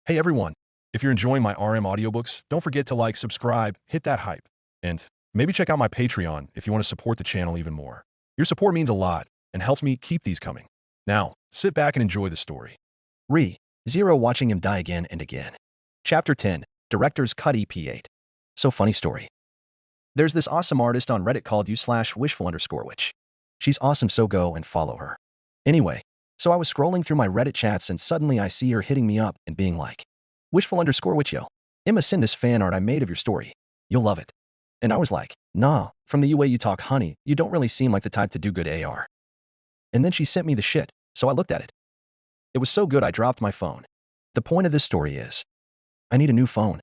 Hey everyone, if you're enjoying my RM audiobooks, don't forget to like, subscribe, hit that hype, and maybe check out my Patreon if you want to support the channel even more. Your support means a lot and helps me keep these coming. Now, sit back and enjoy the story. Zero watching him die again and again. Chapter 10, Director's Cut EP8. So funny story. There's this awesome artist on Reddit called u/wishful_witch. She's awesome, so go and follow her. Anyway, so I was scrolling through my Reddit chats and suddenly I see her hitting me up and being like, Wishful_witch yo, Emma send this fan art I made of your story. You'll love it. And I was like, nah, from the way you talk, honey, you don't really seem like the type to do good AR. And then she sent me the shit, so I looked at it. It was so good I dropped my phone. The point of this story is, I need a new phone.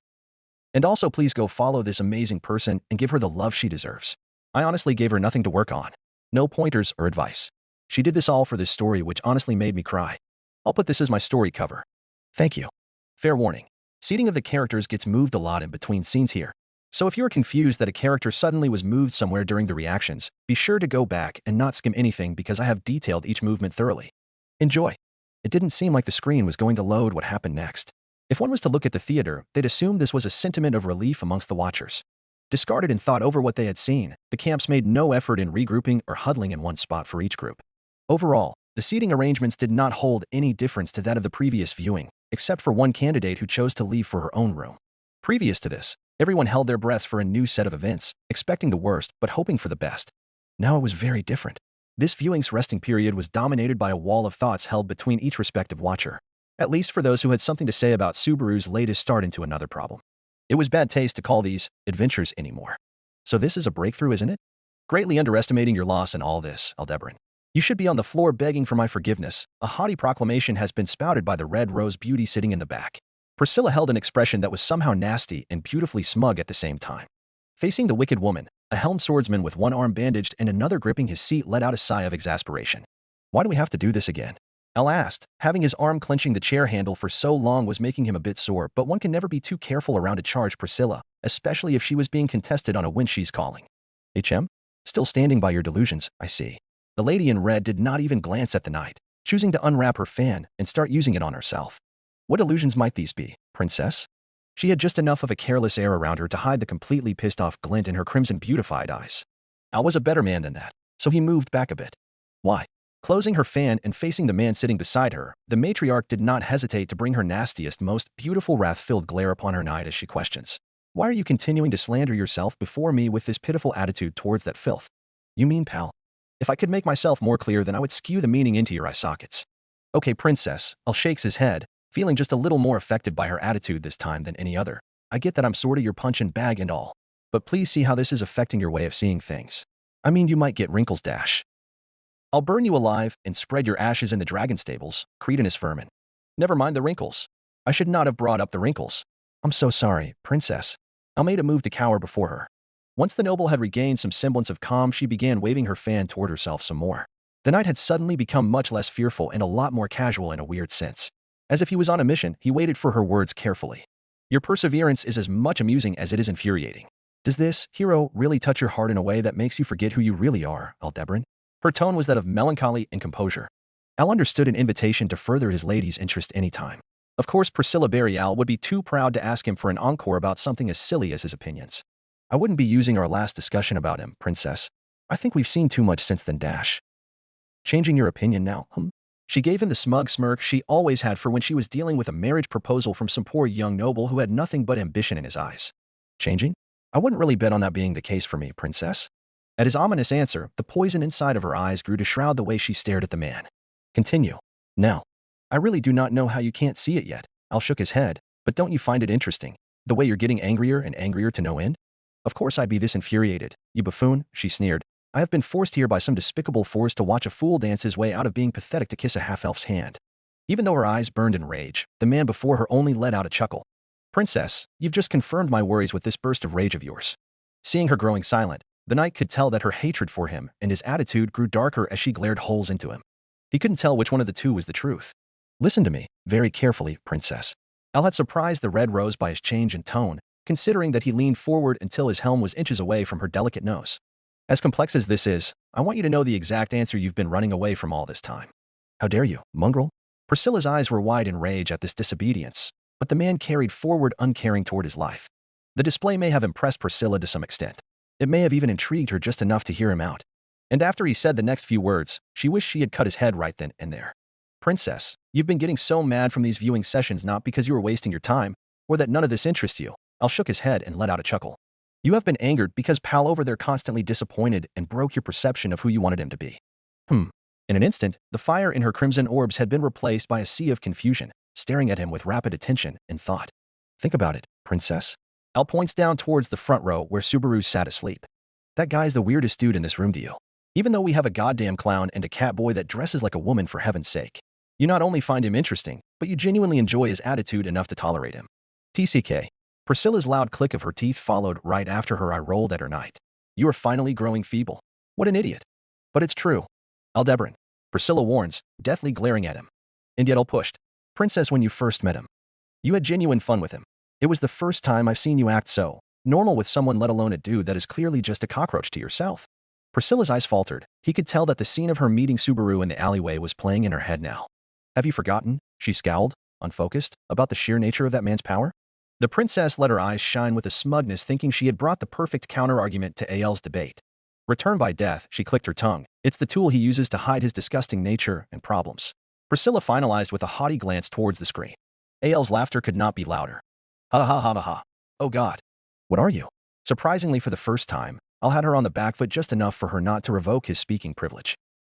And also please go follow this amazing person and give her the love she deserves. I honestly gave her nothing to work on. No pointers or advice. She did this all for this story, which honestly made me cry. I'll put this as my story cover. Thank you. Fair warning. Seating of the characters gets moved a lot in between scenes here. So if you're confused that a character suddenly was moved somewhere during the reactions, be sure to go back and not skim anything because I have detailed each movement thoroughly. Enjoy. It didn't seem like the screen was going to load what happened next. If one was to look at the theater, they'd assume this was a sentiment of relief amongst the watchers. Discarded and thought over what they had seen, the camps made no effort in regrouping or huddling in one spot for each group. Overall, the seating arrangements did not hold any difference to that of the previous viewing, except for one candidate who chose to leave for her own room. Previous to this, everyone held their breaths for a new set of events, expecting the worst but hoping for the best. Now it was very different. This viewing's resting period was dominated by a wall of thoughts held between each respective watcher, at least for those who had something to say about Subaru's latest start into another problem. It was bad taste to call these adventures anymore. So this is a breakthrough, isn't it? Greatly underestimating your loss in all this, Aldebaran. You should be on the floor begging for my forgiveness. A haughty proclamation has been spouted by the red rose beauty sitting in the back. Priscilla held an expression that was somehow nasty and beautifully smug at the same time. Facing the wicked woman, a helmed swordsman with one arm bandaged and another gripping his seat let out a sigh of exasperation. Why do we have to do this again? Al asked. Having his arm clenching the chair handle for so long was making him a bit sore, but one can never be too careful around a charged Priscilla, especially if she was being contested on a win she's calling. HM? Still standing by your delusions, I see. The lady in red did not even glance at the knight, choosing to unwrap her fan and start using it on herself. What illusions might these be, princess? She had just enough of a careless air around her to hide the completely pissed-off glint in her crimson-beautified eyes. Al was a better man than that, so he moved back a bit. Why? Closing her fan and facing the man sitting beside her, the matriarch did not hesitate to bring her nastiest, most beautiful wrath-filled glare upon her knight as she questions. Why are you continuing to slander yourself before me with this pitiful attitude towards that filth? You mean, pal? If I could make myself more clear, then I would skew the meaning into your eye sockets. Okay, princess, Al shakes his head, feeling just a little more affected by her attitude this time than any other. I get that I'm sorta your punch and bag and all, but please see how this is affecting your way of seeing things. I mean, you might get wrinkles dash. I'll burn you alive and spread your ashes in the dragon stables, Cretinus Vermin. Never mind the wrinkles. I should not have brought up the wrinkles. I'm so sorry, princess. Al made a move to cower before her. Once the noble had regained some semblance of calm, she began waving her fan toward herself some more. The knight had suddenly become much less fearful and a lot more casual in a weird sense. As if he was on a mission, he waited for her words carefully. Your perseverance is as much amusing as it is infuriating. Does this, hero, really touch your heart in a way that makes you forget who you really are, Aldebaran? Her tone was that of melancholy and composure. Al understood an invitation to further his lady's interest any time. Of course, Priscilla Barry Al would be too proud to ask him for an encore about something as silly as his opinions. I wouldn't be using our last discussion about him, princess. I think we've seen too much since then dash. Changing your opinion now, She gave him the smug smirk she always had for when she was dealing with a marriage proposal from some poor young noble who had nothing but ambition in his eyes. Changing? I wouldn't really bet on that being the case for me, princess. At his ominous answer, the poison inside of her eyes grew to shroud the way she stared at the man. Continue. Now. I really do not know how you can't see it yet. Al shook his head, but don't you find it interesting, the way you're getting angrier and angrier to no end? Of course I'd be this infuriated, you buffoon, she sneered. I have been forced here by some despicable force to watch a fool dance his way out of being pathetic to kiss a half-elf's hand. Even though her eyes burned in rage, the man before her only let out a chuckle. Princess, you've just confirmed my worries with this burst of rage of yours. Seeing her growing silent, the knight could tell that her hatred for him and his attitude grew darker as she glared holes into him. He couldn't tell which one of the two was the truth. Listen to me, very carefully, princess. Al had surprised the red rose by his change in tone, considering that he leaned forward until his helm was inches away from her delicate nose. As complex as this is, I want you to know the exact answer you've been running away from all this time. How dare you, mongrel? Priscilla's eyes were wide in rage at this disobedience. but the man carried forward uncaring toward his life. The display may have impressed Priscilla to some extent. It may have even intrigued her just enough to hear him out. And after he said the next few words, she wished she had cut his head right then and there. Princess, you've been getting so mad from these viewing sessions not because you were wasting your time, or that none of this interests you. Al shook his head and let out a chuckle. You have been angered because Pal over there constantly disappointed and broke your perception of who you wanted him to be. In an instant, the fire in her crimson orbs had been replaced by a sea of confusion, staring at him with rapid attention and thought. Think about it, Princess. Al points down towards the front row where Subaru sat asleep. That guy's the weirdest dude in this room to you. Even though we have a goddamn clown and a cat boy that dresses like a woman for heaven's sake. You not only find him interesting, but you genuinely enjoy his attitude enough to tolerate him. TCK. Priscilla's loud click of her teeth followed right after her eye rolled at her night. You are finally growing feeble. What an idiot. But it's true. Aldebaran. Priscilla warns, deathly glaring at him. And yet Al pushed. Princess, when you first met him, you had genuine fun with him. It was the first time I've seen you act so normal with someone, let alone a dude that is clearly just a cockroach to yourself. Priscilla's eyes faltered. He could tell that the scene of her meeting Subaru in the alleyway was playing in her head now. Have you forgotten? She scowled, unfocused, about the sheer nature of that man's power? The princess let her eyes shine with a smugness, thinking she had brought the perfect counter-argument to Al's debate. Returned by death, she clicked her tongue. It's the tool he uses to hide his disgusting nature and problems. Priscilla finalized with a haughty glance towards the screen. Al's laughter could not be louder. Ha ha ha ha ha. Oh God. What are you? Surprisingly, for the first time, Al had her on the back foot just enough for her not to revoke his speaking privilege.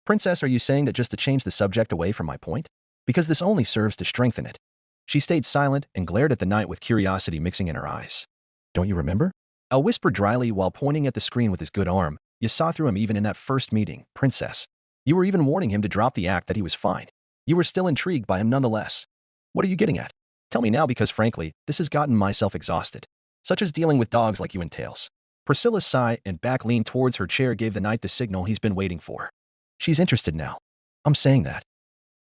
Princess, are you saying that just to change the subject away from my point? Because this only serves to strengthen it. She stayed silent and glared at the night with curiosity mixing in her eyes. Don't you remember? Al whispered dryly while pointing at the screen with his good arm. You saw through him even in that first meeting, Princess. You were even warning him to drop the act, that he was fine. You were still intrigued by him nonetheless. What are you getting at? Tell me now, because frankly, this has gotten myself exhausted. Such as dealing with dogs like you entails. Priscilla's sigh and back lean towards her chair gave the knight the signal he's been waiting for. She's interested now. I'm saying that.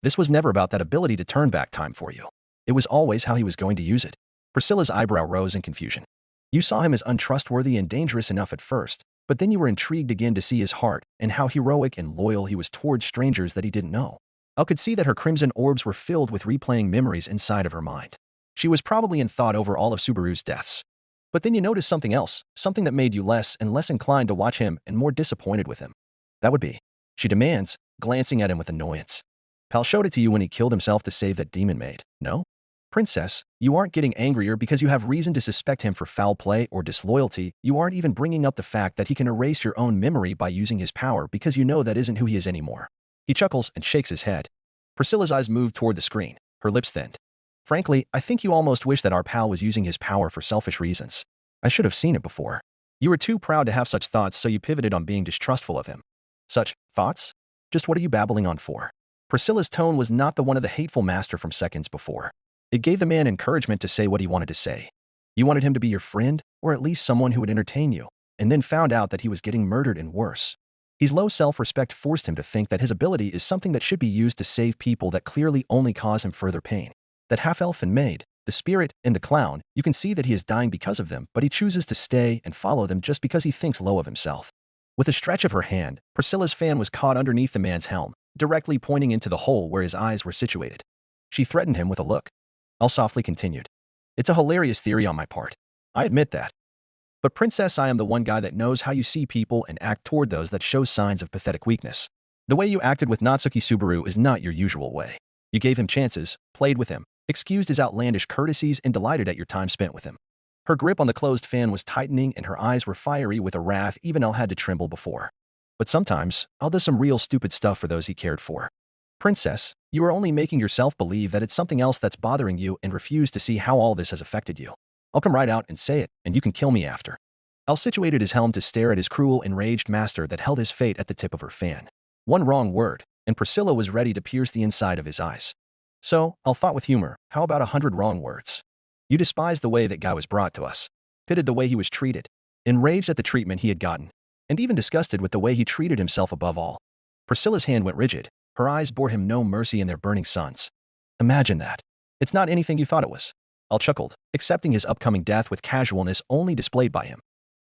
This was never about that ability to turn back time for you. It was always how he was going to use it. Priscilla's eyebrow rose in confusion. You saw him as untrustworthy and dangerous enough at first, but then you were intrigued again to see his heart and how heroic and loyal he was towards strangers that he didn't know. Elle could see that her crimson orbs were filled with replaying memories inside of her mind. She was probably in thought over all of Subaru's deaths. But then you noticed something else, something that made you less and less inclined to watch him and more disappointed with him. That would be, she demands, glancing at him with annoyance. Pal showed it to you when he killed himself to save that demon maid, no? Princess, you aren't getting angrier because you have reason to suspect him for foul play or disloyalty. You aren't even bringing up the fact that he can erase your own memory by using his power because you know that isn't who he is anymore. He chuckles and shakes his head. Priscilla's eyes moved toward the screen. Her lips thinned. Frankly, I think you almost wish that our pal was using his power for selfish reasons. I should have seen it before. You were too proud to have such thoughts, so you pivoted on being distrustful of him. Such thoughts? Just what are you babbling on for? Priscilla's tone was not the one of the hateful master from seconds before. It gave the man encouragement to say what he wanted to say. You wanted him to be your friend, or at least someone who would entertain you, and then found out that he was getting murdered and worse. His low self-respect forced him to think that his ability is something that should be used to save people that clearly only cause him further pain. That half-elfin maid, the spirit, and the clown, you can see that he is dying because of them, but he chooses to stay and follow them just because he thinks low of himself. With a stretch of her hand, Priscilla's fan was caught underneath the man's helm, directly pointing into the hole where his eyes were situated. She threatened him with a look. Al softly continued. It's a hilarious theory on my part. I admit that. But Princess, I am the one guy that knows how you see people and act toward those that show signs of pathetic weakness. The way you acted with Natsuki Subaru is not your usual way. You gave him chances, played with him, excused his outlandish courtesies, and delighted at your time spent with him. Her grip on the closed fan was tightening and her eyes were fiery with a wrath even Al had to tremble before. But sometimes, Al does some real stupid stuff for those he cared for. Princess, you are only making yourself believe that it's something else that's bothering you and refuse to see how all this has affected you. I'll come right out and say it, and you can kill me after. Al situated his helm to stare at his cruel, enraged master that held his fate at the tip of her fan. One wrong word, and Priscilla was ready to pierce the inside of his eyes. So, Al thought with humor, how about 100 wrong words? You despised the way that guy was brought to us, pitted the way he was treated, enraged at the treatment he had gotten, and even disgusted with the way he treated himself above all. Priscilla's hand went rigid. Her eyes bore him no mercy in their burning suns. Imagine that. It's not anything you thought it was. Al chuckled, accepting his upcoming death with casualness only displayed by him.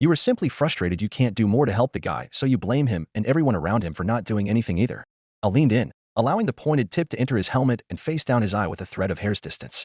You were simply frustrated you can't do more to help the guy, so you blame him and everyone around him for not doing anything either. Al leaned in, allowing the pointed tip to enter his helmet and face down his eye with a thread of hair's distance.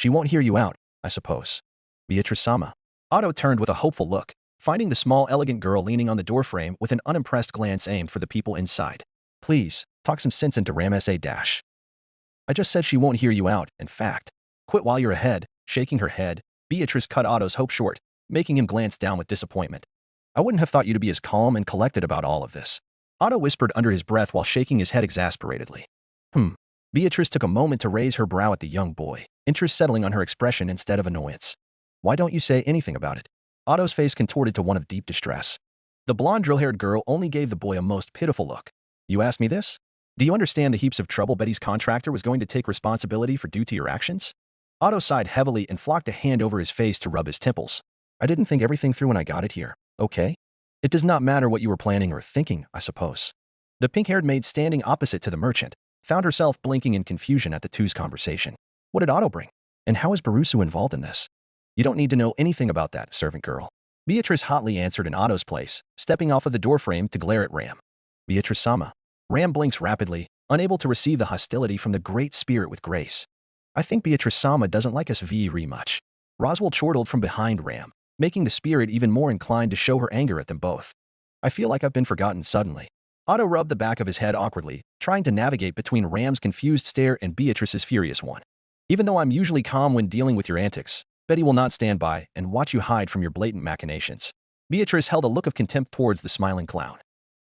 She won't hear you out, I suppose. Beatrice-sama. Otto turned with a hopeful look, finding the small, elegant girl leaning on the doorframe with an unimpressed glance aimed for the people inside. Please, talk some sense into Ram SA dash. I just said she won't hear you out, in fact. Quit while you're ahead. Shaking her head, Beatrice cut Otto's hope short, making him glance down with disappointment. I wouldn't have thought you to be as calm and collected about all of this. Otto whispered under his breath while shaking his head exasperatedly. Beatrice took a moment to raise her brow at the young boy, interest settling on her expression instead of annoyance. Why don't you say anything about it? Otto's face contorted to one of deep distress. The blonde drill-haired girl only gave the boy a most pitiful look. You asked me this? Do you understand the heaps of trouble Betty's contractor was going to take responsibility for due to your actions? Otto sighed heavily and flocked a hand over his face to rub his temples. I didn't think everything through when I got it here, okay? It does not matter what you were planning or thinking, I suppose. The pink-haired maid standing opposite to the merchant found herself blinking in confusion at the two's conversation. What did Otto bring? And how is Barusu involved in this? You don't need to know anything about that, servant girl. Beatrice hotly answered in Otto's place, stepping off of the doorframe to glare at Ram. Beatrice-sama. Ram blinks rapidly, unable to receive the hostility from the great spirit with grace. I think Beatrice-sama doesn't like us very much. Roswell chortled from behind Ram, making the spirit even more inclined to show her anger at them both. I feel like I've been forgotten suddenly. Otto rubbed the back of his head awkwardly, trying to navigate between Ram's confused stare and Beatrice's furious one. Even though I'm usually calm when dealing with your antics, Betty will not stand by and watch you hide from your blatant machinations. Beatrice held a look of contempt towards the smiling clown.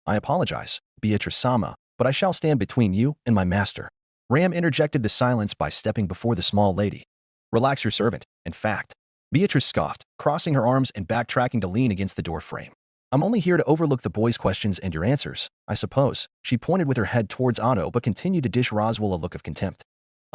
I apologize, Beatrice-sama, but I shall stand between you and my master. Ram interjected the silence by stepping before the small lady. Relax your servant, in fact. Beatrice scoffed, crossing her arms and backtracking to lean against the door frame. I'm only here to overlook the boy's questions and your answers, I suppose. She pointed with her head towards Otto but continued to dish Roswell a look of contempt.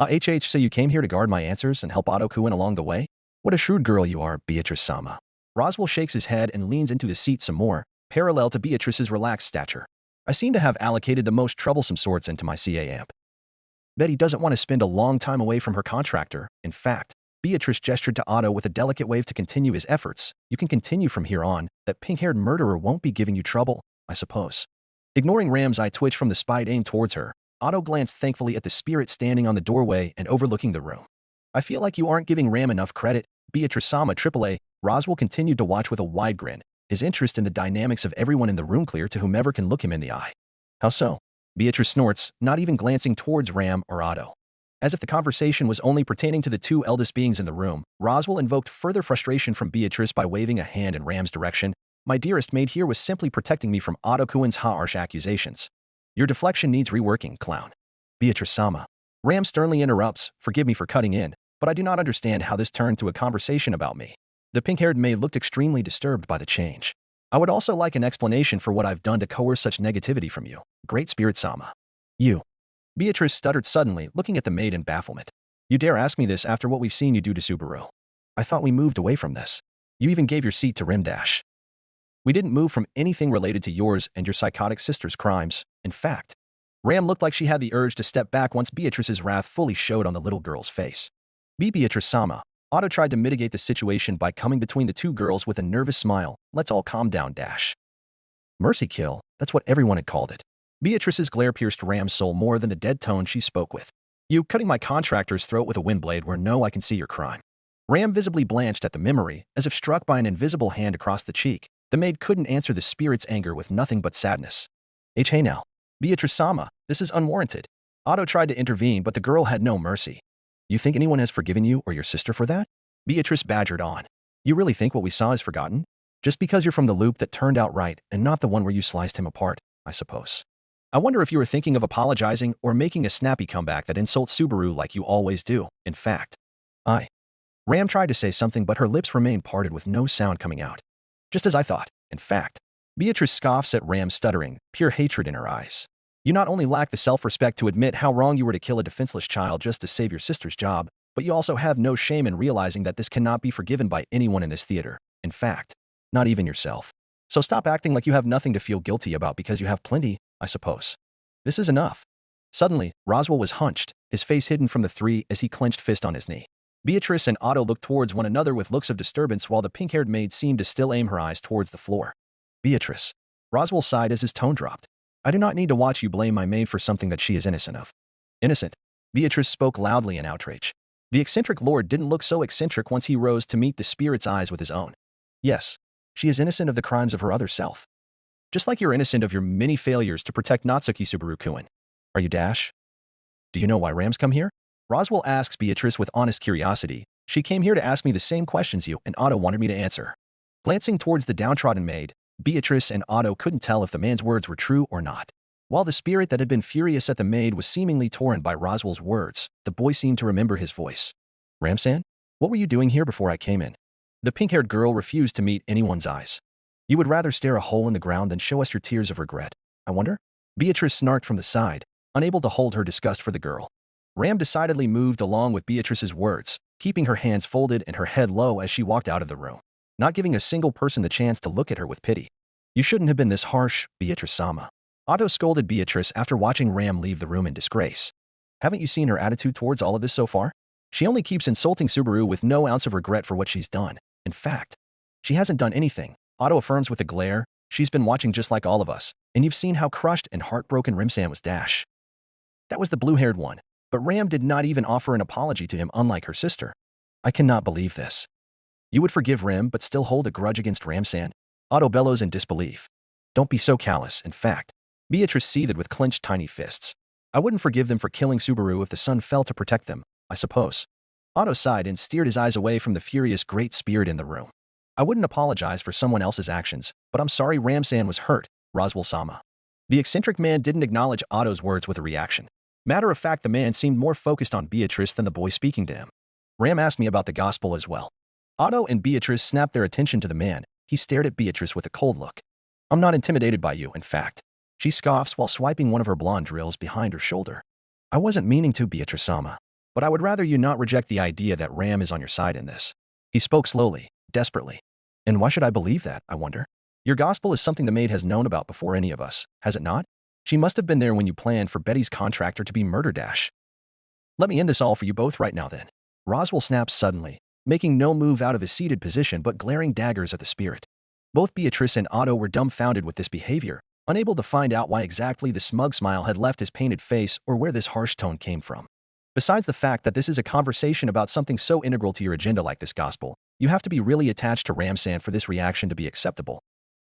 So you came here to guard my answers and help Otto-kun along the way? What a shrewd girl you are, Beatrice-sama. Roswell shakes his head and leans into his seat some more, parallel to Beatrice's relaxed stature. I seem to have allocated the most troublesome sorts into my CA-amp. Betty doesn't want to spend a long time away from her contractor. In fact, Beatrice gestured to Otto with a delicate wave to continue his efforts. You can continue from here on. That pink-haired murderer won't be giving you trouble, I suppose. Ignoring Ram's eye twitch from the spied aim towards her, Otto glanced thankfully at the spirit standing on the doorway and overlooking the room. I feel like you aren't giving Ram enough credit. Beatrice-sama AAA. Roswell continued to watch with a wide grin, his interest in the dynamics of everyone in the room clear to whomever can look him in the eye. How so? Beatrice snorts, not even glancing towards Ram or Otto. As if the conversation was only pertaining to the two eldest beings in the room, Roswell invoked further frustration from Beatrice by waving a hand in Ram's direction. My dearest maid here was simply protecting me from Otto-kun's harsh accusations. Your deflection needs reworking, clown. Beatrice-sama. Ram sternly interrupts, forgive me for cutting in, but I do not understand how this turned to a conversation about me. The pink-haired maid looked extremely disturbed by the change. I would also like an explanation for what I've done to coerce such negativity from you, Great Spirit-sama. You. Beatrice stuttered suddenly, looking at the maid in bafflement. You dare ask me this after what we've seen you do to Subaru? I thought we moved away from this. You even gave your seat to Rimdash. We didn't move from anything related to yours and your psychotic sister's crimes. In fact, Ram looked like she had the urge to step back once Beatrice's wrath fully showed on the little girl's face. Beatrice-sama. Otto tried to mitigate the situation by coming between the two girls with a nervous smile. Let's all calm down, Dash. Mercy kill, that's what everyone had called it. Beatrice's glare pierced Ram's soul more than the dead tone she spoke with. You cutting my contractor's throat with a wind blade where no I can see your crime. Ram visibly blanched at the memory, as if struck by an invisible hand across the cheek. The maid couldn't answer the spirit's anger with nothing but sadness. Hey now. Beatrice-sama, this is unwarranted. Otto tried to intervene, but the girl had no mercy. You think anyone has forgiven you or your sister for that? Beatrice badgered on. You really think what we saw is forgotten? Just because you're from the loop that turned out right and not the one where you sliced him apart, I suppose. I wonder if you were thinking of apologizing or making a snappy comeback that insults Subaru like you always do. In fact, Ram tried to say something, but her lips remained parted with no sound coming out. Just as I thought. In fact, Beatrice scoffs at Ram, stuttering, pure hatred in her eyes. You not only lack the self-respect to admit how wrong you were to kill a defenseless child just to save your sister's job, but you also have no shame in realizing that this cannot be forgiven by anyone in this theater. In fact, not even yourself. So stop acting like you have nothing to feel guilty about because you have plenty, I suppose. This is enough. Suddenly, Roswell was hunched, his face hidden from the three as he clenched fist on his knee. Beatrice and Otto looked towards one another with looks of disturbance while the pink-haired maid seemed to still aim her eyes towards the floor. Beatrice. Roswell sighed as his tone dropped. I do not need to watch you blame my maid for something that she is innocent of. Innocent. Beatrice spoke loudly in outrage. The eccentric lord didn't look so eccentric once he rose to meet the spirit's eyes with his own. Yes, she is innocent of the crimes of her other self. Just like you're innocent of your many failures to protect Natsuki Subaru-kun. Are you Dash? Do you know why Rams come here? Roswell asks Beatrice with honest curiosity. She came here to ask me the same questions you and Otto wanted me to answer. Glancing towards the downtrodden maid, Beatrice and Otto couldn't tell if the man's words were true or not. While the spirit that had been furious at the maid was seemingly torn by Roswell's words, the boy seemed to remember his voice. Ramsan? What were you doing here before I came in? The pink-haired girl refused to meet anyone's eyes. You would rather stare a hole in the ground than show us your tears of regret, I wonder? Beatrice snarked from the side, unable to hold her disgust for the girl. Ram decidedly moved along with Beatrice's words, keeping her hands folded and her head low as she walked out of the room, not giving a single person the chance to look at her with pity. You shouldn't have been this harsh, Beatrice-sama. Otto scolded Beatrice after watching Ram leave the room in disgrace. Haven't you seen her attitude towards all of this so far? She only keeps insulting Subaru with no ounce of regret for what she's done. In fact, she hasn't done anything, Otto affirms with a glare. She's been watching just like all of us, and you've seen how crushed and heartbroken Ramsan was. Dash. That was the blue-haired one, but Ram did not even offer an apology to him, unlike her sister. I cannot believe this. You would forgive Ram but still hold a grudge against Ramsan? Otto bellows in disbelief. Don't be so callous. In fact, Beatrice seethed with clenched tiny fists. I wouldn't forgive them for killing Subaru if the sun fell to protect them, I suppose. Otto sighed and steered his eyes away from the furious great spirit in the room. I wouldn't apologize for someone else's actions, but I'm sorry Ramsan was hurt, Roswell-sama. The eccentric man didn't acknowledge Otto's words with a reaction. Matter of fact, the man seemed more focused on Beatrice than the boy speaking to him. Ram asked me about the gospel as well. Otto and Beatrice snapped their attention to the man. He stared at Beatrice with a cold look. I'm not intimidated by you, in fact. She scoffs while swiping one of her blonde drills behind her shoulder. I wasn't meaning to, Beatrice-sama, but I would rather you not reject the idea that Ram is on your side in this. He spoke slowly, desperately. And why should I believe that, I wonder? Your gospel is something the maid has known about before any of us, has it not? She must have been there when you planned for Betty's contractor to be murdered. Dash. Let me end this all for you both right now then. Roswell snaps suddenly, making no move out of his seated position but glaring daggers at the spirit. Both Beatrice and Otto were dumbfounded with this behavior, unable to find out why exactly the smug smile had left his painted face or where this harsh tone came from. Besides the fact that this is a conversation about something so integral to your agenda like this gospel, you have to be really attached to Ramsan for this reaction to be acceptable.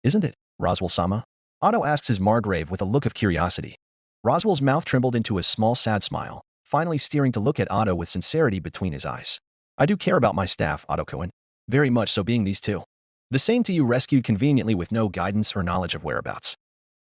Isn't it, Roswell-sama? Otto asks his Margrave with a look of curiosity. Roswell's mouth trembled into a small sad smile, finally steering to look at Otto with sincerity between his eyes. I do care about my staff, Otto-kun. Very much so, being these two. The same to you, rescued conveniently with no guidance or knowledge of whereabouts.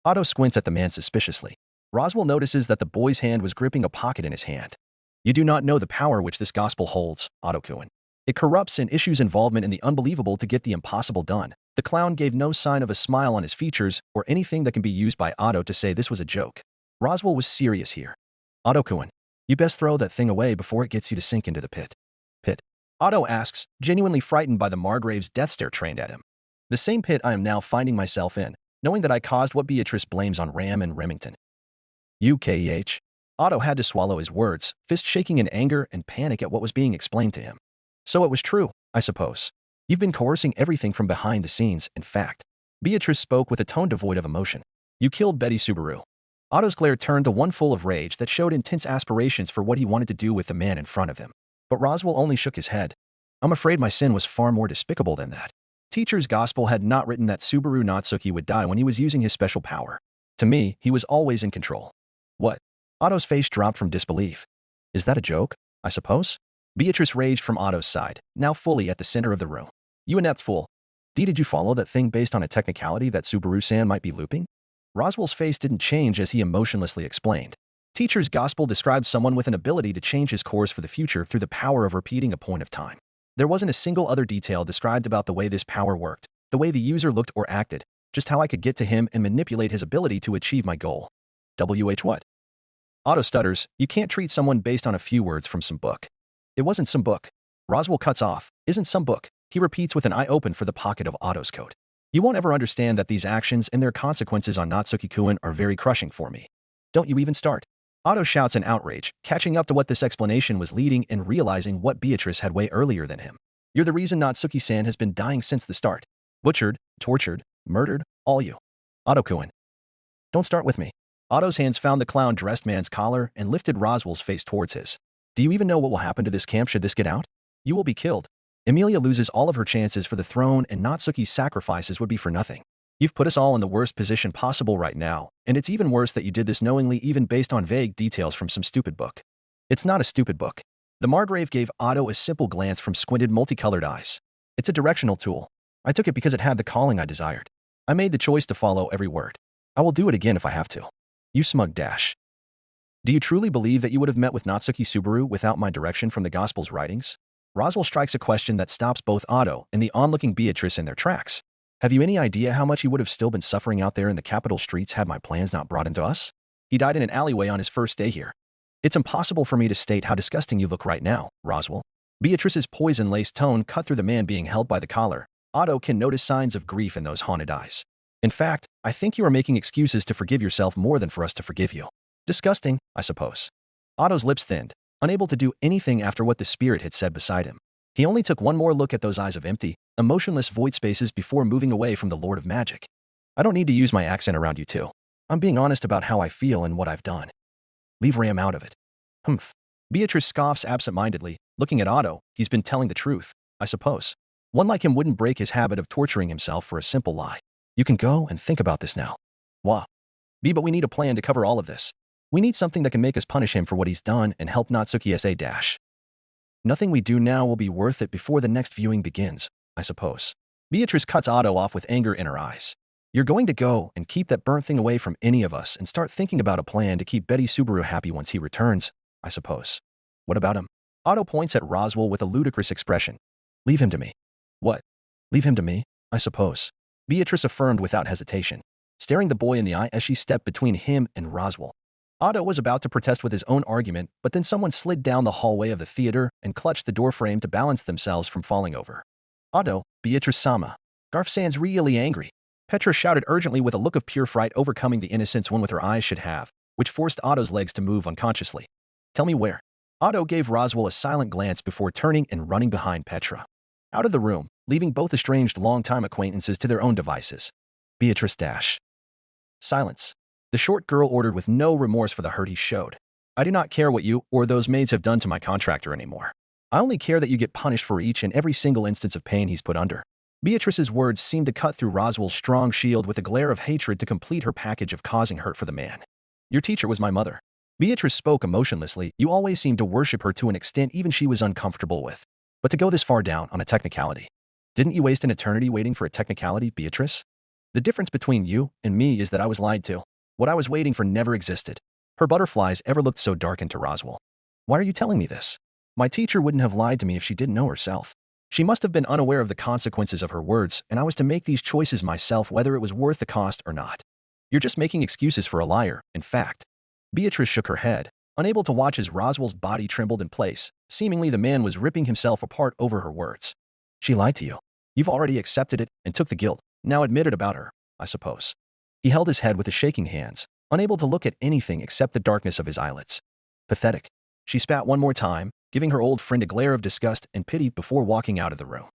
Otto squints at the man suspiciously. Roswell notices that the boy's hand was gripping a pocket in his hand. You do not know the power which this gospel holds, Otto-kun. It corrupts and issues involvement in the unbelievable to get the impossible done. The clown gave no sign of a smile on his features or anything that can be used by Otto to say this was a joke. Roswell was serious here. Otto-kun, you best throw that thing away before it gets you to sink into the pit. Pit? Otto asks, genuinely frightened by the Margrave's death stare trained at him. The same pit I am now finding myself in, knowing that I caused what Beatrice blames on Ram and Remington. UKEH. Otto had to swallow his words, fist shaking in anger and panic at what was being explained to him. So it was true, I suppose. You've been coercing everything from behind the scenes, in fact. Beatrice spoke with a tone devoid of emotion. You killed Betty Subaru. Otto's glare turned to one full of rage that showed intense aspirations for what he wanted to do with the man in front of him. But Roswell only shook his head. I'm afraid my sin was far more despicable than that. Teacher's gospel had not written that Subaru Natsuki would die when he was using his special power. To me, he was always in control. What? Otto's face dropped from disbelief. Is that a joke, I suppose? Beatrice raged from Otto's side, now fully at the center of the room. You inept fool. Did you follow that thing based on a technicality that Subaru-san might be looping? Roswell's face didn't change as he emotionlessly explained. Teacher's gospel described someone with an ability to change his course for the future through the power of repeating a point of time. There wasn't a single other detail described about the way this power worked, the way the user looked or acted, just how I could get to him and manipulate his ability to achieve my goal. What? Otto stutters, you can't treat someone based on a few words from some book. It wasn't some book. Roswell cuts off, isn't some book, he repeats with an eye open for the pocket of Otto's coat. You won't ever understand that these actions and their consequences on Natsuki-kun are very crushing for me. Don't you even start. Otto shouts in outrage, catching up to what this explanation was leading and realizing what Beatrice had way earlier than him. You're the reason Natsuki-san has been dying since the start. Butchered, tortured, murdered, all you. Otto-kun. Don't start with me. Otto's hands found the clown-dressed man's collar and lifted Roswell's face towards his. Do you even know what will happen to this camp should this get out? You will be killed. Emilia loses all of her chances for the throne, and Natsuki's sacrifices would be for nothing. You've put us all in the worst position possible right now, and it's even worse that you did this knowingly, even based on vague details from some stupid book. It's not a stupid book. The Margrave gave Otto a simple glance from squinted multicolored eyes. It's a directional tool. I took it because it had the calling I desired. I made the choice to follow every word. I will do it again if I have to. You smug dash. Do you truly believe that you would have met with Natsuki Subaru without my direction from the Gospel's writings? Roswell strikes a question that stops both Otto and the onlooking Beatrice in their tracks. Have you any idea how much he would have still been suffering out there in the capital streets had my plans not brought him to us? He died in an alleyway on his first day here. It's impossible for me to state how disgusting you look right now, Roswell. Beatrice's poison-laced tone cut through the man being held by the collar. Otto can notice signs of grief in those haunted eyes. In fact, I think you are making excuses to forgive yourself more than for us to forgive you. Disgusting, I suppose. Otto's lips thinned, unable to do anything after what the spirit had said beside him. He only took one more look at those eyes of empty, emotionless void spaces before moving away from the Lord of Magic. I don't need to use my accent around you two. I'm being honest about how I feel and what I've done. Leave Ram out of it. Humph. Beatrice scoffs absent-mindedly, looking at Otto. He's been telling the truth, I suppose. One like him wouldn't break his habit of torturing himself for a simple lie. You can go and think about this now. Wah. But we need a plan to cover all of this. We need something that can make us punish him for what he's done and help Natsuki SA dash. Nothing we do now will be worth it before the next viewing begins, I suppose. Beatrice cuts Otto off with anger in her eyes. You're going to go and keep that burnt thing away from any of us and start thinking about a plan to keep Betty Subaru happy once he returns, I suppose. What about him? Otto points at Roswell with a ludicrous expression. Leave him to me. What? Leave him to me, I suppose. Beatrice affirmed without hesitation, staring the boy in the eye as she stepped between him and Roswell. Otto was about to protest with his own argument, but then someone slid down the hallway of the theater and clutched the doorframe to balance themselves from falling over. Otto, Beatrice-sama. Garf-san's really angry. Petra shouted urgently with a look of pure fright overcoming the innocence one with her eyes should have, which forced Otto's legs to move unconsciously. Tell me where. Otto gave Roswell a silent glance before turning and running behind Petra. Out of the room, leaving both estranged long-time acquaintances to their own devices. Beatrice dash. Silence. The short girl ordered with no remorse for the hurt he showed. I do not care what you or those maids have done to my contractor anymore. I only care that you get punished for each and every single instance of pain he's put under. Beatrice's words seemed to cut through Roswell's strong shield with a glare of hatred to complete her package of causing hurt for the man. Your teacher was my mother. Beatrice spoke emotionlessly. You always seemed to worship her to an extent even she was uncomfortable with. But to go this far down on a technicality. Didn't you waste an eternity waiting for a technicality, Beatrice? The difference between you and me is that I was lied to. What I was waiting for never existed. Her butterflies ever looked so darkened to Roswell. Why are you telling me this? My teacher wouldn't have lied to me if she didn't know herself. She must have been unaware of the consequences of her words, and I was to make these choices myself whether it was worth the cost or not. You're just making excuses for a liar, in fact. Beatrice shook her head, unable to watch as Roswell's body trembled in place. Seemingly the man was ripping himself apart over her words. She lied to you. You've already accepted it and took the guilt. Now admit it about her, I suppose. He held his head with his shaking hands, unable to look at anything except the darkness of his eyelids. Pathetic. She spat one more time, giving her old friend a glare of disgust and pity before walking out of the room.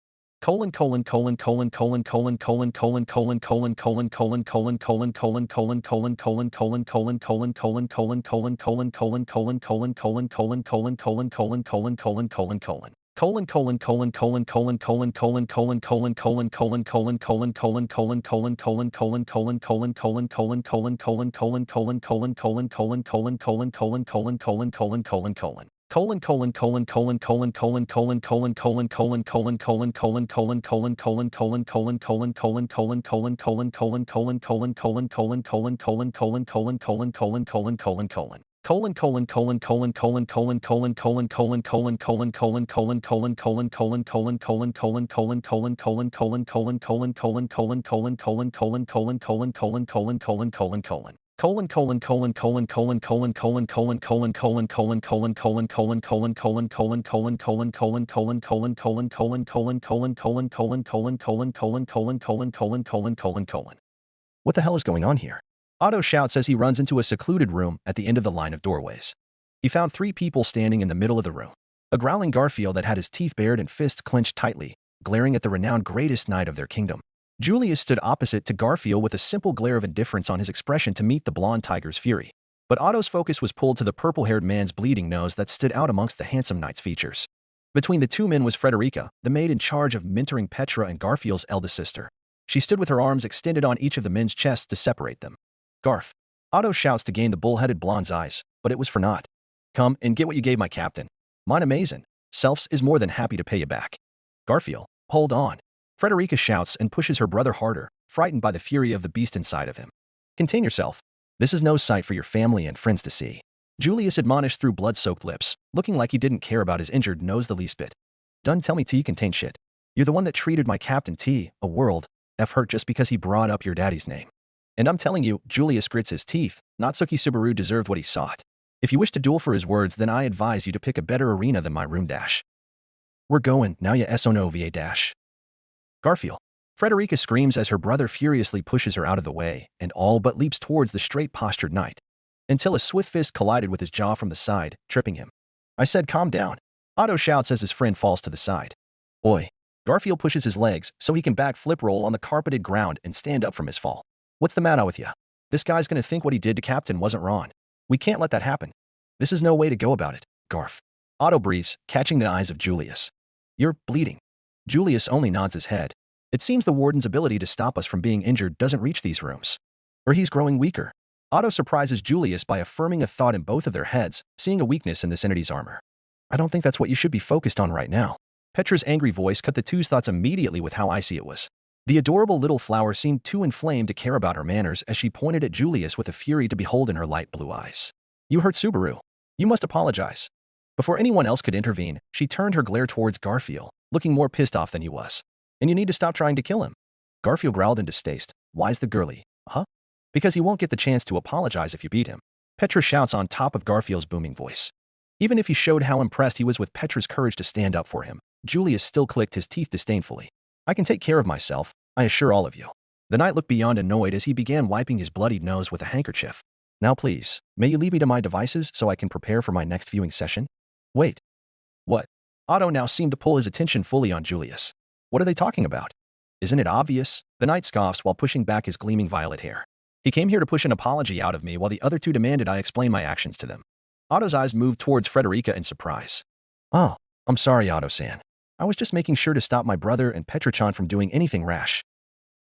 What the hell is going on here? Otto shouts as he runs into a secluded room at the end of the line of doorways. He found 3 people standing in the middle of the room. A growling Garfield that had his teeth bared and fists clenched tightly, glaring at the renowned greatest knight of their kingdom. Julius stood opposite to Garfield with a simple glare of indifference on his expression to meet the blonde tiger's fury. But Otto's focus was pulled to the purple-haired man's bleeding nose that stood out amongst the handsome knight's features. Between the two men was Frederica, the maid in charge of mentoring Petra and Garfield's eldest sister. She stood with her arms extended on each of the men's chests to separate them. Garf. Otto shouts to gain the bull-headed blonde's eyes, but it was for naught. Come and get what you gave my captain. Mine amazin'. Selfs is more than happy to pay you back. Garfield. Hold on. Frederica shouts and pushes her brother harder, frightened by the fury of the beast inside of him. Contain yourself. This is no sight for your family and friends to see. Julius admonished through blood-soaked lips, looking like he didn't care about his injured nose the least bit. Done tell me T contain shit. You're the one that treated my captain T, a world, F hurt just because he brought up your daddy's name. And I'm telling you, Julius grits his teeth, Natsuki Subaru deserved what he sought. If you wish to duel for his words, then I advise you to pick a better arena than my room dash. We're going, now ya SONOVA dash. Garfield. Frederica screams as her brother furiously pushes her out of the way and all but leaps towards the straight-postured knight, until a swift fist collided with his jaw from the side, tripping him. I said calm down. Otto shouts as his friend falls to the side. Oi. Garfield pushes his legs so he can back-flip roll on the carpeted ground and stand up from his fall. What's the matter with ya? This guy's gonna think what he did to Captain wasn't wrong. We can't let that happen. This is no way to go about it, Garf. Otto breathes, catching the eyes of Julius. You're bleeding. Julius only nods his head. It seems the warden's ability to stop us from being injured doesn't reach these rooms. Or he's growing weaker. Otto surprises Julius by affirming a thought in both of their heads, seeing a weakness in this entity's armor. I don't think that's what you should be focused on right now. Petra's angry voice cut the two's thoughts immediately with how icy it was. The adorable little flower seemed too inflamed to care about her manners as she pointed at Julius with a fury to behold in her light blue eyes. You hurt Subaru. You must apologize. Before anyone else could intervene, she turned her glare towards Garfield, looking more pissed off than he was. And you need to stop trying to kill him. Garfield growled in distaste. Why's the girly? Huh? Because he won't get the chance to apologize if you beat him. Petra shouts on top of Garfield's booming voice. Even if he showed how impressed he was with Petra's courage to stand up for him, Julius still clicked his teeth disdainfully. I can take care of myself, I assure all of you. The knight looked beyond annoyed as he began wiping his bloodied nose with a handkerchief. Now please, may you leave me to my devices so I can prepare for my next viewing session? Wait. What? Otto now seemed to pull his attention fully on Julius. What are they talking about? Isn't it obvious? The knight scoffs while pushing back his gleaming violet hair. He came here to push an apology out of me while the other two demanded I explain my actions to them. Otto's eyes moved towards Frederica in surprise. Oh, I'm sorry, Otto-san. I was just making sure to stop my brother and Petra-chan from doing anything rash.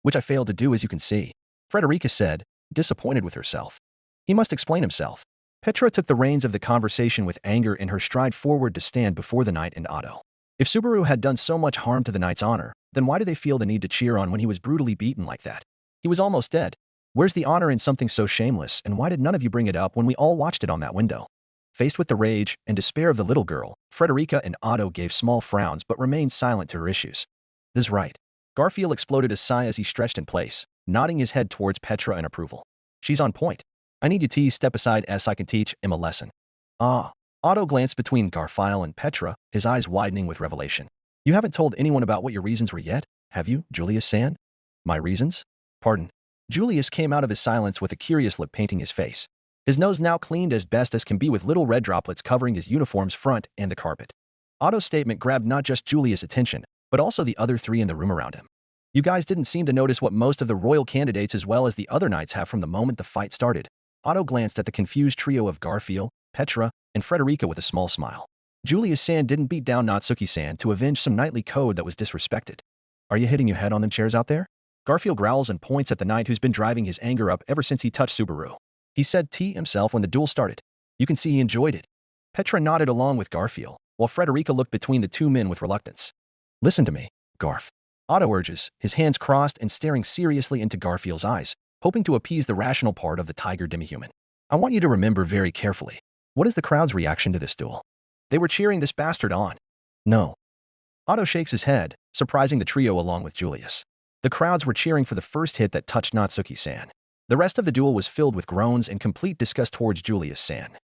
Which I failed to do, as you can see. Frederica said, disappointed with herself. He must explain himself. Petra took the reins of the conversation with anger in her stride forward to stand before the knight and Otto. If Subaru had done so much harm to the knight's honor, then why do they feel the need to cheer on when he was brutally beaten like that? He was almost dead. Where's the honor in something so shameless, and why did none of you bring it up when we all watched it on that window? Faced with the rage and despair of the little girl, Frederica and Otto gave small frowns but remained silent to her issues. This right. Garfield exploded a sigh as he stretched in place, nodding his head towards Petra in approval. She's on point. I need you to step aside as I can teach him a lesson. Ah. Otto glanced between Garfield and Petra, his eyes widening with revelation. You haven't told anyone about what your reasons were yet, have you, Julius-san? My reasons? Pardon. Julius came out of his silence with a curious look painting his face. His nose now cleaned as best as can be with little red droplets covering his uniform's front and the carpet. Otto's statement grabbed not just Julius' attention, but also the other three in the room around him. You guys didn't seem to notice what most of the royal candidates as well as the other knights have from the moment the fight started. Otto glanced at the confused trio of Garfield, Petra, and Frederica with a small smile. Julius-san didn't beat down Natsuki-san to avenge some knightly code that was disrespected. Are you hitting your head on them chairs out there? Garfield growls and points at the knight who's been driving his anger up ever since he touched Subaru. He said T himself when the duel started. You can see he enjoyed it. Petra nodded along with Garfield, while Frederica looked between the two men with reluctance. Listen to me, Garf. Otto urges, his hands crossed and staring seriously into Garfield's eyes, hoping to appease the rational part of the tiger demi-human. I want you to remember very carefully. What is the crowd's reaction to this duel? They were cheering this bastard on. No. Otto shakes his head, surprising the trio along with Julius. The crowds were cheering for the first hit that touched Natsuki-san. The rest of the duel was filled with groans and complete disgust towards Julius-san.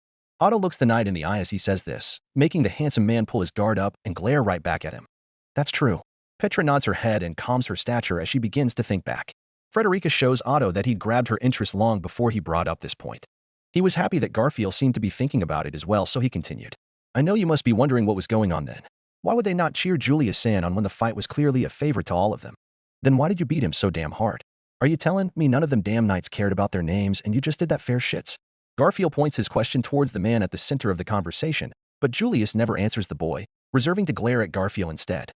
Otto looks the knight in the eye as he says this, making the handsome man pull his guard up and glare right back at him. That's true. Petra nods her head and calms her stature as she begins to think back. Frederica shows Otto that he'd grabbed her interest long before he brought up this point. He was happy that Garfield seemed to be thinking about it as well, so he continued. I know you must be wondering what was going on then. Why would they not cheer Julius-san on when the fight was clearly a favor to all of them? Then why did you beat him so damn hard? Are you telling me none of them damn knights cared about their names and you just did that fair shits? Garfield points his question towards the man at the center of the conversation, but Julius never answers the boy, reserving to glare at Garfield instead.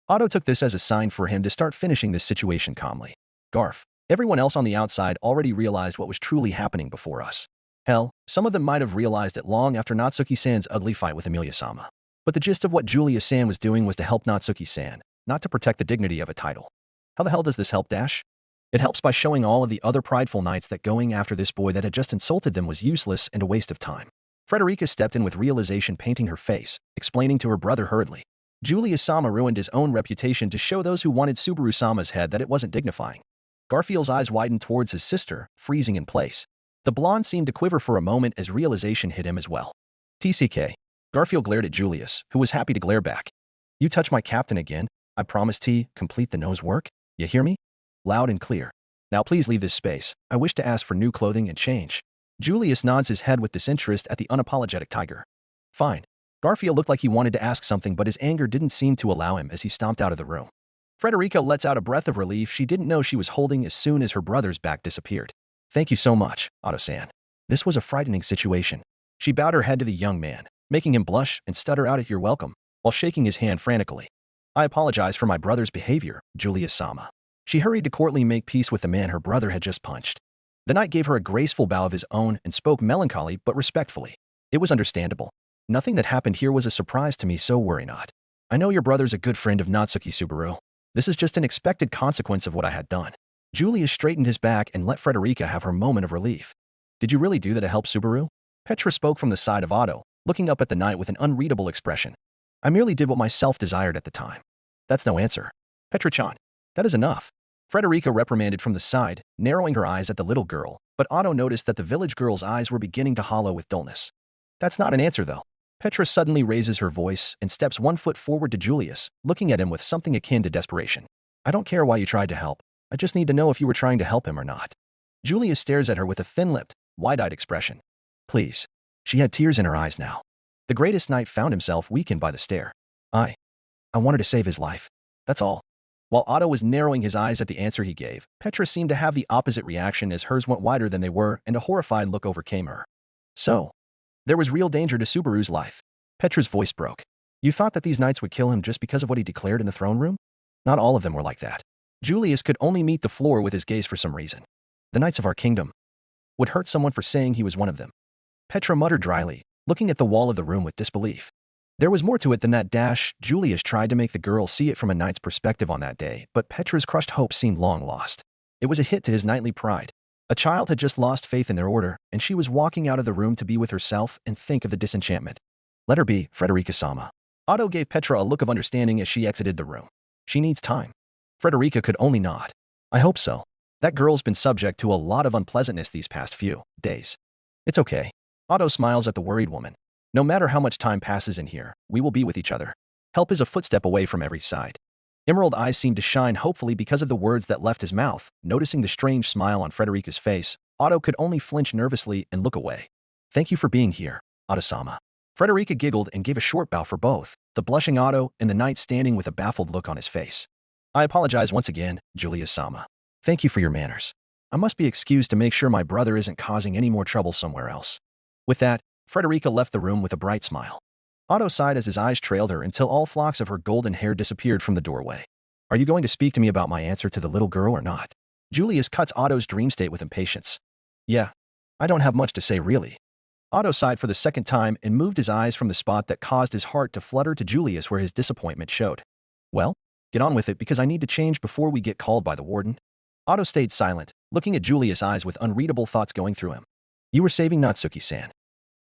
Otto took this as a sign for him to start finishing this situation calmly. Garf, everyone else on the outside already realized what was truly happening before us. Hell, some of them might have realized it long after Natsuki-san's ugly fight with Emilia-sama. But the gist of what Julius-san was doing was to help Natsuki-san, not to protect the dignity of a title. How the hell does this help, Dash? It helps by showing all of the other prideful knights that going after this boy that had just insulted them was useless and a waste of time. Frederica stepped in with realization painting her face, explaining to her brother hurriedly. Julius-sama ruined his own reputation to show those who wanted Subaru-sama's head that it wasn't dignifying. Garfield's eyes widened towards his sister, freezing in place. The blonde seemed to quiver for a moment as realization hit him as well. TCK. Garfield glared at Julius, who was happy to glare back. You touch my captain again, I promise T, complete the nose work. You hear me? Loud and clear. Now please leave this space. I wish to ask for new clothing and change. Julius nods his head with disinterest at the unapologetic tiger. Fine. Garfield looked like he wanted to ask something, but his anger didn't seem to allow him as he stomped out of the room. Frederica lets out a breath of relief she didn't know she was holding as soon as her brother's back disappeared. Thank you so much, Otto-san. This was a frightening situation. She bowed her head to the young man, making him blush and stutter out at "You're welcome," while shaking his hand frantically. I apologize for my brother's behavior, Julius-sama. She hurried to courtly make peace with the man her brother had just punched. The knight gave her a graceful bow of his own and spoke melancholy but respectfully. It was understandable. Nothing that happened here was a surprise to me, so worry not. I know your brother's a good friend of Natsuki Subaru. This is just an expected consequence of what I had done. Julius straightened his back and let Frederica have her moment of relief. Did you really do that to help Subaru? Petra spoke from the side of Otto, looking up at the knight with an unreadable expression. I merely did what myself desired at the time. That's no answer. Petra-chan, that is enough. Frederica reprimanded from the side, narrowing her eyes at the little girl, but Otto noticed that the village girl's eyes were beginning to hollow with dullness. That's not an answer, though. Petra suddenly raises her voice and steps 1 foot forward to Julius, looking at him with something akin to desperation. I don't care why you tried to help. I just need to know if you were trying to help him or not. Julius stares at her with a thin-lipped, wide-eyed expression. Please. She had tears in her eyes now. The greatest knight found himself weakened by the stare. I wanted to save his life. That's all. While Otto was narrowing his eyes at the answer he gave, Petra seemed to have the opposite reaction as hers went wider than they were and a horrified look overcame her. So, there was real danger to Subaru's life. Petra's voice broke. You thought that these knights would kill him just because of what he declared in the throne room? Not all of them were like that. Julius could only meet the floor with his gaze for some reason. The knights of our kingdom would hurt someone for saying he was one of them. Petra muttered dryly, looking at the wall of the room with disbelief. There was more to it than that. Julius tried to make the girl see it from a knight's perspective on that day, but Petra's crushed hope seemed long lost. It was a hit to his knightly pride. A child had just lost faith in their order, and she was walking out of the room to be with herself and think of the disenchantment. Let her be, Frederica-sama. Otto gave Petra a look of understanding as she exited the room. She needs time. Frederica could only nod. I hope so. That girl's been subject to a lot of unpleasantness these past few days. It's okay. Otto smiles at the worried woman. No matter how much time passes in here, we will be with each other. Help is a footstep away from every side. Emerald eyes seemed to shine hopefully because of the words that left his mouth. Noticing the strange smile on Frederica's face, Otto could only flinch nervously and look away. Thank you for being here, Otto-sama. Frederica giggled and gave a short bow for both, the blushing Otto and the knight standing with a baffled look on his face. I apologize once again, Julius-sama. Thank you for your manners. I must be excused to make sure my brother isn't causing any more trouble somewhere else. With that, Frederica left the room with a bright smile. Otto sighed as his eyes trailed her until all flocks of her golden hair disappeared from the doorway. Are you going to speak to me about my answer to the little girl or not? Julius cuts Otto's dream state with impatience. Yeah, I don't have much to say really. Otto sighed for the second time and moved his eyes from the spot that caused his heart to flutter to Julius where his disappointment showed. Well, get on with it because I need to change before we get called by the warden. Otto stayed silent, looking at Julius' eyes with unreadable thoughts going through him. You were saving Natsuki-san.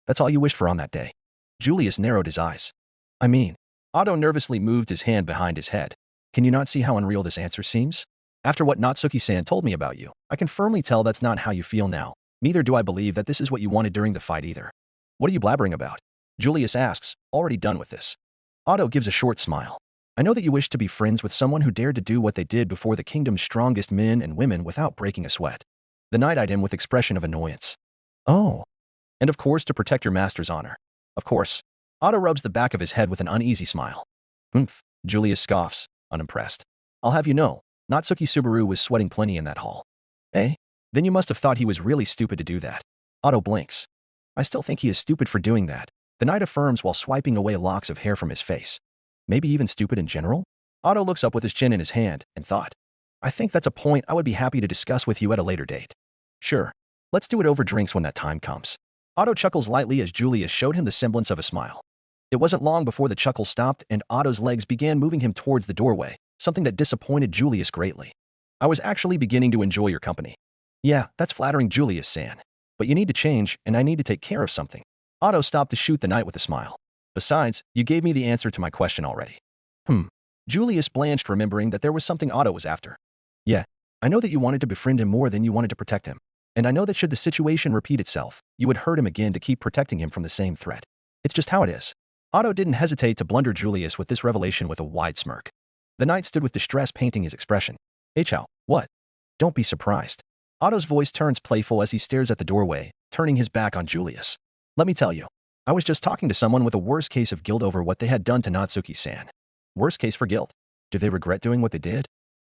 That's all you wished for on that day. Julius narrowed his eyes. I mean, Otto nervously moved his hand behind his head. Can you not see how unreal this answer seems? After what Natsuki-san told me about you, I can firmly tell that's not how you feel now. Neither do I believe that this is what you wanted during the fight either. What are you blabbering about? Julius asks, already done with this. Otto gives a short smile. I know that you wish to be friends with someone who dared to do what they did before the kingdom's strongest men and women without breaking a sweat. The knight eyed him with expression of annoyance. Oh. And of course to protect your master's honor. Of course. Otto rubs the back of his head with an uneasy smile. Humph. Julius scoffs, unimpressed. I'll have you know, Natsuki Subaru was sweating plenty in that hall. Eh? Then you must have thought he was really stupid to do that. Otto blinks. I still think he is stupid for doing that, the knight affirms while swiping away locks of hair from his face. Maybe even stupid in general? Otto looks up with his chin in his hand and thought, I think that's a point I would be happy to discuss with you at a later date. Sure. Let's do it over drinks when that time comes. Otto chuckles lightly as Julius showed him the semblance of a smile. It wasn't long before the chuckle stopped and Otto's legs began moving him towards the doorway, something that disappointed Julius greatly. I was actually beginning to enjoy your company. Yeah, that's flattering, Julius-san. But you need to change, and I need to take care of something. Otto stopped to shoot the knight with a smile. Besides, you gave me the answer to my question already. Julius blanched, remembering that there was something Otto was after. Yeah, I know that you wanted to befriend him more than you wanted to protect him. And I know that should the situation repeat itself, you would hurt him again to keep protecting him from the same threat. It's just how it is. Otto didn't hesitate to blunder Julius with this revelation with a wide smirk. The knight stood with distress painting his expression. Hey Chow, what? Don't be surprised. Otto's voice turns playful as he stares at the doorway, turning his back on Julius. Let me tell you, I was just talking to someone with a worse case of guilt over what they had done to Natsuki-san. Worse case for guilt? Do they regret doing what they did?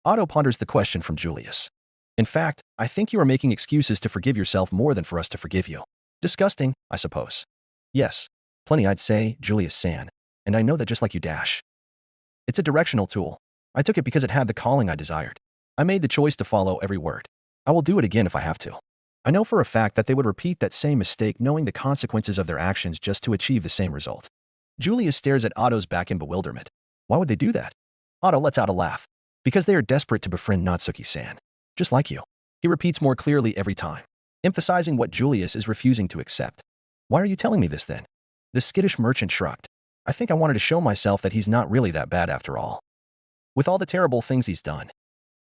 Otto ponders the question from Julius. In fact, I think you are making excuses to forgive yourself more than for us to forgive you. Disgusting, I suppose. Yes, plenty I'd say, Julius-san, and I know that just like you dash. It's a directional tool. I took it because it had the calling I desired. I made the choice to follow every word. I will do it again if I have to. I know for a fact that they would repeat that same mistake knowing the consequences of their actions just to achieve the same result. Julius stares at Otto's back in bewilderment. Why would they do that? Otto lets out a laugh. Because they are desperate to befriend Natsuki-san. Just like you. He repeats more clearly every time, emphasizing what Julius is refusing to accept. Why are you telling me this then? The skittish merchant shrugged. I think I wanted to show myself that he's not really that bad after all. With all the terrible things he's done.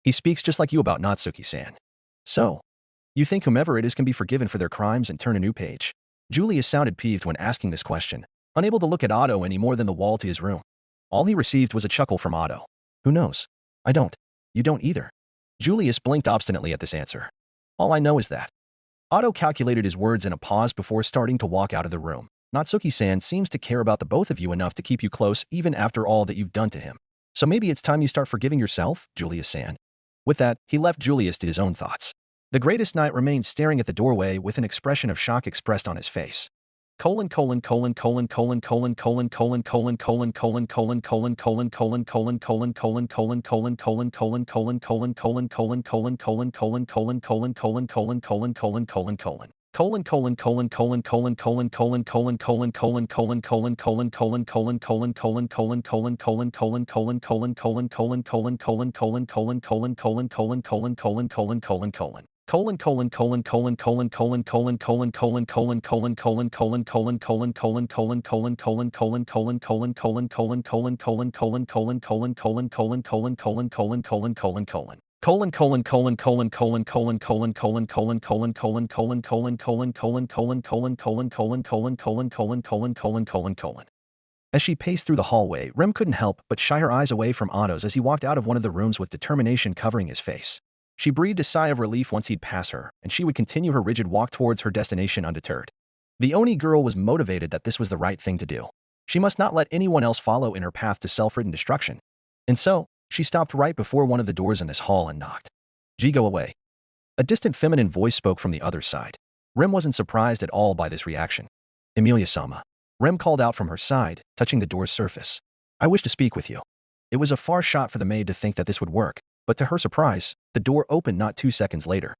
He speaks just like you about Natsuki-san. So, you think whomever it is can be forgiven for their crimes and turn a new page? Julius sounded peeved when asking this question, unable to look at Otto any more than the wall to his room. All he received was a chuckle from Otto. Who knows? I don't. You don't either. Julius blinked obstinately at this answer. All I know is that. Otto calculated his words in a pause before starting to walk out of the room. Natsuki-san seems to care about the both of you enough to keep you close even after all that you've done to him. So maybe it's time you start forgiving yourself, Julius-san. With that, he left Julius to his own thoughts. The greatest knight remained staring at the doorway with an expression of shock expressed on his face. As she paced through the hallway, Rem couldn't help but shy her eyes away from Otto's as he walked out of one of the rooms with determination covering his face. She breathed a sigh of relief once he'd pass her, and she would continue her rigid walk towards her destination undeterred. The Oni girl was motivated that this was the right thing to do. She must not let anyone else follow in her path to self-ridden destruction. And so, she stopped right before one of the doors in this hall and knocked. G, go away. A distant feminine voice spoke from the other side. Rem wasn't surprised at all by this reaction. Emilia-sama. Rem called out from her side, touching the door's surface. I wish to speak with you. It was a far shot for the maid to think that this would work, but to her surprise, the door opened not 2 seconds later.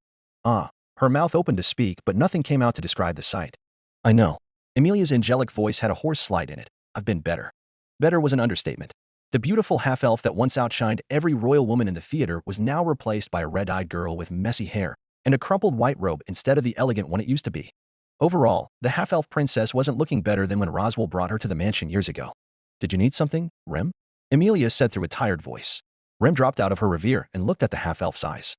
Her mouth opened to speak, but nothing came out to describe the sight. I know. Emilia's angelic voice had a hoarse slide in it. I've been better. Better was an understatement. The beautiful half-elf that once outshined every royal woman in the theater was now replaced by a red-eyed girl with messy hair and a crumpled white robe instead of the elegant one it used to be. Overall, the half-elf princess wasn't looking better than when Roswell brought her to the mansion years ago. Did you need something, Rem? Emilia said through a tired voice. Rem dropped out of her reverie and looked at the half-elf's eyes.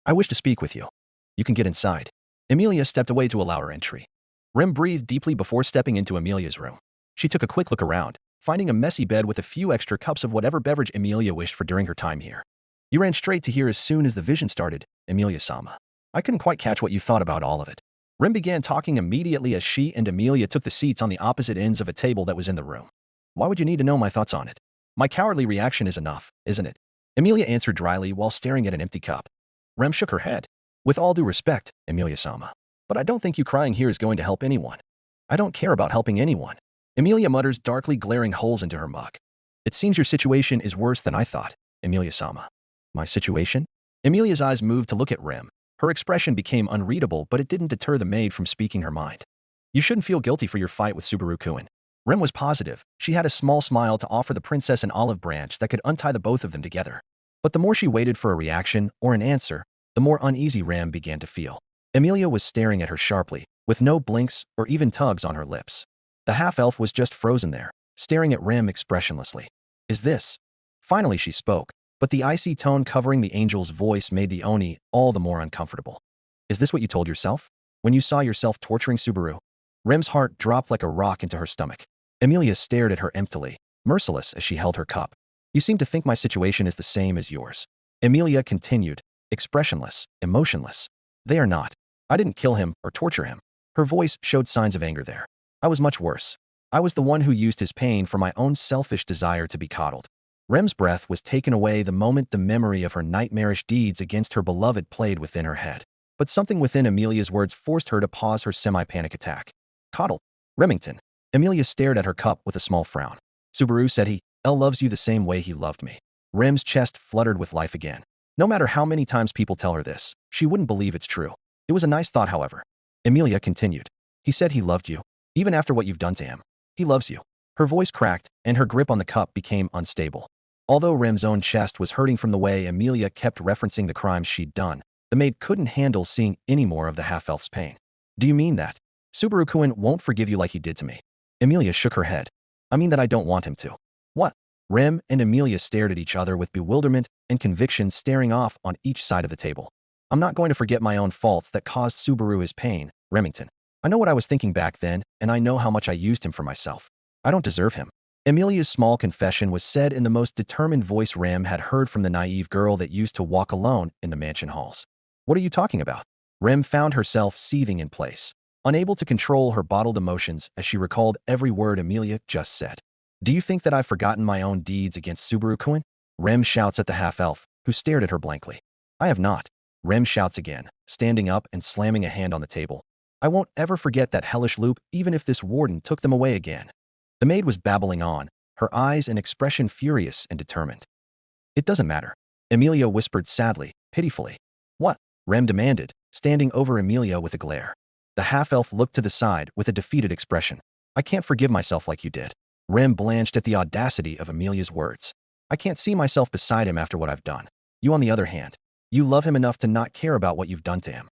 I wish to speak with you. You can get inside. Emilia stepped away to allow her entry. Rem breathed deeply before stepping into Emilia's room. She took a quick look around, finding a messy bed with a few extra cups of whatever beverage Emilia wished for during her time here. You ran straight to here as soon as the vision started, Emilia-sama. I couldn't quite catch what you thought about all of it. Rem began talking immediately as she and Emilia took the seats on the opposite ends of a table that was in the room. Why would you need to know my thoughts on it? My cowardly reaction is enough, isn't it? Emilia answered dryly while staring at an empty cup. Rem shook her head. With all due respect, Emilia-sama. But I don't think you crying here is going to help anyone. I don't care about helping anyone. Emilia mutters, darkly glaring holes into her mug. It seems your situation is worse than I thought, Emilia-sama. My situation? Emilia's eyes moved to look at Rem. Her expression became unreadable, but it didn't deter the maid from speaking her mind. You shouldn't feel guilty for your fight with Subaru-kun. Rem was positive. She had a small smile to offer the princess an olive branch that could untie the both of them together. But the more she waited for a reaction or an answer, the more uneasy Rem began to feel. Emilia was staring at her sharply, with no blinks or even tugs on her lips. The half-elf was just frozen there, staring at Rem expressionlessly. Is this? Finally she spoke, but the icy tone covering the angel's voice made the Oni all the more uncomfortable. Is this what you told yourself? When you saw yourself torturing Subaru? Rem's heart dropped like a rock into her stomach. Emilia stared at her emptily, merciless as she held her cup. You seem to think my situation is the same as yours. Emilia continued, expressionless, emotionless. They are not. I didn't kill him or torture him. Her voice showed signs of anger there. I was much worse. I was the one who used his pain for my own selfish desire to be coddled. Rem's breath was taken away the moment the memory of her nightmarish deeds against her beloved played within her head. But something within Emilia's words forced her to pause her semi-panic attack. Coddle. Remington. Emilia stared at her cup with a small frown. Subaru said he loves you the same way he loved me. Rem's chest fluttered with life again. No matter how many times people tell her this, she wouldn't believe it's true. It was a nice thought, however. Emilia continued. He said he loved you, even after what you've done to him. He loves you. Her voice cracked, and her grip on the cup became unstable. Although Rem's own chest was hurting from the way Emilia kept referencing the crimes she'd done, the maid couldn't handle seeing any more of the half-elf's pain. Do you mean that? Subaru-kun won't forgive you like he did to me. Emilia shook her head. I mean that I don't want him to. What? Rem and Emilia stared at each other with bewilderment and conviction, staring off on each side of the table. I'm not going to forget my own faults that caused Subaru his pain, Remington. I know what I was thinking back then, and I know how much I used him for myself. I don't deserve him. Emilia's small confession was said in the most determined voice Rem had heard from the naive girl that used to walk alone in the mansion halls. What are you talking about? Rem found herself seething in place, unable to control her bottled emotions as she recalled every word Emilia just said. Do you think that I've forgotten my own deeds against Subaru-kun? Rem shouts at the half-elf, who stared at her blankly. I have not. Rem shouts again, standing up and slamming a hand on the table. I won't ever forget that hellish loop, even if this warden took them away again. The maid was babbling on, her eyes and expression furious and determined. It doesn't matter. Emilia whispered sadly, pitifully. What? Rem demanded, standing over Emilia with a glare. The half-elf looked to the side with a defeated expression. I can't forgive myself like you did. Rem blanched at the audacity of Emilia's words. I can't see myself beside him after what I've done. You, on the other hand, you love him enough to not care about what you've done to him.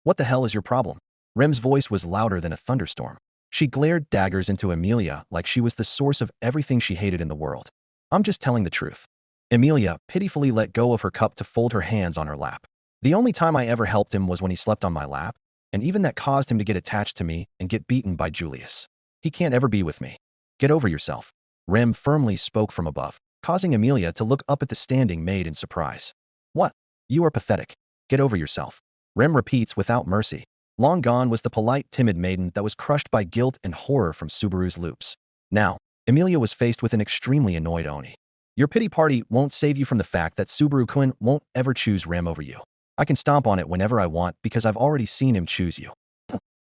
What the hell is your problem? Rem's voice was louder than a thunderstorm. She glared daggers into Emilia like she was the source of everything she hated in the world. I'm just telling the truth. Emilia pitifully let go of her cup to fold her hands on her lap. The only time I ever helped him was when he slept on my lap, and even that caused him to get attached to me and get beaten by Julius. He can't ever be with me. Get over yourself. Rem firmly spoke from above, causing Emilia to look up at the standing maid in surprise. What? You are pathetic. Get over yourself. Rem repeats without mercy. Long gone was the polite, timid maiden that was crushed by guilt and horror from Subaru's loops. Now, Emilia was faced with an extremely annoyed Oni. Your pity party won't save you from the fact that Subaru-kun won't ever choose Rem over you. I can stomp on it whenever I want because I've already seen him choose you.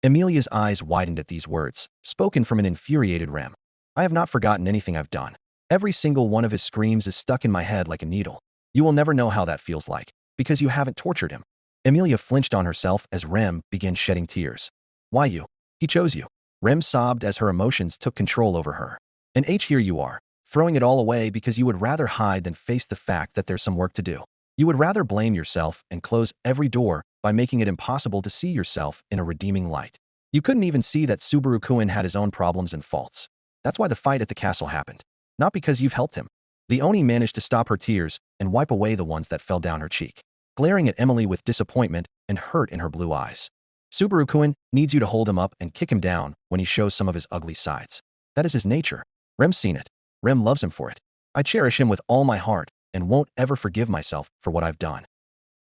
Emilia's eyes widened at these words, spoken from an infuriated Rem. I have not forgotten anything I've done. Every single one of his screams is stuck in my head like a needle. You will never know how that feels like, because you haven't tortured him. Emilia flinched on herself as Rem began shedding tears. Why you? He chose you. Rem sobbed as her emotions took control over her. And here you are, throwing it all away because you would rather hide than face the fact that there's some work to do. You would rather blame yourself and close every door by making it impossible to see yourself in a redeeming light. You couldn't even see that Subaru-kun had his own problems and faults. That's why the fight at the castle happened. Not because you've helped him. The Oni managed to stop her tears and wipe away the ones that fell down her cheek, glaring at Emily with disappointment and hurt in her blue eyes. Subaru-kun needs you to hold him up and kick him down when he shows some of his ugly sides. That is his nature. Rem's seen it. Rem loves him for it. I cherish him with all my heart and won't ever forgive myself for what I've done.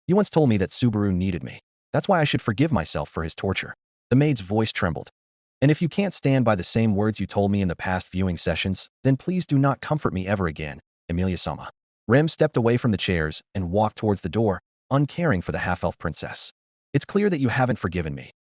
You once told me that Subaru needed me. That's why I should forgive myself for his torture. The maid's voice trembled. And if you can't stand by the same words you told me in the past viewing sessions, then please do not comfort me ever again, Emilia-sama. Rem stepped away from the chairs and walked towards the door, uncaring for the half-elf princess. It's clear that you haven't forgiven me.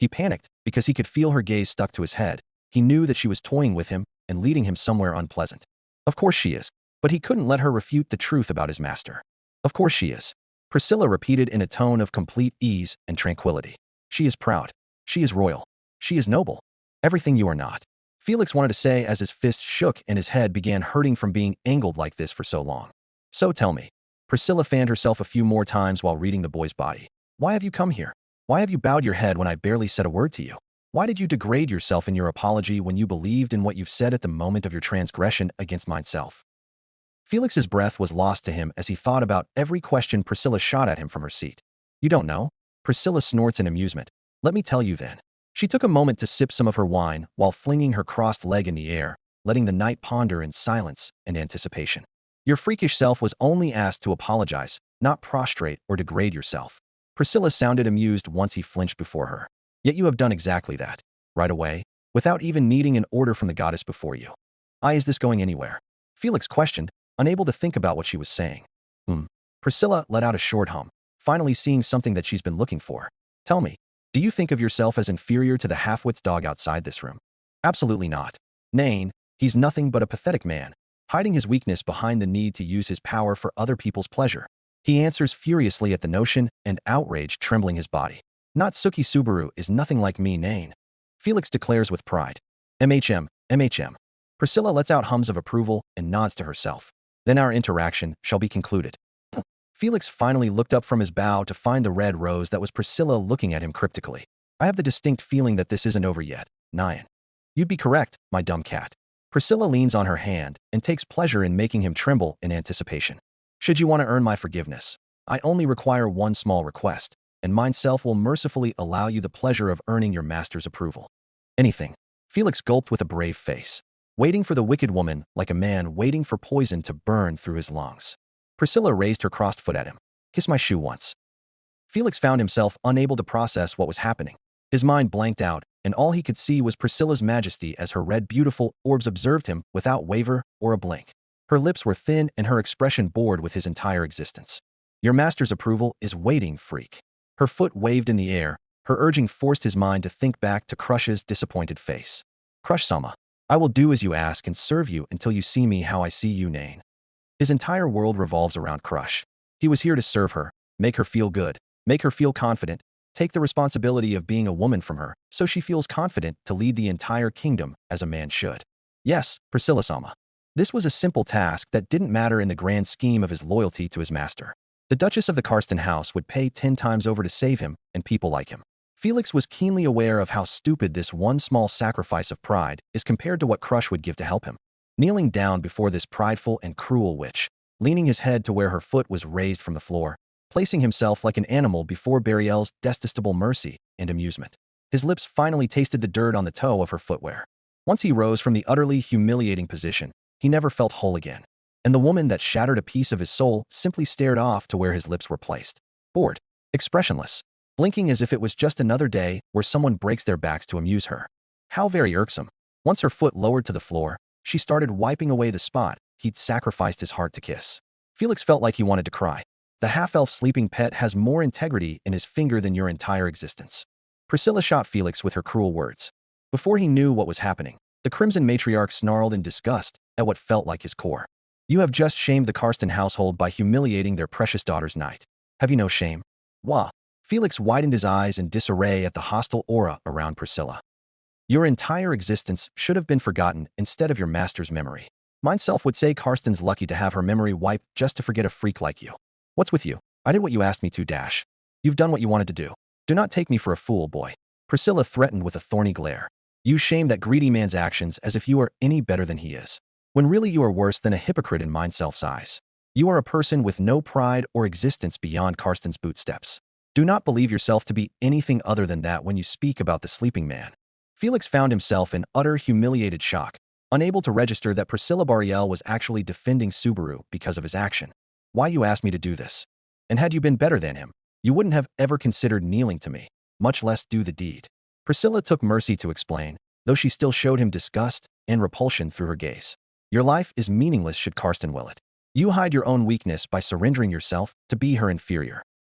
He panicked because he could feel her gaze stuck to his head. He knew that she was toying with him and leading him somewhere unpleasant. Of course she is, but he couldn't let her refute the truth about his master. Of course she is. Priscilla repeated in a tone of complete ease and tranquility. She is proud. She is royal. She is noble. Everything you are not. Felix wanted to say as his fists shook and his head began hurting from being angled like this for so long. So tell me. Priscilla fanned herself a few more times while reading the boy's body. Why have you come here? Why have you bowed your head when I barely said a word to you? Why did you degrade yourself in your apology when you believed in what you've said at the moment of your transgression against myself? Felix's breath was lost to him as he thought about every question Priscilla shot at him from her seat. You don't know? Priscilla snorts in amusement. Let me tell you then. She took a moment to sip some of her wine while flinging her crossed leg in the air, letting the night ponder in silence and anticipation. Your freakish self was only asked to apologize, not prostrate or degrade yourself. Priscilla sounded amused once he flinched before her. Yet you have done exactly that, right away, without even needing an order from the goddess before you. Is this going anywhere? Felix questioned, unable to think about what she was saying. Priscilla let out a short hum, finally seeing something that she's been looking for. Tell me, do you think of yourself as inferior to the half-wit's dog outside this room? Absolutely not. Nay, he's nothing but a pathetic man, hiding his weakness behind the need to use his power for other people's pleasure. He answers furiously at the notion and outrage trembling his body. Not Suki Subaru is nothing like me, Nain. Felix declares with pride. MHM. Priscilla lets out hums of approval and nods to herself. Then our interaction shall be concluded. Felix finally looked up from his bow to find the red rose that was Priscilla looking at him cryptically. I have the distinct feeling that this isn't over yet, Nyan. You'd be correct, my dumb cat. Priscilla leans on her hand and takes pleasure in making him tremble in anticipation. Should you want to earn my forgiveness, I only require one small request, and myself will mercifully allow you the pleasure of earning your master's approval. Anything. Felix gulped with a brave face, waiting for the wicked woman like a man waiting for poison to burn through his lungs. Priscilla raised her crossed foot at him. Kiss my shoe once. Felix found himself unable to process what was happening. His mind blanked out, and all he could see was Priscilla's majesty as her red beautiful orbs observed him without waver or a blink. Her lips were thin and her expression bored with his entire existence. Your master's approval is waiting, freak. Her foot waved in the air. Her urging forced his mind to think back to Crush's disappointed face. Crush-sama, I will do as you ask and serve you until you see me how I see you, Nain. His entire world revolves around Crush. He was here to serve her, make her feel good, make her feel confident, take the responsibility of being a woman from her so she feels confident to lead the entire kingdom as a man should. Yes, Priscilla-sama. This was a simple task that didn't matter in the grand scheme of his loyalty to his master. The Duchess of the Karsten house would pay 10 times over to save him and people like him. Felix was keenly aware of how stupid this one small sacrifice of pride is compared to what Crush would give to help him. Kneeling down before this prideful and cruel witch, leaning his head to where her foot was raised from the floor, placing himself like an animal before Bariel's detestable mercy and amusement. His lips finally tasted the dirt on the toe of her footwear. Once he rose from the utterly humiliating position, he never felt whole again. And the woman that shattered a piece of his soul simply stared off to where his lips were placed. Bored, expressionless, blinking as if it was just another day where someone breaks their backs to amuse her. How very irksome. Once her foot lowered to the floor, she started wiping away the spot he'd sacrificed his heart to kiss. Felix felt like he wanted to cry. The half-elf sleeping pet has more integrity in his finger than your entire existence. Priscilla shot Felix with her cruel words. Before he knew what was happening, the Crimson Matriarch snarled in disgust at what felt like his core. You have just shamed the Karsten household by humiliating their precious daughter's knight. Have you no shame? Wah. Felix widened his eyes in disarray at the hostile aura around Priscilla. Your entire existence should have been forgotten instead of your master's memory. Myself would say Karsten's lucky to have her memory wiped just to forget a freak like you. What's with you? I did what you asked me to, Dash. You've done what you wanted to do. Do not take me for a fool, boy. Priscilla threatened with a thorny glare. You shame that greedy man's actions as if you are any better than he is, when really you are worse than a hypocrite in myself's eyes. You are a person with no pride or existence beyond Karsten's bootsteps. Do not believe yourself to be anything other than that when you speak about the sleeping man. Felix found himself in utter humiliated shock, unable to register that Priscilla Bariel was actually defending Subaru because of his action. Why you asked me to do this? And had you been better than him, you wouldn't have ever considered kneeling to me, much less do the deed. Priscilla took mercy to explain, though she still showed him disgust and repulsion through her gaze. Your life is meaningless should Karsten will it. You hide your own weakness by surrendering yourself to be her inferior.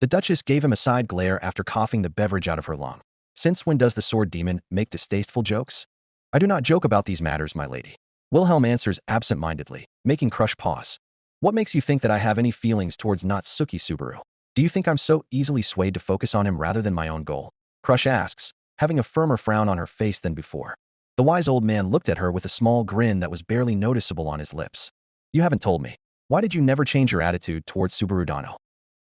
The Duchess gave him a side glare after coughing the beverage out of her lung. Since when does the sword demon make distasteful jokes? I do not joke about these matters, my lady. Wilhelm answers absent-mindedly, making Crush pause. What makes you think that I have any feelings towards Natsuki Subaru? Do you think I'm so easily swayed to focus on him rather than my own goal? Crush asks, having a firmer frown on her face than before. The wise old man looked at her with a small grin that was barely noticeable on his lips. You haven't told me. Why did you never change your attitude towards Subaru Dano?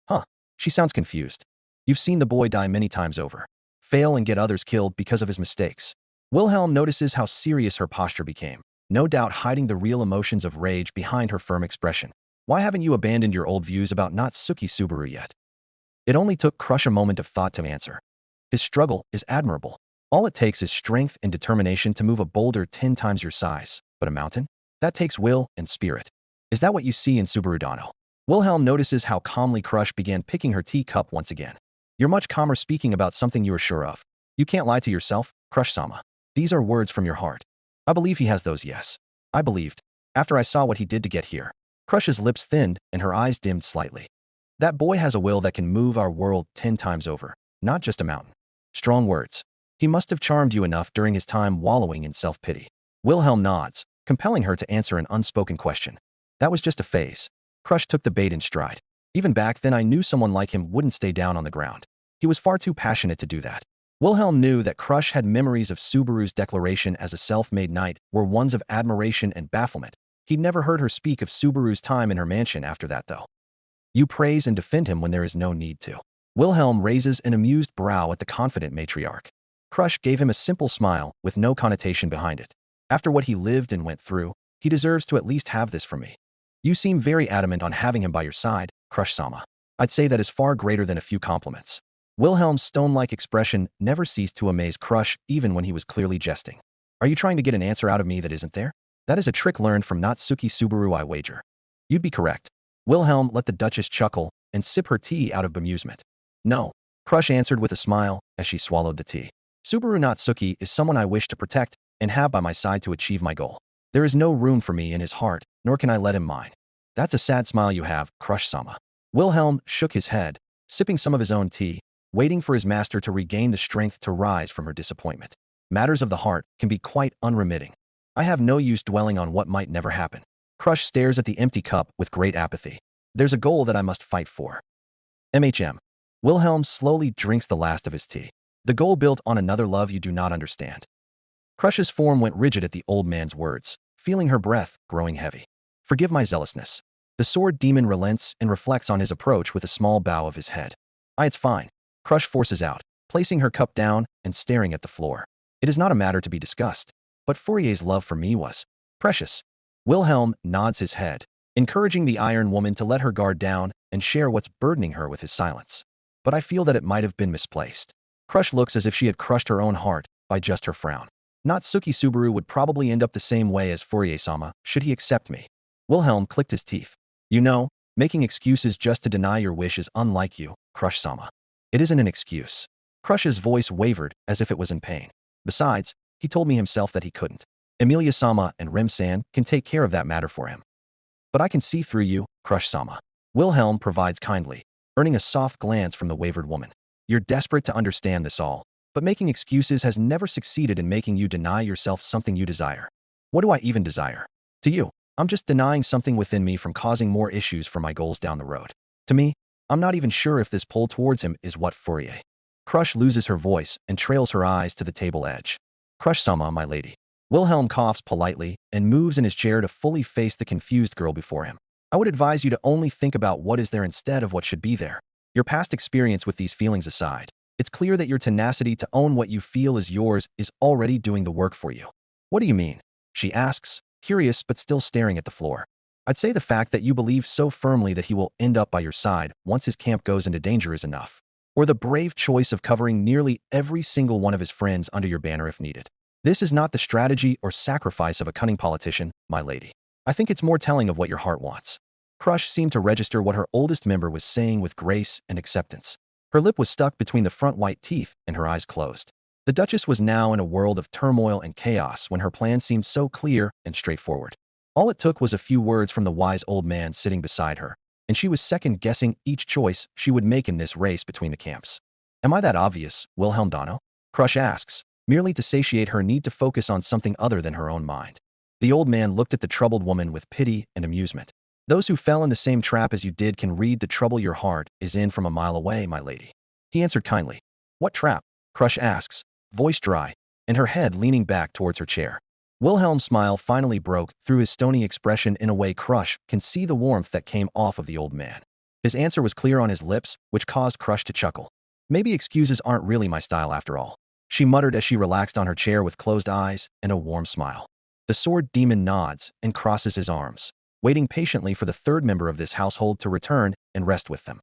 Huh. She sounds confused. You've seen the boy die many times over. Fail and get others killed because of his mistakes. Wilhelm notices how serious her posture became, no doubt hiding the real emotions of rage behind her firm expression. Why haven't you abandoned your old views about Natsuki Subaru yet? It only took Crush a moment of thought to answer. His struggle is admirable. All it takes is strength and determination to move a boulder 10 times your size. But a mountain? That takes will and spirit. Is that what you see in Subaru Dano? Wilhelm notices how calmly Crush began picking her teacup once again. You're much calmer speaking about something you are sure of. You can't lie to yourself, Crush-sama. These are words from your heart. I believe he has those, yes. I believed. After I saw what he did to get here. Crush's lips thinned and her eyes dimmed slightly. That boy has a will that can move our world 10 times over, not just a mountain. Strong words. He must have charmed you enough during his time wallowing in self-pity. Wilhelm nods, compelling her to answer an unspoken question. That was just a phase. Crush took the bait in stride. Even back then I knew someone like him wouldn't stay down on the ground. He was far too passionate to do that. Wilhelm knew that Crush had memories of Subaru's declaration as a self-made knight were ones of admiration and bafflement. He'd never heard her speak of Subaru's time in her mansion after that, though. You praise and defend him when there is no need to. Wilhelm raises an amused brow at the confident matriarch. Crush gave him a simple smile with no connotation behind it. After what he lived and went through, he deserves to at least have this from me. You seem very adamant on having him by your side, Crush-sama. I'd say that is far greater than a few compliments. Wilhelm's stone-like expression never ceased to amaze Crush even when he was clearly jesting. Are you trying to get an answer out of me that isn't there? That is a trick learned from Natsuki Subaru, I wager. You'd be correct. Wilhelm let the Duchess chuckle and sip her tea out of bemusement. No, Crush answered with a smile as she swallowed the tea. Subaru Natsuki is someone I wish to protect and have by my side to achieve my goal. There is no room for me in his heart, nor can I let him mine. That's a sad smile you have, Crush-sama. Wilhelm shook his head, sipping some of his own tea, waiting for his master to regain the strength to rise from her disappointment. Matters of the heart can be quite unremitting. I have no use dwelling on what might never happen. Crush stares at the empty cup with great apathy. There's a goal that I must fight for. MHM. Wilhelm slowly drinks the last of his tea. The goal built on another love you do not understand. Crush's form went rigid at the old man's words, feeling her breath growing heavy. Forgive my zealousness. The sword demon relents and reflects on his approach with a small bow of his head. It's fine. Crush forces out, placing her cup down and staring at the floor. It is not a matter to be discussed, but Fourier's love for me was precious. Wilhelm nods his head, encouraging the Iron Woman to let her guard down and share what's burdening her with his silence. But I feel that it might have been misplaced. Crush looks as if she had crushed her own heart by just her frown. Natsuki Subaru would probably end up the same way as Fourier-sama should he accept me. Wilhelm clicked his teeth. You know, making excuses just to deny your wish is unlike you, Crush-sama. It isn't an excuse. Crush's voice wavered as if it was in pain. Besides, he told me himself that he couldn't. Emilia-sama and Rem-san can take care of that matter for him. But I can see through you, Crush-sama. Wilhelm provides kindly, earning a soft glance from the wavered woman. You're desperate to understand this all, but making excuses has never succeeded in making you deny yourself something you desire. What do I even desire? To you, I'm just denying something within me from causing more issues for my goals down the road. To me, I'm not even sure if this pull towards him is what Fourier. Crush loses her voice and trails her eyes to the table edge. Crush-sama, my lady. Wilhelm coughs politely and moves in his chair to fully face the confused girl before him. I would advise you to only think about what is there instead of what should be there. Your past experience with these feelings aside, it's clear that your tenacity to own what you feel is yours is already doing the work for you. What do you mean? She asks, curious but still staring at the floor. I'd say the fact that you believe so firmly that he will end up by your side once his camp goes into danger is enough. Or the brave choice of covering nearly every single one of his friends under your banner if needed. This is not the strategy or sacrifice of a cunning politician, my lady. I think it's more telling of what your heart wants. Crush seemed to register what her oldest member was saying with grace and acceptance. Her lip was stuck between the front white teeth and her eyes closed. The Duchess was now in a world of turmoil and chaos when her plan seemed so clear and straightforward. All it took was a few words from the wise old man sitting beside her, and she was second-guessing each choice she would make in this race between the camps. Am I that obvious, Wilhelm Dono? Crush asks, merely to satiate her need to focus on something other than her own mind. The old man looked at the troubled woman with pity and amusement. Those who fell in the same trap as you did can read the trouble your heart is in from a mile away, my lady. He answered kindly. What trap? Crush asks, voice dry, and her head leaning back towards her chair. Wilhelm's smile finally broke through his stony expression in a way Crush can see the warmth that came off of the old man. His answer was clear on his lips, which caused Crush to chuckle. Maybe excuses aren't really my style after all, she muttered as she relaxed on her chair with closed eyes and a warm smile. The sword demon nods and crosses his arms, waiting patiently for the third member of this household to return and rest with them.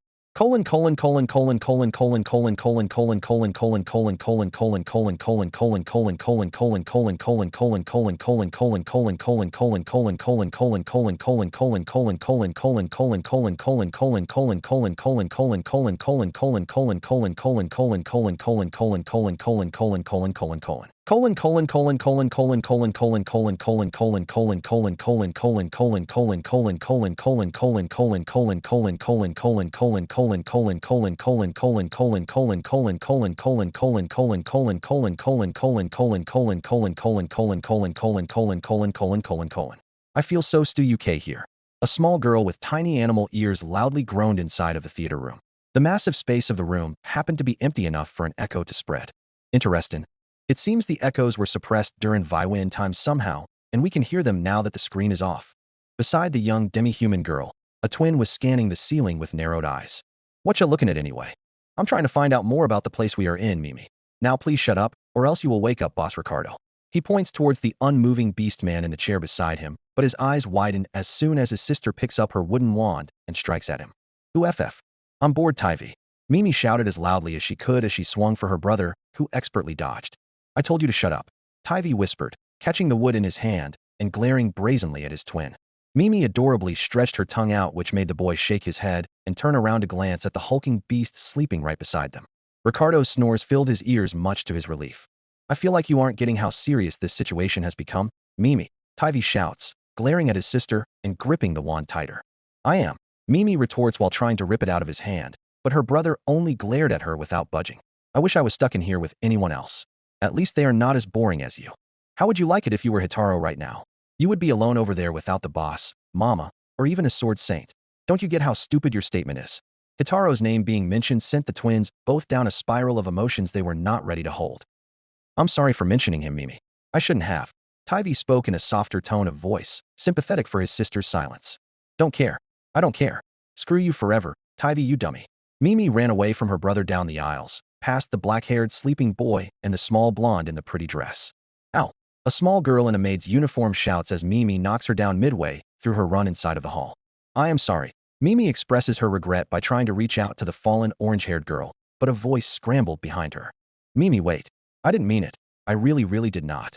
I feel so stu-UK here. A small girl with tiny animal ears loudly groaned inside of the theater room. The massive space of the room happened to be empty enough for an echo to spread. Interesting. It seems the echoes were suppressed during Viwin times somehow, and we can hear them now that the screen is off. Beside the young demi-human girl, a twin was scanning the ceiling with narrowed eyes. What you looking at anyway? I'm trying to find out more about the place we are in, Mimi. Now please shut up, or else you will wake up Boss Ricardo. He points towards the unmoving beast man in the chair beside him, but his eyes widen as soon as his sister picks up her wooden wand and strikes at him. Oof. I'm bored, Tivy. Mimi shouted as loudly as she could as she swung for her brother, who expertly dodged. I told you to shut up, Tivy whispered, catching the wood in his hand and glaring brazenly at his twin. Mimi adorably stretched her tongue out, which made the boy shake his head and turn around to glance at the hulking beast sleeping right beside them. Ricardo's snores filled his ears, much to his relief. I feel like you aren't getting how serious this situation has become, Mimi, Tivy shouts, glaring at his sister and gripping the wand tighter. I am, Mimi retorts while trying to rip it out of his hand, but her brother only glared at her without budging. I wish I was stuck in here with anyone else. At least they are not as boring as you. How would you like it if you were Hitaro right now? You would be alone over there without the boss, mama, or even a sword saint. Don't you get how stupid your statement is? Hitaro's name being mentioned sent the twins both down a spiral of emotions they were not ready to hold. I'm sorry for mentioning him, Mimi. I shouldn't have. Tivy spoke in a softer tone of voice, sympathetic for his sister's silence. Don't care. I don't care. Screw you forever, Tivy, you dummy. Mimi ran away from her brother down the aisles, past the black-haired sleeping boy and the small blonde in the pretty dress. Ow! A small girl in a maid's uniform shouts as Mimi knocks her down midway through her run inside of the hall. I am sorry. Mimi expresses her regret by trying to reach out to the fallen orange-haired girl, but a voice scrambled behind her. Mimi, wait. I didn't mean it. I really did not.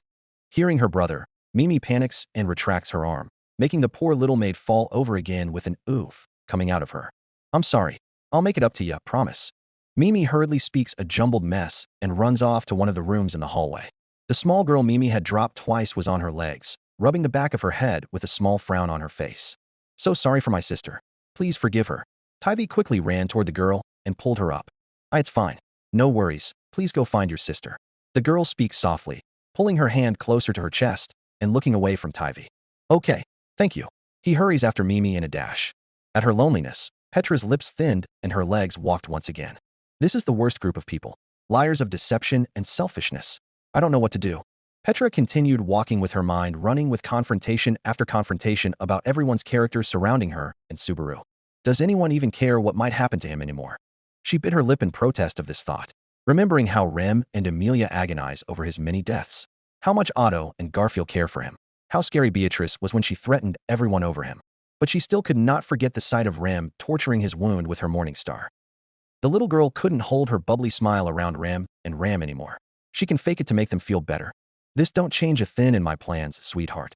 Hearing her brother, Mimi panics and retracts her arm, making the poor little maid fall over again with an oof coming out of her. I'm sorry. I'll make it up to ya, promise. Mimi hurriedly speaks a jumbled mess and runs off to one of the rooms in the hallway. The small girl Mimi had dropped twice was on her legs, rubbing the back of her head with a small frown on her face. So sorry for my sister. Please forgive her. Tivy quickly ran toward the girl and pulled her up. It's fine. No worries. Please go find your sister. The girl speaks softly, pulling her hand closer to her chest and looking away from Tivy. Okay, thank you. He hurries after Mimi in a dash. At her loneliness, Petra's lips thinned and her legs walked once again. This is the worst group of people. Liars of deception and selfishness. I don't know what to do. Petra continued walking with her mind running with confrontation after confrontation about everyone's character surrounding her and Subaru. Does anyone even care what might happen to him anymore? She bit her lip in protest of this thought, remembering how Rem and Amelia agonize over his many deaths, how much Otto and Garfield care for him, how scary Beatrice was when she threatened everyone over him. But she still could not forget the sight of Rem torturing his wound with her morning star. The little girl couldn't hold her bubbly smile around Rem and Ram anymore. She can fake it to make them feel better. This don't change a thing in my plans, sweetheart.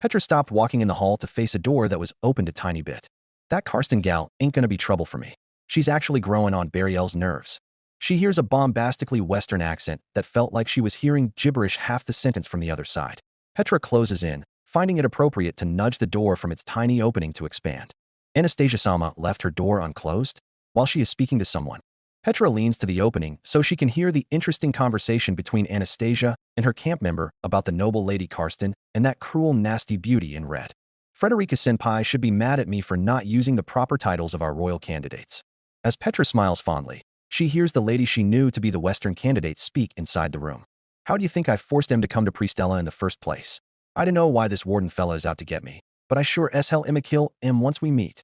Petra stopped walking in the hall to face a door that was opened a tiny bit. That Karsten gal ain't gonna be trouble for me. She's actually growing on Bariel's nerves. She hears a bombastically Western accent that felt like she was hearing gibberish half the sentence from the other side. Petra closes in, finding it appropriate to nudge the door from its tiny opening to expand. Anastasia-sama left her door unclosed while she is speaking to someone. Petra leans to the opening so she can hear the interesting conversation between Anastasia and her camp member about the noble Lady Karsten and that cruel, nasty beauty in red. Frederica-senpai should be mad at me for not using the proper titles of our royal candidates. As Petra smiles fondly, she hears the lady she knew to be the Western candidates speak inside the room. How do you think I forced him to come to Priestella in the first place? I don't know why this warden fella is out to get me, but I sure as hell am a kill him once we meet.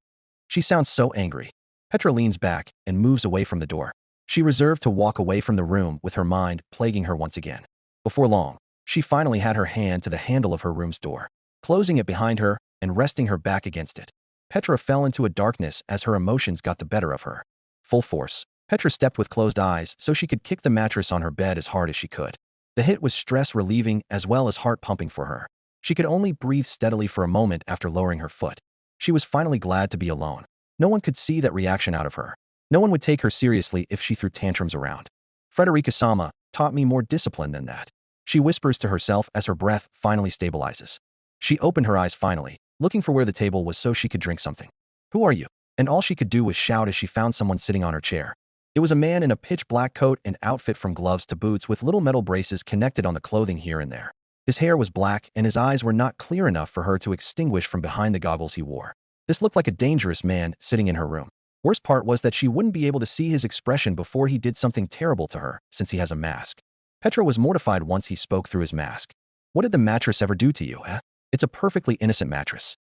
She sounds so angry. Petra leans back and moves away from the door. She reserved to walk away from the room with her mind plaguing her once again. Before long, she finally had her hand to the handle of her room's door, closing it behind her and resting her back against it. Petra fell into a darkness as her emotions got the better of her. Full force, Petra stepped with closed eyes so she could kick the mattress on her bed as hard as she could. The hit was stress-relieving as well as heart-pumping for her. She could only breathe steadily for a moment after lowering her foot. She was finally glad to be alone. No one could see that reaction out of her. No one would take her seriously if she threw tantrums around. Frederica-sama taught me more discipline than that. She whispers to herself as her breath finally stabilizes. She opened her eyes finally, looking for where the table was so she could drink something. "Who are you?" And all she could do was shout as she found someone sitting on her chair. It was a man in a pitch-black coat and outfit from gloves to boots with little metal braces connected on the clothing here and there. His hair was black and his eyes were not clear enough for her to extinguish from behind the goggles he wore. This looked like a dangerous man sitting in her room. Worst part was that she wouldn't be able to see his expression before he did something terrible to her, since he has a mask. Petra was mortified once he spoke through his mask. "What did the mattress ever do to you, eh? It's a perfectly innocent mattress."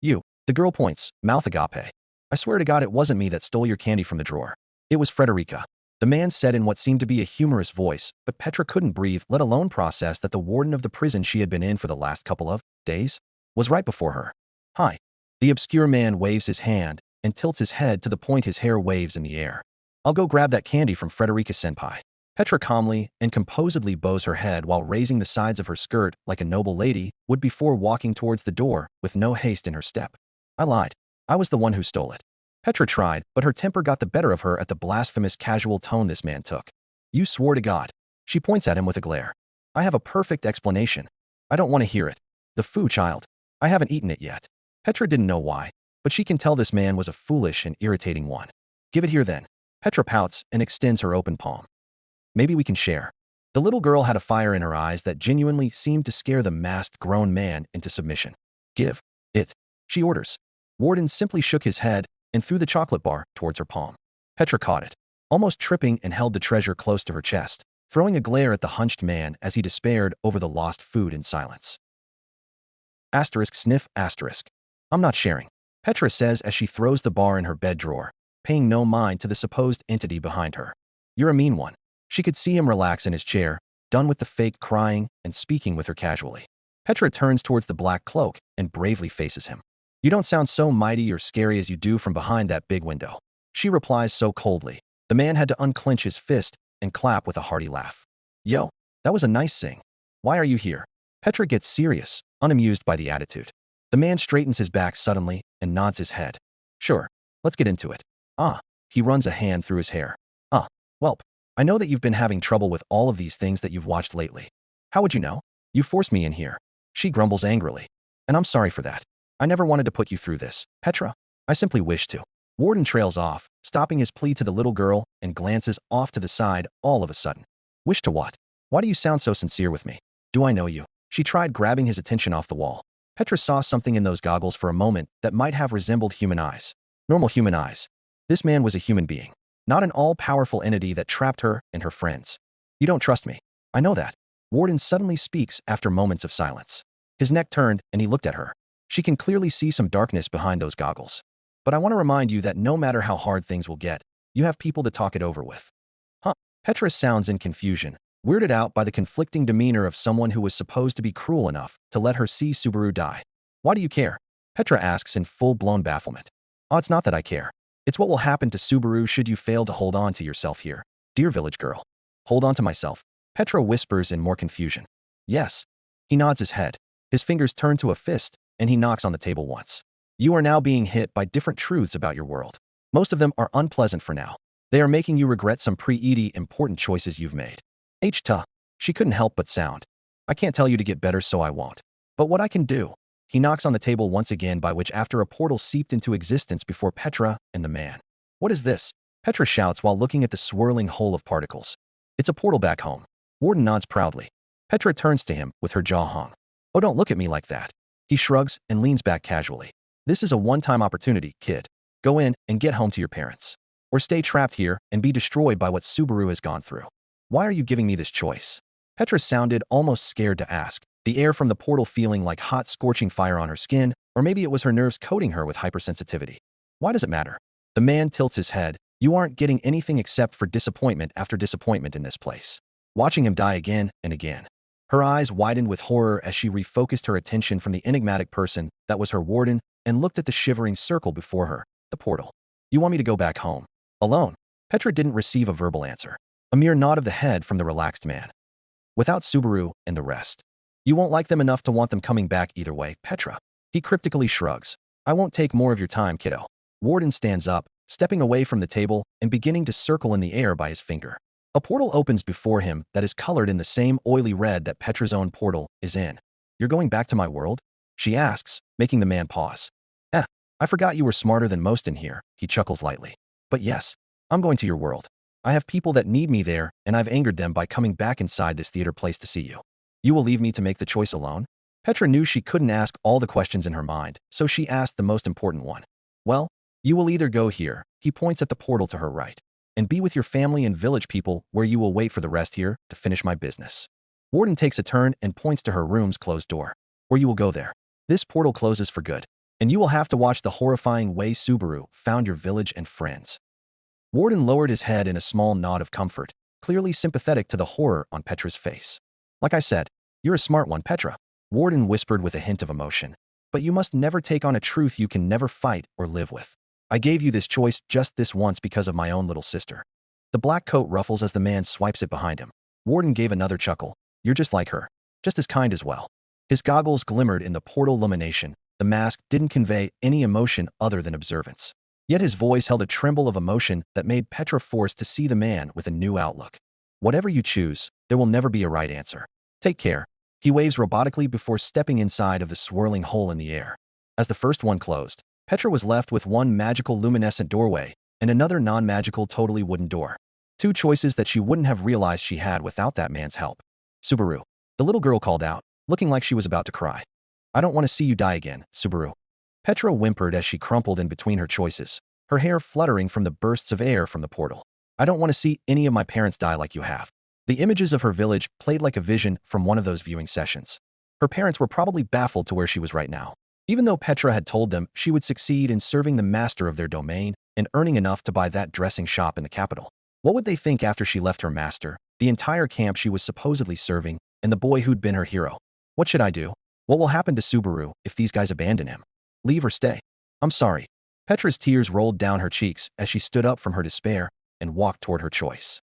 "You." The girl points, mouth agape. "I swear to God it wasn't me that stole your candy from the drawer. It was Frederica." The man said in what seemed to be a humorous voice, but Petra couldn't breathe, let alone process that the warden of the prison she had been in for the last couple of days was right before her. "Hi." The obscure man waves his hand and tilts his head to the point his hair waves in the air. "I'll go grab that candy from Frederica-senpai." Petra calmly and composedly bows her head while raising the sides of her skirt like a noble lady would before walking towards the door with no haste in her step. "I lied. I was the one who stole it." Petra tried, but her temper got the better of her at the blasphemous casual tone this man took. "You swore to God." She points at him with a glare. "I have a perfect explanation." "I don't want to hear it." "The foo, child. I haven't eaten it yet." Petra didn't know why, but she can tell this man was a foolish and irritating one. "Give it here then." Petra pouts and extends her open palm. "Maybe we can share." The little girl had a fire in her eyes that genuinely seemed to scare the masked grown man into submission. "Give it," she orders. Warden simply shook his head and threw the chocolate bar towards her palm. Petra caught it, almost tripping, and held the treasure close to her chest, throwing a glare at the hunched man as he despaired over the lost food in silence. Sniff. "I'm not sharing," Petra says as she throws the bar in her bed drawer, paying no mind to the supposed entity behind her. "You're a mean one." She could see him relax in his chair, done with the fake crying and speaking with her casually. Petra turns towards the black cloak and bravely faces him. "You don't sound so mighty or scary as you do from behind that big window." She replies so coldly. The man had to unclench his fist and clap with a hearty laugh. "Yo, that was a nice sing. Why are you here?" Petra gets serious, unamused by the attitude. The man straightens his back suddenly and nods his head. "Sure, let's get into it." "Ah." He runs a hand through his hair. "Ah, welp. I know that you've been having trouble with all of these things that you've watched lately." "How would you know? You forced me in here." She grumbles angrily. "And I'm sorry for that. I never wanted to put you through this, Petra. I simply wished to." Warden trails off, stopping his plea to the little girl and glances off to the side all of a sudden. "Wish to what? Why do you sound so sincere with me? Do I know you?" She tried grabbing his attention off the wall. Petra saw something in those goggles for a moment that might have resembled human eyes. Normal human eyes. This man was a human being, not an all-powerful entity that trapped her and her friends. "You don't trust me. I know that." Warden suddenly speaks after moments of silence. His neck turned and he looked at her. She can clearly see some darkness behind those goggles. "But I want to remind you that no matter how hard things will get, you have people to talk it over with." "Huh?" Petra sounds in confusion, weirded out by the conflicting demeanor of someone who was supposed to be cruel enough to let her see Subaru die. "Why do you care?" Petra asks in full-blown bafflement. "Oh, it's not that I care. It's what will happen to Subaru should you fail to hold on to yourself here, dear village girl." "Hold on to myself?" Petra whispers in more confusion. "Yes." He nods his head. His fingers turn to a fist, and he knocks on the table once. "You are now being hit by different truths about your world. Most of them are unpleasant for now. They are making you regret some pretty important choices you've made." She couldn't help but sound. "I can't tell you to get better, so I won't. But what I can do." He knocks on the table once again, by which after a portal seeped into existence before Petra and the man. What is this? Petra shouts while looking at the swirling hole of particles. It's a portal back home. Warden nods proudly. Petra turns to him with her jaw hung. Oh, don't look at me like that. He shrugs and leans back casually. This is a one-time opportunity, kid. Go in and get home to your parents. Or stay trapped here and be destroyed by what Subaru has gone through. Why are you giving me this choice? Petra sounded almost scared to ask, the air from the portal feeling like hot scorching fire on her skin, or maybe it was her nerves coating her with hypersensitivity. Why does it matter? The man tilts his head. You aren't getting anything except for disappointment after disappointment in this place. Watching him die again and again. Her eyes widened with horror as she refocused her attention from the enigmatic person that was her warden and looked at the shivering circle before her, the portal. You want me to go back home? Alone? Petra didn't receive a verbal answer. A mere nod of the head from the relaxed man. Without Subaru and the rest. You won't like them enough to want them coming back either way, Petra. He cryptically shrugs. I won't take more of your time, kiddo. Warden stands up, stepping away from the table and beginning to circle in the air by his finger. A portal opens before him that is colored in the same oily red that Petra's own portal is in. You're going back to my world? She asks, making the man pause. I forgot you were smarter than most in here, he chuckles lightly. But yes, I'm going to your world. I have people that need me there, and I've angered them by coming back inside this theater place to see you. You will leave me to make the choice alone? Petra knew she couldn't ask all the questions in her mind, so she asked the most important one. Well, you will either go here, he points at the portal to her right, and be with your family and village people, where you will wait for the rest here to finish my business. Warden takes a turn and points to her room's closed door. Or you will go there. This portal closes for good, and you will have to watch the horrifying way Subaru found your village and friends. Warden lowered his head in a small nod of comfort, clearly sympathetic to the horror on Petra's face. Like I said, you're a smart one, Petra. Warden whispered with a hint of emotion. But you must never take on a truth you can never fight or live with. I gave you this choice just this once because of my own little sister. The black coat ruffles as the man swipes it behind him. Warden gave another chuckle. You're just like her. Just as kind as well. His goggles glimmered in the portal illumination. The mask didn't convey any emotion other than observance. Yet his voice held a tremble of emotion that made Petra forced to see the man with a new outlook. Whatever you choose, there will never be a right answer. Take care. He waves robotically before stepping inside of the swirling hole in the air. As the first one closed, Petra was left with one magical luminescent doorway and another non-magical totally wooden door. Two choices that she wouldn't have realized she had without that man's help. Subaru. The little girl called out, looking like she was about to cry. I don't want to see you die again, Subaru. Petra whimpered as she crumpled in between her choices, her hair fluttering from the bursts of air from the portal. I don't want to see any of my parents die like you have. The images of her village played like a vision from one of those viewing sessions. Her parents were probably baffled to where she was right now. Even though Petra had told them she would succeed in serving the master of their domain and earning enough to buy that dressing shop in the capital. What would they think after she left her master, the entire camp she was supposedly serving, and the boy who'd been her hero? What should I do? What will happen to Subaru if these guys abandon him? Leave or stay? I'm sorry. Petra's tears rolled down her cheeks as she stood up from her despair and walked toward her choice.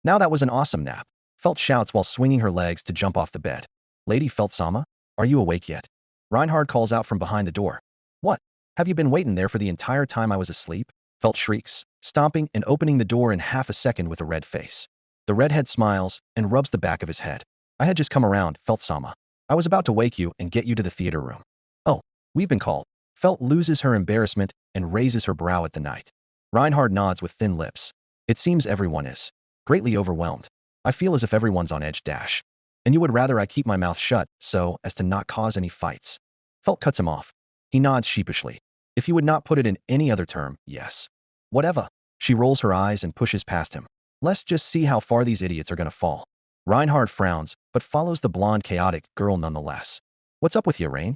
Now that was an awesome nap. Felt shouts while swinging her legs to jump off the bed. Lady Feltsama, are you awake yet? Reinhard calls out from behind the door. What? Have you been waiting there for the entire time I was asleep? Felt shrieks, stomping and opening the door in half a second with a red face. The redhead smiles and rubs the back of his head. I had just come around, Feltsama. I was about to wake you and get you to the theater room. Oh, we've been called. Felt loses her embarrassment and raises her brow at the night. Reinhard nods with thin lips. It seems everyone is. Greatly overwhelmed. I feel as if everyone's on edge dash. And you would rather I keep my mouth shut so as to not cause any fights. Felt cuts him off. He nods sheepishly. If you would not put it in any other term, yes. Whatever. She rolls her eyes and pushes past him. Let's just see how far these idiots are going to fall. Reinhard frowns, but follows the blonde chaotic girl nonetheless. What's up with you, Rain?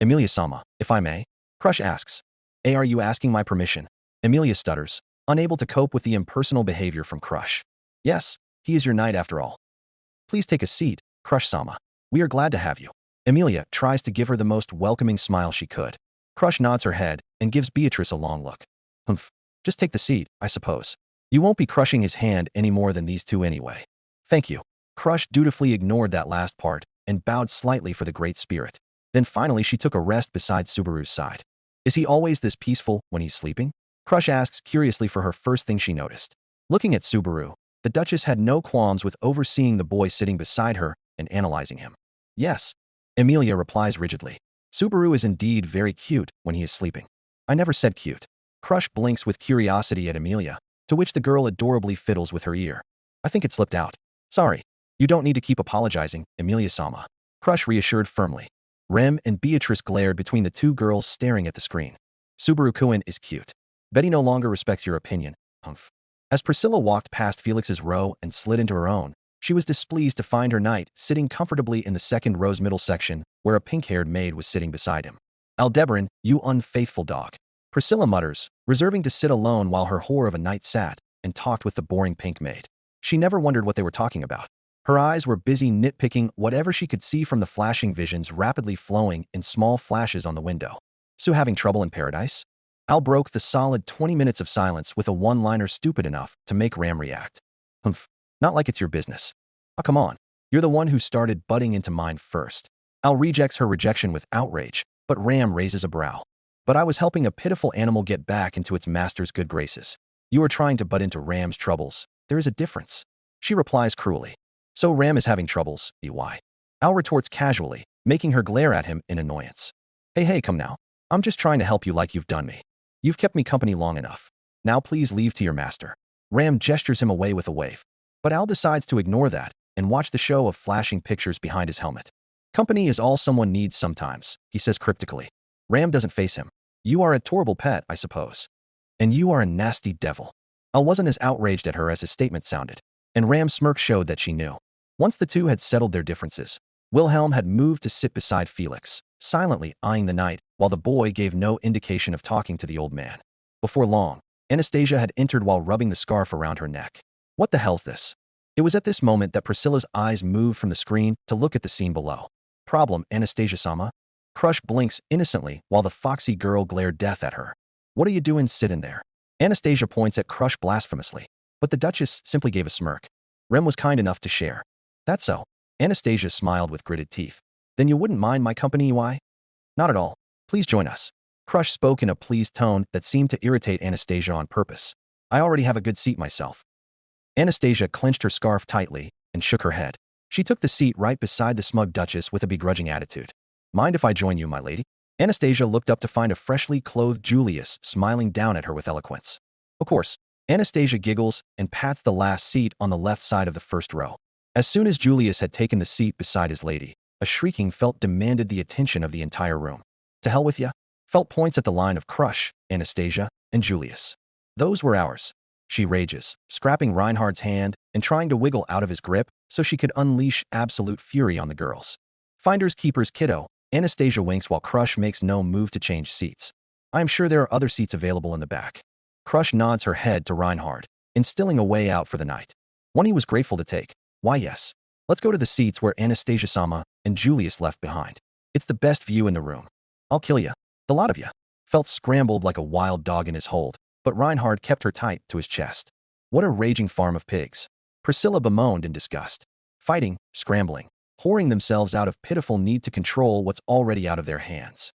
Emilia-sama, if I may? Crush asks. Are you asking my permission? Emilia stutters, unable to cope with the impersonal behavior from Crush. Yes, he is your knight after all. Please take a seat, Crush-sama. We are glad to have you. Emilia tries to give her the most welcoming smile she could. Crush nods her head and gives Beatrice a long look. Humph. Just take the seat, I suppose. You won't be crushing his hand any more than these two anyway. Thank you. Crush dutifully ignored that last part and bowed slightly for the great spirit. Then finally she took a rest beside Subaru's side. Is he always this peaceful when he's sleeping? Crush asks curiously for her first thing she noticed. Looking at Subaru, the Duchess had no qualms with overseeing the boy sitting beside her and analyzing him. Yes. Emilia replies rigidly. Subaru is indeed very cute when he is sleeping. I never said cute. Crush blinks with curiosity at Emilia, to which the girl adorably fiddles with her ear. I think it slipped out. Sorry. You don't need to keep apologizing, Emilia-sama. Crush reassured firmly. Rem and Beatrice glared between the two girls staring at the screen. Subaru-kun is cute. Betty no longer respects your opinion, humph. As Priscilla walked past Felix's row and slid into her own, she was displeased to find her knight sitting comfortably in the second row's middle section, where a pink-haired maid was sitting beside him. Aldebaran, you unfaithful dog. Priscilla mutters, reserving to sit alone while her whore of a knight sat and talked with the boring pink maid. She never wondered what they were talking about. Her eyes were busy nitpicking whatever she could see from the flashing visions rapidly flowing in small flashes on the window. So having trouble in paradise? Al broke the solid 20 minutes of silence with a one-liner stupid enough to make Ram react. Humph, not like it's your business. Oh, come on. You're the one who started butting into mine first. Al rejects her rejection with outrage, but Ram raises a brow. But I was helping a pitiful animal get back into its master's good graces. You are trying to butt into Ram's troubles. There is a difference. She replies cruelly. So Ram is having troubles, EY. Al retorts casually, making her glare at him in annoyance. Hey, come now. I'm just trying to help you like you've done me. You've kept me company long enough. Now please leave to your master. Ram gestures him away with a wave. But Al decides to ignore that and watch the show of flashing pictures behind his helmet. Company is all someone needs sometimes, he says cryptically. Ram doesn't face him. You are a adorable pet, I suppose. And you are a nasty devil. Al wasn't as outraged at her as his statement sounded, and Ram's smirk showed that she knew. Once the two had settled their differences, Wilhelm had moved to sit beside Felix, silently eyeing the knight, while the boy gave no indication of talking to the old man. Before long, Anastasia had entered while rubbing the scarf around her neck. What the hell's this? It was at this moment that Priscilla's eyes moved from the screen to look at the scene below. Problem, Anastasia-sama? Crush blinks innocently while the foxy girl glared death at her. What are you doing sitting there? Anastasia points at Crush blasphemously, but the Duchess simply gave a smirk. Rem was kind enough to share. That's so. Anastasia smiled with gritted teeth. Then you wouldn't mind my company, EY? Not at all. Please join us. Crush spoke in a pleased tone that seemed to irritate Anastasia on purpose. I already have a good seat myself. Anastasia clenched her scarf tightly and shook her head. She took the seat right beside the smug Duchess with a begrudging attitude. Mind if I join you, my lady? Anastasia looked up to find a freshly clothed Julius smiling down at her with eloquence. Of course. Anastasia giggles and pats the last seat on the left side of the first row. As soon as Julius had taken the seat beside his lady, a shrieking Felt demanded the attention of the entire room. To hell with ya? Felt points at the line of Crush, Anastasia, and Julius. Those were ours. She rages, scrapping Reinhard's hand and trying to wiggle out of his grip so she could unleash absolute fury on the girls. Finders keepers, kiddo. Anastasia winks while Crush makes no move to change seats. I am sure there are other seats available in the back. Crush nods her head to Reinhard, instilling a way out for the night. One he was grateful to take. Why yes. Let's go to the seats where Anastasia-sama and Julius left behind. It's the best view in the room. I'll kill ya. The lot of ya. Felt scrambled like a wild dog in his hold, but Reinhard kept her tight to his chest. What a raging farm of pigs. Priscilla bemoaned in disgust. Fighting, scrambling, whoring themselves out of pitiful need to control what's already out of their hands.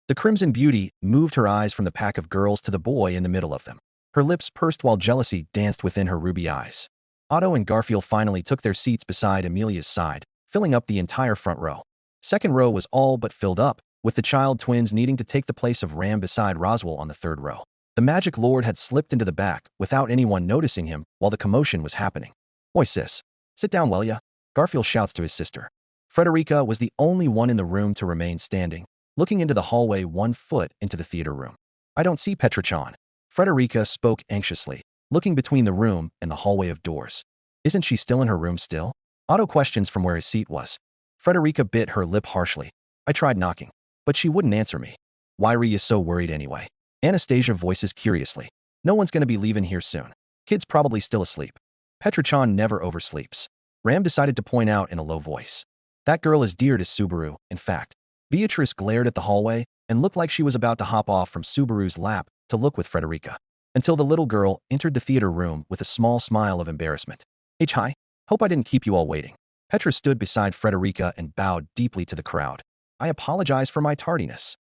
The Crimson Beauty moved her eyes from the pack of girls to the boy in the middle of them. Her lips pursed while jealousy danced within her ruby eyes. Otto and Garfield finally took their seats beside Amelia's side, filling up the entire front row. Second row was all but filled up, with the child twins needing to take the place of Ram beside Roswell on the third row. The Magic Lord had slipped into the back without anyone noticing him while the commotion was happening. Oi sis, sit down will ya? Garfield shouts to his sister. Frederica was the only one in the room to remain standing, looking into the hallway 1 foot into the theater room. I don't see Petra-chan. Frederica spoke anxiously, looking between the room and the hallway of doors. Isn't she still in her room still? Otto questions from where his seat was. Frederica bit her lip harshly. I tried knocking, but she wouldn't answer me. Why were you so worried anyway? Anastasia voices curiously. No one's gonna be leaving here soon. Kid's probably still asleep. Petra-chan never oversleeps. Ram decided to point out in a low voice. That girl is dear to Subaru, in fact. Beatrice glared at the hallway and looked like she was about to hop off from Subaru's lap to look with Frederica, until the little girl entered the theater room with a small smile of embarrassment. Hi. Hope I didn't keep you all waiting. Petra stood beside Frederica and bowed deeply to the crowd. I apologize for my tardiness.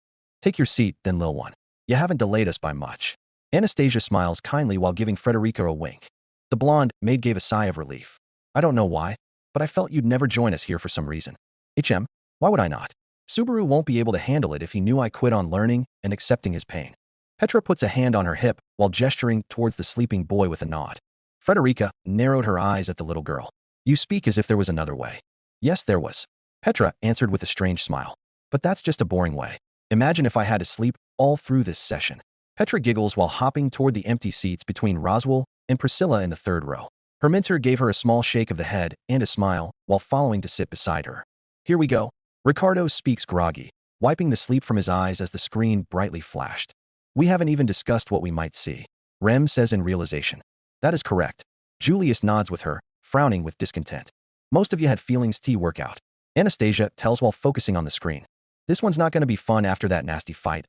Take your seat, then, Lil One. You haven't delayed us by much. Anastasia smiles kindly while giving Frederica a wink. The blonde maid gave a sigh of relief. I don't know why, but I felt you'd never join us here for some reason. Why would I not? Subaru won't be able to handle it if he knew I quit on learning and accepting his pain. Petra puts a hand on her hip while gesturing towards the sleeping boy with a nod. Frederica narrowed her eyes at the little girl. You speak as if there was another way. Yes, there was. Petra answered with a strange smile. But that's just a boring way. Imagine if I had to sleep all through this session. Petra giggles while hopping toward the empty seats between Roswell and Priscilla in the third row. Her mentor gave her a small shake of the head and a smile while following to sit beside her. Here we go. Ricardo speaks groggy, wiping the sleep from his eyes as the screen brightly flashed. We haven't even discussed what we might see. Rem says in realization. That is correct. Julius nods with her, frowning with discontent. Most of you had feelings workout. Anastasia tells while focusing on the screen. This one's not going to be fun after that nasty fight,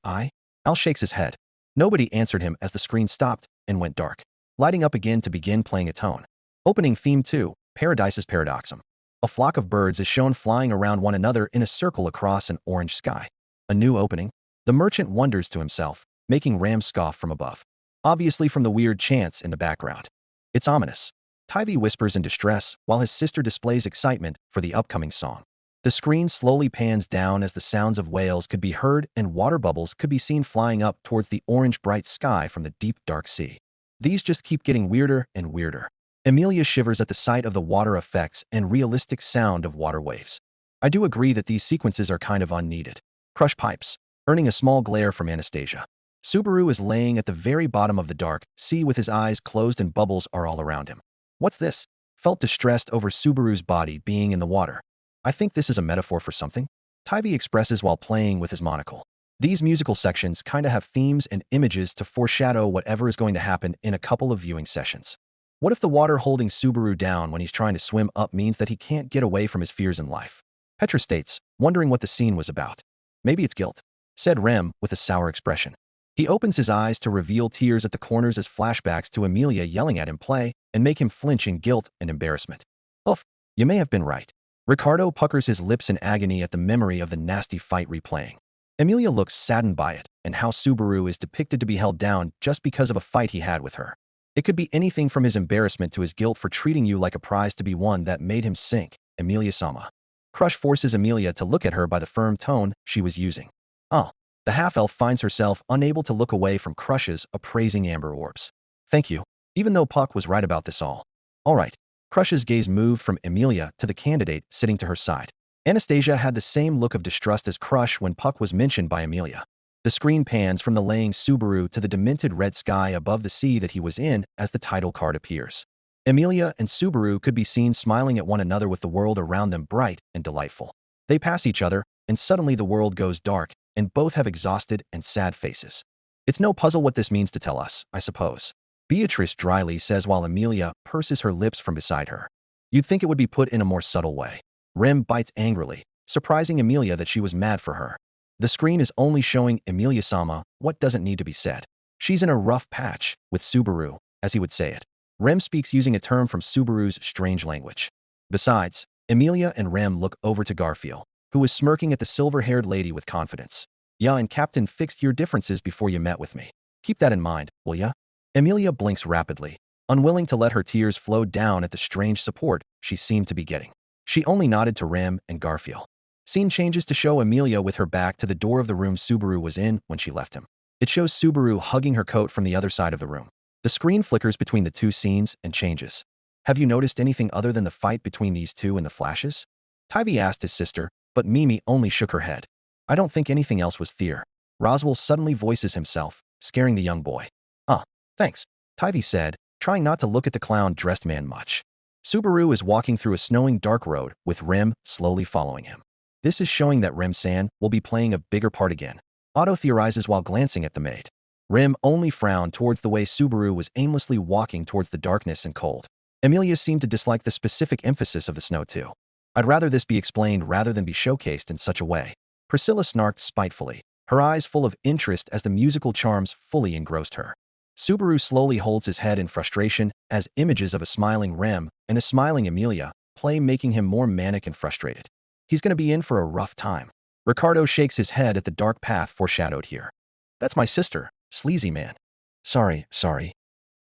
Al shakes his head. Nobody answered him as the screen stopped and went dark, lighting up again to begin playing a tone. Opening theme 2, Paradise's Paradoxum. A flock of birds is shown flying around one another in a circle across an orange sky. A new opening? The merchant wonders to himself, making Ram scoff from above. Obviously from the weird chants in the background. It's ominous. Tivy whispers in distress while his sister displays excitement for the upcoming song. The screen slowly pans down as the sounds of whales could be heard and water bubbles could be seen flying up towards the orange bright sky from the deep dark sea. These just keep getting weirder and weirder. Emilia shivers at the sight of the water effects and realistic sound of water waves. I do agree that these sequences are kind of unneeded. Crush pipes, earning a small glare from Anastasia. Subaru is laying at the very bottom of the dark sea with his eyes closed and bubbles are all around him. What's this? Felt distressed over Subaru's body being in the water. I think this is a metaphor for something. Tivy expresses while playing with his monocle. These musical sections kinda have themes and images to foreshadow whatever is going to happen in a couple of viewing sessions. What if the water holding Subaru down when he's trying to swim up means that he can't get away from his fears in life? Petra states, wondering what the scene was about. Maybe it's guilt, said Rem with a sour expression. He opens his eyes to reveal tears at the corners as flashbacks to Emilia yelling at him play and make him flinch in guilt and embarrassment. Oof, you may have been right. Ricardo puckers his lips in agony at the memory of the nasty fight replaying. Emilia looks saddened by it and how Subaru is depicted to be held down just because of a fight he had with her. It could be anything from his embarrassment to his guilt for treating you like a prize to be won that made him sink, Emilia-sama. Crush forces Emilia to look at her by the firm tone she was using. The half-elf finds herself unable to look away from Crush's appraising amber orbs. Thank you, even though Puck was right about this all. All right. Crush's gaze moved from Emilia to the candidate sitting to her side. Anastasia had the same look of distrust as Crush when Puck was mentioned by Emilia. The screen pans from the laying Subaru to the demented red sky above the sea that he was in as the title card appears. Emilia and Subaru could be seen smiling at one another with the world around them bright and delightful. They pass each other, and suddenly the world goes dark, and both have exhausted and sad faces. It's no puzzle what this means to tell us, I suppose. Beatrice dryly says while Emilia purses her lips from beside her. You'd think it would be put in a more subtle way. Rem bites angrily, surprising Emilia that she was mad for her. The screen is only showing Emilia-sama what doesn't need to be said. She's in a rough patch with Subaru, as he would say it. Rem speaks using a term from Subaru's strange language. Besides, Emilia and Rem look over to Garfield, who was smirking at the silver-haired lady with confidence. Yeah, and Captain fixed your differences before you met with me. Keep that in mind, will ya? Emilia blinks rapidly, unwilling to let her tears flow down at the strange support she seemed to be getting. She only nodded to Rem and Garfield. Scene changes to show Emilia with her back to the door of the room Subaru was in when she left him. It shows Subaru hugging her coat from the other side of the room. The screen flickers between the two scenes and changes. Have you noticed anything other than the fight between these two in the flashes? Tivy asked his sister, but Mimi only shook her head. I don't think anything else was there. Roswell suddenly voices himself, scaring the young boy. Thanks, Tivy said, trying not to look at the clown-dressed man much. Subaru is walking through a snowing dark road with Rem slowly following him. This is showing that Rim-san will be playing a bigger part again. Otto theorizes while glancing at the maid. Rim only frowned towards the way Subaru was aimlessly walking towards the darkness and cold. Emilia seemed to dislike the specific emphasis of the snow too. I'd rather this be explained rather than be showcased in such a way. Priscilla snarked spitefully, her eyes full of interest as the musical charms fully engrossed her. Subaru slowly holds his head in frustration as images of a smiling Rim and a smiling Emilia play, making him more manic and frustrated. He's going to be in for a rough time. Ricardo shakes his head at the dark path foreshadowed here. That's my sister, sleazy man. Sorry.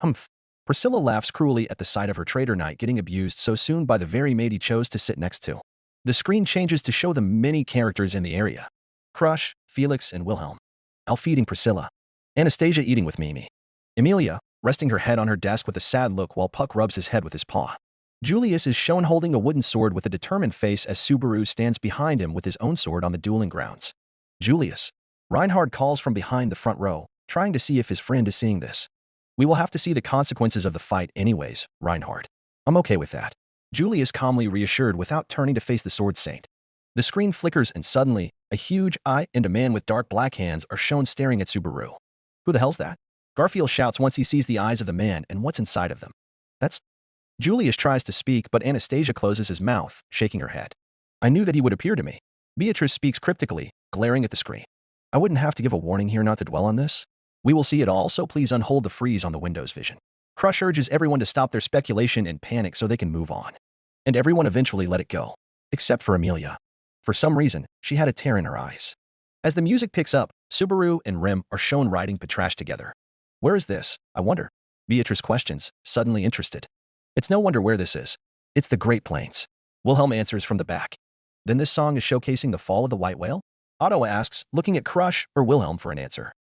Humph. Priscilla laughs cruelly at the sight of her traitor knight getting abused so soon by the very maid he chose to sit next to. The screen changes to show the many characters in the area. Crush, Felix, and Wilhelm. Al feeding Priscilla. Anastasia eating with Mimi. Emilia, resting her head on her desk with a sad look while Puck rubs his head with his paw. Julius is shown holding a wooden sword with a determined face as Subaru stands behind him with his own sword on the dueling grounds. Julius. Reinhard calls from behind the front row, trying to see if his friend is seeing this. We will have to see the consequences of the fight anyways, Reinhard. I'm okay with that. Julius calmly reassured without turning to face the sword saint. The screen flickers and suddenly, a huge eye and a man with dark black hands are shown staring at Subaru. Who the hell's that? Garfield shouts once he sees the eyes of the man and what's inside of them. That's... Julius tries to speak, but Anastasia closes his mouth, shaking her head. I knew that he would appear to me. Beatrice speaks cryptically, glaring at the screen. I wouldn't have to give a warning here not to dwell on this. We will see it all, so please unhold the freeze on the Windows vision. Crush urges everyone to stop their speculation and panic so they can move on. And everyone eventually let it go. Except for Emilia. For some reason, she had a tear in her eyes. As the music picks up, Subaru and Rim are shown riding Petrash together. Where is this, I wonder? Beatrice questions, suddenly interested. It's no wonder where this is. It's the Great Plains. Wilhelm answers from the back. Then this song is showcasing the fall of the white whale? Otto asks, looking at Crush or Wilhelm for an answer.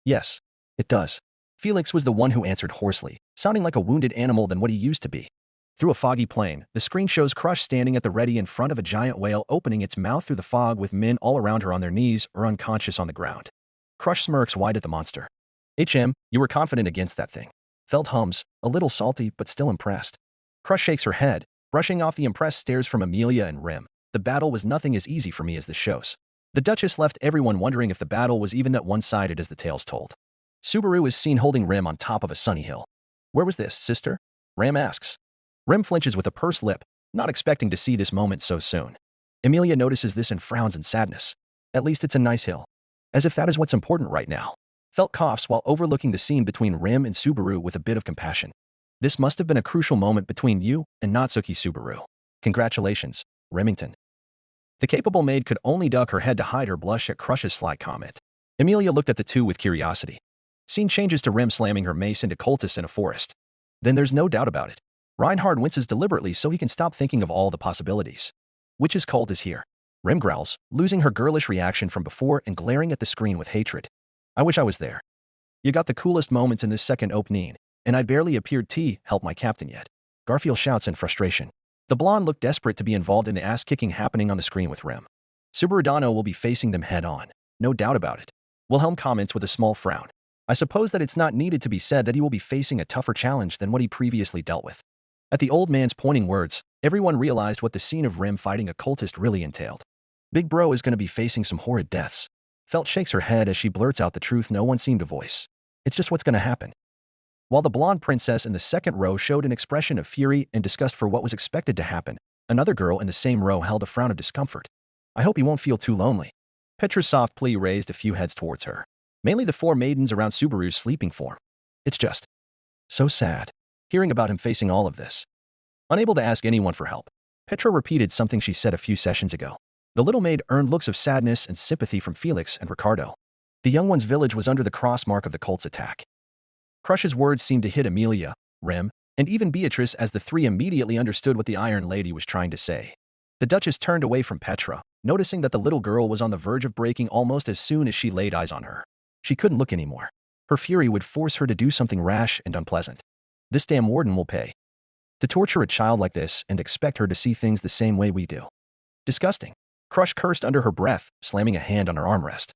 Yes, it does. Felix was the one who answered hoarsely, sounding like a wounded animal than what he used to be. Through a foggy plain, the screen shows Crush standing at the ready in front of a giant whale opening its mouth through the fog with men all around her on their knees or unconscious on the ground. Crush smirks wide at the monster. You were confident against that thing. Feld hums, a little salty but still impressed. Crush shakes her head, brushing off the impressed stares from Emilia and Rim. The battle was nothing as easy for me as this shows. The Duchess left everyone wondering if the battle was even that one-sided as the tales told. Subaru is seen holding Rim on top of a sunny hill. Where was this, sister? Ram asks. Rim flinches with a pursed lip, not expecting to see this moment so soon. Emilia notices this and frowns in sadness. At least it's a nice hill. As if that is what's important right now. Felt coughs while overlooking the scene between Rim and Subaru with a bit of compassion. This must have been a crucial moment between you and Natsuki Subaru. Congratulations, Remington. The capable maid could only duck her head to hide her blush at Crush's sly comment. Emilia looked at the two with curiosity. Scene changes to Rim slamming her mace into cultists in a forest. Then there's no doubt about it. Reinhard winces deliberately so he can stop thinking of all the possibilities. Witch's cult is here. Rim growls, losing her girlish reaction from before and glaring at the screen with hatred. I wish I was there. You got the coolest moments in this second opening, and I barely appeared to help my captain yet. Garfield shouts in frustration. The blonde looked desperate to be involved in the ass-kicking happening on the screen with Rim. Subarudano will be facing them head-on. No doubt about it. Wilhelm comments with a small frown. I suppose that it's not needed to be said that he will be facing a tougher challenge than what he previously dealt with. At the old man's pointing words, everyone realized what the scene of Rim fighting a cultist really entailed. Big Bro is going to be facing some horrid deaths. Felt shakes her head as she blurts out the truth no one seemed to voice. It's just what's going to happen. While the blonde princess in the second row showed an expression of fury and disgust for what was expected to happen, another girl in the same row held a frown of discomfort. I hope he won't feel too lonely. Petra's soft plea raised a few heads towards her. Mainly the four maidens around Subaru's sleeping form. It's just so sad, hearing about him facing all of this. Unable to ask anyone for help, Petra repeated something she said a few sessions ago. The little maid earned looks of sadness and sympathy from Felix and Ricardo. The young one's village was under the cross mark of the cult's attack. Crush's words seemed to hit Emilia, Rim, and even Beatrice as the three immediately understood what the Iron Lady was trying to say. The Duchess turned away from Petra, noticing that the little girl was on the verge of breaking almost as soon as she laid eyes on her. She couldn't look anymore. Her fury would force her to do something rash and unpleasant. This damn warden will pay. To torture a child like this and expect her to see things the same way we do. Disgusting. Crush cursed under her breath, slamming a hand on her armrest.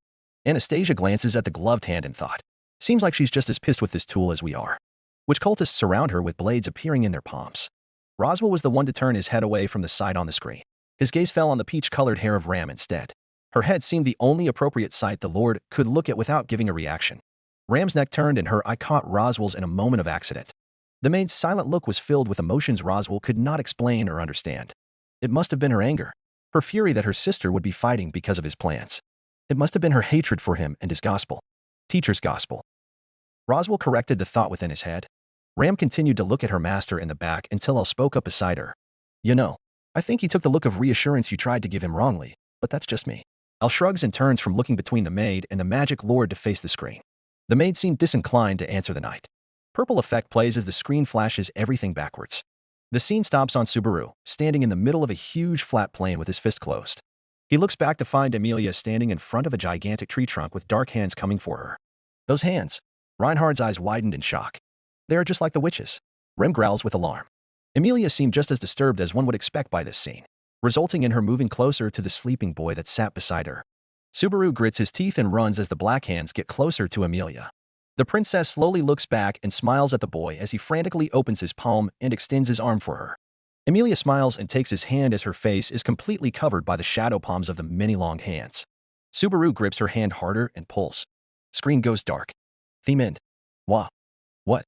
Anastasia glances at the gloved hand and thought, seems like she's just as pissed with this tool as we are. Which cultists surround her with blades appearing in their palms. Roswell was the one to turn his head away from the side on the screen. His gaze fell on the peach-colored hair of Ram instead. Her head seemed the only appropriate sight the Lord could look at without giving a reaction. Ram's neck turned and her eye caught Roswell's in a moment of accident. The maid's silent look was filled with emotions Roswell could not explain or understand. It must have been her anger, her fury that her sister would be fighting because of his plans. It must have been her hatred for him and his gospel. Teacher's gospel. Roswell corrected the thought within his head. Ram continued to look at her master in the back until Elle spoke up beside her. You know, I think he took the look of reassurance you tried to give him wrongly, but that's just me. Elle shrugs and turns from looking between the maid and the magic lord to face the screen. The maid seemed disinclined to answer the knight. Purple effect plays as the screen flashes everything backwards. The scene stops on Subaru, standing in the middle of a huge flat plain with his fist closed. He looks back to find Amelia standing in front of a gigantic tree trunk with dark hands coming for her. Those hands. Reinhardt's eyes widened in shock. They are just like the witches. Rem growls with alarm. Amelia seemed just as disturbed as one would expect by this scene, resulting in her moving closer to the sleeping boy that sat beside her. Subaru grits his teeth and runs as the black hands get closer to Amelia. The princess slowly looks back and smiles at the boy as he frantically opens his palm and extends his arm for her. Amelia smiles and takes his hand as her face is completely covered by the shadow palms of the many long hands. Subaru grips her hand harder and pulls. Screen goes dark. Theme end. Wah. What?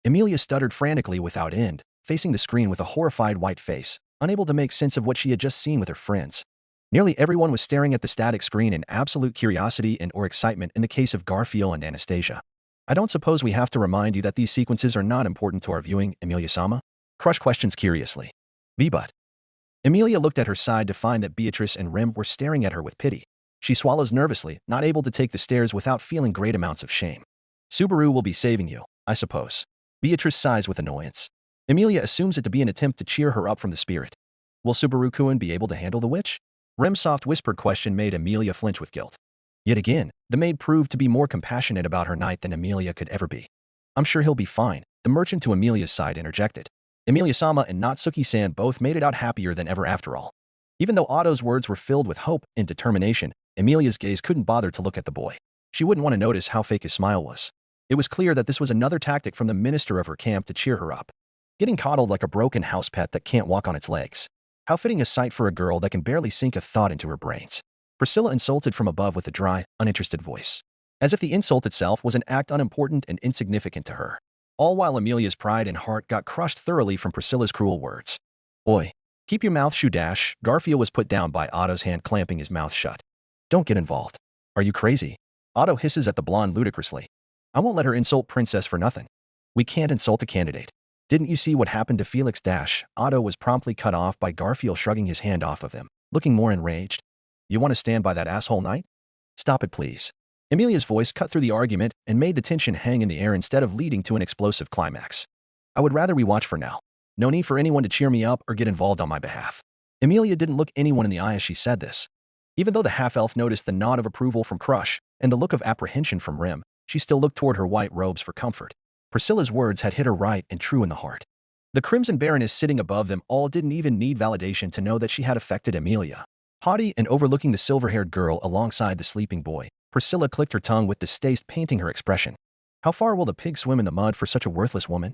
Amelia stuttered frantically without end, facing the screen with a horrified white face, unable to make sense of what she had just seen with her friends. Nearly everyone was staring at the static screen in absolute curiosity and or excitement in the case of Garfield and Anastasia. I don't suppose we have to remind you that these sequences are not important to our viewing, Amelia-sama? Crush questions curiously. But. Amelia looked at her side to find that Beatrice and Rem were staring at her with pity. She swallows nervously, not able to take the stairs without feeling great amounts of shame. Subaru will be saving you, I suppose. Beatrice sighs with annoyance. Amelia assumes it to be an attempt to cheer her up from the spirit. Will Subaru-kun be able to handle the witch? Rem's soft whispered question made Amelia flinch with guilt. Yet again, the maid proved to be more compassionate about her knight than Amelia could ever be. I'm sure he'll be fine, the merchant to Amelia's side interjected. Amelia-sama and Natsuki-san both made it out happier than ever after all. Even though Otto's words were filled with hope and determination, Amelia's gaze couldn't bother to look at the boy. She wouldn't want to notice how fake his smile was. It was clear that this was another tactic from the minister of her camp to cheer her up. Getting coddled like a broken house pet that can't walk on its legs. How fitting a sight for a girl that can barely sink a thought into her brains. Priscilla insulted from above with a dry, uninterested voice. As if the insult itself was an act unimportant and insignificant to her. All while Amelia's pride and heart got crushed thoroughly from Priscilla's cruel words. Oi, keep your mouth shut. Garfield was put down by Otto's hand clamping his mouth shut. Don't get involved. Are you crazy? Otto hisses at the blonde ludicrously. I won't let her insult Princess for nothing. We can't insult a candidate. Didn't you see what happened to Felix? Otto was promptly cut off by Garfield shrugging his hand off of him, looking more enraged. You want to stand by that asshole knight? Stop it, please. Amelia's voice cut through the argument and made the tension hang in the air instead of leading to an explosive climax. I would rather we watch for now. No need for anyone to cheer me up or get involved on my behalf. Amelia didn't look anyone in the eye as she said this. Even though the half-elf noticed the nod of approval from Crush and the look of apprehension from Rem, she still looked toward her white robes for comfort. Priscilla's words had hit her right and true in the heart. The Crimson Baroness sitting above them all didn't even need validation to know that she had affected Amelia. Haughty and overlooking the silver-haired girl alongside the sleeping boy, Priscilla clicked her tongue with distaste painting her expression. How far will the pig swim in the mud for such a worthless woman?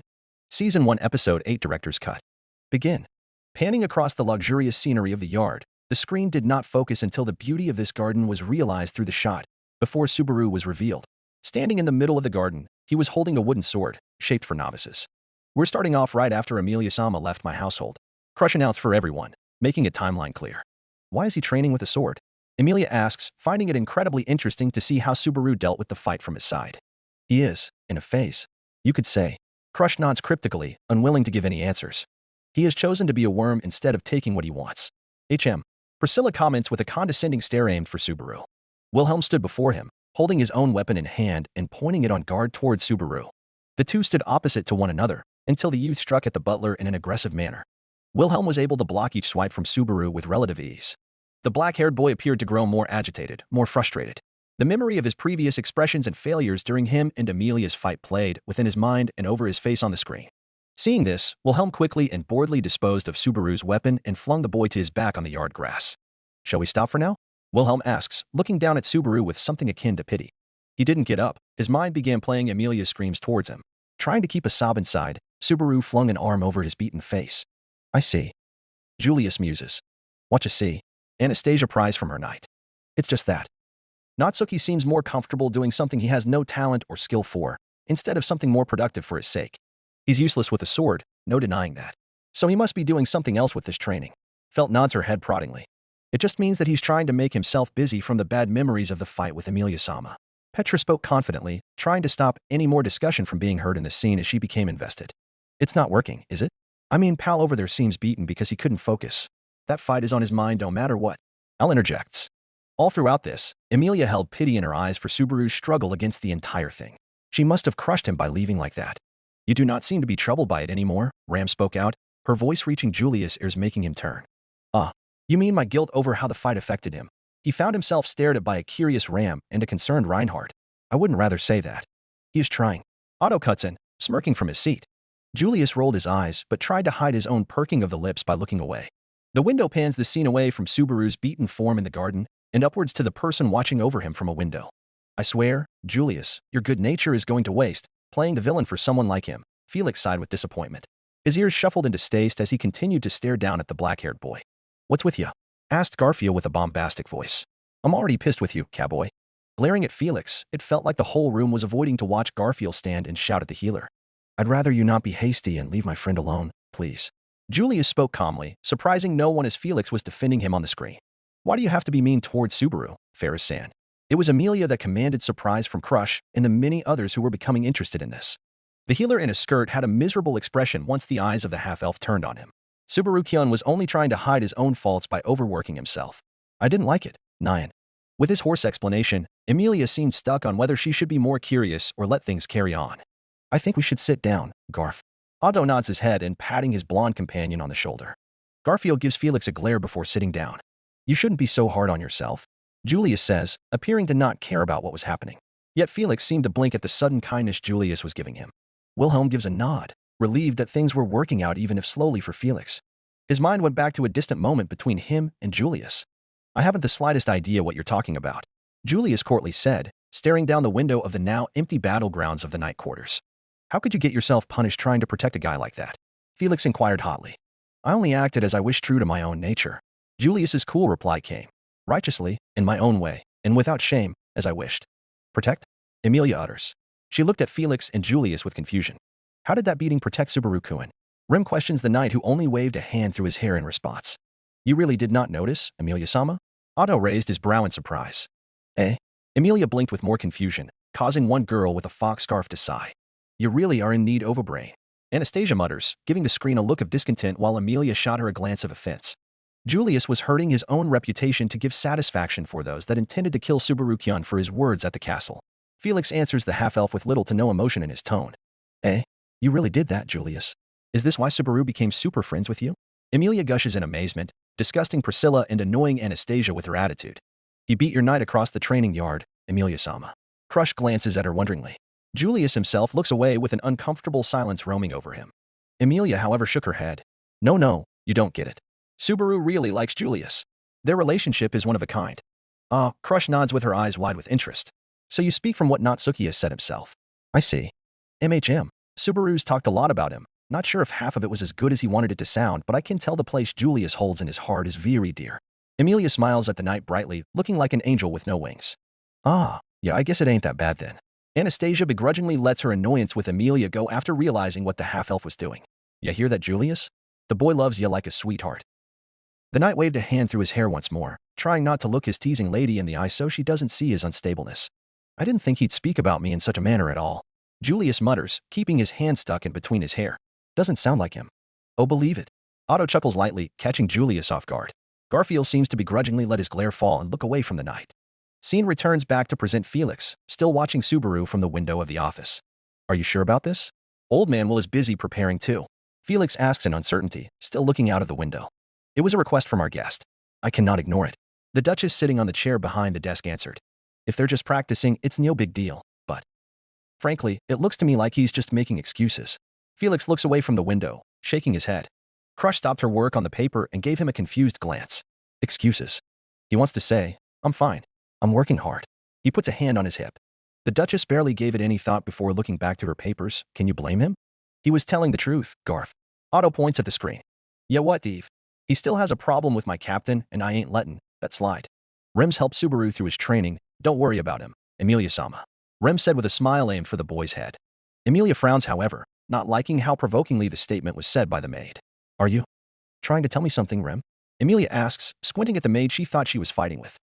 Season 1 Episode 8 Director's Cut. Begin. Panning across the luxurious scenery of the yard, the screen did not focus until the beauty of this garden was realized through the shot, before Subaru was revealed. Standing in the middle of the garden, he was holding a wooden sword, shaped for novices. We're starting off right after Amelia-sama left my household. Crush announced for everyone, making a timeline clear. Why is he training with a sword? Amelia asks, finding it incredibly interesting to see how Subaru dealt with the fight from his side. He is, in a phase. You could say. Crush nods cryptically, unwilling to give any answers. He has chosen to be a worm instead of taking what he wants. Priscilla comments with a condescending stare aimed for Subaru. Wilhelm stood before him, holding his own weapon in hand and pointing it on guard towards Subaru. The two stood opposite to one another, until the youth struck at the butler in an aggressive manner. Wilhelm was able to block each swipe from Subaru with relative ease. The black-haired boy appeared to grow more agitated, more frustrated. The memory of his previous expressions and failures during him and Amelia's fight played within his mind and over his face on the screen. Seeing this, Wilhelm quickly and boredly disposed of Subaru's weapon and flung the boy to his back on the yard grass. Shall we stop for now? Wilhelm asks, looking down at Subaru with something akin to pity. He didn't get up. His mind began playing Amelia's screams towards him. Trying to keep a sob inside, Subaru flung an arm over his beaten face. I see. Julius muses. Watch us see. Anastasia prize from her night. It's just that. Natsuki seems more comfortable doing something he has no talent or skill for, instead of something more productive for his sake. He's useless with a sword, no denying that. So he must be doing something else with this training. Felt nods her head proddingly. It just means that he's trying to make himself busy from the bad memories of the fight with Emilia-sama. Petra spoke confidently, trying to stop any more discussion from being heard in the scene as she became invested. It's not working, is it? I mean, pal over there seems beaten because he couldn't focus. That fight is on his mind no matter what. Al interjects. All throughout this, Emilia held pity in her eyes for Subaru's struggle against the entire thing. She must have crushed him by leaving like that. You do not seem to be troubled by it anymore, Ram spoke out, her voice reaching Julius' ears making him turn. You mean my guilt over how the fight affected him? He found himself stared at by a curious Ram and a concerned Reinhardt. I wouldn't rather say that. He is trying. Otto cuts in, smirking from his seat. Julius rolled his eyes but tried to hide his own perking of the lips by looking away. The window pans the scene away from Subaru's beaten form in the garden and upwards to the person watching over him from a window. I swear, Julius, your good nature is going to waste, playing the villain for someone like him. Felix sighed with disappointment. His ears shuffled into staste as he continued to stare down at the black-haired boy. What's with you? Asked Garfield with a bombastic voice. I'm already pissed with you, cowboy. Glaring at Felix, it felt like the whole room was avoiding to watch Garfield stand and shout at the healer. I'd rather you not be hasty and leave my friend alone, please. Julius spoke calmly, surprising no one as Felix was defending him on the screen. Why do you have to be mean towards Subaru? Ferris sang. It was Emilia that commanded surprise from Crush and the many others who were becoming interested in this. The healer in a skirt had a miserable expression once the eyes of the half-elf turned on him. Subaru-kyun was only trying to hide his own faults by overworking himself. I didn't like it. 9. With his hoarse explanation, Emilia seemed stuck on whether she should be more curious or let things carry on. I think we should sit down, Garf. Otto nods his head and patting his blonde companion on the shoulder. Garfield gives Felix a glare before sitting down. You shouldn't be so hard on yourself, Julius says, appearing to not care about what was happening. Yet Felix seemed to blink at the sudden kindness Julius was giving him. Wilhelm gives a nod, relieved that things were working out even if slowly for Felix. His mind went back to a distant moment between him and Julius. I haven't the slightest idea what you're talking about, Julius courtly said, staring down the window of the now empty battlegrounds of the night quarters. How could you get yourself punished trying to protect a guy like that? Felix inquired hotly. I only acted as I wished, true to my own nature. Julius's cool reply came. Righteously, in my own way, and without shame, as I wished. Protect? Emilia utters. She looked at Felix and Julius with confusion. How did that beating protect Subaru-kun? Rim questions the knight who only waved a hand through his hair in response. You really did not notice, Emilia-sama? Otto raised his brow in surprise. Eh? Emilia blinked with more confusion, causing one girl with a fox scarf to sigh. You really are in need of a brain. Anastasia mutters, giving the screen a look of discontent while Emilia shot her a glance of offense. Julius was hurting his own reputation to give satisfaction for those that intended to kill Subaru-kyun for his words at the castle. Felix answers the half-elf with little to no emotion in his tone. Eh? You really did that, Julius. Is this why Subaru became super friends with you? Emilia gushes in amazement, disgusting Priscilla and annoying Anastasia with her attitude. He beat your knight across the training yard, Emilia-sama. Crush glances at her wonderingly. Julius himself looks away with an uncomfortable silence roaming over him. Emilia, however, shook her head. No, you don't get it. Subaru really likes Julius. Their relationship is one of a kind. Crush nods with her eyes wide with interest. So you speak from what Natsuki has said himself. I see. MHM. Subaru's talked a lot about him. Not sure if half of it was as good as he wanted it to sound, but I can tell the place Julius holds in his heart is very dear. Emilia smiles at the knight brightly, looking like an angel with no wings. Yeah, I guess it ain't that bad then. Anastasia begrudgingly lets her annoyance with Emilia go after realizing what the half-elf was doing. You hear that, Julius? The boy loves you like a sweetheart. The knight waved a hand through his hair once more, trying not to look his teasing lady in the eye so she doesn't see his unstableness. I didn't think he'd speak about me in such a manner at all. Julius mutters, keeping his hand stuck in between his hair. Doesn't sound like him. Oh, believe it. Otto chuckles lightly, catching Julius off guard. Garfield seems to begrudgingly let his glare fall and look away from the knight. Scene returns back to present Felix, still watching Subaru from the window of the office. Are you sure about this? Old man Will is busy preparing too. Felix asks in uncertainty, still looking out of the window. It was a request from our guest. I cannot ignore it. The Duchess sitting on the chair behind the desk answered. If they're just practicing, it's no big deal, but frankly, it looks to me like he's just making excuses. Felix looks away from the window, shaking his head. Crush stopped her work on the paper and gave him a confused glance. Excuses. He wants to say, I'm fine. I'm working hard. He puts a hand on his hip. The Duchess barely gave it any thought before looking back to her papers. Can you blame him? He was telling the truth, Garf. Otto points at the screen. Yeah, what, Eve? He still has a problem with my captain, and I ain't letting that slide. Rems helped Subaru through his training. Don't worry about him, Emilia-sama. Rem said with a smile aimed for the boy's head. Emilia frowns, however, not liking how provokingly the statement was said by the maid. Are you trying to tell me something, Rem? Emilia asks, squinting at the maid she thought she was fighting with.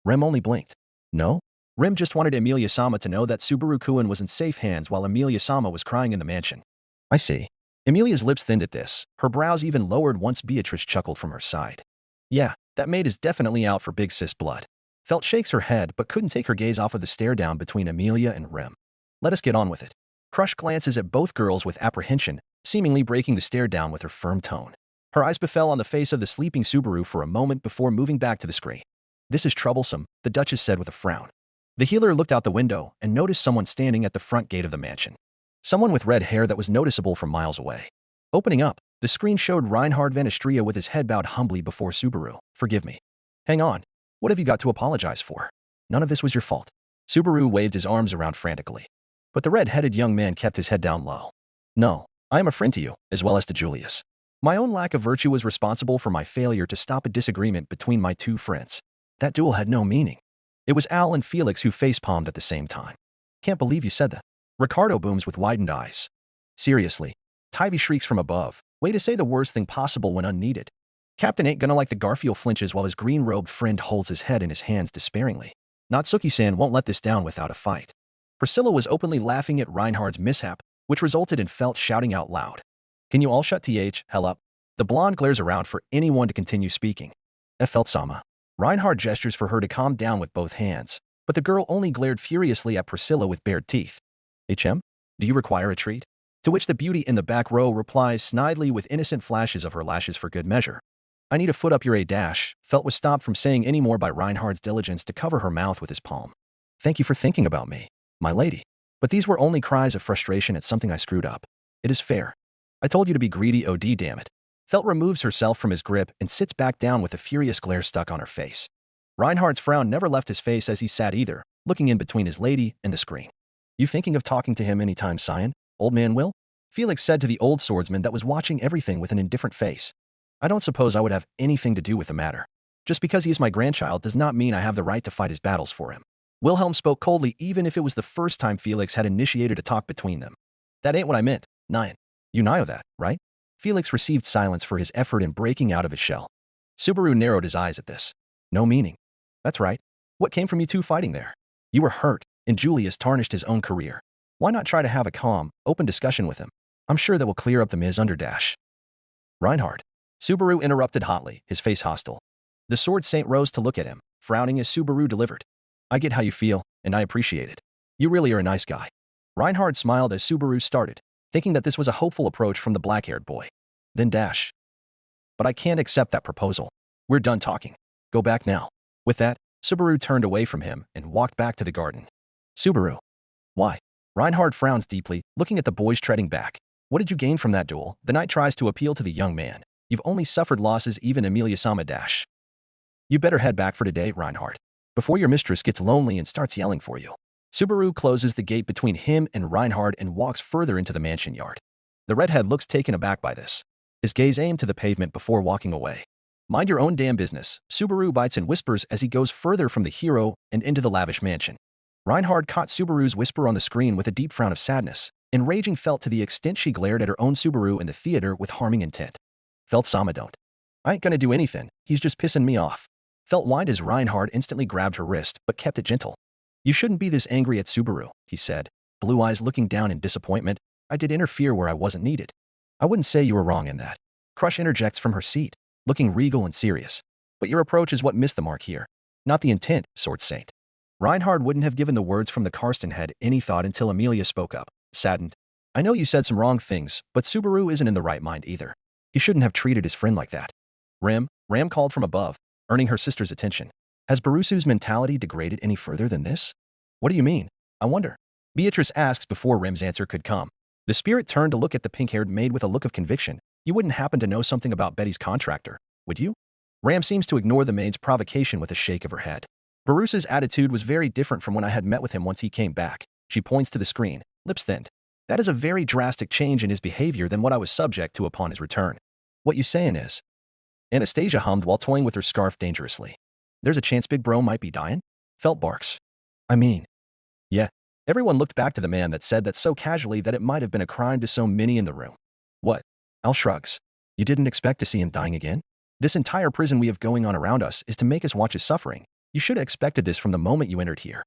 Rem only blinked. No? Rem just wanted Emilia-sama to know that Subaru-kun was in safe hands while Emilia-sama was crying in the mansion. I see. Emilia's lips thinned at this, her brows even lowered once Beatrice chuckled from her side. Yeah, that maid is definitely out for big sis blood. Felt shakes her head but couldn't take her gaze off of the stare down between Emilia and Rem. Let us get on with it. Crush glances at both girls with apprehension, seemingly breaking the stare down with her firm tone. Her eyes befell on the face of the sleeping Subaru for a moment before moving back to the screen. This is troublesome, the Duchess said with a frown. The healer looked out the window and noticed someone standing at the front gate of the mansion. Someone with red hair that was noticeable from miles away. Opening up, the screen showed Reinhard van Estria with his head bowed humbly before Subaru. Forgive me. Hang on. What have you got to apologize for? None of this was your fault. Subaru waved his arms around frantically. But the red-headed young man kept his head down low. No, I am a friend to you, as well as to Julius. My own lack of virtue was responsible for my failure to stop a disagreement between my two friends. That duel had no meaning. It was Al and Felix who facepalmed at the same time. Can't believe you said that. Ricardo booms with widened eyes. Seriously. Tybee shrieks from above. Way to say the worst thing possible when unneeded. Captain ain't gonna like the Garfield flinches while his green-robed friend holds his head in his hands despairingly. Natsuki-san won't let this down without a fight. Priscilla was openly laughing at Reinhard's mishap, which resulted in Felt shouting out loud. Can you all shut hell up? The blonde glares around for anyone to continue speaking. Felt-sama. Reinhard gestures for her to calm down with both hands, but the girl only glared furiously at Priscilla with bared teeth. HM? Do you require a treat? To which the beauty in the back row replies snidely with innocent flashes of her lashes for good measure. I need a foot up your A-dash. Felt was stopped from saying any more by Reinhard's diligence to cover her mouth with his palm. Thank you for thinking about me, my lady. But these were only cries of frustration at something I screwed up. It is fair. I told you to be greedy, OD damn it. Felt removes herself from his grip and sits back down with a furious glare stuck on her face. Reinhard's frown never left his face as he sat either, looking in between his lady and the screen. You thinking of talking to him anytime, Cyan? Old man Will? Felix said to the old swordsman that was watching everything with an indifferent face. I don't suppose I would have anything to do with the matter. Just because he is my grandchild does not mean I have the right to fight his battles for him. Wilhelm spoke coldly even if it was the first time Felix had initiated a talk between them. That ain't what I meant, Nyan. You know that, right? Felix received silence for his effort in breaking out of his shell. Subaru narrowed his eyes at this. No meaning. That's right. What came from you two fighting there? You were hurt, and Julius tarnished his own career. Why not try to have a calm, open discussion with him? I'm sure that will clear up the Ms. Underdash. Reinhard. Subaru interrupted hotly, his face hostile. The sword saint rose to look at him, frowning as Subaru delivered. I get how you feel, and I appreciate it. You really are a nice guy. Reinhard smiled as Subaru started, thinking that this was a hopeful approach from the black-haired boy. Then dash. But I can't accept that proposal. We're done talking. Go back now. With that, Subaru turned away from him and walked back to the garden. Subaru. Why? Reinhard frowns deeply, looking at the boys treading back. What did you gain from that duel? The knight tries to appeal to the young man. You've only suffered losses, even Emilia-sama dash. You better head back for today, Reinhard, before your mistress gets lonely and starts yelling for you. Subaru closes the gate between him and Reinhard and walks further into the mansion yard. The redhead looks taken aback by this. His gaze aimed to the pavement before walking away. Mind your own damn business, Subaru bites and whispers as he goes further from the hero and into the lavish mansion. Reinhard caught Subaru's whisper on the screen with a deep frown of sadness, enraging Felt to the extent she glared at her own Subaru in the theater with harming intent. Felt-sama don't. I ain't gonna do anything, he's just pissing me off. Felt whined as Reinhard instantly grabbed her wrist, but kept it gentle. You shouldn't be this angry at Subaru, he said, blue eyes looking down in disappointment. I did interfere where I wasn't needed. I wouldn't say you were wrong in that. Crush interjects from her seat, looking regal and serious. But your approach is what missed the mark here. Not the intent, Sword Saint. Reinhard wouldn't have given the words from the Karsten head any thought until Emilia spoke up, saddened. I know you said some wrong things, but Subaru isn't in the right mind either. He shouldn't have treated his friend like that. Ram called from above, earning her sister's attention. Has Barusu's mentality degraded any further than this? What do you mean? I wonder. Beatrice asks before Rem's answer could come. The spirit turned to look at the pink-haired maid with a look of conviction. You wouldn't happen to know something about Betty's contractor, would you? Ram seems to ignore the maid's provocation with a shake of her head. Barusu's attitude was very different from when I had met with him once he came back. She points to the screen, lips thinned. That is a very drastic change in his behavior than what I was subject to upon his return. What you saying is, Anastasia hummed while toying with her scarf dangerously. There's a chance Big Bro might be dying? Felt barks. I mean, yeah. Everyone looked back to the man that said that so casually that it might have been a crime to so many in the room. What? Al shrugs. You didn't expect to see him dying again? This entire prison we have going on around us is to make us watch his suffering. You should have expected this from the moment you entered here.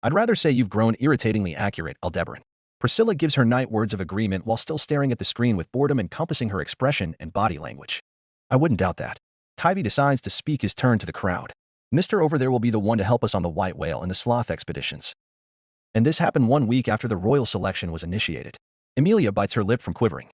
I'd rather say you've grown irritatingly accurate, Aldebaran. Priscilla gives her night words of agreement while still staring at the screen with boredom encompassing her expression and body language. I wouldn't doubt that. Tybee decides to speak his turn to the crowd. Mr. Over there will be the one to help us on the White Whale and the Sloth expeditions. And this happened 1 week after the royal selection was initiated. Emilia bites her lip from quivering.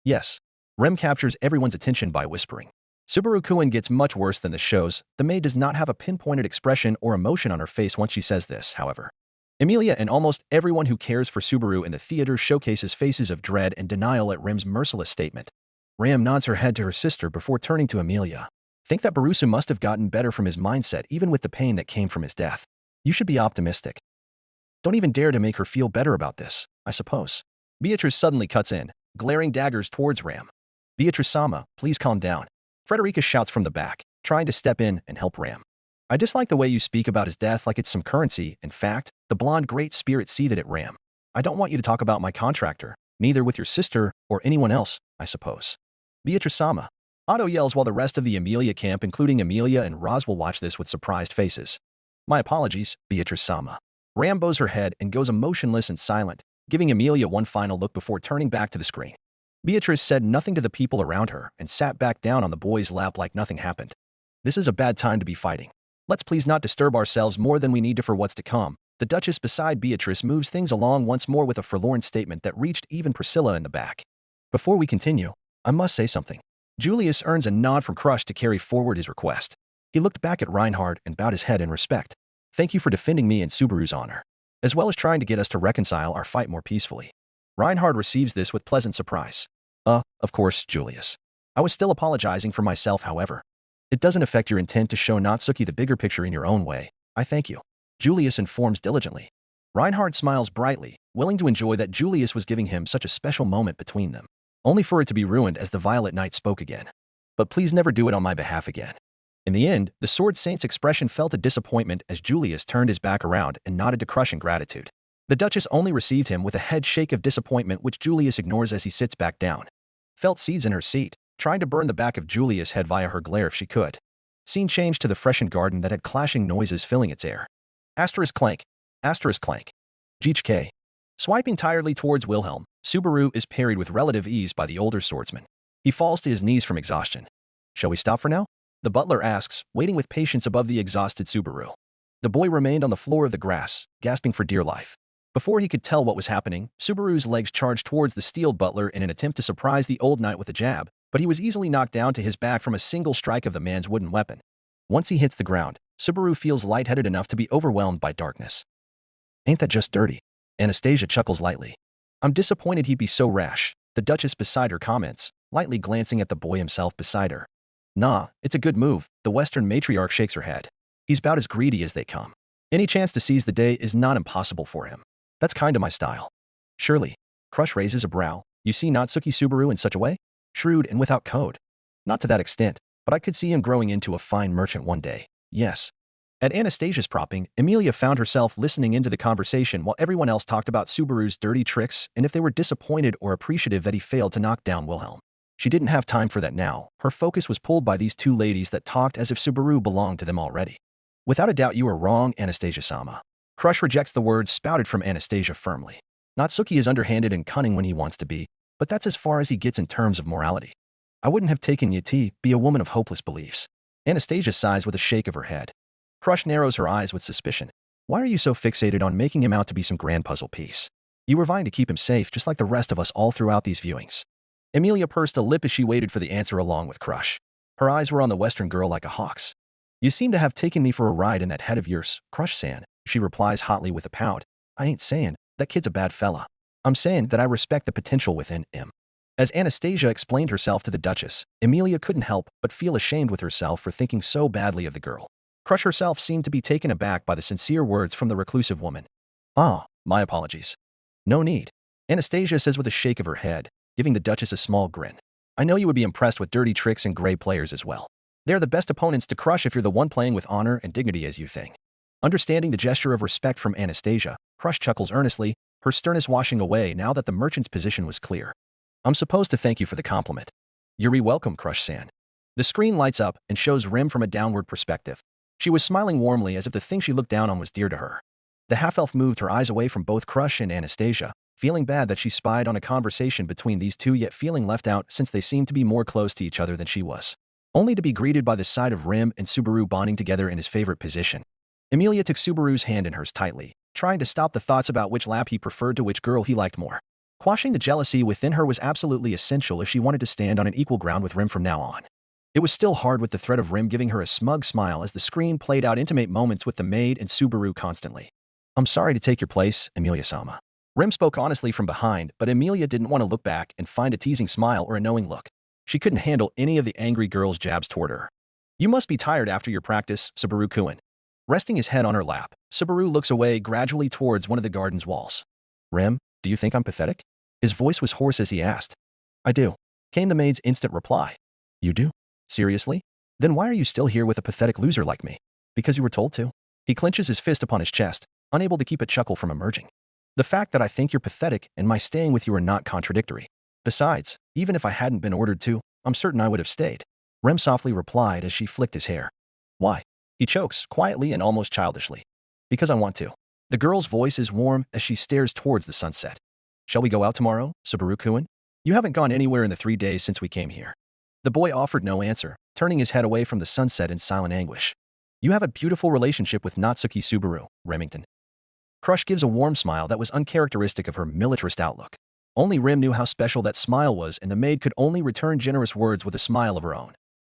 Yes. Rem captures everyone's attention by whispering. Subaru Kuin gets much worse than this shows. The maid does not have a pinpointed expression or emotion on her face once she says this, however. Emilia and almost everyone who cares for Subaru in the theater showcases faces of dread and denial at Rem's merciless statement. Ram nods her head to her sister before turning to Emilia. Think that Barusu must have gotten better from his mindset even with the pain that came from his death. You should be optimistic. Don't even dare to make her feel better about this, I suppose. Beatrice suddenly cuts in, glaring daggers towards Ram. Beatrice-sama, please calm down. Frederica shouts from the back, trying to step in and help Ram. I dislike the way you speak about his death like it's some currency. In fact, the blonde great spirit seethed at Ram. I don't want you to talk about my contractor, neither with your sister or anyone else, I suppose. Beatrice-sama. Otto yells while the rest of the Emilia camp, including Emilia and Roz, will watch this with surprised faces. My apologies, Beatrice-sama. Ram bows her head and goes emotionless and silent, giving Emilia one final look before turning back to the screen. Beatrice said nothing to the people around her and sat back down on the boy's lap like nothing happened. This is a bad time to be fighting. Let's please not disturb ourselves more than we need to for what's to come. The Duchess beside Beatrice moves things along once more with a forlorn statement that reached even Priscilla in the back. Before we continue, I must say something. Julius earns a nod from Crush to carry forward his request. He looked back at Reinhard and bowed his head in respect. Thank you for defending me in Subaru's honor, as well as trying to get us to reconcile our fight more peacefully. Reinhard receives this with pleasant surprise. Of course, Julius. I was still apologizing for myself, however. It doesn't affect your intent to show Natsuki the bigger picture in your own way. I thank you. Julius informs diligently. Reinhard smiles brightly, willing to enjoy that Julius was giving him such a special moment between them, only for it to be ruined as the Violet Knight spoke again. But please never do it on my behalf again. In the end, the Sword Saint's expression felt a disappointment as Julius turned his back around and nodded to Crush in gratitude. The Duchess only received him with a head shake of disappointment, which Julius ignores as he sits back down. Felt seeds in her seat, trying to burn the back of Julius' head via her glare if she could. Scene changed to the freshened garden that had clashing noises filling its air. Asterisk clank. Asterisk clank. GHK. Swiping tiredly towards Wilhelm, Subaru is parried with relative ease by the older swordsman. He falls to his knees from exhaustion. Shall we stop for now? The butler asks, waiting with patience above the exhausted Subaru. The boy remained on the floor of the grass, gasping for dear life. Before he could tell what was happening, Subaru's legs charged towards the steeled butler in an attempt to surprise the old knight with a jab, but he was easily knocked down to his back from a single strike of the man's wooden weapon. Once he hits the ground, Subaru feels lightheaded enough to be overwhelmed by darkness. Ain't that just dirty? Anastasia chuckles lightly. I'm disappointed he'd be so rash, the Duchess beside her comments, lightly glancing at the boy himself beside her. Nah, it's a good move, the Western matriarch shakes her head. He's about as greedy as they come. Any chance to seize the day is not impossible for him. That's kinda my style. Surely. Crush raises a brow. You see Natsuki Subaru in such a way? Shrewd and without code. Not to that extent, but I could see him growing into a fine merchant one day. Yes. At Anastasia's prompting, Emilia found herself listening into the conversation while everyone else talked about Subaru's dirty tricks and if they were disappointed or appreciative that he failed to knock down Wilhelm. She didn't have time for that now. Her focus was pulled by these two ladies that talked as if Subaru belonged to them already. Without a doubt you are wrong, Anastasia-sama. Crush rejects the words spouted from Anastasia firmly. Natsuki is underhanded and cunning when he wants to be, but that's as far as he gets in terms of morality. I wouldn't have taken Yati, be a woman of hopeless beliefs. Anastasia sighs with a shake of her head. Crush narrows her eyes with suspicion. Why are you so fixated on making him out to be some grand puzzle piece? You were vying to keep him safe just like the rest of us all throughout these viewings. Emilia pursed a lip as she waited for the answer along with Crush. Her eyes were on the Western girl like a hawk's. You seem to have taken me for a ride in that head of yours, Crush-san, she replies hotly with a pout. I ain't saying that kid's a bad fella. I'm saying that I respect the potential within him. As Anastasia explained herself to the Duchess, Emilia couldn't help but feel ashamed with herself for thinking so badly of the girl. Crush herself seemed to be taken aback by the sincere words from the reclusive woman. Ah, my apologies. No need. Anastasia says with a shake of her head, giving the Duchess a small grin. I know you would be impressed with dirty tricks and gray players as well. They're the best opponents to crush if you're the one playing with honor and dignity as you think. Understanding the gesture of respect from Anastasia, Crush chuckles earnestly, her sternness washing away now that the merchant's position was clear. I'm supposed to thank you for the compliment. You're welcome, Crush-san. The screen lights up and shows Rim from a downward perspective. She was smiling warmly as if the thing she looked down on was dear to her. The half-elf moved her eyes away from both Crush and Anastasia, feeling bad that she spied on a conversation between these two yet feeling left out since they seemed to be more close to each other than she was. Only to be greeted by the sight of Rim and Subaru bonding together in his favorite position. Emilia took Subaru's hand in hers tightly, trying to stop the thoughts about which lap he preferred to which girl he liked more. Quashing the jealousy within her was absolutely essential if she wanted to stand on an equal ground with Rim from now on. It was still hard with the threat of Rim giving her a smug smile as the screen played out intimate moments with the maid and Subaru constantly. I'm sorry to take your place, Emilia-sama. Rim spoke honestly from behind, but Emilia didn't want to look back and find a teasing smile or a knowing look. She couldn't handle any of the angry girl's jabs toward her. You must be tired after your practice, Subaru-kun. Resting his head on her lap, Subaru looks away gradually towards one of the garden's walls. Rim, do you think I'm pathetic? His voice was hoarse as he asked. I do, came the maid's instant reply. You do? Seriously? Then why are you still here with a pathetic loser like me? Because you were told to? He clenches his fist upon his chest, unable to keep a chuckle from emerging. The fact that I think you're pathetic and my staying with you are not contradictory. Besides, even if I hadn't been ordered to, I'm certain I would have stayed. Rem softly replied as she flicked his hair. Why? He chokes, quietly and almost childishly. Because I want to. The girl's voice is warm as she stares towards the sunset. Shall we go out tomorrow, Subaru-kun? You haven't gone anywhere in the 3 days since we came here. The boy offered no answer, turning his head away from the sunset in silent anguish. You have a beautiful relationship with Natsuki Subaru, Remington. Crush gives a warm smile that was uncharacteristic of her militarist outlook. Only Rim knew how special that smile was, and the maid could only return generous words with a smile of her own.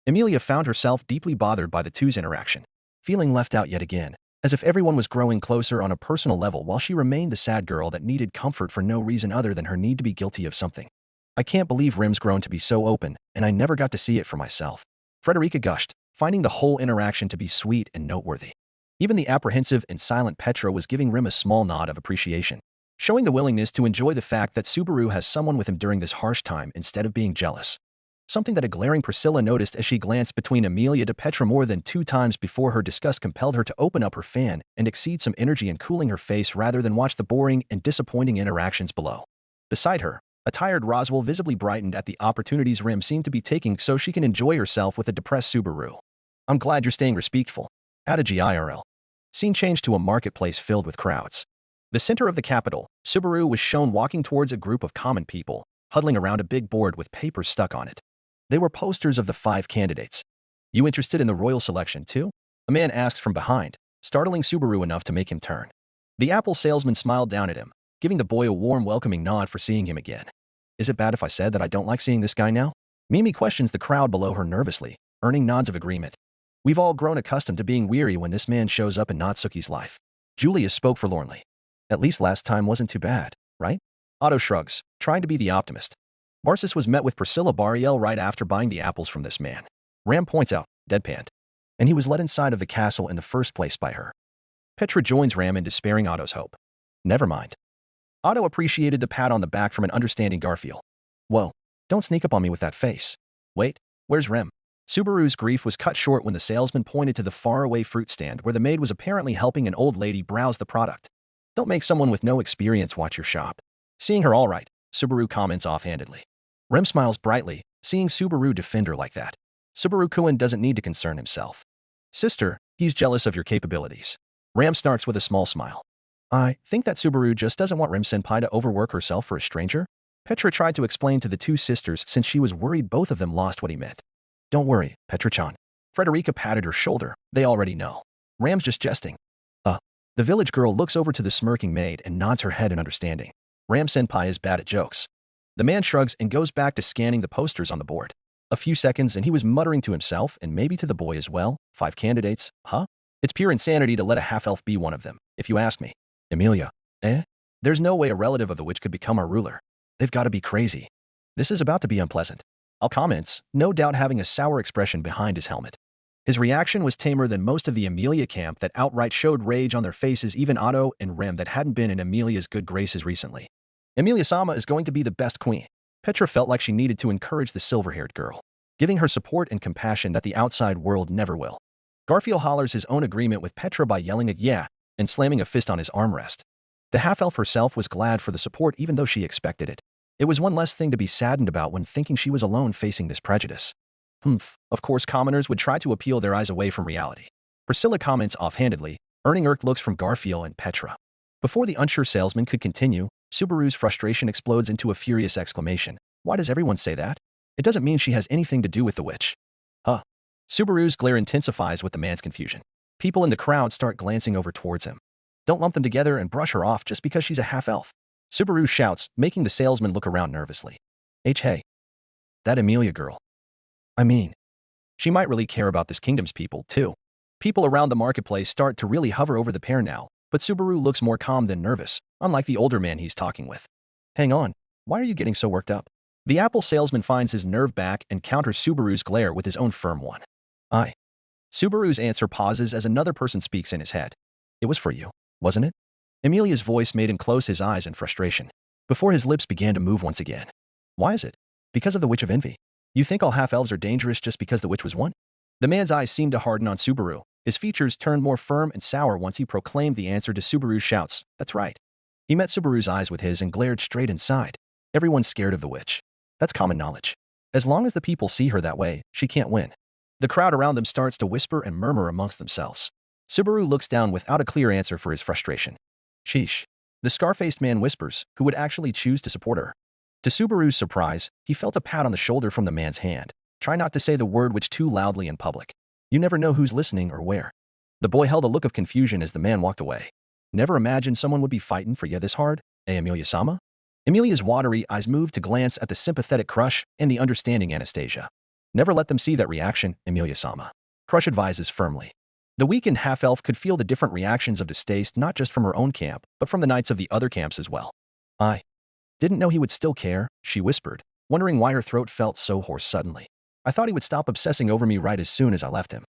Emilia found herself deeply bothered by the two's interaction, feeling left out yet again, as if everyone was growing closer on a personal level while she remained the sad girl that needed comfort for no reason other than her need to be guilty of something. I can't believe Rim's grown to be so open, and I never got to see it for myself. Frederica gushed, finding the whole interaction to be sweet and noteworthy. Even the apprehensive and silent Petra was giving Rim a small nod of appreciation, showing the willingness to enjoy the fact that Subaru has someone with him during this harsh time instead of being jealous. Something that a glaring Priscilla noticed as she glanced between Emilia to Petra more than 2 times before her disgust compelled her to open up her fan and exceed some energy in cooling her face rather than watch the boring and disappointing interactions below. Beside her, a tired Roswell visibly brightened at the opportunities Rim seemed to be taking so she can enjoy herself with a depressed Subaru. I'm glad you're staying respectful. Adage IRL. Scene changed to a marketplace filled with crowds. The center of the capital, Subaru was shown walking towards a group of common people, huddling around a big board with papers stuck on it. They were posters of the 5 candidates. You interested in the royal selection too? A man asked from behind, startling Subaru enough to make him turn. The Apple salesman smiled down at him, giving the boy a warm welcoming nod for seeing him again. Is it bad if I said that I don't like seeing this guy now? Mimi questions the crowd below her nervously, earning nods of agreement. We've all grown accustomed to being weary when this man shows up in Natsuki's life. Julia spoke forlornly. At least last time wasn't too bad, right? Otto shrugs, trying to be the optimist. Barsis was met with Priscilla Bariel right after buying the apples from this man. Ram points out, deadpanned. And he was let inside of the castle in the first place by her. Petra joins Ram in despairing Otto's hope. Never mind. Otto appreciated the pat on the back from an understanding Garfield. Whoa, don't sneak up on me with that face. Wait, where's Rem? Subaru's grief was cut short when the salesman pointed to the faraway fruit stand where the maid was apparently helping an old lady browse the product. Don't make someone with no experience watch your shop. Seeing her all right, Subaru comments offhandedly. Rem smiles brightly, seeing Subaru defend her like that. Subaru-kun doesn't need to concern himself. Sister, he's jealous of your capabilities. Ram snarks with a small smile. I think that Subaru just doesn't want Rim-senpai to overwork herself for a stranger. Petra tried to explain to the 2 sisters since she was worried both of them lost what he meant. Don't worry, Petra-chan. Frederica patted her shoulder. They already know. Ram's just jesting. The village girl looks over to the smirking maid and nods her head in understanding. Ram-senpai is bad at jokes. The man shrugs and goes back to scanning the posters on the board. A few seconds and he was muttering to himself and maybe to the boy as well. 5 candidates, huh? It's pure insanity to let a half-elf be one of them, if you ask me. Emilia. There's no way a relative of the witch could become our ruler. They've got to be crazy. This is about to be unpleasant. Al comments, no doubt having a sour expression behind his helmet. His reaction was tamer than most of the Emilia camp that outright showed rage on their faces, even Otto and Rem that hadn't been in Emilia's good graces recently. Emilia-sama is going to be the best queen. Petra felt like she needed to encourage the silver-haired girl. giving her support and compassion that the outside world never will. Garfield hollers his own agreement with Petra by yelling a yeah and slamming a fist on his armrest. The half-elf herself was glad for the support even though she expected it. It was one less thing to be saddened about when thinking she was alone facing this prejudice. Of course commoners would try to appeal their eyes away from reality. Priscilla comments offhandedly, earning irked looks from Garfield and Petra. Before the unsure salesman could continue, Subaru's frustration explodes into a furious exclamation. Why does everyone say that? It doesn't mean she has anything to do with the witch. Huh. Subaru's glare intensifies with the man's confusion. People in the crowd start glancing over towards him. Don't lump them together and brush her off just because she's a half-elf. Subaru shouts, making the salesman look around nervously. Hey. That Amelia girl. I mean, she might really care about this kingdom's people, too. People around the marketplace start to really hover over the pair now, but Subaru looks more calm than nervous, unlike the older man he's talking with. Hang on, why are you getting so worked up? The Apple salesman finds his nerve back and counters Subaru's glare with his own firm one. Subaru's answer pauses as another person speaks in his head. It was for you, wasn't it? Amelia's voice made him close his eyes in frustration, before his lips began to move once again. Why is it? Because of the Witch of Envy. You think all half-elves are dangerous just because the witch was one? The man's eyes seemed to harden on Subaru. His features turned more firm and sour once he proclaimed the answer to Subaru's shouts. That's right. He met Subaru's eyes with his and glared straight inside. Everyone's scared of the witch. That's common knowledge. As long as the people see her that way, she can't win. The crowd around them starts to whisper and murmur amongst themselves. Subaru looks down without a clear answer for his frustration. Sheesh. The scar-faced man whispers, who would actually choose to support her. To Subaru's surprise, he felt a pat on the shoulder from the man's hand. Try not to say the word witch too loudly in public. You never know who's listening or where. The boy held a look of confusion as the man walked away. Never imagined someone would be fighting for you this hard, Amelia-sama? Amelia's watery eyes moved to glance at the sympathetic Crush and the understanding Anastasia. Never let them see that reaction, Amelia-sama. Crush advises firmly. The weakened half-elf could feel the different reactions of distaste not just from her own camp, but from the knights of the other camps as well. I didn't know he would still care, she whispered, wondering why her throat felt so hoarse suddenly. I thought he would stop obsessing over me right as soon as I left him.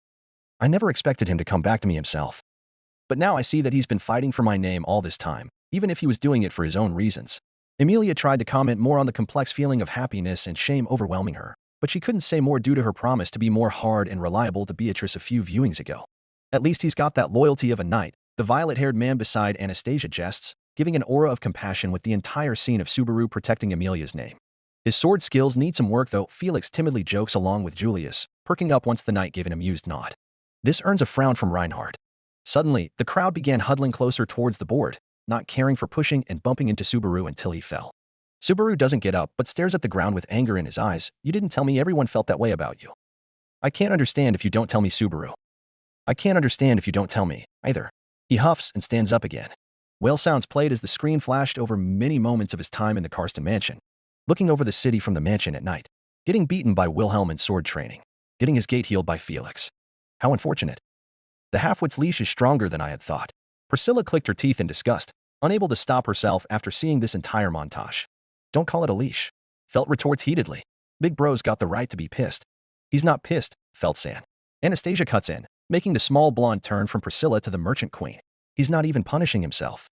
I never expected him to come back to me himself. But now I see that he's been fighting for my name all this time, even if he was doing it for his own reasons. Amelia tried to comment more on the complex feeling of happiness and shame overwhelming her, but she couldn't say more due to her promise to be more hard and reliable to Beatrice a few viewings ago. At least he's got that loyalty of a knight, the violet-haired man beside Anastasia jests, giving an aura of compassion with the entire scene of Subaru protecting Amelia's name. His sword skills need some work though, Felix timidly jokes along with Julius, perking up once the knight gave an amused nod. This earns a frown from Reinhard. Suddenly, the crowd began huddling closer towards the board, not caring for pushing and bumping into Subaru until he fell. Subaru doesn't get up but stares at the ground with anger in his eyes. You didn't tell me everyone felt that way about you. I can't understand if you don't tell me, Subaru. I can't understand if you don't tell me, either. He huffs and stands up again. Whale sounds played as the screen flashed over many moments of his time in the Karsten mansion. Looking over the city from the mansion at night. Getting beaten by Wilhelm in sword training. Getting his gate healed by Felix. How unfortunate. The half-wit's leash is stronger than I had thought. Priscilla clicked her teeth in disgust, unable to stop herself after seeing this entire montage. Don't call it a leash. Felt retorts heatedly. Big bro's got the right to be pissed. He's not pissed, Felt San. Anastasia cuts in, making the small blonde turn from Priscilla to the merchant queen. He's not even punishing himself.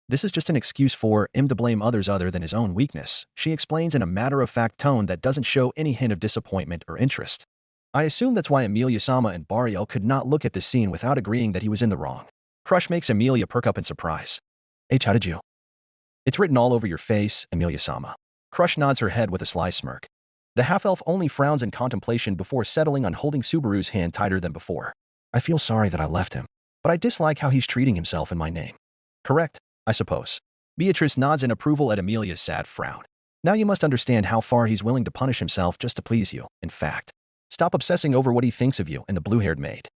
This is just an excuse for him to blame others other than his own weakness, she explains in a matter-of-fact tone that doesn't show any hint of disappointment or interest. I assume that's why Amelia-sama and Barriel could not look at this scene without agreeing that he was in the wrong. Crush makes Amelia perk up in surprise. How did you? It's written all over your face, Amelia-sama. Crush nods her head with a sly smirk. The half-elf only frowns in contemplation before settling on holding Subaru's hand tighter than before. I feel sorry that I left him, but I dislike how he's treating himself in my name. Correct, I suppose. Beatrice nods in approval at Amelia's sad frown. Now you must understand how far he's willing to punish himself just to please you, in fact. Stop obsessing over what he thinks of you and the blue-haired maid.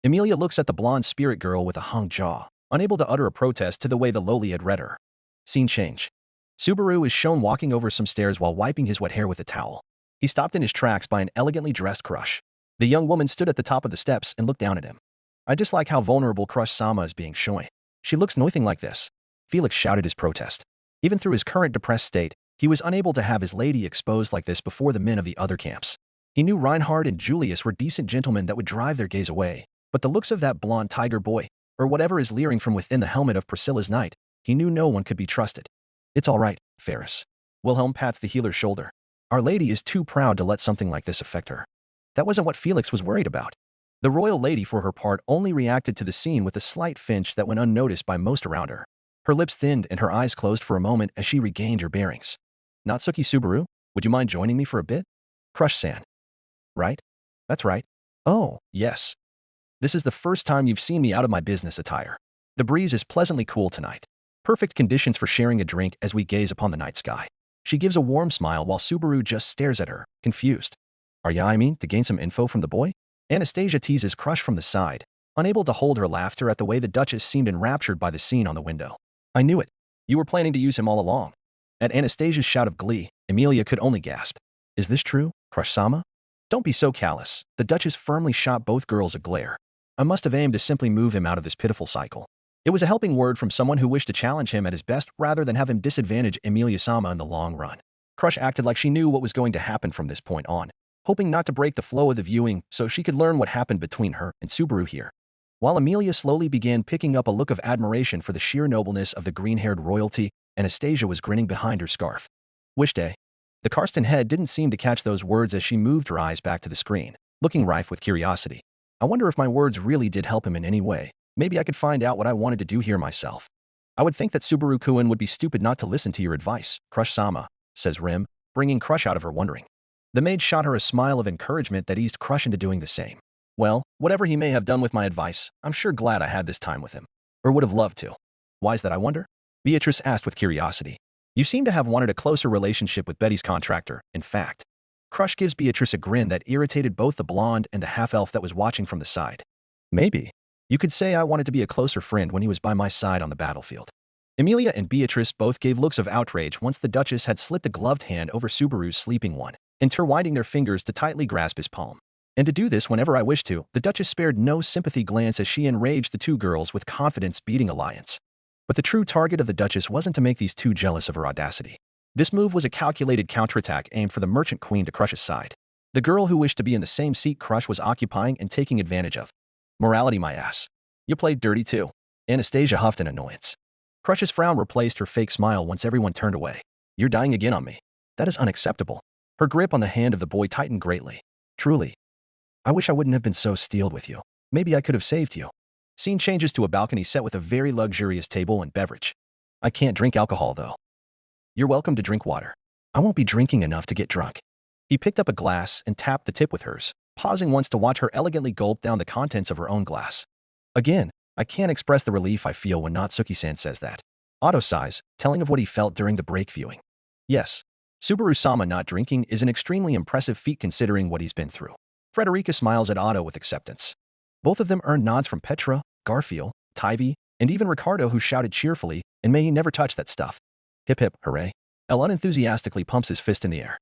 Amelia looks at the blonde spirit girl with a hung jaw, unable to utter a protest to the way the lowly had read her. Scene change. Subaru is shown walking over some stairs while wiping his wet hair with a towel. He stopped in his tracks by an elegantly dressed Crush. The young woman stood at the top of the steps and looked down at him. I dislike how vulnerable Crush-sama is being shown. She looks nothing like this. Felix shouted his protest. Even through his current depressed state, he was unable to have his lady exposed like this before the men of the other camps. He knew Reinhard and Julius were decent gentlemen that would drive their gaze away, but the looks of that blonde tiger boy, or whatever is leering from within the helmet of Priscilla's knight, he knew no one could be trusted. It's all right, Ferris. Wilhelm pats the healer's shoulder. Our lady is too proud to let something like this affect her. That wasn't what Felix was worried about. The royal lady, for her part, only reacted to the scene with a slight flinch that went unnoticed by most around her. Her lips thinned and her eyes closed for a moment as she regained her bearings. Natsuki Subaru, would you mind joining me for a bit? Crush-san. Right? That's right. Oh, yes. This is the first time you've seen me out of my business attire. The breeze is pleasantly cool tonight. Perfect conditions for sharing a drink as we gaze upon the night sky. She gives a warm smile while Subaru just stares at her, confused. Are ya, I mean, to gain some info from the boy? Anastasia teases Crush from the side, unable to hold her laughter at the way the Duchess seemed enraptured by the scene on the window. I knew it. You were planning to use him all along. At Anastasia's shout of glee, Emilia could only gasp. Is this true, Crush-sama? Don't be so callous. The Duchess firmly shot both girls a glare. I must have aimed to simply move him out of this pitiful cycle. It was a helping word from someone who wished to challenge him at his best rather than have him disadvantage Emilia-sama in the long run. Crush acted like she knew what was going to happen from this point on, hoping not to break the flow of the viewing so she could learn what happened between her and Subaru here. While Emilia slowly began picking up a look of admiration for the sheer nobleness of the green-haired royalty, Anastasia was grinning behind her scarf. Wish day. The Karsten head didn't seem to catch those words as she moved her eyes back to the screen, looking rife with curiosity. I wonder if my words really did help him in any way. Maybe I could find out what I wanted to do here myself. I would think that Subaru-kun would be stupid not to listen to your advice, Crush-sama, says Rim, bringing Crush out of her wondering. The maid shot her a smile of encouragement that eased Crush into doing the same. Well, whatever he may have done with my advice, I'm sure glad I had this time with him. Or would have loved to. Why's that, I wonder? Beatrice asked with curiosity. You seem to have wanted a closer relationship with Betty's contractor, in fact. Crush gives Beatrice a grin that irritated both the blonde and the half-elf that was watching from the side. Maybe. You could say I wanted to be a closer friend when he was by my side on the battlefield. Emilia and Beatrice both gave looks of outrage once the Duchess had slipped a gloved hand over Subaru's sleeping one, intertwining their fingers to tightly grasp his palm. And to do this whenever I wished to, the Duchess spared no sympathy glance as she enraged the two girls with confidence beating alliance. But the true target of the Duchess wasn't to make these two jealous of her audacity. This move was a calculated counterattack aimed for the merchant queen to Crush's side. The girl who wished to be in the same seat Crush was occupying and taking advantage of. Morality, my ass. You played dirty too. Anastasia huffed in annoyance. Crush's frown replaced her fake smile once everyone turned away. You're dying again on me. That is unacceptable. Her grip on the hand of the boy tightened greatly. Truly. I wish I wouldn't have been so steeled with you. Maybe I could have saved you. Scene changes to a balcony set with a very luxurious table and beverage. I can't drink alcohol, though. You're welcome to drink water. I won't be drinking enough to get drunk. He picked up a glass and tapped the tip with hers, pausing once to watch her elegantly gulp down the contents of her own glass. Again, I can't express the relief I feel when Natsuki-san says that. Otto sighs, telling of what he felt during the break viewing. Yes, Subaru-sama not drinking is an extremely impressive feat considering what he's been through. Frederica smiles at Otto with acceptance. Both of them earned nods from Petra, Garfield, Tivy, and even Ricardo, who shouted cheerfully, and may he never touch that stuff. Hip hip, hooray. El unenthusiastically pumps his fist in the air.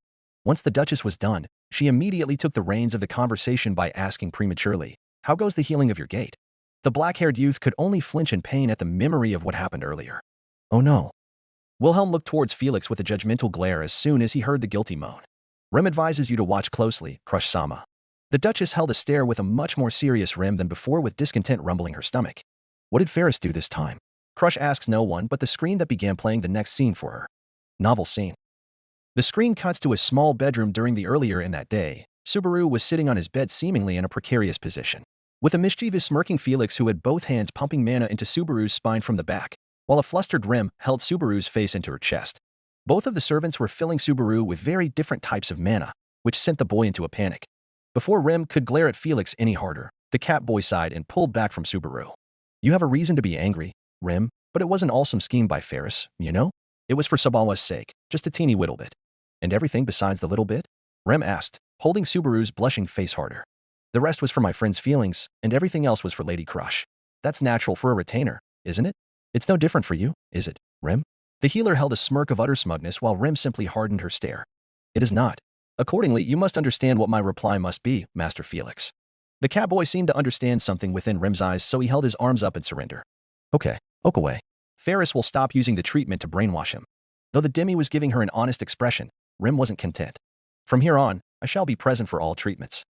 Once the Duchess was done, she immediately took the reins of the conversation by asking prematurely, how goes the healing of your gait? The black-haired youth could only flinch in pain at the memory of what happened earlier. Oh no. Wilhelm looked towards Felix with a judgmental glare as soon as he heard the guilty moan. Rem advises you to watch closely, Crush-sama. The Duchess held a stare with a much more serious Rem than before, with discontent rumbling her stomach. What did Ferris do this time? Crush asks no one but the screen that began playing the next scene for her. Novel scene. The screen cuts to a small bedroom during the earlier in that day. Subaru was sitting on his bed seemingly in a precarious position, with a mischievous smirking Felix who had both hands pumping mana into Subaru's spine from the back, while a flustered Rem held Subaru's face into her chest. Both of the servants were filling Subaru with very different types of mana, which sent the boy into a panic. Before Rem could glare at Felix any harder, the cat boy sighed and pulled back from Subaru. You have a reason to be angry, Rem, but it was an awesome scheme by Ferris, you know? It was for Sabawa's sake, just a teeny little bit. And everything besides the little bit? Rem asked, holding Subaru's blushing face harder. The rest was for my friend's feelings, and everything else was for Lady Crush. That's natural for a retainer, isn't it? It's no different for you, is it, Rem? The healer held a smirk of utter smugness while Rem simply hardened her stare. It is not. Accordingly, you must understand what my reply must be, Master Felix. The catboy seemed to understand something within Rem's eyes, so he held his arms up in surrender. Okay, away. Ferris will stop using the treatment to brainwash him. Though the Demi was giving her an honest expression, Rem wasn't content. From here on, I shall be present for all treatments.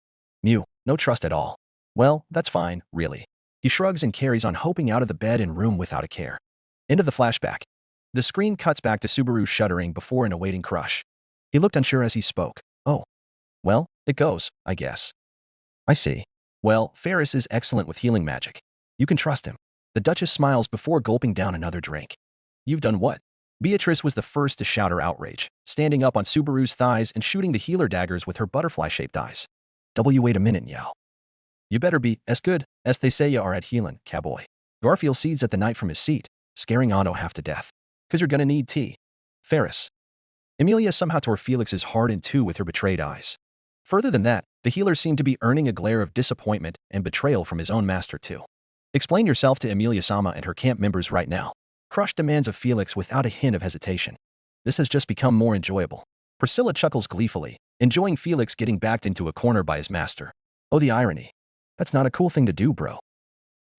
Mew, no trust at all. Well, that's fine, really. He shrugs and carries on, hoping out of the bed and room without a care. End of the flashback. The screen cuts back to Subaru shuddering before an awaiting Crush. He looked unsure as he spoke. Oh. Well, it goes, I guess. I see. Well, Ferris is excellent with healing magic. You can trust him. The Duchess smiles before gulping down another drink. You've done what? Beatrice was the first to shout her outrage, standing up on Subaru's thighs and shooting the healer daggers with her butterfly-shaped eyes. Wait a minute, Yao. You better be as good as they say you are at healing, cowboy. Garfield seeds at the knight from his seat, scaring Otto half to death. 'Cause you're gonna need tea. Ferris. Emilia somehow tore Felix's heart in two with her betrayed eyes. Further than that, the healer seemed to be earning a glare of disappointment and betrayal from his own master too. Explain yourself to Emilia-sama and her camp members right now. Crush demands of Felix without a hint of hesitation. This has just become more enjoyable. Priscilla chuckles gleefully, enjoying Felix getting backed into a corner by his master. Oh, the irony. That's not a cool thing to do, bro.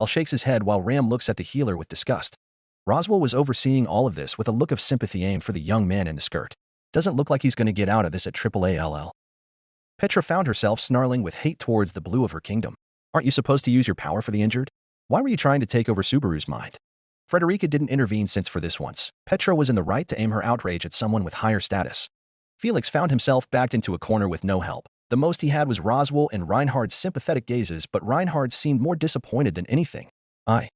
Al shakes his head while Ram looks at the healer with disgust. Roswell was overseeing all of this with a look of sympathy aimed for the young man in the skirt. Doesn't look like he's going to get out of this at AAALL. Petra found herself snarling with hate towards the blue of her kingdom. Aren't you supposed to use your power for the injured? Why were you trying to take over Subaru's mind? Frederica didn't intervene since for this once. Petra was in the right to aim her outrage at someone with higher status. Felix found himself backed into a corner with no help. The most he had was Roswell and Reinhard's sympathetic gazes, but Reinhard seemed more disappointed than anything. I.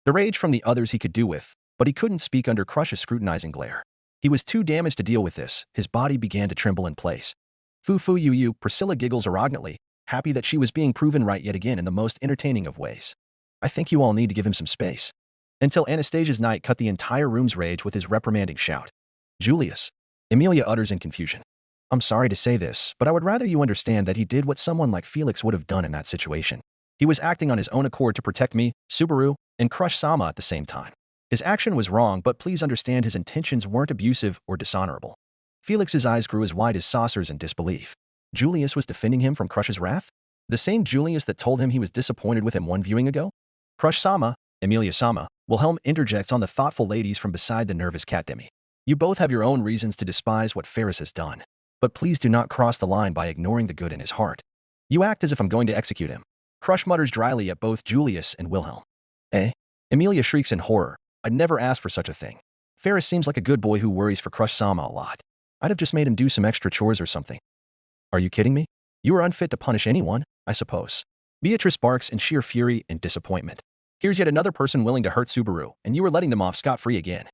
The rage from the others he could do with, but he couldn't speak under Crush's scrutinizing glare. He was too damaged to deal with this. His body began to tremble in place. Foo you, Priscilla giggles arrogantly, happy that she was being proven right yet again in the most entertaining of ways. I think you all need to give him some space. Until Anastasia's knight cut the entire room's rage with his reprimanding shout. Julius. Emilia utters in confusion. I'm sorry to say this, but I would rather you understand that he did what someone like Felix would have done in that situation. He was acting on his own accord to protect me, Subaru, and crush Sama at the same time. His action was wrong, but please understand his intentions weren't abusive or dishonorable. Felix's eyes grew as wide as saucers in disbelief. Julius was defending him from Crush's wrath? The same Julius that told him he was disappointed with him one viewing ago? Crush Sama, Emilia Sama, Wilhelm interjects on the thoughtful ladies from beside the nervous cat demi. You both have your own reasons to despise what Ferris has done. But please do not cross the line by ignoring the good in his heart. You act as if I'm going to execute him. Crush mutters dryly at both Julius and Wilhelm. Eh? Emilia shrieks in horror. I'd never asked for such a thing. Ferris seems like a good boy who worries for Crush Sama a lot. I'd have just made him do some extra chores or something. Are you kidding me? You are unfit to punish anyone, I suppose. Beatrice barks in sheer fury and disappointment. Here's yet another person willing to hurt Subaru, and you are letting them off scot-free again.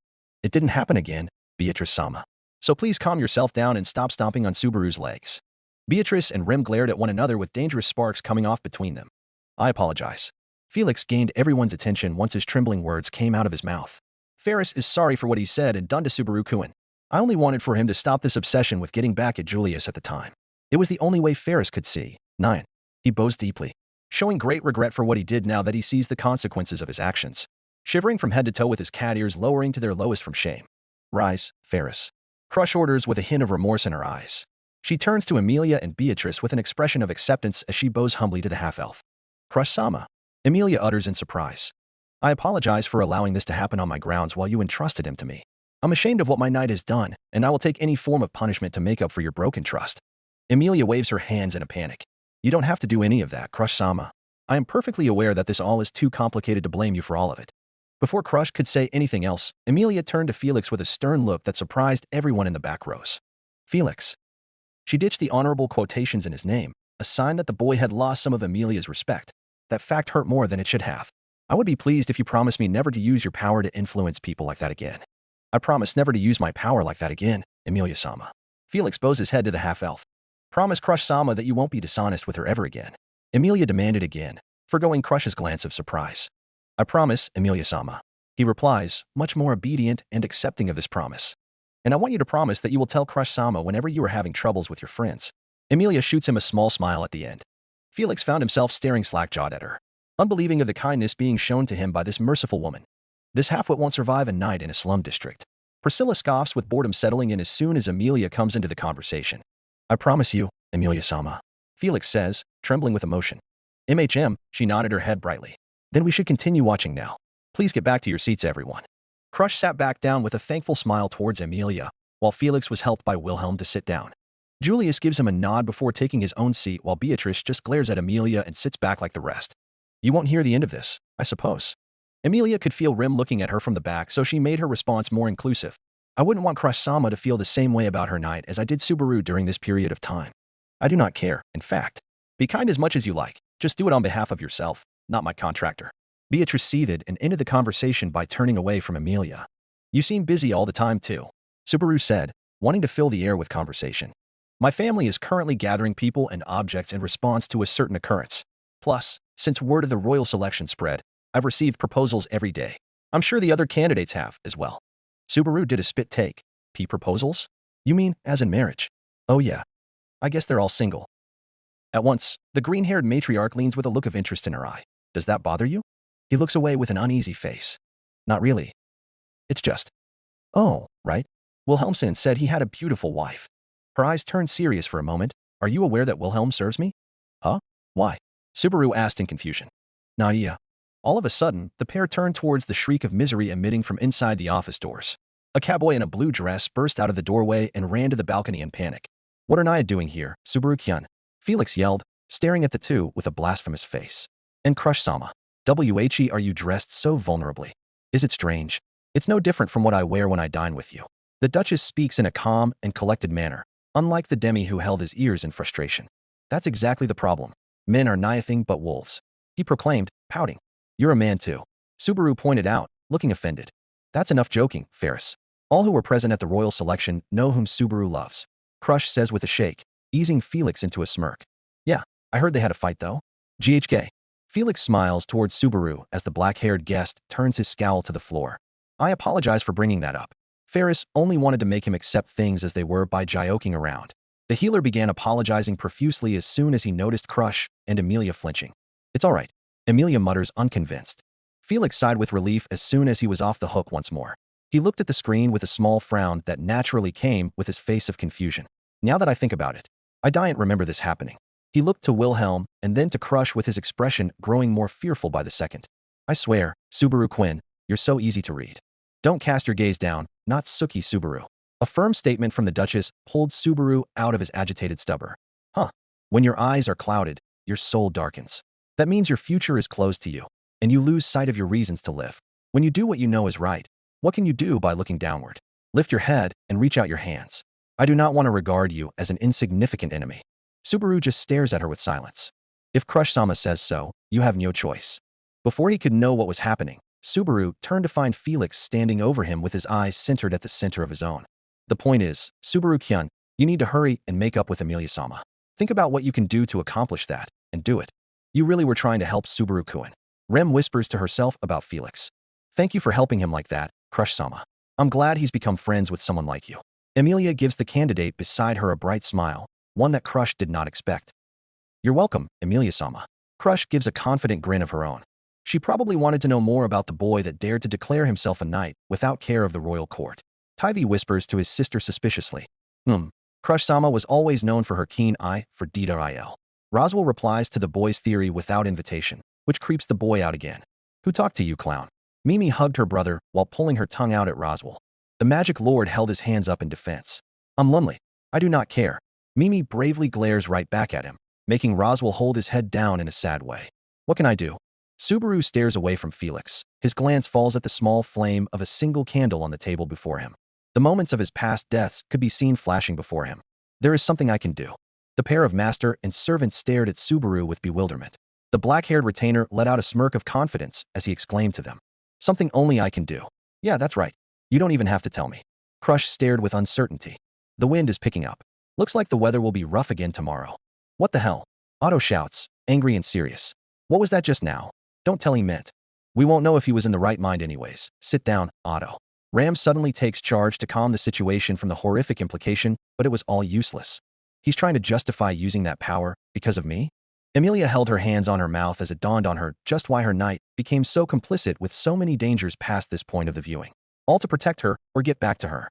It didn't happen again, Beatrice Sama. So please calm yourself down and stop stomping on Subaru's legs. Beatrice and Rem glared at one another with dangerous sparks coming off between them. I apologize. Felix gained everyone's attention once his trembling words came out of his mouth. Ferris is sorry for what he said and done to Subaru-kun. I only wanted for him to stop this obsession with getting back at Julius at the time. It was the only way Ferris could see. 9. He bows deeply, showing great regret for what he did now that he sees the consequences of his actions. Shivering from head to toe with his cat ears lowering to their lowest from shame. Rise, Ferris. Crush orders with a hint of remorse in her eyes. She turns to Emilia and Beatrice with an expression of acceptance as she bows humbly to the half-elf. Crush Sama. Emilia utters in surprise. I apologize for allowing this to happen on my grounds while you entrusted him to me. I'm ashamed of what my knight has done, and I will take any form of punishment to make up for your broken trust. Emilia waves her hands in a panic. You don't have to do any of that, Crush Sama. I am perfectly aware that this all is too complicated to blame you for all of it. Before Crush could say anything else, Emilia turned to Felix with a stern look that surprised everyone in the back rows. Felix. She ditched the honorable quotations in his name, a sign that the boy had lost some of Emilia's respect. That fact hurt more than it should have. I would be pleased if you promised me never to use your power to influence people like that again. I promise never to use my power like that again, Emilia-sama. Felix bows his head to the half-elf. Promise Crush Sama that you won't be dishonest with her ever again. Emilia demanded again, foregoing Crush's glance of surprise. I promise, Emilia-sama. He replies, much more obedient and accepting of this promise. And I want you to promise that you will tell Crush Sama whenever you are having troubles with your friends. Emilia shoots him a small smile at the end. Felix found himself staring slack-jawed at her, unbelieving of the kindness being shown to him by this merciful woman. This half-wit won't survive a night in a slum district. Priscilla scoffs with boredom settling in as soon as Emilia comes into the conversation. I promise you, Emilia-sama. Felix says, trembling with emotion. She nodded her head brightly. Then we should continue watching now. Please get back to your seats, everyone. Crush sat back down with a thankful smile towards Emilia, while Felix was helped by Wilhelm to sit down. Julius gives him a nod before taking his own seat while Beatrice just glares at Emilia and sits back like the rest. You won't hear the end of this, I suppose. Emilia could feel Rim looking at her from the back, so she made her response more inclusive. I wouldn't want Crush Sama to feel the same way about her knight as I did Subaru during this period of time. I do not care, in fact. Be kind as much as you like. Just do it on behalf of yourself, not my contractor. Beatrice seethed and ended the conversation by turning away from Amelia. You seem busy all the time, too, Subaru said, wanting to fill the air with conversation. My family is currently gathering people and objects in response to a certain occurrence. Plus, since word of the royal selection spread, I've received proposals every day. I'm sure the other candidates have as well. Subaru did a spit take. Proposals? You mean as in marriage? Oh yeah. I guess they're all single. At once, the green-haired matriarch leans with a look of interest in her eye. Does that bother you? He looks away with an uneasy face. Not really. It's just. Oh, right. Wilhelmsen said he had a beautiful wife. Her eyes turned serious for a moment. Are you aware that Wilhelm serves me? Huh? Why? Subaru asked in confusion. Nadia. All of a sudden, the pair turned towards the shriek of misery emitting from inside the office doors. A cowboy in a blue dress burst out of the doorway and ran to the balcony in panic. What are Naya doing here, Subaru-kyun? Felix yelled, staring at the two with a blasphemous face. And Crush-sama. Whe, are you dressed so vulnerably? Is it strange? It's no different from what I wear when I dine with you. The Duchess speaks in a calm and collected manner, unlike the demi who held his ears in frustration. That's exactly the problem. Men are nothing but wolves, he proclaimed, pouting. You're a man too, Subaru pointed out, looking offended. That's enough joking, Ferris. All who were present at the royal selection know whom Subaru loves. Crush says with a shake, easing Felix into a smirk. Yeah, I heard they had a fight though. GHK. Felix smiles towards Subaru as the black-haired guest turns his scowl to the floor. I apologize for bringing that up. Ferris only wanted to make him accept things as they were by joking around. The healer began apologizing profusely as soon as he noticed Crush and Amelia flinching. It's all right, Amelia mutters unconvinced. Felix sighed with relief as soon as he was off the hook once more. He looked at the screen with a small frown that naturally came with his face of confusion. Now that I think about it, I don't remember this happening. He looked to Wilhelm and then to Crush with his expression growing more fearful by the second. I swear, Subaru Quinn, you're so easy to read. Don't cast your gaze down, not Suki Subaru. A firm statement from the Duchess pulled Subaru out of his agitated stupor. Huh. When your eyes are clouded, your soul darkens. That means your future is closed to you, and you lose sight of your reasons to live. When you do what you know is right, what can you do by looking downward? Lift your head and reach out your hands. I do not want to regard you as an insignificant enemy. Subaru just stares at her with silence. If Crush-sama says so, you have no choice. Before he could know what was happening, Subaru turned to find Felix standing over him with his eyes centered at the center of his own. The point is, Subaru-kyun, you need to hurry and make up with Amelia-sama. Think about what you can do to accomplish that, and do it. You really were trying to help Subaru-kun. Rem whispers to herself about Felix. Thank you for helping him like that, Crush-sama. I'm glad he's become friends with someone like you. Amelia gives the candidate beside her a bright smile, one that Crush did not expect. You're welcome, Amelia-sama. Crush gives a confident grin of her own. She probably wanted to know more about the boy that dared to declare himself a knight without care of the royal court. Tivy whispers to his sister suspiciously. Crush-sama was always known for her keen eye for detail. Roswell replies to the boy's theory without invitation, which creeps the boy out again. Who talked to you, clown? Mimi hugged her brother while pulling her tongue out at Roswell. The magic lord held his hands up in defense. I'm lonely. I do not care. Mimi bravely glares right back at him, making Roswell hold his head down in a sad way. What can I do? Subaru stares away from Felix. His glance falls at the small flame of a single candle on the table before him. The moments of his past deaths could be seen flashing before him. There is something I can do. The pair of master and servant stared at Subaru with bewilderment. The black-haired retainer let out a smirk of confidence as he exclaimed to them. Something only I can do. Yeah, that's right. You don't even have to tell me. Crush stared with uncertainty. The wind is picking up. Looks like the weather will be rough again tomorrow. What the hell? Otto shouts, angry and serious. What was that just now? Don't tell he meant. We won't know if he was in the right mind anyways. Sit down, Otto. Ram suddenly takes charge to calm the situation from the horrific implication, but it was all useless. He's trying to justify using that power because of me? Amelia held her hands on her mouth as it dawned on her just why her knight became so complicit with so many dangers past this point of the viewing. All to protect her or get back to her.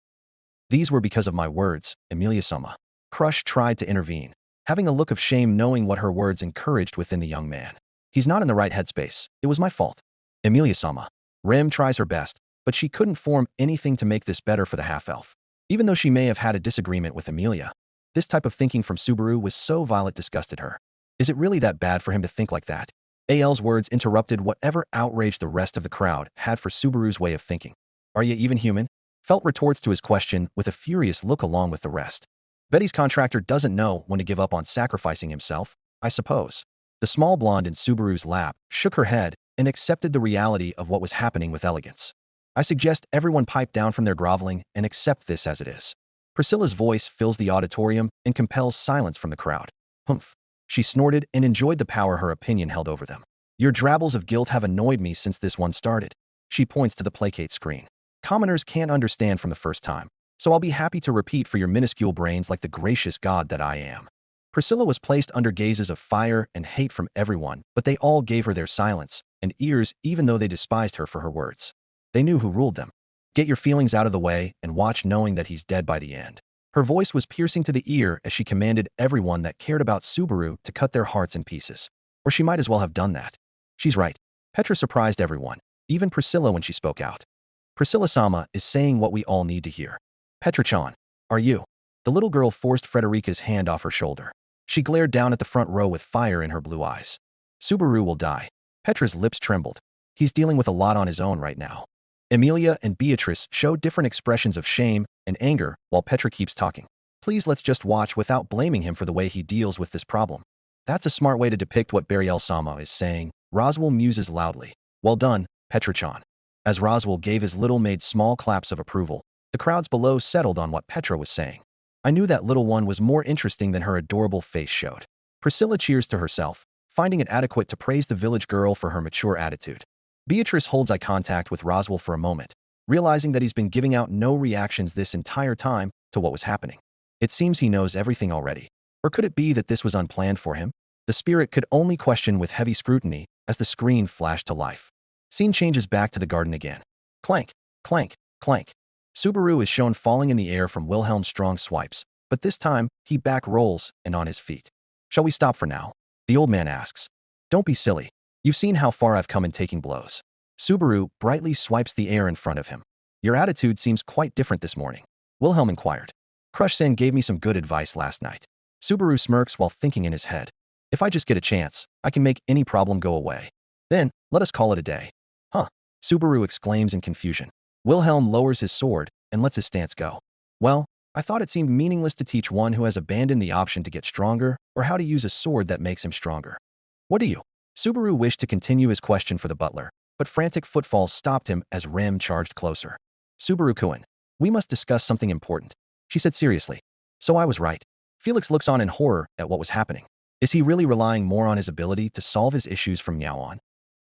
These were because of my words, Amelia-sama. Crush tried to intervene, having a look of shame knowing what her words encouraged within the young man. He's not in the right headspace. It was my fault. Amelia-sama. Rem tries her best, but she couldn't form anything to make this better for the half-elf. Even though she may have had a disagreement with Amelia, this type of thinking from Subaru was so vile it disgusted her. Is it really that bad for him to think like that? AL's words interrupted whatever outrage the rest of the crowd had for Subaru's way of thinking. Are you even human? Felt retorts to his question with a furious look along with the rest. Betty's contractor doesn't know when to give up on sacrificing himself. I suppose. The small blonde in Subaru's lap shook her head and accepted the reality of what was happening with elegance. I suggest everyone pipe down from their groveling and accept this as it is. Priscilla's voice fills the auditorium and compels silence from the crowd. Humph. She snorted and enjoyed the power her opinion held over them. Your drabbles of guilt have annoyed me since this one started. She points to the placate screen. Commoners can't understand from the first time, so I'll be happy to repeat for your minuscule brains like the gracious god that I am. Priscilla was placed under gazes of fire and hate from everyone, but they all gave her their silence and ears even though they despised her for her words. They knew who ruled them. Get your feelings out of the way and watch knowing that he's dead by the end. Her voice was piercing to the ear as she commanded everyone that cared about Subaru to cut their hearts in pieces. Or she might as well have done that. She's right. Petra surprised everyone, even Priscilla when she spoke out. Priscilla-sama is saying what we all need to hear. Petra-chan, are you? The little girl forced Frederica's hand off her shoulder. She glared down at the front row with fire in her blue eyes. Subaru will die. Petra's lips trembled. He's dealing with a lot on his own right now. Emilia and Beatrice show different expressions of shame and anger while Petra keeps talking. Please let's just watch without blaming him for the way he deals with this problem. That's a smart way to depict what Buriel-sama is saying. Roswell muses loudly. Well done, Petra-chan. As Roswell gave his little maid small claps of approval, the crowds below settled on what Petra was saying. I knew that little one was more interesting than her adorable face showed. Priscilla cheers to herself, finding it adequate to praise the village girl for her mature attitude. Beatrice holds eye contact with Roswell for a moment, realizing that he's been giving out no reactions this entire time to what was happening. It seems he knows everything already. Or could it be that this was unplanned for him? The spirit could only question with heavy scrutiny as the screen flashed to life. Scene changes back to the garden again. Clank, clank, clank. Subaru is shown falling in the air from Wilhelm's strong swipes, but this time he back rolls and on his feet. Shall we stop for now? The old man asks. Don't be silly. You've seen how far I've come in taking blows. Subaru brightly swipes the air in front of him. Your attitude seems quite different this morning. Wilhelm inquired. Crush-san gave me some good advice last night. Subaru smirks while thinking in his head. If I just get a chance, I can make any problem go away. Then, let us call it a day. Huh? Subaru exclaims in confusion. Wilhelm lowers his sword and lets his stance go. Well, I thought it seemed meaningless to teach one who has abandoned the option to get stronger or how to use a sword that makes him stronger. What do you? Subaru wished to continue his question for the butler, but frantic footfalls stopped him as Rem charged closer. Subaru-kun, we must discuss something important, she said seriously. So I was right. Felix looks on in horror at what was happening. Is he really relying more on his ability to solve his issues from now on?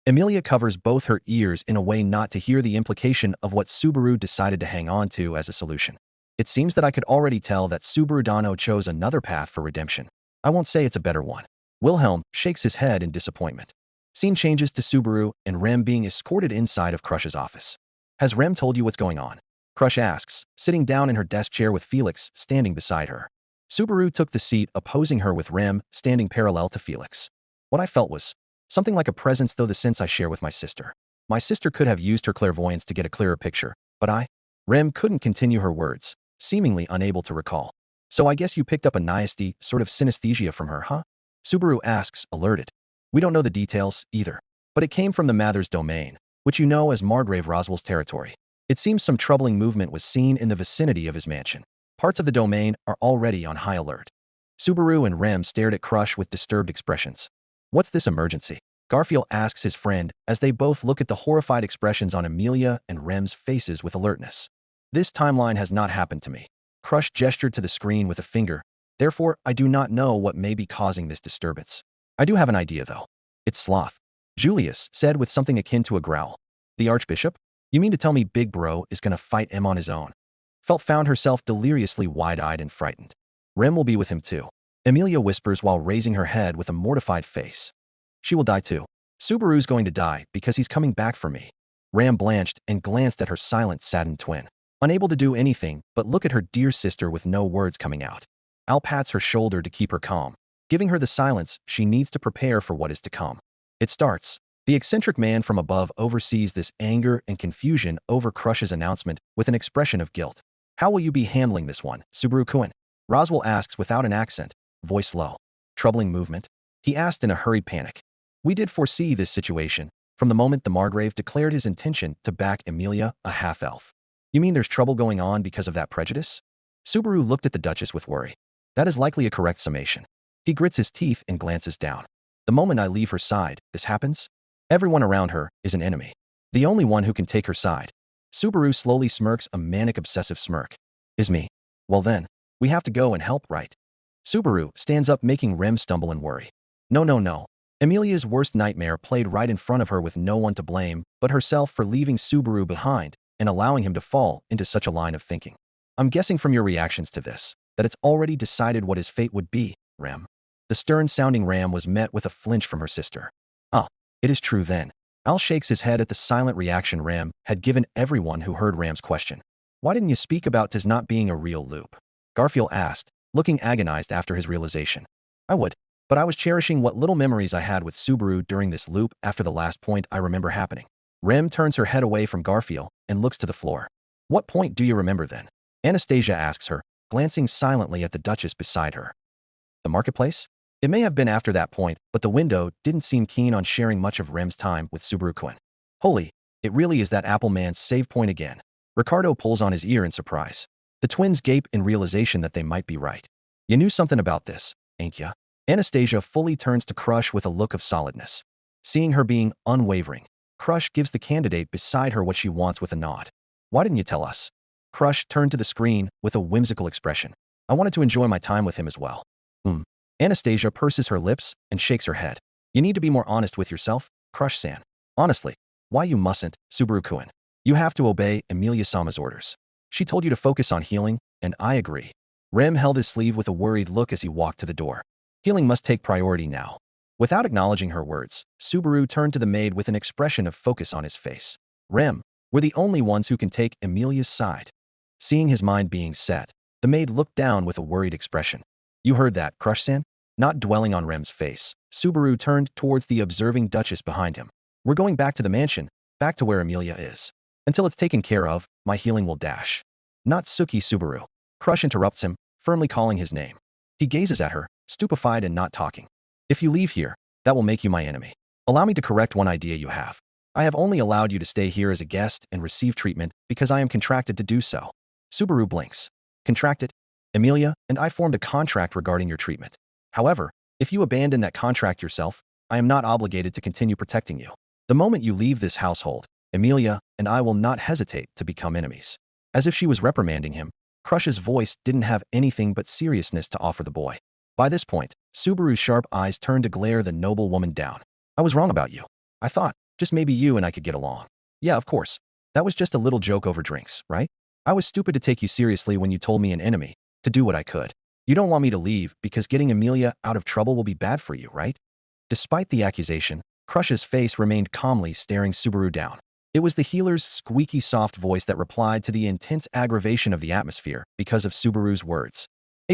Emilia covers both her ears in a way not to hear the implication of what Subaru decided to hang on to as a solution. It seems that I could already tell that Subaru Dano chose another path for redemption. I won't say it's a better one. Wilhelm shakes his head in disappointment. Scene changes to Subaru and Rem being escorted inside of Crush's office. Has Rem told you what's going on? Crush asks, sitting down in her desk chair with Felix standing beside her. Subaru took the seat opposing her with Rem standing parallel to Felix. What I felt was something like a presence though the sense I share with my sister. My sister could have used her clairvoyance to get a clearer picture, but Rem couldn't continue her words, seemingly unable to recall. So I guess you picked up a nasty sort of synesthesia from her, huh? Subaru asks, alerted. We don't know the details, either. But it came from the Mather's domain, which you know as Margrave Roswell's territory. It seems some troubling movement was seen in the vicinity of his mansion. Parts of the domain are already on high alert. Subaru and Rem stared at Crush with disturbed expressions. What's this emergency? Garfield asks his friend as they both look at the horrified expressions on Emilia and Rem's faces with alertness. This timeline has not happened to me. Crush gestured to the screen with a finger. Therefore, I do not know what may be causing this disturbance. I do have an idea, though. It's Sloth. Julius said with something akin to a growl. The Archbishop? You mean to tell me Big Bro is going to fight M on his own? Felt found herself deliriously wide-eyed and frightened. Rem will be with him too. Emilia whispers while raising her head with a mortified face. She will die too. Subaru's going to die because he's coming back for me. Ram blanched and glanced at her silent, saddened twin. Unable to do anything but look at her dear sister with no words coming out. Al pats her shoulder to keep her calm, giving her the silence she needs to prepare for what is to come. It starts. The eccentric man from above oversees this anger and confusion over Crush's announcement with an expression of guilt. How will you be handling this one, Subaru-kun? Roswell asks without an accent, voice low. Troubling movement? He asked in a hurried panic. We did foresee this situation from the moment the Margrave declared his intention to back Emilia, a half-elf. You mean there's trouble going on because of that prejudice? Subaru looked at the Duchess with worry. That is likely a correct summation. He grits his teeth and glances down. The moment I leave her side, this happens? Everyone around her is an enemy. The only one who can take her side. Subaru slowly smirks a manic obsessive smirk. Is me. Well then, we have to go and help, right? Subaru stands up, making Rem stumble and worry. No, no, no. Emilia's worst nightmare played right in front of her with no one to blame but herself for leaving Subaru behind and allowing him to fall into such a line of thinking. I'm guessing from your reactions to this that it's already decided what his fate would be, Rem. The stern-sounding Ram was met with a flinch from her sister. Oh, it is true then. Al shakes his head at the silent reaction Ram had given everyone who heard Ram's question. Why didn't you speak about tis not being a real loop? Garfield asked, looking agonized after his realization. I would, but I was cherishing what little memories I had with Subaru during this loop after the last point I remember happening. Rem turns her head away from Garfield and looks to the floor. What point do you remember then? Anastasia asks her, glancing silently at the Duchess beside her. The marketplace? It may have been after that point, but the window didn't seem keen on sharing much of Rem's time with Subaru-kun. Holy, it really is that Apple Man's save point again. Ricardo pulls on his ear in surprise. The twins gape in realization that they might be right. You knew something about this, ain't ya? Anastasia fully turns to Crush with a look of solidness. Seeing her being unwavering, Crush gives the candidate beside her what she wants with a nod. Why didn't you tell us? Crush turned to the screen with a whimsical expression. I wanted to enjoy my time with him as well. Anastasia purses her lips and shakes her head. You need to be more honest with yourself, Crush-san. Honestly, why you mustn't, Subaru-kun. You have to obey Emilia-sama's orders. She told you to focus on healing, and I agree. Rem held his sleeve with a worried look as he walked to the door. Healing must take priority now. Without acknowledging her words, Subaru turned to the maid with an expression of focus on his face. Rem, we're the only ones who can take Emilia's side. Seeing his mind being set, the maid looked down with a worried expression. You heard that, Crush-san? Not dwelling on Rem's face, Subaru turned towards the observing Duchess behind him. We're going back to the mansion, back to where Emilia is. Until it's taken care of, my healing will dash. Not Suki, Subaru. Crush interrupts him, firmly calling his name. He gazes at her, stupefied and not talking. If you leave here, that will make you my enemy. Allow me to correct one idea you have. I have only allowed you to stay here as a guest and receive treatment because I am contracted to do so. Subaru blinks. Contracted? Emilia and I formed a contract regarding your treatment. However, if you abandon that contract yourself, I am not obligated to continue protecting you. The moment you leave this household, Emilia and I will not hesitate to become enemies. As if she was reprimanding him, Crush's voice didn't have anything but seriousness to offer the boy. By this point, Subaru's sharp eyes turned to glare the noble woman down. I was wrong about you. I thought, just maybe you and I could get along. Yeah, of course. That was just a little joke over drinks, right? I was stupid to take you seriously when you told me an enemy, to do what I could. You don't want me to leave because getting Emilia out of trouble will be bad for you, right? Despite the accusation, Crush's face remained calmly staring Subaru down. It was the healer's squeaky soft voice that replied to the intense aggravation of the atmosphere because of Subaru's words.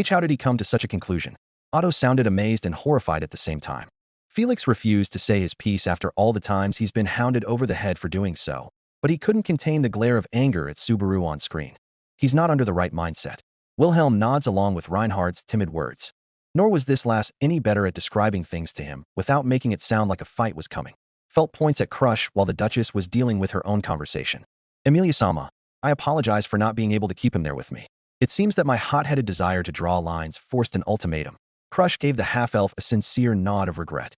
How did he come to such a conclusion? Otto sounded amazed and horrified at the same time. Felix refused to say his piece after all the times he's been hounded over the head for doing so, but he couldn't contain the glare of anger at Subaru on screen. He's not under the right mindset. Wilhelm nods along with Reinhardt's timid words. Nor was this last any better at describing things to him without making it sound like a fight was coming. Felt points at Crush while the Duchess was dealing with her own conversation. Emilia-sama, I apologize for not being able to keep him there with me. It seems that my hot-headed desire to draw lines forced an ultimatum. Crush gave the half-elf a sincere nod of regret.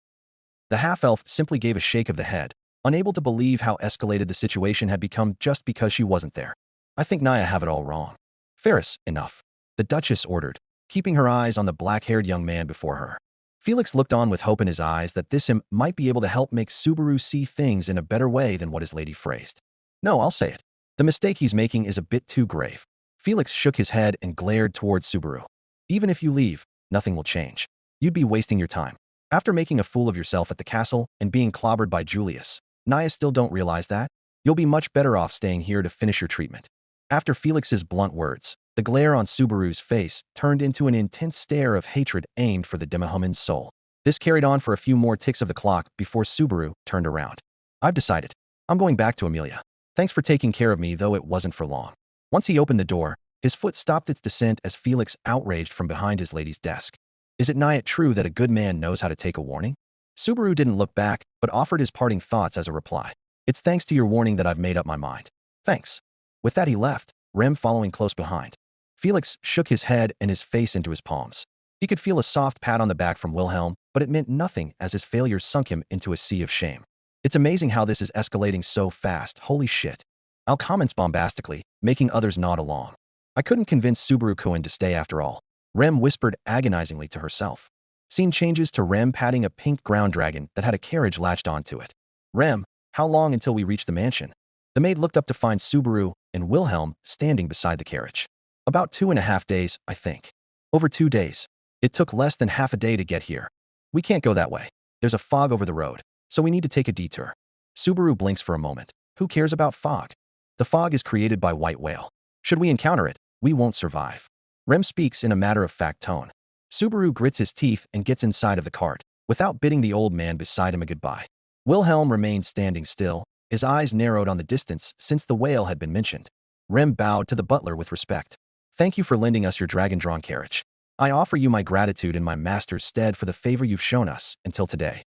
The half-elf simply gave a shake of the head, unable to believe how escalated the situation had become just because she wasn't there. I think Naya have it all wrong. Ferris, enough. The Duchess ordered, keeping her eyes on the black-haired young man before her. Felix looked on with hope in his eyes that this him might be able to help make Subaru see things in a better way than what his lady phrased. No, I'll say it. The mistake he's making is a bit too grave. Felix shook his head and glared towards Subaru. Even if you leave, nothing will change. You'd be wasting your time. After making a fool of yourself at the castle and being clobbered by Julius, Naya still don't realize that? You'll be much better off staying here to finish your treatment. After Felix's blunt words, the glare on Subaru's face turned into an intense stare of hatred aimed for the Demihuman's soul. This carried on for a few more ticks of the clock before Subaru turned around. I've decided. I'm going back to Emilia. Thanks for taking care of me, though it wasn't for long. Once he opened the door, his foot stopped its descent as Felix outraged from behind his lady's desk. Is it nigh true that a good man knows how to take a warning? Subaru didn't look back, but offered his parting thoughts as a reply. It's thanks to your warning that I've made up my mind. Thanks. With that he left, Rem following close behind. Felix shook his head and his face into his palms. He could feel a soft pat on the back from Wilhelm, but it meant nothing as his failures sunk him into a sea of shame. It's amazing how this is escalating so fast, holy shit. Al comments bombastically, making others nod along. I couldn't convince Subaru-kun to stay after all. Rem whispered agonizingly to herself. Scene changes to Rem patting a pink ground dragon that had a carriage latched onto it. Rem, how long until we reach the mansion? The maid looked up to find Subaru and Wilhelm standing beside the carriage. About 2.5 days, I think. Over 2 days. It took less than half a day to get here. We can't go that way. There's a fog over the road, so we need to take a detour. Subaru blinks for a moment. Who cares about fog? The fog is created by white whale. Should we encounter it, we won't survive. Rem speaks in a matter-of-fact tone. Subaru grits his teeth and gets inside of the cart, without bidding the old man beside him a goodbye. Wilhelm remained standing still, his eyes narrowed on the distance since the whale had been mentioned. Rem bowed to the butler with respect. Thank you for lending us your dragon-drawn carriage. I offer you my gratitude in my master's stead for the favor you've shown us until today.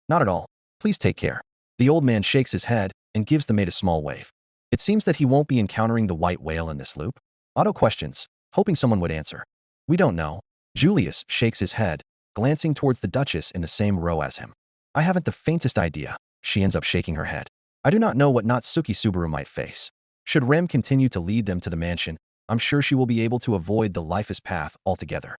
Not at all. Please take care. The old man shakes his head and gives the maid a small wave. It seems that he won't be encountering the white whale in this loop. Otto questions, hoping someone would answer. We don't know. Julius shakes his head, glancing towards the Duchess in the same row as him. I haven't the faintest idea. She ends up shaking her head. I do not know what Natsuki Subaru might face. Should Rem continue to lead them to the mansion, I'm sure she will be able to avoid the Life's path altogether.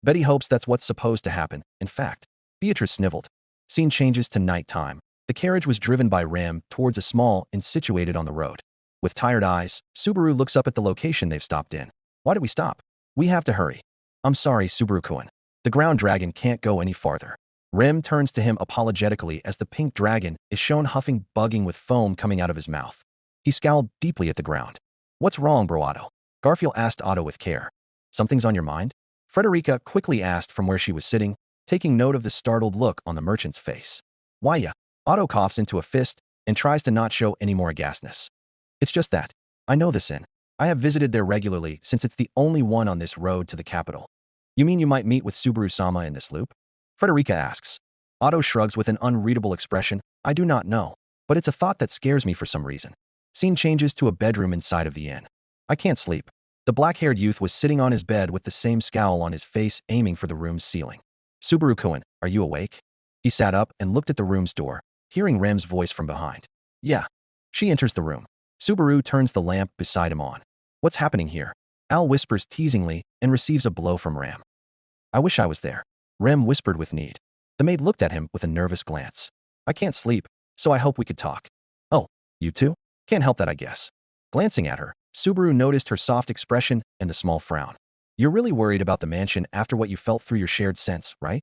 Betty hopes that's what's supposed to happen. In fact, Beatrice sniveled. Scene changes to nighttime. The carriage was driven by Rem towards a small inn situated on the road. With tired eyes, Subaru looks up at the location they've stopped in. Why did we stop? We have to hurry. I'm sorry, Subaru-kun. The ground dragon can't go any farther. Rem turns to him apologetically as the pink dragon is shown huffing, bugging with foam coming out of his mouth. He scowled deeply at the ground. What's wrong, bro Otto? Garfield asked Otto with care. Something's on your mind? Frederica quickly asked from where she was sitting, taking note of the startled look on the merchant's face. Why ya? Otto coughs into a fist and tries to not show any more aghastness. It's just that. I know this inn. I have visited there regularly since it's the only one on this road to the capital. You mean you might meet with Subaru-sama in this loop? Frederica asks. Otto shrugs with an unreadable expression. I do not know, but it's a thought that scares me for some reason. Scene changes to a bedroom inside of the inn. I can't sleep. The black-haired youth was sitting on his bed with the same scowl on his face aiming for the room's ceiling. Subaru-kun, are you awake? He sat up and looked at the room's door, hearing Rem's voice from behind. Yeah. She enters the room. Subaru turns the lamp beside him on. What's happening here? Al whispers teasingly and receives a blow from Rem. I wish I was there. Rem whispered with need. The maid looked at him with a nervous glance. I can't sleep, so I hope we could talk. Oh, you too? Can't help that, I guess. Glancing at her, Subaru noticed her soft expression and a small frown. You're really worried about the mansion after what you felt through your shared sense, right?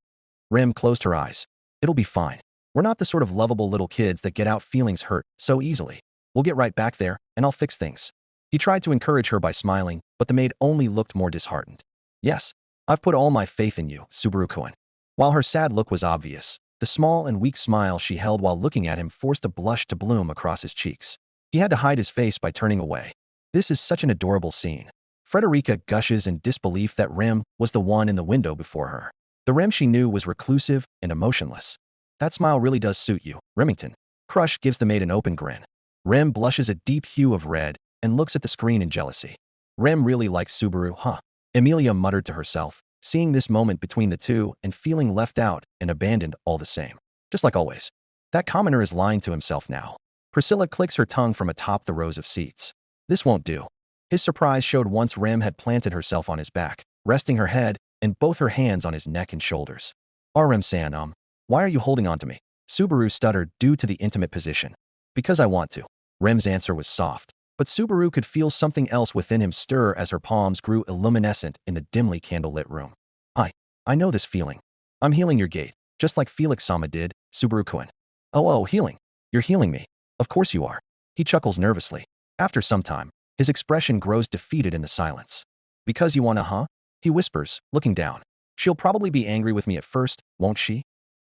Rem closed her eyes. It'll be fine. We're not the sort of lovable little kids that get out feelings hurt so easily. We'll get right back there, and I'll fix things. He tried to encourage her by smiling, but the maid only looked more disheartened. Yes, I've put all my faith in you, Subaru-kun. While her sad look was obvious, the small and weak smile she held while looking at him forced a blush to bloom across his cheeks. He had to hide his face by turning away. This is such an adorable scene. Frederica gushes in disbelief that Rem was the one in the window before her. The Rem she knew was reclusive and emotionless. That smile really does suit you, Remington. Crush gives the maid an open grin. Rem blushes a deep hue of red and looks at the screen in jealousy. Rem really likes Subaru, huh? Emilia muttered to herself, seeing this moment between the two and feeling left out and abandoned all the same. Just like always. That commoner is lying to himself now. Priscilla clicks her tongue from atop the rows of seats. This won't do. His surprise showed once Rem had planted herself on his back, resting her head and both her hands on his neck and shoulders. Rem-san, why are you holding on to me? Subaru stuttered due to the intimate position. Because I want to. Rem's answer was soft, but Subaru could feel something else within him stir as her palms grew illuminescent in the dimly candlelit room. I know this feeling. I'm healing your gait, just like Felix-sama did, Subaru-kun. Oh, healing. You're healing me. Of course you are. He chuckles nervously. After some time, his expression grows defeated in the silence. Because you wanna, huh? He whispers, looking down. She'll probably be angry with me at first, won't she?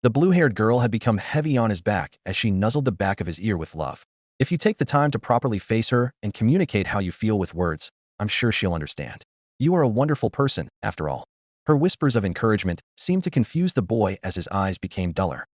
The blue-haired girl had become heavy on his back as she nuzzled the back of his ear with love. If you take the time to properly face her and communicate how you feel with words, I'm sure she'll understand. You are a wonderful person, after all. Her whispers of encouragement seemed to confuse the boy as his eyes became duller.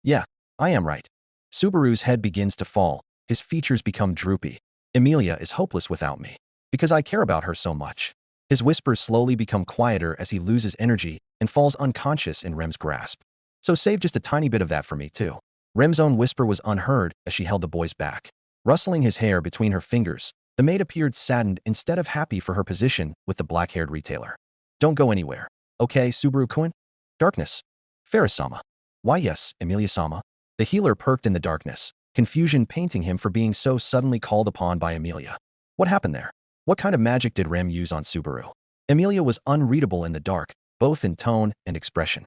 Yeah, I am right. Subaru's head begins to fall. His features become droopy. Emilia is hopeless without me. Because I care about her so much. His whispers slowly become quieter as he loses energy and falls unconscious in Rem's grasp. So save just a tiny bit of that for me, too. Rem's own whisper was unheard as she held the boy's back. Rustling his hair between her fingers, the maid appeared saddened instead of happy for her position with the black-haired retailer. Don't go anywhere. Okay, Subaru-kun? Darkness. Ferris-sama. Why yes, Emilia-sama. The healer perked in the darkness, confusion painting him for being so suddenly called upon by Emilia. What happened there? What kind of magic did Rem use on Subaru? Emilia was unreadable in the dark, both in tone and expression.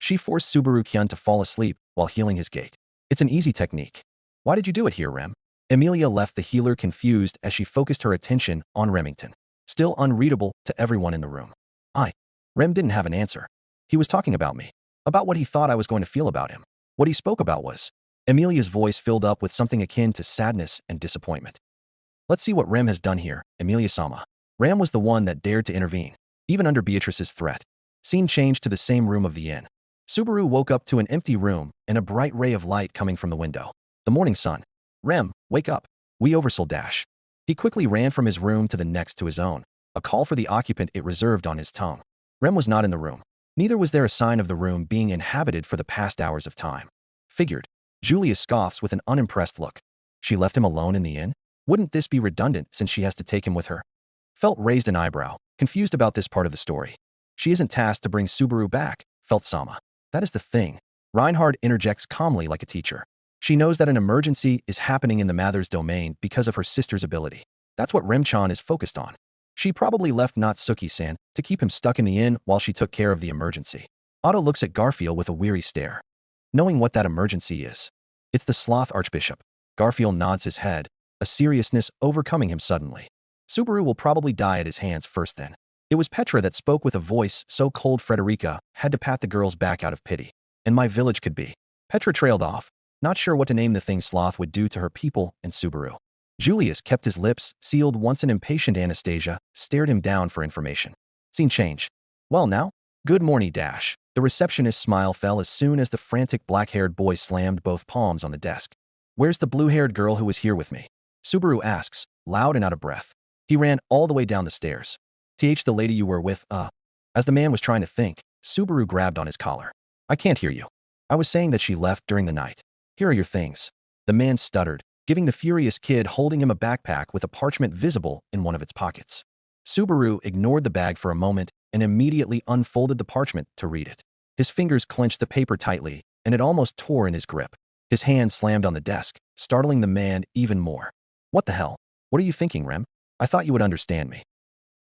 She forced Subaru-kyun to fall asleep while healing his gait. It's an easy technique. Why did you do it here, Rem? Emilia left the healer confused as she focused her attention on Remington, still unreadable to everyone in the room. Rem didn't have an answer. He was talking about me, about what he thought I was going to feel about him. What he spoke about was. Emilia's voice filled up with something akin to sadness and disappointment. Let's see what Rem has done here, Emilia-sama. Rem was the one that dared to intervene, even under Beatrice's threat. Scene changed to the same room of the inn. Subaru woke up to an empty room and a bright ray of light coming from the window. The morning sun. Rem, wake up. We oversold dash. He quickly ran from his room to the next to his own, a call for the occupant it reserved on his tongue. Rem was not in the room. Neither was there a sign of the room being inhabited for the past hours of time. Figured. Julia scoffs with an unimpressed look. She left him alone in the inn? Wouldn't this be redundant since she has to take him with her? Felt raised an eyebrow, confused about this part of the story. She isn't tasked to bring Subaru back, felt Sama. That is the thing. Reinhard interjects calmly like a teacher. She knows that an emergency is happening in the Mather's domain because of her sister's ability. That's what Rem-chan is focused on. She probably left Natsuki-san to keep him stuck in the inn while she took care of the emergency. Otto looks at Garfield with a weary stare, knowing what that emergency is. It's the sloth archbishop. Garfield nods his head, a seriousness overcoming him suddenly. Subaru will probably die at his hands first then. It was Petra that spoke with a voice so cold Frederica had to pat the girl's back out of pity. And my village could be. Petra trailed off, not sure what to name the thing Sloth would do to her people and Subaru. Julius kept his lips sealed once an impatient Anastasia stared him down for information. Scene change. Well now? Good morning, Dash. The receptionist's smile fell as soon as the frantic black-haired boy slammed both palms on the desk. Where's the blue-haired girl who was here with me? Subaru asks, loud and out of breath. He ran all the way down the stairs. The lady you were with, As the man was trying to think, Subaru grabbed on his collar. I can't hear you. I was saying that she left during the night. Here are your things. The man stuttered, giving the furious kid holding him a backpack with a parchment visible in one of its pockets. Subaru ignored the bag for a moment and immediately unfolded the parchment to read it. His fingers clenched the paper tightly, and it almost tore in his grip. His hand slammed on the desk, startling the man even more. What the hell? What are you thinking, Rem? I thought you would understand me.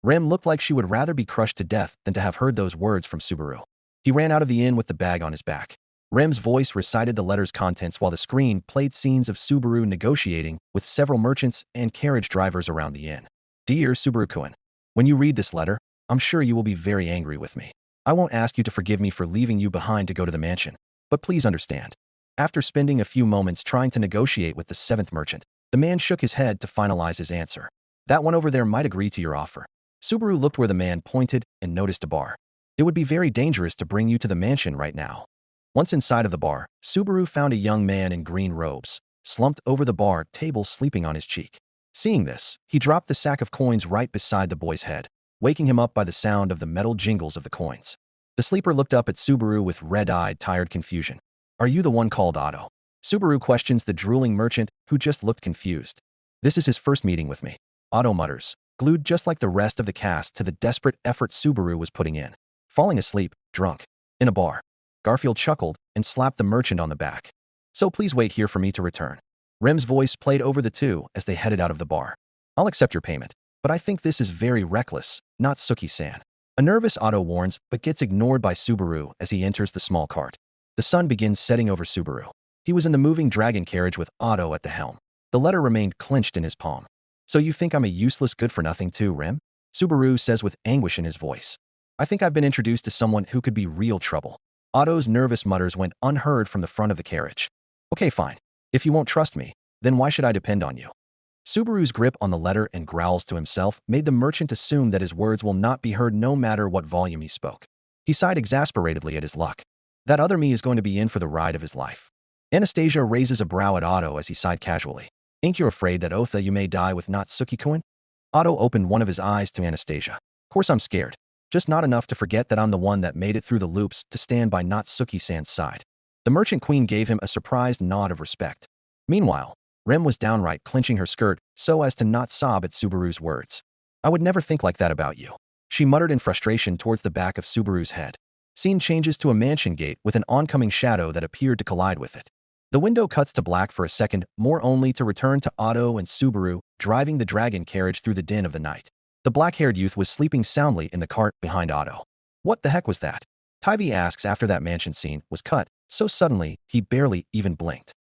Rem looked like she would rather be crushed to death than to have heard those words from Subaru. He ran out of the inn with the bag on his back. Rem's voice recited the letter's contents while the screen played scenes of Subaru negotiating with several merchants and carriage drivers around the inn. Dear Subaru-kun, when you read this letter, I'm sure you will be very angry with me. I won't ask you to forgive me for leaving you behind to go to the mansion, but please understand. After spending a few moments trying to negotiate with the seventh merchant, the man shook his head to finalize his answer. That one over there might agree to your offer. Subaru looked where the man pointed and noticed a bar. It would be very dangerous to bring you to the mansion right now. Once inside of the bar, Subaru found a young man in green robes, slumped over the bar table sleeping on his cheek. Seeing this, he dropped the sack of coins right beside the boy's head, waking him up by the sound of the metal jingles of the coins. The sleeper looked up at Subaru with red-eyed, tired confusion. Are you the one called Otto? Subaru questions the drooling merchant who just looked confused. This is his first meeting with me. Otto mutters, glued just like the rest of the cast to the desperate effort Subaru was putting in. Falling asleep, drunk, in a bar. Garfield chuckled and slapped the merchant on the back. So please wait here for me to return. Rem's voice played over the two as they headed out of the bar. I'll accept your payment, but I think this is very reckless, not Suki-san. A nervous Otto warns but gets ignored by Subaru as he enters the small cart. The sun begins setting over Subaru. He was in the moving dragon carriage with Otto at the helm. The letter remained clenched in his palm. So you think I'm a useless good-for-nothing too, Rem? Subaru says with anguish in his voice. I think I've been introduced to someone who could be real trouble. Otto's nervous mutters went unheard from the front of the carriage. Okay, fine. If you won't trust me, then why should I depend on you? Subaru's grip on the letter and growls to himself made the merchant assume that his words will not be heard no matter what volume he spoke. He sighed exasperatedly at his luck. That other me is going to be in for the ride of his life. Anastasia raises a brow at Otto as he sighed casually. Ain't you afraid that Otha you may die with Natsuki-kun? Otto opened one of his eyes to Anastasia. Course I'm scared. Just not enough to forget that I'm the one that made it through the loops to stand by Natsuki-san's side. The merchant queen gave him a surprised nod of respect. Meanwhile, Rem was downright clenching her skirt so as to not sob at Subaru's words. I would never think like that about you, she muttered in frustration towards the back of Subaru's head. Scene changes to a mansion gate with an oncoming shadow that appeared to collide with it. The window cuts to black for a second, more only to return to Otto and Subaru driving the dragon carriage through the din of the night. The black-haired youth was sleeping soundly in the cart behind Otto. What the heck was that? Tivy asks after that mansion scene was cut so suddenly he barely even blinked.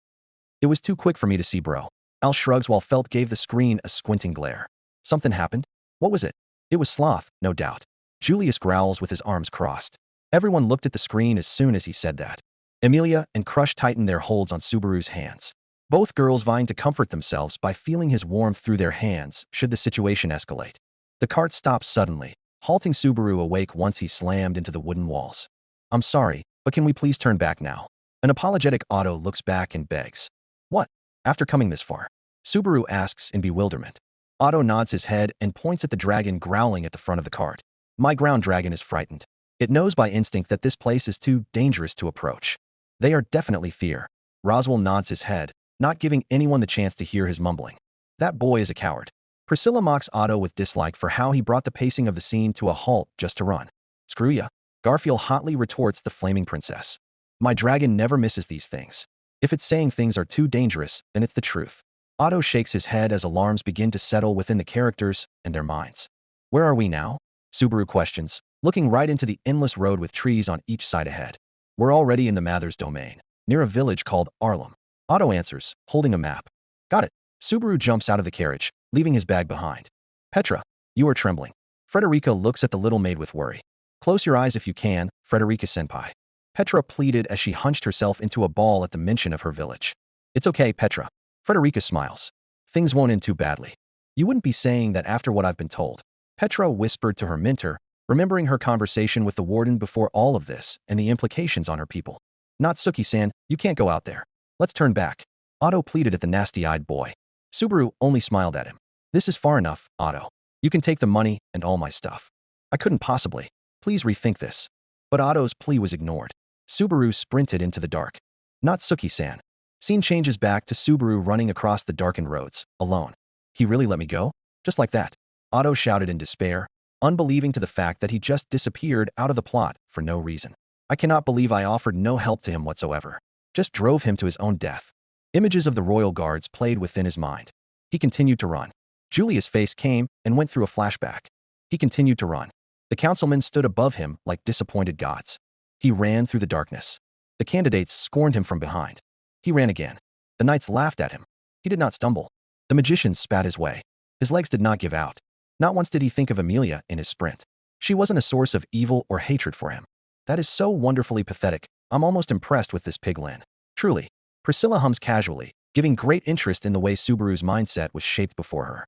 It was too quick for me to see, bro. Al shrugs while Felt gave the screen a squinting glare. Something happened? What was it? It was Sloth, no doubt. Julius growls with his arms crossed. Everyone looked at the screen as soon as he said that. Emilia and Crush tightened their holds on Subaru's hands. Both girls vying to comfort themselves by feeling his warmth through their hands should the situation escalate. The cart stopped suddenly, halting Subaru awake once he slammed into the wooden walls. I'm sorry, but can we please turn back now? An apologetic Otto looks back and begs. What? After coming this far? Subaru asks in bewilderment. Otto nods his head and points at the dragon growling at the front of the cart. My ground dragon is frightened. It knows by instinct that this place is too dangerous to approach. They are definitely fear. Roswell nods his head, not giving anyone the chance to hear his mumbling. That boy is a coward. Priscilla mocks Otto with dislike for how he brought the pacing of the scene to a halt just to run. Screw ya. Garfield hotly retorts the flaming princess. My dragon never misses these things. If it's saying things are too dangerous, then it's the truth. Otto shakes his head as alarms begin to settle within the characters and their minds. Where are we now? Subaru questions, looking right into the endless road with trees on each side ahead. We're already in the Mathers domain, near a village called Arlem. Otto answers, holding a map. Got it. Subaru jumps out of the carriage, leaving his bag behind. Petra, you are trembling. Frederica looks at the little maid with worry. Close your eyes if you can, Frederica-senpai. Petra pleaded as she hunched herself into a ball at the mention of her village. It's okay, Petra. Frederica smiles. Things won't end too badly. You wouldn't be saying that after what I've been told. Petra whispered to her mentor, remembering her conversation with the warden before all of this and the implications on her people. Natsuki-san, you can't go out there. Let's turn back. Otto pleaded at the nasty-eyed boy. Subaru only smiled at him. This is far enough, Otto. You can take the money and all my stuff. I couldn't possibly. Please rethink this. But Otto's plea was ignored. Subaru sprinted into the dark. Natsuki-san. Scene changes back to Subaru running across the darkened roads, alone. He really let me go? Just like that. Otto shouted in despair, unbelieving to the fact that he just disappeared out of the plot for no reason. I cannot believe I offered no help to him whatsoever. Just drove him to his own death. Images of the royal guards played within his mind. He continued to run. Julia's face came and went through a flashback. He continued to run. The councilmen stood above him like disappointed gods. He ran through the darkness. The candidates scorned him from behind. He ran again. The knights laughed at him. He did not stumble. The magician spat his way. His legs did not give out. Not once did he think of Emilia in his sprint. She wasn't a source of evil or hatred for him. That is so wonderfully pathetic. I'm almost impressed with this piglin. Truly. Priscilla hums casually, giving great interest in the way Subaru's mindset was shaped before her.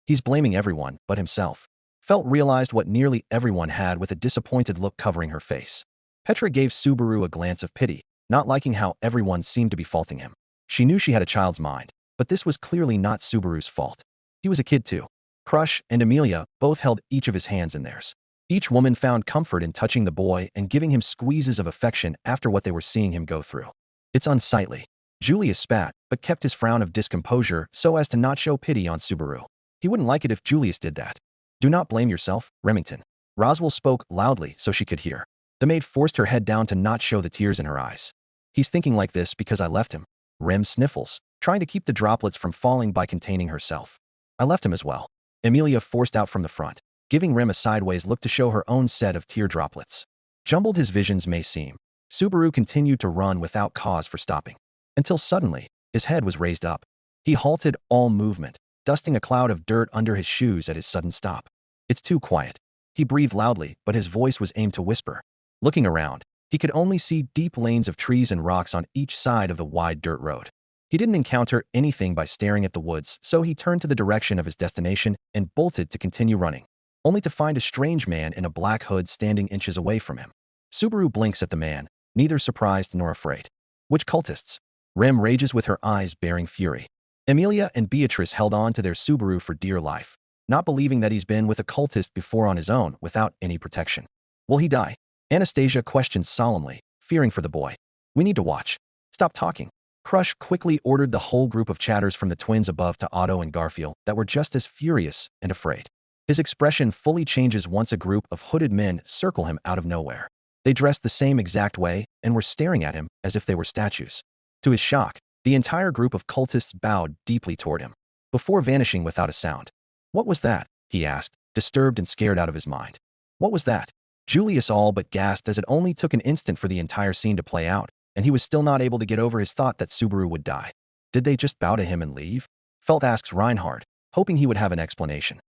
He's blaming everyone but himself. Felt realized what nearly everyone had with a disappointed look covering her face. Petra gave Subaru a glance of pity, not liking how everyone seemed to be faulting him. She knew she had a child's mind, but this was clearly not Subaru's fault. He was a kid too. Crush and Emilia both held each of his hands in theirs. Each woman found comfort in touching the boy and giving him squeezes of affection after what they were seeing him go through. It's unsightly. Julius spat, but kept his frown of discomposure so as to not show pity on Subaru. He wouldn't like it if Julius did that. Do not blame yourself, Remington. Roswell spoke loudly so she could hear. The maid forced her head down to not show the tears in her eyes. He's thinking like this because I left him. Rem sniffles, trying to keep the droplets from falling by containing herself. I left him as well. Emilia forced out from the front, giving Rem a sideways look to show her own set of tear droplets. Jumbled his visions may seem, Subaru continued to run without cause for stopping. Until suddenly, his head was raised up. He halted all movement, dusting a cloud of dirt under his shoes at his sudden stop. It's too quiet. He breathed loudly, but his voice was aimed to whisper. Looking around, he could only see deep lanes of trees and rocks on each side of the wide dirt road. He didn't encounter anything by staring at the woods, so he turned to the direction of his destination and bolted to continue running, only to find a strange man in a black hood standing inches away from him. Subaru blinks at the man, neither surprised nor afraid. Which cultists? Rem rages with her eyes bearing fury. Emilia and Beatrice held on to their Subaru for dear life. not believing that he's been with a cultist before on his own without any protection. Will he die? Anastasia questioned solemnly, fearing for the boy. We need to watch. Stop talking. Crush quickly ordered the whole group of chatters from the twins above to Otto and Garfield that were just as furious and afraid. His expression fully changes once a group of hooded men circle him out of nowhere. They dressed the same exact way and were staring at him as if they were statues. To his shock, the entire group of cultists bowed deeply toward him, before vanishing without a sound. What was that? He asked, disturbed and scared out of his mind. What was that? Julius all but gasped as it only took an instant for the entire scene to play out, and he was still not able to get over his thought that Subaru would die. Did they just bow to him and leave? Felt asks Reinhard, hoping he would have an explanation.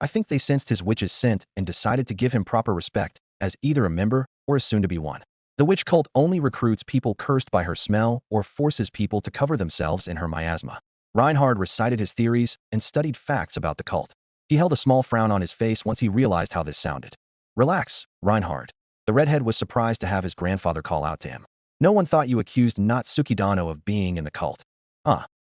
I think they sensed his witch's scent and decided to give him proper respect, as either a member or a soon-to-be one. The witch cult only recruits people cursed by her smell or forces people to cover themselves in her miasma. Reinhard recited his theories and studied facts about the cult. He held a small frown on his face once he realized how this sounded. Relax, Reinhard. The redhead was surprised to have his grandfather call out to him. No one thought you accused Natsuki Dano of being in the cult.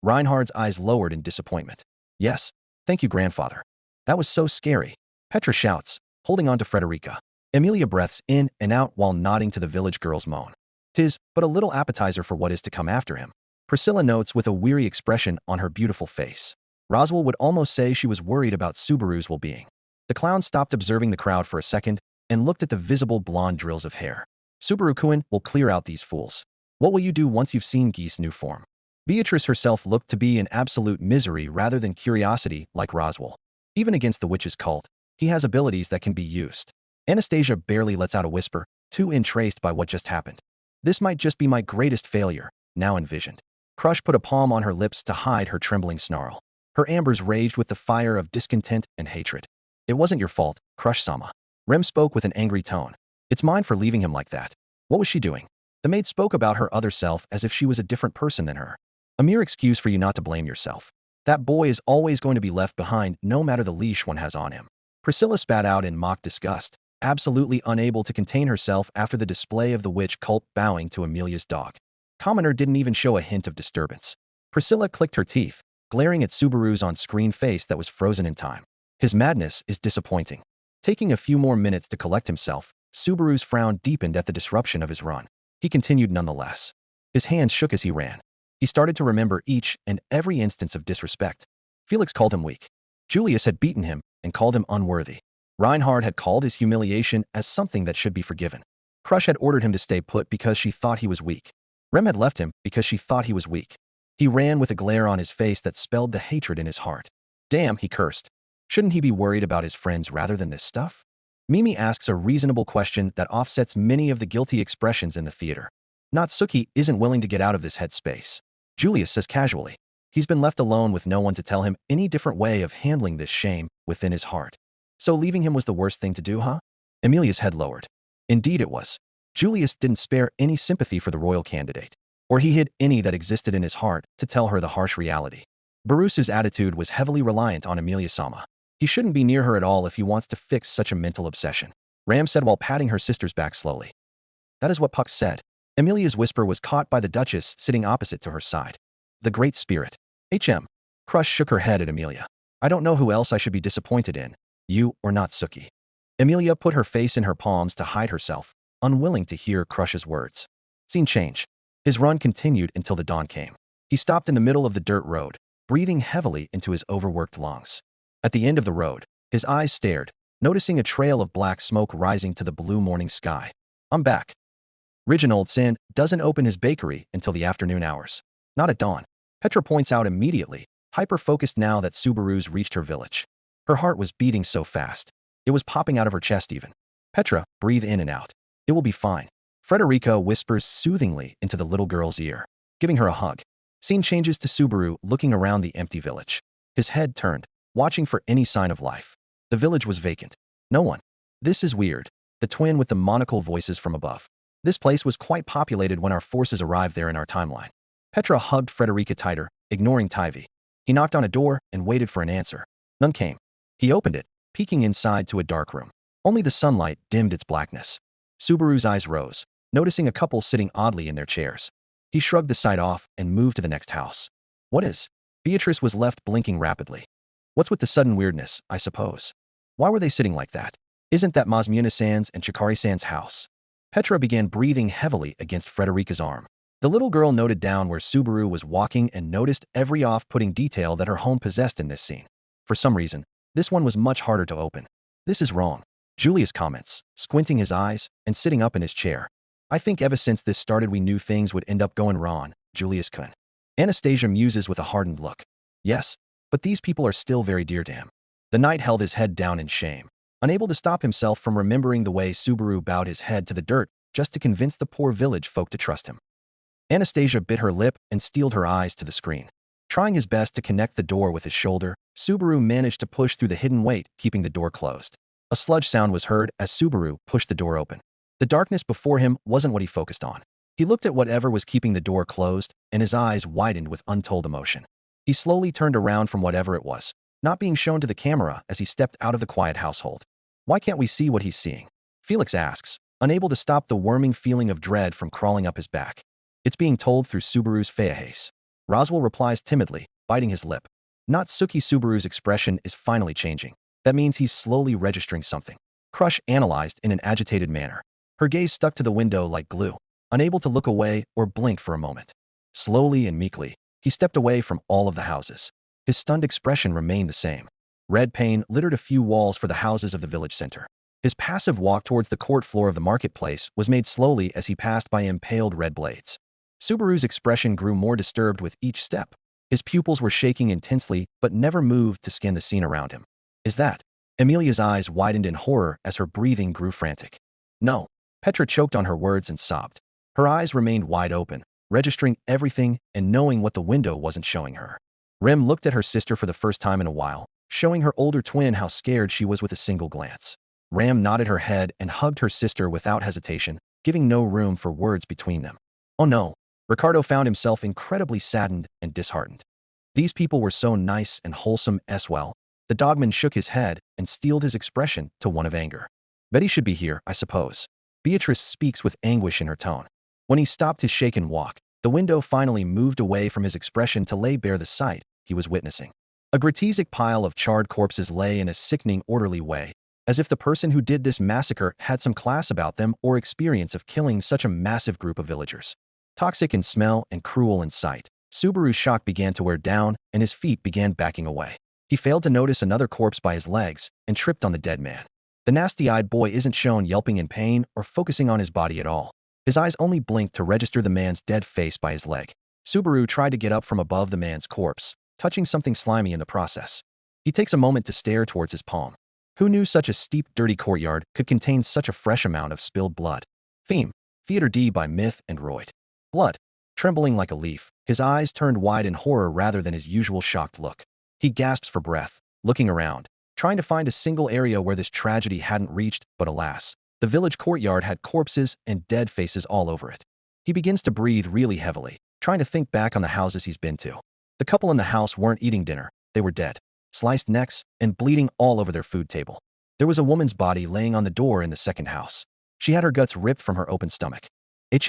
Reinhard's eyes lowered in disappointment. Yes, thank you, grandfather. That was so scary. Petra shouts, holding on to Frederica. Emilia breaths in and out while nodding to the village girl's moan. 'Tis but a little appetizer for what is to come after him. Priscilla notes with a weary expression on her beautiful face. Roswell would almost say she was worried about Subaru's well-being. The clown stopped observing the crowd for a second and looked at the visible blonde drills of hair. Subaru-kun will clear out these fools. What will you do once you've seen Gee's new form? Beatrice herself looked to be in absolute misery rather than curiosity like Roswell. Even against the witch's cult, he has abilities that can be used. Anastasia barely lets out a whisper, too entranced by what just happened. This might just be my greatest failure, now envisioned. Crush put a palm on her lips to hide her trembling snarl. Her ambers raged with the fire of discontent and hatred. It wasn't your fault, Crush-sama. Rem spoke with an angry tone. It's mine for leaving him like that. What was she doing? The maid spoke about her other self as if she was a different person than her. A mere excuse for you not to blame yourself. That boy is always going to be left behind no matter the leash one has on him. Priscilla spat out in mock disgust, absolutely unable to contain herself after the display of the witch cult bowing to Amelia's dog. Commoner didn't even show a hint of disturbance. Priscilla clicked her teeth, glaring at Subaru's on-screen face that was frozen in time. His madness is disappointing. Taking a few more minutes to collect himself, Subaru's frown deepened at the disruption of his run. He continued nonetheless. His hands shook as he ran. He started to remember each and every instance of disrespect. Felix called him weak. Julius had beaten him and called him unworthy. Reinhard had called his humiliation as something that should be forgiven. Crush had ordered him to stay put because she thought he was weak. Rem had left him because she thought he was weak. He ran with a glare on his face that spelled the hatred in his heart. Damn, he cursed. Shouldn't he be worried about his friends rather than this stuff? Mimi asks a reasonable question that offsets many of the guilty expressions in the theater. Natsuki isn't willing to get out of this headspace. Julius says casually. He's been left alone with no one to tell him any different way of handling this shame within his heart. So leaving him was the worst thing to do, huh? Emilia's head lowered. Indeed it was. Julius didn't spare any sympathy for the royal candidate, or he hid any that existed in his heart to tell her the harsh reality. Barusu's attitude was heavily reliant on Emilia-sama. He shouldn't be near her at all if he wants to fix such a mental obsession, Ram said while patting her sister's back slowly. That is what Puck said. Emilia's whisper was caught by the Duchess sitting opposite to her side. The Great Spirit. HM. Crush shook her head at Emilia. I don't know who else I should be disappointed in, you or Natsuki. Emilia put her face in her palms to hide herself, unwilling to hear Crush's words. Scene change. His run continued until the dawn came. He stopped in the middle of the dirt road, breathing heavily into his overworked lungs. At the end of the road, his eyes stared, noticing a trail of black smoke rising to the blue morning sky. I'm back. Reginald Sin doesn't open his bakery until the afternoon hours. Not at dawn. Petra points out immediately, hyper-focused now that Subaru's reached her village. Her heart was beating so fast. It was popping out of her chest even. Petra, breathe in and out. It will be fine. Frederica whispers soothingly into the little girl's ear, giving her a hug. Scene changes to Subaru looking around the empty village. His head turned, watching for any sign of life. The village was vacant. No one. This is weird. The twin with the monocle voices from above. This place was quite populated when our forces arrived there in our timeline. Petra hugged Frederica tighter, ignoring Tyvee. He knocked on a door and waited for an answer. None came. He opened it, peeking inside to a dark room. Only the sunlight dimmed its blackness. Subaru's eyes rose, noticing a couple sitting oddly in their chairs. He shrugged the sight off and moved to the next house. What is? Beatrice was left blinking rapidly. What's with the sudden weirdness, I suppose? Why were they sitting like that? Isn't that Masmuna-san's and Chikari-san's house? Petra began breathing heavily against Frederica's arm. The little girl noted down where Subaru was walking and noticed every off-putting detail that her home possessed in this scene. For some reason, this one was much harder to open. This is wrong. Julius comments, squinting his eyes and sitting up in his chair. I think ever since this started we knew things would end up going wrong, Julius could. Anastasia muses with a hardened look. Yes, but these people are still very dear to him. The knight held his head down in shame, unable to stop himself from remembering the way Subaru bowed his head to the dirt just to convince the poor village folk to trust him. Anastasia bit her lip and steeled her eyes to the screen. Trying his best to connect the door with his shoulder, Subaru managed to push through the hidden weight, keeping the door closed. A sludge sound was heard as Subaru pushed the door open. The darkness before him wasn't what he focused on. He looked at whatever was keeping the door closed, and his eyes widened with untold emotion. He slowly turned around from whatever it was, not being shown to the camera as he stepped out of the quiet household. Why can't we see what he's seeing? Felix asks, unable to stop the worming feeling of dread from crawling up his back. It's being told through Subaru's face. Roswell replies timidly, biting his lip. Natsuki Subaru's expression is finally changing. That means he's slowly registering something. Crush analyzed in an agitated manner. Her gaze stuck to the window like glue, unable to look away or blink for a moment. Slowly and meekly, he stepped away from all of the houses. His stunned expression remained the same. Red paint littered a few walls for the houses of the village center. His passive walk towards the court floor of the marketplace was made slowly as he passed by impaled red blades. Subaru's expression grew more disturbed with each step. His pupils were shaking intensely but never moved to scan the scene around him. Is that? Amelia's eyes widened in horror as her breathing grew frantic. No. Petra choked on her words and sobbed. Her eyes remained wide open, registering everything and knowing what the window wasn't showing her. Rem looked at her sister for the first time in a while, showing her older twin how scared she was with a single glance. Ram nodded her head and hugged her sister without hesitation, giving no room for words between them. Oh no. Ricardo found himself incredibly saddened and disheartened. These people were so nice and wholesome as well. The dogman shook his head and steeled his expression to one of anger. Betty should be here, I suppose. Beatrice speaks with anguish in her tone. When he stopped his shaken walk, the window finally moved away from his expression to lay bare the sight he was witnessing. A grotesque pile of charred corpses lay in a sickening orderly way, as if the person who did this massacre had some class about them or experience of killing such a massive group of villagers. Toxic in smell and cruel in sight, Subaru's shock began to wear down and his feet began backing away. He failed to notice another corpse by his legs and tripped on the dead man. The nasty-eyed boy isn't shown yelping in pain or focusing on his body at all. His eyes only blinked to register the man's dead face by his leg. Subaru tried to get up from above the man's corpse, touching something slimy in the process. He takes a moment to stare towards his palm. Who knew such a steep, dirty courtyard could contain such a fresh amount of spilled blood? Theme: Theater D by Myth and Royd. Blood. Trembling like a leaf, his eyes turned wide in horror rather than his usual shocked look. He gasps for breath, looking around, trying to find a single area where this tragedy hadn't reached, but alas, the village courtyard had corpses and dead faces all over it. He begins to breathe really heavily, trying to think back on the houses he's been to. The couple in the house weren't eating dinner, they were dead, sliced necks and bleeding all over their food table. There was a woman's body laying on the door in the second house. She had her guts ripped from her open stomach. H.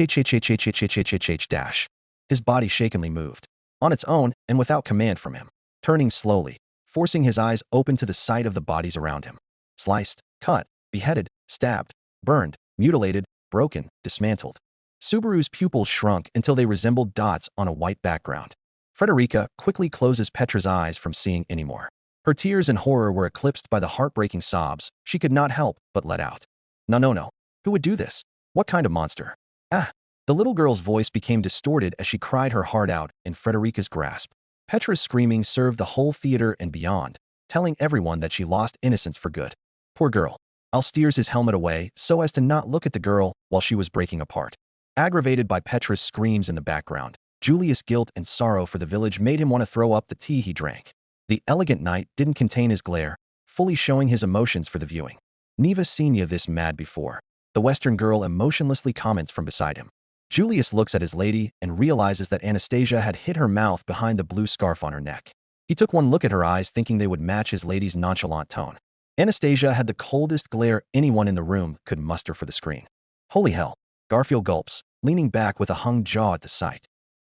His body shakenly moved, on its own and without command from him, turning slowly, forcing his eyes open to the sight of the bodies around him. Sliced, cut, beheaded, stabbed, burned, mutilated, broken, dismantled. Subaru's pupils shrunk until they resembled dots on a white background. Frederica quickly closes Petra's eyes from seeing anymore. Her tears and horror were eclipsed by the heartbreaking sobs she could not help but let out. No. Who would do this? What kind of monster? Ah! The little girl's voice became distorted as she cried her heart out in Frederica's grasp. Petra's screaming served the whole theater and beyond, telling everyone that she lost innocence for good. Poor girl. Al steers his helmet away so as to not look at the girl while she was breaking apart. Aggravated by Petra's screams in the background, Julius' guilt and sorrow for the village made him want to throw up the tea he drank. The elegant knight didn't contain his glare, fully showing his emotions for the viewing. Neva seen ya this mad before. The Western girl emotionlessly comments from beside him. Julius looks at his lady and realizes that Anastasia had hid her mouth behind the blue scarf on her neck. He took one look at her eyes thinking they would match his lady's nonchalant tone. Anastasia had the coldest glare anyone in the room could muster for the screen. Holy hell. Garfield gulps, leaning back with a hung jaw at the sight.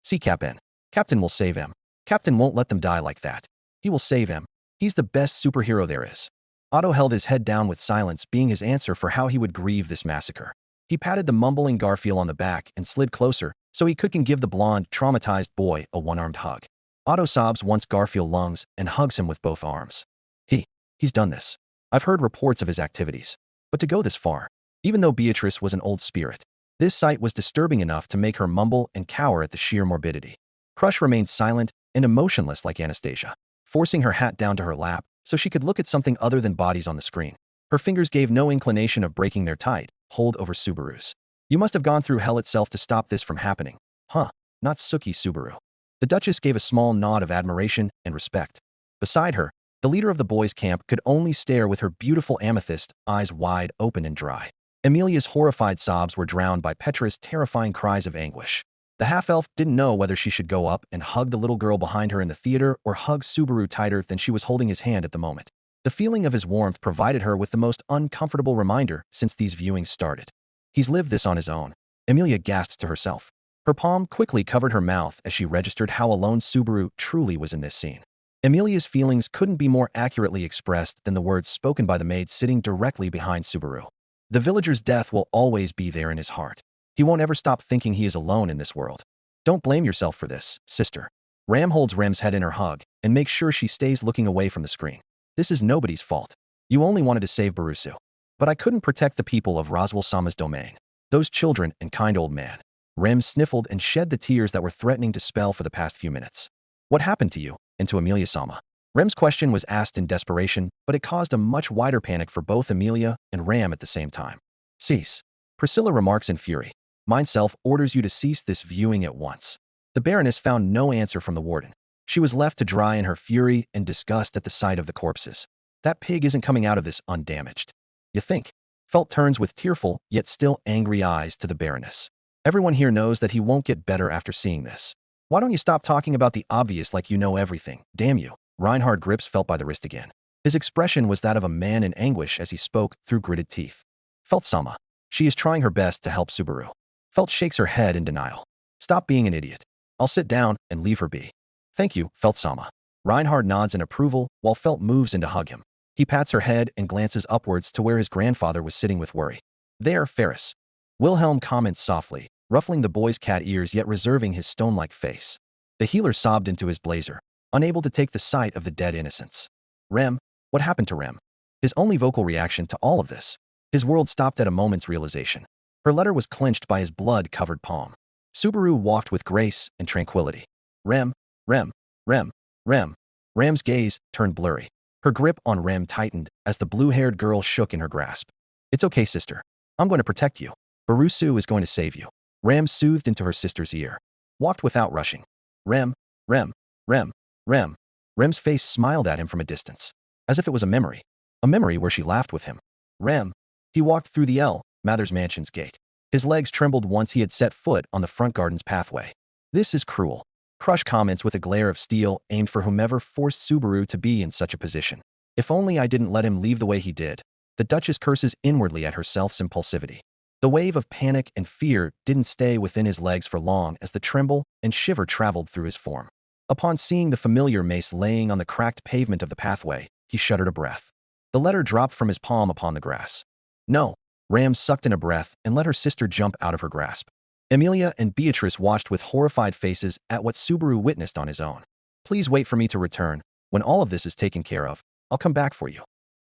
See Captain. Captain will save him. Captain won't let them die like that. He will save him. He's the best superhero there is. Otto held his head down with silence being his answer for how he would grieve this massacre. He patted the mumbling Garfield on the back and slid closer so he could give the blonde, traumatized boy a one-armed hug. Otto sobs once Garfield lungs and hugs him with both arms. He's done this. I've heard reports of his activities. But to go this far, even though Beatrice was an old spirit, this sight was disturbing enough to make her mumble and cower at the sheer morbidity. Crush remained silent and emotionless like Anastasia, forcing her hat down to her lap so she could look at something other than bodies on the screen. Her fingers gave no inclination of breaking their tight hold over Subaru's. You must have gone through hell itself to stop this from happening. Huh, not Suki Subaru. The Duchess gave a small nod of admiration and respect. Beside her, the leader of the boys' camp could only stare with her beautiful amethyst eyes wide open and dry. Amelia's horrified sobs were drowned by Petra's terrifying cries of anguish. The half-elf didn't know whether she should go up and hug the little girl behind her in the theater or hug Subaru tighter than she was holding his hand at the moment. The feeling of his warmth provided her with the most uncomfortable reminder since these viewings started. He's lived this on his own. Amelia gasped to herself. Her palm quickly covered her mouth as she registered how alone Subaru truly was in this scene. Amelia's feelings couldn't be more accurately expressed than the words spoken by the maid sitting directly behind Subaru. The villager's death will always be there in his heart. He won't ever stop thinking he is alone in this world. Don't blame yourself for this, sister. Ram holds Rem's head in her hug and makes sure she stays looking away from the screen. This is nobody's fault. You only wanted to save Barusu. But I couldn't protect the people of Roswell-sama's domain. Those children and kind old man. Rem sniffled and shed the tears that were threatening to spell for the past few minutes. What happened to you? And to Amelia-sama. Rem's question was asked in desperation, but it caused a much wider panic for both Amelia and Ram at the same time. Cease. Priscilla remarks in fury. Mindself orders you to cease this viewing at once. The Baroness found no answer from the warden. She was left to dry in her fury and disgust at the sight of the corpses. That pig isn't coming out of this undamaged. You think? Felt turns with tearful, yet still angry eyes to the Baroness. Everyone here knows that he won't get better after seeing this. Why don't you stop talking about the obvious like you know everything? Damn you. Reinhard grips felt by the wrist again. His expression was that of a man in anguish as he spoke through gritted teeth. Felt-sama. She is trying her best to help Subaru. Felt shakes her head in denial. Stop being an idiot. I'll sit down and leave her be. Thank you, Felt-sama. Reinhard nods in approval while Felt moves in to hug him. He pats her head and glances upwards to where his grandfather was sitting with worry. There, Ferris. Wilhelm comments softly, ruffling the boy's cat ears yet reserving his stone-like face. The healer sobbed into his blazer, unable to take the sight of the dead innocents. Rem, what happened to Rem? His only vocal reaction to all of this. His world stopped at a moment's realization. Her letter was clenched by his blood-covered palm. Subaru walked with grace and tranquility. Rem. Ram's gaze turned blurry. Her grip on Rem tightened as the blue-haired girl shook in her grasp. It's okay, sister. I'm going to protect you. Barusu is going to save you. Ram soothed into her sister's ear. Walked without rushing. Rem. Rem's face smiled at him from a distance, as if it was a memory where she laughed with him. Rem. He walked through the L. Mathers Mansion's gate. His legs trembled once he had set foot on the front garden's pathway. This is cruel. Crush comments with a glare of steel aimed for whomever forced Subaru to be in such a position. If only I didn't let him leave the way he did. The Duchess curses inwardly at herself's impulsivity. The wave of panic and fear didn't stay within his legs for long as the tremble and shiver traveled through his form. Upon seeing the familiar mace laying on the cracked pavement of the pathway, he shuddered a breath. The letter dropped from his palm upon the grass. No. Ram sucked in a breath and let her sister jump out of her grasp. Amelia and Beatrice watched with horrified faces at what Subaru witnessed on his own. Please wait for me to return. When all of this is taken care of, I'll come back for you.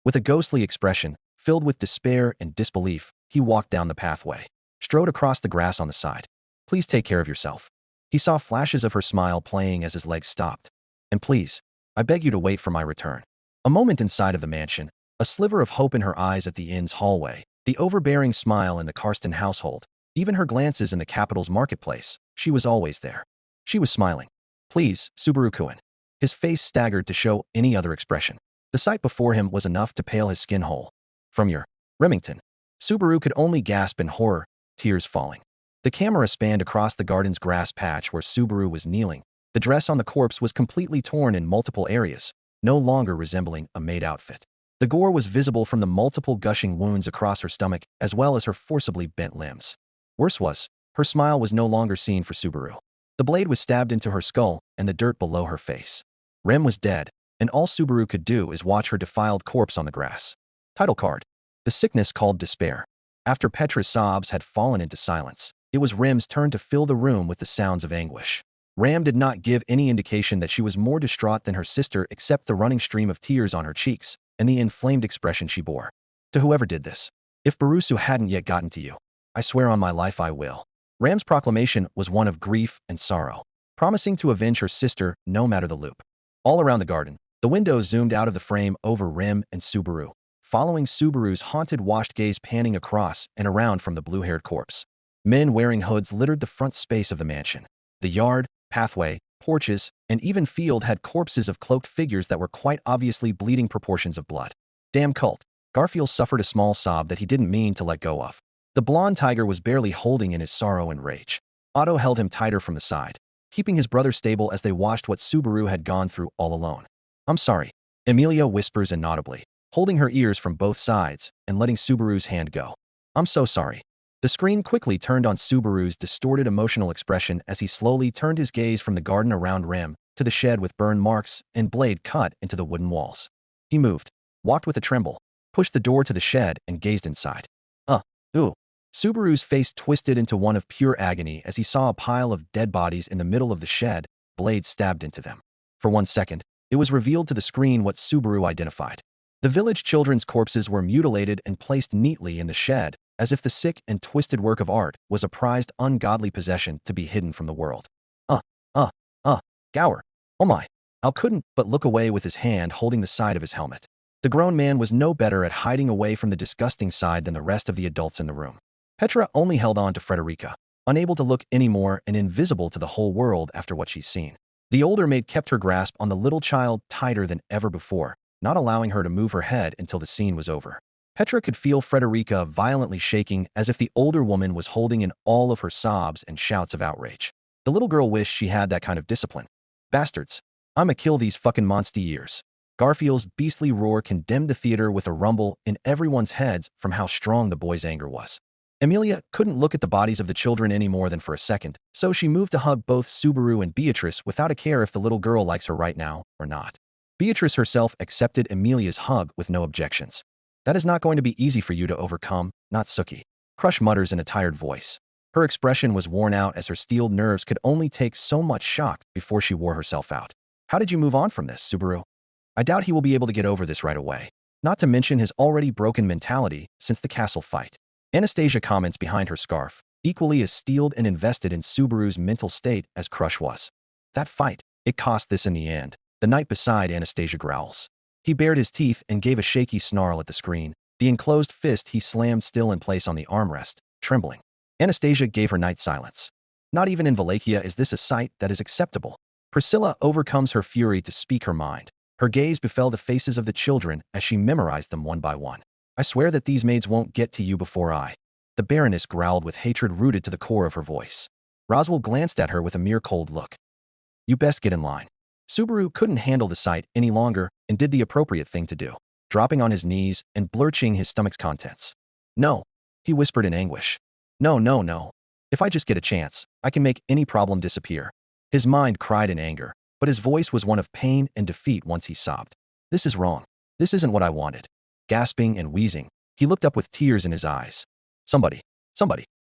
With a ghostly expression, filled with despair and disbelief, he walked down the pathway, strode across the grass on the side. Please take care of yourself. He saw flashes of her smile playing as his legs stopped. And please, I beg you to wait for my return. A moment inside of the mansion, a sliver of hope in her eyes at the inn's hallway, the overbearing smile in the Karsten household, even her glances in the capital's marketplace, she was always there. She was smiling. Please, Subaru-kun. His face staggered to show any other expression. The sight before him was enough to pale his skin whole. From your Remington. Subaru could only gasp in horror, tears falling. The camera spanned across the garden's grass patch where Subaru was kneeling. The dress on the corpse was completely torn in multiple areas, no longer resembling a maid outfit. The gore was visible from the multiple gushing wounds across her stomach as well as her forcibly bent limbs. Worse was, her smile was no longer seen for Subaru. The blade was stabbed into her skull and the dirt below her face. Rem was dead, and all Subaru could do is watch her defiled corpse on the grass. Title card. The sickness called despair. After Petra's sobs had fallen into silence, it was Rem's turn to fill the room with the sounds of anguish. Ram did not give any indication that she was more distraught than her sister except the running stream of tears on her cheeks and the inflamed expression she bore. To whoever did this, if Barusu hadn't yet gotten to you, I swear on my life I will. Ram's proclamation was one of grief and sorrow, promising to avenge her sister no matter the loop. All around the garden, the windows zoomed out of the frame over Rim and Subaru, following Subaru's haunted washed gaze panning across and around from the blue-haired corpse. Men wearing hoods littered the front space of the mansion. The yard, pathway, porches, and even field had corpses of cloaked figures that were quite obviously bleeding proportions of blood. Damn cult. Garfield suffered a small sob that he didn't mean to let go of. The blonde tiger was barely holding in his sorrow and rage. Otto held him tighter from the side, keeping his brother stable as they watched what Subaru had gone through all alone. I'm sorry, Emilia whispers inaudibly, holding her ears from both sides and letting Subaru's hand go. I'm so sorry. The screen quickly turned on Subaru's distorted emotional expression as he slowly turned his gaze from the garden around Rim to the shed with burn marks and blade cut into the wooden walls. He moved, walked with a tremble, pushed the door to the shed and gazed inside. Ooh. Subaru's face twisted into one of pure agony as he saw a pile of dead bodies in the middle of the shed, blades stabbed into them. For 1 second, it was revealed to the screen what Subaru identified. The village children's corpses were mutilated and placed neatly in the shed, as if the sick and twisted work of art was a prized ungodly possession to be hidden from the world. Gower. Oh my. Al couldn't but look away with his hand holding the side of his helmet. The grown man was no better at hiding away from the disgusting side than the rest of the adults in the room. Petra only held on to Frederica, unable to look anymore and invisible to the whole world after what she's seen. The older maid kept her grasp on the little child tighter than ever before, not allowing her to move her head until the scene was over. Petra could feel Frederica violently shaking as if the older woman was holding in all of her sobs and shouts of outrage. The little girl wished she had that kind of discipline. Bastards. I'ma kill these fucking monster-ears. Garfield's beastly roar condemned the theater with a rumble in everyone's heads from how strong the boy's anger was. Emilia couldn't look at the bodies of the children any more than for a second, so she moved to hug both Subaru and Beatrice without a care if the little girl likes her right now or not. Beatrice herself accepted Emilia's hug with no objections. That is not going to be easy for you to overcome, not Suki. Crush mutters in a tired voice. Her expression was worn out as her steeled nerves could only take so much shock before she wore herself out. How did you move on from this, Subaru? I doubt he will be able to get over this right away, not to mention his already broken mentality since the castle fight. Anastasia comments behind her scarf, equally as steeled and invested in Subaru's mental state as Crush was. That fight, it cost this in the end. The knight beside Anastasia growls. He bared his teeth and gave a shaky snarl at the screen, the enclosed fist he slammed still in place on the armrest, trembling. Anastasia gave her knight silence. Not even in Wallachia is this a sight that is acceptable. Priscilla overcomes her fury to speak her mind. Her gaze befell the faces of the children as she memorized them one by one. I swear that these maids won't get to you before I. The Baroness growled with hatred rooted to the core of her voice. Roswell glanced at her with a mere cold look. You best get in line. Subaru couldn't handle the sight any longer and did the appropriate thing to do, dropping on his knees and blurching his stomach's contents. No, he whispered in anguish. No. If I just get a chance, I can make any problem disappear. His mind cried in anger, but his voice was one of pain and defeat once he sobbed. This is wrong. This isn't what I wanted. Gasping and wheezing, he looked up with tears in his eyes. Somebody,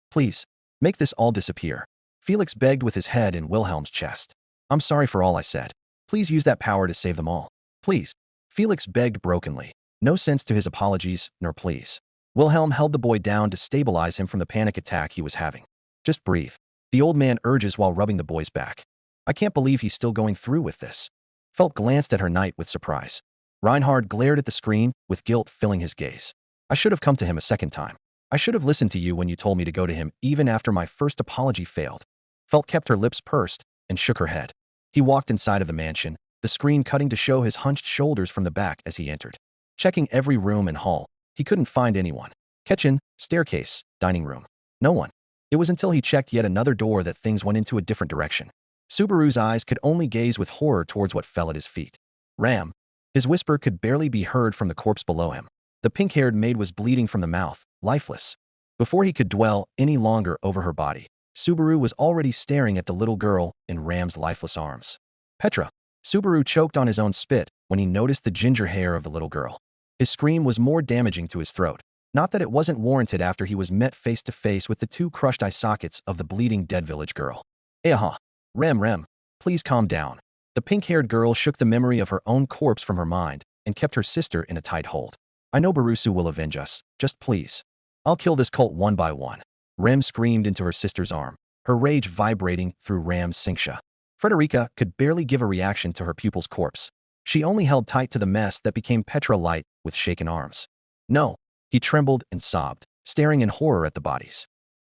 please, make this all disappear. Felix begged with his head in Wilhelm's chest. I'm sorry for all I said. Please use that power to save them all. Please. Felix begged brokenly. No sense to his apologies nor pleas. Wilhelm held the boy down to stabilize him from the panic attack he was having. Just breathe. The old man urges while rubbing the boy's back. I can't believe he's still going through with this. Felt glanced at her knight with surprise. Reinhard glared at the screen, with guilt filling his gaze. I should have come to him a second time. I should have listened to you when you told me to go to him even after my first apology failed. Felt kept her lips pursed and shook her head. He walked inside of the mansion, the screen cutting to show his hunched shoulders from the back as he entered. Checking every room and hall, he couldn't find anyone. Kitchen, staircase, dining room. No one. It was until he checked yet another door that things went into a different direction. Subaru's eyes could only gaze with horror towards what fell at his feet. Ram. His whisper could barely be heard from the corpse below him. The pink-haired maid was bleeding from the mouth, lifeless. Before he could dwell any longer over her body, Subaru was already staring at the little girl in Ram's lifeless arms. Petra. Subaru choked on his own spit when he noticed the ginger hair of the little girl. His scream was more damaging to his throat. Not that it wasn't warranted after he was met face to face with the two crushed eye sockets of the bleeding dead village girl. Aha! Rem, please calm down. The pink-haired girl shook the memory of her own corpse from her mind and kept her sister in a tight hold. I know Barusu will avenge us. Just please. I'll kill this cult one by one. Rem screamed into her sister's arm, her rage vibrating through Ram's cincha. Frederica could barely give a reaction to her pupil's corpse. She only held tight to the mess that became Petra light with shaken arms. No. He trembled and sobbed, staring in horror at the bodies.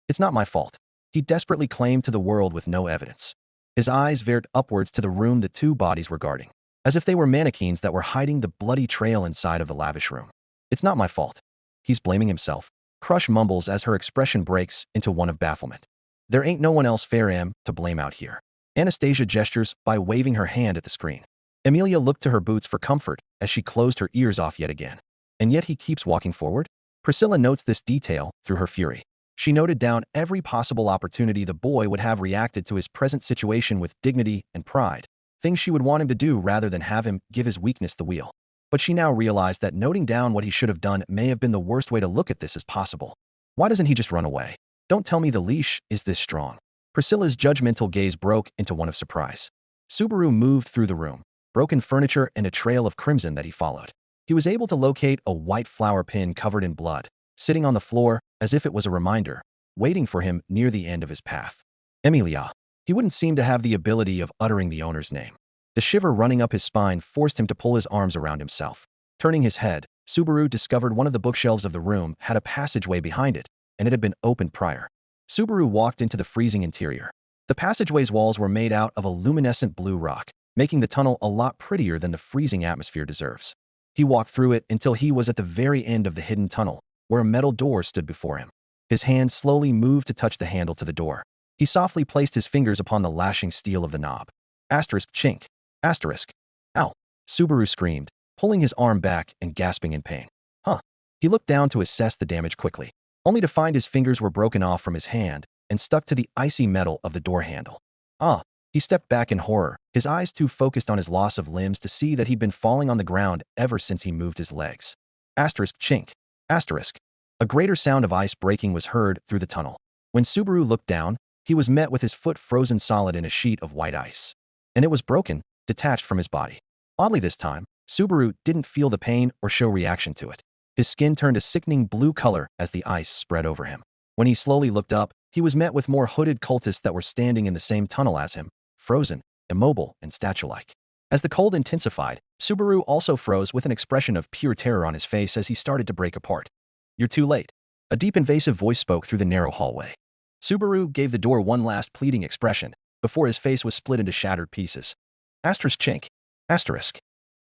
It's not my fault. He desperately claimed to the world with no evidence. His eyes veered upwards to the room the two bodies were guarding, as if they were mannequins that were hiding the bloody trail inside of the lavish room. It's not my fault. He's blaming himself. Crush mumbles as her expression breaks into one of bafflement. There ain't no one else fair to blame out here. Anastasia gestures by waving her hand at the screen. Emilia looked to her boots for comfort as she closed her ears off yet again. And yet he keeps walking forward? Priscilla notes this detail through her fury. She noted down every possible opportunity the boy would have reacted to his present situation with dignity and pride, things she would want him to do rather than have him give his weakness the wheel. But she now realized that noting down what he should have done may have been the worst way to look at this as possible. Why doesn't he just run away? Don't tell me the leash is this strong. Priscilla's judgmental gaze broke into one of surprise. Subaru moved through the room, broken furniture and a trail of crimson that he followed. He was able to locate a white flower pin covered in blood, sitting on the floor as if it was a reminder, waiting for him near the end of his path. Emilia. He wouldn't seem to have the ability of uttering the owner's name. The shiver running up his spine forced him to pull his arms around himself. Turning his head, Subaru discovered one of the bookshelves of the room had a passageway behind it, and it had been opened prior. Subaru walked into the freezing interior. The passageway's walls were made out of a luminescent blue rock, making the tunnel a lot prettier than the freezing atmosphere deserves. He walked through it until he was at the very end of the hidden tunnel, where a metal door stood before him. His hand slowly moved to touch the handle to the door. He softly placed his fingers upon the lashing steel of the knob. Asterisk chink. Asterisk. Ow. Subaru screamed, pulling his arm back and gasping in pain. Huh. He looked down to assess the damage quickly, only to find his fingers were broken off from his hand and stuck to the icy metal of the door handle. Ah. He stepped back in horror, his eyes too focused on his loss of limbs to see that he'd been falling on the ground ever since he moved his legs. Asterisk chink. Asterisk. A greater sound of ice breaking was heard through the tunnel. When Subaru looked down, he was met with his foot frozen solid in a sheet of white ice. And it was broken, detached from his body. Oddly this time, Subaru didn't feel the pain or show reaction to it. His skin turned a sickening blue color as the ice spread over him. When he slowly looked up, he was met with more hooded cultists that were standing in the same tunnel as him, frozen, immobile, and statue-like. As the cold intensified, Subaru also froze with an expression of pure terror on his face as he started to break apart. You're too late. A deep invasive voice spoke through the narrow hallway. Subaru gave the door one last pleading expression before his face was split into shattered pieces. Asterisk chink. Asterisk.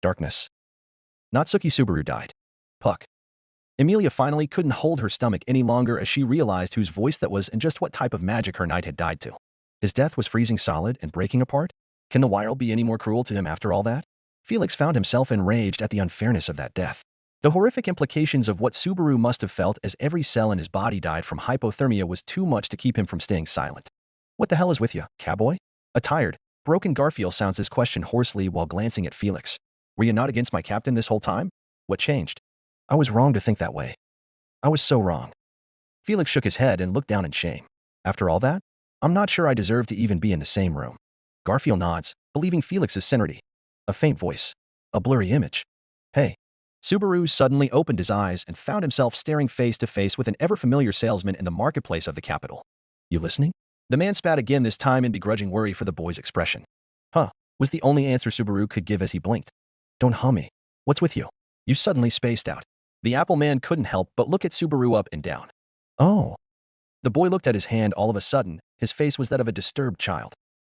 Darkness. Natsuki Subaru died. Puck. Emilia finally couldn't hold her stomach any longer as she realized whose voice that was and just what type of magic her knight had died to. His death was freezing solid and breaking apart? Can the wild be any more cruel to him after all that? Felix found himself enraged at the unfairness of that death. The horrific implications of what Subaru must have felt as every cell in his body died from hypothermia was too much to keep him from staying silent. What the hell is with you, cowboy? A tired, broken Garfield sounds his question hoarsely while glancing at Felix. Were you not against my captain this whole time? What changed? I was wrong to think that way. I was so wrong. Felix shook his head and looked down in shame. After all that, I'm not sure I deserve to even be in the same room. Garfield nods, believing Felix's sanity. A faint voice. A blurry image. Hey. Subaru suddenly opened his eyes and found himself staring face to face with an ever-familiar salesman in the marketplace of the capital. You listening? The man spat again, this time in begrudging worry for the boy's expression. Huh, was the only answer Subaru could give as he blinked. Don't hum me. What's with you? You suddenly spaced out. The Apple man couldn't help but look at Subaru up and down. Oh. The boy looked at his hand all of a sudden. His face was that of a disturbed child.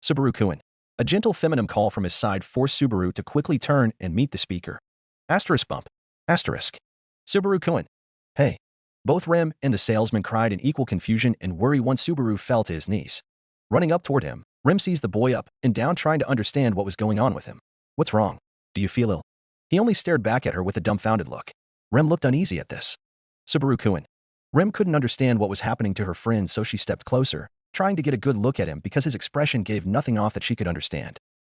Subaru-kun. A gentle feminine call from his side forced Subaru to quickly turn and meet the speaker. Asterisk bump. Asterisk. Subaru-kun. Hey. Both Rem and the salesman cried in equal confusion and worry once Subaru fell to his knees. Running up toward him, Rem seized the boy up and down trying to understand what was going on with him. What's wrong? Do you feel ill? He only stared back at her with a dumbfounded look. Rem looked uneasy at this. Subaru-kun. Rem couldn't understand what was happening to her friend, so she stepped closer, trying to get a good look at him because his expression gave nothing off that she could understand.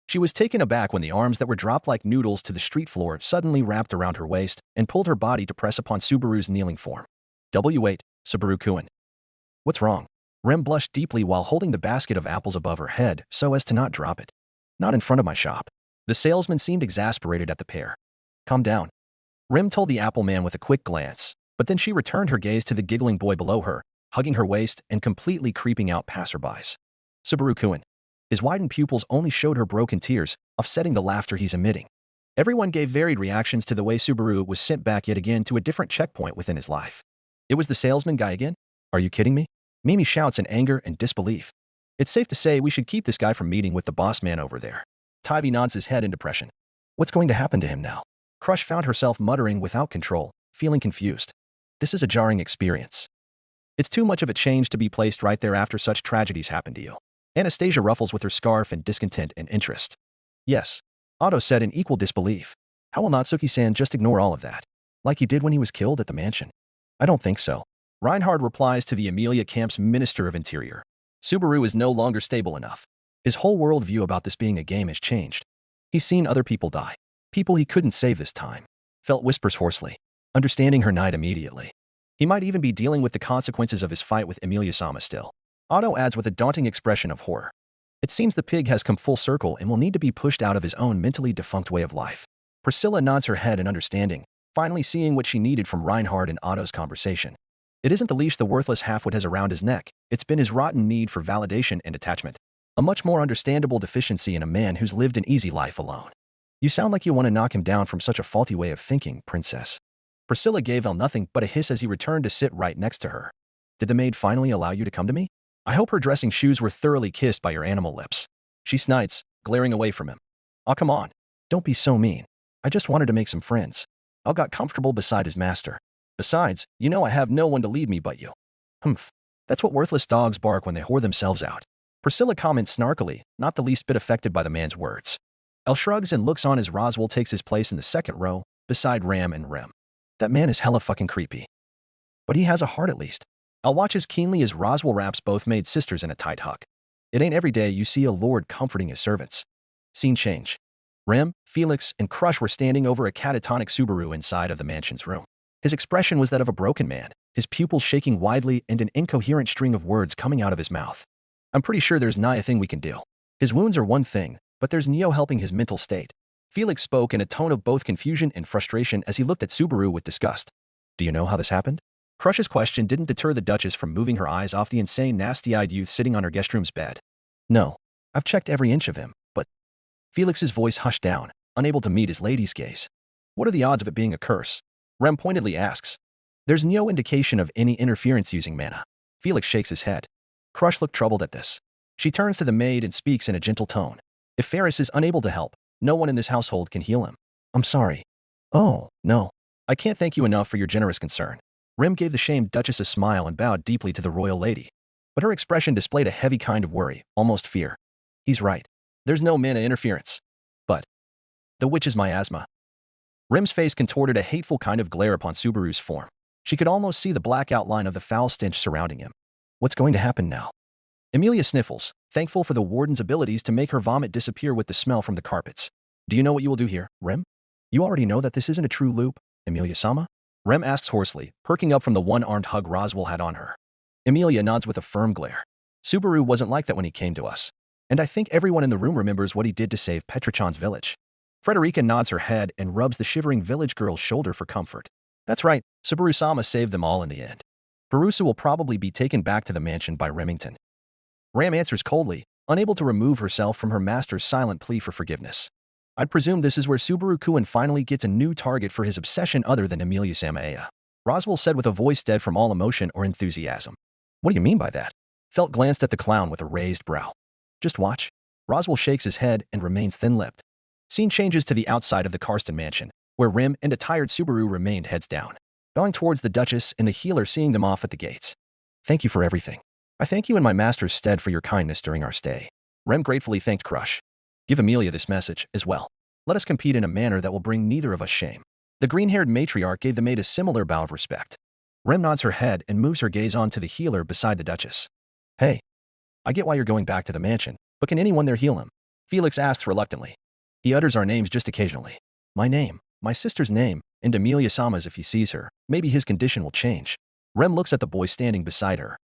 She was taken aback when the arms that were dropped like noodles to the street floor suddenly wrapped around her waist and pulled her body to press upon Subaru's kneeling form. W8, Subaru-kun. What's wrong? Rem blushed deeply while holding the basket of apples above her head so as to not drop it. Not in front of my shop. The salesman seemed exasperated at the pair. Calm down. Rem told the apple man with a quick glance, but then she returned her gaze to the giggling boy below her, hugging her waist and completely creeping out passerbys. Subaru-kun. His widened pupils only showed her broken tears, offsetting the laughter he's emitting. Everyone gave varied reactions to the way Subaru was sent back yet again to a different checkpoint within his life. It was the salesman guy again? Are you kidding me? Mimi shouts in anger and disbelief. It's safe to say we should keep this guy from meeting with the boss man over there. Tybee nods his head in depression. What's going to happen to him now? Crush found herself muttering without control, feeling confused. This is a jarring experience. It's too much of a change to be placed right there after such tragedies happen to you. Anastasia ruffles with her scarf in discontent and interest. Yes. Otto said in equal disbelief. How will Natsuki-san just ignore all of that? Like he did when he was killed at the mansion? I don't think so. Reinhard replies to the Amelia Camp's Minister of Interior. Subaru is no longer stable enough. His whole worldview about this being a game has changed. He's seen other people die. People he couldn't save this time. Felt whispers hoarsely, understanding her night immediately. He might even be dealing with the consequences of his fight with Emilia-sama still. Otto adds with a daunting expression of horror. It seems the pig has come full circle and will need to be pushed out of his own mentally defunct way of life. Priscilla nods her head in understanding, finally seeing what she needed from Reinhard and Otto's conversation. It isn't the leash the worthless halfwit has around his neck, it's been his rotten need for validation and attachment. A much more understandable deficiency in a man who's lived an easy life alone. You sound like you want to knock him down from such a faulty way of thinking, princess. Priscilla gave Elle nothing but a hiss as he returned to sit right next to her. Did the maid finally allow you to come to me? I hope her dressing shoes were thoroughly kissed by your animal lips. She snites, glaring away from him. Oh, come on. Don't be so mean. I just wanted to make some friends. Elle got comfortable beside his master. Besides, you know I have no one to lead me but you. Humph. That's what worthless dogs bark when they whore themselves out. Priscilla comments snarkily, not the least bit affected by the man's words. Elle shrugs and looks on as Roswell takes his place in the second row, beside Ram and Rem. That man is hella fucking creepy. But he has a heart at least. Elle watches keenly as Roswell wraps both maid sisters in a tight hug. It ain't every day you see a lord comforting his servants. Scene change. Rem, Felix, and Crush were standing over a catatonic Subaru inside of the mansion's room. His expression was that of a broken man, his pupils shaking widely and an incoherent string of words coming out of his mouth. I'm pretty sure there's not a thing we can do. His wounds are one thing, but there's Neo helping his mental state. Felix spoke in a tone of both confusion and frustration as he looked at Subaru with disgust. Do you know how this happened? Crush's question didn't deter the Duchess from moving her eyes off the insane, nasty-eyed youth sitting on her guest room's bed. No. I've checked every inch of him, but... Felix's voice hushed down, unable to meet his lady's gaze. What are the odds of it being a curse? Rem pointedly asks. There's no indication of any interference using mana. Felix shakes his head. Crush looked troubled at this. She turns to the maid and speaks in a gentle tone. If Ferris is unable to help, no one in this household can heal him. I'm sorry. Oh, no. I can't thank you enough for your generous concern. Rem gave the shamed Duchess a smile and bowed deeply to the royal lady. But her expression displayed a heavy kind of worry, almost fear. He's right. There's no mana interference. But the witch's miasma. Rem's face contorted a hateful kind of glare upon Subaru's form. She could almost see the black outline of the foul stench surrounding him. What's going to happen now? Emilia sniffles, thankful for the warden's abilities to make her vomit disappear with the smell from the carpets. Do you know what you will do here, Rem? You already know that this isn't a true loop, Emilia-sama? Rem asks hoarsely, perking up from the one-armed hug Roswell had on her. Emilia nods with a firm glare. Subaru wasn't like that when he came to us. And I think everyone in the room remembers what he did to save Petrochan's village. Frederica nods her head and rubs the shivering village girl's shoulder for comfort. That's right, Subaru-sama saved them all in the end. Perusa will probably be taken back to the mansion by Remington. Ram answers coldly, unable to remove herself from her master's silent plea for forgiveness. I'd presume this is where Subaru-kun finally gets a new target for his obsession other than Emilia-sama. Roswell said with a voice dead from all emotion or enthusiasm. What do you mean by that? Felt glanced at the clown with a raised brow. Just watch. Roswell shakes his head and remains thin-lipped. Scene changes to the outside of the Karsten mansion, where Rem and a tired Subaru remained heads down, bowing towards the Duchess and the healer seeing them off at the gates. Thank you for everything. I thank you in my master's stead for your kindness during our stay. Rem gratefully thanked Crush. Give Emilia this message, as well. Let us compete in a manner that will bring neither of us shame. The green-haired matriarch gave the maid a similar bow of respect. Rem nods her head and moves her gaze on to the healer beside the Duchess. Hey, I get why you're going back to the mansion, but can anyone there heal him? Felix asks reluctantly. He utters our names just occasionally. My name, my sister's name, and Amelia-sama's if he sees her. Maybe his condition will change. Rem looks at the boy standing beside her.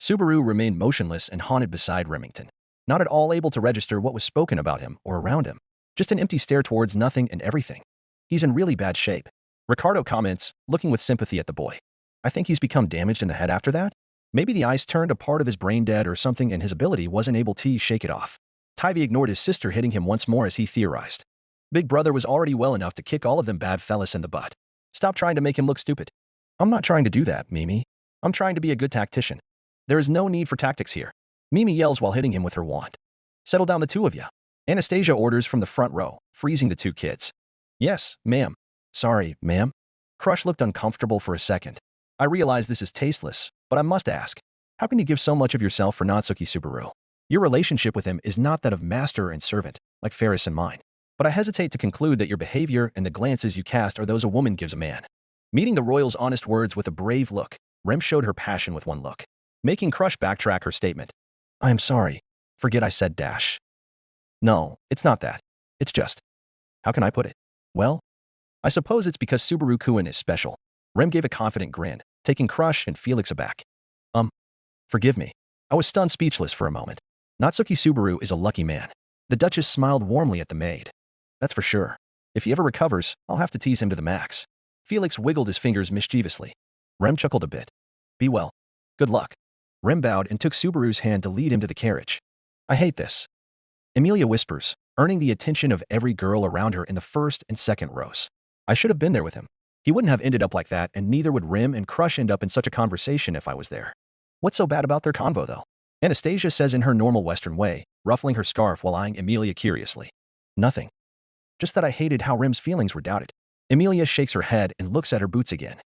Subaru remained motionless and haunted beside Remington, not at all able to register what was spoken about him or around him. Just an empty stare towards nothing and everything. He's in really bad shape. Ricardo comments, looking with sympathy at the boy. I think he's become damaged in the head after that? Maybe the ice turned a part of his brain dead or something and his ability wasn't able to shake it off. Tivy ignored his sister hitting him once more as he theorized. Big Brother was already well enough to kick all of them bad fellas in the butt. Stop trying to make him look stupid. I'm not trying to do that, Mimi. I'm trying to be a good tactician. There is no need for tactics here. Mimi yells while hitting him with her wand. Settle down the two of you. Anastasia orders from the front row, freezing the two kids. Yes, ma'am. Sorry, ma'am. Crush looked uncomfortable for a second. I realize this is tasteless, but I must ask. How can you give so much of yourself for Natsuki Subaru? Your relationship with him is not that of master and servant, like Ferris and mine. But I hesitate to conclude that your behavior and the glances you cast are those a woman gives a man. Meeting the royal's honest words with a brave look, Rem showed her passion with one look, making Crush backtrack her statement. I am sorry. Forget I said dash. No, it's not that. It's just. How can I put it? Well, I suppose it's because Subaru-kun is special. Rem gave a confident grin, taking Crush and Felix aback. Forgive me. I was stunned speechless for a moment. Natsuki Subaru is a lucky man. The Duchess smiled warmly at the maid. That's for sure. If he ever recovers, I'll have to tease him to the max. Felix wiggled his fingers mischievously. Rem chuckled a bit. Be well. Good luck. Rem bowed and took Subaru's hand to lead him to the carriage. I hate this. Amelia whispers, earning the attention of every girl around her in the first and second rows. I should have been there with him. He wouldn't have ended up like that, and neither would Rem and Crush end up in such a conversation if I was there. What's so bad about their convo, though? Anastasia says in her normal Western way, ruffling her scarf while eyeing Amelia curiously. Nothing. Just that I hated how Rem's feelings were doubted. Amelia shakes her head and looks at her boots again.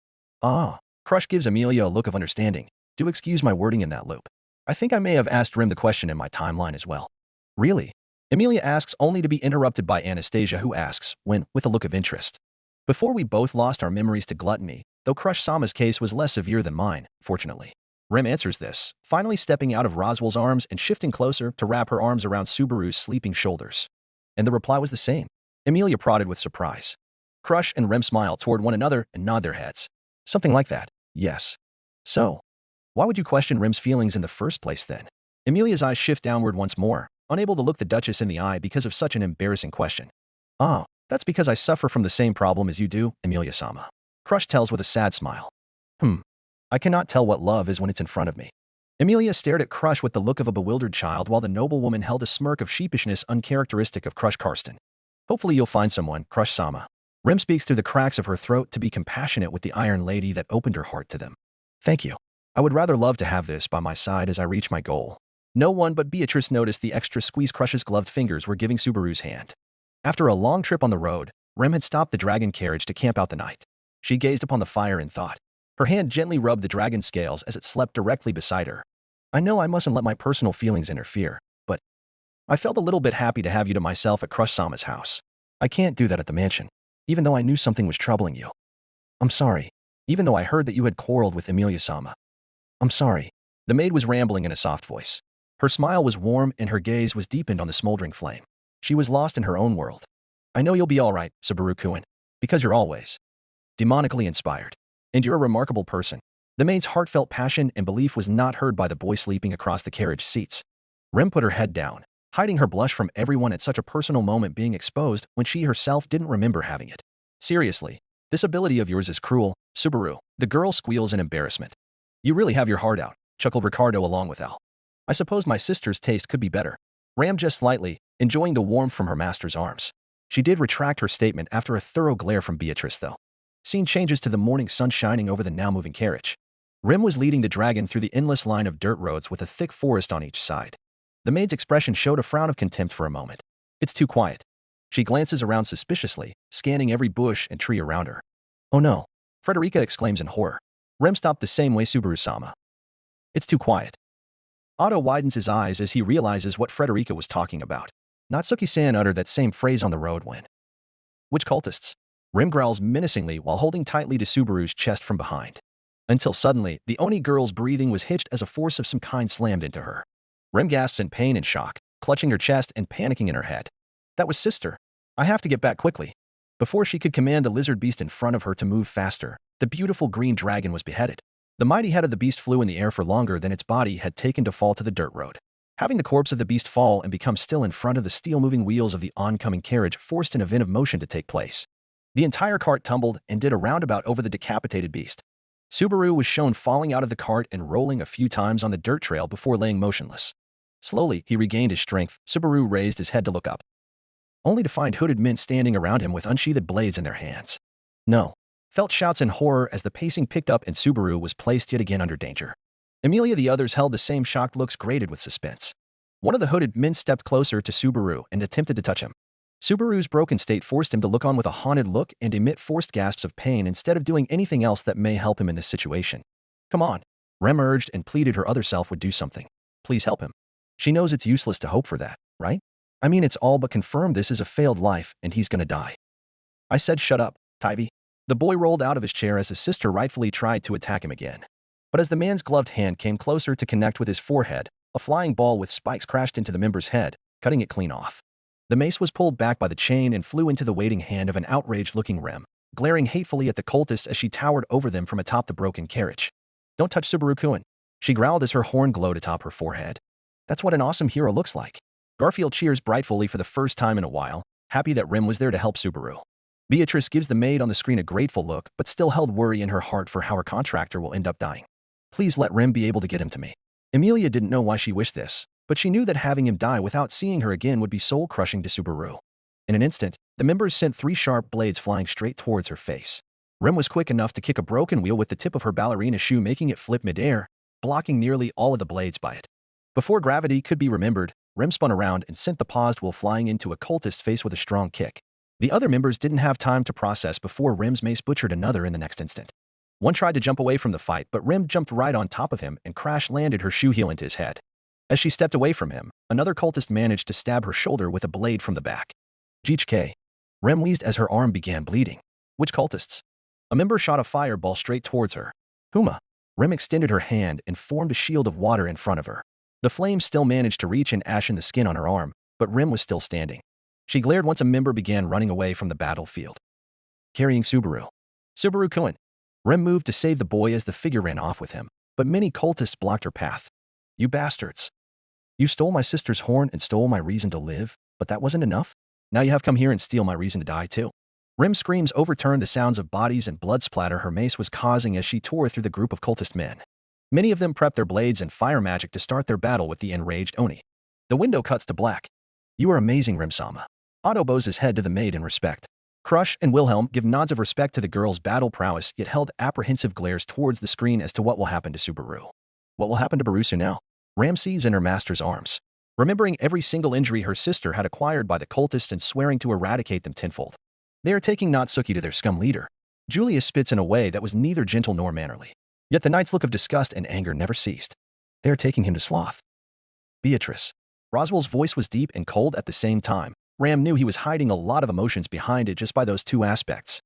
Ah. Crush gives Amelia a look of understanding. Do excuse my wording in that loop. I think I may have asked Rem the question in my timeline as well. Really? Amelia asks only to be interrupted by Anastasia, who asks, when, with a look of interest. Before we both lost our memories to gluttony, though Crush-sama's case was less severe than mine, fortunately. Rem answers this, finally stepping out of Roswell's arms and shifting closer to wrap her arms around Subaru's sleeping shoulders. And the reply was the same. Amelia prodded with surprise. Crush and Rem smile toward one another and nod their heads. Something like that, yes. So, why would you question Rem's feelings in the first place then? Amelia's eyes shift downward once more, unable to look the Duchess in the eye because of such an embarrassing question. Ah, that's because I suffer from the same problem as you do, Amelia-sama. Crush tells with a sad smile. I cannot tell what love is when it's in front of me. Amelia stared at Crush with the look of a bewildered child while the noblewoman held a smirk of sheepishness uncharacteristic of Crush Karsten. Hopefully you'll find someone, Crush-sama. Rem speaks through the cracks of her throat to be compassionate with the Iron Lady that opened her heart to them. Thank you. I would rather love to have this by my side as I reach my goal. No one but Beatrice noticed the extra squeeze Crush's gloved fingers were giving Subaru's hand. After a long trip on the road, Rem had stopped the dragon carriage to camp out the night. She gazed upon the fire in thought. Her hand gently rubbed the dragon's scales as it slept directly beside her. I know I mustn't let my personal feelings interfere, but I felt a little bit happy to have you to myself at Crush-sama's house. I can't do that at the mansion, even though I knew something was troubling you. I'm sorry, even though I heard that you had quarreled with Amelia-sama. I'm sorry. The maid was rambling in a soft voice. Her smile was warm and her gaze was deepened on the smoldering flame. She was lost in her own world. I know you'll be all right, Subaru-kun, because you're always demonically inspired. And you're a remarkable person. The maid's heartfelt passion and belief was not heard by the boy sleeping across the carriage seats. Rem put her head down, hiding her blush from everyone at such a personal moment being exposed when she herself didn't remember having it. Seriously, this ability of yours is cruel, Subaru. The girl squeals in embarrassment. You really have your heart out, chuckled Ricardo along with Al. I suppose my sister's taste could be better. Ram just slightly, enjoying the warmth from her master's arms. She did retract her statement after a thorough glare from Beatrice, though. Scene changes to the morning sun shining over the now-moving carriage. Rem was leading the dragon through the endless line of dirt roads with a thick forest on each side. The maid's expression showed a frown of contempt for a moment. It's too quiet. She glances around suspiciously, scanning every bush and tree around her. Oh no, Frederica exclaims in horror. Rem stopped the same way Subaru-sama. It's too quiet. Otto widens his eyes as he realizes what Frederica was talking about. Natsuki-san uttered that same phrase on the road when. Which cultists? Rem growls menacingly while holding tightly to Subaru's chest from behind. Until suddenly, the Oni girl's breathing was hitched as a force of some kind slammed into her. Rem gasps in pain and shock, clutching her chest and panicking in her head. That was Sister. I have to get back quickly. Before she could command the lizard beast in front of her to move faster, the beautiful green dragon was beheaded. The mighty head of the beast flew in the air for longer than its body had taken to fall to the dirt road. Having the corpse of the beast fall and become still in front of the steel-moving wheels of the oncoming carriage forced an event of motion to take place. The entire cart tumbled and did a roundabout over the decapitated beast. Subaru was shown falling out of the cart and rolling a few times on the dirt trail before laying motionless. Slowly, he regained his strength. Subaru raised his head to look up, only to find hooded men standing around him with unsheathed blades in their hands. No. Felt shouts in horror as the pacing picked up and Subaru was placed yet again under danger. Emilia the others held the same shocked looks grated with suspense. One of the hooded men stepped closer to Subaru and attempted to touch him. Subaru's broken state forced him to look on with a haunted look and emit forced gasps of pain instead of doing anything else that may help him in this situation. Come on. Rem urged and pleaded her other self would do something. Please help him. She knows it's useless to hope for that, right? I mean, it's all but confirmed this is a failed life and he's gonna die. I said shut up, Tivy. The boy rolled out of his chair as his sister rightfully tried to attack him again. But as the man's gloved hand came closer to connect with his forehead, a flying ball with spikes crashed into the member's head, cutting it clean off. The mace was pulled back by the chain and flew into the waiting hand of an outraged-looking Rem, glaring hatefully at the cultists as she towered over them from atop the broken carriage. Don't touch Subaru-kun, she growled as her horn glowed atop her forehead. That's what an awesome hero looks like. Garfield cheers brightfully for the first time in a while, happy that Rem was there to help Subaru. Beatrice gives the maid on the screen a grateful look but still held worry in her heart for how her contractor will end up dying. Please let Rem be able to get him to me. Emilia didn't know why she wished this, but she knew that having him die without seeing her again would be soul-crushing to Subaru. In an instant, the members sent 3 sharp blades flying straight towards her face. Rem was quick enough to kick a broken wheel with the tip of her ballerina shoe, making it flip mid-air, blocking nearly all of the blades by it. Before gravity could be remembered, Rem spun around and sent the paused wheel flying into a cultist's face with a strong kick. The other members didn't have time to process before Rem's mace butchered another in the next instant. One tried to jump away from the fight, but Rem jumped right on top of him and crash-landed her shoe heel into his head. As she stepped away from him, another cultist managed to stab her shoulder with a blade from the back. GHK. Rem wheezed as her arm began bleeding. Which cultists? A member shot a fireball straight towards her. Huma. Rem extended her hand and formed a shield of water in front of her. The flames still managed to reach and ashen the skin on her arm, but Rem was still standing. She glared once a member began running away from the battlefield, carrying Subaru. Subaru-kun. Rem moved to save the boy as the figure ran off with him, but many cultists blocked her path. You bastards. You stole my sister's horn and stole my reason to live, but that wasn't enough? Now you have come here and steal my reason to die too. Rem's screams overturned the sounds of bodies and blood splatter her mace was causing as she tore through the group of cultist men. Many of them prepped their blades and fire magic to start their battle with the enraged Oni. The window cuts to black. You are amazing, Rem-sama. Otto bows his head to the maid in respect. Crush and Wilhelm give nods of respect to the girl's battle prowess, yet held apprehensive glares towards the screen as to what will happen to Subaru. What will happen to Barusu now? Ramses in her master's arms, remembering every single injury her sister had acquired by the cultists and swearing to eradicate them tenfold. They are taking Natsuki to their scum leader. Julius spits in a way that was neither gentle nor mannerly. Yet the knight's look of disgust and anger never ceased. They are taking him to sloth. Beatrice. Roswell's voice was deep and cold at the same time. Ram knew he was hiding a lot of emotions behind it just by those 2 aspects.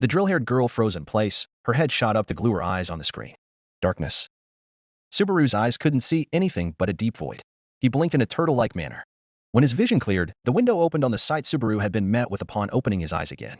The drill-haired girl froze in place, her head shot up to glue her eyes on the screen. Darkness. Subaru's eyes couldn't see anything but a deep void. He blinked in a turtle-like manner. When his vision cleared, the window opened on the sight Subaru had been met with upon opening his eyes again.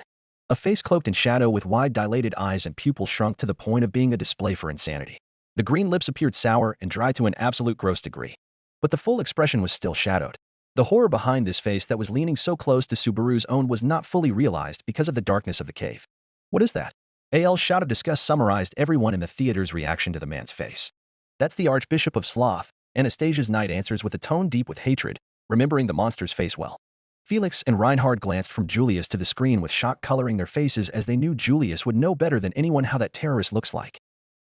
A face cloaked in shadow with wide dilated eyes and pupils shrunk to the point of being a display for insanity. The green lips appeared sour and dry to an absolute gross degree. But the full expression was still shadowed. The horror behind this face that was leaning so close to Subaru's own was not fully realized because of the darkness of the cave. What is that? AL's shout of disgust summarized everyone in the theater's reaction to the man's face. That's the Archbishop of Sloth, Anastasia's knight answers with a tone deep with hatred, remembering the monster's face well. Felix and Reinhard glanced from Julius to the screen with shock coloring their faces as they knew Julius would know better than anyone how that terrorist looks like.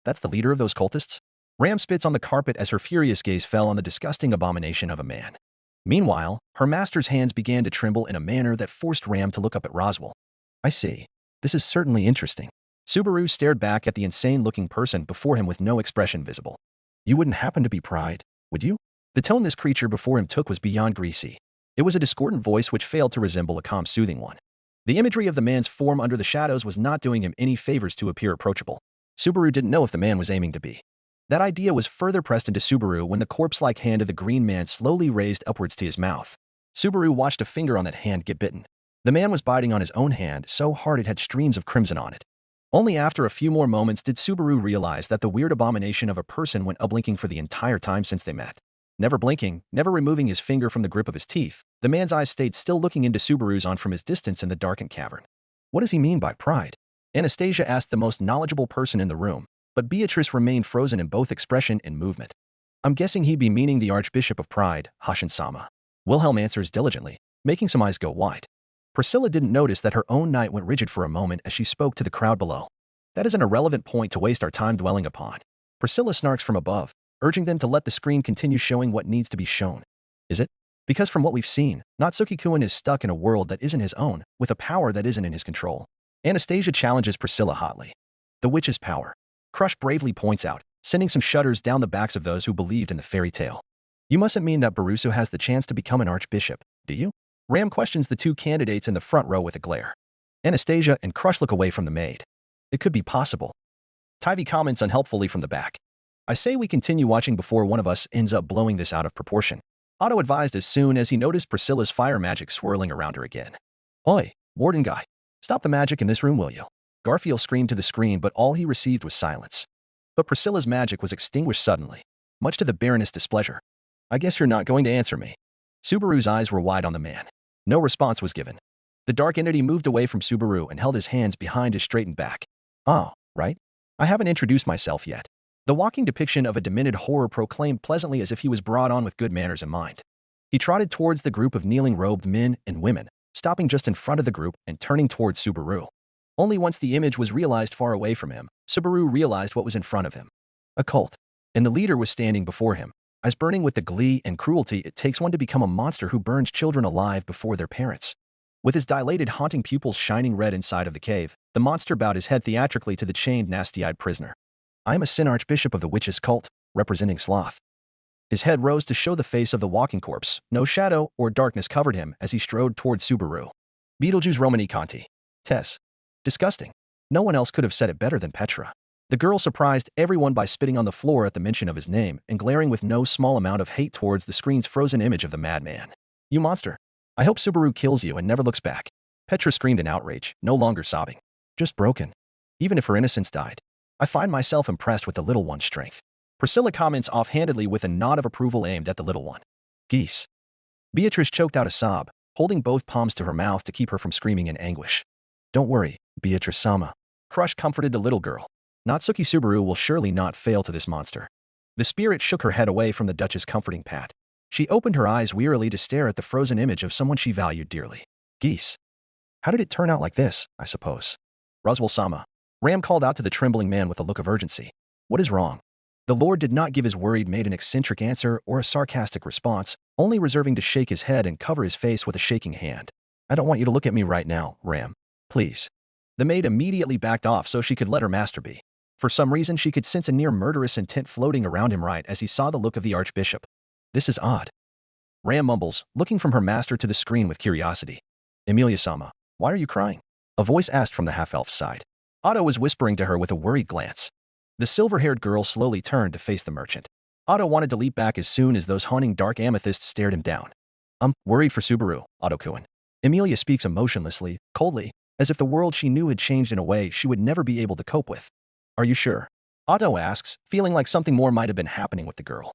That's the leader of those cultists? Ram spits on the carpet as her furious gaze fell on the disgusting abomination of a man. Meanwhile, her master's hands began to tremble in a manner that forced Ram to look up at Roswell. I see. This is certainly interesting. Subaru stared back at the insane-looking person before him with no expression visible. You wouldn't happen to be Pride, would you? The tone this creature before him took was beyond greasy. It was a discordant voice which failed to resemble a calm, soothing one. The imagery of the man's form under the shadows was not doing him any favors to appear approachable. Subaru didn't know if the man was aiming to be That idea was further pressed into Subaru when the corpse-like hand of the green man slowly raised upwards to his mouth. Subaru watched a finger on that hand get bitten. The man was biting on his own hand so hard it had streams of crimson on it. Only after a few more moments did Subaru realize that the weird abomination of a person went unblinking for the entire time since they met. Never blinking, never removing his finger from the grip of his teeth, the man's eyes stayed still looking into Subaru's on from his distance in the darkened cavern. What does he mean by pride? Anastasia asked the most knowledgeable person in the room, but Beatrice remained frozen in both expression and movement. I'm guessing he'd be meaning the Archbishop of Pride, Hashin-sama. Wilhelm answers diligently, making some eyes go wide. Priscilla didn't notice that her own night went rigid for a moment as she spoke to the crowd below. That is an irrelevant point to waste our time dwelling upon. Priscilla snarks from above, urging them to let the screen continue showing what needs to be shown. Is it? Because from what we've seen, Natsuki-kun is stuck in a world that isn't his own, with a power that isn't in his control. Anastasia challenges Priscilla hotly. The witch's power. Crush bravely points out, sending some shudders down the backs of those who believed in the fairy tale. You mustn't mean that Barusu has the chance to become an archbishop, do you? Ram questions the two candidates in the front row with a glare. Anastasia and Crush look away from the maid. It could be possible. Tivy comments unhelpfully from the back. I say we continue watching before one of us ends up blowing this out of proportion. Otto advised as soon as he noticed Priscilla's fire magic swirling around her again. Oi, warden guy. Stop the magic in this room, will you? Garfield screamed to the screen, but all he received was silence. But Priscilla's magic was extinguished suddenly, much to the Baroness' displeasure. I guess you're not going to answer me. Subaru's eyes were wide on the man. No response was given. The dark entity moved away from Subaru and held his hands behind his straightened back. Oh, right? I haven't introduced myself yet. The walking depiction of a demented horror proclaimed pleasantly as if he was brought on with good manners in mind. He trotted towards the group of kneeling robed men and women, stopping just in front of the group and turning towards Subaru. Only once the image was realized far away from him, Subaru realized what was in front of him. A cult. And the leader was standing before him, eyes burning with the glee and cruelty it takes one to become a monster who burns children alive before their parents. With his dilated, haunting pupils shining red inside of the cave, the monster bowed his head theatrically to the chained, nasty-eyed prisoner. I am a Sin Archbishop of the Witches' cult, representing Sloth. His head rose to show the face of the walking corpse. No shadow or darkness covered him as he strode towards Subaru. Beetlejuice Romani Conti. Tess. Disgusting. No one else could have said it better than Petra. The girl surprised everyone by spitting on the floor at the mention of his name and glaring with no small amount of hate towards the screen's frozen image of the madman. You monster. I hope Subaru kills you and never looks back. Petra screamed in outrage, no longer sobbing. Just broken. Even if her innocence died. I find myself impressed with the little one's strength. Priscilla comments offhandedly with a nod of approval aimed at the little one. Geese. Beatrice choked out a sob, holding both palms to her mouth to keep her from screaming in anguish. Don't worry, Beatrice-sama. Crush comforted the little girl. Natsuki Subaru will surely not fail to this monster. The spirit shook her head away from the Duchess' comforting pat. She opened her eyes wearily to stare at the frozen image of someone she valued dearly. Geese. How did it turn out like this, I suppose? Roswell-sama. Ram called out to the trembling man with a look of urgency. What is wrong? The Lord did not give his worried maid an eccentric answer or a sarcastic response, only reserving to shake his head and cover his face with a shaking hand. I don't want you to look at me right now, Ram. Please. The maid immediately backed off so she could let her master be. For some reason, she could sense a near murderous intent floating around him right as he saw the look of the Archbishop. This is odd. Ram mumbles, looking from her master to the screen with curiosity. Emilia-sama, why are you crying? A voice asked from the half-elf's side. Otto was whispering to her with a worried glance. The silver-haired girl slowly turned to face the merchant. Otto wanted to leap back as soon as those haunting dark amethysts stared him down. Worried for Subaru, Otto-kun. Emilia speaks emotionlessly, coldly, as if the world she knew had changed in a way she would never be able to cope with. Are you sure? Otto asks, feeling like something more might have been happening with the girl.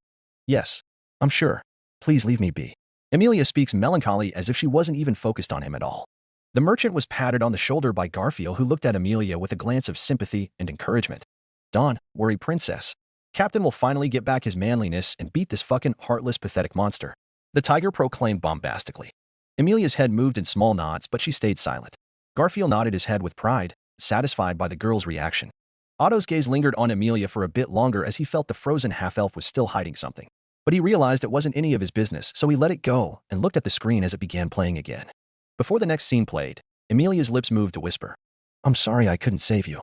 Yes, I'm sure. Please leave me be. Emilia speaks melancholy as if she wasn't even focused on him at all. The merchant was patted on the shoulder by Garfield, who looked at Emilia with a glance of sympathy and encouragement. Dawn, worry princess. Captain will finally get back his manliness and beat this fucking heartless, pathetic monster. The tiger proclaimed bombastically. Emilia's head moved in small nods, but she stayed silent. Garfield nodded his head with pride, satisfied by the girl's reaction. Otto's gaze lingered on Emilia for a bit longer as he felt the frozen half-elf was still hiding something. But he realized it wasn't any of his business, so he let it go and looked at the screen as it began playing again. Before the next scene played, Emilia's lips moved to whisper, I'm sorry I couldn't save you.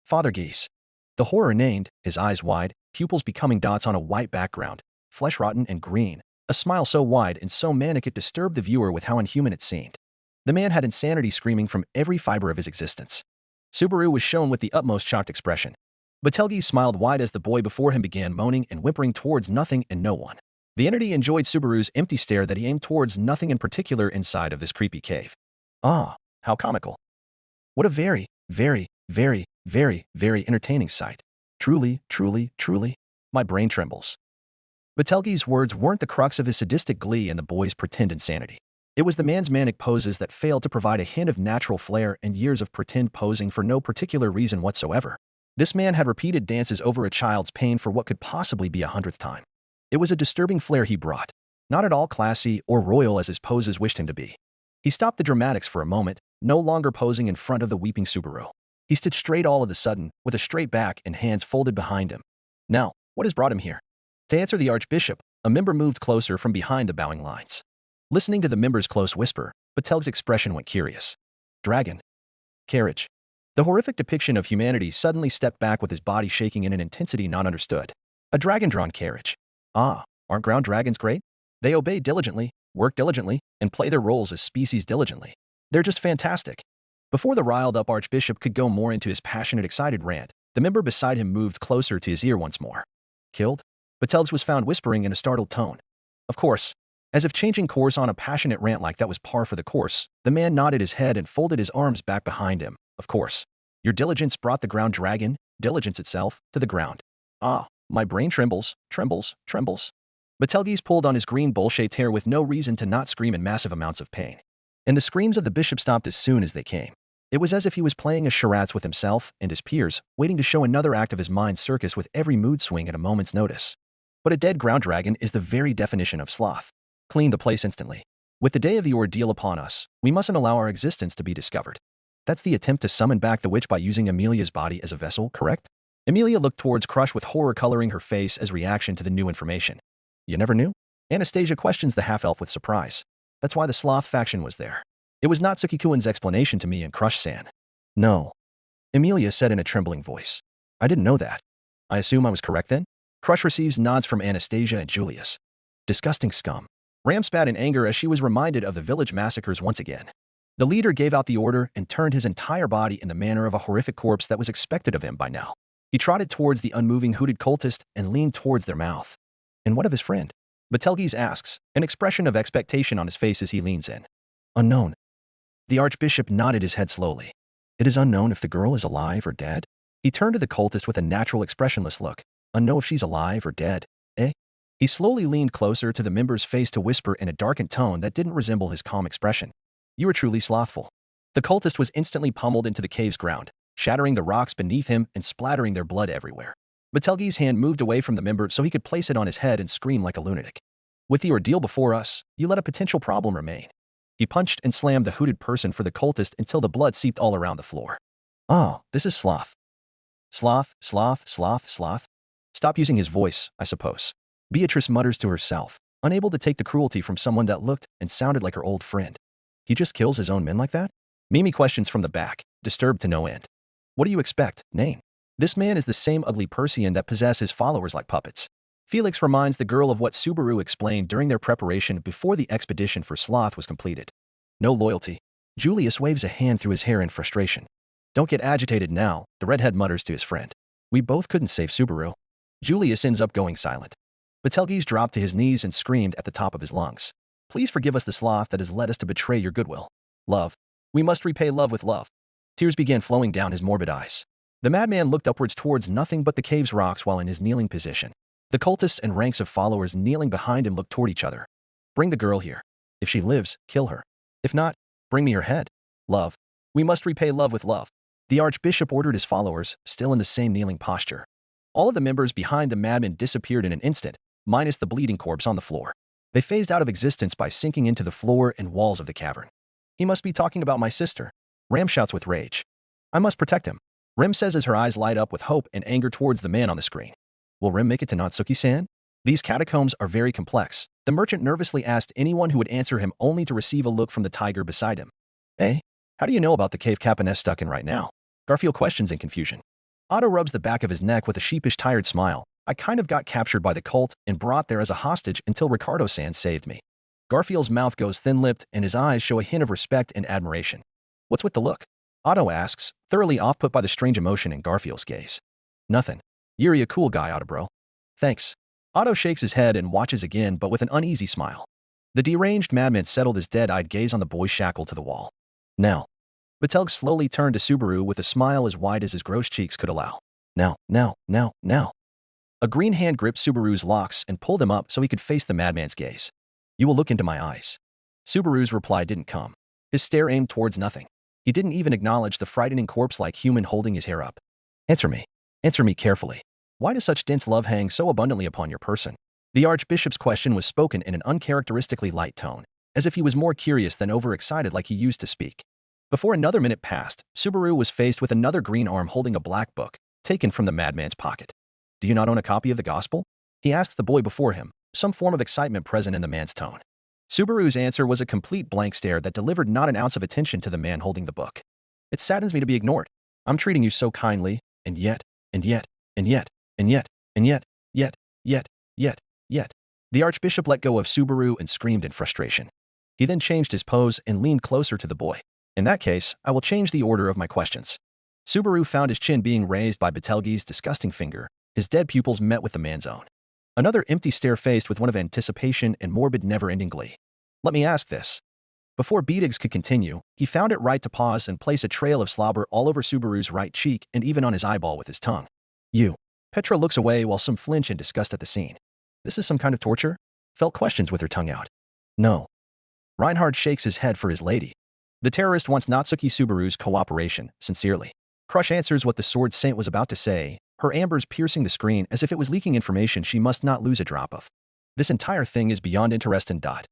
Father Geese. The horror named, his eyes wide, pupils becoming dots on a white background, flesh-rotten and green, a smile so wide and so manic it disturbed the viewer with how inhuman it seemed. The man had insanity screaming from every fiber of his existence. Subaru was shown with the utmost shocked expression. Betelgeuse smiled wide as the boy before him began moaning and whimpering towards nothing and no one. The entity enjoyed Subaru's empty stare that he aimed towards nothing in particular inside of this creepy cave. Ah, how comical. What a very, very, very, very, very entertaining sight. Truly, truly, truly. My brain trembles. Betelgeuse's words weren't the crux of his sadistic glee and the boy's pretend insanity. It was the man's manic poses that failed to provide a hint of natural flair and years of pretend posing for no particular reason whatsoever. This man had repeated dances over a child's pain for what could possibly be 100th time. It was a disturbing flair he brought, not at all classy or royal as his poses wished him to be. He stopped the dramatics for a moment, no longer posing in front of the weeping Subaru. He stood straight all of a sudden, with a straight back and hands folded behind him. Now, what has brought him here? To answer the Archbishop, a member moved closer from behind the bowing lines. Listening to the member's close whisper, Betelge's expression went curious. Dragon. Carriage. The horrific depiction of humanity suddenly stepped back with his body shaking in an intensity not understood. A dragon-drawn carriage. Ah, aren't ground dragons great? They obey diligently, work diligently, and play their roles as species diligently. They're just fantastic. Before the riled-up Archbishop could go more into his passionate, excited rant, the member beside him moved closer to his ear once more. Killed? Betelgeuse was found whispering in a startled tone. Of course. As if changing course on a passionate rant like that was par for the course, the man nodded his head and folded his arms back behind him. Of course. Your diligence brought the ground dragon, diligence itself, to the ground. Ah, my brain trembles, trembles, trembles. Betelgeuse pulled on his green bowl-shaped hair with no reason to not scream in massive amounts of pain. And the screams of the bishop stopped as soon as they came. It was as if he was playing a charades with himself and his peers, waiting to show another act of his mind's circus with every mood swing at a moment's notice. But a dead ground dragon is the very definition of sloth. Clean the place instantly. With the day of the ordeal upon us, we mustn't allow our existence to be discovered. That's the attempt to summon back the witch by using Amelia's body as a vessel, correct? Amelia looked towards Crush with horror coloring her face as reaction to the new information. You never knew? Anastasia questions the half-elf with surprise. That's why the sloth faction was there. It was not Tsukikuin's explanation to me and Crush-san. No. Amelia said in a trembling voice. I didn't know that. I assume I was correct then? Crush receives nods from Anastasia and Julius. Disgusting scum. Ram spat in anger as she was reminded of the village massacres once again. The leader gave out the order and turned his entire body in the manner of a horrific corpse that was expected of him by now. He trotted towards the unmoving hooded cultist and leaned towards their mouth. And what of his friend? Betelgeuse asks, an expression of expectation on his face as he leans in. Unknown. The Archbishop nodded his head slowly. It is unknown if the girl is alive or dead. He turned to the cultist with a natural expressionless look. Unknown if she's alive or dead, eh? He slowly leaned closer to the member's face to whisper in a darkened tone that didn't resemble his calm expression. You are truly slothful. The cultist was instantly pummeled into the cave's ground, shattering the rocks beneath him and splattering their blood everywhere. Betelgeuse's hand moved away from the member so he could place it on his head and scream like a lunatic. With the ordeal before us, you let a potential problem remain. He punched and slammed the hooded person for the cultist until the blood seeped all around the floor. Oh, this is sloth. Sloth, sloth, sloth, sloth. Stop using his voice, I suppose. Beatrice mutters to herself, unable to take the cruelty from someone that looked and sounded like her old friend. He just kills his own men like that? Mimi questions from the back, disturbed to no end. What do you expect, Nain? This man is the same ugly Persian that possesses his followers like puppets. Felix reminds the girl of what Subaru explained during their preparation before the expedition for Sloth was completed. No loyalty. Julius waves a hand through his hair in frustration. Don't get agitated now, the redhead mutters to his friend. We both couldn't save Subaru. Julius ends up going silent. Betelgeuse dropped to his knees and screamed at the top of his lungs. Please forgive us the sloth that has led us to betray your goodwill. Love. We must repay love with love. Tears began flowing down his morbid eyes. The madman looked upwards towards nothing but the cave's rocks while in his kneeling position. The cultists and ranks of followers kneeling behind him looked toward each other. Bring the girl here. If she lives, kill her. If not, bring me her head. Love. We must repay love with love. The Archbishop ordered his followers, still in the same kneeling posture. All of the members behind the madman disappeared in an instant, minus the bleeding corpse on the floor. They phased out of existence by sinking into the floor and walls of the cavern. He must be talking about my sister. Ram shouts with rage. I must protect him. Rem says as her eyes light up with hope and anger towards the man on the screen. Will Rem make it to Natsuki-san? These catacombs are very complex. The merchant nervously asked anyone who would answer him only to receive a look from the tiger beside him. Eh? How do you know about the cave Captain is stuck in right now? Garfield questions in confusion. Otto rubs the back of his neck with a sheepish, tired smile. I kind of got captured by the cult and brought there as a hostage until Ricardo-san saved me. Garfield's mouth goes thin-lipped and his eyes show a hint of respect and admiration. What's with the look? Otto asks, thoroughly off-put by the strange emotion in Garfield's gaze. Nothing. You're a cool guy, Otto bro. Thanks. Otto shakes his head and watches again, but with an uneasy smile. The deranged madman settled his dead-eyed gaze on the boy shackled to the wall. Now. Betelgeuse slowly turned to Subaru with a smile as wide as his gross cheeks could allow. Now. A green hand gripped Subaru's locks and pulled him up so he could face the madman's gaze. You will look into my eyes. Subaru's reply didn't come. His stare aimed towards nothing. He didn't even acknowledge the frightening corpse-like human holding his hair up. Answer me. Answer me carefully. Why does such dense love hang so abundantly upon your person? The Archbishop's question was spoken in an uncharacteristically light tone, as if he was more curious than overexcited like he used to speak. Before another minute passed, Subaru was faced with another green arm holding a black book, taken from the madman's pocket. Do you not own a copy of the Gospel? He asked the boy before him, some form of excitement present in the man's tone. Subaru's answer was a complete blank stare that delivered not an ounce of attention to the man holding the book. It saddens me to be ignored. I'm treating you so kindly, and yet. The Archbishop let go of Subaru and screamed in frustration. He then changed his pose and leaned closer to the boy. In that case, I will change the order of my questions. Subaru found his chin being raised by Betelgeuse's disgusting finger. His dead pupils met with the man's own. Another empty stare faced with one of anticipation and morbid never-ending glee. Let me ask this. Before Betelgeuse could continue, he found it right to pause and place a trail of slobber all over Subaru's right cheek and even on his eyeball with his tongue. You. Petra looks away while some flinch in disgust at the scene. This is some kind of torture? Felt questions with her tongue out. No. Reinhard shakes his head for his lady. The terrorist wants Natsuki Subaru's cooperation, sincerely. Crush answers what the sword saint was about to say, her ambers piercing the screen as if it was leaking information she must not lose a drop of. This entire thing is beyond interest and dot.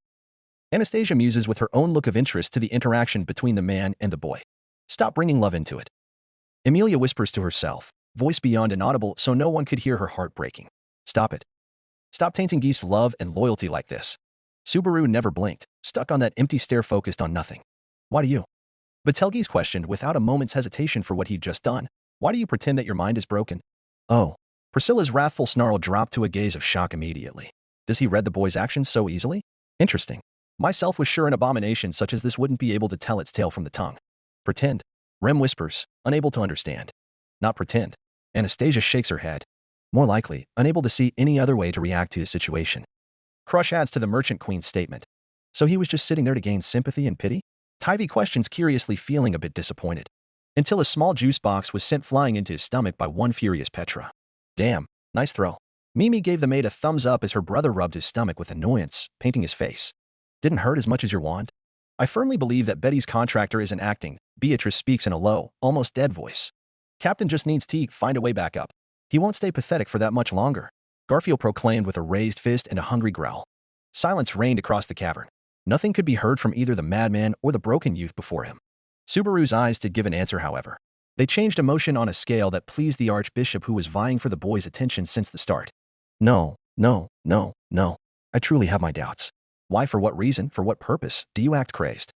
Anastasia muses with her own look of interest to the interaction between the man and the boy. Stop bringing love into it. Emilia whispers to herself, voice beyond inaudible so no one could hear her heart breaking. Stop it. Stop tainting Geese's love and loyalty like this. Subaru never blinked, stuck on that empty stare focused on nothing. Why do you? Betelgeuse questioned without a moment's hesitation for what he'd just done. Why do you pretend that your mind is broken? Oh. Priscilla's wrathful snarl dropped to a gaze of shock immediately. Does he read the boy's actions so easily? Interesting. Myself was sure an abomination such as this wouldn't be able to tell its tale from the tongue. Pretend. Rem whispers, unable to understand. Not pretend. Anastasia shakes her head. More likely, unable to see any other way to react to his situation. Crush adds to the Merchant Queen's statement. So he was just sitting there to gain sympathy and pity? Tivy questions curiously, feeling a bit disappointed. Until a small juice box was sent flying into his stomach by one furious Petra. Damn, nice throw. Mimi gave the maid a thumbs up as her brother rubbed his stomach with annoyance, painting his face. Didn't hurt as much as your wand? I firmly believe that Betty's contractor isn't acting. Beatrice speaks in a low, almost dead voice. Captain just needs to find a way back up. He won't stay pathetic for that much longer. Garfield proclaimed with a raised fist and a hungry growl. Silence reigned across the cavern. Nothing could be heard from either the madman or the broken youth before him. Subaru's eyes did give an answer, however. They changed emotion on a scale that pleased the Archbishop, who was vying for the boy's attention since the start. No. I truly have my doubts. Why, for what reason, for what purpose, do you act crazed?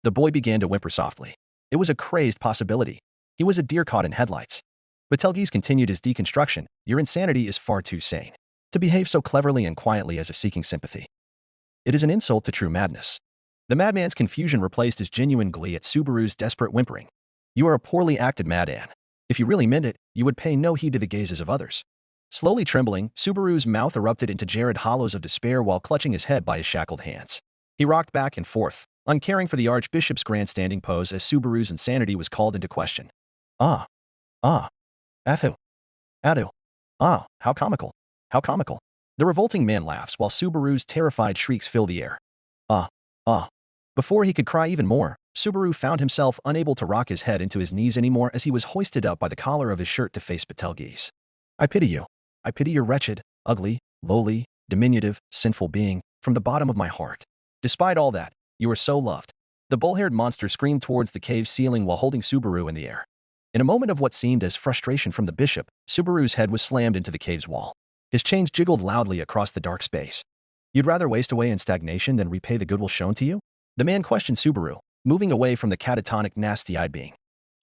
The boy began to whimper softly. It was a crazed possibility. He was a deer caught in headlights. Betelgeuse continued his deconstruction. Your insanity is far too sane to behave so cleverly and quietly as if seeking sympathy. It is an insult to true madness. The madman's confusion replaced his genuine glee at Subaru's desperate whimpering. You are a poorly acted madman. If you really meant it, you would pay no heed to the gazes of others. Slowly trembling, Subaru's mouth erupted into jarred hollows of despair while clutching his head by his shackled hands. He rocked back and forth, uncaring for the Archbishop's grandstanding pose as Subaru's insanity was called into question. Adu. How comical. How comical. The revolting man laughs while Subaru's terrified shrieks fill the air. Before he could cry even more, Subaru found himself unable to rock his head into his knees anymore as he was hoisted up by the collar of his shirt to face Betelgeuse. I pity you. I pity your wretched, ugly, lowly, diminutive, sinful being, from the bottom of my heart. Despite all that, you are so loved. The bull-haired monster screamed towards the cave ceiling while holding Subaru in the air. In a moment of what seemed as frustration from the bishop, Subaru's head was slammed into the cave's wall. His chains jiggled loudly across the dark space. You'd rather waste away in stagnation than repay the goodwill shown to you? The man questioned Subaru, moving away from the catatonic, nasty-eyed being.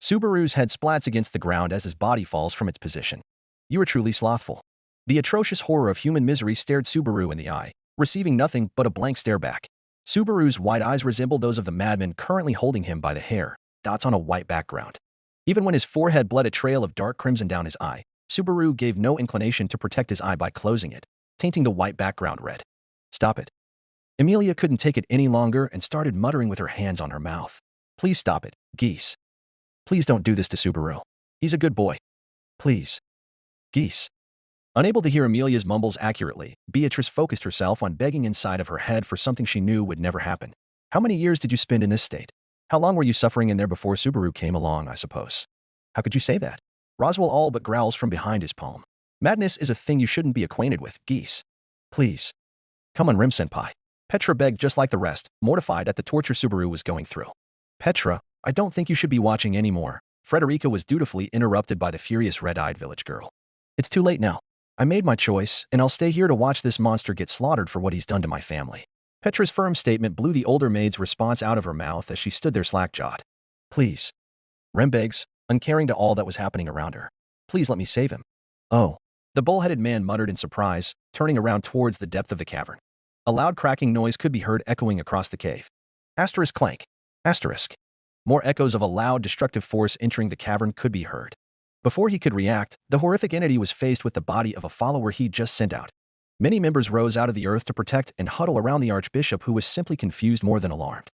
Subaru's head splats against the ground as his body falls from its position. You are truly slothful. The atrocious horror of human misery stared Subaru in the eye, receiving nothing but a blank stare back. Subaru's wide eyes resembled those of the madman currently holding him by the hair, dots on a white background. Even when his forehead bled a trail of dark crimson down his eye, Subaru gave no inclination to protect his eye by closing it, tainting the white background red. Stop it. Emilia couldn't take it any longer and started muttering with her hands on her mouth. Please stop it, Geese. Please don't do this to Subaru. He's a good boy. Please. Geese. Unable to hear Emilia's mumbles accurately, Beatrice focused herself on begging inside of her head for something she knew would never happen. How many years did you spend in this state? How long were you suffering in there before Subaru came along, I suppose? How could you say that? Roswell all but growls from behind his palm. Madness is a thing you shouldn't be acquainted with, Geese. Please. Come on, Rim-senpai. Petra begged just like the rest, mortified at the torture Subaru was going through. Petra, I don't think you should be watching anymore. Frederica was dutifully interrupted by the furious red-eyed village girl. It's too late now. I made my choice, and I'll stay here to watch this monster get slaughtered for what he's done to my family. Petra's firm statement blew the older maid's response out of her mouth as she stood there slack-jawed. Please. Rem begs, uncaring to all that was happening around her. Please let me save him. Oh. The bull-headed man muttered in surprise, turning around towards the depth of the cavern. A loud cracking noise could be heard echoing across the cave. Asterisk clank. Asterisk. More echoes of a loud, destructive force entering the cavern could be heard. Before he could react, the horrific entity was faced with the body of a follower he'd just sent out. Many members rose out of the earth to protect and huddle around the archbishop, who was simply confused more than alarmed.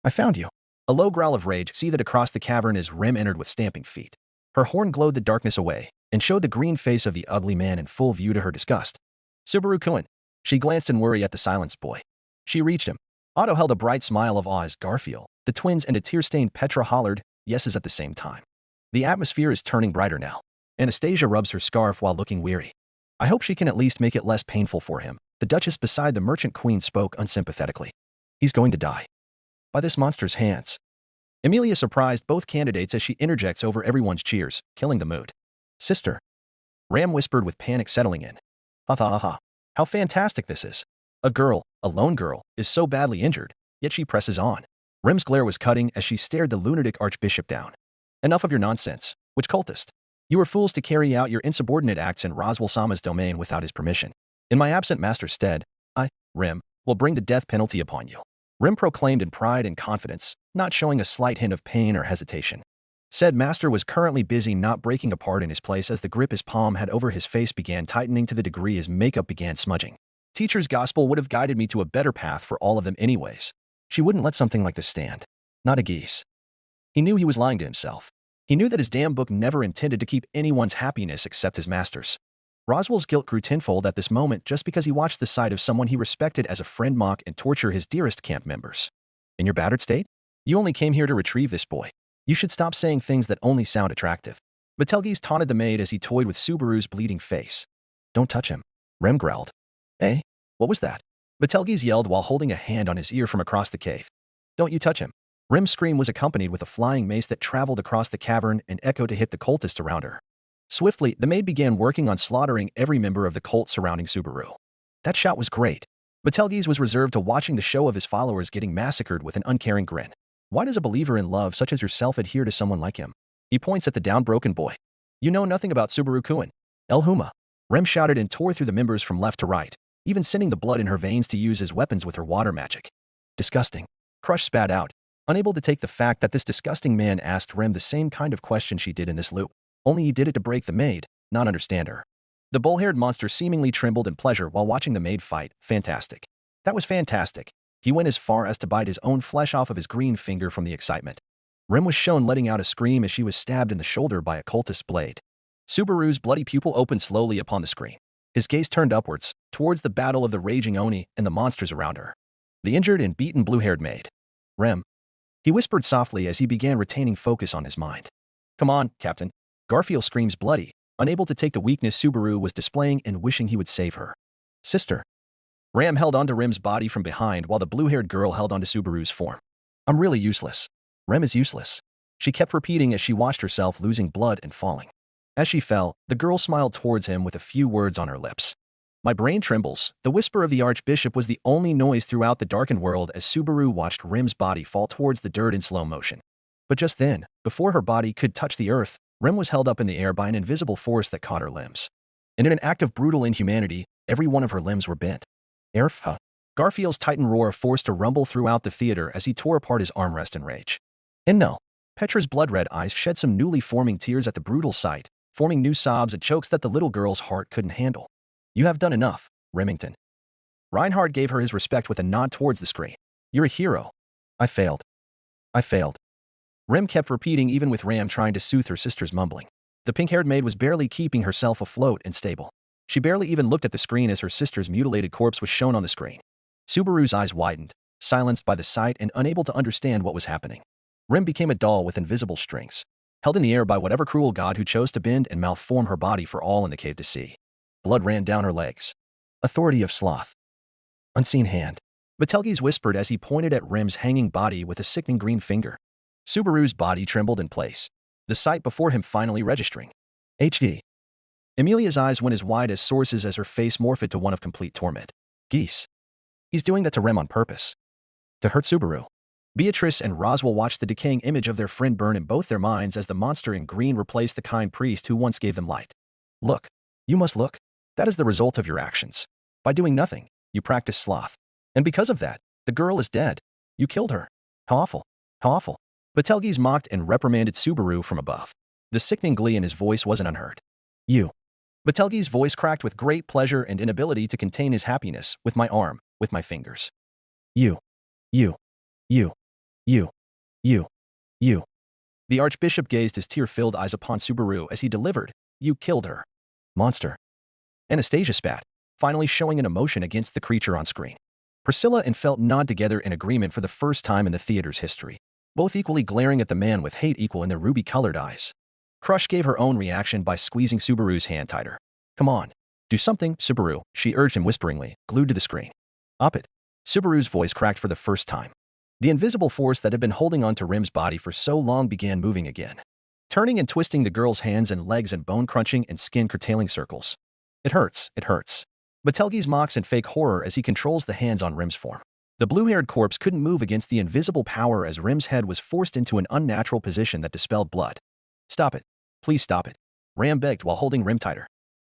I found you. A low growl of rage seethed across the cavern as Rem entered with stamping feet. Her horn glowed the darkness away and showed the green face of the ugly man in full view to her disgust. Subaru-kun. She glanced in worry at the silenced boy. She reached him. Otto held a bright smile of awe as Garfield, the twins, and a tear-stained Petra hollered yeses at the same time. The atmosphere is turning brighter now. Anastasia rubs her scarf while looking weary. I hope she can at least make it less painful for him. The Duchess beside the merchant queen spoke unsympathetically. He's going to die. By this monster's hands. Emilia surprised both candidates as she interjects over everyone's cheers, killing the mood. Sister. Ram whispered with panic settling in. Ha ha ha. How fantastic this is. A girl, a lone girl, is so badly injured, yet she presses on. Rem's glare was cutting as she stared the lunatic archbishop down. Enough of your nonsense, witch cultist. You were fools to carry out your insubordinate acts in Roswell-sama's domain without his permission. In my absent master's stead, I, Rem, will bring the death penalty upon you. Rem proclaimed in pride and confidence, not showing a slight hint of pain or hesitation. Said master was currently busy not breaking apart in his place as the grip his palm had over his face began tightening to the degree his makeup began smudging. Teacher's gospel would have guided me to a better path for all of them anyways. She wouldn't let something like this stand. Not a geese. He knew he was lying to himself. He knew that his damn book never intended to keep anyone's happiness except his master's. Roswell's guilt grew tenfold at this moment just because he watched the sight of someone he respected as a friend mock and torture his dearest camp members. In your battered state? You only came here to retrieve this boy. You should stop saying things that only sound attractive. Betelgeuse taunted the maid as he toyed with Subaru's bleeding face. Don't touch him. Rem growled. Eh? What was that? Betelgeuse yelled while holding a hand on his ear from across the cave. Don't you touch him. Rem's scream was accompanied with a flying mace that traveled across the cavern and echoed to hit the cultists around her. Swiftly, the maid began working on slaughtering every member of the cult surrounding Subaru. That shot was great. Betelgeuse was reserved to watching the show of his followers getting massacred with an uncaring grin. Why does a believer in love such as yourself adhere to someone like him? He points at the down-broken boy. You know nothing about Subaru-kun. El Huma. Rem shouted and tore through the members from left to right, even sending the blood in her veins to use as weapons with her water magic. Disgusting. Crush spat out, unable to take the fact that this disgusting man asked Rem the same kind of question she did in this loop. Only he did it to break the maid, not understand her. The bull-haired monster seemingly trembled in pleasure while watching the maid fight. Fantastic. That was fantastic. He went as far as to bite his own flesh off of his green finger from the excitement. Rem was shown letting out a scream as she was stabbed in the shoulder by a cultist's blade. Subaru's bloody pupil opened slowly upon the screen. His gaze turned upwards, towards the battle of the raging Oni and the monsters around her. The injured and beaten blue-haired maid. Rem. He whispered softly as he began retaining focus on his mind. Come on, Captain. Garfield screams bloody, unable to take the weakness Subaru was displaying and wishing he would save her. Sister. Ram held onto Rem's body from behind while the blue-haired girl held onto Subaru's form. I'm really useless. Rem is useless. She kept repeating as she watched herself losing blood and falling. As she fell, the girl smiled towards him with a few words on her lips. My brain trembles. The whisper of the Archbishop was the only noise throughout the darkened world as Subaru watched Rem's body fall towards the dirt in slow motion. But just then, before her body could touch the earth, Rem was held up in the air by an invisible force that caught her limbs. And in an act of brutal inhumanity, every one of her limbs were bent. Erf. Garfield's titan roar forced a rumble throughout the theater as he tore apart his armrest in rage. And no. Petra's blood-red eyes shed some newly forming tears at the brutal sight, forming new sobs and chokes that the little girl's heart couldn't handle. You have done enough, Remington. Reinhard gave her his respect with a nod towards the screen. You're a hero. I failed. I failed. Rem kept repeating even with Ram trying to soothe her sister's mumbling. The pink-haired maid was barely keeping herself afloat and stable. She barely even looked at the screen as her sister's mutilated corpse was shown on the screen. Subaru's eyes widened, silenced by the sight and unable to understand what was happening. Rem became a doll with invisible strings, held in the air by whatever cruel god who chose to bend and malform her body for all in the cave to see. Blood ran down her legs. Authority of sloth. Unseen hand. Betelgeuse whispered as he pointed at Rem's hanging body with a sickening green finger. Subaru's body trembled in place, the sight before him finally registering. HD. Emilia's eyes went as wide as sources as her face morphed to one of complete torment. Geese. He's doing that to Rem on purpose. To hurt Subaru. Beatrice and Roswell watched the decaying image of their friend burn in both their minds as the monster in green replaced the kind priest who once gave them light. Look. You must look. That is the result of your actions. By doing nothing, you practice sloth. And because of that, the girl is dead. You killed her. How awful. How awful. Betelgeuse mocked and reprimanded Subaru from above. The sickening glee in his voice wasn't unheard. You. Betelgeuse's voice cracked with great pleasure and inability to contain his happiness, with my arm, with my fingers. You. You. You. You. You. You. The Archbishop gazed his tear-filled eyes upon Subaru as he delivered, You killed her. Monster. Anastasia spat, finally showing an emotion against the creature on screen. Priscilla and Felt nod together in agreement for the first time in the theater's history, both equally glaring at the man with hate equal in their ruby-colored eyes. Crush gave her own reaction by squeezing Subaru's hand tighter. Come on. Do something, Subaru, she urged him whisperingly, glued to the screen. Up it. Subaru's voice cracked for the first time. The invisible force that had been holding onto Rem's body for so long began moving again, turning and twisting the girl's hands and legs in bone-crunching and skin-curtailing circles. It hurts, it hurts. Betelgeuse mocks in fake horror as he controls the hands on Rem's form. The blue-haired corpse couldn't move against the invisible power as Rem's head was forced into an unnatural position that dispelled blood. Stop it. Please stop it. Ram begged while holding Rem tighter.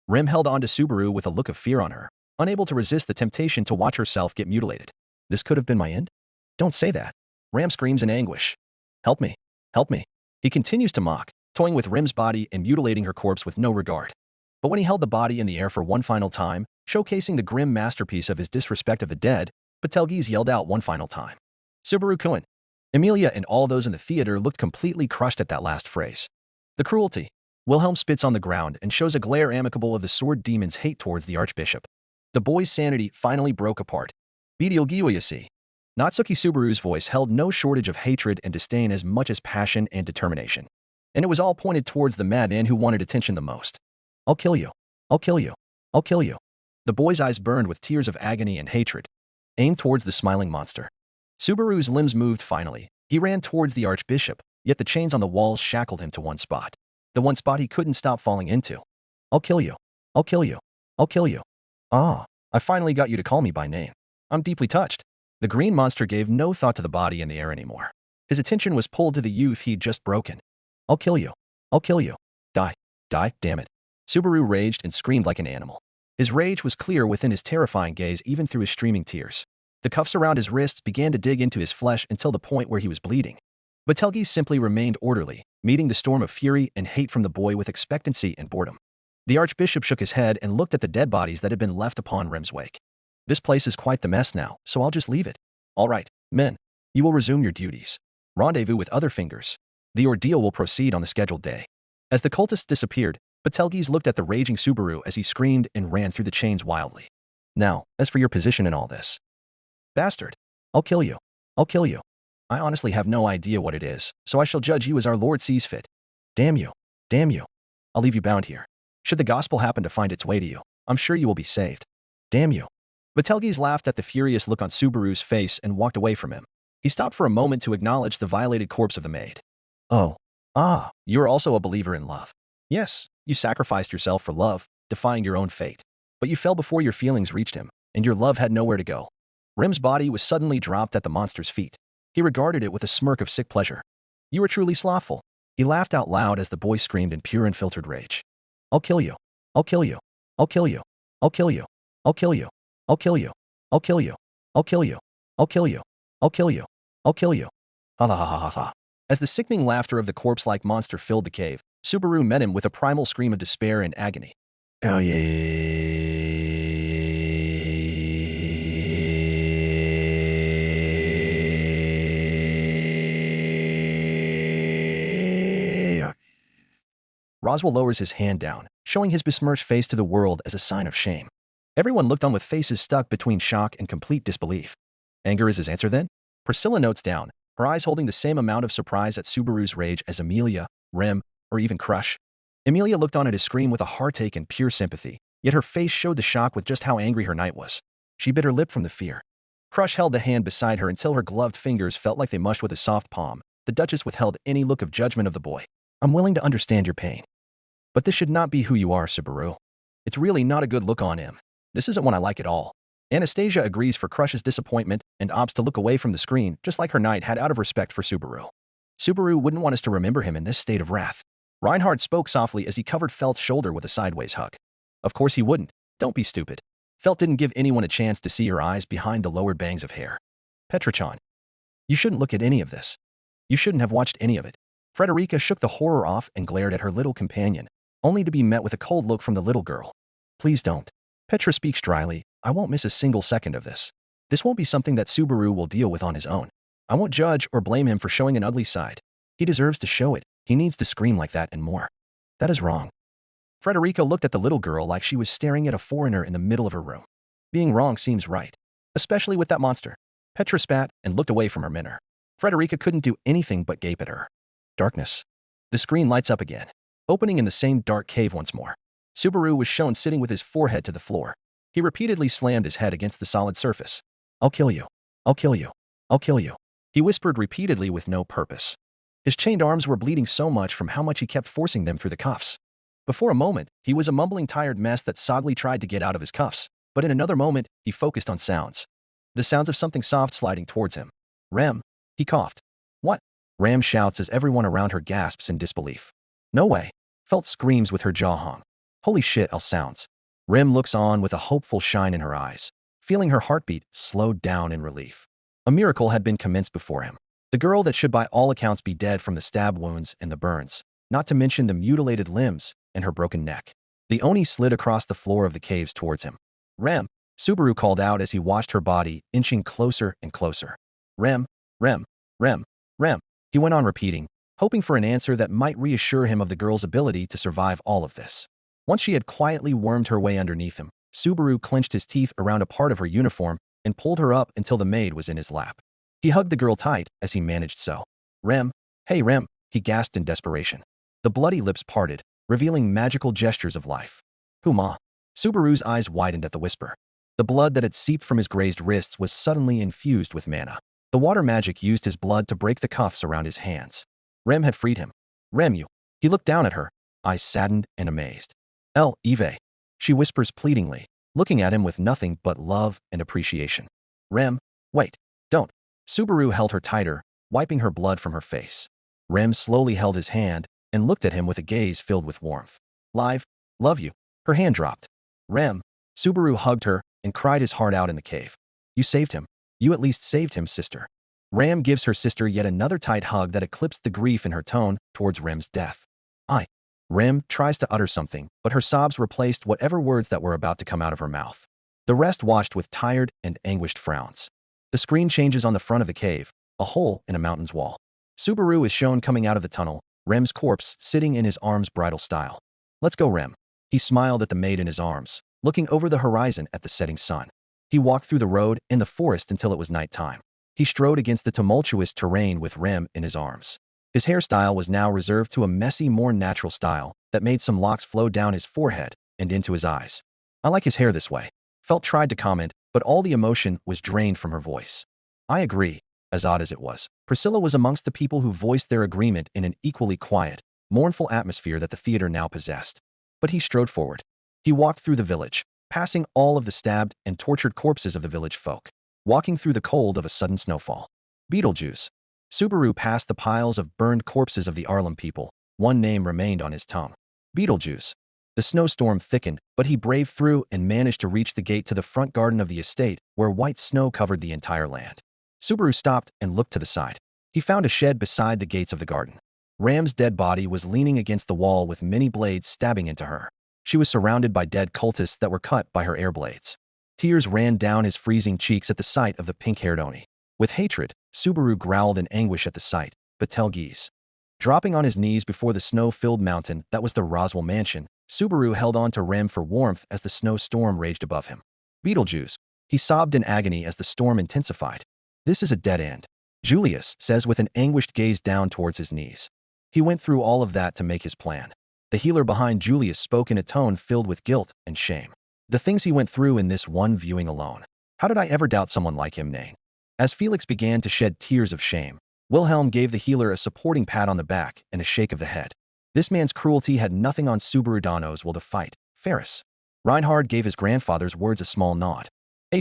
Rem held on to Subaru with a look of fear on her, unable to resist the temptation to watch herself get mutilated. This could have been my end? Don't say that. Ram screams in anguish. Help me. Help me. He continues to mock, toying with Rem's body and mutilating her corpse with no regard. But when he held the body in the air for one final time, showcasing the grim masterpiece of his disrespect of the dead, Betelgeuse yelled out one final time. Subaru-kun. Emilia and all those in the theater looked completely crushed at that last phrase. The cruelty. Wilhelm spits on the ground and shows a glare amicable of the sword demon's hate towards the Archbishop. The boy's sanity finally broke apart. Bidil-gyuyasi. Natsuki Subaru's voice held no shortage of hatred and disdain as much as passion and determination. And it was all pointed towards the madman who wanted attention the most. I'll kill you. I'll kill you. I'll kill you. The boy's eyes burned with tears of agony and hatred, aimed towards the smiling monster. Subaru's limbs moved finally. He ran towards the Archbishop, yet the chains on the walls shackled him to one spot. The one spot he couldn't stop falling into. I'll kill you. I'll kill you. I'll kill you. Ah, I finally got you to call me by name. I'm deeply touched. The green monster gave no thought to the body in the air anymore. His attention was pulled to the youth he'd just broken. I'll kill you. I'll kill you. Die. Die, damn it. Subaru raged and screamed like an animal. His rage was clear within his terrifying gaze even through his streaming tears. The cuffs around his wrists began to dig into his flesh until the point where he was bleeding. Betelgeuse simply remained orderly, meeting the storm of fury and hate from the boy with expectancy and boredom. The Archbishop shook his head and looked at the dead bodies that had been left upon Rem's wake. This place is quite the mess now, so I'll just leave it. All right, men. You will resume your duties. Rendezvous with other fingers. The ordeal will proceed on the scheduled day. As the cultists disappeared, Betelgeuse looked at the raging Subaru as he screamed and ran through the chains wildly. Now, as for your position in all this. Bastard. I'll kill you. I'll kill you. I honestly have no idea what it is, so I shall judge you as our Lord sees fit. Damn you. Damn you. I'll leave you bound here. Should the gospel happen to find its way to you, I'm sure you will be saved. Damn you. Betelgeuse laughed at the furious look on Subaru's face and walked away from him. He stopped for a moment to acknowledge the violated corpse of the maid. Oh. Ah, you are also a believer in love. Yes, you sacrificed yourself for love, defying your own fate. But you fell before your feelings reached him, and your love had nowhere to go. Rem's body was suddenly dropped at the monster's feet. He regarded it with a smirk of sick pleasure. You are truly slothful. He laughed out loud as the boy screamed in pure unfiltered rage. I'll kill you. I'll kill you. I'll kill you. I'll kill you. I'll kill you. I'll kill you. I'll kill you. I'll kill you. I'll kill you. I'll kill you. I'll kill you. Ha ha ha ha ha. As the sickening laughter of the corpse-like monster filled the cave, Subaru met him with a primal scream of despair and agony. Oh yeah. Roswell lowers his hand down, showing his besmirched face to the world as a sign of shame. Everyone looked on with faces stuck between shock and complete disbelief. Anger is his answer then? Priscilla notes down, her eyes holding the same amount of surprise at Subaru's rage as Amelia, Rem, or even Crush. Amelia looked on at his scream with a heartache and pure sympathy, yet her face showed the shock with just how angry her night was. She bit her lip from the fear. Crush held the hand beside her until her gloved fingers felt like they mushed with a soft palm. The Duchess withheld any look of judgment of the boy. I'm willing to understand your pain. But this should not be who you are, Subaru. It's really not a good look on him. This isn't one I like at all. Anastasia agrees for Crush's disappointment and opts to look away from the screen, just like her knight had out of respect for Subaru. Subaru wouldn't want us to remember him in this state of wrath. Reinhard spoke softly as he covered Felt's shoulder with a sideways hug. Of course he wouldn't. Don't be stupid. Felt didn't give anyone a chance to see her eyes behind the lowered bangs of hair. Petrochan. You shouldn't look at any of this. You shouldn't have watched any of it. Frederica shook the horror off and glared at her little companion, only to be met with a cold look from the little girl. Please don't. Petra speaks dryly. I won't miss a single second of this. This won't be something that Subaru will deal with on his own. I won't judge or blame him for showing an ugly side. He deserves to show it. He needs to scream like that and more. That is wrong. Frederica looked at the little girl like she was staring at a foreigner in the middle of her room. Being wrong seems right, especially with that monster. Petra spat and looked away from her mentor. Frederica couldn't do anything but gape at her. Darkness. The screen lights up again, opening in the same dark cave once more. Subaru was shown sitting with his forehead to the floor. He repeatedly slammed his head against the solid surface. I'll kill you. I'll kill you. I'll kill you. He whispered repeatedly with no purpose. His chained arms were bleeding so much from how much he kept forcing them through the cuffs. Before a moment, he was a mumbling, tired mess that Sogly tried to get out of his cuffs, but in another moment, he focused on sounds. The sounds of something soft sliding towards him. Rem. He coughed. What? Ram shouts as everyone around her gasps in disbelief. No way. Felt screams with her jaw hung. Holy shit, L sounds. Rem looks on with a hopeful shine in her eyes, feeling her heartbeat slowed down in relief. A miracle had been commenced before him. The girl that should by all accounts be dead from the stab wounds and the burns, not to mention the mutilated limbs and her broken neck. The Oni slid across the floor of the caves towards him. Rem, Subaru called out as he watched her body inching closer and closer. Rem, Rem, Rem, Rem. He went on repeating, hoping for an answer that might reassure him of the girl's ability to survive all of this. Once she had quietly wormed her way underneath him, Subaru clenched his teeth around a part of her uniform and pulled her up until the maid was in his lap. He hugged the girl tight as he managed so. Rem, hey Rem, he gasped in desperation. The bloody lips parted, revealing magical gestures of life. Huma. Subaru's eyes widened at the whisper. The blood that had seeped from his grazed wrists was suddenly infused with mana. The water magic used his blood to break the cuffs around his hands. Rem had freed him. Rem, you. He looked down at her, eyes saddened and amazed. Eve. She whispers pleadingly, looking at him with nothing but love and appreciation. Rem, wait, don't. Subaru held her tighter, wiping her blood from her face. Rem slowly held his hand and looked at him with a gaze filled with warmth. Live, love you. Her hand dropped. Rem, Subaru hugged her and cried his heart out in the cave. You saved him. You at least saved him, sister. Ram gives her sister yet another tight hug that eclipsed the grief in her tone towards Rem's death. Rem tries to utter something, but her sobs replaced whatever words that were about to come out of her mouth. The rest watched with tired and anguished frowns. The screen changes on the front of the cave, a hole in a mountain's wall. Subaru is shown coming out of the tunnel, Rem's corpse sitting in his arms bridal style. Let's go, Rem. He smiled at the maid in his arms, looking over the horizon at the setting sun. He walked through the road and the forest until it was nighttime. He strode against the tumultuous terrain with Rem in his arms. His hairstyle was now reserved to a messy, more natural style that made some locks flow down his forehead and into his eyes. I like his hair this way. Felt tried to comment, but all the emotion was drained from her voice. I agree, as odd as it was. Priscilla was amongst the people who voiced their agreement in an equally quiet, mournful atmosphere that the theater now possessed. But he strode forward. He walked through the village, passing all of the stabbed and tortured corpses of the village folk, walking through the cold of a sudden snowfall. Beetlejuice. Subaru passed the piles of burned corpses of the Arlem people. One name remained on his tongue. Beetlejuice. The snowstorm thickened, but he braved through and managed to reach the gate to the front garden of the estate, where white snow covered the entire land. Subaru stopped and looked to the side. He found a shed beside the gates of the garden. Ram's dead body was leaning against the wall with many blades stabbing into her. She was surrounded by dead cultists that were cut by her air blades. Tears ran down his freezing cheeks at the sight of the pink-haired Oni. With hatred, Subaru growled in anguish at the sight, but Telgeese. Dropping on his knees before the snow-filled mountain that was the Roswell mansion, Subaru held on to Rem for warmth as the snowstorm raged above him. Beetlejuice. He sobbed in agony as the storm intensified. This is a dead end, Julius says with an anguished gaze down towards his knees. He went through all of that to make his plan. The healer behind Julius spoke in a tone filled with guilt and shame. The things he went through in this one viewing alone. How did I ever doubt someone like him, Nain? As Felix began to shed tears of shame, Wilhelm gave the healer a supporting pat on the back and a shake of the head. This man's cruelty had nothing on Subaru Dano's will to fight. Ferris. Reinhard gave his grandfather's words a small nod.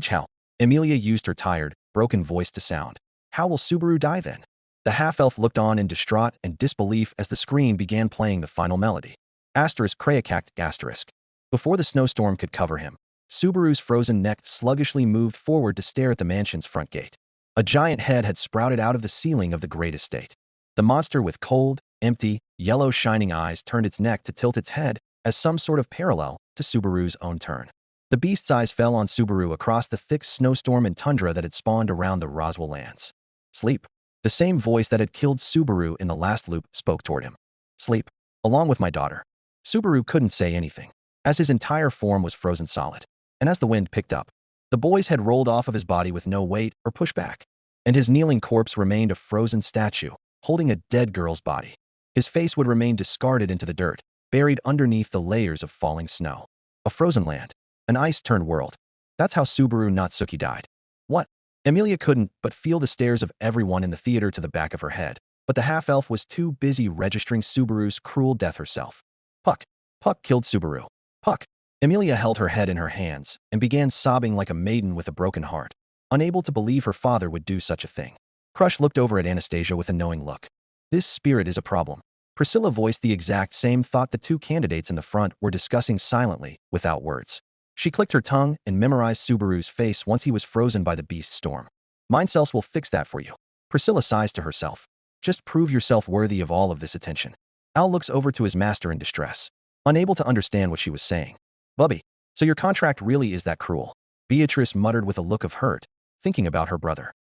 How? Emilia used her tired, broken voice to sound. How will Subaru die then? The half-elf looked on in distraught and disbelief as the screen began playing the final melody. Asterisk Krayacact asterisk. Before the snowstorm could cover him, Subaru's frozen neck sluggishly moved forward to stare at the mansion's front gate. A giant head had sprouted out of the ceiling of the great estate. The monster with cold, empty, yellow shining eyes turned its neck to tilt its head as some sort of parallel to Subaru's own turn. The beast's eyes fell on Subaru across the thick snowstorm and tundra that had spawned around the Roswell lands. Sleep. The same voice that had killed Subaru in the last loop spoke toward him. Sleep. Along with my daughter. Subaru couldn't say anything, as his entire form was frozen solid. And as the wind picked up, the boy's head rolled off of his body with no weight or pushback, and his kneeling corpse remained a frozen statue, holding a dead girl's body. His face would remain discarded into the dirt, buried underneath the layers of falling snow. A frozen land. An ice-turned world. That's how Subaru Natsuki died. What? Emilia couldn't but feel the stares of everyone in the theater to the back of her head, but the half-elf was too busy registering Subaru's cruel death herself. Puck. Puck killed Subaru. Puck. Emilia held her head in her hands and began sobbing like a maiden with a broken heart, unable to believe her father would do such a thing. Crush looked over at Anastasia with a knowing look. This spirit is a problem. Priscilla voiced the exact same thought the two candidates in the front were discussing silently, without words. She clicked her tongue and memorized Subaru's face once he was frozen by the beast's storm. Mind cells will fix that for you. Priscilla sighs to herself. Just prove yourself worthy of all of this attention. Al looks over to his master in distress, unable to understand what she was saying. Bubby, so your contract really is that cruel? Beatrice muttered with a look of hurt, thinking about her brother.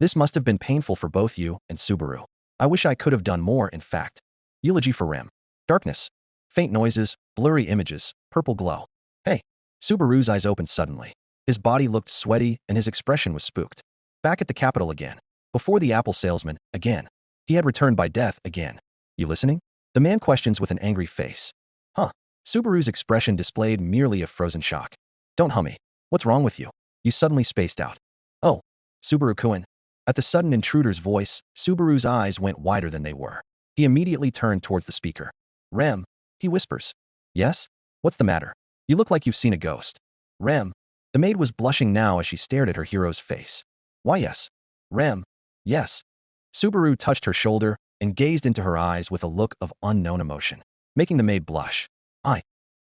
This must have been painful for both you and Subaru. I wish I could have done more, in fact. Eulogy for Rem. Darkness. Faint noises, blurry images, purple glow. Hey. Subaru's eyes opened suddenly. His body looked sweaty and his expression was spooked. Back at the capital again. Before the apple salesman, again. He had returned by death again. You listening? The man questions with an angry face. Huh. Subaru's expression displayed merely a frozen shock. Don't hummy. What's wrong with you? You suddenly spaced out. Oh. Subaru-kun. At the sudden intruder's voice, Subaru's eyes went wider than they were. He immediately turned towards the speaker. Rem. He whispers. Yes? What's the matter? You look like you've seen a ghost. Rem. The maid was blushing now as she stared at her hero's face. Why yes. Rem. Yes. Subaru touched her shoulder and gazed into her eyes with a look of unknown emotion, making the maid blush.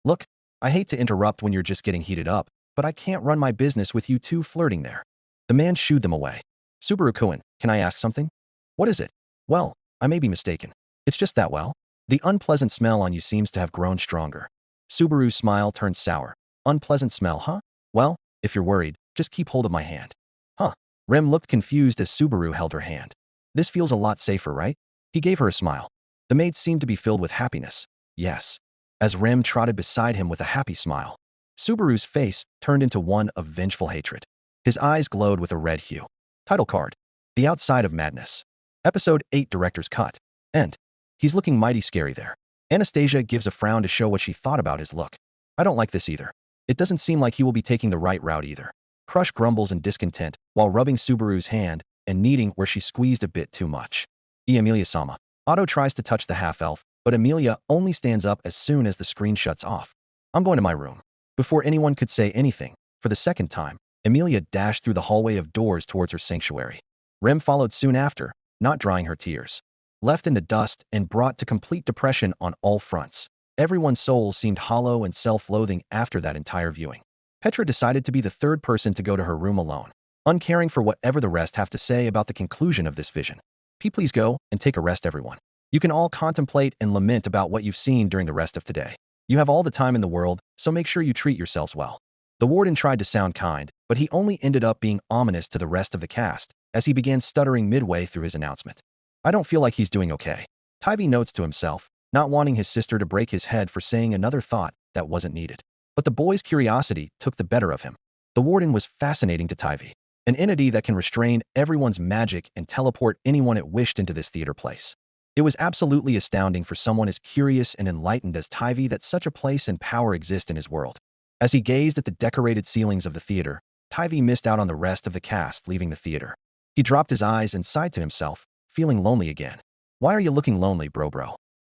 Look, I hate to interrupt when you're just getting heated up, but I can't run my business with you two flirting there. The man shooed them away. Subaru-kun, can I ask something? What is it? Well, I may be mistaken. It's just that, well, the unpleasant smell on you seems to have grown stronger. Subaru's smile turned sour. Unpleasant smell, huh? Well, if you're worried, just keep hold of my hand. Huh? Rem looked confused as Subaru held her hand. This feels a lot safer, right? He gave her a smile. The maid seemed to be filled with happiness. Yes. As Rem trotted beside him with a happy smile, Subaru's face turned into one of vengeful hatred. His eyes glowed with a red hue. Title card. The Outside of Madness. Episode 8 Director's Cut. End. He's looking mighty scary there. Anastasia gives a frown to show what she thought about his look. I don't like this either. It doesn't seem like he will be taking the right route either. Crush grumbles in discontent while rubbing Subaru's hand and kneading where she squeezed a bit too much. Emilia-sama. Otto tries to touch the half-elf, but Emilia only stands up as soon as the screen shuts off. I'm going to my room. Before anyone could say anything, for the second time, Emilia dashed through the hallway of doors towards her sanctuary. Rem followed soon after, not drying her tears. Left in the dust and brought to complete depression on all fronts. Everyone's soul seemed hollow and self-loathing after that entire viewing. Petra decided to be the third person to go to her room alone, uncaring for whatever the rest have to say about the conclusion of this vision. Please go and take a rest, everyone. You can all contemplate and lament about what you've seen during the rest of today. You have all the time in the world, so make sure you treat yourselves well. The warden tried to sound kind, but he only ended up being ominous to the rest of the cast as he began stuttering midway through his announcement. I don't feel like he's doing okay. Tivy notes to himself, not wanting his sister to break his head for saying another thought that wasn't needed. But the boy's curiosity took the better of him. The warden was fascinating to Tivy, an entity that can restrain everyone's magic and teleport anyone it wished into this theater place. It was absolutely astounding for someone as curious and enlightened as Tivy that such a place and power exist in his world. As he gazed at the decorated ceilings of the theater, Tivy missed out on the rest of the cast leaving the theater. He dropped his eyes and sighed to himself, feeling lonely again. Why are you looking lonely, bro?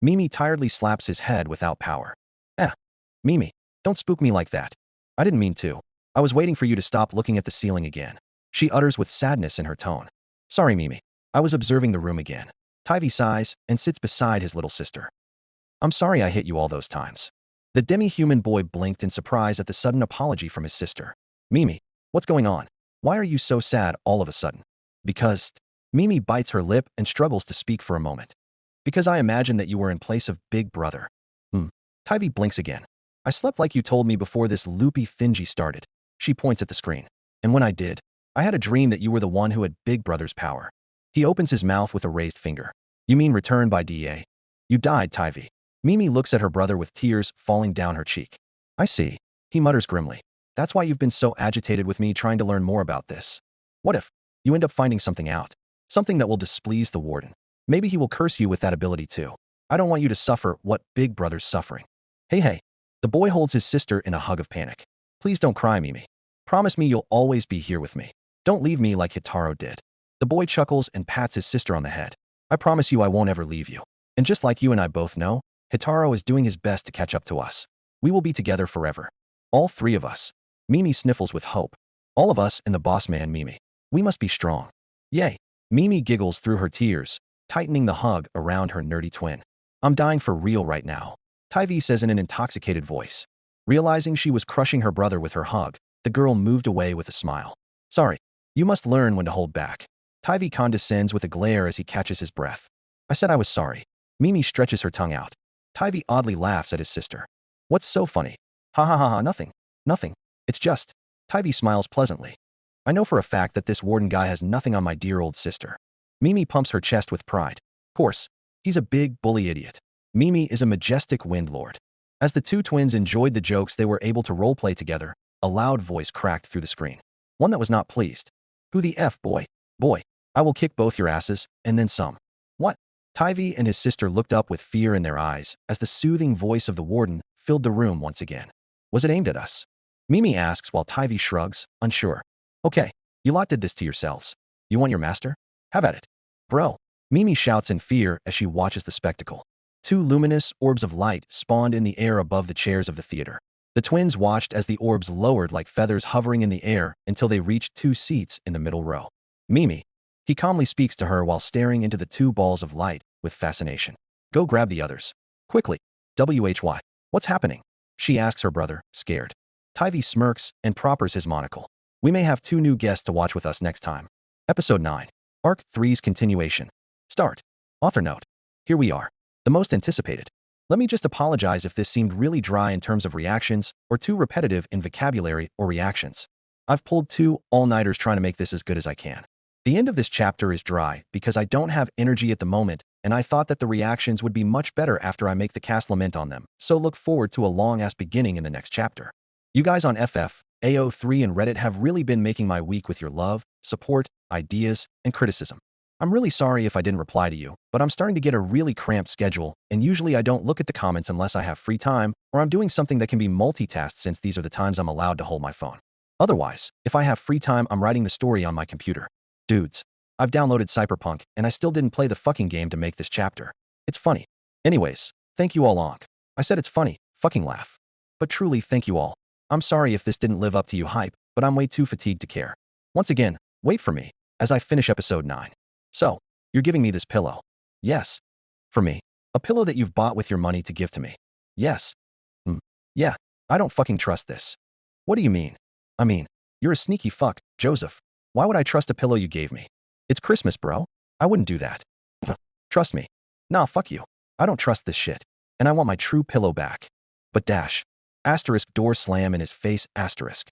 Mimi tiredly slaps his head without power. Mimi, don't spook me like that. I didn't mean to. I was waiting for you to stop looking at the ceiling again. She utters with sadness in her tone. Sorry, Mimi. I was observing the room again. Tivy sighs and sits beside his little sister. I'm sorry I hit you all those times. The demi-human boy blinked in surprise at the sudden apology from his sister. Mimi, what's going on? Why are you so sad all of a sudden? Because... Mimi bites her lip and struggles to speak for a moment. Because I imagine that you were in place of Big Brother. Tivy blinks again. I slept like you told me before this loopy thingy started. She points at the screen. And when I did, I had a dream that you were the one who had Big Brother's power. He opens his mouth with a raised finger. You mean return by DA? You died, Tivy. Mimi looks at her brother with tears falling down her cheek. I see. He mutters grimly. That's why you've been so agitated with me trying to learn more about this. What if you end up finding something out? Something that will displease the warden. Maybe he will curse you with that ability too. I don't want you to suffer what Big Brother's suffering. Hey. The boy holds his sister in a hug of panic. Please don't cry, Mimi. Promise me you'll always be here with me. Don't leave me like Hitaro did. The boy chuckles and pats his sister on the head. I promise you I won't ever leave you. And just like you and I both know, Hitaro is doing his best to catch up to us. We will be together forever. All three of us. Mimi sniffles with hope. All of us and the boss man, Mimi. We must be strong. Yay. Mimi giggles through her tears, tightening the hug around her nerdy twin. I'm dying for real right now, Tivy says in an intoxicated voice. Realizing she was crushing her brother with her hug, the girl moved away with a smile. Sorry, you must learn when to hold back. Tivy condescends with a glare as he catches his breath. I said I was sorry. Mimi stretches her tongue out. Tivy oddly laughs at his sister. What's so funny? Ha, nothing. It's just. Tivy smiles pleasantly. I know for a fact that this warden guy has nothing on my dear old sister. Mimi pumps her chest with pride. Of course, he's a big, bully idiot. Mimi is a majestic wind lord. As the two twins enjoyed the jokes they were able to roleplay together, a loud voice cracked through the screen. One that was not pleased. Who the F, boy? Boy, I will kick both your asses, and then some. What? Tivy and his sister looked up with fear in their eyes as the soothing voice of the warden filled the room once again. Was it aimed at us? Mimi asks while Tivy shrugs, unsure. Okay, you lot did this to yourselves. You want your master? Have at it. Bro. Mimi shouts in fear as she watches the spectacle. Two luminous orbs of light spawned in the air above the chairs of the theater. The twins watched as the orbs lowered like feathers hovering in the air until they reached two seats in the middle row. Mimi. He calmly speaks to her while staring into the two balls of light with fascination. Go grab the others. Quickly. WHY. What's happening? She asks her brother, scared. Tivy smirks and proppers his monocle. We may have two new guests to watch with us next time. Episode 9. Arc 3's continuation. Start. Author note. Here we are. The most anticipated. Let me just apologize if this seemed really dry in terms of reactions or too repetitive in vocabulary or reactions. I've pulled 2 all-nighters trying to make this as good as I can. The end of this chapter is dry because I don't have energy at the moment, and I thought that the reactions would be much better after I make the cast lament on them, so look forward to a long-ass beginning in the next chapter. You guys on FF, AO3 and Reddit have really been making my week with your love, support, ideas, and criticism. I'm really sorry if I didn't reply to you, but I'm starting to get a really cramped schedule, and usually I don't look at the comments unless I have free time or I'm doing something that can be multitasked since these are the times I'm allowed to hold my phone. Otherwise, if I have free time, I'm writing the story on my computer. Dudes, I've downloaded Cyberpunk, and I still didn't play the fucking game to make this chapter. It's funny. Anyways, thank you all onk. I said it's funny, fucking laugh. But truly, thank you all. I'm sorry if this didn't live up to you hype, but I'm way too fatigued to care. Once again, wait for me as I finish episode 9. So, you're giving me this pillow? Yes. For me. A pillow that you've bought with your money to give to me? Yes. Yeah, I don't fucking trust this. What do you mean? I mean, you're a sneaky fuck, Joseph. Why would I trust a pillow you gave me? It's Christmas, bro. I wouldn't do that. Trust me. Nah, fuck you. I don't trust this shit. And I want my true pillow back. But dash. Asterisk door slam in his face asterisk.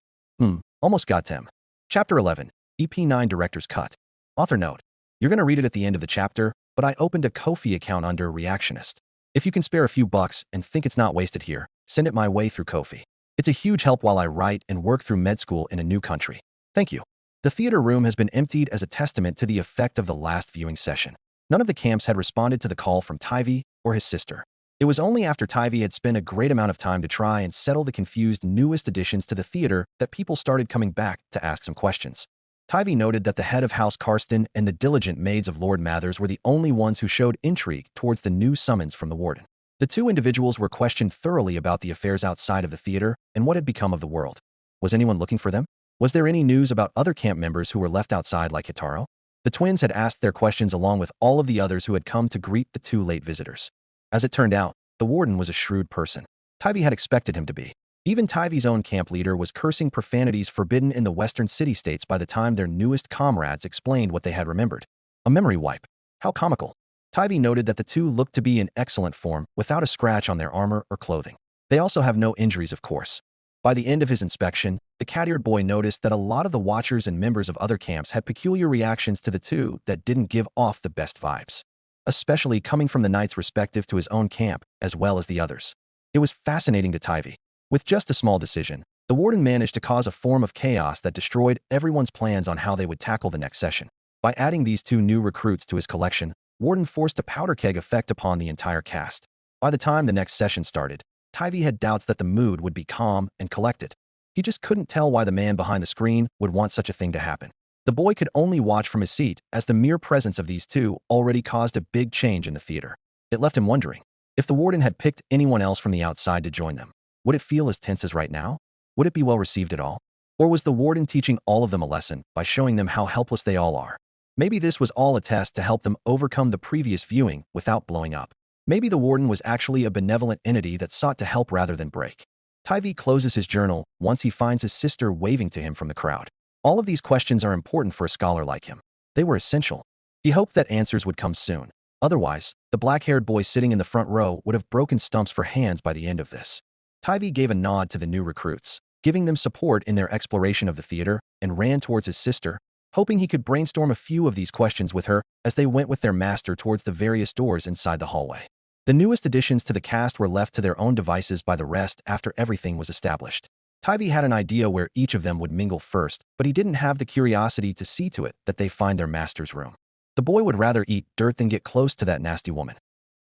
Almost got him. Chapter 11. EP9 Director's Cut. Author note. You're going to read it at the end of the chapter, but I opened a Ko-fi account under Reactionist. If you can spare a few bucks and think it's not wasted here, send it my way through Ko-fi. It's a huge help while I write and work through med school in a new country. Thank you. The theater room has been emptied as a testament to the effect of the last viewing session. None of the camps had responded to the call from Tyvee or his sister. It was only after Tyvee had spent a great amount of time to try and settle the confused newest additions to the theater that people started coming back to ask some questions. Tyvee noted that the head of House Karsten and the diligent maids of Lord Mathers were the only ones who showed intrigue towards the new summons from the warden. The two individuals were questioned thoroughly about the affairs outside of the theater and what had become of the world. Was anyone looking for them? Was there any news about other camp members who were left outside like Hitaro? The twins had asked their questions along with all of the others who had come to greet the two late visitors. As it turned out, the warden was a shrewd person. Tyvee had expected him to be. Even Tyvee's own camp leader was cursing profanities forbidden in the western city-states by the time their newest comrades explained what they had remembered. A memory wipe. How comical. Tyvee noted that the two looked to be in excellent form, without a scratch on their armor or clothing. They also have no injuries, of course. By the end of his inspection, the cat-eared boy noticed that a lot of the watchers and members of other camps had peculiar reactions to the two that didn't give off the best vibes, especially coming from the knights respective to his own camp, as well as the others. It was fascinating to Tyvee. With just a small decision, the warden managed to cause a form of chaos that destroyed everyone's plans on how they would tackle the next session. By adding these two new recruits to his collection, Warden forced a powder keg effect upon the entire cast. By the time the next session started, Tyvee had doubts that the mood would be calm and collected. He just couldn't tell why the man behind the screen would want such a thing to happen. The boy could only watch from his seat, as the mere presence of these two already caused a big change in the theater. It left him wondering, if the warden had picked anyone else from the outside to join them, would it feel as tense as right now? Would it be well received at all? Or was the warden teaching all of them a lesson by showing them how helpless they all are? Maybe this was all a test to help them overcome the previous viewing without blowing up. Maybe the warden was actually a benevolent entity that sought to help rather than break. Tyvee closes his journal once he finds his sister waving to him from the crowd. All of these questions are important for a scholar like him. They were essential. He hoped that answers would come soon. Otherwise, the black-haired boy sitting in the front row would have broken stumps for hands by the end of this. Tyvee gave a nod to the new recruits, giving them support in their exploration of the theater, and ran towards his sister, hoping he could brainstorm a few of these questions with her as they went with their master towards the various doors inside the hallway. The newest additions to the cast were left to their own devices by the rest after everything was established. Tyvee had an idea where each of them would mingle first, but he didn't have the curiosity to see to it that they find their master's room. The boy would rather eat dirt than get close to that nasty woman.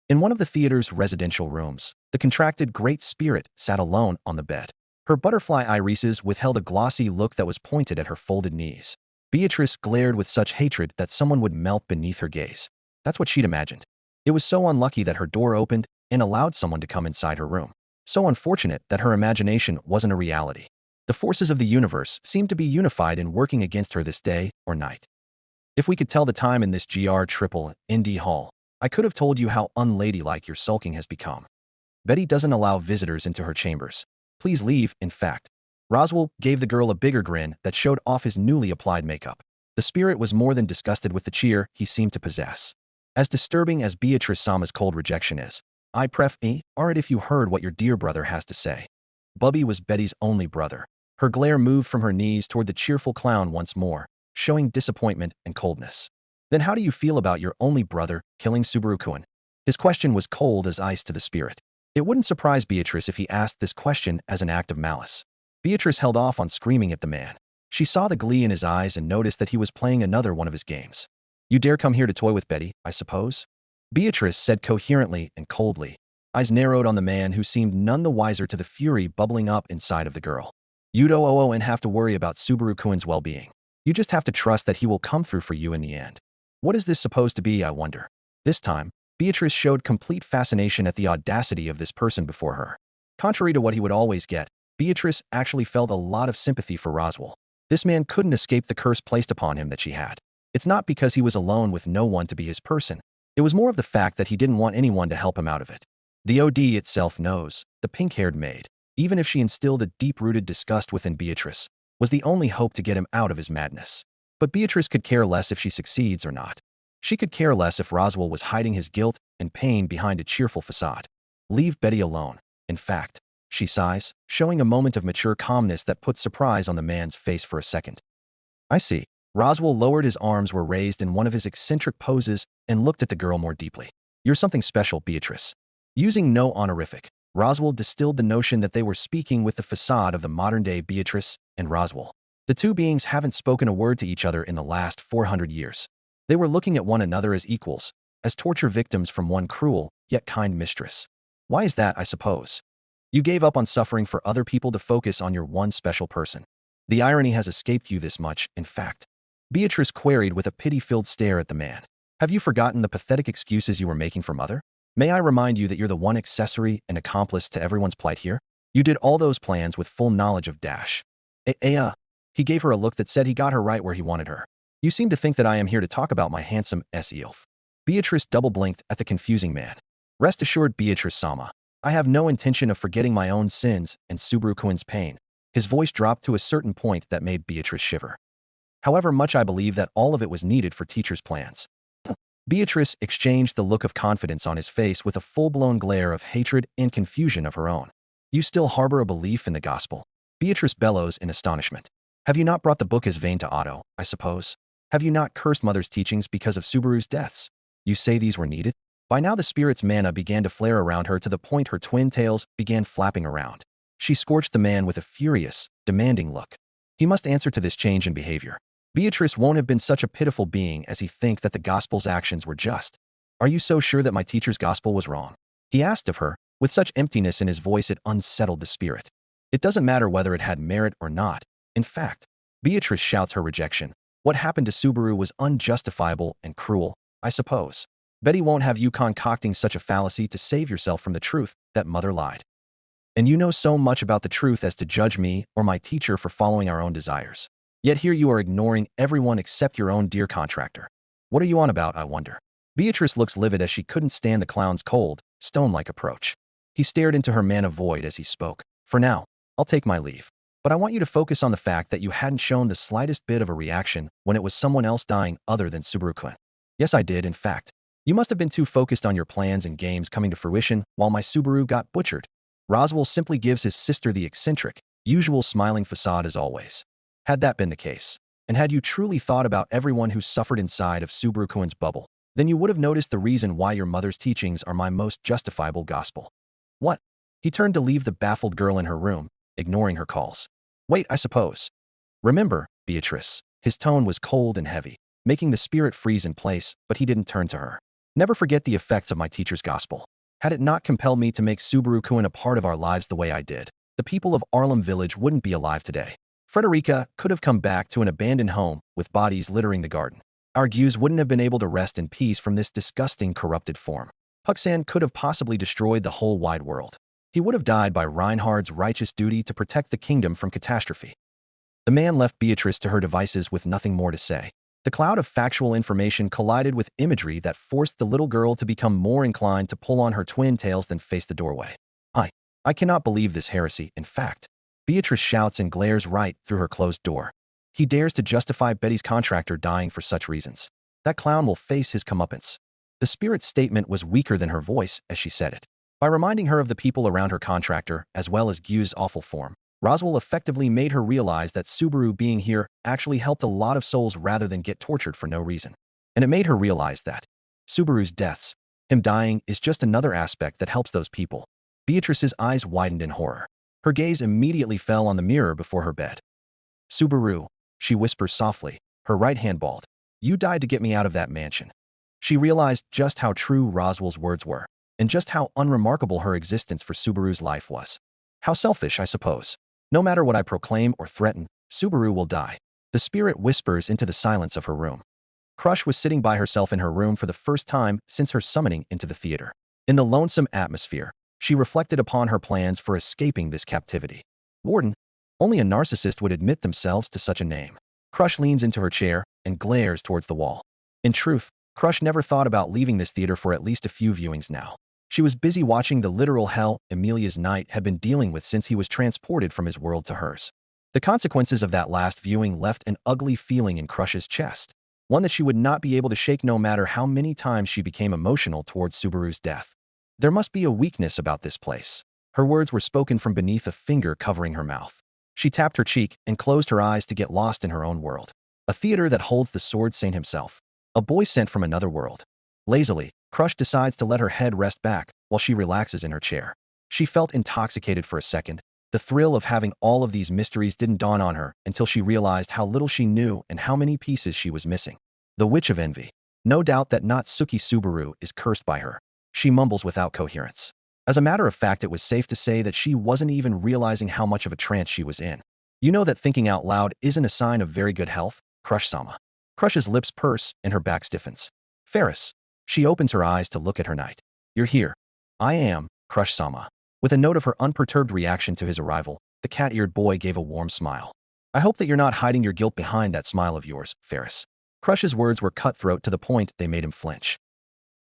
In one of the theater's residential rooms, the contracted Great Spirit sat alone on the bed. Her butterfly irises withheld a glossy look that was pointed at her folded knees. Beatrice glared with such hatred that someone would melt beneath her gaze. That's what she'd imagined. It was so unlucky that her door opened and allowed someone to come inside her room. So unfortunate that her imagination wasn't a reality. The forces of the universe seemed to be unified in working against her this day or night. If we could tell the time in this GR ND hall, I could have told you how unladylike your sulking has become. Betty doesn't allow visitors into her chambers. Please leave, in fact. Roswell gave the girl a bigger grin that showed off his newly applied makeup. The spirit was more than disgusted with the cheer he seemed to possess. As disturbing as Beatrice Sama's cold rejection is, I are it if you heard what your dear brother has to say. Bubby was Betty's only brother. Her glare moved from her knees toward the cheerful clown once more, showing disappointment and coldness. Then how do you feel about your only brother killing Subaru-kun? His question was cold as ice to the spirit. It wouldn't surprise Beatrice if he asked this question as an act of malice. Beatrice held off on screaming at the man. She saw the glee in his eyes and noticed that he was playing another one of his games. You dare come here to toy with Betty, I suppose? Beatrice said coherently and coldly, eyes narrowed on the man who seemed none the wiser to the fury bubbling up inside of the girl. You don't have to worry about Subaru-kun's well-being. You just have to trust that he will come through for you in the end. What is this supposed to be, I wonder? This time, Beatrice showed complete fascination at the audacity of this person before her. Contrary to what he would always get, Beatrice actually felt a lot of sympathy for Roswell. This man couldn't escape the curse placed upon him that she had. It's not because he was alone with no one to be his person. It was more of the fact that he didn't want anyone to help him out of it. The OD itself knows, the pink-haired maid, even if she instilled a deep-rooted disgust within Beatrice, was the only hope to get him out of his madness. But Beatrice could care less if she succeeds or not. She could care less if Roswell was hiding his guilt and pain behind a cheerful facade. Leave Betty alone. In fact, she sighs, showing a moment of mature calmness that puts surprise on the man's face for a second. I see. Roswell lowered his arms were raised in one of his eccentric poses and looked at the girl more deeply. You're something special, Beatrice. Using no honorific, Roswell distilled the notion that they were speaking with the facade of the modern-day Beatrice and Roswell. The two beings haven't spoken a word to each other in the last 400 years. They were looking at one another as equals, as torture victims from one cruel, yet kind mistress. Why is that, I suppose? You gave up on suffering for other people to focus on your one special person. The irony has escaped you this much, in fact. Beatrice queried with a pity-filled stare at the man. Have you forgotten the pathetic excuses you were making for Mother? May I remind you that you're the one accessory and accomplice to everyone's plight here? You did all those plans with full knowledge of Dash. He gave her a look that said he got her right where he wanted her. You seem to think that I am here to talk about my handsome elf. Beatrice double-blinked at the confusing man. Rest assured, Beatrice-sama, I have no intention of forgetting my own sins and Subaru-kun's pain. His voice dropped to a certain point that made Beatrice shiver. However much I believe that all of it was needed for teacher's plans. Beatrice exchanged the look of confidence on his face with a full-blown glare of hatred and confusion of her own. You still harbor a belief in the gospel? Beatrice bellows in astonishment. Have you not brought the book as vain to Otto, I suppose? Have you not cursed Mother's teachings because of Subaru's deaths? You say these were needed? By now the spirit's mana began to flare around her to the point her twin tails began flapping around. She scorched the man with a furious, demanding look. He must answer to this change in behavior. Beatrice won't have been such a pitiful being as he think that the gospel's actions were just. Are you so sure that my teacher's gospel was wrong? He asked of her, with such emptiness in his voice it unsettled the spirit. It doesn't matter whether it had merit or not. In fact, Beatrice shouts her rejection. What happened to Subaru was unjustifiable and cruel, I suppose. Betty won't have you concocting such a fallacy to save yourself from the truth that Mother lied. And you know so much about the truth as to judge me or my teacher for following our own desires. Yet here you are ignoring everyone except your own dear contractor. What are you on about, I wonder? Beatrice looks livid as she couldn't stand the clown's cold, stone-like approach. He stared into her mana void as he spoke. For now, I'll take my leave. But I want you to focus on the fact that you hadn't shown the slightest bit of a reaction when it was someone else dying other than Subaru-kun. Yes, I did, in fact. You must have been too focused on your plans and games coming to fruition while my Subaru got butchered. Roswell simply gives his sister the eccentric, usual smiling facade as always. Had that been the case, and had you truly thought about everyone who suffered inside of Subaru-kun's bubble, then you would have noticed the reason why your mother's teachings are my most justifiable gospel. What? He turned to leave the baffled girl in her room, ignoring her calls. Wait, I suppose. Remember, Beatrice. His tone was cold and heavy, making the spirit freeze in place, but he didn't turn to her. Never forget the effects of my teacher's gospel. Had it not compelled me to make Subaru-kun a part of our lives the way I did, the people of Arlem Village wouldn't be alive today. Frederica could have come back to an abandoned home with bodies littering the garden. Our Gues wouldn't have been able to rest in peace from this disgusting, corrupted form. Puxan could have possibly destroyed the whole wide world. He would have died by Reinhard's righteous duty to protect the kingdom from catastrophe. The man left Beatrice to her devices with nothing more to say. The cloud of factual information collided with imagery that forced the little girl to become more inclined to pull on her twin tails than face the doorway. I cannot believe this heresy, in fact. Beatrice shouts and glares right through her closed door. He dares to justify Betty's contractor dying for such reasons. That clown will face his comeuppance. The spirit's statement was weaker than her voice as she said it. By reminding her of the people around her contractor, as well as Gu's awful form, Roswell effectively made her realize that Subaru being here actually helped a lot of souls rather than get tortured for no reason. And it made her realize that Subaru's deaths, him dying, is just another aspect that helps those people. Beatrice's eyes widened in horror. Her gaze immediately fell on the mirror before her bed. Subaru, she whispers softly, her right hand balled. You died to get me out of that mansion. She realized just how true Roswell's words were, and just how unremarkable her existence for Subaru's life was. How selfish, I suppose. No matter what I proclaim or threaten, Subaru will die. The spirit whispers into the silence of her room. Crush was sitting by herself in her room for the first time since her summoning into the theater. In the lonesome atmosphere, she reflected upon her plans for escaping this captivity. Warden, only a narcissist would admit themselves to such a name. Crush leans into her chair and glares towards the wall. In truth, Crush never thought about leaving this theater for at least a few viewings now. She was busy watching the literal hell Emilia's knight had been dealing with since he was transported from his world to hers. The consequences of that last viewing left an ugly feeling in Crush's chest. one that she would not be able to shake no matter how many times she became emotional towards Subaru's death. There must be a weakness about this place. Her words were spoken from beneath a finger covering her mouth. She tapped her cheek and closed her eyes to get lost in her own world. A theater that holds the Sword Saint himself. A boy sent from another world. Lazily, Crush decides to let her head rest back while she relaxes in her chair. She felt intoxicated for a second. The thrill of having all of these mysteries didn't dawn on her until she realized how little she knew and how many pieces she was missing. The Witch of Envy. No doubt that Natsuki Subaru is cursed by her. She mumbles without coherence. As a matter of fact, it was safe to say that she wasn't even realizing how much of a trance she was in. You know that thinking out loud isn't a sign of very good health, Crush-sama. Crush's lips purse and her back stiffens. Ferris. She opens her eyes to look at her knight. You're here. I am, Crush-sama. With a note of her unperturbed reaction to his arrival, the cat-eared boy gave a warm smile. I hope that you're not hiding your guilt behind that smile of yours, Ferris. Crush's words were cutthroat to the point they made him flinch.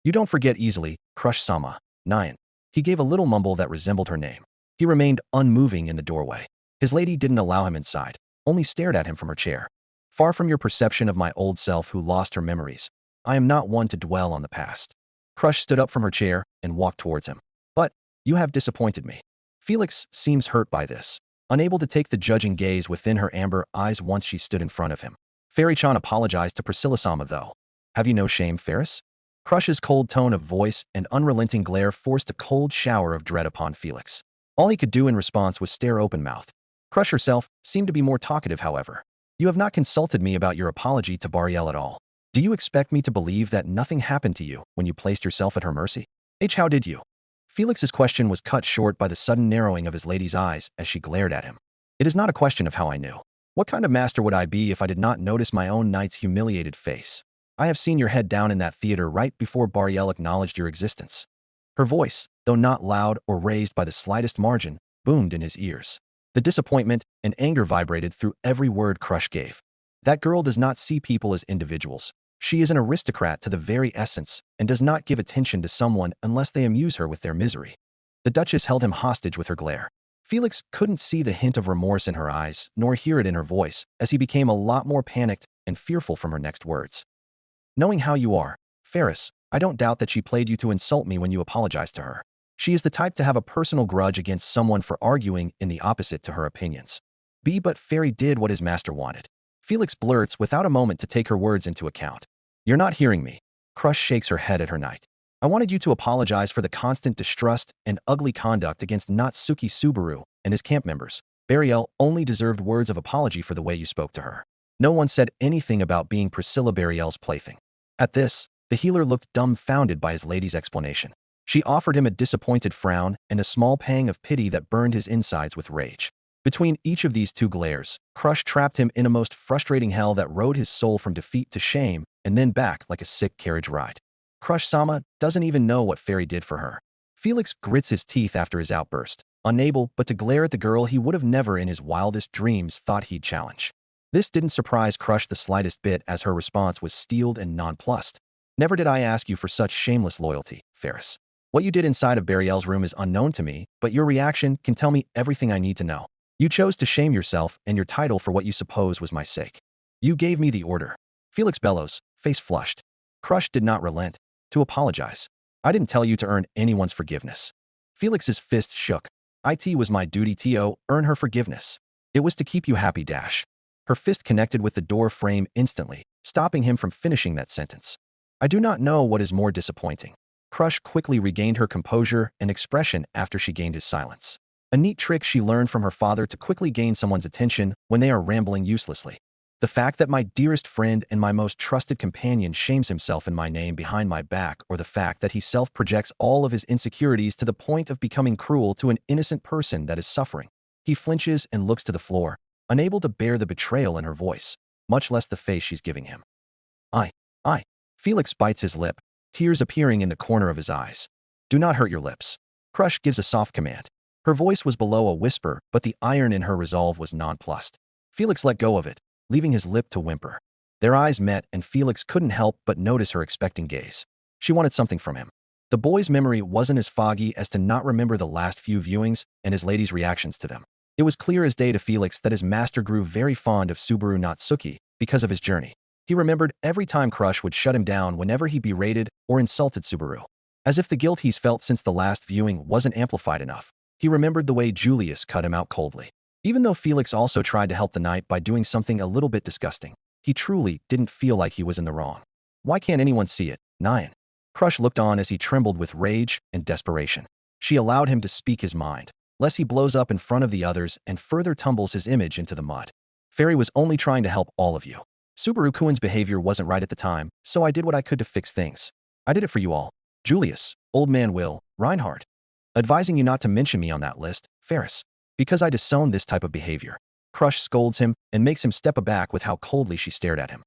You don't forget easily, Crush-sama. Nyan. He gave a little mumble that resembled her name. He remained unmoving in the doorway. His lady didn't allow him inside, only stared at him from her chair. Far from your perception of my old self who lost her memories, I am not one to dwell on the past. Crush stood up from her chair and walked towards him. But, you have disappointed me. Felix seems hurt by this, unable to take the judging gaze within her amber eyes once she stood in front of him. Fairy-chan apologized to Priscilla-sama though. Have you no shame, Ferris? Crush's cold tone of voice and unrelenting glare forced a cold shower of dread upon Felix. All he could do in response was stare open-mouthed. Crush herself seemed to be more talkative, however. You have not consulted me about your apology to Bariel at all. Do you expect me to believe that nothing happened to you when you placed yourself at her mercy? How did you? Felix's question was cut short by the sudden narrowing of his lady's eyes as she glared at him. It is not a question of how I knew. What kind of master would I be if I did not notice my own knight's humiliated face? I have seen your head down in that theater right before Bariel acknowledged your existence. Her voice, though not loud or raised by the slightest margin, boomed in his ears. The disappointment and anger vibrated through every word Crush gave. That girl does not see people as individuals. She is an aristocrat to the very essence and does not give attention to someone unless they amuse her with their misery. The Duchess held him hostage with her glare. Felix couldn't see the hint of remorse in her eyes, nor hear it in her voice, as he became a lot more panicked and fearful from her next words. Knowing how you are, Ferris, I don't doubt that she played you to insult me when you apologized to her. She is the type to have a personal grudge against someone for arguing in the opposite to her opinions. But Fairy did what his master wanted. Felix blurts without a moment to take her words into account. You're not hearing me. Crush shakes her head at her knight. I wanted you to apologize for the constant distrust and ugly conduct against Natsuki Subaru and his camp members. Bariel only deserved words of apology for the way you spoke to her. No one said anything about being Priscilla Bariel's plaything. At this, the healer looked dumbfounded by his lady's explanation. She offered him a disappointed frown and a small pang of pity that burned his insides with rage. Between each of these two glares, Crush trapped him in a most frustrating hell that rode his soul from defeat to shame and then back like a sick carriage ride. Crush-sama doesn't even know what Fairy did for her. Felix grits his teeth after his outburst, unable but to glare at the girl he would have never in his wildest dreams thought he'd challenge. This didn't surprise Crush the slightest bit as her response was steeled and nonplussed. Never did I ask you for such shameless loyalty, Ferris. What you did inside of Bariel's room is unknown to me, but your reaction can tell me everything I need to know. You chose to shame yourself and your title for what you suppose was my sake. You gave me the order. Felix bellows, face flushed. Crush did not relent. To apologize. I didn't tell you to earn anyone's forgiveness. Felix's fist shook. It was my duty to earn her forgiveness. It was to keep you happy dash. Her fist connected with the door frame instantly, stopping him from finishing that sentence. I do not know what is more disappointing. Crush quickly regained her composure and expression after she gained his silence. A neat trick she learned from her father to quickly gain someone's attention when they are rambling uselessly. The fact that my dearest friend and my most trusted companion shames himself in my name behind my back, or the fact that he self-projects all of his insecurities to the point of becoming cruel to an innocent person that is suffering. He flinches and looks to the floor, unable to bear the betrayal in her voice, much less the face she's giving him. I. Felix bites his lip, tears appearing in the corner of his eyes. Do not hurt your lips. Crush gives a soft command. Her voice was below a whisper, but the iron in her resolve was nonplussed. Felix let go of it, leaving his lip to whimper. Their eyes met and Felix couldn't help but notice her expecting gaze. She wanted something from him. The boy's memory wasn't as foggy as to not remember the last few viewings and his lady's reactions to them. It was clear as day to Felix that his master grew very fond of Subaru Natsuki because of his journey. He remembered every time Crush would shut him down whenever he berated or insulted Subaru. As if the guilt he's felt since the last viewing wasn't amplified enough, he remembered the way Julius cut him out coldly. Even though Felix also tried to help the knight by doing something a little bit disgusting, he truly didn't feel like he was in the wrong. Why can't anyone see it, Nyan? Crush looked on as he trembled with rage and desperation. She allowed him to speak his mind, lest he blows up in front of the others and further tumbles his image into the mud. Fairy was only trying to help all of you. Subaru-kun's behavior wasn't right at the time, so I did what I could to fix things. I did it for you all. Julius, Old Man Will, Reinhardt. Advising you not to mention me on that list, Ferris. Because I disown this type of behavior. Crush scolds him and makes him step aback with how coldly she stared at him.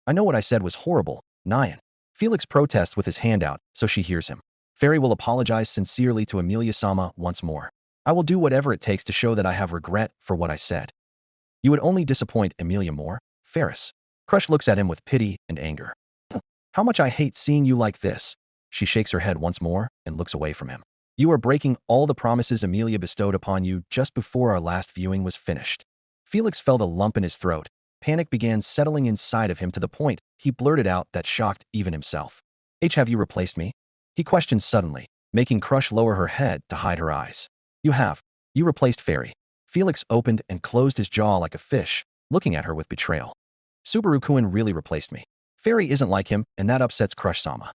I know what I said was horrible, Nyan. Felix protests with his hand out, so she hears him. Fairy will apologize sincerely to Emilia-sama once more. I will do whatever it takes to show that I have regret for what I said. You would only disappoint Emilia more, Ferris. Crush looks at him with pity and anger. How much I hate seeing you like this. She shakes her head once more and looks away from him. You are breaking all the promises Emilia bestowed upon you just before our last viewing was finished. Felix felt a lump in his throat. Panic began settling inside of him to the point he blurted out that shocked even himself. Have you replaced me? He questioned suddenly, making Crush lower her head to hide her eyes. You have. You replaced Fairy. Felix opened and closed his jaw like a fish, looking at her with betrayal. Subaru-kun really replaced me. Fairy isn't like him, and that upsets Crush-sama.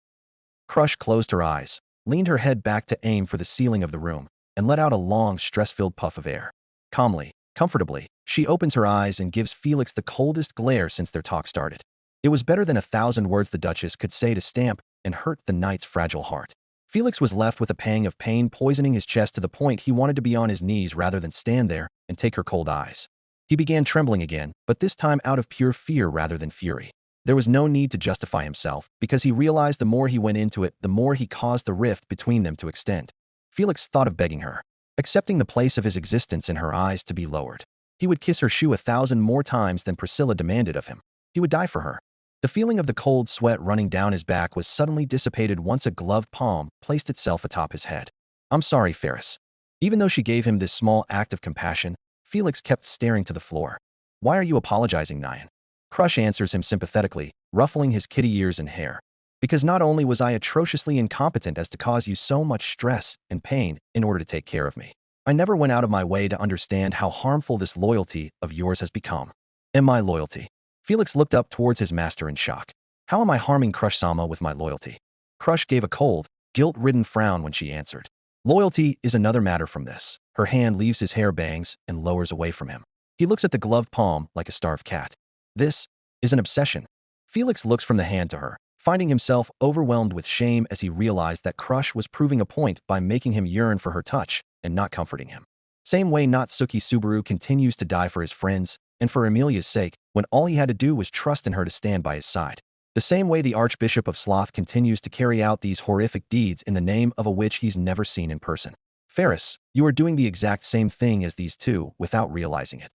Crush closed her eyes, leaned her head back to aim for the ceiling of the room, and let out a long, stress-filled puff of air. Calmly, comfortably, she opens her eyes and gives Felix the coldest glare since their talk started. It was better than 1,000 words the Duchess could say to stamp and hurt the knight's fragile heart. Felix was left with a pang of pain poisoning his chest to the point he wanted to be on his knees rather than stand there and take her cold eyes. He began trembling again, but this time out of pure fear rather than fury. There was no need to justify himself, because he realized the more he went into it, the more he caused the rift between them to extend. Felix thought of begging her, accepting the place of his existence in her eyes to be lowered. He would kiss her shoe 1,000 more times than Priscilla demanded of him. He would die for her. The feeling of the cold sweat running down his back was suddenly dissipated once a gloved palm placed itself atop his head. I'm sorry, Ferris. Even though she gave him this small act of compassion, Felix kept staring to the floor. Why are you apologizing, Nyan? Crush answers him sympathetically, ruffling his kitty ears and hair. Because not only was I atrociously incompetent as to cause you so much stress and pain in order to take care of me, I never went out of my way to understand how harmful this loyalty of yours has become. And my loyalty. Felix looked up towards his master in shock. How am I harming Crush-sama with my loyalty? Crush gave a cold, guilt-ridden frown when she answered. Loyalty is another matter from this. Her hand leaves his hair bangs and lowers away from him. He looks at the gloved palm like a starved cat. This is an obsession. Felix looks from the hand to her, finding himself overwhelmed with shame as he realized that Crush was proving a point by making him yearn for her touch and not comforting him. Same way Natsuki Subaru continues to die for his friends and for Emilia's sake when all he had to do was trust in her to stand by his side. The same way the Archbishop of Sloth continues to carry out these horrific deeds in the name of a witch he's never seen in person. Ferris, you are doing the exact same thing as these two without realizing it.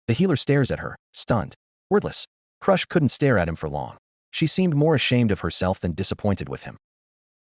The healer stares at her, stunned. Wordless. Crush couldn't stare at him for long. She seemed more ashamed of herself than disappointed with him.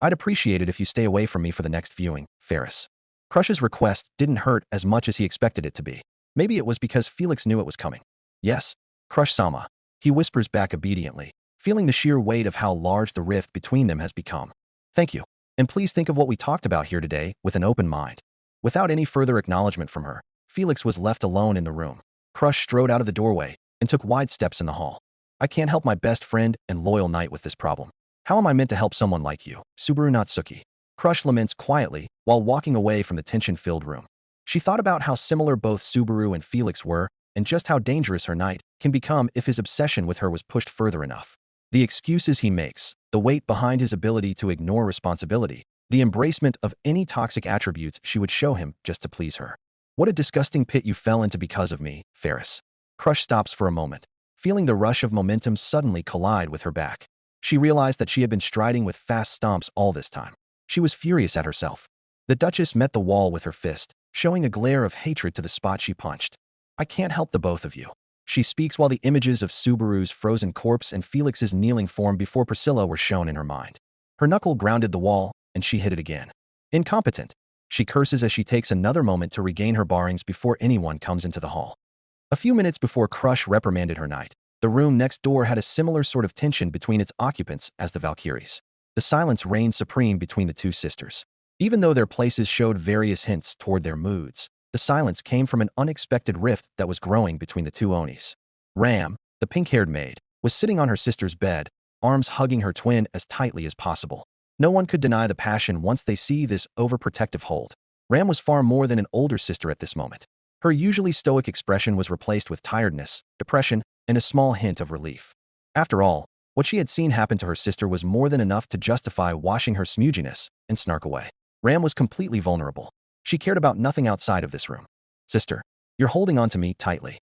I'd appreciate it if you stay away from me for the next viewing, Ferris. Crush's request didn't hurt as much as he expected it to be. Maybe it was because Felix knew it was coming. Yes, Crush-sama. He whispers back obediently, feeling the sheer weight of how large the rift between them has become. Thank you. And please think of what we talked about here today with an open mind. Without any further acknowledgement from her, Felix was left alone in the room. Crush strode out of the doorway and took wide steps in the hall. I can't help my best friend and loyal knight with this problem. How am I meant to help someone like you, Subaru Natsuki? Crush laments quietly while walking away from the tension-filled room. She thought about how similar both Subaru and Felix were and just how dangerous her knight can become if his obsession with her was pushed further enough. The excuses he makes, the weight behind his ability to ignore responsibility, the embracement of any toxic attributes she would show him just to please her. What a disgusting pit you fell into because of me, Ferris. Crush stops for a moment, feeling the rush of momentum suddenly collide with her back. She realized that she had been striding with fast stomps all this time. She was furious at herself. The Duchess met the wall with her fist, showing a glare of hatred to the spot she punched. I can't help the both of you. She speaks while the images of Subaru's frozen corpse and Felix's kneeling form before Priscilla were shown in her mind. Her knuckle grounded the wall, and she hit it again. Incompetent. She curses as she takes another moment to regain her bearings before anyone comes into the hall. A few minutes before Crush reprimanded her knight, The room next door had a similar sort of tension between its occupants as the Valkyries. The silence reigned supreme between the two sisters. Even though their places showed various hints toward their moods, the silence came from an unexpected rift that was growing between the two Onis. Ram, the pink-haired maid, was sitting on her sister's bed, arms hugging her twin as tightly as possible. No one could deny the passion once they see this overprotective hold. Ram was far more than an older sister at this moment. Her usually stoic expression was replaced with tiredness, depression, and a small hint of relief. After all, what she had seen happen to her sister was more than enough to justify washing her smooginess and snark away. Ram was completely vulnerable. She cared about nothing outside of this room. Sister, you're holding on to me tightly.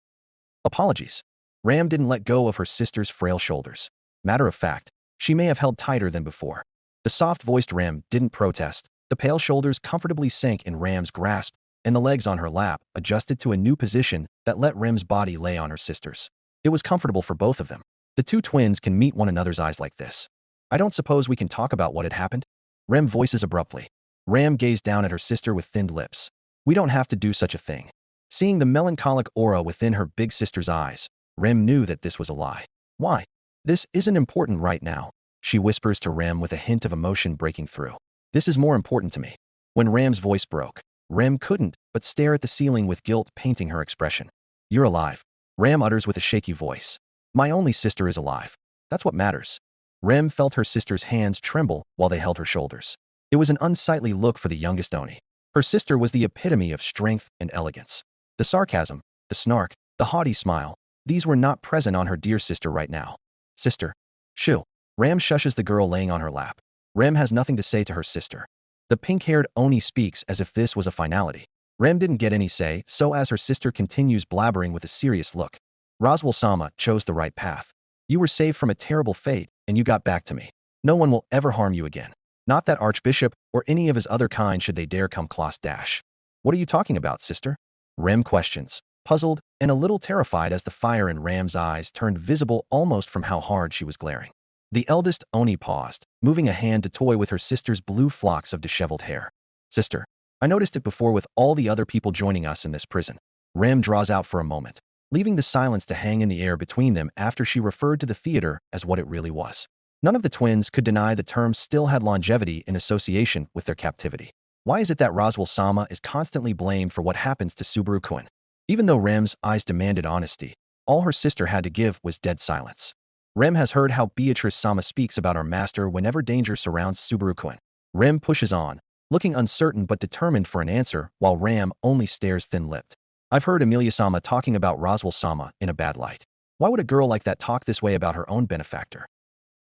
Apologies. Ram didn't let go of her sister's frail shoulders. Matter of fact, she may have held tighter than before. The soft-voiced Ram didn't protest. The pale shoulders comfortably sank in Ram's grasp, and the legs on her lap adjusted to a new position that let Ram's body lay on her sister's. It was comfortable for both of them. The two twins can meet one another's eyes like this. I don't suppose we can talk about what had happened? Ram voices abruptly. Ram gazed down at her sister with thinned lips. We don't have to do such a thing. Seeing the melancholic aura within her big sister's eyes, Ram knew that this was a lie. Why? This isn't important right now, she whispers to Ram with a hint of emotion breaking through. This is more important to me. When Ram's voice broke, Ram couldn't but stare at the ceiling with guilt painting her expression. You're alive, Ram utters with a shaky voice. My only sister is alive. That's what matters. Ram felt her sister's hands tremble while they held her shoulders. It was an unsightly look for the youngest Oni. Her sister was the epitome of strength and elegance. The sarcasm, the snark, the haughty smile, these were not present on her dear sister right now. Sister. Shoo. Ram shushes the girl laying on her lap. Ram has nothing to say to her sister. The pink-haired Oni speaks as if this was a finality. Ram didn't get any say, so as her sister continues blabbering with a serious look. Roswell-sama chose the right path. You were saved from a terrible fate, and you got back to me. No one will ever harm you again. Not that Archbishop or any of his other kind should they dare come close dash. What are you talking about, sister? Ram questions, puzzled and a little terrified as the fire in Ram's eyes turned visible almost from how hard she was glaring. The eldest Oni paused, moving a hand to toy with her sister's blue flocks of disheveled hair. Sister, I noticed it before with all the other people joining us in this prison. Ram draws out for a moment, leaving the silence to hang in the air between them after she referred to the theater as what it really was. None of the twins could deny the term still had longevity in association with their captivity. Why is it that Roswell-sama is constantly blamed for what happens to Subaru-kun? Even though Rem's eyes demanded honesty, all her sister had to give was dead silence. Rem has heard how Beatrice-sama speaks about our master whenever danger surrounds Subaru-kun. Rem pushes on, looking uncertain but determined for an answer, while Ram only stares thin-lipped. I've heard Emilia-sama talking about Roswell-sama in a bad light. Why would a girl like that talk this way about her own benefactor?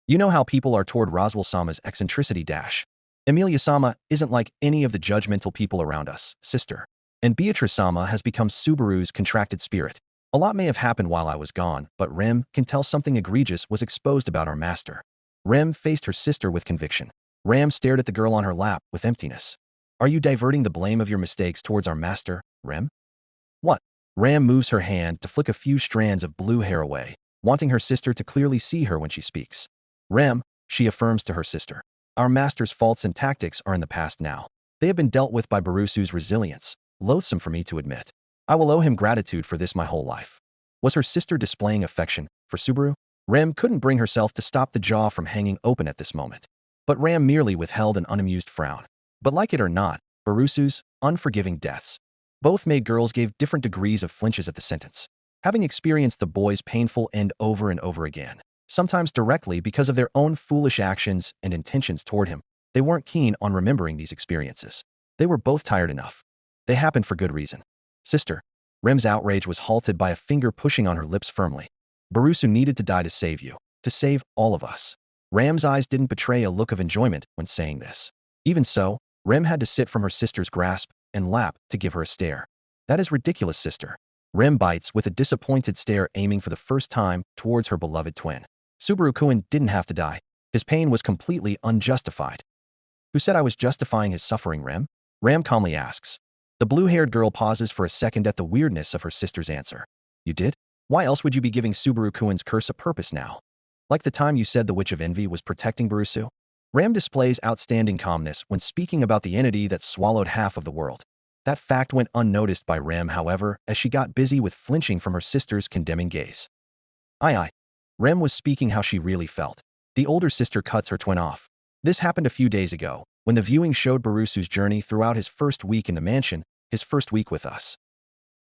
You know how people are toward Roswell-sama's eccentricity dash. Emilia-sama isn't like any of the judgmental people around us, sister. And Beatrice-sama has become Subaru's contracted spirit. A lot may have happened while I was gone, but Rem can tell something egregious was exposed about our master. Rem faced her sister with conviction. Ram stared at the girl on her lap with emptiness. Are you diverting the blame of your mistakes towards our master, Rem? What? Ram moves her hand to flick a few strands of blue hair away, wanting her sister to clearly see her when she speaks. Rem, she affirms to her sister. Our master's faults and tactics are in the past now. They have been dealt with by Barusu's resilience, loathsome for me to admit. I will owe him gratitude for this my whole life. Was her sister displaying affection for Subaru? Rem couldn't bring herself to stop the jaw from hanging open at this moment. But Ram merely withheld an unamused frown. But like it or not, Barusu's unforgiving deaths. Both maid girls gave different degrees of flinches at the sentence, having experienced the boy's painful end over and over again. Sometimes directly because of their own foolish actions and intentions toward him. They weren't keen on remembering these experiences. They were both tired enough. They happened for good reason. Sister. Rem's outrage was halted by a finger pushing on her lips firmly. Barusu needed to die to save you. To save all of us. Ram's eyes didn't betray a look of enjoyment when saying this. Even so, Rem had to sit from her sister's grasp and lap to give her a stare. That is ridiculous, sister. Rem bites with a disappointed stare aiming for the first time towards her beloved twin. Subaru-kun didn't have to die. His pain was completely unjustified. Who said I was justifying his suffering, Rem? Ram calmly asks. The blue-haired girl pauses for a second at the weirdness of her sister's answer. You did? Why else would you be giving Subaru-kun's curse a purpose now? Like the time you said the Witch of Envy was protecting Barusu? Ram displays outstanding calmness when speaking about the entity that swallowed half of the world. That fact went unnoticed by Ram, however, as she got busy with flinching from her sister's condemning gaze. Aye. Rem was speaking how she really felt. The older sister cuts her twin off. This happened a few days ago, when the viewing showed Barusu's journey throughout his first week in the mansion, his first week with us.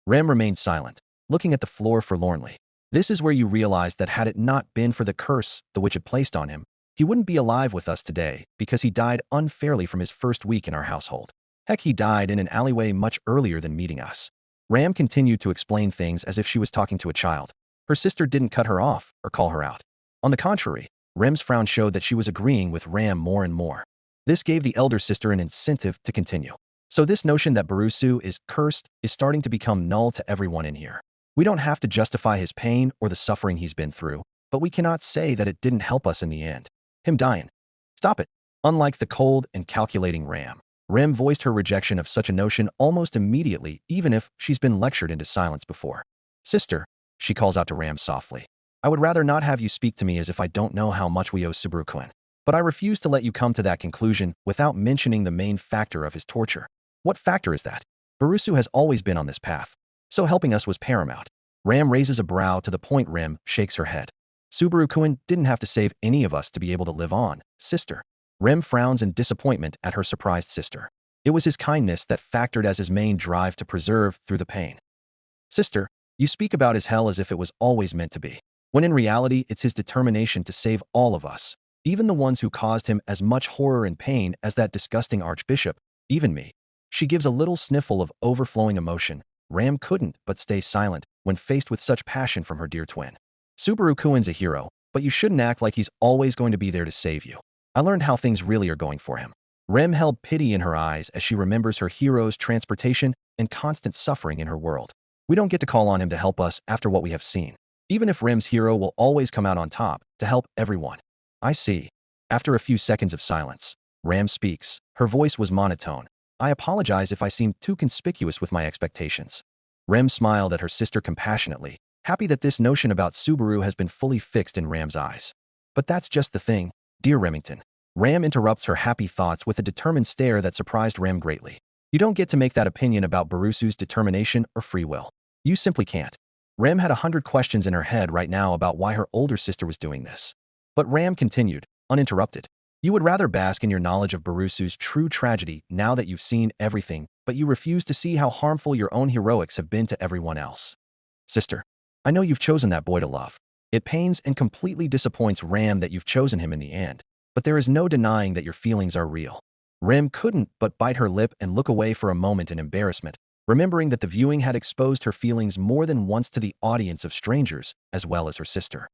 Rem remained silent, looking at the floor forlornly. This is where you realize that had it not been for the curse the witch had placed on him, he wouldn't be alive with us today because he died unfairly from his first week in our household. Heck, he died in an alleyway much earlier than meeting us. Ram continued to explain things as if she was talking to a child. Her sister didn't cut her off or call her out. On the contrary, Rem's frown showed that she was agreeing with Ram more and more. This gave the elder sister an incentive to continue. So this notion that Barusu is cursed is starting to become null to everyone in here. We don't have to justify his pain or the suffering he's been through, but we cannot say that it didn't help us in the end. Him dying. Stop it. Unlike the cold and calculating Ram, Rem voiced her rejection of such a notion almost immediately, even if she's been lectured into silence before. Sister, she calls out to Ram softly. I would rather not have you speak to me as if I don't know how much we owe Subaru-kun. But I refuse to let you come to that conclusion without mentioning the main factor of his torture. What factor is that? Barusu has always been on this path, so helping us was paramount. Ram raises a brow to the point Rem shakes her head. Subaru-kun didn't have to save any of us to be able to live on, sister. Rem frowns in disappointment at her surprised sister. It was his kindness that factored as his main drive to preserve through the pain. Sister, you speak about his hell as if it was always meant to be, when in reality it's his determination to save all of us, even the ones who caused him as much horror and pain as that disgusting archbishop, even me. She gives a little sniffle of overflowing emotion. Ram couldn't but stay silent when faced with such passion from her dear twin. Subaru-kun's a hero, but you shouldn't act like he's always going to be there to save you. I learned how things really are going for him. Rem held pity in her eyes as she remembers her hero's transportation and constant suffering in her world. We don't get to call on him to help us after what we have seen, even if Rem's hero will always come out on top to help everyone. I see. After a few seconds of silence, Ram speaks. Her voice was monotone. I apologize if I seemed too conspicuous with my expectations. Rem smiled at her sister compassionately, happy that this notion about Subaru has been fully fixed in Ram's eyes. But that's just the thing, dear Remington. Ram interrupts her happy thoughts with a determined stare that surprised Ram greatly. You don't get to make that opinion about Barusu's determination or free will. You simply can't. Ram had 100 questions in her head right now about why her older sister was doing this. But Ram continued, uninterrupted. You would rather bask in your knowledge of Barusu's true tragedy now that you've seen everything, but you refuse to see how harmful your own heroics have been to everyone else. Sister, I know you've chosen that boy to love. It pains and completely disappoints Ram that you've chosen him in the end, but there is no denying that your feelings are real. Ram couldn't but bite her lip and look away for a moment in embarrassment, remembering that the viewing had exposed her feelings more than once to the audience of strangers, as well as her sister.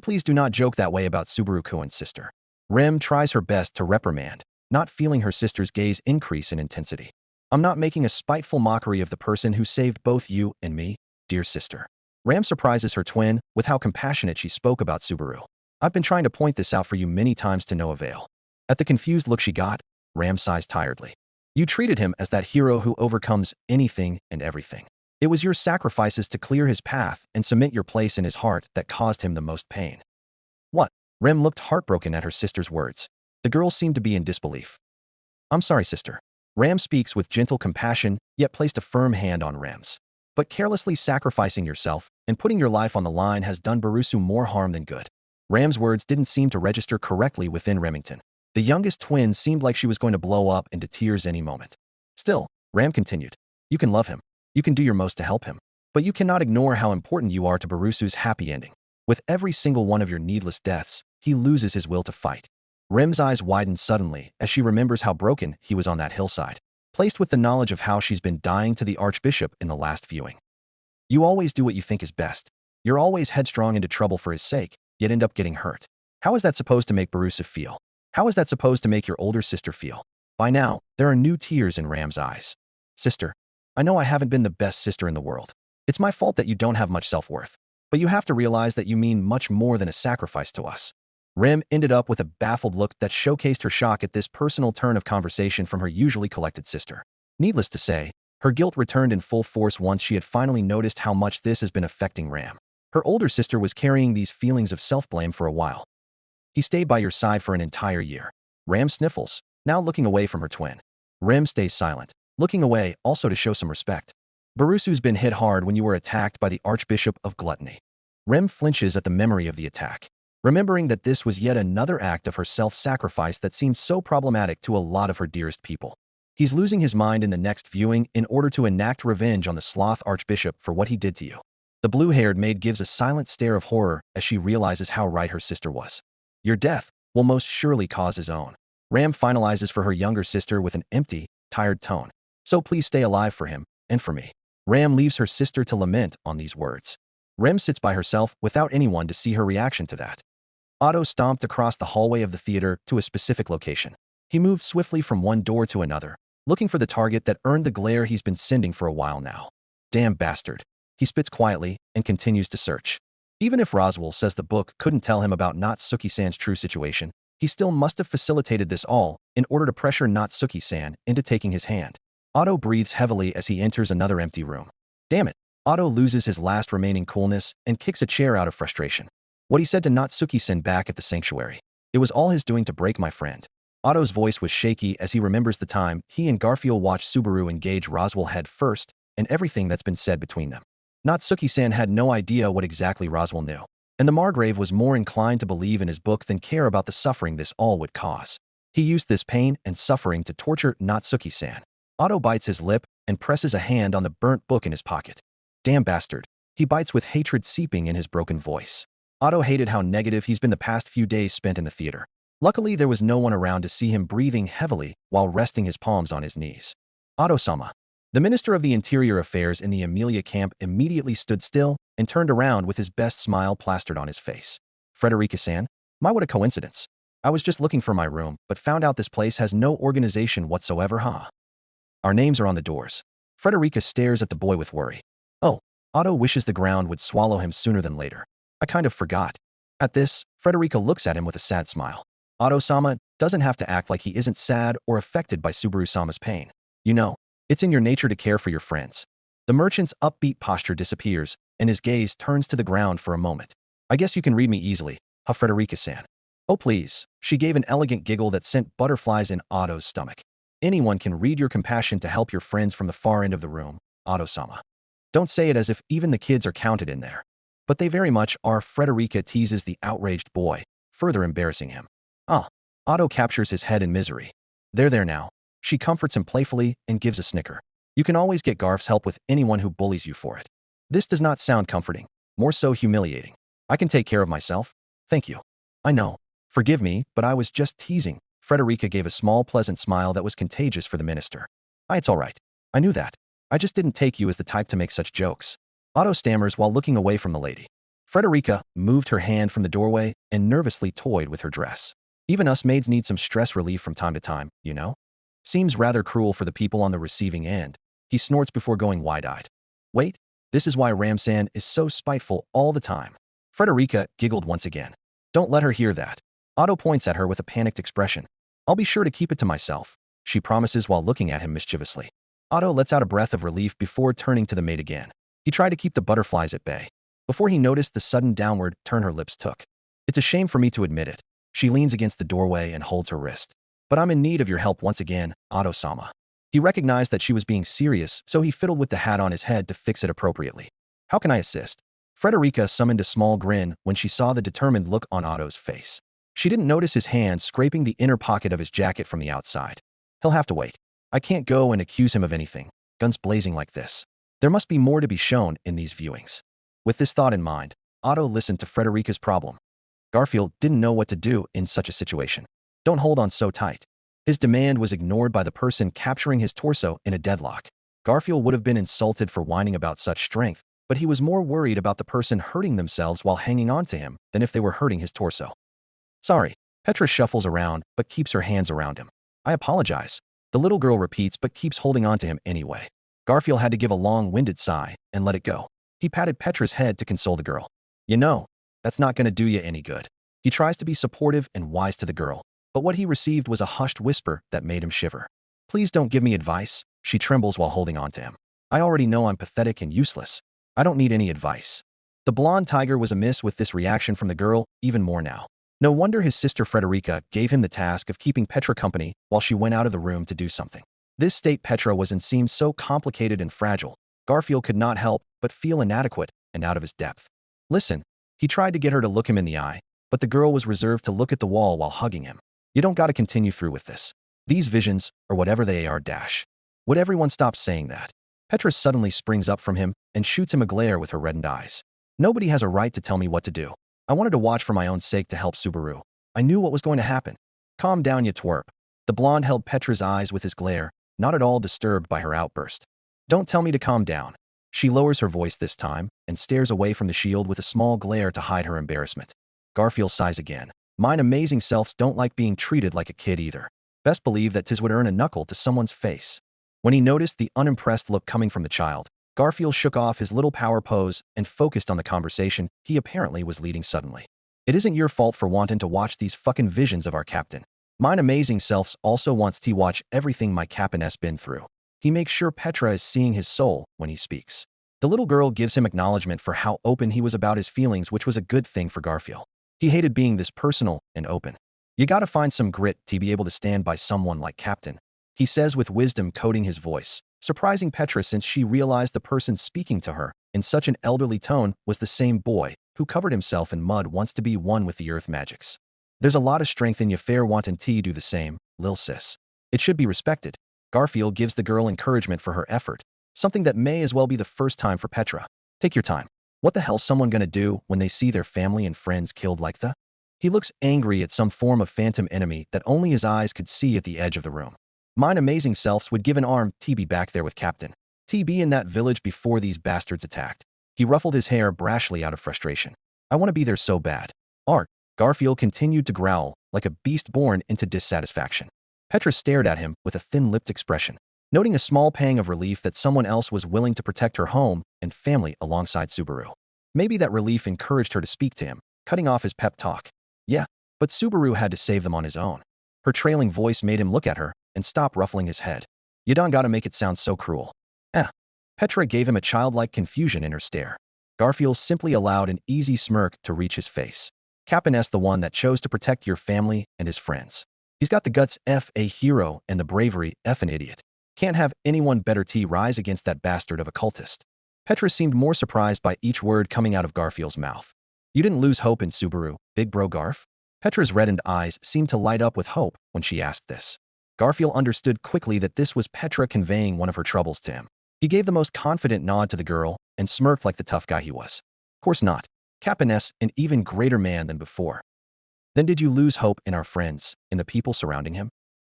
Please do not joke that way about Subaru-kun's sister. Rem tries her best to reprimand, not feeling her sister's gaze increase in intensity. I'm not making a spiteful mockery of the person who saved both you and me, dear sister. Ram surprises her twin with how compassionate she spoke about Subaru. I've been trying to point this out for you many times to no avail. At the confused look she got, Ram sighs tiredly. You treated him as that hero who overcomes anything and everything. It was your sacrifices to clear his path and cement your place in his heart that caused him the most pain. What? Rem looked heartbroken at her sister's words. The girl seemed to be in disbelief. I'm sorry, sister. Ram speaks with gentle compassion, yet placed a firm hand on Rem's. But carelessly sacrificing yourself and putting your life on the line has done Barusu more harm than good. Ram's words didn't seem to register correctly within Remington. The youngest twin seemed like she was going to blow up into tears any moment. Still, Ram continued. You can love him. You can do your most to help him. But you cannot ignore how important you are to Barusu's happy ending. With every single one of your needless deaths, he loses his will to fight. Rem's eyes widen suddenly as she remembers how broken he was on that hillside, placed with the knowledge of how she's been dying to the archbishop in the last viewing. You always do what you think is best. You're always headstrong into trouble for his sake, yet end up getting hurt. How is that supposed to make Barusu feel? How is that supposed to make your older sister feel? By now, there are new tears in Ram's eyes. Sister, I know I haven't been the best sister in the world. It's my fault that you don't have much self-worth. But you have to realize that you mean much more than a sacrifice to us. Rem ended up with a baffled look that showcased her shock at this personal turn of conversation from her usually collected sister. Needless to say, her guilt returned in full force once she had finally noticed how much this has been affecting Ram. Her older sister was carrying these feelings of self-blame for a while. He stayed by your side for an entire year. Ram sniffles, now looking away from her twin. Rem stays silent, looking away also to show some respect. Barusu's been hit hard when you were attacked by the Archbishop of Gluttony. Rem flinches at the memory of the attack, remembering that this was yet another act of her self-sacrifice that seemed so problematic to a lot of her dearest people. He's losing his mind in the next viewing in order to enact revenge on the sloth archbishop for what he did to you. The blue-haired maid gives a silent stare of horror as she realizes how right her sister was. Your death will most surely cause his own. Ram finalizes for her younger sister with an empty, tired tone. So please stay alive for him, and for me. Ram leaves her sister to lament on these words. Rem sits by herself without anyone to see her reaction to that. Otto stomped across the hallway of the theater to a specific location. He moved swiftly from one door to another, looking for the target that earned the glare he's been sending for a while now. Damn bastard. He spits quietly and continues to search. Even if Roswell says the book couldn't tell him about Natsuki-san's true situation, he still must have facilitated this all in order to pressure Natsuki-san into taking his hand. Otto breathes heavily as he enters another empty room. Damn it. Otto loses his last remaining coolness and kicks a chair out of frustration. What he said to Natsuki-san back at the sanctuary. It was all his doing to break my friend. Otto's voice was shaky as he remembers the time he and Garfield watched Subaru engage Roswell head first and everything that's been said between them. Natsuki-san had no idea what exactly Roswell knew, and the Margrave was more inclined to believe in his book than care about the suffering this all would cause. He used this pain and suffering to torture Natsuki-san. Otto bites his lip and presses a hand on the burnt book in his pocket. Damn bastard. He bites with hatred seeping in his broken voice. Otto hated how negative he's been the past few days spent in the theater. Luckily, there was no one around to see him breathing heavily while resting his palms on his knees. Otto-sama. The Minister of the Interior Affairs in the Amelia camp immediately stood still and turned around with his best smile plastered on his face. Frederica-san? What a coincidence. I was just looking for my room, but found out this place has no organization whatsoever, huh? Our names are on the doors. Frederica stares at the boy with worry. Oh, Otto wishes the ground would swallow him sooner than later. I kind of forgot. At this, Frederica looks at him with a sad smile. Otto-sama doesn't have to act like he isn't sad or affected by Subaru-sama's pain. You know, it's in your nature to care for your friends. The merchant's upbeat posture disappears, and his gaze turns to the ground for a moment. I guess you can read me easily, huh, Frederica-san? Oh please. She gave an elegant giggle that sent butterflies in Otto's stomach. Anyone can read your compassion to help your friends from the far end of the room, Otto-sama. Don't say it as if even the kids are counted in there. But they very much are. Frederica teases the outraged boy, further embarrassing him. Ah. Otto captures his head in misery. There now. She comforts him playfully and gives a snicker. You can always get Garf's help with anyone who bullies you for it. This does not sound comforting, more so humiliating. I can take care of myself. Thank you. I know. Forgive me, but I was just teasing. Frederica gave a small pleasant smile that was contagious for the minister. It's all right. I knew that. I just didn't take you as the type to make such jokes. Otto stammers while looking away from the lady. Frederica moved her hand from the doorway and nervously toyed with her dress. Even us maids need some stress relief from time to time, you know? Seems rather cruel for the people on the receiving end. He snorts before going wide-eyed. Wait, this is why Ramsan is so spiteful all the time. Frederica giggled once again. Don't let her hear that. Otto points at her with a panicked expression. I'll be sure to keep it to myself, she promises while looking at him mischievously. Otto lets out a breath of relief before turning to the maid again. He tried to keep the butterflies at bay. Before he noticed the sudden downward turn her lips took. It's a shame for me to admit it. She leans against the doorway and holds her wrist. But I'm in need of your help once again, Otto-sama. He recognized that she was being serious, so he fiddled with the hat on his head to fix it appropriately. How can I assist? Frederica summoned a small grin when she saw the determined look on Otto's face. She didn't notice his hand scraping the inner pocket of his jacket from the outside. He'll have to wait. I can't go and accuse him of anything, guns blazing like this. There must be more to be shown in these viewings. With this thought in mind, Otto listened to Frederica's problem. Garfield didn't know what to do in such a situation. Don't hold on so tight. His demand was ignored by the person capturing his torso in a deadlock. Garfield would have been insulted for whining about such strength, but he was more worried about the person hurting themselves while hanging on to him than if they were hurting his torso. Sorry. Petra shuffles around but keeps her hands around him. I apologize. The little girl repeats but keeps holding on to him anyway. Garfield had to give a long-winded sigh and let it go. He patted Petra's head to console the girl. You know, that's not going to do you any good. He tries to be supportive and wise to the girl, but what he received was a hushed whisper that made him shiver. Please don't give me advice, she trembles while holding on to him. I already know I'm pathetic and useless. I don't need any advice. The blonde tiger was amiss with this reaction from the girl, even more now. No wonder his sister Frederica gave him the task of keeping Petra company while she went out of the room to do something. This state Petra was in seemed so complicated and fragile. Garfield could not help but feel inadequate and out of his depth. Listen, He tried to get her to look him in the eye, but the girl was reserved to look at the wall while hugging him. You don't gotta continue through with this. These visions, or whatever they are, dash. Would everyone stop saying that? Petra suddenly springs up from him and shoots him a glare with her reddened eyes. Nobody has a right to tell me what to do. I wanted to watch for my own sake to help Subaru. I knew what was going to happen. Calm down, you twerp. The blonde held Petra's eyes with his glare, not at all disturbed by her outburst. Don't tell me to calm down. She lowers her voice this time and stares away from the shield with a small glare to hide her embarrassment. Garfield sighs again. Mine amazing selves don't like being treated like a kid either. Best believe that 'tis would earn a knuckle to someone's face. When he noticed the unimpressed look coming from the child, Garfield shook off his little power pose and focused on the conversation he apparently was leading suddenly. It isn't your fault for wanting to watch these fucking visions of our captain. Mine amazing selves also wants to watch everything my captain has been through. He makes sure Petra is seeing his soul when he speaks. The little girl gives him acknowledgement for how open he was about his feelings, which was a good thing for Garfield. He hated being this personal and open. You gotta find some grit to be able to stand by someone like Captain, he says with wisdom coating his voice, surprising Petra since she realized the person speaking to her in such an elderly tone was the same boy who covered himself in mud wants to be one with the earth magics. There's a lot of strength in you fair wantin' to do the same, lil sis. It should be respected. Garfield gives the girl encouragement for her effort, something that may as well be the first time for Petra. Take your time. What the hell's someone gonna do when they see their family and friends killed like that? He looks angry at some form of phantom enemy that only his eyes could see at the edge of the room. Mine amazing selves would give an arm to be back there with Captain. To be in that village before these bastards attacked. He ruffled his hair brashly out of frustration. I want to be there so bad. Art. Garfield continued to growl, like a beast born into dissatisfaction. Petra stared at him with a thin-lipped expression, noting a small pang of relief that someone else was willing to protect her home and family alongside Subaru. Maybe that relief encouraged her to speak to him, cutting off his pep talk. Yeah, but Subaru had to save them on his own. Her trailing voice made him look at her and stop ruffling his head. You don't gotta make it sound so cruel. Petra gave him a childlike confusion in her stare. Garfield simply allowed an easy smirk to reach his face. Captain S the one that chose to protect your family and his friends. He's got the guts F a hero and the bravery F an idiot. Can't have anyone better T rise against that bastard of a cultist. Petra seemed more surprised by each word coming out of Garfield's mouth. You didn't lose hope in Subaru, big bro Garf? Petra's reddened eyes seemed to light up with hope when she asked this. Garfield understood quickly that this was Petra conveying one of her troubles to him. He gave the most confident nod to the girl and smirked like the tough guy he was. Of course not. Captain S, an even greater man than before. Then did you lose hope in our friends, in the people surrounding him?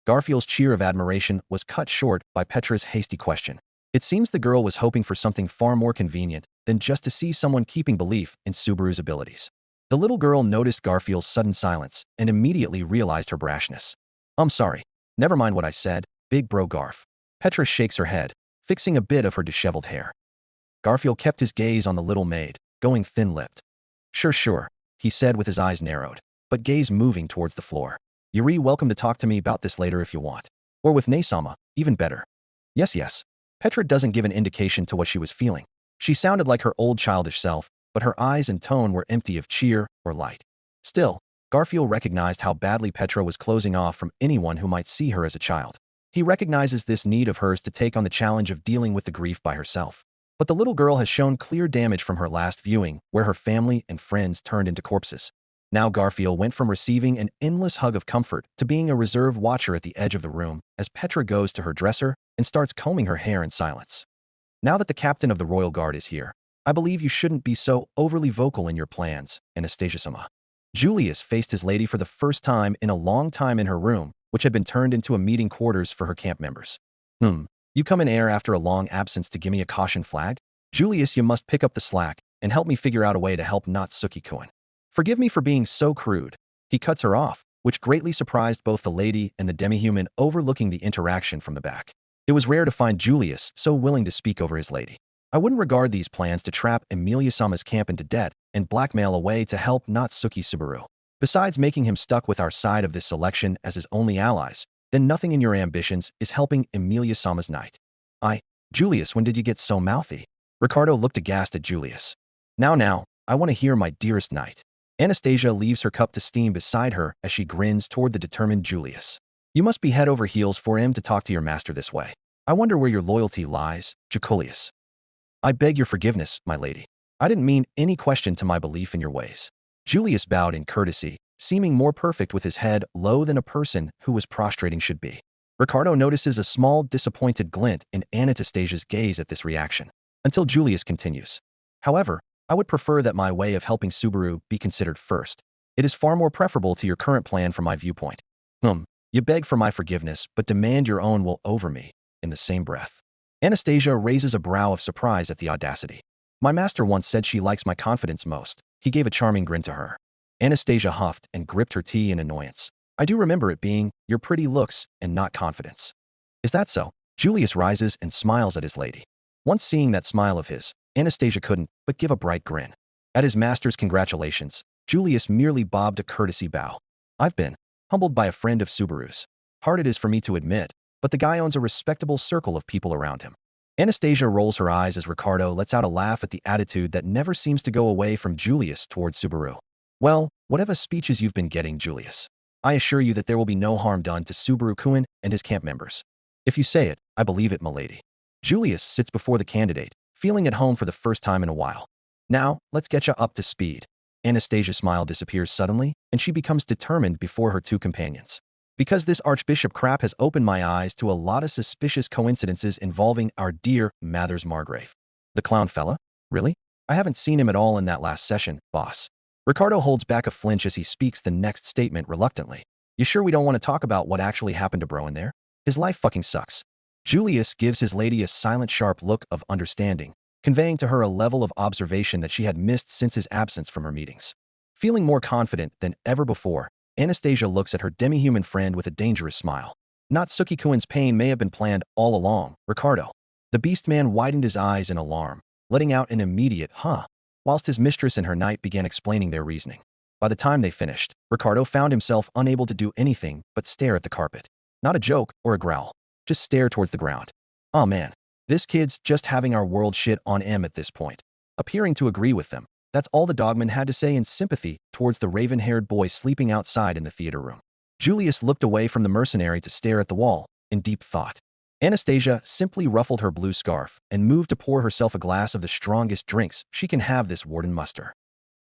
Garfield's cheer of admiration was cut short by Petra's hasty question. It seems the girl was hoping for something far more convenient than just to see someone keeping belief in Subaru's abilities. The little girl noticed Garfield's sudden silence and immediately realized her brashness. I'm sorry. Never mind what I said, big bro Garf. Petra shakes her head, fixing a bit of her disheveled hair. Garfield kept his gaze on the little maid, going thin-lipped. Sure, he said with his eyes narrowed, but gaze moving towards the floor. You're welcome to talk to me about this later if you want. Or with Naysama, even better. Yes. Petra doesn't give an indication to what she was feeling. She sounded like her old childish self, but her eyes and tone were empty of cheer or light. Still, Garfield recognized how badly Petra was closing off from anyone who might see her as a child. He recognizes this need of hers to take on the challenge of dealing with the grief by herself. But the little girl has shown clear damage from her last viewing, where her family and friends turned into corpses. Now Garfield went from receiving an endless hug of comfort to being a reserved watcher at the edge of the room as Petra goes to her dresser and starts combing her hair in silence. Now that the captain of the Royal Guard is here, I believe you shouldn't be so overly vocal in your plans, Anastasia-sama. Julius faced his lady for the first time in a long time in her room, which had been turned into a meeting quarters for her camp members. You come in air after a long absence to give me a caution flag? Julius, you must pick up the slack and help me figure out a way to help Natsuki-kun. Forgive me for being so crude. He cuts her off, which greatly surprised both the lady and the demi-human overlooking the interaction from the back. It was rare to find Julius so willing to speak over his lady. I wouldn't regard these plans to trap Emilia-sama's camp into debt and blackmail a way to help Natsuki Subaru. Besides making him stuck with our side of this selection as his only allies, then nothing in your ambitions is helping Emilia-sama's knight. Julius, when did you get so mouthy? Ricardo looked aghast at Julius. Now, I want to hear my dearest knight. Anastasia leaves her cup to steam beside her as she grins toward the determined Julius. You must be head over heels for him to talk to your master this way. I wonder where your loyalty lies, Jaculius. I beg your forgiveness, my lady. I didn't mean any question to my belief in your ways. Julius bowed in courtesy, seeming more perfect with his head low than a person who was prostrating should be. Ricardo notices a small, disappointed glint in Anastasia's gaze at this reaction, until Julius continues. However, I would prefer that my way of helping Subaru be considered first. It is far more preferable to your current plan from my viewpoint. You beg for my forgiveness, but demand your own will over me, in the same breath. Anastasia raises a brow of surprise at the audacity. My master once said she likes my confidence most. He gave a charming grin to her. Anastasia huffed and gripped her tea in annoyance. I do remember it being your pretty looks and not confidence. Is that so? Julius rises and smiles at his lady. Once seeing that smile of his, Anastasia couldn't but give a bright grin. At his master's congratulations, Julius merely bobbed a courtesy bow. I've been humbled by a friend of Subaru's. Hard it is for me to admit, but the guy owns a respectable circle of people around him. Anastasia rolls her eyes as Ricardo lets out a laugh at the attitude that never seems to go away from Julius towards Subaru. Well, whatever speeches you've been getting, Julius, I assure you that there will be no harm done to Subaru-kun and his camp members. If you say it, I believe it, milady. Julius sits before the candidate, feeling at home for the first time in a while. Now, let's get you up to speed. Anastasia's smile disappears suddenly, and she becomes determined before her two companions. Because this Archbishop crap has opened my eyes to a lot of suspicious coincidences involving our dear Mathers Margrave. The clown fella? Really? I haven't seen him at all in that last session, boss. Ricardo holds back a flinch as he speaks the next statement reluctantly. You sure we don't want to talk about what actually happened to bro in there? His life fucking sucks. Julius gives his lady a silent, sharp look of understanding, conveying to her a level of observation that she had missed since his absence from her meetings. Feeling more confident than ever before, Anastasia looks at her demi-human friend with a dangerous smile. Not Suki-kun's pain may have been planned all along, Ricardo. The beast man widened his eyes in alarm, letting out an immediate huh, whilst his mistress and her knight began explaining their reasoning. By the time they finished, Ricardo found himself unable to do anything but stare at the carpet. Not a joke or a growl, just stare towards the ground. Oh man, this kid's just having our world shit on him at this point. Appearing to agree with them, that's all the dogman had to say in sympathy towards the raven-haired boy sleeping outside in the theater room. Julius looked away from the mercenary to stare at the wall, in deep thought. Anastasia simply ruffled her blue scarf and moved to pour herself a glass of the strongest drinks she can have this warden muster.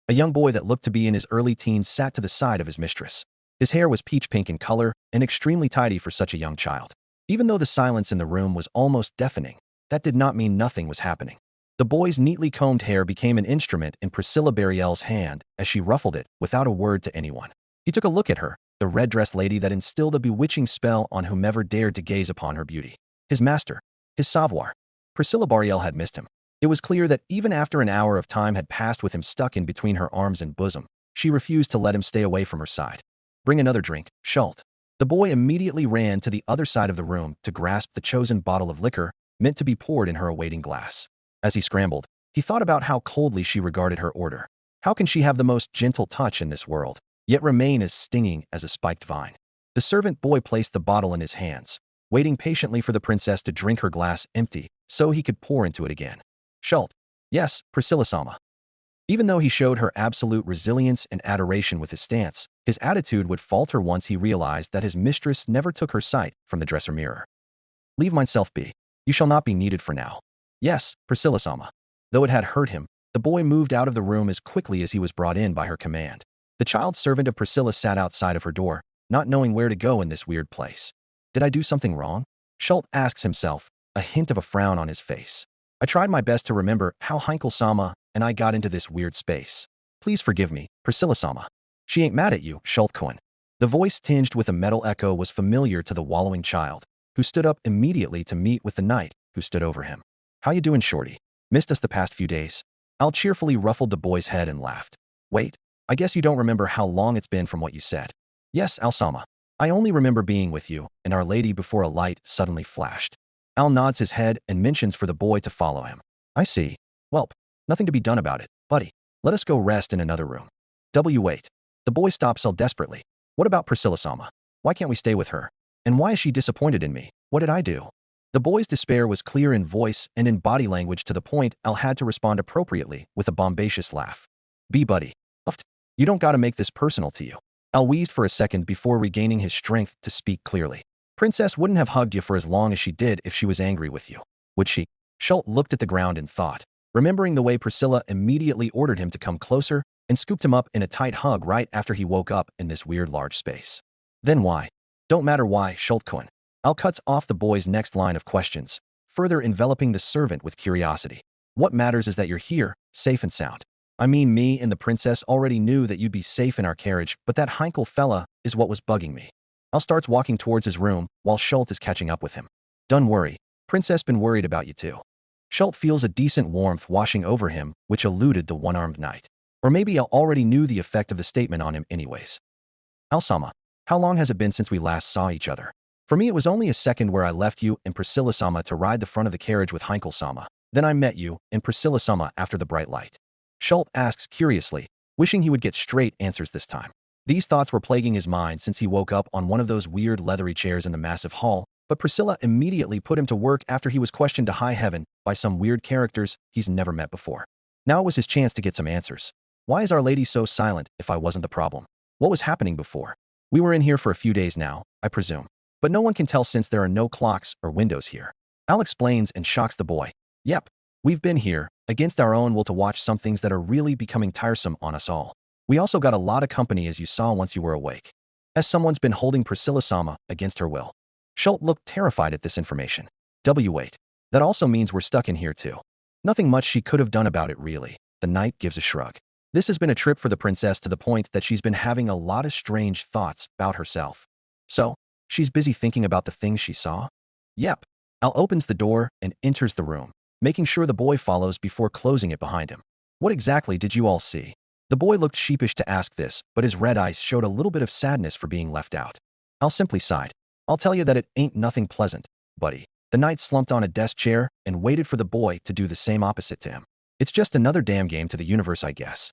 A young boy that looked to be in his early teens sat to the side of his mistress. His hair was peach pink in color and extremely tidy for such a young child. Even though the silence in the room was almost deafening, that did not mean nothing was happening. The boy's neatly combed hair became an instrument in Priscilla Bariel's hand as she ruffled it without a word to anyone. He took a look at her, the red-dressed lady that instilled a bewitching spell on whomever dared to gaze upon her beauty. His master, his savoir. Priscilla Bariel had missed him. It was clear that even after an hour of time had passed with him stuck in between her arms and bosom, she refused to let him stay away from her side. Bring another drink, Schult. The boy immediately ran to the other side of the room to grasp the chosen bottle of liquor meant to be poured in her awaiting glass. As he scrambled, he thought about how coldly she regarded her order. How can she have the most gentle touch in this world, yet remain as stinging as a spiked vine? The servant boy placed the bottle in his hands, waiting patiently for the princess to drink her glass empty so he could pour into it again. Schult. Yes, Priscilla-sama. Even though he showed her absolute resilience and adoration with his stance, his attitude would falter once he realized that his mistress never took her sight from the dresser mirror. Leave myself be. You shall not be needed for now. Yes, Priscilla-sama. Though it had hurt him, the boy moved out of the room as quickly as he was brought in by her command. The child servant of Priscilla sat outside of her door, not knowing where to go in this weird place. Did I do something wrong? Schult asks himself, a hint of a frown on his face. I tried my best to remember how Heinkel-sama and I got into this weird space. Please forgive me, Priscilla-sama. She ain't mad at you, Schult-kun. The voice tinged with a metal echo was familiar to the wallowing child, who stood up immediately to meet with the knight who stood over him. How you doing, shorty? Missed us the past few days. Al cheerfully ruffled the boy's head and laughed. Wait, I guess you don't remember how long it's been from what you said. Yes, Al-sama. I only remember being with you and Our Lady before a light suddenly flashed. Al nods his head and mentions for the boy to follow him. I see. Welp, nothing to be done about it, buddy. Let us go rest in another room. Wait. The boy stops Al desperately. What about Priscilla-sama? Why can't we stay with her? And why is she disappointed in me? What did I do? The boy's despair was clear in voice and in body language to the point Al had to respond appropriately with a bombacious laugh. Buddy. Uft. You don't gotta make this personal to you. Al wheezed for a second before regaining his strength to speak clearly. Princess wouldn't have hugged you for as long as she did if she was angry with you. Would she? Schult looked at the ground and thought. remembering the way Priscilla immediately ordered him to come closer and scooped him up in a tight hug right after he woke up in this weird large space. Then why? Don't matter why, Schultkoen. Al cuts off the boy's next line of questions, further enveloping the servant with curiosity. What matters is that you're here, safe and sound. I mean, me and the princess already knew that you'd be safe in our carriage, but that Heinkel fella is what was bugging me. Al starts walking towards his room while Schult is catching up with him. Don't worry, Princess been worried about you too. Schult feels a decent warmth washing over him, which eluded the one-armed knight. Or maybe Al already knew the effect of the statement on him anyways. Al-sama, how long has it been since we last saw each other? For me, it was only a second where I left you and Priscilla-sama to ride the front of the carriage with Heinkel-sama. Then I met you and Priscilla-sama after the bright light. Schult asks curiously, wishing he would get straight answers this time. These thoughts were plaguing his mind since he woke up on one of those weird leathery chairs in the massive hall, but Priscilla immediately put him to work after he was questioned to high heaven by some weird characters he's never met before. Now it was his chance to get some answers. Why is Our Lady so silent if I wasn't the problem? What was happening before? We were in here for a few days now, I presume. But no one can tell since there are no clocks or windows here. Al explains and shocks the boy. Yep, we've been here, against our own will to watch some things that are really becoming tiresome on us all. We also got a lot of company as you saw once you were awake. As someone's been holding Priscilla-sama against her will. Schult looked terrified at this information. Wait. That also means we're stuck in here too. Nothing much she could have done about it really. The knight gives a shrug. This has been a trip for the princess to the point that she's been having a lot of strange thoughts about herself. So, she's busy thinking about the things she saw? Yep. Al opens the door and enters the room, making sure the boy follows before closing it behind him. What exactly did you all see? The boy looked sheepish to ask this, but his red eyes showed a little bit of sadness for being left out. Al simply sighed. I'll tell you that it ain't nothing pleasant, buddy. The knight slumped on a desk chair and waited for the boy to do the same opposite to him. It's just another damn game to the universe, I guess.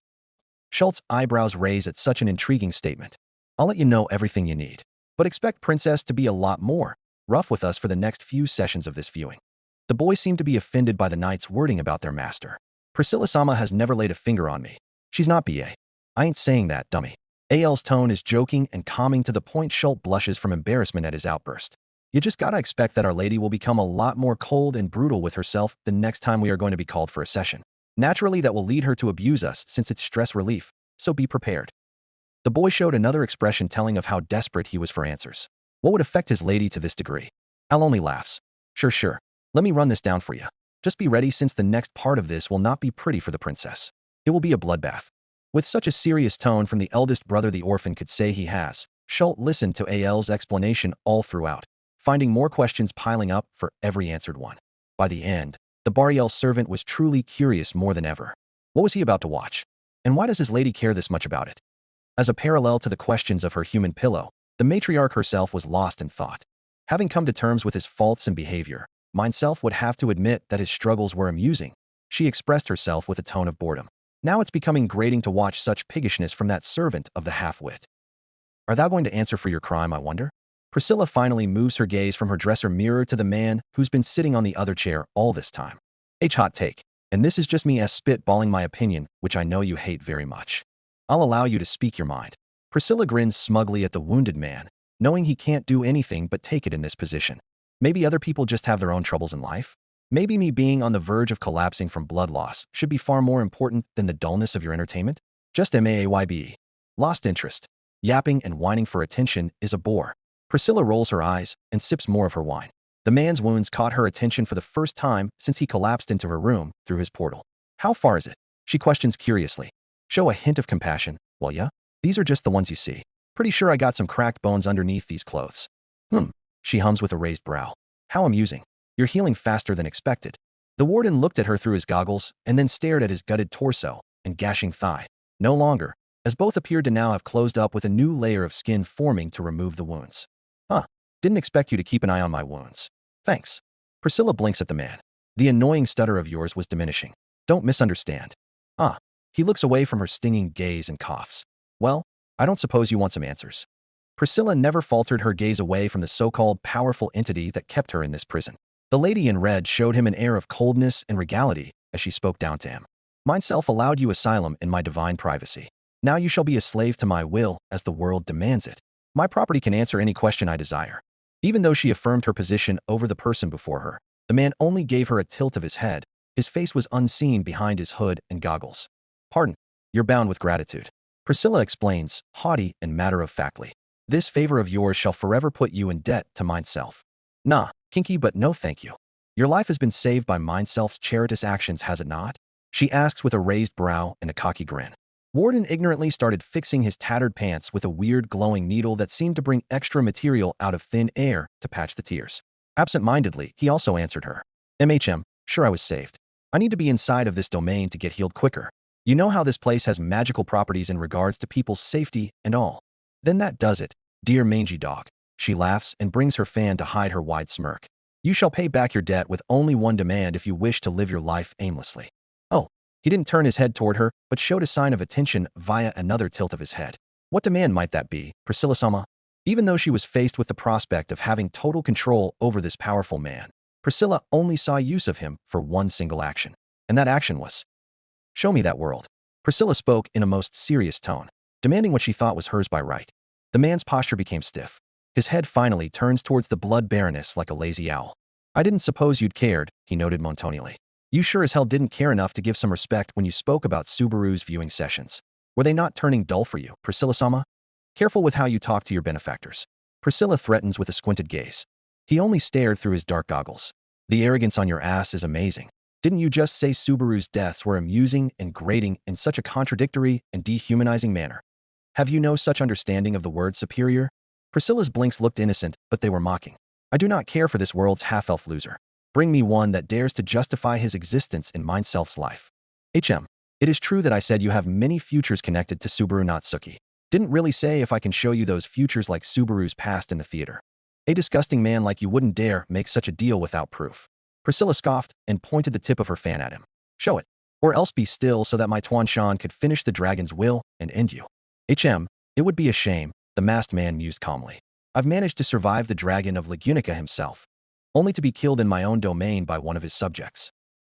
Schult's eyebrows raise at such an intriguing statement. I'll let you know everything you need. But expect Princess to be a lot more rough with us for the next few sessions of this viewing. The boy seemed to be offended by the knight's wording about their master. Priscilla-sama has never laid a finger on me. She's not BA. I ain't saying that, dummy. AL's tone is joking and calming to the point Schult blushes from embarrassment at his outburst. You just gotta expect that Our Lady will become a lot more cold and brutal with herself the next time we are going to be called for a session. Naturally, that will lead her to abuse us since it's stress relief, so be prepared. The boy showed another expression telling of how desperate he was for answers. What would affect his lady to this degree? Al only laughs. Sure. Let me run this down for you. Just be ready since the next part of this will not be pretty for the princess. It will be a bloodbath. With such a serious tone from the eldest brother the orphan could say he has, Schult listened to AL's explanation all throughout, finding more questions piling up for every answered one. By the end, the Bariel servant was truly curious more than ever. What was he about to watch? And why does his lady care this much about it? As a parallel to the questions of her human pillow, the matriarch herself was lost in thought. Having come to terms with his faults and behavior, Mindself would have to admit that his struggles were amusing. She expressed herself with a tone of boredom. Now it's becoming grating to watch such piggishness from that servant of the half-wit. Are thou going to answer for your crime, I wonder? Priscilla finally moves her gaze from her dresser mirror to the man who's been sitting on the other chair all this time. Hot take. And this is just me spitballing my opinion, which I know you hate very much. I'll allow you to speak your mind. Priscilla grins smugly at the wounded man, knowing he can't do anything but take it in this position. Maybe other people just have their own troubles in life? Maybe me being on the verge of collapsing from blood loss should be far more important than the dullness of your entertainment? Just MAAYB. Lost interest. Yapping and whining for attention is a bore. Priscilla rolls her eyes and sips more of her wine. The man's wounds caught her attention for the first time since he collapsed into her room through his portal. How far is it? She questions curiously. Show a hint of compassion. Well, yeah, these are just the ones you see. Pretty sure I got some cracked bones underneath these clothes. She hums with a raised brow. How amusing. You're healing faster than expected. The warden looked at her through his goggles and then stared at his gutted torso and gashing thigh. No longer, as both appeared to now have closed up with a new layer of skin forming to remove the wounds. Didn't expect you to keep an eye on my wounds. Thanks. Priscilla blinks at the man. The annoying stutter of yours was diminishing. Don't misunderstand. He looks away from her stinging gaze and coughs. Well, I don't suppose you want some answers. Priscilla never faltered her gaze away from the so-called powerful entity that kept her in this prison. The lady in red showed him an air of coldness and regality as she spoke down to him. Myself allowed you asylum in my divine privacy. Now you shall be a slave to my will as the world demands it. My property can answer any question I desire. Even though she affirmed her position over the person before her, the man only gave her a tilt of his head, His face was unseen behind his hood and goggles. Pardon, you're bound with gratitude. Priscilla explains, haughty and matter-of-factly. This favor of yours shall forever put you in debt to mineself. Nah, kinky but no thank you. Your life has been saved by mineself's charitous actions, has it not? She asks with a raised brow and a cocky grin. Warden ignorantly started fixing his tattered pants with a weird glowing needle that seemed to bring extra material out of thin air to patch the tears. Absent-mindedly, he also answered her. Sure I was saved. I need to be inside of this domain to get healed quicker. You know how this place has magical properties in regards to people's safety and all. Then that does it, dear mangy dog. She laughs and brings her fan to hide her wide smirk. You shall pay back your debt with only one demand if you wish to live your life aimlessly. Oh, he didn't turn his head toward her, but showed a sign of attention via another tilt of his head. What demand might that be, Priscilla-sama? Even though she was faced with the prospect of having total control over this powerful man, Priscilla only saw use of him for one single action. And that action was, show me that world. Priscilla spoke in a most serious tone, demanding what she thought was hers by right. The man's posture became stiff. His head finally turns towards the blood baroness like a lazy owl. I didn't suppose you'd cared, he noted monotonely. You sure as hell didn't care enough to give some respect when you spoke about Subaru's viewing sessions. Were they not turning dull for you, Priscilla-sama? Careful with how you talk to your benefactors. Priscilla threatens with a squinted gaze. He only stared through his dark goggles. The arrogance on your ass is amazing. Didn't you just say Subaru's deaths were amusing and grating in such a contradictory and dehumanizing manner? Have you no such understanding of the word superior? Priscilla's blinks looked innocent, but they were mocking. I do not care for this world's half-elf loser. Bring me one that dares to justify his existence in mineself's life. It is true that I said you have many futures connected to Subaru Natsuki. Didn't really say if I can show you those futures like Subaru's past in the theater. A disgusting man like you wouldn't dare make such a deal without proof. Priscilla scoffed and pointed the tip of her fan at him. Show it. Or else be still so that my Tuan-shan could finish the dragon's will and end you. It would be a shame, the masked man mused calmly. I've managed to survive the dragon of Lagunica himself, only to be killed in my own domain by one of his subjects.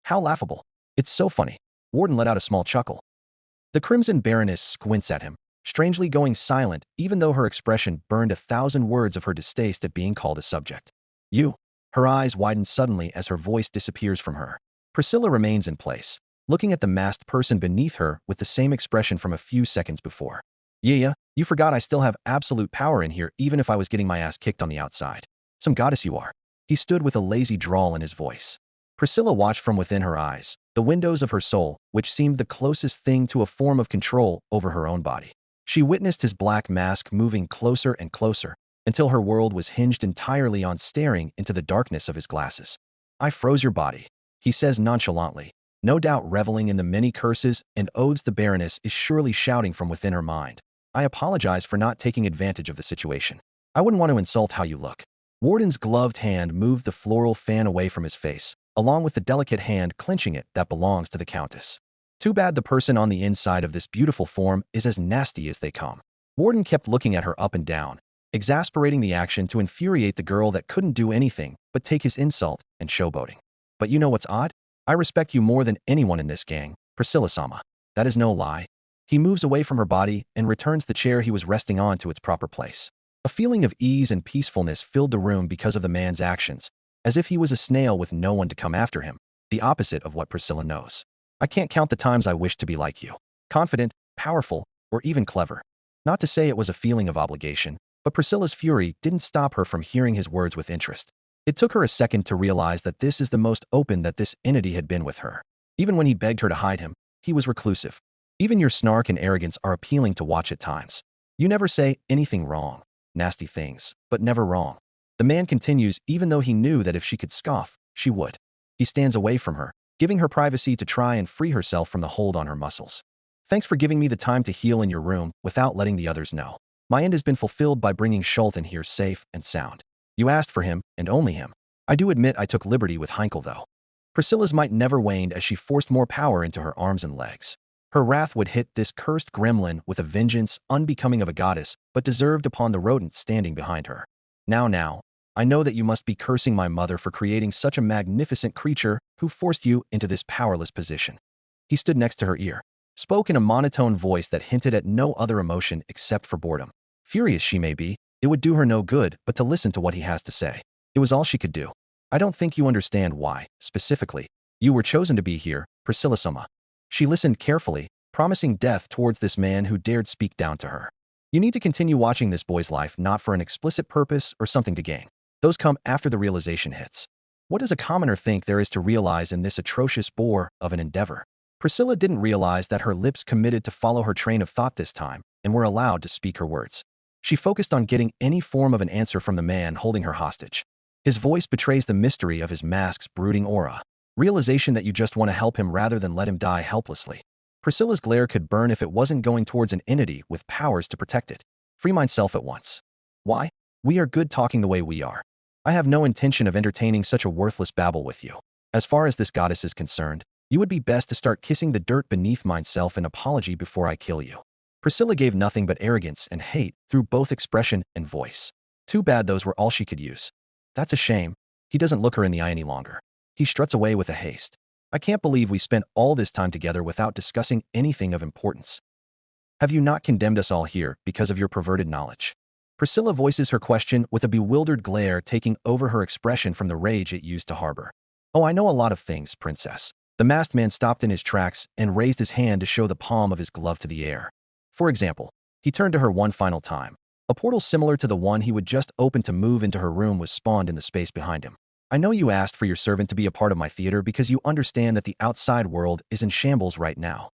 How laughable. It's so funny. Warden let out a small chuckle. The Crimson Baroness squints at him, strangely going silent even though her expression burned 1,000 words of her distaste at being called a subject. You. Her eyes widen suddenly as her voice disappears from her. Priscilla remains in place, looking at the masked person beneath her with the same expression from a few seconds before. Yeah, you forgot I still have absolute power in here even if I was getting my ass kicked on the outside. Some goddess you are. He stood with a lazy drawl in his voice. Priscilla watched from within her eyes, the windows of her soul, which seemed the closest thing to a form of control over her own body. She witnessed his black mask moving closer and closer, until her world was hinged entirely on staring into the darkness of his glasses. I froze your body, he says nonchalantly, no doubt reveling in the many curses and oaths the Baroness is surely shouting from within her mind. I apologize for not taking advantage of the situation. I wouldn't want to insult how you look. Warden's gloved hand moved the floral fan away from his face, along with the delicate hand clenching it that belongs to the Countess. Too bad the person on the inside of this beautiful form is as nasty as they come. Warden kept looking at her up and down, exasperating the action to infuriate the girl that couldn't do anything but take his insult and showboating. But you know what's odd? I respect you more than anyone in this gang, Priscilla-sama. That is no lie. He moves away from her body and returns the chair he was resting on to its proper place. A feeling of ease and peacefulness filled the room because of the man's actions, as if he was a snail with no one to come after him, the opposite of what Priscilla knows. I can't count the times I wished to be like you. Confident, powerful, or even clever. Not to say it was a feeling of obligation, but Priscilla's fury didn't stop her from hearing his words with interest. It took her a second to realize that this is the most open that this entity had been with her. Even when he begged her to hide him, he was reclusive. Even your snark and arrogance are appealing to watch at times. You never say anything wrong. Nasty things, but never wrong. The man continues even though he knew that if she could scoff, she would. He stands away from her, giving her privacy to try and free herself from the hold on her muscles. Thanks for giving me the time to heal in your room without letting the others know. My end has been fulfilled by bringing Schult in here safe and sound. You asked for him, and only him. I do admit I took liberty with Heinkel though. Priscilla's might never waned as she forced more power into her arms and legs. Her wrath would hit this cursed gremlin with a vengeance unbecoming of a goddess, but deserved upon the rodent standing behind her. Now, I know that you must be cursing my mother for creating such a magnificent creature who forced you into this powerless position. He stood next to her ear, spoke in a monotone voice that hinted at no other emotion except for boredom. Furious she may be, it would do her no good but to listen to what he has to say. It was all she could do. I don't think you understand why, specifically, You were chosen to be here, Priscilla-sama. She listened carefully, promising death towards this man who dared speak down to her. You need to continue watching this boy's life not for an explicit purpose or something to gain. Those come after the realization hits. What does a commoner think there is to realize in this atrocious bore of an endeavor? Priscilla didn't realize that her lips committed to follow her train of thought this time and were allowed to speak her words. She focused on getting any form of an answer from the man holding her hostage. His voice betrays the mystery of his mask's brooding aura. Realization that you just want to help him rather than let him die helplessly. Priscilla's glare could burn if it wasn't going towards an entity with powers to protect it. Free myself at once. Why? We are good talking the way we are. I have no intention of entertaining such a worthless babble with you. As far as this goddess is concerned, you would be best to start kissing the dirt beneath myself in apology before I kill you. Priscilla gave nothing but arrogance and hate through both expression and voice. Too bad those were all she could use. That's a shame. He doesn't look her in the eye any longer. He struts away with a haste. I can't believe we spent all this time together without discussing anything of importance. Have you not condemned us all here because of your perverted knowledge? Priscilla voices her question with a bewildered glare taking over her expression from the rage it used to harbor. Oh, I know a lot of things, princess. The masked man stopped in his tracks and raised his hand to show the palm of his glove to the air. For example, he turned to her one final time. A portal similar to the one he would just open to move into her room was spawned in the space behind him. I know you asked for your servant to be a part of my theater because you understand that the outside world is in shambles right now.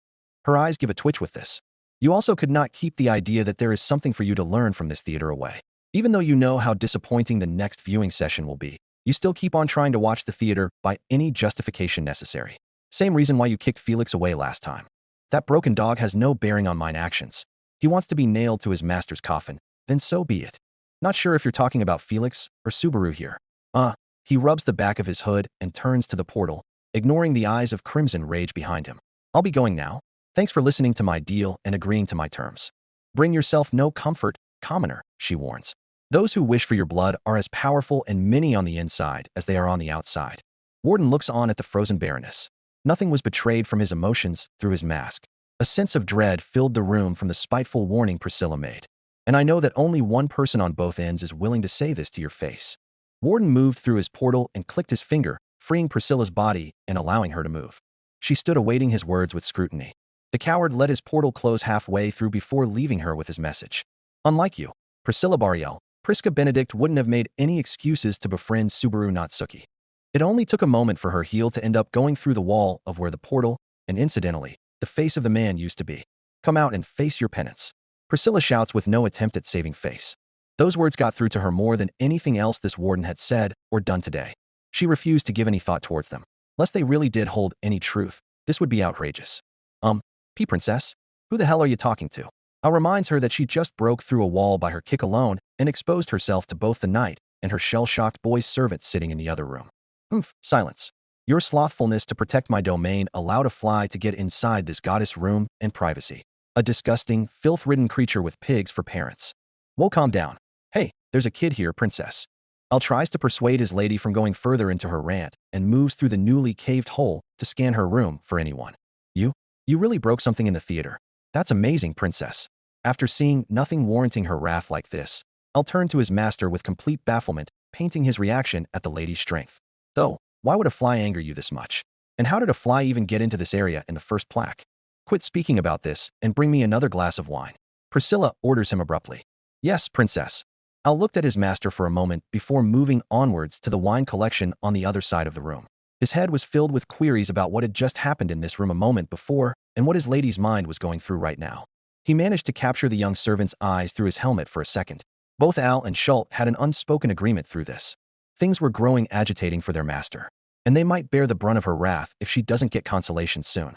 Her eyes give a twitch with this. You also could not keep the idea that there is something for you to learn from this theater away. Even though you know how disappointing the next viewing session will be, you still keep on trying to watch the theater by any justification necessary. Same reason why you kicked Felix away last time. That broken dog has no bearing on mine actions. He wants to be nailed to his master's coffin, then so be it. Not sure if you're talking about Felix or Subaru here. He rubs the back of his hood and turns to the portal, ignoring the eyes of crimson rage behind him. I'll be going now. Thanks for listening to my deal and agreeing to my terms. Bring yourself no comfort, commoner, she warns. Those who wish for your blood are as powerful and many on the inside as they are on the outside. Warden looks on at the frozen baroness. Nothing was betrayed from his emotions through his mask. A sense of dread filled the room from the spiteful warning Priscilla made. And I know that only one person on both ends is willing to say this to your face. Warden moved through his portal and clicked his finger, freeing Priscilla's body and allowing her to move. She stood awaiting his words with scrutiny. The coward let his portal close halfway through before leaving her with his message. Unlike you, Priscilla Bariel, Priska Benedict wouldn't have made any excuses to befriend Subaru Natsuki. It only took a moment for her heel to end up going through the wall of where the portal, and incidentally, the face of the man used to be. Come out and face your penance. Priscilla shouts with no attempt at saving face. Those words got through to her more than anything else this warden had said or done today. She refused to give any thought towards them. Lest they really did hold any truth, this would be outrageous. Princess? Who the hell are you talking to? Al reminds her that she just broke through a wall by her kick alone and exposed herself to both the knight and her shell-shocked boy's servant sitting in the other room. Silence. Your slothfulness to protect my domain allowed a fly to get inside this goddess room and privacy. A disgusting, filth-ridden creature with pigs for parents. Whoa, calm down. Hey, there's a kid here, princess. Al tries to persuade his lady from going further into her rant and moves through the newly caved hole to scan her room for anyone. You really broke something in the theater. That's amazing, princess. After seeing nothing warranting her wrath like this, Al turned to his master with complete bafflement, painting his reaction at the lady's strength. Though, why would a fly anger you this much? And how did a fly even get into this area in the first place? Quit speaking about this and bring me another glass of wine. Priscilla orders him abruptly. Yes, princess. Al looked at his master for a moment before moving onwards to the wine collection on the other side of the room. His head was filled with queries about what had just happened in this room a moment before and what his lady's mind was going through right now. He managed to capture the young servant's eyes through his helmet for a second. Both Al and Schult had an unspoken agreement through this. Things were growing agitating for their master, and they might bear the brunt of her wrath if she doesn't get consolation soon.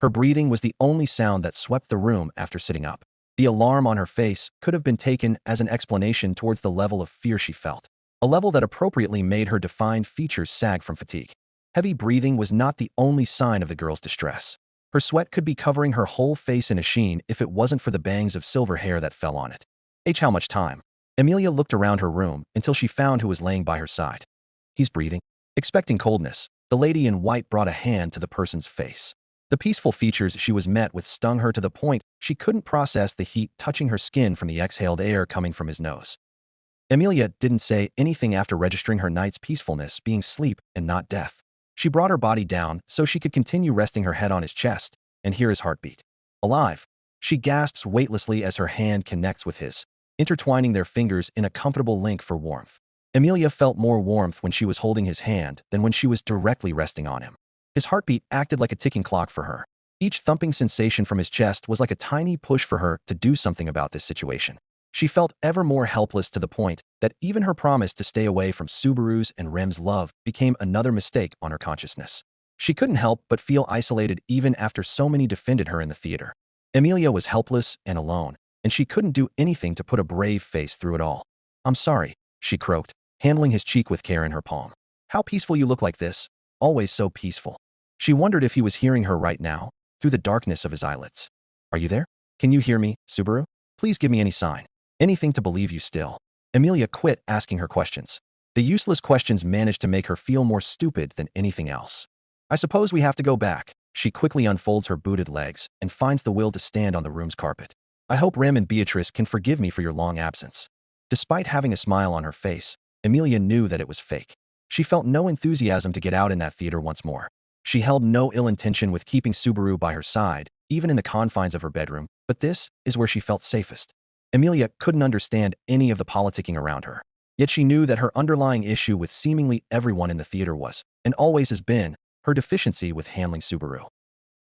Her breathing was the only sound that swept the room after sitting up. The alarm on her face could have been taken as an explanation towards the level of fear she felt, a level that appropriately made her defined features sag from fatigue. Heavy breathing was not the only sign of the girl's distress. Her sweat could be covering her whole face in a sheen if it wasn't for the bangs of silver hair that fell on it. How much time? Amelia looked around her room until she found who was laying by her side. He's breathing. Expecting coldness, the lady in white brought a hand to the person's face. The peaceful features she was met with stung her to the point she couldn't process the heat touching her skin from the exhaled air coming from his nose. Amelia didn't say anything after registering her night's peacefulness being sleep and not death. She brought her body down so she could continue resting her head on his chest and hear his heartbeat. Alive. She gasps weightlessly as her hand connects with his, intertwining their fingers in a comfortable link for warmth. Amelia felt more warmth when she was holding his hand than when she was directly resting on him. His heartbeat acted like a ticking clock for her. Each thumping sensation from his chest was like a tiny push for her to do something about this situation. She felt ever more helpless to the point that even her promise to stay away from Subaru's and Rem's love became another mistake on her consciousness. She couldn't help but feel isolated even after so many defended her in the theater. Amelia was helpless and alone, and she couldn't do anything to put a brave face through it all. "I'm sorry," she croaked, handling his cheek with care in her palm. "How peaceful you look like this. Always so peaceful." She wondered if he was hearing her right now, through the darkness of his eyelids. "Are you there? Can you hear me, Subaru? Please give me any sign. Anything to believe you still." Amelia quit asking her questions. The useless questions managed to make her feel more stupid than anything else. "I suppose we have to go back." She quickly unfolds her booted legs and finds the will to stand on the room's carpet. "I hope Rem and Beatrice can forgive me for your long absence." Despite having a smile on her face, Amelia knew that it was fake. She felt no enthusiasm to get out in that theater once more. She held no ill intention with keeping Subaru by her side, even in the confines of her bedroom, but this is where she felt safest. Amelia couldn't understand any of the politicking around her. Yet she knew that her underlying issue with seemingly everyone in the theater was, and always has been, her deficiency with handling Subaru.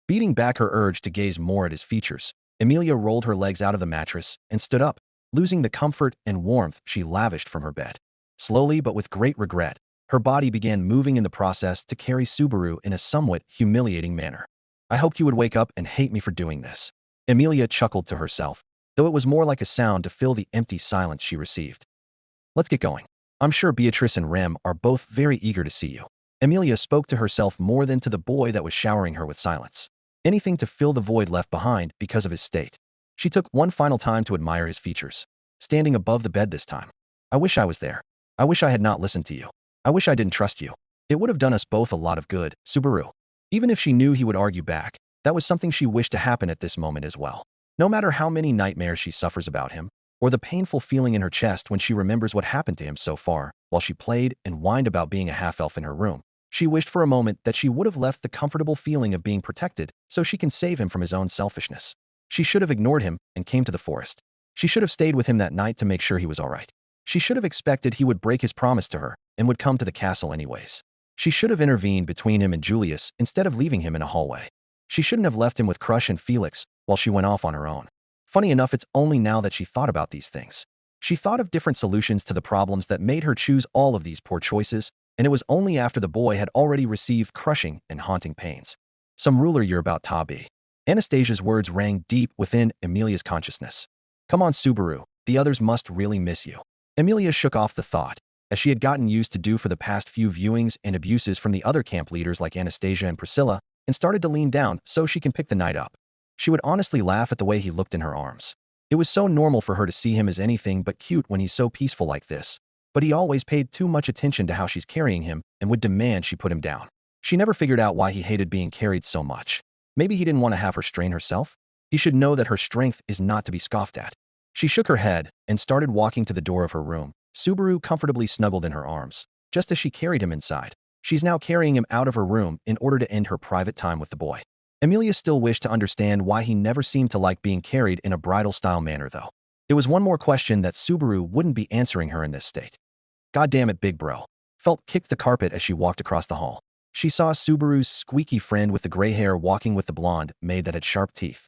Beating back her urge to gaze more at his features, Amelia rolled her legs out of the mattress and stood up, losing the comfort and warmth she lavished from her bed. Slowly but with great regret, her body began moving in the process to carry Subaru in a somewhat humiliating manner. "I hoped you would wake up and hate me for doing this." Amelia chuckled to herself, though it was more like a sound to fill the empty silence she received. "Let's get going. I'm sure Beatrice and Rem are both very eager to see you." Amelia spoke to herself more than to the boy that was showering her with silence. Anything to fill the void left behind because of his state. She took one final time to admire his features, standing above the bed this time. "I wish I was there. I wish I had not listened to you. I wish I didn't trust you. It would have done us both a lot of good, Subaru." Even if she knew he would argue back, that was something she wished to happen at this moment as well. No matter how many nightmares she suffers about him, or the painful feeling in her chest when she remembers what happened to him so far, while she played and whined about being a half-elf in her room, she wished for a moment that she would have left the comfortable feeling of being protected so she can save him from his own selfishness. She should have ignored him and came to the forest. She should have stayed with him that night to make sure he was all right. She should have expected he would break his promise to her and would come to the castle anyways. She should have intervened between him and Julius instead of leaving him in a hallway. She shouldn't have left him with Crush and Felix while she went off on her own. Funny enough, it's only now that she thought about these things. She thought of different solutions to the problems that made her choose all of these poor choices, and it was only after the boy had already received crushing and haunting pains. "Some ruler you're about, Tabi." Anastasia's words rang deep within Amelia's consciousness. "Come on, Subaru, the others must really miss you." Amelia shook off the thought, as she had gotten used to do for the past few viewings and abuses from the other camp leaders like Anastasia and Priscilla, and started to lean down so she can pick the night up. She would honestly laugh at the way he looked in her arms. It was so normal for her to see him as anything but cute when he's so peaceful like this, but he always paid too much attention to how she's carrying him and would demand she put him down. She never figured out why he hated being carried so much. Maybe he didn't want to have her strain herself? He should know that her strength is not to be scoffed at. She shook her head and started walking to the door of her room, Subaru comfortably snuggled in her arms, just as she carried him inside. She's now carrying him out of her room in order to end her private time with the boy. Amelia still wished to understand why he never seemed to like being carried in a bridal-style manner, though. It was one more question that Subaru wouldn't be answering her in this state. "God damn it, big bro." Felt kicked the carpet as she walked across the hall. She saw Subaru's squeaky friend with the gray hair walking with the blonde maid that had sharp teeth.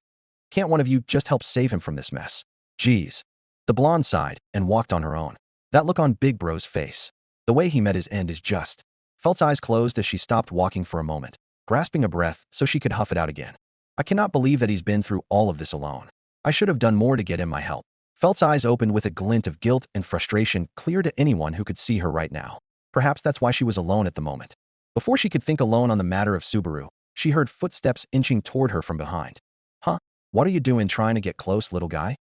"Can't one of you just help save him from this mess?" "Geez." The blonde sighed and walked on her own. That look on big bro's face. The way he met his end is just. Felt's eyes closed as she stopped walking for a moment, grasping a breath so she could huff it out again. "I cannot believe that he's been through all of this alone. I should have done more to get him my help." Felt's eyes opened with a glint of guilt and frustration clear to anyone who could see her right now. Perhaps that's why she was alone at the moment. Before she could think alone on the matter of Subaru, she heard footsteps inching toward her from behind. "Huh? What are you doing trying to get close, little guy?"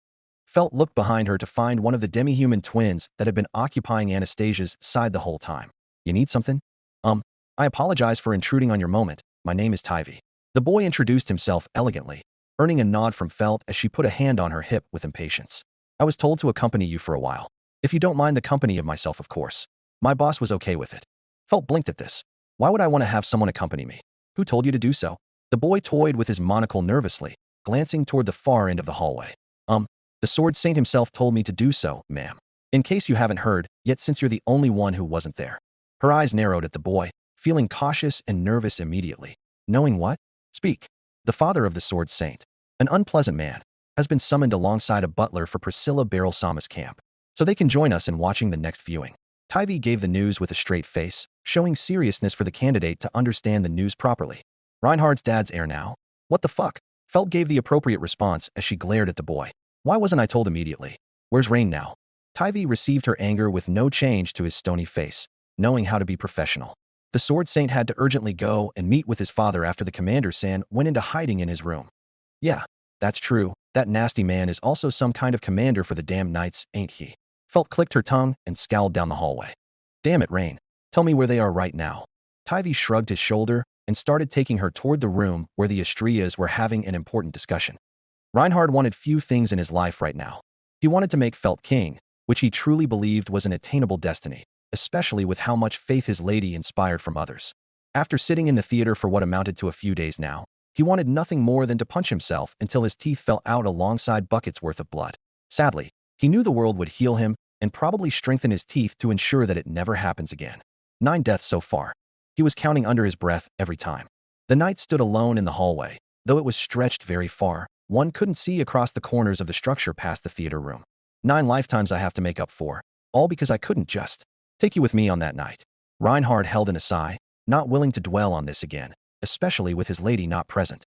Felt looked behind her to find one of the demi-human twins that had been occupying Anastasia's side the whole time. "You need something?" I apologize for intruding on your moment. My name is Tyvee." The boy introduced himself elegantly, earning a nod from Felt as she put a hand on her hip with impatience. "I was told to accompany you for a while. If you don't mind the company of myself, of course." My boss was okay with it. Felt blinked at this. Why would I want to have someone accompany me? Who told you to do so? The boy toyed with his monocle nervously, glancing toward the far end of the hallway. The Sword Saint himself told me to do so, ma'am. In case you haven't heard, yet since you're the only one who wasn't there. Her eyes narrowed at the boy, feeling cautious and nervous immediately. Knowing what? Speak. The father of the Sword Saint, an unpleasant man, has been summoned alongside a butler for Priscilla Barrelsama's camp, so they can join us in watching the next viewing. Tivy gave the news with a straight face, showing seriousness for the candidate to understand the news properly. Reinhard's dad's heir now? What the fuck? Felt gave the appropriate response as she glared at the boy. Why wasn't I told immediately? Where's Rain now? Tivy received her anger with no change to his stony face, knowing how to be professional. The Sword Saint had to urgently go and meet with his father after the Commander San went into hiding in his room. Yeah, that's true. That nasty man is also some kind of commander for the damn knights, ain't he? Felt clicked her tongue and scowled down the hallway. Damn it, Rain. Tell me where they are right now. Tivy shrugged his shoulder and started taking her toward the room where the Estrellas were having an important discussion. Reinhard wanted few things in his life right now. He wanted to make Felt king, which he truly believed was an attainable destiny, especially with how much faith his lady inspired from others. After sitting in the theater for what amounted to a few days now, he wanted nothing more than to punch himself until his teeth fell out alongside buckets worth of blood. Sadly, he knew the world would heal him and probably strengthen his teeth to ensure that it never happens again. 9 deaths so far. He was counting under his breath every time. The knight stood alone in the hallway. Though it was stretched very far, one couldn't see across the corners of the structure past the theater room. 9 lifetimes I have to make up for, all because I couldn't just take you with me on that night. Reinhard held in a sigh, not willing to dwell on this again, especially with his lady not present.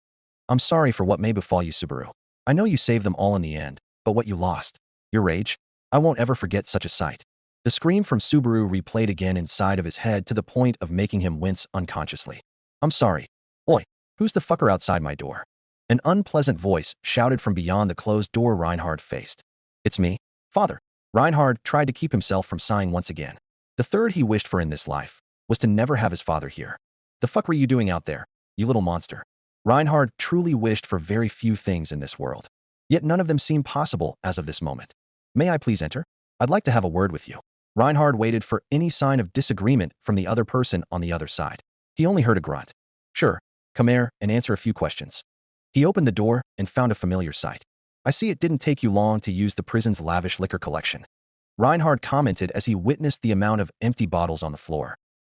I'm sorry for what may befall you, Subaru. I know you saved them all in the end, but what you lost, your rage, I won't ever forget such a sight. The scream from Subaru replayed again inside of his head to the point of making him wince unconsciously. I'm sorry. Oi, who's the fucker outside my door? An unpleasant voice shouted from beyond the closed door Reinhard faced. It's me, father. Reinhard tried to keep himself from sighing once again. The third he wished for in this life was to never have his father here. The fuck were you doing out there, you little monster? Reinhard truly wished for very few things in this world. Yet none of them seemed possible as of this moment. May I please enter? I'd like to have a word with you. Reinhard waited for any sign of disagreement from the other person on the other side. He only heard a grunt. Sure, come here and answer a few questions. He opened the door and found a familiar sight. I see it didn't take you long to use the prison's lavish liquor collection. Reinhard commented as he witnessed the amount of empty bottles on the floor.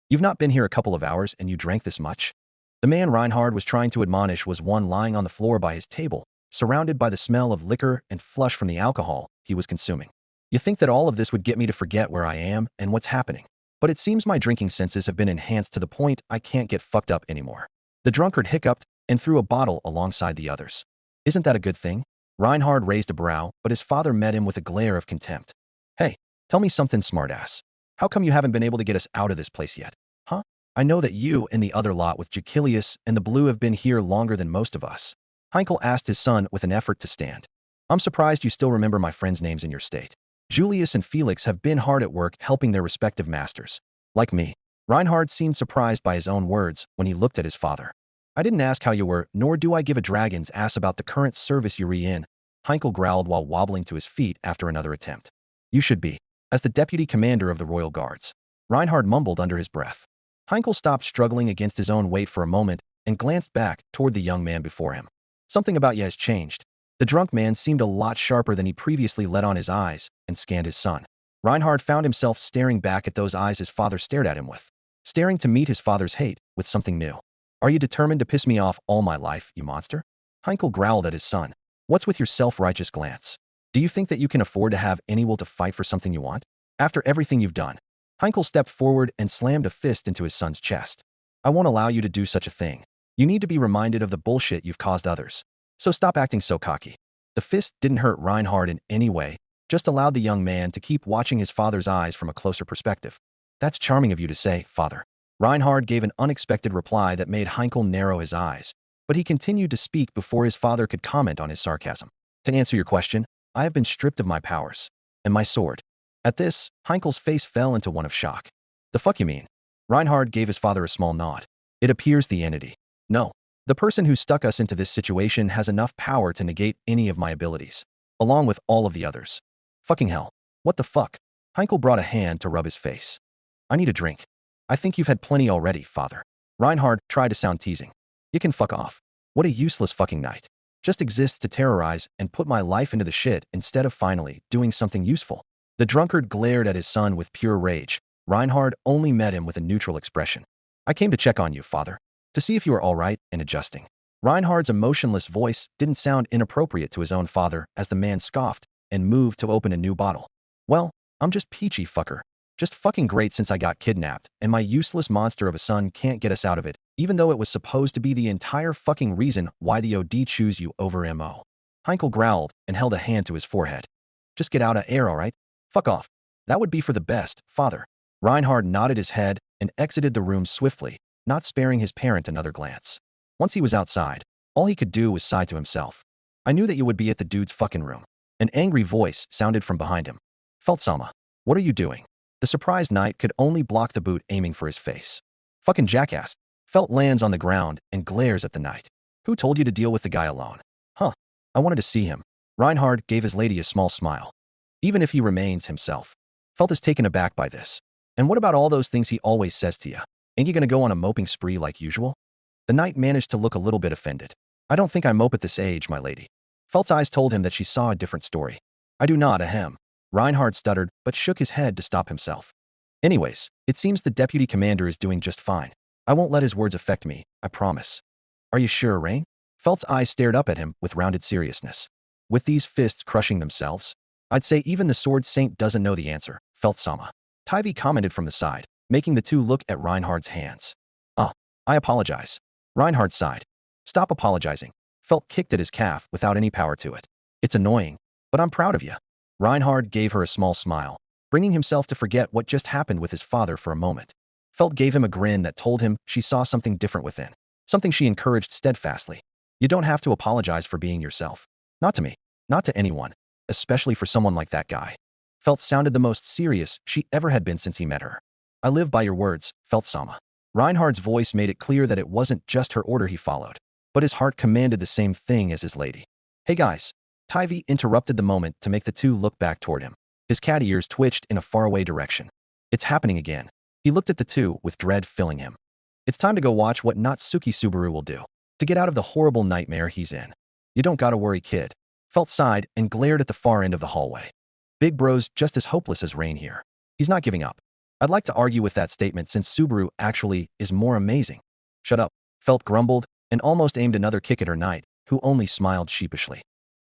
You've not been here a couple of hours and you drank this much? The man Reinhard was trying to admonish was one lying on the floor by his table, surrounded by the smell of liquor and flush from the alcohol he was consuming. You think that all of this would get me to forget where I am and what's happening, but it seems my drinking senses have been enhanced to the point I can't get fucked up anymore. The drunkard hiccuped and threw a bottle alongside the others. Isn't that a good thing? Reinhard raised a brow, but his father met him with a glare of contempt. Hey, tell me something, smartass. How come you haven't been able to get us out of this place yet? Huh? I know that you and the other lot with Jachilius and the Blue have been here longer than most of us. Heinkel asked his son with an effort to stand. I'm surprised you still remember my friends' names in your state. Julius and Felix have been hard at work helping their respective masters. Like me. Reinhard seemed surprised by his own words when he looked at his father. I didn't ask how you were, nor do I give a dragon's ass about the current service you're in. Heinkel growled while wobbling to his feet after another attempt. You should be. As the deputy commander of the Royal Guards. Reinhard mumbled under his breath. Heinkel stopped struggling against his own weight for a moment and glanced back toward the young man before him. Something about you has changed. The drunk man seemed a lot sharper than he previously let on his eyes and scanned his son. Reinhard found himself staring back at those eyes his father stared at him with. Staring to meet his father's hate with something new. Are you determined to piss me off all my life, you monster? Heinkel growled at his son. What's with your self-righteous glance? Do you think that you can afford to have any will to fight for something you want? After everything you've done. Heinkel stepped forward and slammed a fist into his son's chest. I won't allow you to do such a thing. You need to be reminded of the bullshit you've caused others. So stop acting so cocky. The fist didn't hurt Reinhard in any way, just allowed the young man to keep watching his father's eyes from a closer perspective. That's charming of you to say, father. Reinhard gave an unexpected reply that made Heinkel narrow his eyes, but he continued to speak before his father could comment on his sarcasm. To answer your question, I have been stripped of my powers. And my sword. At this, Heinkel's face fell into one of shock. The fuck you mean? Reinhard gave his father a small nod. It appears the entity. No. The person who stuck us into this situation has enough power to negate any of my abilities. Along with all of the others. Fucking hell. What the fuck? Heinkel brought a hand to rub his face. I need a drink. I think you've had plenty already, father. Reinhard tried to sound teasing. You can fuck off. What a useless fucking night. Just exists to terrorize and put my life into the shit instead of finally doing something useful. The drunkard glared at his son with pure rage. Reinhard only met him with a neutral expression. I came to check on you, father. To see if you were all right and adjusting. Reinhard's emotionless voice didn't sound inappropriate to his own father as the man scoffed and moved to open a new bottle. Well, I'm just peachy, fucker. Just fucking great since I got kidnapped, and my useless monster of a son can't get us out of it, even though it was supposed to be the entire fucking reason why the OD choose you over MO. Heinkel growled and held a hand to his forehead. Just get out of air, all right? Fuck off. That would be for the best, father. Reinhard nodded his head and exited the room swiftly, not sparing his parent another glance. Once he was outside, all he could do was sigh to himself. I knew that you would be at the dude's fucking room. An angry voice sounded from behind him. Feldsama, what are you doing? The surprised knight could only block the boot aiming for his face. Fucking jackass. Felt lands on the ground and glares at the knight. Who told you to deal with the guy alone? Huh. I wanted to see him. Reinhard gave his lady a small smile. Even if he remains himself. Felt is taken aback by this. And what about all those things he always says to you? Ain't you gonna go on a moping spree like usual? The knight managed to look a little bit offended. I don't think I mope at this age, my lady. Felt's eyes told him that she saw a different story. I do not, ahem. Reinhard stuttered, but shook his head to stop himself. Anyways, it seems the deputy commander is doing just fine. I won't let his words affect me, I promise. Are you sure, Rain? Felt's eyes stared up at him with rounded seriousness. With these fists crushing themselves? I'd say even the sword saint doesn't know the answer, Felt-sama. Tivy commented from the side, making the two look at Reinhard's hands. I apologize. Reinhard sighed. Stop apologizing. Felt kicked at his calf without any power to it. It's annoying, but I'm proud of you. Reinhard gave her a small smile, bringing himself to forget what just happened with his father for a moment. Felt gave him a grin that told him she saw something different within, something she encouraged steadfastly. You don't have to apologize for being yourself. Not to me, not to anyone, especially for someone like that guy. Felt sounded the most serious she ever had been since he met her. I live by your words, Felt-sama. Reinhard's voice made it clear that it wasn't just her order he followed, but his heart commanded the same thing as his lady. Hey guys. Tivy interrupted the moment to make the two look back toward him. His cat ears twitched in a faraway direction. It's happening again. He looked at the two with dread filling him. It's time to go watch what Natsuki Subaru will do to get out of the horrible nightmare he's in. You don't gotta worry, kid. Felt sighed and glared at the far end of the hallway. Big bro's just as hopeless as Rain here. He's not giving up. I'd like to argue with that statement since Subaru actually is more amazing. Shut up. Felt grumbled and almost aimed another kick at her knight, who only smiled sheepishly.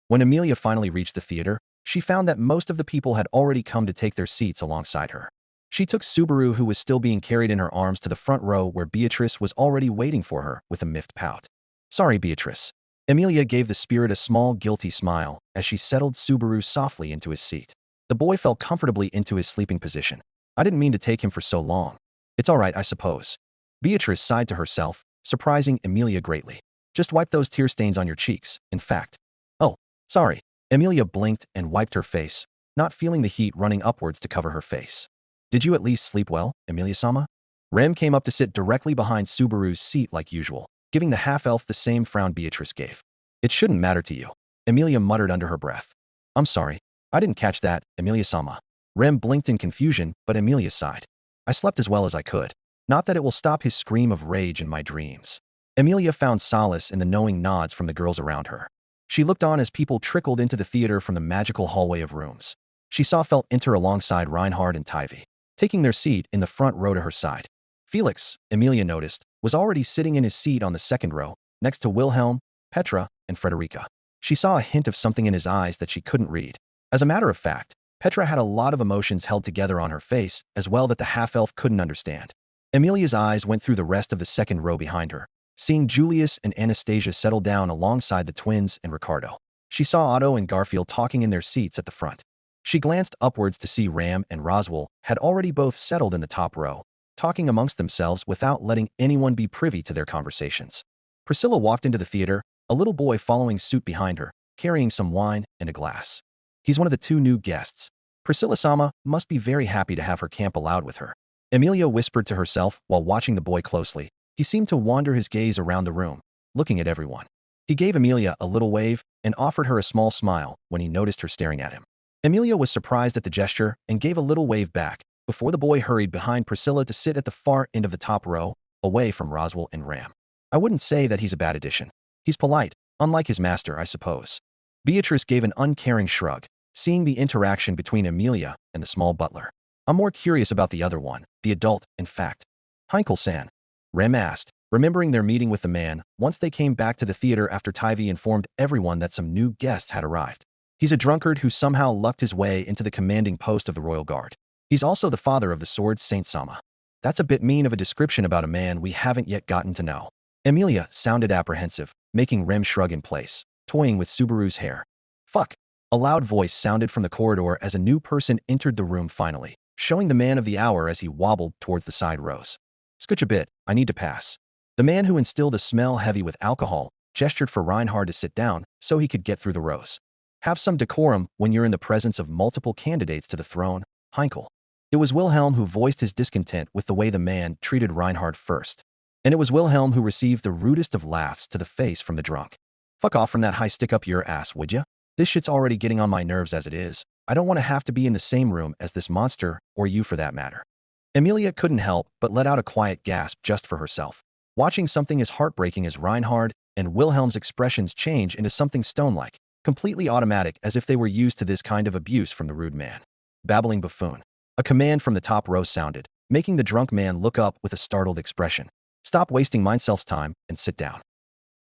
When Amelia finally reached the theater, she found that most of the people had already come to take their seats alongside her. She took Subaru, who was still being carried in her arms, to the front row where Beatrice was already waiting for her with a miffed pout. Sorry, Beatrice. Amelia gave the spirit a small guilty smile as she settled Subaru softly into his seat. The boy fell comfortably into his sleeping position. I didn't mean to take him for so long. It's all right, I suppose. Beatrice sighed to herself, surprising Amelia greatly. Just wipe those tear stains on your cheeks, in fact. Oh, sorry. Amelia blinked and wiped her face, not feeling the heat running upwards to cover her face. Did you at least sleep well, Amelia-sama? Rem came up to sit directly behind Subaru's seat like usual, giving the half-elf the same frown Beatrice gave. It shouldn't matter to you. Amelia muttered under her breath. I'm sorry. I didn't catch that, Amelia-sama. Rem blinked in confusion, but Amelia sighed. I slept as well as I could. Not that it will stop his scream of rage in my dreams. Amelia found solace in the knowing nods from the girls around her. She looked on as people trickled into the theater from the magical hallway of rooms. She saw Felt enter alongside Reinhard and Tivy, taking their seat in the front row to her side. Felix, Amelia noticed, was already sitting in his seat on the second row, next to Wilhelm, Petra, and Frederica. She saw a hint of something in his eyes that she couldn't read. As a matter of fact, Petra had a lot of emotions held together on her face as well that the half-elf couldn't understand. Amelia's eyes went through the rest of the second row behind her, seeing Julius and Anastasia settle down alongside the twins and Ricardo. She saw Otto and Garfield talking in their seats at the front. She glanced upwards to see Ram and Roswell had already both settled in the top row, talking amongst themselves without letting anyone be privy to their conversations. Priscilla walked into the theater, a little boy following suit behind her, carrying some wine and a glass. He's one of the two new guests. Priscilla-sama must be very happy to have her camp allowed with her. Amelia whispered to herself while watching the boy closely. He seemed to wander his gaze around the room, looking at everyone. He gave Amelia a little wave and offered her a small smile when he noticed her staring at him. Amelia was surprised at the gesture and gave a little wave back before the boy hurried behind Priscilla to sit at the far end of the top row, away from Roswell and Ram. I wouldn't say that he's a bad addition. He's polite, unlike his master, I suppose. Beatrice gave an uncaring shrug, seeing the interaction between Amelia and the small butler. I'm more curious about the other one, the adult, in fact. Heinkel-san, Rem asked, remembering their meeting with the man once they came back to the theater after Tivy informed everyone that some new guests had arrived. He's a drunkard who somehow lucked his way into the commanding post of the Royal Guard. He's also the father of the sword Saint Sama. That's a bit mean of a description about a man we haven't yet gotten to know. Amelia sounded apprehensive, making Rem shrug in place, toying with Subaru's hair. Fuck. A loud voice sounded from the corridor as a new person entered the room finally, showing the man of the hour as he wobbled towards the side rows. Scooch a bit, I need to pass. The man who instilled a smell heavy with alcohol gestured for Reinhard to sit down so he could get through the rows. Have some decorum when you're in the presence of multiple candidates to the throne, Heinkel. It was Wilhelm who voiced his discontent with the way the man treated Reinhard first. And it was Wilhelm who received the rudest of laughs to the face from the drunk. Fuck off from that high stick up your ass, would ya? This shit's already getting on my nerves as it is. I don't want to have to be in the same room as this monster, or you for that matter. Amelia couldn't help but let out a quiet gasp just for herself. Watching something as heartbreaking as Reinhard and Wilhelm's expressions change into something stone-like, completely automatic as if they were used to this kind of abuse from the rude man. Babbling buffoon. A command from the top row sounded, making the drunk man look up with a startled expression. Stop wasting myself's time and sit down.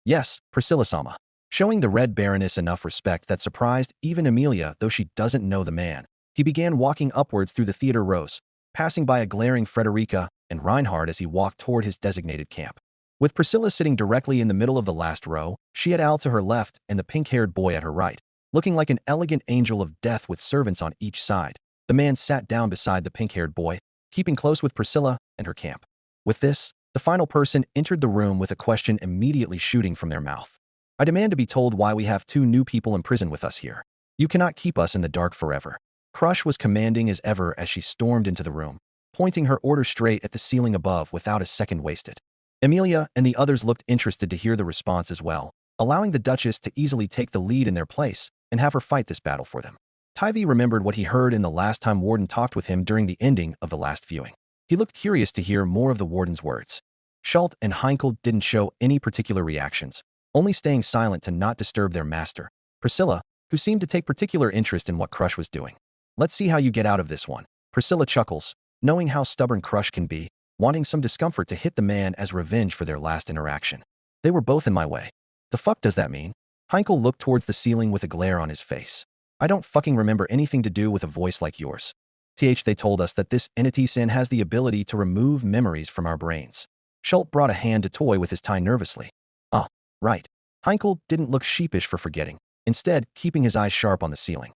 Yes, Priscilla-sama. Showing the Red Baroness enough respect that surprised even Amelia, though she doesn't know the man. He began walking upwards through the theater rows, passing by a glaring Frederica and Reinhard as he walked toward his designated camp. With Priscilla sitting directly in the middle of the last row, she had Al to her left and the pink-haired boy at her right, looking like an elegant angel of death with servants on each side. The man sat down beside the pink-haired boy, keeping close with Priscilla and her camp. With this, the final person entered the room with a question immediately shooting from their mouth. I demand to be told why we have two new people in prison with us here. You cannot keep us in the dark forever. Crush was commanding as ever as she stormed into the room, pointing her order straight at the ceiling above without a second wasted. Amelia and the others looked interested to hear the response as well, allowing the Duchess to easily take the lead in their place and have her fight this battle for them. Tivy remembered what he heard in the last time Warden talked with him during the ending of the last viewing. He looked curious to hear more of the Warden's words. Schult and Heinkel didn't show any particular reactions, only staying silent to not disturb their master, Priscilla, who seemed to take particular interest in what Crush was doing. Let's see how you get out of this one. Priscilla chuckles, knowing how stubborn Crush can be, wanting some discomfort to hit the man as revenge for their last interaction. They were both in my way. The fuck does that mean? Heinkel looked towards the ceiling with a glare on his face. I don't fucking remember anything to do with a voice like yours. They told us that this entity sin has the ability to remove memories from our brains. Schult brought a hand to toy with his tie nervously. Ah, right. Heinkel didn't look sheepish for forgetting, instead keeping his eyes sharp on the ceiling.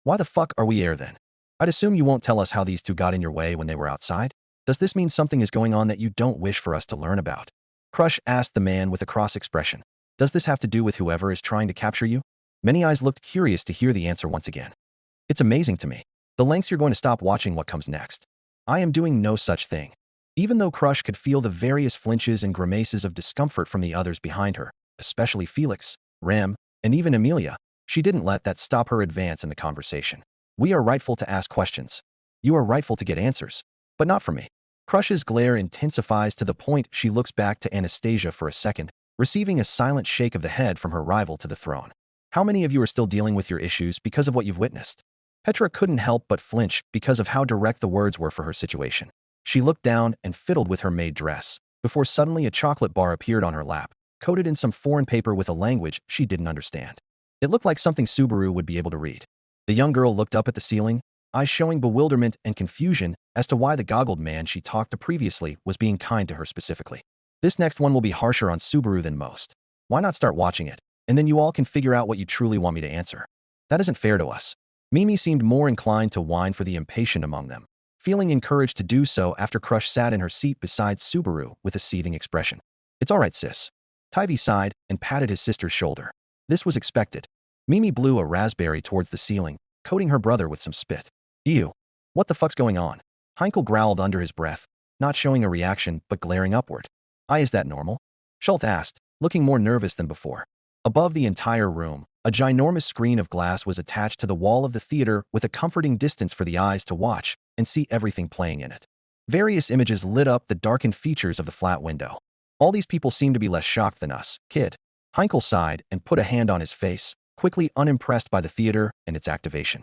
Why the fuck are we here then? I'd assume you won't tell us how these two got in your way when they were outside? Does this mean something is going on that you don't wish for us to learn about? Crush asked the man with a cross expression. Does this have to do with whoever is trying to capture you? Many eyes looked curious to hear the answer once again. It's amazing to me. The lengths you're going to stop watching what comes next. I am doing no such thing. Even though Crush could feel the various flinches and grimaces of discomfort from the others behind her, especially Felix, Rem, and even Amelia, she didn't let that stop her advance in the conversation. We are rightful to ask questions. You are rightful to get answers, but not from me. Crush's glare intensifies to the point she looks back to Anastasia for a second, receiving a silent shake of the head from her rival to the throne. How many of you are still dealing with your issues because of what you've witnessed? Petra couldn't help but flinch because of how direct the words were for her situation. She looked down and fiddled with her maid dress, before suddenly a chocolate bar appeared on her lap, coated in some foreign paper with a language she didn't understand. It looked like something Subaru would be able to read. The young girl looked up at the ceiling, eyes showing bewilderment and confusion as to why the goggled man she talked to previously was being kind to her specifically. This next one will be harsher on Subaru than most. Why not start watching it, and then you all can figure out what you truly want me to answer? That isn't fair to us. Mimi seemed more inclined to whine for the impatient among them, feeling encouraged to do so after Crush sat in her seat beside Subaru with a seething expression. It's all right, sis. Tivy sighed and patted his sister's shoulder. This was expected. Mimi blew a raspberry towards the ceiling, coating her brother with some spit. Ew. What the fuck's going on? Heinkel growled under his breath, not showing a reaction but glaring upward. Is that normal? Schult asked, looking more nervous than before. Above the entire room, a ginormous screen of glass was attached to the wall of the theater with a comforting distance for the eyes to watch, and see everything playing in it. Various images lit up the darkened features of the flat window. All these people seem to be less shocked than us, kid. Heinkel sighed and put a hand on his face, quickly unimpressed by the theater and its activation.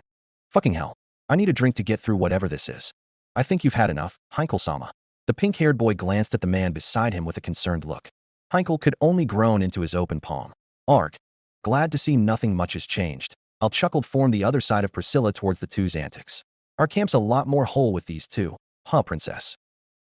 Fucking hell. I need a drink to get through whatever this is. I think you've had enough, Heinkel-sama. The pink-haired boy glanced at the man beside him with a concerned look. Heinkel could only groan into his open palm. Arg. Glad to see nothing much has changed. I'll chuckled formed the other side of Priscilla towards the two's antics. Our camp's a lot more whole with these two, huh, princess?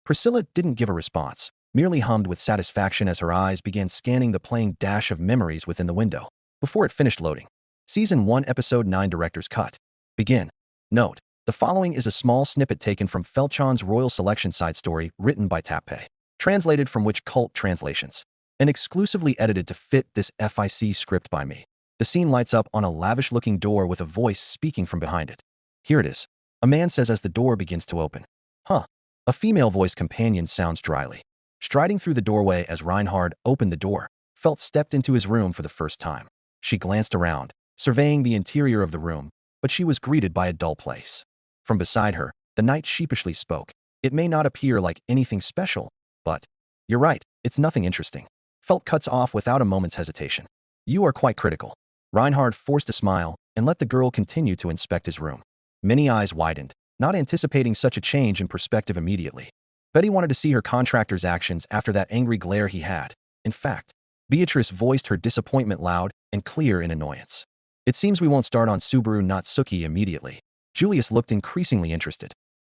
Priscilla didn't give a response, merely hummed with satisfaction as her eyes began scanning the playing dash of memories within the window, before it finished loading. Season 1, Episode 9 Director's Cut. Begin. Note: the following is a small snippet taken from Felchan's Royal Selection side story written by Tappei, translated from Which Cult Translations, and exclusively edited to fit this FIC script by me. The scene lights up on a lavish-looking door with a voice speaking from behind it. Here it is. A man says as the door begins to open. Huh. A female voice companion sounds dryly. Striding through the doorway as Reinhard opened the door, Felt stepped into his room for the first time. She glanced around, surveying the interior of the room, but she was greeted by a dull place. From beside her, the knight sheepishly spoke. It may not appear like anything special, but you're right, it's nothing interesting. Felt cuts off without a moment's hesitation. You are quite critical. Reinhard forced a smile and let the girl continue to inspect his room. Many eyes widened, not anticipating such a change in perspective immediately. Betty wanted to see her contractor's actions after that angry glare he had. In fact, Beatrice voiced her disappointment loud and clear in annoyance. It seems we won't start on Subaru Natsuki immediately. Julius looked increasingly interested.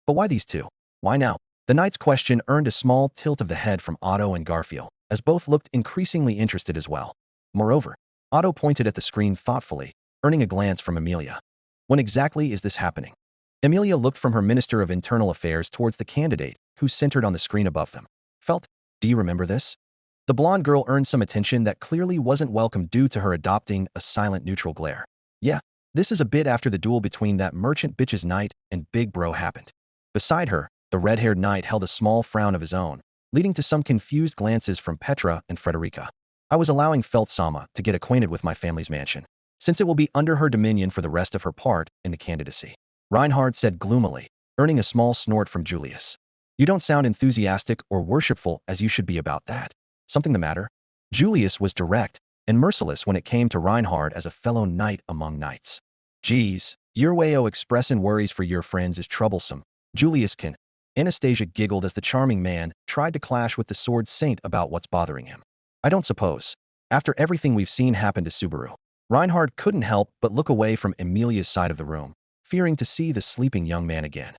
But why these two? Why now? The knight's question earned a small tilt of the head from Otto and Garfield, as both looked increasingly interested as well. Moreover, Otto pointed at the screen thoughtfully, earning a glance from Amelia. When exactly is this happening? Amelia looked from her Minister of Internal Affairs towards the candidate, who centered on the screen above them. Felt, do you remember this? The blonde girl earned some attention that clearly wasn't welcome due to her adopting a silent neutral glare. Yeah, this is a bit after the duel between that merchant bitch's knight and Big Bro happened. Beside her, the red-haired knight held a small frown of his own, leading to some confused glances from Petra and Frederica. I was allowing Felt-sama to get acquainted with my family's mansion, since it will be under her dominion for the rest of her part in the candidacy. Reinhard said gloomily, earning a small snort from Julius. You don't sound enthusiastic or worshipful as you should be about that. Something the matter? Julius was direct and merciless when it came to Reinhard as a fellow knight among knights. Geez, your way o' expressin' worries for your friends is troublesome. Julius can. Anastasia giggled as the charming man tried to clash with the sword saint about what's bothering him. I don't suppose. After everything we've seen happen to Subaru, Reinhard couldn't help but look away from Emilia's side of the room, fearing to see the sleeping young man again.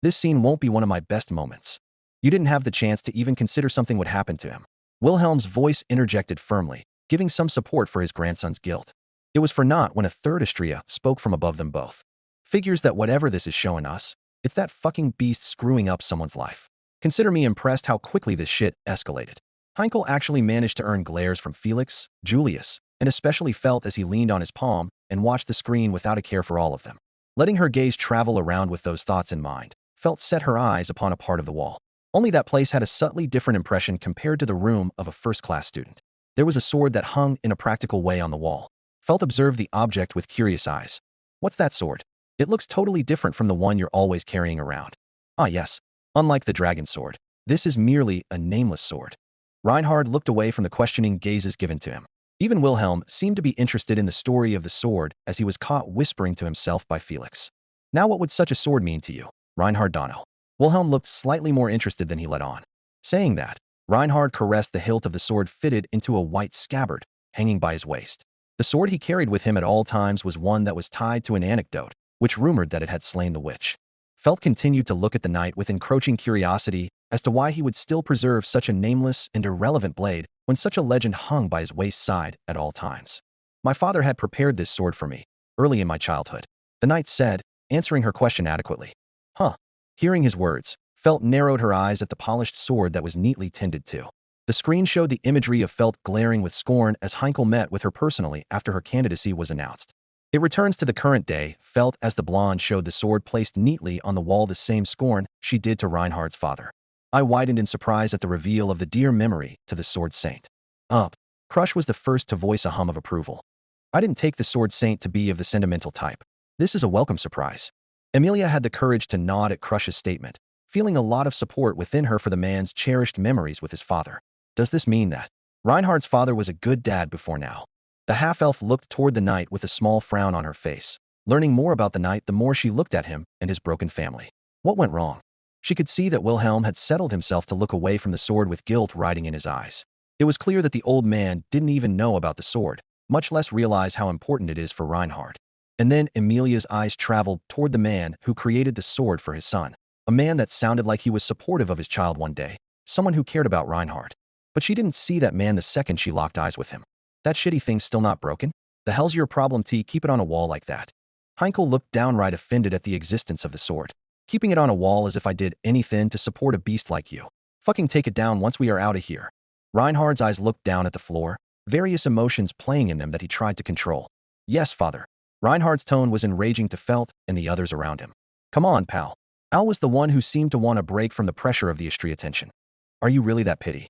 This scene won't be one of my best moments. You didn't have the chance to even consider something would happen to him. Wilhelm's voice interjected firmly, giving some support for his grandson's guilt. It was for naught when a third Astrea spoke from above them both. Figures that whatever this is showing us, it's that fucking beast screwing up someone's life. Consider me impressed how quickly this shit escalated. Heinkel actually managed to earn glares from Felix, Julius, and especially Felt as he leaned on his palm and watched the screen without a care for all of them. Letting her gaze travel around with those thoughts in mind, Felt set her eyes upon a part of the wall. Only that place had a subtly different impression compared to the room of a first-class student. There was a sword that hung in a practical way on the wall. Felt observed the object with curious eyes. What's that sword? It looks totally different from the one you're always carrying around. Ah yes, unlike the dragon sword, this is merely a nameless sword. Reinhard looked away from the questioning gazes given to him. Even Wilhelm seemed to be interested in the story of the sword as he was caught whispering to himself by Felix. Now what would such a sword mean to you, Reinhard Donno? Wilhelm looked slightly more interested than he let on. Saying that, Reinhard caressed the hilt of the sword fitted into a white scabbard, hanging by his waist. The sword he carried with him at all times was one that was tied to an anecdote, which rumored that it had slain the witch. Felt continued to look at the knight with encroaching curiosity as to why he would still preserve such a nameless and irrelevant blade when such a legend hung by his waist side at all times. My father had prepared this sword for me, early in my childhood, the knight said, answering her question adequately. Huh. Hearing his words, Felt narrowed her eyes at the polished sword that was neatly tended to. The screen showed the imagery of Felt glaring with scorn as Heinkel met with her personally after her candidacy was announced. It returns to the current day, Felt as the blonde showed the sword placed neatly on the wall the same scorn she did to Reinhard's father. I widened in surprise at the reveal of the dear memory to the sword saint. Crush was the first to voice a hum of approval. I didn't take the sword saint to be of the sentimental type. This is a welcome surprise. Emilia had the courage to nod at Crush's statement, feeling a lot of support within her for the man's cherished memories with his father. Does this mean that Reinhardt's father was a good dad before now? The half-elf looked toward the knight with a small frown on her face. Learning more about the knight the more she looked at him and his broken family. What went wrong? She could see that Wilhelm had settled himself to look away from the sword with guilt writing in his eyes. It was clear that the old man didn't even know about the sword, much less realize how important it is for Reinhardt. And then Emilia's eyes traveled toward the man who created the sword for his son. A man that sounded like he was supportive of his child one day, someone who cared about Reinhardt. But she didn't see that man the second she locked eyes with him. That shitty thing's still not broken? The hell's your problem, T? Keep it on a wall like that. Heinkel looked downright offended at the existence of the sword. Keeping it on a wall as if I did anything to support a beast like you. Fucking take it down once we are out of here. Reinhardt's eyes looked down at the floor, various emotions playing in them that he tried to control. Yes, father. Reinhardt's tone was enraging to Felt and the others around him. Come on, pal. Al was the one who seemed to want a break from the pressure of the extra attention. Are you really that pity?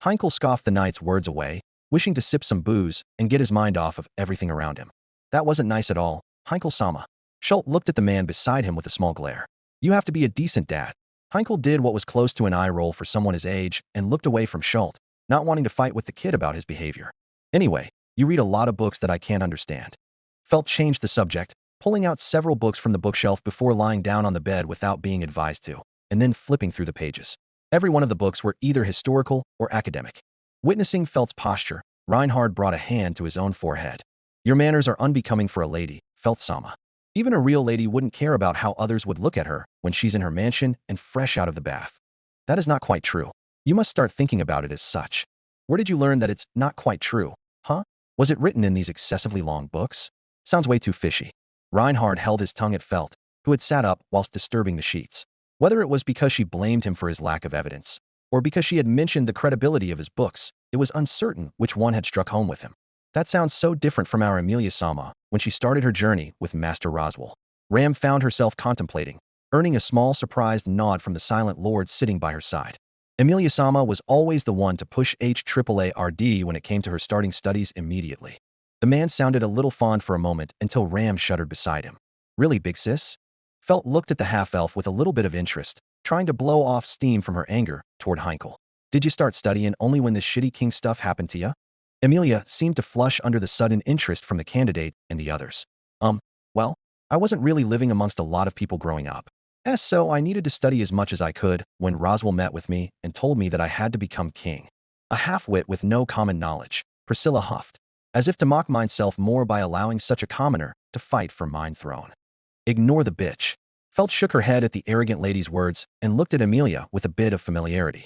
Heinkel scoffed the knight's words away, wishing to sip some booze and get his mind off of everything around him. That wasn't nice at all, Heinkel-sama. Schult looked at the man beside him with a small glare. You have to be a decent dad. Heinkel did what was close to an eye roll for someone his age and looked away from Schult, not wanting to fight with the kid about his behavior. Anyway, you read a lot of books that I can't understand. Felt changed the subject, pulling out several books from the bookshelf before lying down on the bed without being advised to, and then flipping through the pages. Every one of the books were either historical or academic. Witnessing Felt's posture, Reinhardt brought a hand to his own forehead. Your manners are unbecoming for a lady, Felt-sama. Even a real lady wouldn't care about how others would look at her when she's in her mansion and fresh out of the bath. That is not quite true. You must start thinking about it as such. Where did you learn that it's not quite true, huh? Was it written in these excessively long books? Sounds way too fishy. Reinhardt held his tongue at Felt, who had sat up whilst disturbing the sheets. Whether it was because she blamed him for his lack of evidence, or because she had mentioned the credibility of his books, it was uncertain which one had struck home with him. That sounds so different from our Emilia-sama when she started her journey with Master Roswell. Ram found herself contemplating, earning a small surprised nod from the silent lord sitting by her side. Emilia-sama was always the one to push HAARD when it came to her starting studies immediately. The man sounded a little fond for a moment until Ram shuddered beside him. Really, big sis? Felt looked at the half-elf with a little bit of interest, trying to blow off steam from her anger toward Heinkel. Did you start studying only when this shitty king stuff happened to ya? Emilia seemed to flush under the sudden interest from the candidate and the others. Well, I wasn't really living amongst a lot of people growing up. So I needed to study as much as I could when Roswell met with me and told me that I had to become king. A half-wit with no common knowledge, Priscilla huffed, as if to mock myself more by allowing such a commoner to fight for mine throne. Ignore the bitch. Felt shook her head at the arrogant lady's words and looked at Emilia with a bit of familiarity.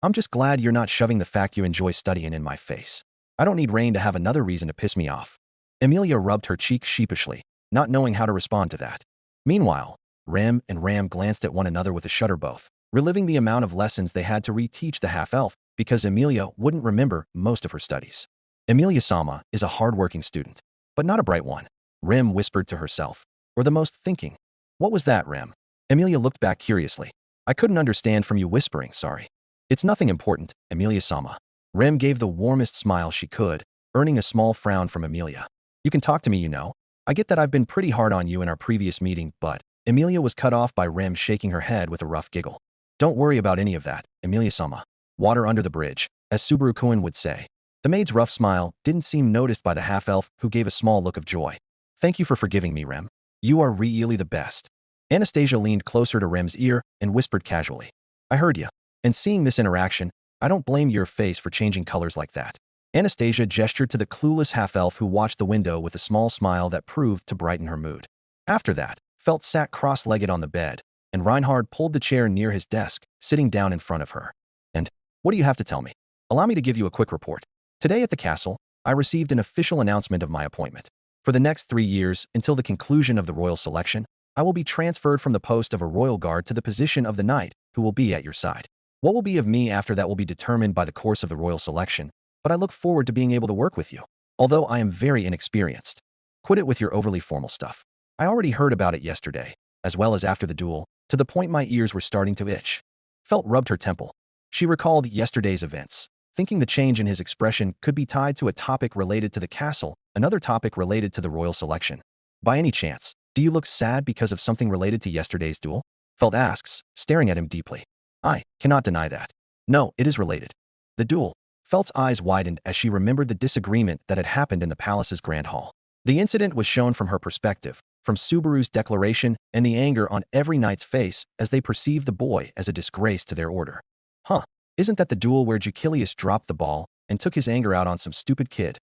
I'm just glad you're not shoving the fact you enjoy studying in my face. I don't need Rain to have another reason to piss me off. Emilia rubbed her cheek sheepishly, not knowing how to respond to that. Meanwhile, Rem and Ram glanced at one another with a shudder both, reliving the amount of lessons they had to reteach the half-elf because Emilia wouldn't remember most of her studies. Emilia-sama is a hard-working student, but not a bright one, Rem whispered to herself, or the most thinking. What was that, Rem? Emilia looked back curiously. I couldn't understand from you whispering, sorry. It's nothing important, Emilia-sama. Rem gave the warmest smile she could, earning a small frown from Emilia. You can talk to me, you know. I get that I've been pretty hard on you in our previous meeting, but Emilia was cut off by Rem shaking her head with a rough giggle. Don't worry about any of that, Emilia-sama. Water under the bridge, as Subaru-kun would say. The maid's rough smile didn't seem noticed by the half-elf, who gave a small look of joy. Thank you for forgiving me, Rem. You are really the best. Anastasia leaned closer to Rem's ear and whispered casually. I heard you. And seeing this interaction, I don't blame your face for changing colors like that. Anastasia gestured to the clueless half-elf who watched the window with a small smile that proved to brighten her mood. After that, Felt sat cross-legged on the bed, and Reinhard pulled the chair near his desk, sitting down in front of her. And, what do you have to tell me? Allow me to give you a quick report. Today at the castle, I received an official announcement of my appointment. For the next 3 years, until the conclusion of the royal selection, I will be transferred from the post of a royal guard to the position of the knight who will be at your side. What will be of me after that will be determined by the course of the royal selection, but I look forward to being able to work with you, although I am very inexperienced. Quit it with your overly formal stuff. I already heard about it yesterday, as well as after the duel, to the point my ears were starting to itch. Felt rubbed her temple. She recalled yesterday's events, thinking the change in his expression could be tied to a topic related to the castle, another topic related to the royal selection. By any chance, Do you look sad because of something related to yesterday's duel? Felt asks, staring at him deeply. I cannot deny that. No, it is related. The duel. Felt's eyes widened as she remembered the disagreement that had happened in the palace's grand hall. The incident was shown from her perspective, from Subaru's declaration and the anger on every knight's face as they perceived the boy as a disgrace to their order. Huh, isn't that the duel where Jachilius dropped the ball and took his anger out on some stupid kid?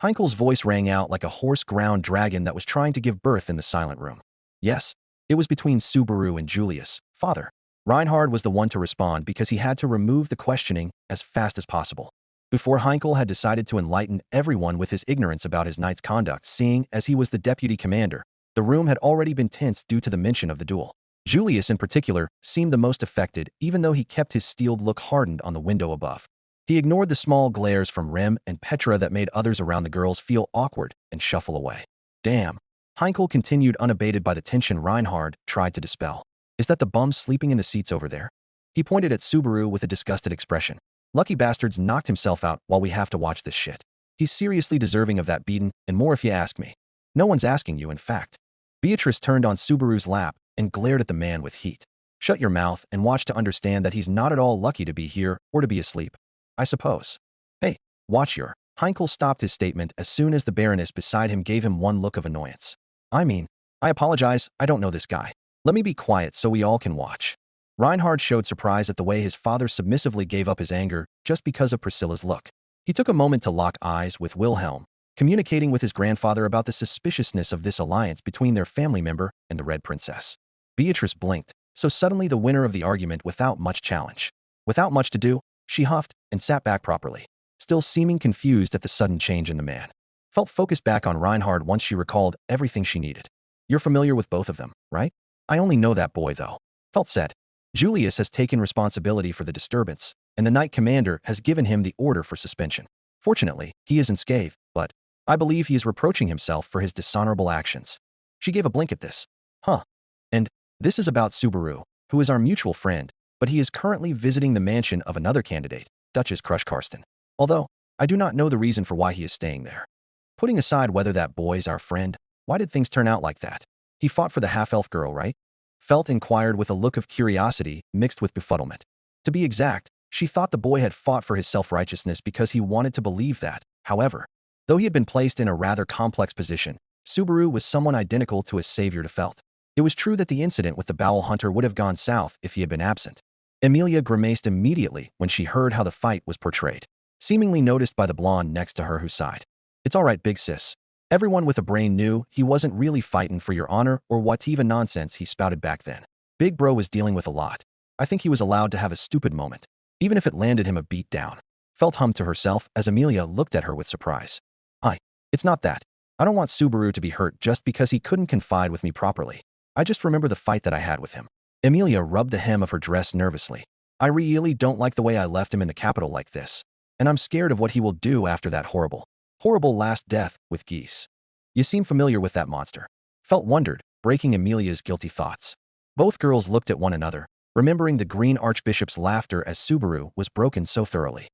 Heinkel's voice rang out like a hoarse ground dragon that was trying to give birth in the silent room. Yes, it was between Subaru and Julius, father. Reinhard was the one to respond because he had to remove the questioning as fast as possible. Before Heinkel had decided to enlighten everyone with his ignorance about his knight's conduct, seeing as he was the deputy commander, the room had already been tense due to the mention of the duel. Julius, in particular, seemed the most affected, even though he kept his steeled look hardened on the window above. He ignored the small glares from Rem and Petra that made others around the girls feel awkward and shuffle away. Damn. Heinkel continued unabated by the tension Reinhard tried to dispel. Is that the bum sleeping in the seats over there? He pointed at Subaru with a disgusted expression. Lucky bastard's knocked himself out while we have to watch this shit. He's seriously deserving of that beating, and more if you ask me. No one's asking you, in fact. Beatrice turned on Subaru's lap and glared at the man with heat. Shut your mouth and watch to understand that he's not at all lucky to be here or to be asleep. I suppose. Hey, watch your. Heinkel stopped his statement as soon as the Baroness beside him gave him one look of annoyance. I mean, I apologize, I don't know this guy. Let me be quiet so we all can watch. Reinhard showed surprise at the way his father submissively gave up his anger just because of Priscilla's look. He took a moment to lock eyes with Wilhelm, communicating with his grandfather about the suspiciousness of this alliance between their family member and the Red Princess. Beatrice blinked, so suddenly the winner of the argument without much challenge. Without much to do, she huffed and sat back properly, still seeming confused at the sudden change in the man. Felt focused back on Reinhard once she recalled everything she needed. You're familiar with both of them, right? I only know that boy, though. Felt said. Julius has taken responsibility for the disturbance, and the Knight Commander has given him the order for suspension. Fortunately, he is unscathed, but I believe he is reproaching himself for his dishonorable actions. She gave a blink at this. Huh. And this is about Subaru, who is our mutual friend, but he is currently visiting the mansion of another candidate, Duchess Crush Karsten. Although, I do not know the reason for why he is staying there. Putting aside whether that boy's our friend, why did things turn out like that? He fought for the half-elf girl, right? Felt inquired with a look of curiosity mixed with befuddlement. To be exact, she thought the boy had fought for his self-righteousness because he wanted to believe that. However, though he had been placed in a rather complex position, Subaru was someone identical to his savior to Felt. It was true that the incident with the Bowel Hunter would have gone south if he had been absent. Emilia grimaced immediately when she heard how the fight was portrayed, seemingly noticed by the blonde next to her who sighed. It's all right, big sis. Everyone with a brain knew he wasn't really fighting for your honor or whatever nonsense he spouted back then. Big bro was dealing with a lot. I think he was allowed to have a stupid moment, even if it landed him a beat down. Felt hummed to herself as Emilia looked at her with surprise. It's not that. I don't want Subaru to be hurt just because he couldn't confide with me properly. I just remember the fight that I had with him. Emilia rubbed the hem of her dress nervously. I really don't like the way I left him in the capital like this, and I'm scared of what he will do after that horrible last death with geese. You seem familiar with that monster. Felt wondered, breaking Emilia's guilty thoughts. Both girls looked at one another, remembering the Green Archbishop's laughter as Subaru was broken so thoroughly.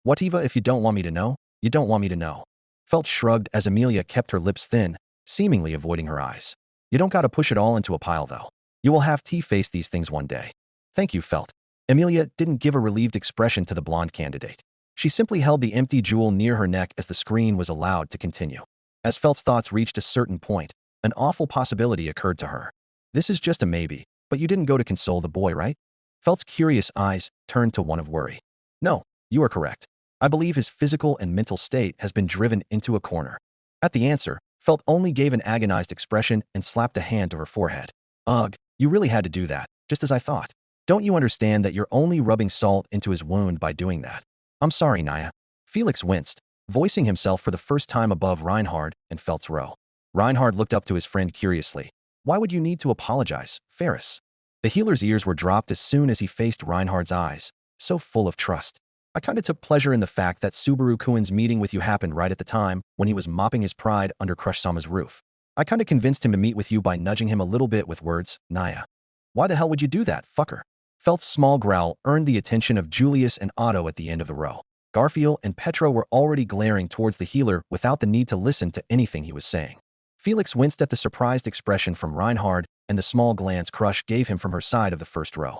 Whatever if you don't want me to know, you don't want me to know. Felt shrugged as Emilia kept her lips thin, seemingly avoiding her eyes. You don't gotta push it all into a pile, though. You will have to face these things one day. Thank you, Felt. Emilia didn't give a relieved expression to the blonde candidate. She simply held the empty jewel near her neck as the screen was allowed to continue. As Felt's thoughts reached a certain point, an awful possibility occurred to her. This is just a maybe, but you didn't go to console the boy, right? Felt's curious eyes turned to one of worry. No, you are correct. I believe his physical and mental state has been driven into a corner. At the answer, Felt only gave an agonized expression and slapped a hand to her forehead. Ugh, you really had to do that, just as I thought. Don't you understand that you're only rubbing salt into his wound by doing that? I'm sorry, Naya. Felix winced, voicing himself for the first time above Reinhard and Felt's row. Reinhard looked up to his friend curiously. Why would you need to apologize, Ferris? The healer's ears were dropped as soon as he faced Reinhard's eyes, so full of trust. I kinda took pleasure in the fact that Subaru Kuin's meeting with you happened right at the time when he was mopping his pride under Crush Sama's roof. I kinda convinced him to meet with you by nudging him a little bit with words, Naya. Why the hell would you do that, fucker? Felt's small growl earned the attention of Julius and Otto at the end of the row. Garfield and Petra were already glaring towards the healer without the need to listen to anything he was saying. Felix winced at the surprised expression from Reinhard and the small glance Crush gave him from her side of the first row.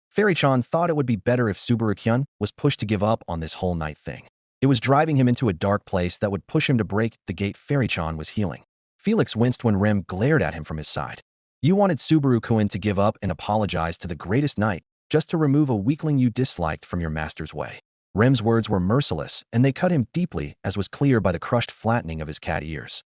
Fairy-chan thought it would be better if Subaru-kyun was pushed to give up on this whole night thing. It was driving him into a dark place that would push him to break the gate Fairy-chan was healing. Felix winced when Rem glared at him from his side. You wanted Subaru-kun to give up and apologize to the greatest knight just to remove a weakling you disliked from your master's way. Rem's words were merciless, and they cut him deeply, as was clear by the crushed flattening of his cat ears.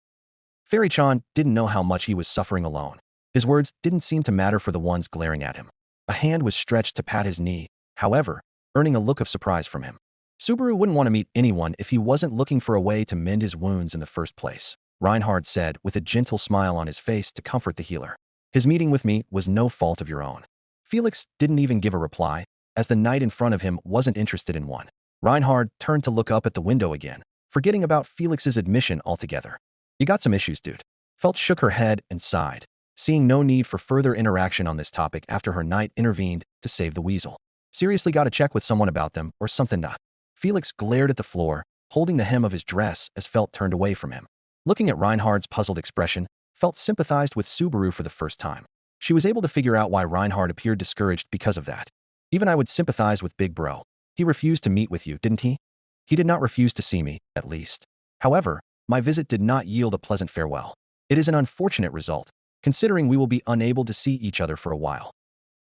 Fairy-chan didn't know how much he was suffering alone. His words didn't seem to matter for the ones glaring at him. A hand was stretched to pat his knee, however, earning a look of surprise from him. Subaru wouldn't want to meet anyone if he wasn't looking for a way to mend his wounds in the first place, Reinhard said with a gentle smile on his face to comfort the healer. His meeting with me was no fault of your own. Felix didn't even give a reply, as the knight in front of him wasn't interested in one. Reinhard turned to look up at the window again, forgetting about Felix's admission altogether. You got some issues, dude. Felt shook her head and sighed, seeing no need for further interaction on this topic after her knight intervened to save the weasel. Seriously gotta check with someone about them or something not. Felix glared at the floor, holding the hem of his dress as Felt turned away from him. Looking at Reinhard's puzzled expression, Felt sympathized with Subaru for the first time. She was able to figure out why Reinhard appeared discouraged because of that. Even I would sympathize with Big Bro. He refused to meet with you, didn't he? He did not refuse to see me, at least. However, my visit did not yield a pleasant farewell. It is an unfortunate result, considering we will be unable to see each other for a while.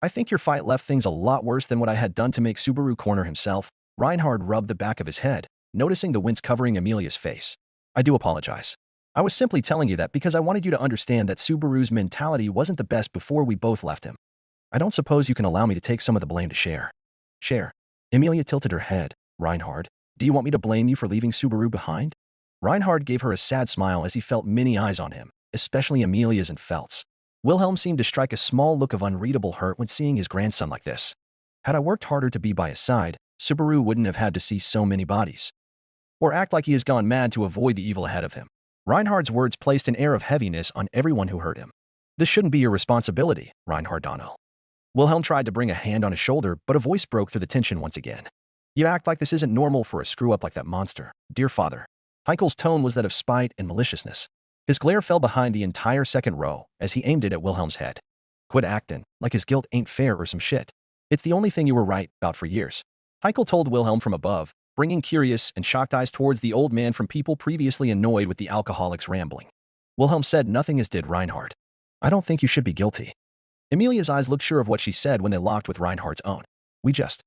I think your fight left things a lot worse than what I had done to make Subaru corner himself. Reinhard rubbed the back of his head, noticing the wince covering Amelia's face. I do apologize. I was simply telling you that because I wanted you to understand that Subaru's mentality wasn't the best before we both left him. I don't suppose you can allow me to take some of the blame to share. Share. Amelia tilted her head. Reinhard, do you want me to blame you for leaving Subaru behind? Reinhard gave her a sad smile as he felt many eyes on him, especially Amelia's and Felt's. Wilhelm seemed to strike a small look of unreadable hurt when seeing his grandson like this. Had I worked harder to be by his side, Subaru wouldn't have had to see so many bodies. Or act like he has gone mad to avoid the evil ahead of him. Reinhard's words placed an air of heaviness on everyone who heard him. This shouldn't be your responsibility, Reinhard Donno. Wilhelm tried to bring a hand on his shoulder, but a voice broke through the tension once again. You act like this isn't normal for a screw-up like that monster, dear father. Heikel's tone was that of spite and maliciousness. His glare fell behind the entire second row as he aimed it at Wilhelm's head. Quit actin' like his guilt ain't fair or some shit. It's the only thing you were right about for years. Heikel told Wilhelm from above, bringing curious and shocked eyes towards the old man from people previously annoyed with the alcoholic's rambling. Wilhelm said nothing as did Reinhard. I don't think you should be guilty. Amelia's eyes looked sure of what she said when they locked with Reinhard's own. We just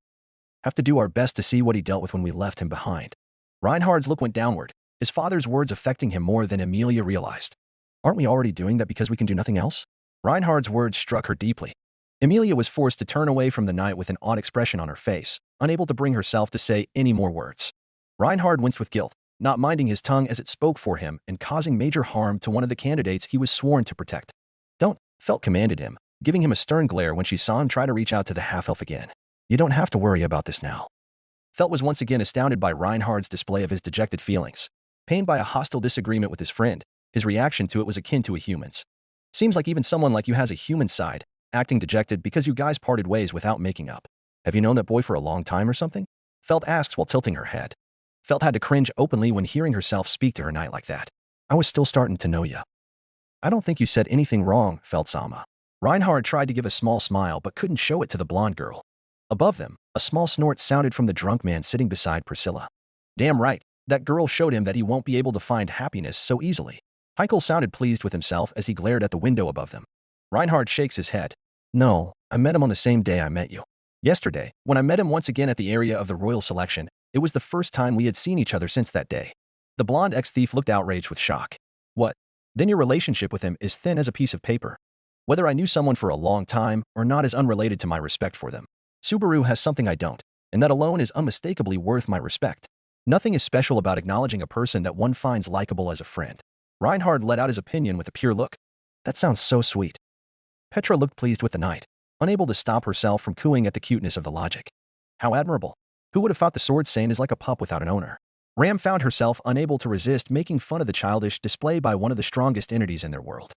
have to do our best to see what he dealt with when we left him behind. Reinhard's look went downward, his father's words affecting him more than Amelia realized. Aren't we already doing that because we can do nothing else? Reinhard's words struck her deeply. Amelia was forced to turn away from the knight with an odd expression on her face, unable to bring herself to say any more words. Reinhard winced with guilt, not minding his tongue as it spoke for him and causing major harm to one of the candidates he was sworn to protect. Don't, Felt commanded him, giving him a stern glare when she saw him try to reach out to the half-elf again. You don't have to worry about this now. Felt was once again astounded by Reinhard's display of his dejected feelings. Pained by a hostile disagreement with his friend, his reaction to it was akin to a human's. Seems like even someone like you has a human side, acting dejected because you guys parted ways without making up. Have you known that boy for a long time or something? Felt asks while tilting her head. Felt had to cringe openly when hearing herself speak to her knight like that. I was still starting to know ya. I don't think you said anything wrong, Felt-sama. Reinhard tried to give a small smile but couldn't show it to the blonde girl. Above them, a small snort sounded from the drunk man sitting beside Priscilla. Damn right, that girl showed him that he won't be able to find happiness so easily. Heikel sounded pleased with himself as he glared at the window above them. Reinhard shakes his head. No, I met him on the same day I met you. Yesterday, when I met him once again at the area of the royal selection, it was the first time we had seen each other since that day. The blonde ex-thief looked outraged with shock. What? Then your relationship with him is thin as a piece of paper. Whether I knew someone for a long time or not is unrelated to my respect for them. Subaru has something I don't, and that alone is unmistakably worth my respect. Nothing is special about acknowledging a person that one finds likable as a friend. Reinhard let out his opinion with a pure look. That sounds so sweet. Petra looked pleased with the knight, unable to stop herself from cooing at the cuteness of the logic. How admirable. Who would have thought the sword Sane is like a pup without an owner? Ram found herself unable to resist making fun of the childish display by one of the strongest entities in their world.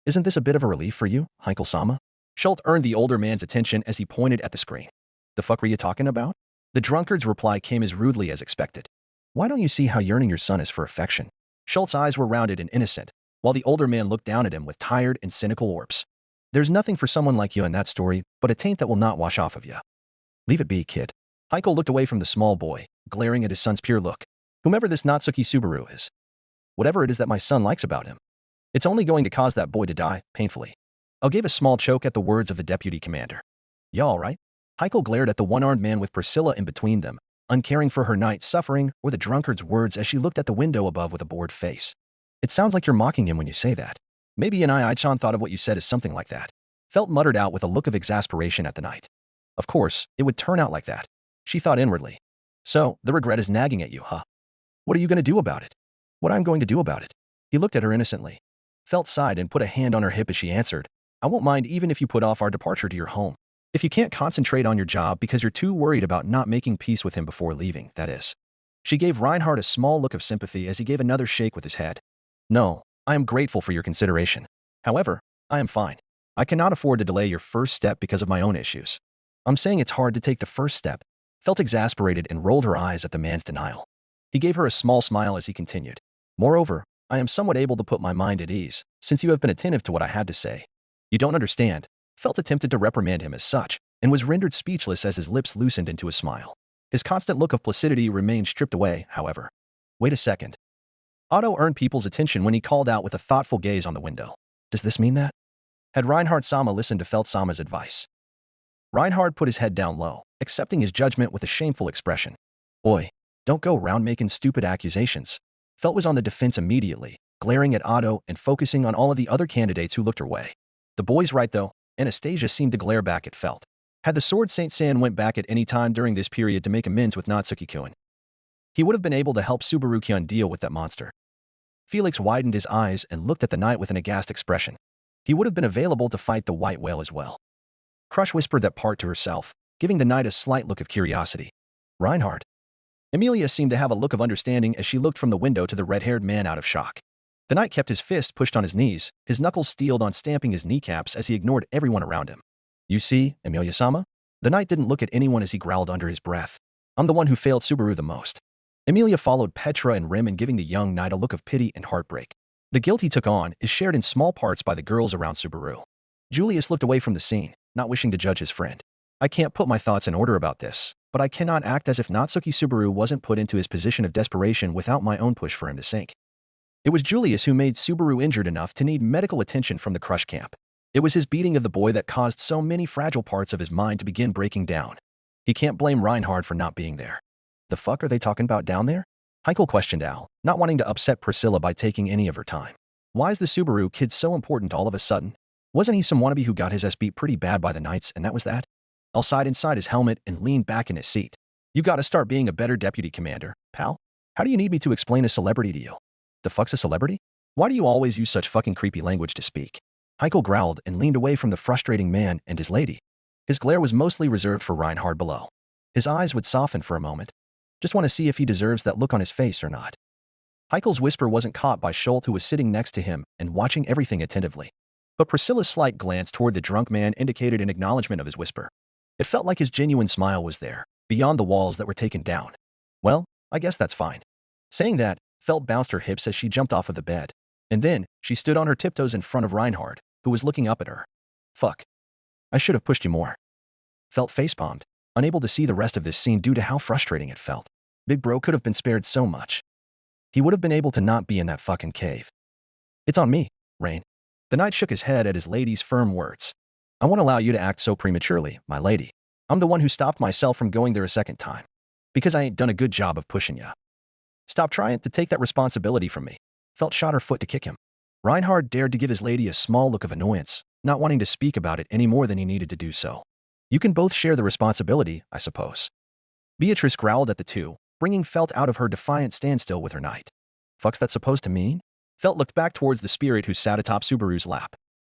Isn't this a bit of a relief for you, Heikel-sama? Schultz earned the older man's attention as he pointed at the screen. The fuck were you talking about? The drunkard's reply came as rudely as expected. Why don't you see how yearning your son is for affection? Schultz's eyes were rounded and innocent, while the older man looked down at him with tired and cynical orbs. There's nothing for someone like you in that story, but a taint that will not wash off of you. Leave it be, kid. Heiko looked away from the small boy, glaring at his son's pure look. Whomever this Natsuki Subaru is. Whatever it is that my son likes about him. It's only going to cause that boy to die, painfully. I gave a small choke at the words of the deputy commander. You all right? Heiko glared at the one-armed man with Priscilla in between them, uncaring for her night's suffering or the drunkard's words as she looked at the window above with a bored face. It sounds like you're mocking him when you say that. Maybe I-chan thought of what you said as something like that. Felt muttered out with a look of exasperation at the night. Of course, it would turn out like that. She thought inwardly. So, the regret is nagging at you, huh? What are you going to do about it? What I'm going to do about it? He looked at her innocently. Felt sighed and put a hand on her hip as she answered, I won't mind even if you put off our departure to your home. If you can't concentrate on your job because you're too worried about not making peace with him before leaving, that is. She gave Reinhardt a small look of sympathy as he gave another shake with his head. No, I am grateful for your consideration. However, I am fine. I cannot afford to delay your first step because of my own issues. I'm saying it's hard to take the first step. Felt exasperated and rolled her eyes at the man's denial. He gave her a small smile as he continued. Moreover, I am somewhat able to put my mind at ease, since you have been attentive to what I had to say. You don't understand. Felt attempted to reprimand him as such, and was rendered speechless as his lips loosened into a smile. His constant look of placidity remained stripped away, however. Wait a second. Otto earned people's attention when he called out with a thoughtful gaze on the window. Does this mean that? Had Reinhardt-sama listened to Felt-sama's advice? Reinhardt put his head down low, accepting his judgment with a shameful expression. Oi, don't go round making stupid accusations. Felt was on the defense immediately, glaring at Otto and focusing on all of the other candidates who looked her way. The boy's right though. Anastasia seemed to glare back at Felt. Had the Sword Saint San went back at any time during this period to make amends with Natsuki-kun, he would have been able to help Subaru-kun deal with that monster. Felix widened his eyes and looked at the knight with an aghast expression. He would have been available to fight the white whale as well. Crush whispered that part to herself, giving the knight a slight look of curiosity. Reinhardt. Emilia seemed to have a look of understanding as she looked from the window to the red-haired man out of shock. The knight kept his fist pushed on his knees, his knuckles steeled on stamping his kneecaps as he ignored everyone around him. You see, Emilia-sama? The knight didn't look at anyone as he growled under his breath. I'm the one who failed Subaru the most. Emilia followed Petra and Rim in giving the young knight a look of pity and heartbreak. The guilt he took on is shared in small parts by the girls around Subaru. Julius looked away from the scene, not wishing to judge his friend. I can't put my thoughts in order about this, but I cannot act as if Natsuki Subaru wasn't put into his position of desperation without my own push for him to sink. It was Julius who made Subaru injured enough to need medical attention from the crush camp. It was his beating of the boy that caused so many fragile parts of his mind to begin breaking down. He can't blame Reinhardt for not being there. The fuck are they talking about down there? Heikel questioned Al, not wanting to upset Priscilla by taking any of her time. Why is the Subaru kid so important all of a sudden? Wasn't he some wannabe who got his ass beat pretty bad by the knights and that was that? Al sighed inside his helmet and leaned back in his seat. You gotta start being a better deputy commander, pal. How do you need me to explain a celebrity to you? The fuck's a celebrity? Why do you always use such fucking creepy language to speak? Heikel growled and leaned away from the frustrating man and his lady. His glare was mostly reserved for Reinhardt below. His eyes would soften for a moment. Just want to see if he deserves that look on his face or not. Heikel's whisper wasn't caught by Schultz, who was sitting next to him and watching everything attentively. But Priscilla's slight glance toward the drunk man indicated an acknowledgement of his whisper. It felt like his genuine smile was there, beyond the walls that were taken down. Well, I guess that's fine. Saying that, Felt bounced her hips as she jumped off of the bed. And then, she stood on her tiptoes in front of Reinhardt, who was looking up at her. Fuck. I should have pushed you more. Felt facepalmed, unable to see the rest of this scene due to how frustrating it felt. Big bro could have been spared so much. He would have been able to not be in that fucking cave. It's on me, Rain. The knight shook his head at his lady's firm words. I won't allow you to act so prematurely, my lady. I'm the one who stopped myself from going there a second time. Because I ain't done a good job of pushing ya. Stop trying to take that responsibility from me. Felt shot her foot to kick him. Reinhardt dared to give his lady a small look of annoyance, not wanting to speak about it any more than he needed to do so. You can both share the responsibility, I suppose. Beatrice growled at the two, bringing Felt out of her defiant standstill with her knight. Fuck's that supposed to mean? Felt looked back towards the spirit who sat atop Subaru's lap.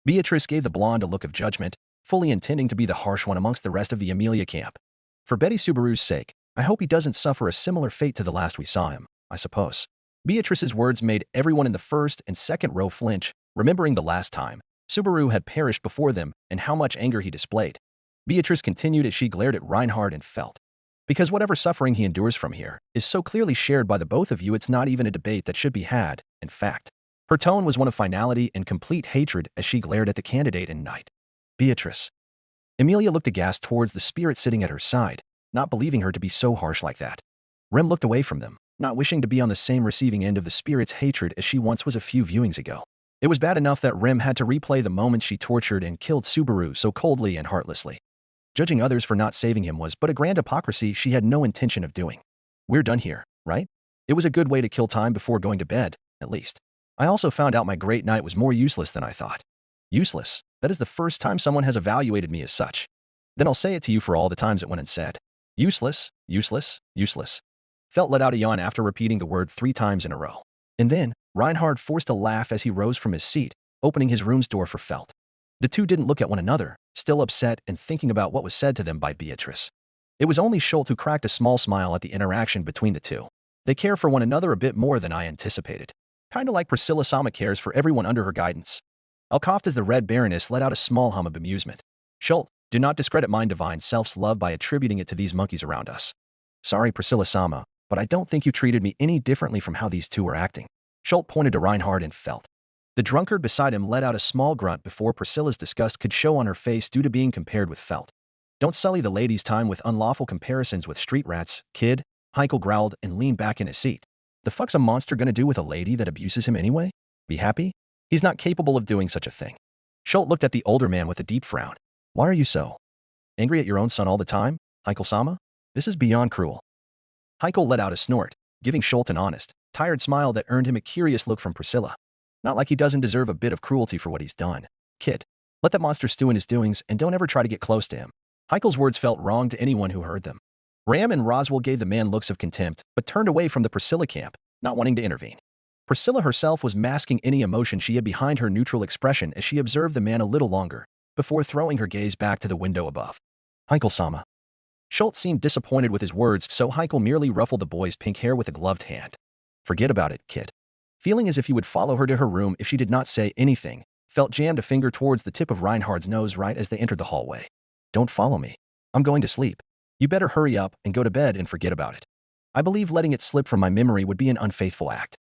Beatrice gave the blonde a look of judgment, fully intending to be the harsh one amongst the rest of the Amelia camp. For Betty Subaru's sake, I hope he doesn't suffer a similar fate to the last we saw him, I suppose. Beatrice's words made everyone in the first and second row flinch, remembering the last time Subaru had perished before them and how much anger he displayed. Beatrice continued as she glared at Reinhardt and Felt. Because whatever suffering he endures from here is so clearly shared by the both of you, it's not even a debate that should be had, in fact. Her tone was one of finality and complete hatred as she glared at the candidate in night. Beatrice. Emilia looked aghast towards the spirit sitting at her side, not believing her to be so harsh like that. Rem looked away from them, not wishing to be on the same receiving end of the spirit's hatred as she once was a few viewings ago. It was bad enough that Rem had to replay the moments she tortured and killed Subaru so coldly and heartlessly. Judging others for not saving him was but a grand hypocrisy she had no intention of doing. We're done here, right? It was a good way to kill time before going to bed, at least. I also found out my great night was more useless than I thought. Useless? That is the first time someone has evaluated me as such. Then I'll say it to you for all the times it went unsaid. Useless, useless, useless. Felt let out a yawn after repeating the word 3 times in a row. And then, Reinhard forced a laugh as he rose from his seat, opening his room's door for Felt. The two didn't look at one another, still upset and thinking about what was said to them by Beatrice. It was only Schultz who cracked a small smile at the interaction between the two. They care for one another a bit more than I anticipated. Kinda like Priscilla Sama cares for everyone under her guidance. I coughed as the Red Baroness let out a small hum of amusement. Schultz, do not discredit my divine self's love by attributing it to these monkeys around us. Sorry, Priscilla Sama, but I don't think you treated me any differently from how these two were acting. Schultz pointed to Reinhard and Felt. The drunkard beside him let out a small grunt before Priscilla's disgust could show on her face due to being compared with Felt. Don't sully the lady's time with unlawful comparisons with street rats, kid, Heikel growled and leaned back in his seat. The fuck's a monster gonna do with a lady that abuses him anyway? Be happy? He's not capable of doing such a thing. Schultz looked at the older man with a deep frown. Why are you so angry at your own son all the time, Heikel-sama? This is beyond cruel. Heikel let out a snort, giving Schultz an honest, tired smile that earned him a curious look from Priscilla. Not like he doesn't deserve a bit of cruelty for what he's done. Kid, let that monster stew in his doings and don't ever try to get close to him. Heikel's words felt wrong to anyone who heard them. Ram and Roswell gave the man looks of contempt, but turned away from the Priscilla camp, not wanting to intervene. Priscilla herself was masking any emotion she had behind her neutral expression as she observed the man a little longer, before throwing her gaze back to the window above. Heikel-sama. Schultz seemed disappointed with his words, so Heikel merely ruffled the boy's pink hair with a gloved hand. Forget about it, kid. Feeling as if he would follow her to her room if she did not say anything, Felt jammed a finger towards the tip of Reinhard's nose right as they entered the hallway. Don't follow me. I'm going to sleep. You better hurry up and go to bed and forget about it. I believe letting it slip from my memory would be an unfaithful act.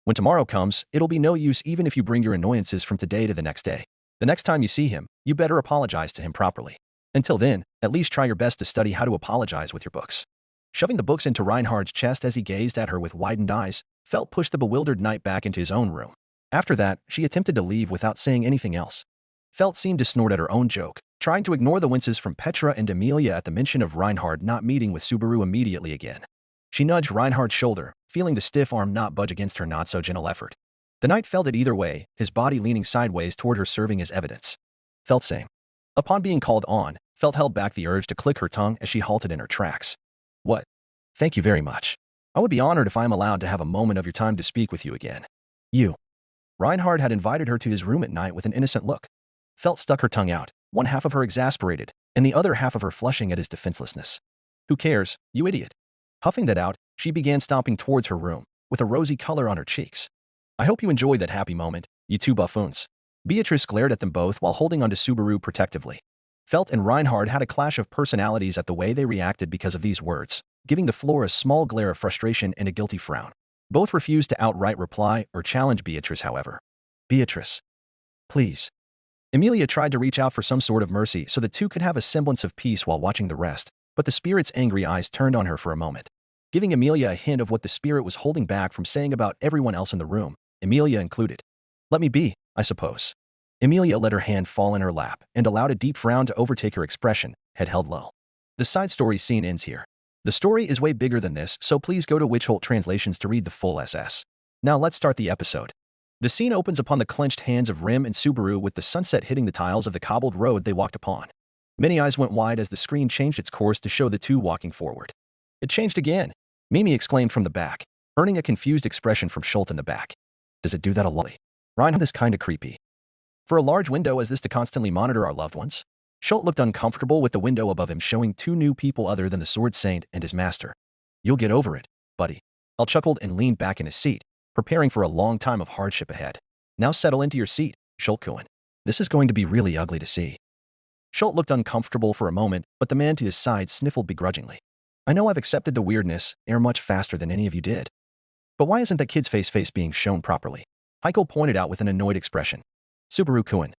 When tomorrow comes, it'll be no use even if you bring your annoyances from today to the next day. The next time you see him, you better apologize to him properly. Until then, at least try your best to study how to apologize with your books. Shoving the books into Reinhard's chest as he gazed at her with widened eyes, Felt pushed the bewildered knight back into his own room. After that, she attempted to leave without saying anything else. Felt seemed to snort at her own joke, trying to ignore the winces from Petra and Amelia at the mention of Reinhard not meeting with Subaru immediately again. She nudged Reinhard's shoulder, feeling the stiff arm not budge against her not-so-gentle effort. The knight felt it either way, his body leaning sideways toward her serving as evidence. Felt same. Upon being called on, Felt held back the urge to click her tongue as she halted in her tracks. What? Thank you very much. I would be honored if I am allowed to have a moment of your time to speak with you again. You. Reinhard had invited her to his room at night with an innocent look. Felt stuck her tongue out, one half of her exasperated, and the other half of her flushing at his defenselessness. Who cares, you idiot? Huffing that out, she began stomping towards her room, with a rosy color on her cheeks. I hope you enjoyed that happy moment, you two buffoons. Beatrice glared at them both while holding onto Subaru protectively. Felt and Reinhard had a clash of personalities at the way they reacted because of these words, giving the floor a small glare of frustration and a guilty frown. Both refused to outright reply or challenge Beatrice, however. Beatrice. Please. Emilia tried to reach out for some sort of mercy so the two could have a semblance of peace while watching the rest, but the spirit's angry eyes turned on her for a moment. Giving Emilia a hint of what the spirit was holding back from saying about everyone else in the room, Emilia included. Let me be, I suppose. Emilia let her hand fall in her lap and allowed a deep frown to overtake her expression, head held low. The side story scene ends here. The story is way bigger than this, so please go to Witchholt Translations to read the full SS. Now let's start the episode. The scene opens upon the clenched hands of Rim and Subaru with the sunset hitting the tiles of the cobbled road they walked upon. Many eyes went wide as the screen changed its course to show the two walking forward. It changed again, Mimi exclaimed from the back, earning a confused expression from Schultz in the back. Does it do that a lot? Reinhard is kinda creepy. For a large window as this to constantly monitor our loved ones? Schultz looked uncomfortable with the window above him showing two new people other than the Sword Saint and his master. You'll get over it, buddy. Al chuckled and leaned back in his seat, preparing for a long time of hardship ahead. Now settle into your seat, Schultz. This is going to be really ugly to see. Schultz looked uncomfortable for a moment, but the man to his side sniffled begrudgingly. I know I've accepted the weirdness much faster than any of you did. But why isn't that kid's face being shown properly? Heiko pointed out with an annoyed expression. Subaru-kun.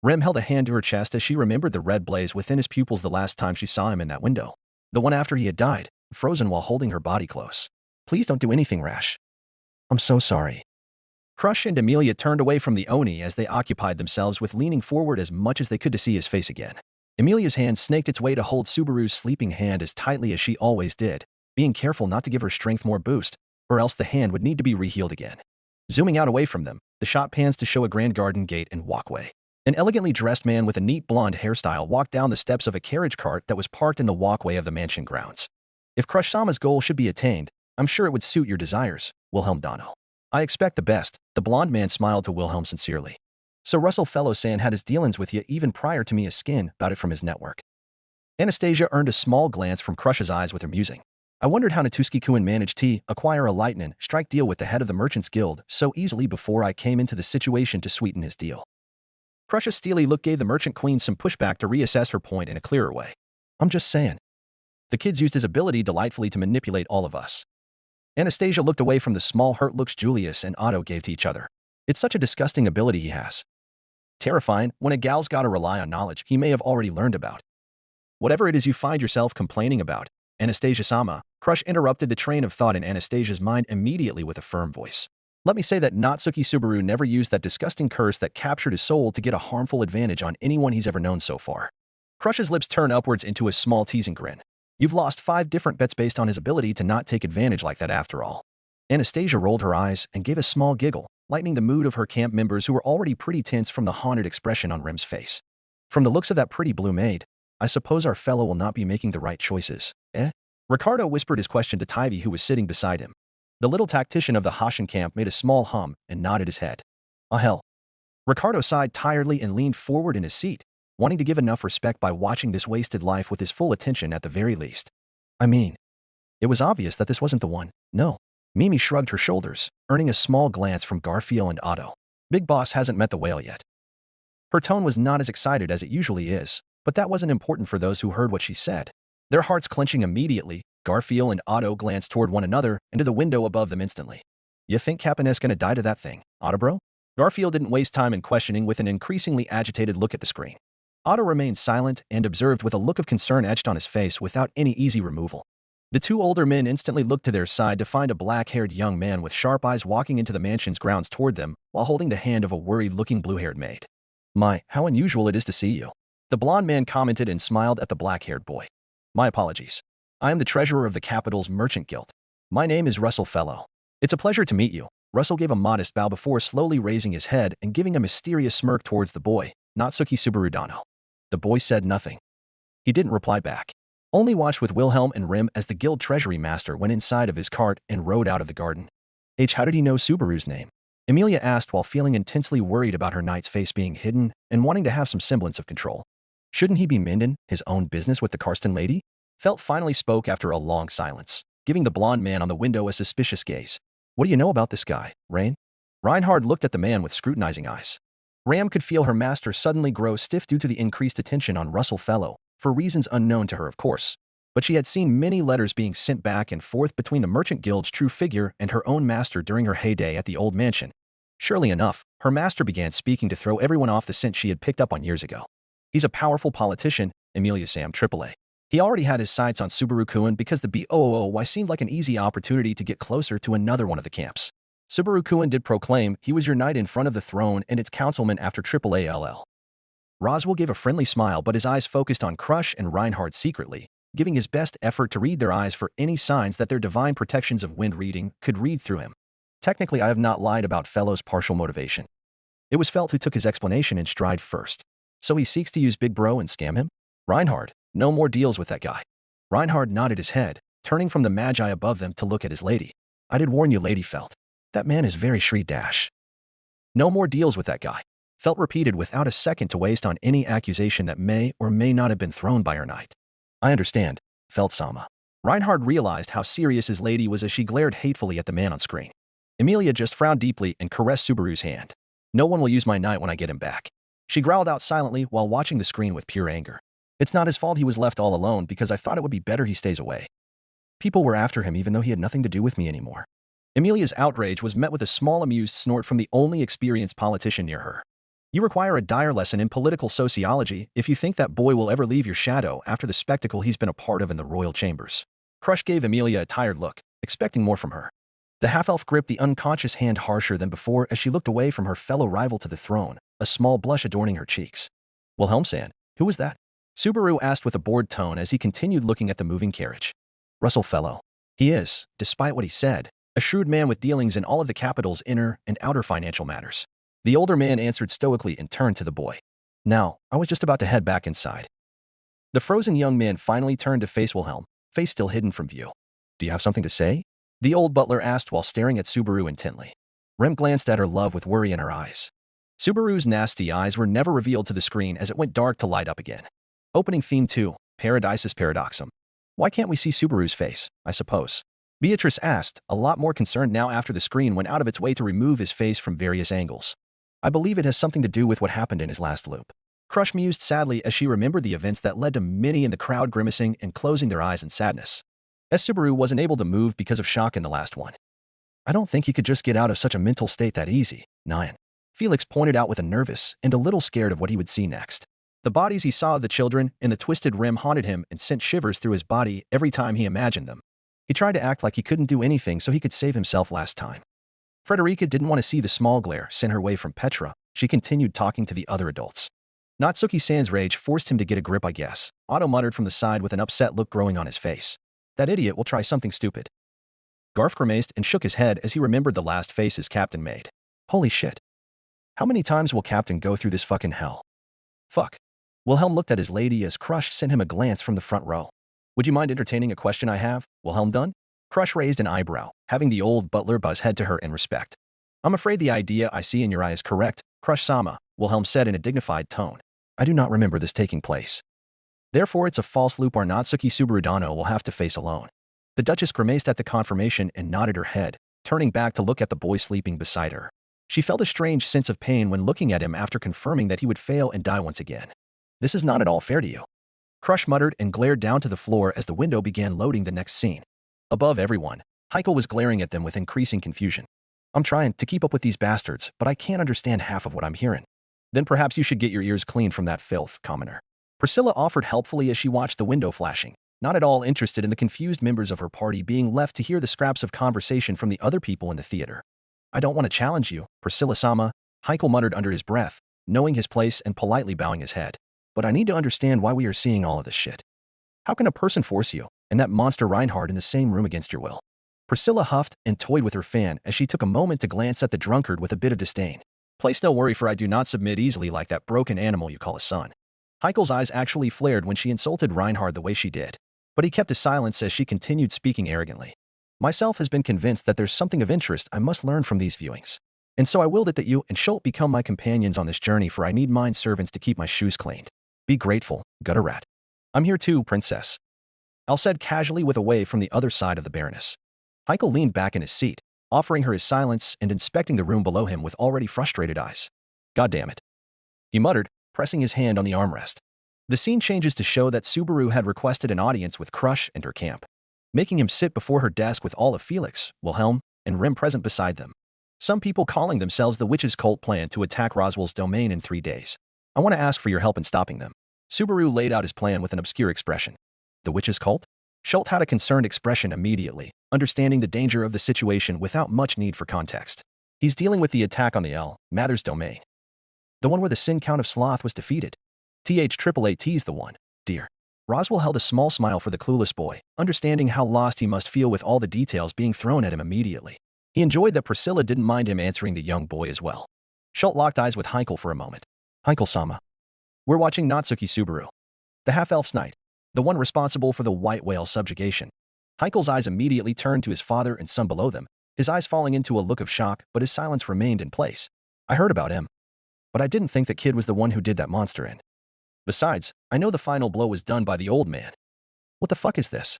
Rem held a hand to her chest as she remembered the red blaze within his pupils the last time she saw him in that window. The one after he had died, frozen while holding her body close. Please don't do anything rash. I'm so sorry. Crush and Amelia turned away from the Oni as they occupied themselves with leaning forward as much as they could to see his face again. Amelia's hand snaked its way to hold Subaru's sleeping hand as tightly as she always did, being careful not to give her strength more boost, or else the hand would need to be rehealed again. Zooming out away from them, the shot pans to show a grand garden gate and walkway. An elegantly dressed man with a neat blonde hairstyle walked down the steps of a carriage cart that was parked in the walkway of the mansion grounds. If Crush-sama's goal should be attained, I'm sure it would suit your desires, Wilhelm Dono. I expect the best, the blonde man smiled to Wilhelm sincerely. So Russell Fellow-san had his dealings with you even prior to Mia's skin about it from his network. Anastasia earned a small glance from Crush's eyes with her musing. I wondered how Natuski-kun managed to acquire a lightning strike deal with the head of the Merchants Guild so easily before I came into the situation to sweeten his deal. Crush's steely look gave the Merchant Queen some pushback to reassess her point in a clearer way. I'm just saying. The kids used his ability delightfully to manipulate all of us. Anastasia looked away from the small hurt looks Julius and Otto gave to each other. It's such a disgusting ability he has. Terrifying when a gal's gotta rely on knowledge he may have already learned about. Whatever it is you find yourself complaining about, Anastasia-sama, Crush interrupted the train of thought in Anastasia's mind immediately with a firm voice. Let me say that Natsuki Subaru never used that disgusting curse that captured his soul to get a harmful advantage on anyone he's ever known so far. Crush's lips turned upwards into a small teasing grin. You've lost 5 different bets based on his ability to not take advantage like that after all. Anastasia rolled her eyes and gave a small giggle, lightening the mood of her camp members who were already pretty tense from the haunted expression on Rem's face. From the looks of that pretty blue maid, I suppose our fellow will not be making the right choices, eh? Ricardo whispered his question to Tybee, who was sitting beside him. The little tactician of the Hashin camp made a small hum and nodded his head. Oh hell. Ricardo sighed tiredly and leaned forward in his seat, wanting to give enough respect by watching this wasted life with his full attention at the very least. I mean, it was obvious that this wasn't the one, no. Mimi shrugged her shoulders, earning a small glance from Garfield and Otto. Big Boss hasn't met the whale yet. Her tone was not as excited as it usually is, but that wasn't important for those who heard what she said. Their hearts clenching immediately, Garfield and Otto glanced toward one another and to the window above them instantly. You think Cap'n is gonna die to that thing, Otto bro? Garfield didn't waste time in questioning with an increasingly agitated look at the screen. Otto remained silent and observed with a look of concern etched on his face without any easy removal. The 2 older men instantly looked to their side to find a black-haired young man with sharp eyes walking into the mansion's grounds toward them while holding the hand of a worried-looking blue-haired maid. My, how unusual it is to see you. The blond man commented and smiled at the black-haired boy. My apologies. I am the treasurer of the capital's Merchant Guild. My name is Russell Fellow. It's a pleasure to meet you. Russell gave a modest bow before slowly raising his head and giving a mysterious smirk towards the boy, Natsuki Subaru Dono. The boy said nothing. He didn't reply back. Only watched with Wilhelm and Rem as the guild treasury master went inside of his cart and rode out of the garden. How did he know Subaru's name? Amelia asked while feeling intensely worried about her knight's face being hidden and wanting to have some semblance of control. Shouldn't he be minding his own business with the Karsten lady? Felt finally spoke after a long silence, giving the blond man on the window a suspicious gaze. What do you know about this guy, Rain? Reinhard looked at the man with scrutinizing eyes. Ram could feel her master suddenly grow stiff due to the increased attention on Russell Fellow, for reasons unknown to her of course. But she had seen many letters being sent back and forth between the Merchant Guild's true figure and her own master during her heyday at the old mansion. Surely enough, her master began speaking to throw everyone off the scent she had picked up on years ago. He's a powerful politician, Amelia Sam AAA. He already had his sights on Subaru-kun because the BOOY seemed like an easy opportunity to get closer to another one of the camps. Subaru-kun did proclaim he was your knight in front of the throne and its councilman after AAALL. Roswell gave a friendly smile, but his eyes focused on Crush and Reinhard secretly, giving his best effort to read their eyes for any signs that their divine protections of wind reading could read through him. Technically, I have not lied about Fellow's partial motivation. It was Felt who took his explanation in stride first. So he seeks to use Big Bro and scam him? Reinhard, no more deals with that guy. Reinhard nodded his head, turning from the magi above them to look at his lady. I did warn you, Lady Felt. That man is very shrewd dash. No more deals with that guy. Felt repeated without a second to waste on any accusation that may or may not have been thrown by her knight. I understand, Felt-sama. Reinhard realized how serious his lady was as she glared hatefully at the man on screen. Amelia just frowned deeply and caressed Subaru's hand. No one will use my knight when I get him back. She growled out silently while watching the screen with pure anger. It's not his fault he was left all alone because I thought it would be better he stays away. People were after him even though he had nothing to do with me anymore. Amelia's outrage was met with a small amused snort from the only experienced politician near her. You require a dire lesson in political sociology if you think that boy will ever leave your shadow after the spectacle he's been a part of in the royal chambers. Crush gave Amelia a tired look, expecting more from her. The half-elf gripped the unconscious hand harsher than before as she looked away from her fellow rival to the throne, a small blush adorning her cheeks. Wilhelm-san, who was that? Subaru asked with a bored tone as he continued looking at the moving carriage. Russell Fellow. He is, despite what he said, a shrewd man with dealings in all of the capital's inner and outer financial matters. The older man answered stoically and turned to the boy. Now, I was just about to head back inside. The frozen young man finally turned to face Wilhelm, face still hidden from view. Do you have something to say? The old butler asked while staring at Subaru intently. Rem glanced at her love with worry in her eyes. Subaru's nasty eyes were never revealed to the screen as it went dark to light up again. Opening theme 2, Paradisus Paradoxum. Why can't we see Subaru's face, I suppose? Beatrice asked, a lot more concerned now after the screen went out of its way to remove his face from various angles. I believe it has something to do with what happened in his last loop. Crush mused sadly as she remembered the events that led to many in the crowd grimacing and closing their eyes in sadness. As Subaru wasn't able to move because of shock in the last one. I don't think he could just get out of such a mental state that easy, Nyan. Felix pointed out with a nervous and a little scared of what he would see next. The bodies he saw of the children and the twisted rim haunted him and sent shivers through his body every time he imagined them. He tried to act like he couldn't do anything so he could save himself last time. Frederica didn't want to see the small glare sent her way from Petra. She continued talking to the other adults. Natsuki-san's rage forced him to get a grip, I guess. Otto muttered from the side with an upset look growing on his face. That idiot will try something stupid. Garf grimaced and shook his head as he remembered the last face his captain made. Holy shit. How many times will Captain go through this fucking hell? Fuck. Wilhelm looked at his lady as Crush sent him a glance from the front row. Would you mind entertaining a question I have, Wilhelm Dunn? Crush raised an eyebrow, having the old butler buzz head to her in respect. I'm afraid the idea I see in your eye is correct, Crush-sama, Wilhelm said in a dignified tone. I do not remember this taking place. Therefore it's a false loop our Natsuki Subarudano will have to face alone. The Duchess grimaced at the confirmation and nodded her head, turning back to look at the boy sleeping beside her. She felt a strange sense of pain when looking at him after confirming that he would fail and die once again. This is not at all fair to you. Crush muttered and glared down to the floor as the window began loading the next scene. Above everyone, Heikel was glaring at them with increasing confusion. I'm trying to keep up with these bastards, but I can't understand half of what I'm hearing. Then perhaps you should get your ears cleaned from that filth, commoner. Priscilla offered helpfully as she watched the window flashing, not at all interested in the confused members of her party being left to hear the scraps of conversation from the other people in the theater. I don't want to challenge you, Priscilla-sama, Heikel muttered under his breath, knowing his place and politely bowing his head. But I need to understand why we are seeing all of this shit. How can a person force you, and that monster Reinhard in the same room against your will? Priscilla huffed and toyed with her fan as she took a moment to glance at the drunkard with a bit of disdain. Place no worry, for I do not submit easily like that broken animal you call a son. Heikel's eyes actually flared when she insulted Reinhard the way she did, but he kept his silence as she continued speaking arrogantly. Myself has been convinced that there's something of interest I must learn from these viewings. And so I willed it that you and Schult become my companions on this journey, for I need mine servants to keep my shoes cleaned. Be grateful, gutter rat. I'm here too, princess. Al said casually with a wave from the other side of the Baroness. Heikel leaned back in his seat, offering her his silence and inspecting the room below him with already frustrated eyes. God damn it. He muttered, pressing his hand on the armrest. The scene changes to show that Subaru had requested an audience with Crush and her camp, making him sit before her desk with all of Felix, Wilhelm, and Rem present beside them. Some people calling themselves the Witch's Cult plan to attack Roswell's domain in 3 days. I want to ask for your help in stopping them. Subaru laid out his plan with an obscure expression. The Witch's Cult? Schult had a concerned expression immediately, understanding the danger of the situation without much need for context. He's dealing with the attack on the L. Mather's domain. The one where the sin count of Sloth was defeated. THAAT's the one, dear. Roswell held a small smile for the clueless boy, understanding how lost he must feel with all the details being thrown at him immediately. He enjoyed that Priscilla didn't mind him answering the young boy as well. Schult locked eyes with Heikel for a moment. Heikel-sama. We're watching Natsuki Subaru, the half-elf's knight, the one responsible for the white whale subjugation. Heikel's eyes immediately turned to his father and son below them, his eyes falling into a look of shock, but his silence remained in place. I heard about him, but I didn't think that kid was the one who did that monster in. Besides, I know the final blow was done by the old man. What the fuck is this?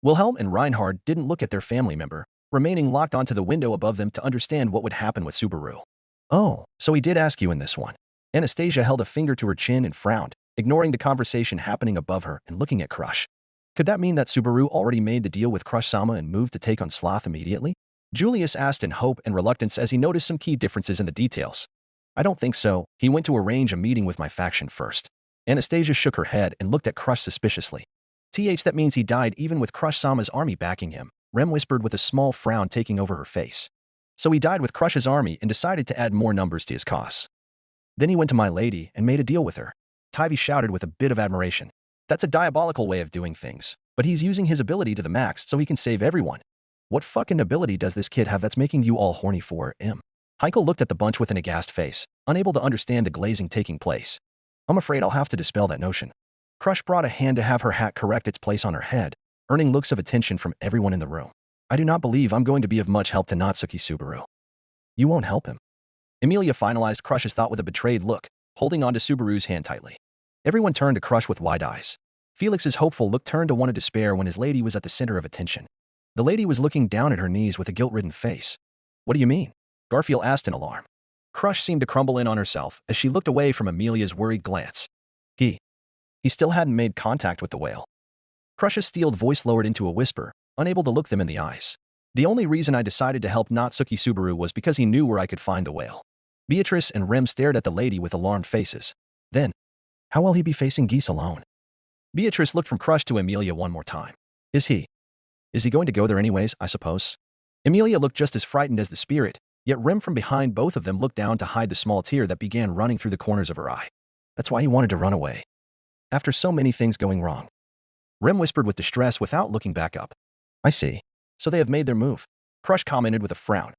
Wilhelm and Reinhard didn't look at their family member, remaining locked onto the window above them to understand what would happen with Subaru. Oh, so he did ask you in this one. Anastasia held a finger to her chin and frowned, ignoring the conversation happening above her and looking at Crush. Could that mean that Subaru already made the deal with Crush-sama and moved to take on Sloth immediately? Julius asked in hope and reluctance as he noticed some key differences in the details. I don't think so. He went to arrange a meeting with my faction first. Anastasia shook her head and looked at Crush suspiciously. That means he died even with Crush-sama's army backing him, Rem whispered with a small frown taking over her face. So he died with Crush's army and decided to add more numbers to his cause. Then he went to my lady and made a deal with her. Tivy shouted with a bit of admiration. That's a diabolical way of doing things, but he's using his ability to the max so he can save everyone. What fucking ability does this kid have that's making you all horny for him? Heikel looked at the bunch with an aghast face, unable to understand the glazing taking place. I'm afraid I'll have to dispel that notion. Crush brought a hand to have her hat correct its place on her head, earning looks of attention from everyone in the room. I do not believe I'm going to be of much help to Natsuki Subaru. You won't help him. Emilia finalized Crush's thought with a betrayed look, holding onto Subaru's hand tightly. Everyone turned to Crush with wide eyes. Felix's hopeful look turned to one of despair when his lady was at the center of attention. The lady was looking down at her knees with a guilt-ridden face. What do you mean? Garfield asked in alarm. Crush seemed to crumble in on herself as she looked away from Emilia's worried glance. He still hadn't made contact with the whale. Crush's steeled voice lowered into a whisper, unable to look them in the eyes. The only reason I decided to help Natsuki Subaru was because he knew where I could find the whale. Beatrice and Rem stared at the lady with alarmed faces. Then, how will he be facing geese alone? Beatrice looked from Crush to Emilia one more time. Is he going to go there anyways, I suppose? Emilia looked just as frightened as the spirit, yet Rem from behind both of them looked down to hide the small tear that began running through the corners of her eye. That's why he wanted to run away. After so many things going wrong. Rem whispered with distress without looking back up. I see. So they have made their move. Crush commented with a frown.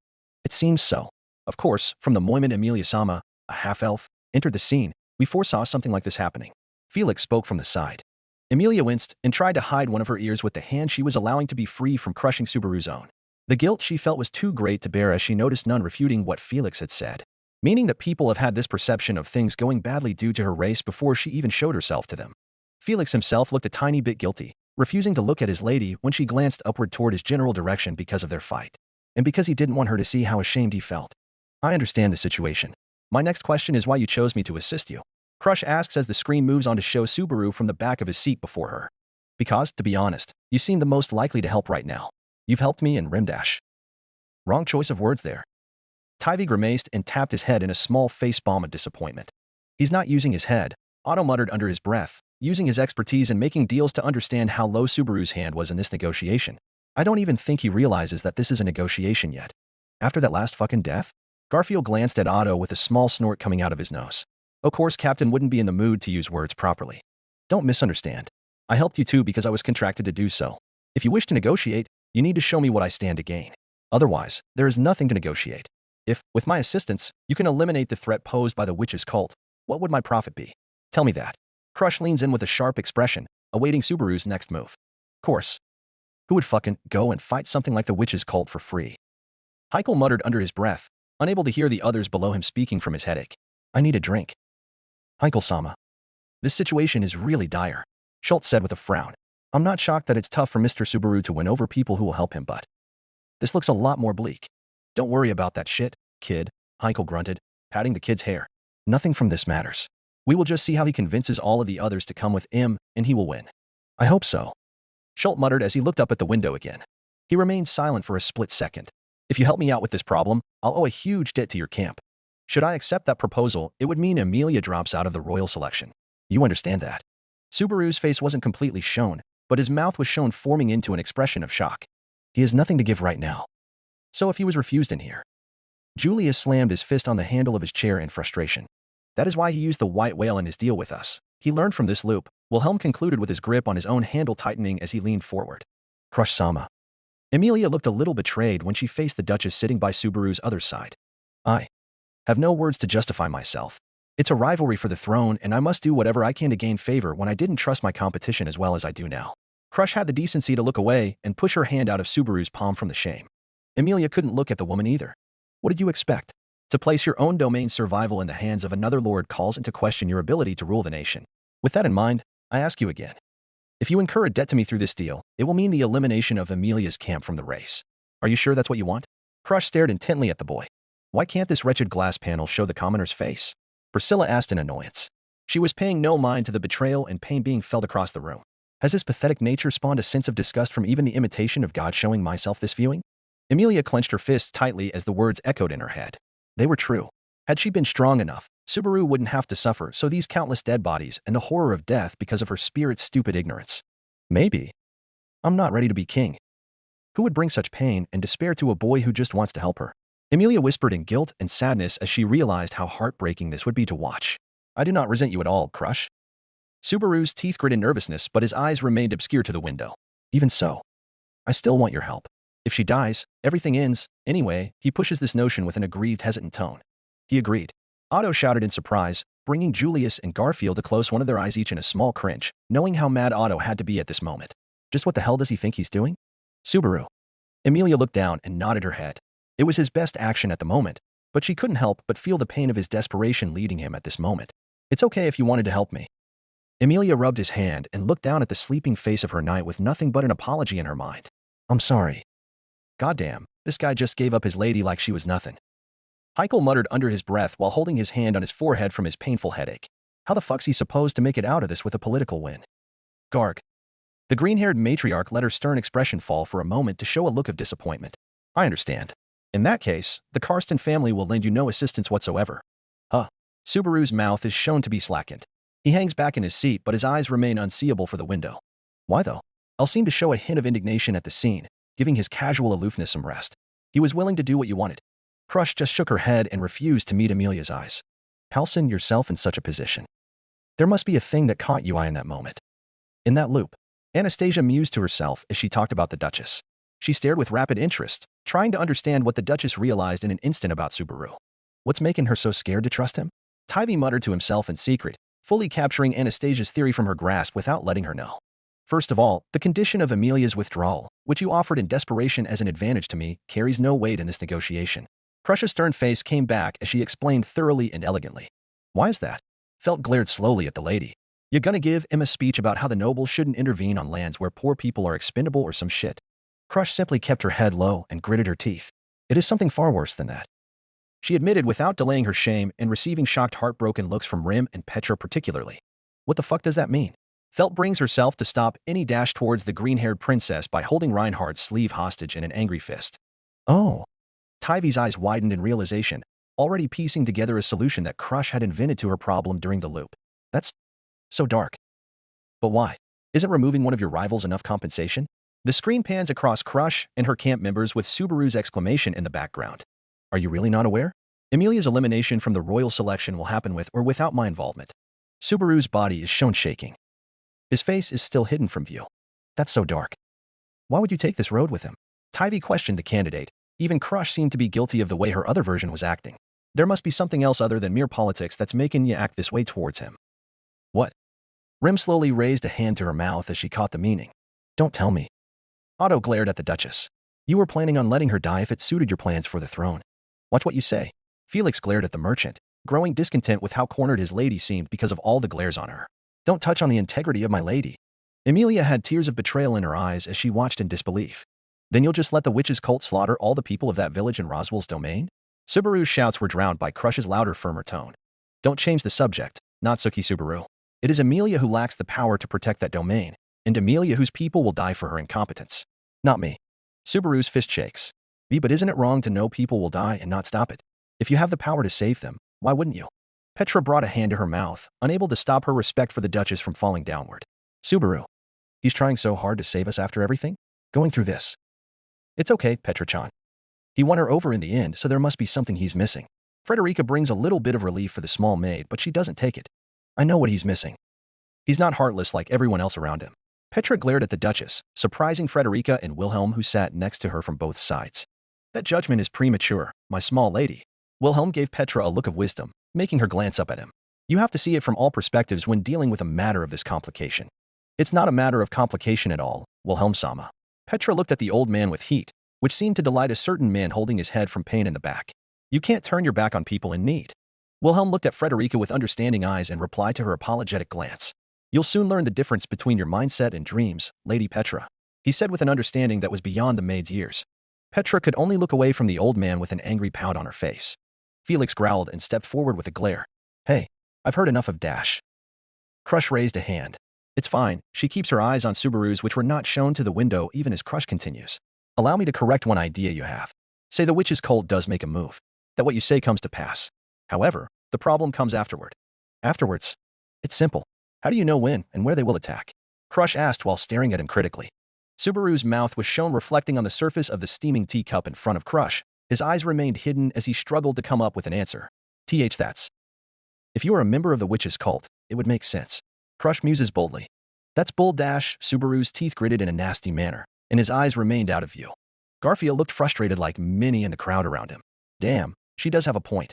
It seems so. Of course, from the moment Emilia-sama, a half-elf, entered the scene, we foresaw something like this happening. Felix spoke from the side. Emilia winced and tried to hide one of her ears with the hand she was allowing to be free from crushing Subaru's own. The guilt she felt was too great to bear as she noticed none refuting what Felix had said, meaning that people have had this perception of things going badly due to her race before she even showed herself to them. Felix himself looked a tiny bit guilty, refusing to look at his lady when she glanced upward toward his general direction because of their fight, and because he didn't want her to see how ashamed he felt. I understand the situation. My next question is why you chose me to assist you. Crush asks as the screen moves on to show Subaru from the back of his seat before her. Because, to be honest, you seem the most likely to help right now. You've helped me in Rimdash. Wrong choice of words there. Tivy grimaced and tapped his head in a small face bomb of disappointment. He's not using his head, Otto muttered under his breath, using his expertise in making deals to understand how low Subaru's hand was in this negotiation. I don't even think he realizes that this is a negotiation yet. After that last fucking death? Garfield glanced at Otto with a small snort coming out of his nose. Of course, Captain wouldn't be in the mood to use words properly. Don't misunderstand. I helped you too because I was contracted to do so. If you wish to negotiate, you need to show me what I stand to gain. Otherwise, there is nothing to negotiate. If, with my assistance, you can eliminate the threat posed by the witch's cult, what would my profit be? Tell me that. Crush leans in with a sharp expression, awaiting Subaru's next move. Of course. Who would fucking go and fight something like the witch's cult for free? Heikel muttered under his breath, unable to hear the others below him speaking from his headache. I need a drink. Heikel-sama. This situation is really dire, Schultz said with a frown. I'm not shocked that it's tough for Mr. Subaru to win over people who will help him, but this looks a lot more bleak. Don't worry about that shit, kid, Heikel grunted, patting the kid's hair. Nothing from this matters. We will just see how he convinces all of the others to come with him, and he will win. I hope so. Schultz muttered as he looked up at the window again. He remained silent for a split second. If you help me out with this problem, I'll owe a huge debt to your camp. Should I accept that proposal, it would mean Emilia drops out of the royal selection. You understand that. Subaru's face wasn't completely shown, but his mouth was shown forming into an expression of shock. He has nothing to give right now. So if he was refused in here. Julius slammed his fist on the handle of his chair in frustration. That is why he used the white whale in his deal with us. He learned from this loop, Wilhelm concluded with his grip on his own handle tightening as he leaned forward. Crush-sama. Emilia looked a little betrayed when she faced the Duchess sitting by Subaru's other side. I have no words to justify myself. It's a rivalry for the throne, and I must do whatever I can to gain favor when I didn't trust my competition as well as I do now. Crush had the decency to look away and push her hand out of Subaru's palm from the shame. Emilia couldn't look at the woman either. What did you expect? To place your own domain's survival in the hands of another lord calls into question your ability to rule the nation. With that in mind, I ask you again. If you incur a debt to me through this deal, it will mean the elimination of Emilia's camp from the race. Are you sure that's what you want? Crush stared intently at the boy. Why can't this wretched glass panel show the commoner's face? Priscilla asked in annoyance. She was paying no mind to the betrayal and pain being felt across the room. Has his pathetic nature spawned a sense of disgust from even the imitation of God showing myself this viewing? Emilia clenched her fists tightly as the words echoed in her head. They were true. Had she been strong enough, Subaru wouldn't have to suffer so these countless dead bodies and the horror of death because of her spirit's stupid ignorance. Maybe. I'm not ready to be king. Who would bring such pain and despair to a boy who just wants to help her? Emilia whispered in guilt and sadness as she realized how heartbreaking this would be to watch. I do not resent you at all, Crush. Subaru's teeth grit in nervousness, but his eyes remained obscure to the window. Even so, I still want your help. If she dies, everything ends. Anyway, he pushes this notion with an aggrieved, hesitant tone. He agreed. Otto shouted in surprise, bringing Julius and Garfield to close one of their eyes each in a small cringe, knowing how mad Otto had to be at this moment. Just what the hell does he think he's doing? Subaru. Emilia looked down and nodded her head. It was his best action at the moment, but she couldn't help but feel the pain of his desperation leading him at this moment. It's okay if you wanted to help me. Emilia rubbed his hand and looked down at the sleeping face of her knight with nothing but an apology in her mind. I'm sorry. Goddamn, this guy just gave up his lady like she was nothing. Heikel muttered under his breath while holding his hand on his forehead from his painful headache. How the fuck's he supposed to make it out of this with a political win? Garg. The green-haired matriarch let her stern expression fall for a moment to show a look of disappointment. I understand. In that case, the Karsten family will lend you no assistance whatsoever. Huh. Subaru's mouth is shown to be slackened. He hangs back in his seat, but his eyes remain unseeable for the window. Why though? I'll seem to show a hint of indignation at the scene, giving his casual aloofness some rest. He was willing to do what you wanted. Crush just shook her head and refused to meet Emilia's eyes. Halcyon yourself in such a position. There must be a thing that caught you eye in that moment. In that loop, Anastasia mused to herself as she talked about the Duchess. She stared with rapid interest, trying to understand what the Duchess realized in an instant about Subaru. What's making her so scared to trust him? Tybee muttered to himself in secret, fully capturing Anastasia's theory from her grasp without letting her know. First of all, the condition of Emilia's withdrawal, which you offered in desperation as an advantage to me, carries no weight in this negotiation. Crush's stern face came back as she explained thoroughly and elegantly. Why is that? Felt glared slowly at the lady. You gonna give him a speech about how the nobles shouldn't intervene on lands where poor people are expendable or some shit? Crush simply kept her head low and gritted her teeth. It is something far worse than that. She admitted without delaying her shame and receiving shocked, heartbroken looks from Rim and Petra particularly. What the fuck does that mean? Felt brings herself to stop any dash towards the green-haired princess by holding Reinhardt's sleeve hostage in an angry fist. Oh. Tyvee's eyes widened in realization, already piecing together a solution that Crush had invented to her problem during the loop. That's so dark. But why? Isn't removing one of your rivals enough compensation? The screen pans across Crush and her camp members with Subaru's exclamation in the background. Are you really not aware? Emilia's elimination from the royal selection will happen with or without my involvement. Subaru's body is shown shaking. His face is still hidden from view. That's so dark. Why would you take this road with him? Tyvee questioned the candidate. Even Crush seemed to be guilty of the way her other version was acting. There must be something else other than mere politics that's making you act this way towards him. What? Rim slowly raised a hand to her mouth as she caught the meaning. Don't tell me. Otto glared at the Duchess. You were planning on letting her die if it suited your plans for the throne. Watch what you say. Felix glared at the merchant, growing discontent with how cornered his lady seemed because of all the glares on her. Don't touch on the integrity of my lady. Emilia had tears of betrayal in her eyes as she watched in disbelief. Then you'll just let the witch's cult slaughter all the people of that village in Roswell's domain? Subaru's shouts were drowned by Crush's louder, firmer tone. Don't change the subject, Natsuki Subaru. It is Emilia who lacks the power to protect that domain, and Emilia whose people will die for her incompetence. Not me. Subaru's fist shakes. But isn't it wrong to know people will die and not stop it? If you have the power to save them, why wouldn't you? Petra brought a hand to her mouth, unable to stop her respect for the Duchess from falling downward. Subaru. He's trying so hard to save us after everything? Going through this. It's okay, Petra-chan. He won her over in the end, so there must be something he's missing. Frederica brings a little bit of relief for the small maid, but she doesn't take it. I know what he's missing. He's not heartless like everyone else around him. Petra glared at the Duchess, surprising Frederica and Wilhelm who sat next to her from both sides. That judgment is premature, my small lady. Wilhelm gave Petra a look of wisdom, making her glance up at him. You have to see it from all perspectives when dealing with a matter of this complication. It's not a matter of complication at all, Wilhelm-sama. Petra looked at the old man with heat, which seemed to delight a certain man holding his head from pain in the back. You can't turn your back on people in need. Wilhelm looked at Frederica with understanding eyes and replied to her apologetic glance. You'll soon learn the difference between your mindset and dreams, Lady Petra. He said with an understanding that was beyond the maid's years. Petra could only look away from the old man with an angry pout on her face. Felix growled and stepped forward with a glare. Hey, I've heard enough of Dash. Crush raised a hand. It's fine, she keeps her eyes on Subaru's which were not shown to the window even as Crush continues. Allow me to correct one idea you have. Say the witch's cult does make a move, that what you say comes to pass. However, the problem comes afterward. Afterwards? It's simple. How do you know when and where they will attack? Crush asked while staring at him critically. Subaru's mouth was shown reflecting on the surface of the steaming teacup in front of Crush. His eyes remained hidden as he struggled to come up with an answer. That's. If you are a member of the witch's cult, it would make sense. Crush muses boldly. That's bull dash. Subaru's teeth gritted in a nasty manner, and his eyes remained out of view. Garfield looked frustrated like many in the crowd around him. Damn, she does have a point.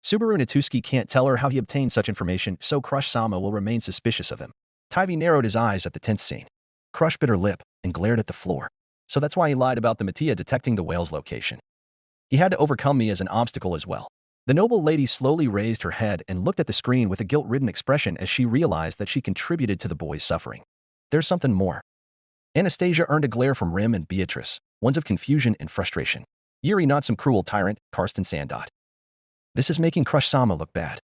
Subaru Natsuki can't tell her how he obtained such information, so Crush-sama will remain suspicious of him. Tybee narrowed his eyes at the tense scene. Crush bit her lip and glared at the floor. So that's why he lied about the Mattia detecting the whale's location. He had to overcome me as an obstacle as well. The noble lady slowly raised her head and looked at the screen with a guilt-ridden expression as she realized that she contributed to the boy's suffering. There's something more. Anastasia earned a glare from Rim and Beatrice, ones of confusion and frustration. Yuri not some cruel tyrant, Karsten Sandot. This is making Crush-sama look bad.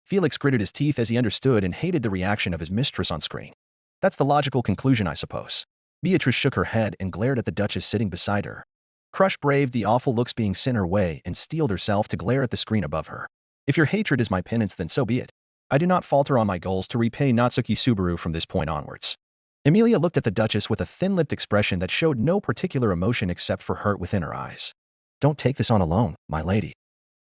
Felix gritted his teeth as he understood and hated the reaction of his mistress on screen. That's the logical conclusion, I suppose. Beatrice shook her head and glared at the Duchess sitting beside her. Crush braved the awful looks being sent her way and steeled herself to glare at the screen above her. If your hatred is my penance, then so be it. I do not falter on my goals to repay Natsuki Subaru from this point onwards. Emilia looked at the Duchess with a thin-lipped expression that showed no particular emotion except for hurt within her eyes. Don't take this on alone, my lady.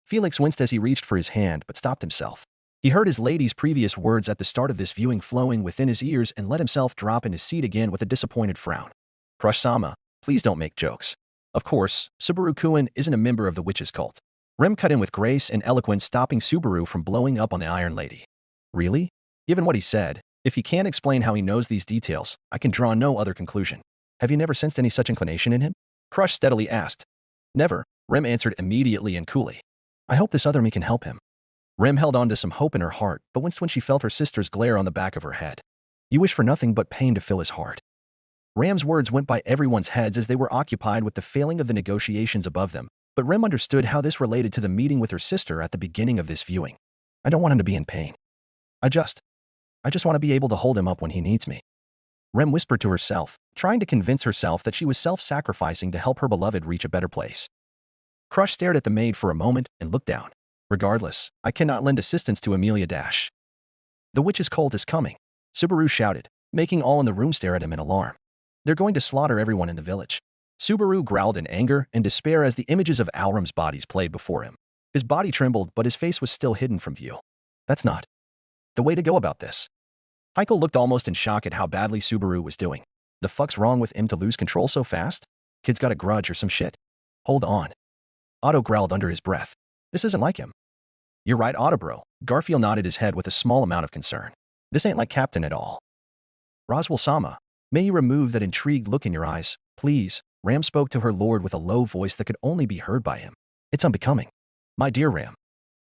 Felix winced as he reached for his hand but stopped himself. He heard his lady's previous words at the start of this viewing flowing within his ears and let himself drop in his seat again with a disappointed frown. Crush-sama, please don't make jokes. Of course, Subaru-kun isn't a member of the witch's cult. Rem cut in with grace and eloquence, stopping Subaru from blowing up on the Iron Lady. Really? Given what he said, if he can't explain how he knows these details, I can draw no other conclusion. Have you never sensed any such inclination in him? Crush steadily asked. Never, Rem answered immediately and coolly. I hope this other me can help him. Rem held on to some hope in her heart, but winced when she felt her sister's glare on the back of her head. You wish for nothing but pain to fill his heart. Ram's words went by everyone's heads as they were occupied with the failing of the negotiations above them, but Rem understood how this related to the meeting with her sister at the beginning of this viewing. I don't want him to be in pain. I just want to be able to hold him up when he needs me. Rem whispered to herself, trying to convince herself that she was self-sacrificing to help her beloved reach a better place. Crush stared at the maid for a moment and looked down. Regardless, I cannot lend assistance to Emilia Dash. The witch's cult is coming, Subaru shouted, making all in the room stare at him in alarm. They're going to slaughter everyone in the village. Subaru growled in anger and despair as the images of Alram's bodies played before him. His body trembled, but his face was still hidden from view. That's not the way to go about this. Heiko looked almost in shock at how badly Subaru was doing. The fuck's wrong with him to lose control so fast? Kid's got a grudge or some shit. Hold on. Otto growled under his breath. This isn't like him. You're right, Otto bro. Garfield nodded his head with a small amount of concern. This ain't like Captain at all. Roswell-sama, may you remove that intrigued look in your eyes, please. Ram spoke to her lord with a low voice that could only be heard by him. It's unbecoming. My dear Ram.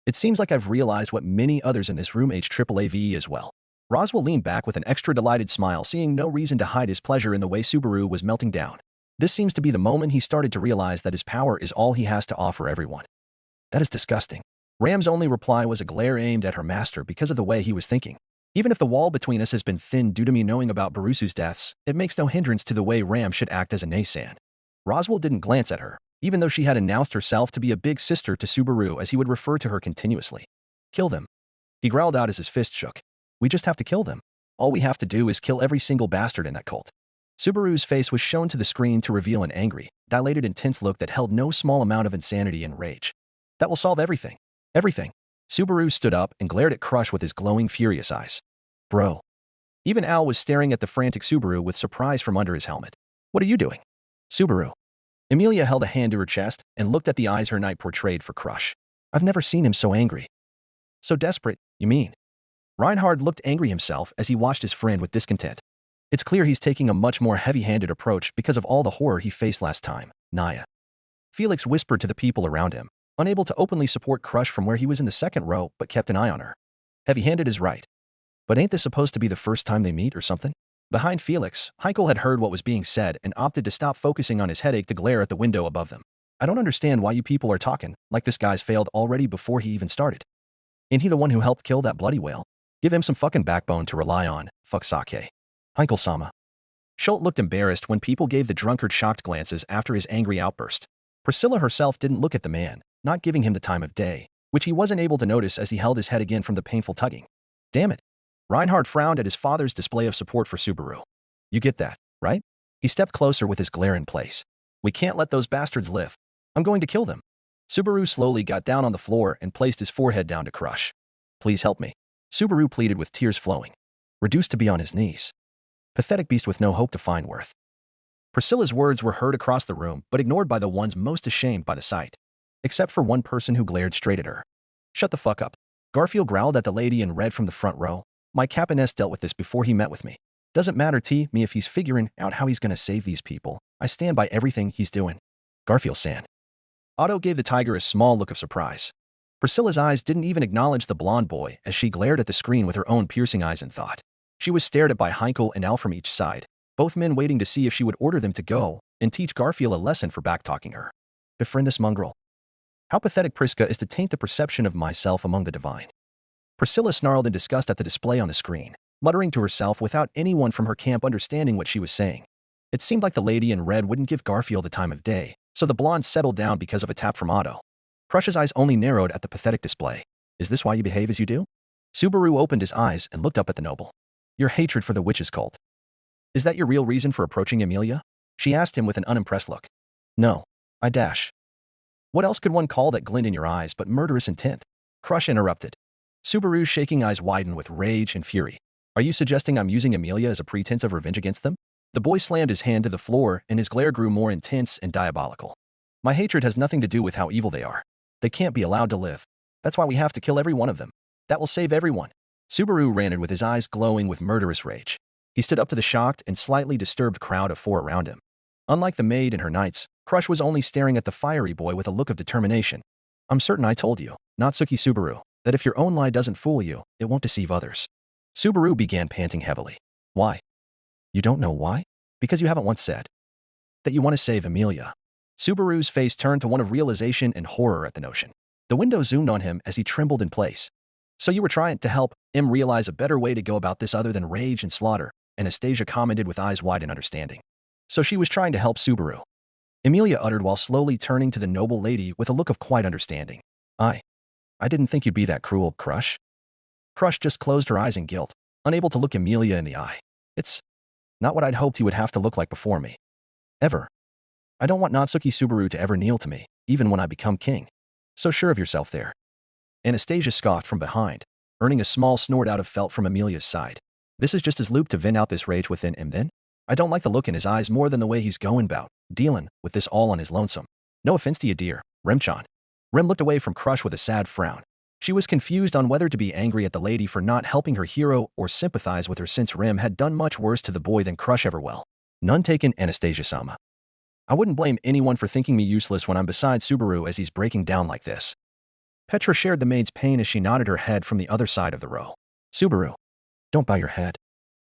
It seems like I've realized what many others in this room HAAAVE as well. Roswell leaned back with an extra delighted smile, seeing no reason to hide his pleasure in the way Subaru was melting down. This seems to be the moment he started to realize that his power is all he has to offer everyone. That is disgusting. Ram's only reply was a glare aimed at her master because of the way he was thinking. Even if the wall between us has been thinned due to me knowing about Barusu's deaths, it makes no hindrance to the way Ram should act as a Naysan. Roswell didn't glance at her, even though she had announced herself to be a big sister to Subaru as he would refer to her continuously. Kill them. He growled out as his fist shook. We just have to kill them. All we have to do is kill every single bastard in that cult. Subaru's face was shown to the screen to reveal an angry, dilated, intense look that held no small amount of insanity and rage. That will solve everything. Everything. Subaru stood up and glared at Crush with his glowing, furious eyes. Bro. Even Al was staring at the frantic Subaru with surprise from under his helmet. What are you doing? Subaru. Emilia held a hand to her chest and looked at the eyes her knight portrayed for Crush. I've never seen him so angry. So desperate, you mean? Reinhard looked angry himself as he watched his friend with discontent. It's clear he's taking a much more heavy-handed approach because of all the horror he faced last time, Naya. Felix whispered to the people around him, unable to openly support Crush from where he was in the second row but kept an eye on her. Heavy-handed is right. But ain't this supposed to be the first time they meet or something? Behind Felix, Heikel had heard what was being said and opted to stop focusing on his headache to glare at the window above them. I don't understand why you people are talking like this guy's failed already before he even started. Ain't he the one who helped kill that bloody whale? Give him some fucking backbone to rely on, fuck sake. Heikel-sama. Schultz looked embarrassed when people gave the drunkard shocked glances after his angry outburst. Priscilla herself didn't look at the man, not giving him the time of day, which he wasn't able to notice as he held his head again from the painful tugging. Damn it. Reinhard frowned at his father's display of support for Subaru. You get that, right? He stepped closer with his glare in place. We can't let those bastards live. I'm going to kill them. Subaru slowly got down on the floor and placed his forehead down to crush. Please help me. Subaru pleaded with tears flowing. Reduced to be on his knees. Pathetic beast with no hope to find worth. Priscilla's words were heard across the room, but ignored by the ones most ashamed by the sight. Except for one person who glared straight at her. Shut the fuck up. Garfield growled at the lady in red from the front row. My Capiness dealt with this before he met with me. Doesn't matter to me if he's figuring out how he's gonna save these people. I stand by everything he's doing. Garfield-san. Otto gave the tiger a small look of surprise. Priscilla's eyes didn't even acknowledge the blonde boy as she glared at the screen with her own piercing eyes in thought. She was stared at by Heinkel and Al from each side, both men waiting to see if she would order them to go and teach Garfield a lesson for backtalking her. Befriend this mongrel. How pathetic Priska is to taint the perception of myself among the divine. Priscilla snarled in disgust at the display on the screen, muttering to herself without anyone from her camp understanding what she was saying. It seemed like the lady in red wouldn't give Garfield the time of day, so the blonde settled down because of a tap from Otto. Crush's eyes only narrowed at the pathetic display. Is this why you behave as you do? Subaru opened his eyes and looked up at the noble. Your hatred for the witch's cult. Is that your real reason for approaching Amelia? She asked him with an unimpressed look. No. I dash. What else could one call that glint in your eyes but murderous intent? Crush interrupted. Subaru's shaking eyes widened with rage and fury. Are you suggesting I'm using Amelia as a pretense of revenge against them? The boy slammed his hand to the floor and his glare grew more intense and diabolical. My hatred has nothing to do with how evil they are. They can't be allowed to live. That's why we have to kill every one of them. That will save everyone. Subaru ranted with his eyes glowing with murderous rage. He stood up to the shocked and slightly disturbed crowd of four around him. Unlike the maid and her knights, Crush was only staring at the fiery boy with a look of determination. I'm certain I told you, Natsuki Subaru, that if your own lie doesn't fool you, it won't deceive others. Subaru began panting heavily. Why? You don't know why? Because you haven't once said that you want to save Amelia. Subaru's face turned to one of realization and horror at the notion. The window zoomed on him as he trembled in place. So you were trying to help him realize a better way to go about this other than rage and slaughter, Anastasia commented with eyes wide in understanding. So she was trying to help Subaru. Amelia uttered while slowly turning to the noble lady with a look of quiet understanding. I didn't think you'd be that cruel, Crush. Crush just closed her eyes in guilt, unable to look Amelia in the eye. It's not what I'd hoped he would have to look like before me. Ever. I don't want Natsuki Subaru to ever kneel to me, even when I become king. So sure of yourself there. Anastasia scoffed from behind, earning a small snort out of felt from Amelia's side. This is just his loop to vent out this rage within him then? I don't like the look in his eyes more than the way he's going about, dealing with this all on his lonesome. No offense to you, dear, Remchan. Rem looked away from Crush with a sad frown. She was confused on whether to be angry at the lady for not helping her hero or sympathize with her since Rem had done much worse to the boy than Crush ever will. None taken, Anastasia-sama. I wouldn't blame anyone for thinking me useless when I'm beside Subaru as he's breaking down like this. Petra shared the maid's pain as she nodded her head from the other side of the row. Subaru, don't bow your head.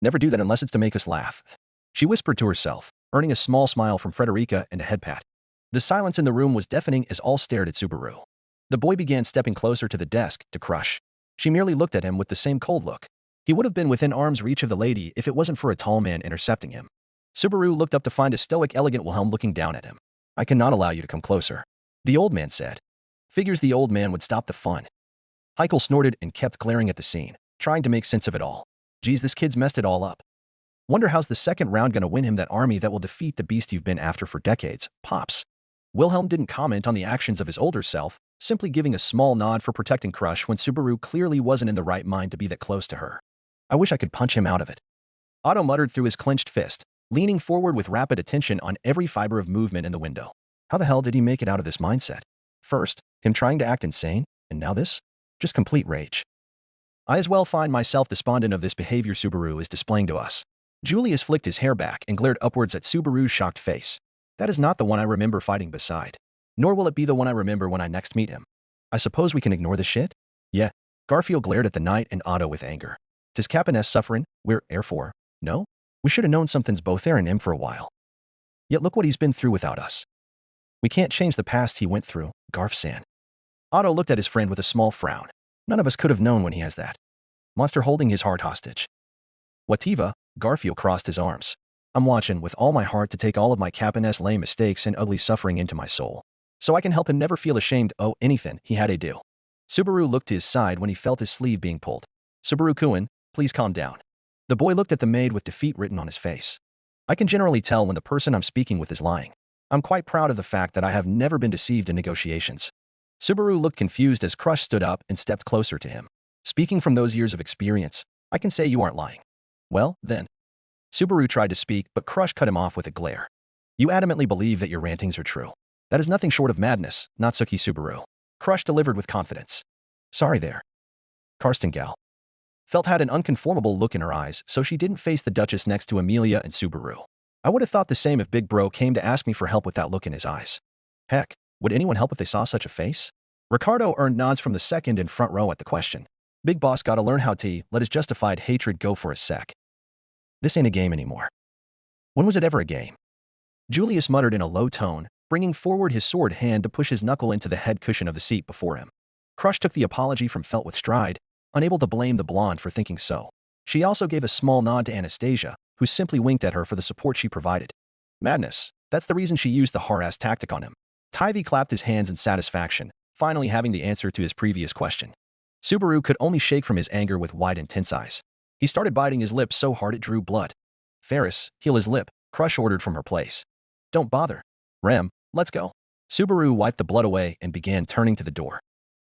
Never do that unless it's to make us laugh. She whispered to herself, earning a small smile from Frederica and a head pat. The silence in the room was deafening as all stared at Subaru. The boy began stepping closer to the desk to Crush. She merely looked at him with the same cold look. He would have been within arm's reach of the lady if it wasn't for a tall man intercepting him. Subaru looked up to find a stoic, elegant Wilhelm looking down at him. I cannot allow you to come closer. The old man said. Figures the old man would stop the fun. Heikel snorted and kept glaring at the scene, trying to make sense of it all. Geez, this kid's messed it all up. Wonder how's the second round gonna win him that army that will defeat the beast you've been after for decades, Pops. Wilhelm didn't comment on the actions of his older self, simply giving a small nod for protecting Crush when Subaru clearly wasn't in the right mind to be that close to her. I wish I could punch him out of it. Otto muttered through his clenched fist, leaning forward with rapid attention on every fiber of movement in the window. How the hell did he make it out of this mindset? First, him trying to act insane, and now this? Just complete rage. I as well find myself despondent of this behavior Subaru is displaying to us. Julius flicked his hair back and glared upwards at Subaru's shocked face. That is not the one I remember fighting beside. Nor will it be the one I remember when I next meet him. I suppose we can ignore this shit? Yeah. Garfield glared at the knight and Otto with anger. Does Captain S suffering? We're Air 4. No? We should have known something's both there and him for a while. Yet look what he's been through without us. We can't change the past he went through, Garf-san. Otto looked at his friend with a small frown. None of us could have known when he has that monster holding his heart hostage. Wativa, Garfield crossed his arms. I'm watching with all my heart to take all of my Captain's lame mistakes and ugly suffering into my soul, so I can help him never feel ashamed anything he had to do. Subaru looked to his side when he felt his sleeve being pulled. Subaru-kun, please calm down. The boy looked at the maid with defeat written on his face. I can generally tell when the person I'm speaking with is lying. I'm quite proud of the fact that I have never been deceived in negotiations. Subaru looked confused as Crush stood up and stepped closer to him. Speaking from those years of experience, I can say you aren't lying. Well, then. Subaru tried to speak, but Crush cut him off with a glare. You adamantly believe that your rantings are true. That is nothing short of madness, Natsuki Subaru. Crush delivered with confidence. Sorry there. Karsten gal. Felt had an unconformable look in her eyes, so she didn't face the Duchess next to Amelia and Subaru. I would have thought the same if Big Bro came to ask me for help with that look in his eyes. Heck, would anyone help if they saw such a face? Ricardo earned nods from the second and front row at the question. Big Boss gotta learn how to let his justified hatred go for a sec. This ain't a game anymore. When was it ever a game? Julius muttered in a low tone, bringing forward his sword hand to push his knuckle into the head cushion of the seat before him. Crush took the apology from Felt with stride, unable to blame the blonde for thinking so. She also gave a small nod to Anastasia, who simply winked at her for the support she provided. Madness. That's the reason she used the harass tactic on him. Tivy clapped his hands in satisfaction, finally having the answer to his previous question. Subaru could only shake from his anger with wide intense eyes. He started biting his lip so hard it drew blood. Ferris, heal his lip, Crush ordered from her place. Don't bother. Rem, let's go. Subaru wiped the blood away and began turning to the door.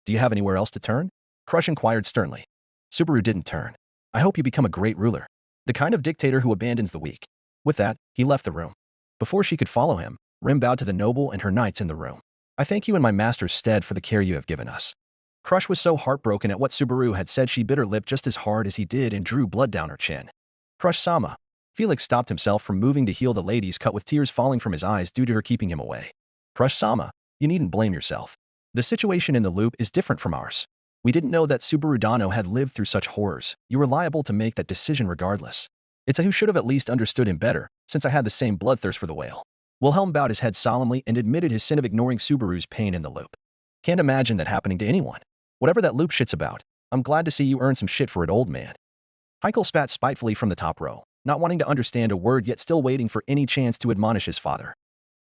Do you have anywhere else to turn? Crush inquired sternly. Subaru didn't turn. I hope you become a great ruler. The kind of dictator who abandons the weak. With that, he left the room. Before she could follow him, Rem bowed to the noble and her knights in the room. I thank you in my master's stead for the care you have given us. Crush was so heartbroken at what Subaru had said she bit her lip just as hard as he did and drew blood down her chin. Crush-sama. Felix stopped himself from moving to heal the lady's cut with tears falling from his eyes due to her keeping him away. Crush-sama, you needn't blame yourself. The situation in the loop is different from ours. We didn't know that Subaru Dano had lived through such horrors. You were liable to make that decision regardless. It's a who should have at least understood him better, since I had the same bloodthirst for the whale. Wilhelm bowed his head solemnly and admitted his sin of ignoring Subaru's pain in the loop. Can't imagine that happening to anyone. Whatever that loop shit's about, I'm glad to see you earn some shit for it, old man. Heikel spat spitefully from the top row, not wanting to understand a word yet still waiting for any chance to admonish his father.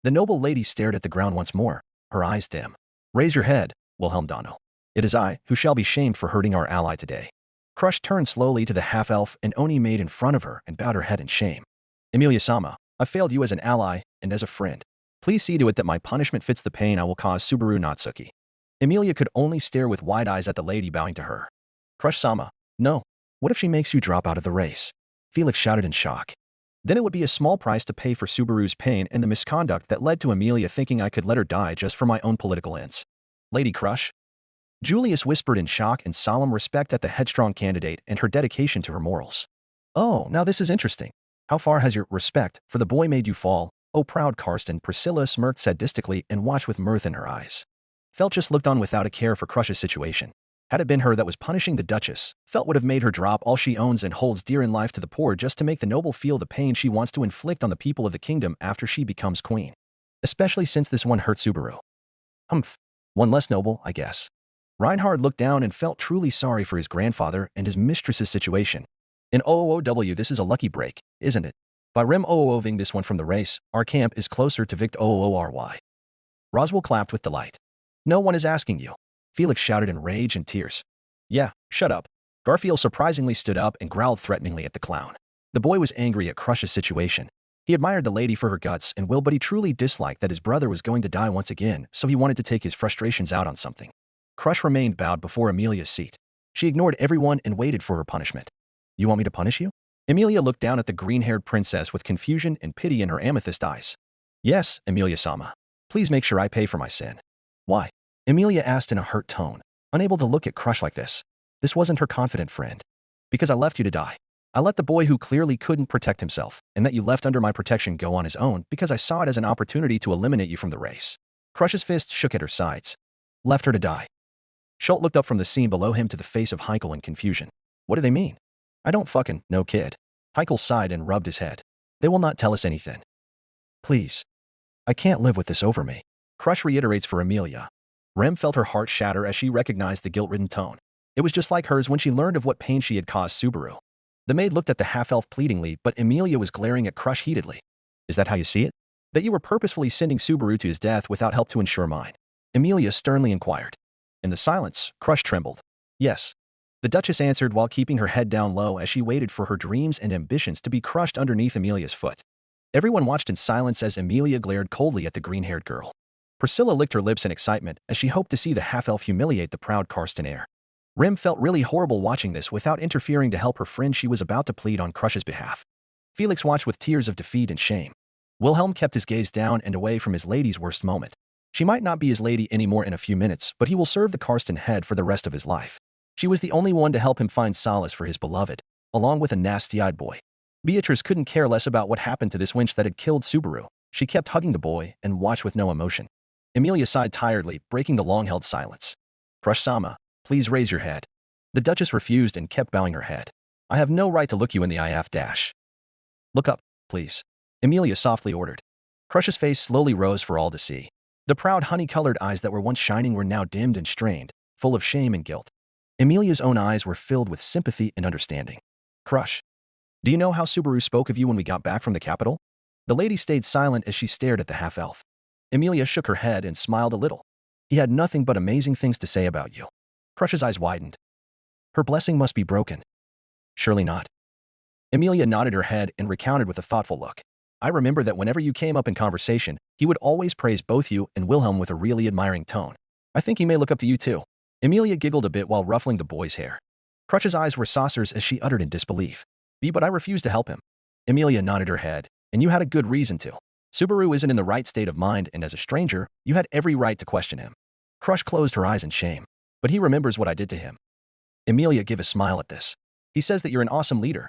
The noble lady stared at the ground once more, her eyes dim. Raise your head, Wilhelm Dano. It is I who shall be shamed for hurting our ally today. Crush turned slowly to the half-elf and Oni maid in front of her and bowed her head in shame. Emilia-sama, I failed you as an ally and as a friend. Please see to it that my punishment fits the pain I will cause Subaru Natsuki. Emilia could only stare with wide eyes at the lady bowing to her. Crush-sama, no. What if she makes you drop out of the race? Felix shouted in shock. Then it would be a small price to pay for Subaru's pain and the misconduct that led to Emilia thinking I could let her die just for my own political ends. Lady Crush? Julius whispered in shock and solemn respect at the headstrong candidate and her dedication to her morals. Oh, now this is interesting. How far has your respect for the boy made you fall? Oh, proud Karsten, Priscilla smirked sadistically and watched with mirth in her eyes. Felt just looked on without a care for Crush's situation. Had it been her that was punishing the Duchess, Felt would have made her drop all she owns and holds dear in life to the poor just to make the noble feel the pain she wants to inflict on the people of the kingdom after she becomes queen. Especially since this one hurt Subaru. Humph. One less noble, I guess. Reinhard looked down and felt truly sorry for his grandfather and his mistress's situation. In OOOW, this is a lucky break, isn't it? By Rem OOOing this one from the race, our camp is closer to Vict OORY. Roswell clapped with delight. No one is asking you. Felix shouted in rage and tears. Yeah, shut up. Garfield surprisingly stood up and growled threateningly at the clown. The boy was angry at Crush's situation. He admired the lady for her guts and will, but he truly disliked that his brother was going to die once again, so he wanted to take his frustrations out on something. Crush remained bowed before Emilia's seat. She ignored everyone and waited for her punishment. You want me to punish you? Emilia looked down at the green-haired princess with confusion and pity in her amethyst eyes. Yes, Emilia-sama. Please make sure I pay for my sin. Why? Emilia asked in a hurt tone, unable to look at Crush like this. This wasn't her confident friend. Because I left you to die. I let the boy who clearly couldn't protect himself, and that you left under my protection go on his own because I saw it as an opportunity to eliminate you from the race. Crush's fist shook at her sides. Left her to die. Schult looked up from the scene below him to the face of Heikel in confusion. What do they mean? I don't fucking know, kid. Heikel sighed and rubbed his head. They will not tell us anything. Please. I can't live with this over me. Crush reiterates for Emilia. Rem felt her heart shatter as she recognized the guilt-ridden tone. It was just like hers when she learned of what pain she had caused Subaru. The maid looked at the half-elf pleadingly, but Emilia was glaring at Crush heatedly. Is that how you see it? That you were purposefully sending Subaru to his death without help to ensure mine? Emilia sternly inquired. In the silence, Crush trembled. Yes. The Duchess answered while keeping her head down low as she waited for her dreams and ambitions to be crushed underneath Emilia's foot. Everyone watched in silence as Emilia glared coldly at the green-haired girl. Priscilla licked her lips in excitement as she hoped to see the half-elf humiliate the proud Karsten heir. Rem felt really horrible watching this without interfering to help her friend she was about to plead on Crush's behalf. Felix watched with tears of defeat and shame. Wilhelm kept his gaze down and away from his lady's worst moment. She might not be his lady anymore in a few minutes, but he will serve the Karsten head for the rest of his life. She was the only one to help him find solace for his beloved, along with a nasty-eyed boy. Beatrice couldn't care less about what happened to this wench that had killed Subaru. She kept hugging the boy and watched with no emotion. Emilia sighed tiredly, breaking the long-held silence. Crush-sama, please raise your head. The Duchess refused and kept bowing her head. I have no right to look you in the eye. Look up, please. Emilia softly ordered. Crush's face slowly rose for all to see. The proud honey-colored eyes that were once shining were now dimmed and strained, full of shame and guilt. Emilia's own eyes were filled with sympathy and understanding. Crush, do you know how Subaru spoke of you when we got back from the capital? The lady stayed silent as she stared at the half-elf. Emilia shook her head and smiled a little. He had nothing but amazing things to say about you. Crush's eyes widened. Her blessing must be broken. Surely not. Emilia nodded her head and recounted with a thoughtful look. I remember that whenever you came up in conversation, he would always praise both you and Wilhelm with a really admiring tone. I think he may look up to you too. Emilia giggled a bit while ruffling the boy's hair. Crush's eyes were saucers as she uttered in disbelief. But I refused to help him. Emilia nodded her head. And you had a good reason to. Subaru isn't in the right state of mind, and as a stranger, you had every right to question him. Crush closed her eyes in shame. But he remembers what I did to him. Emilia gave a smile at this. He says that you're an awesome leader.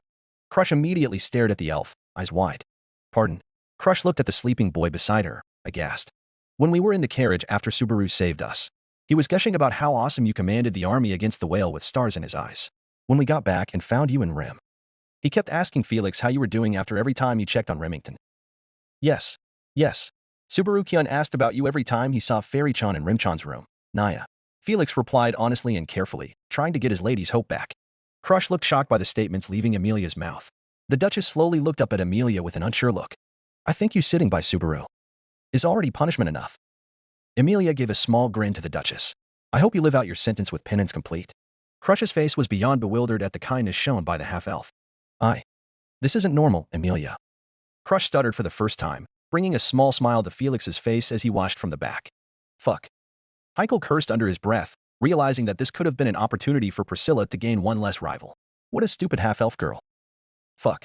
Crush immediately stared at the elf, eyes wide. Pardon. Crush looked at the sleeping boy beside her, aghast. When we were in the carriage after Subaru saved us, he was gushing about how awesome you commanded the army against the whale with stars in his eyes. When we got back and found you and Rem. He kept asking Felix how you were doing after every time you checked on Remington. Yes. Subaru-kyun asked about you every time he saw Fairy-chan in Rimchan's room. Naya. Felix replied honestly and carefully, trying to get his lady's hope back. Crush looked shocked by the statements leaving Emilia's mouth. The Duchess slowly looked up at Emilia with an unsure look. I think you sitting by Subaru is already punishment enough. Emilia gave a small grin to the Duchess. I hope you live out your sentence with penance complete. Crush's face was beyond bewildered at the kindness shown by the half-elf. This isn't normal, Emilia. Crush stuttered for the first time, bringing a small smile to Felix's face as he watched from the back. Fuck. Heikel cursed under his breath, realizing that this could have been an opportunity for Priscilla to gain one less rival. What a stupid half-elf girl. Fuck.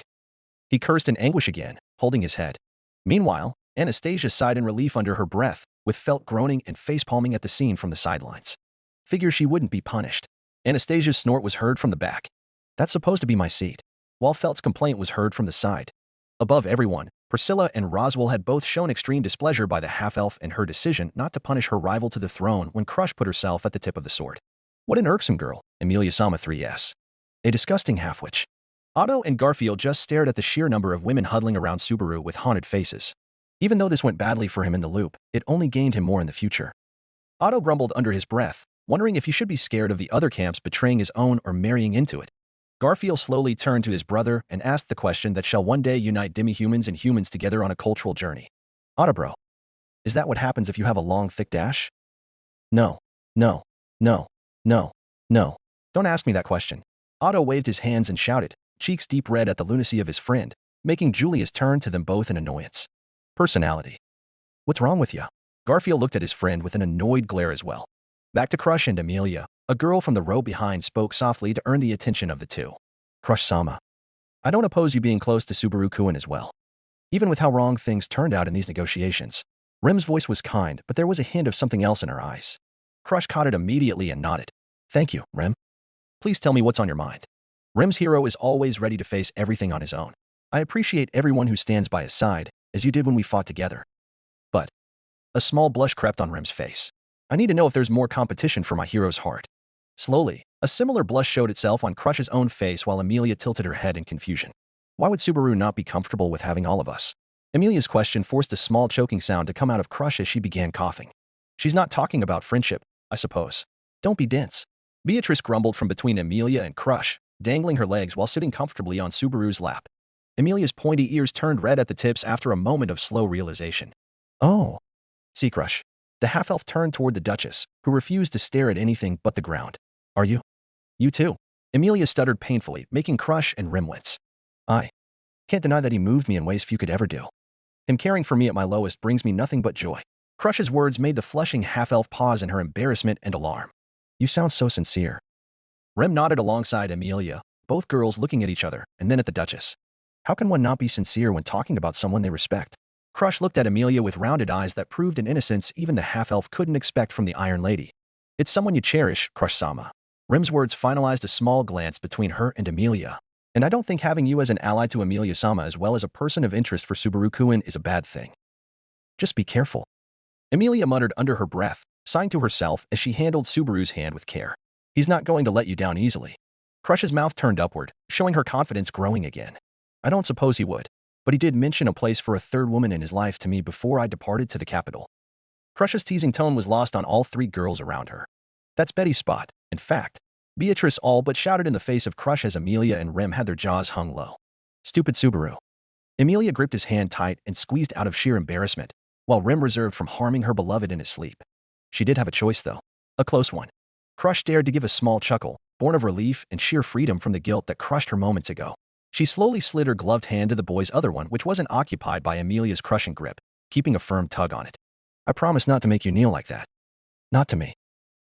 He cursed in anguish again, holding his head. Meanwhile, Anastasia sighed in relief under her breath, with Felt groaning and face-palming at the scene from the sidelines. Figure she wouldn't be punished. Anastasia's snort was heard from the back. That's supposed to be my seat. While Felt's complaint was heard from the side. Above everyone, Priscilla and Roswell had both shown extreme displeasure by the half-elf and her decision not to punish her rival to the throne when Crush put herself at the tip of the sword. What an irksome girl, Emilia-sama 3S. A disgusting half-witch. Otto and Garfield just stared at the sheer number of women huddling around Subaru with haunted faces. Even though this went badly for him in the loop, it only gained him more in the future. Otto grumbled under his breath, wondering if he should be scared of the other camps betraying his own or marrying into it. Garfield slowly turned to his brother and asked the question that shall one day unite demi-humans and humans together on a cultural journey. Otto bro. Is that what happens if you have a long, thick dash? No. Don't ask me that question. Otto waved his hands and shouted, cheeks deep red at the lunacy of his friend, making Julius turn to them both in annoyance. Personality. What's wrong with you? Garfield looked at his friend with an annoyed glare as well. Back to Crush and Emilia. A girl from the row behind spoke softly to earn the attention of the two. Crush-sama. I don't oppose you being close to Subaru-kun as well. Even with how wrong things turned out in these negotiations. Rem's voice was kind, but there was a hint of something else in her eyes. Crush caught it immediately and nodded. Thank you, Rem. Please tell me what's on your mind. Rem's hero is always ready to face everything on his own. I appreciate everyone who stands by his side, as you did when we fought together. But a small blush crept on Rem's face. I need to know if there's more competition for my hero's heart. Slowly, a similar blush showed itself on Crush's own face while Emilia tilted her head in confusion. Why would Subaru not be comfortable with having all of us? Emilia's question forced a small choking sound to come out of Crush as she began coughing. She's not talking about friendship, I suppose. Don't be dense. Beatrice grumbled from between Emilia and Crush, dangling her legs while sitting comfortably on Subaru's lap. Amelia's pointy ears turned red at the tips after a moment of slow realization. Oh. Sea Crush. The half-elf turned toward the Duchess, who refused to stare at anything but the ground. Are you? You too. Amelia stuttered painfully, making Crush and Rim wince. I can't deny that he moved me in ways few could ever do. Him caring for me at my lowest brings me nothing but joy. Crush's words made the flushing half-elf pause in her embarrassment and alarm. You sound so sincere. Rem nodded alongside Amelia, both girls looking at each other, and then at the Duchess. How can one not be sincere when talking about someone they respect? Crush looked at Amelia with rounded eyes that proved an innocence even the half-elf couldn't expect from the Iron Lady. It's someone you cherish, Crush-sama. Rem's words finalized a small glance between her and Amelia. And I don't think having you as an ally to Amelia-sama as well as a person of interest for Subaru-kun is a bad thing. Just be careful. Amelia muttered under her breath, sighing to herself as she handled Subaru's hand with care. He's not going to let you down easily. Crush's mouth turned upward, showing her confidence growing again. I don't suppose he would, but he did mention a place for a third woman in his life to me before I departed to the capital. Crush's teasing tone was lost on all three girls around her. That's Betty's spot, in fact. Beatrice all but shouted in the face of Crush as Amelia and Rem had their jaws hung low. Stupid Subaru. Amelia gripped his hand tight and squeezed out of sheer embarrassment, while Rem reserved from harming her beloved in his sleep. She did have a choice, though. A close one. Crush dared to give a small chuckle, born of relief and sheer freedom from the guilt that crushed her moments ago. She slowly slid her gloved hand to the boy's other one, which wasn't occupied by Amelia's crushing grip, keeping a firm tug on it. I promise not to make you kneel like that. Not to me.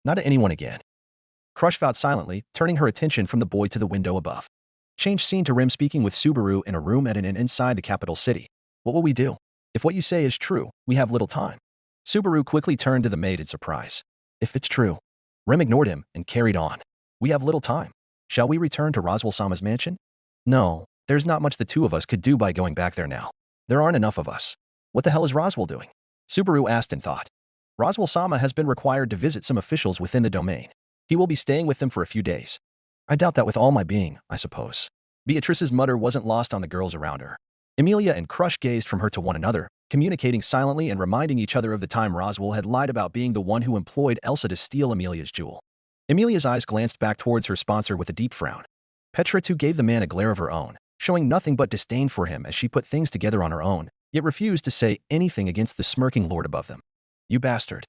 Not to anyone again. Crush vowed silently, turning her attention from the boy to the window above. Change scene to Rem speaking with Subaru in a room at an inn inside the capital city. What will we do? If what you say is true, we have little time. Subaru quickly turned to the maid in surprise. If it's true. Rem ignored him and carried on. We have little time. Shall we return to Roswell-sama's mansion? No, there's not much the two of us could do by going back there now. There aren't enough of us. What the hell is Roswell doing? Subaru asked in thought. Roswell-sama has been required to visit some officials within the domain. He will be staying with them for a few days. I doubt that with all my being, I suppose. Beatrice's mutter wasn't lost on the girls around her. Amelia and Crush gazed from her to one another, communicating silently and reminding each other of the time Roswell had lied about being the one who employed Elsa to steal Amelia's jewel. Amelia's eyes glanced back towards her sponsor with a deep frown. Petra too gave the man a glare of her own, showing nothing but disdain for him as she put things together on her own, yet refused to say anything against the smirking lord above them. You bastard.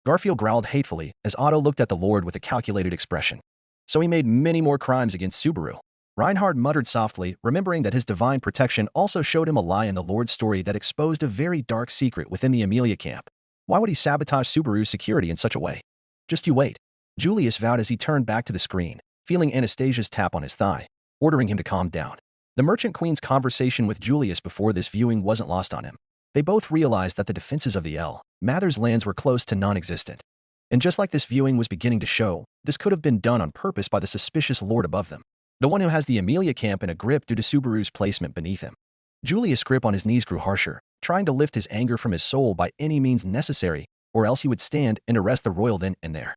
Garfield growled hatefully as Otto looked at the lord with a calculated expression. So he made many more crimes against Subaru. Reinhard muttered softly, remembering that his divine protection also showed him a lie in the lord's story that exposed a very dark secret within the Amelia camp. Why would he sabotage Subaru's security in such a way? Just you wait. Julius vowed as he turned back to the screen, feeling Anastasia's tap on his thigh, ordering him to calm down. The Merchant Queen's conversation with Julius before this viewing wasn't lost on him. They both realized that the defenses of the Mather's lands were close to non-existent. And just like this viewing was beginning to show, this could have been done on purpose by the suspicious lord above them, the one who has the Amelia camp in a grip due to Subaru's placement beneath him. Julius' grip on his knees grew harsher, trying to lift his anger from his soul by any means necessary, or else he would stand and arrest the royal then and there.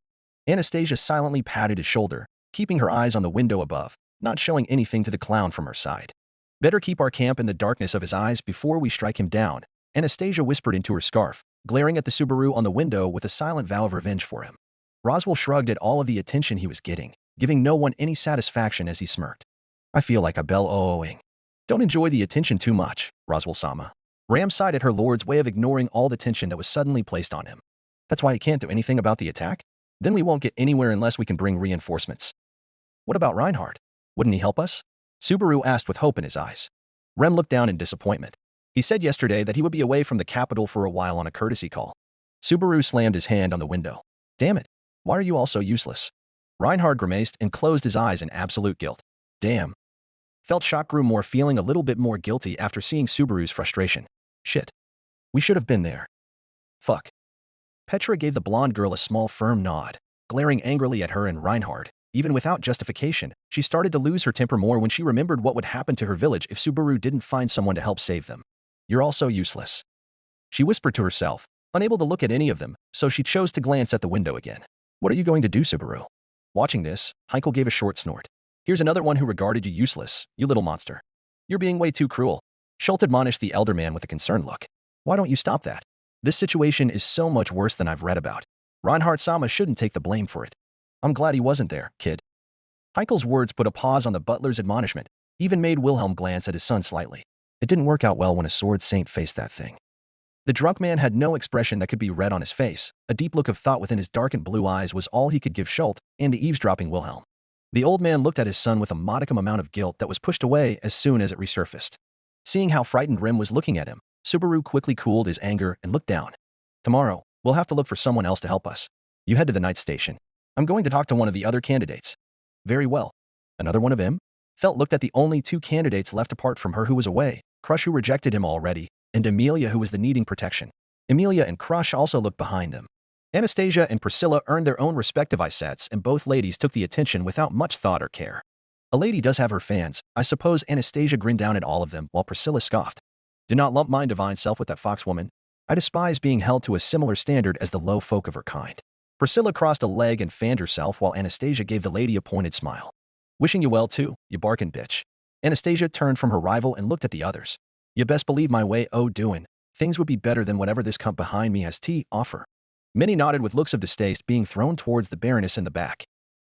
Anastasia silently patted his shoulder, keeping her eyes on the window above, not showing anything to the clown from her side. Better keep our camp in the darkness of his eyes before we strike him down, Anastasia whispered into her scarf, glaring at the Subaru on the window with a silent vow of revenge for him. Roswell shrugged at all of the attention he was getting, giving no one any satisfaction as he smirked. I feel like a bell-ooing. Don't enjoy the attention too much, Roswell-sama. Ram sighed at her lord's way of ignoring all the tension that was suddenly placed on him. That's why he can't do anything about the attack? Then we won't get anywhere unless we can bring reinforcements. What about Reinhard? Wouldn't he help us? Subaru asked with hope in his eyes. Rem looked down in disappointment. He said yesterday that he would be away from the capital for a while on a courtesy call. Subaru slammed his hand on the window. Damn it. Why are you all so useless? Reinhard grimaced and closed his eyes in absolute guilt. Damn. Felt shock grew more, feeling a little bit more guilty after seeing Subaru's frustration. Shit. We should have been there. Fuck. Petra gave the blonde girl a small firm nod, glaring angrily at her and Reinhard. Even without justification, she started to lose her temper more when she remembered what would happen to her village if Subaru didn't find someone to help save them. You're all so useless. She whispered to herself, unable to look at any of them, so she chose to glance at the window again. What are you going to do, Subaru? Watching this, Heinkel gave a short snort. Here's another one who regarded you useless, you little monster. You're being way too cruel. Schultz admonished the elder man with a concerned look. Why don't you stop that? This situation is so much worse than I've read about. Reinhard-sama shouldn't take the blame for it. I'm glad he wasn't there, kid. Heichel's words put a pause on the butler's admonishment, even made Wilhelm glance at his son slightly. It didn't work out well when a sword saint faced that thing. The drunk man had no expression that could be read on his face. A deep look of thought within his darkened blue eyes was all he could give Schult and the eavesdropping Wilhelm. The old man looked at his son with a modicum amount of guilt that was pushed away as soon as it resurfaced. Seeing how frightened Rem was looking at him, Subaru quickly cooled his anger and looked down. Tomorrow, we'll have to look for someone else to help us. You head to the night station. I'm going to talk to one of the other candidates. Very well. Another one of him? Felt looked at the only two candidates left apart from her who was away, Crush who rejected him already, and Amelia who was the needing protection. Amelia and Crush also looked behind them. Anastasia and Priscilla earned their own respective eye sets, and both ladies took the attention without much thought or care. A lady does have her fans. I suppose Anastasia grinned down at all of them, while Priscilla scoffed. Do not lump my divine self with that fox woman. I despise being held to a similar standard as the low folk of her kind. Priscilla crossed a leg and fanned herself while Anastasia gave the lady a pointed smile. Wishing you well too, you barkin' bitch. Anastasia turned from her rival and looked at the others. You best believe my way doin'. Things would be better than whatever this cunt behind me has to offer. Many nodded with looks of distaste being thrown towards the Baroness in the back.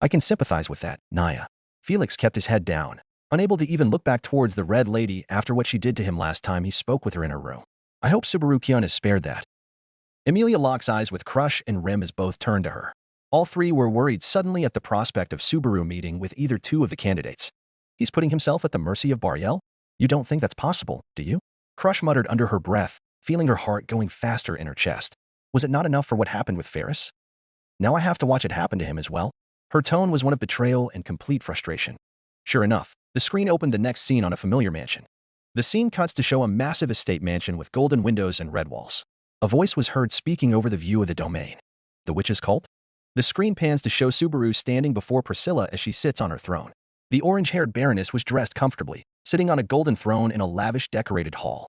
I can sympathize with that, Naya. Felix kept his head down, unable to even look back towards the Red Lady after what she did to him last time he spoke with her in her room. I hope Subaru-Kyun is spared that. Amelia locks eyes with Crush and Rem as both turned to her. All three were worried suddenly at the prospect of Subaru meeting with either two of the candidates. He's putting himself at the mercy of Bariel? You don't think that's possible, do you? Crush muttered under her breath, feeling her heart going faster in her chest. Was it not enough for what happened with Ferris? Now I have to watch it happen to him as well? Her tone was one of betrayal and complete frustration. Sure enough, the screen opened the next scene on a familiar mansion. The scene cuts to show a massive estate mansion with golden windows and red walls. A voice was heard speaking over the view of the domain. The witch's cult? The screen pans to show Subaru standing before Priscilla as she sits on her throne. The orange-haired Baroness was dressed comfortably, sitting on a golden throne in a lavish decorated hall.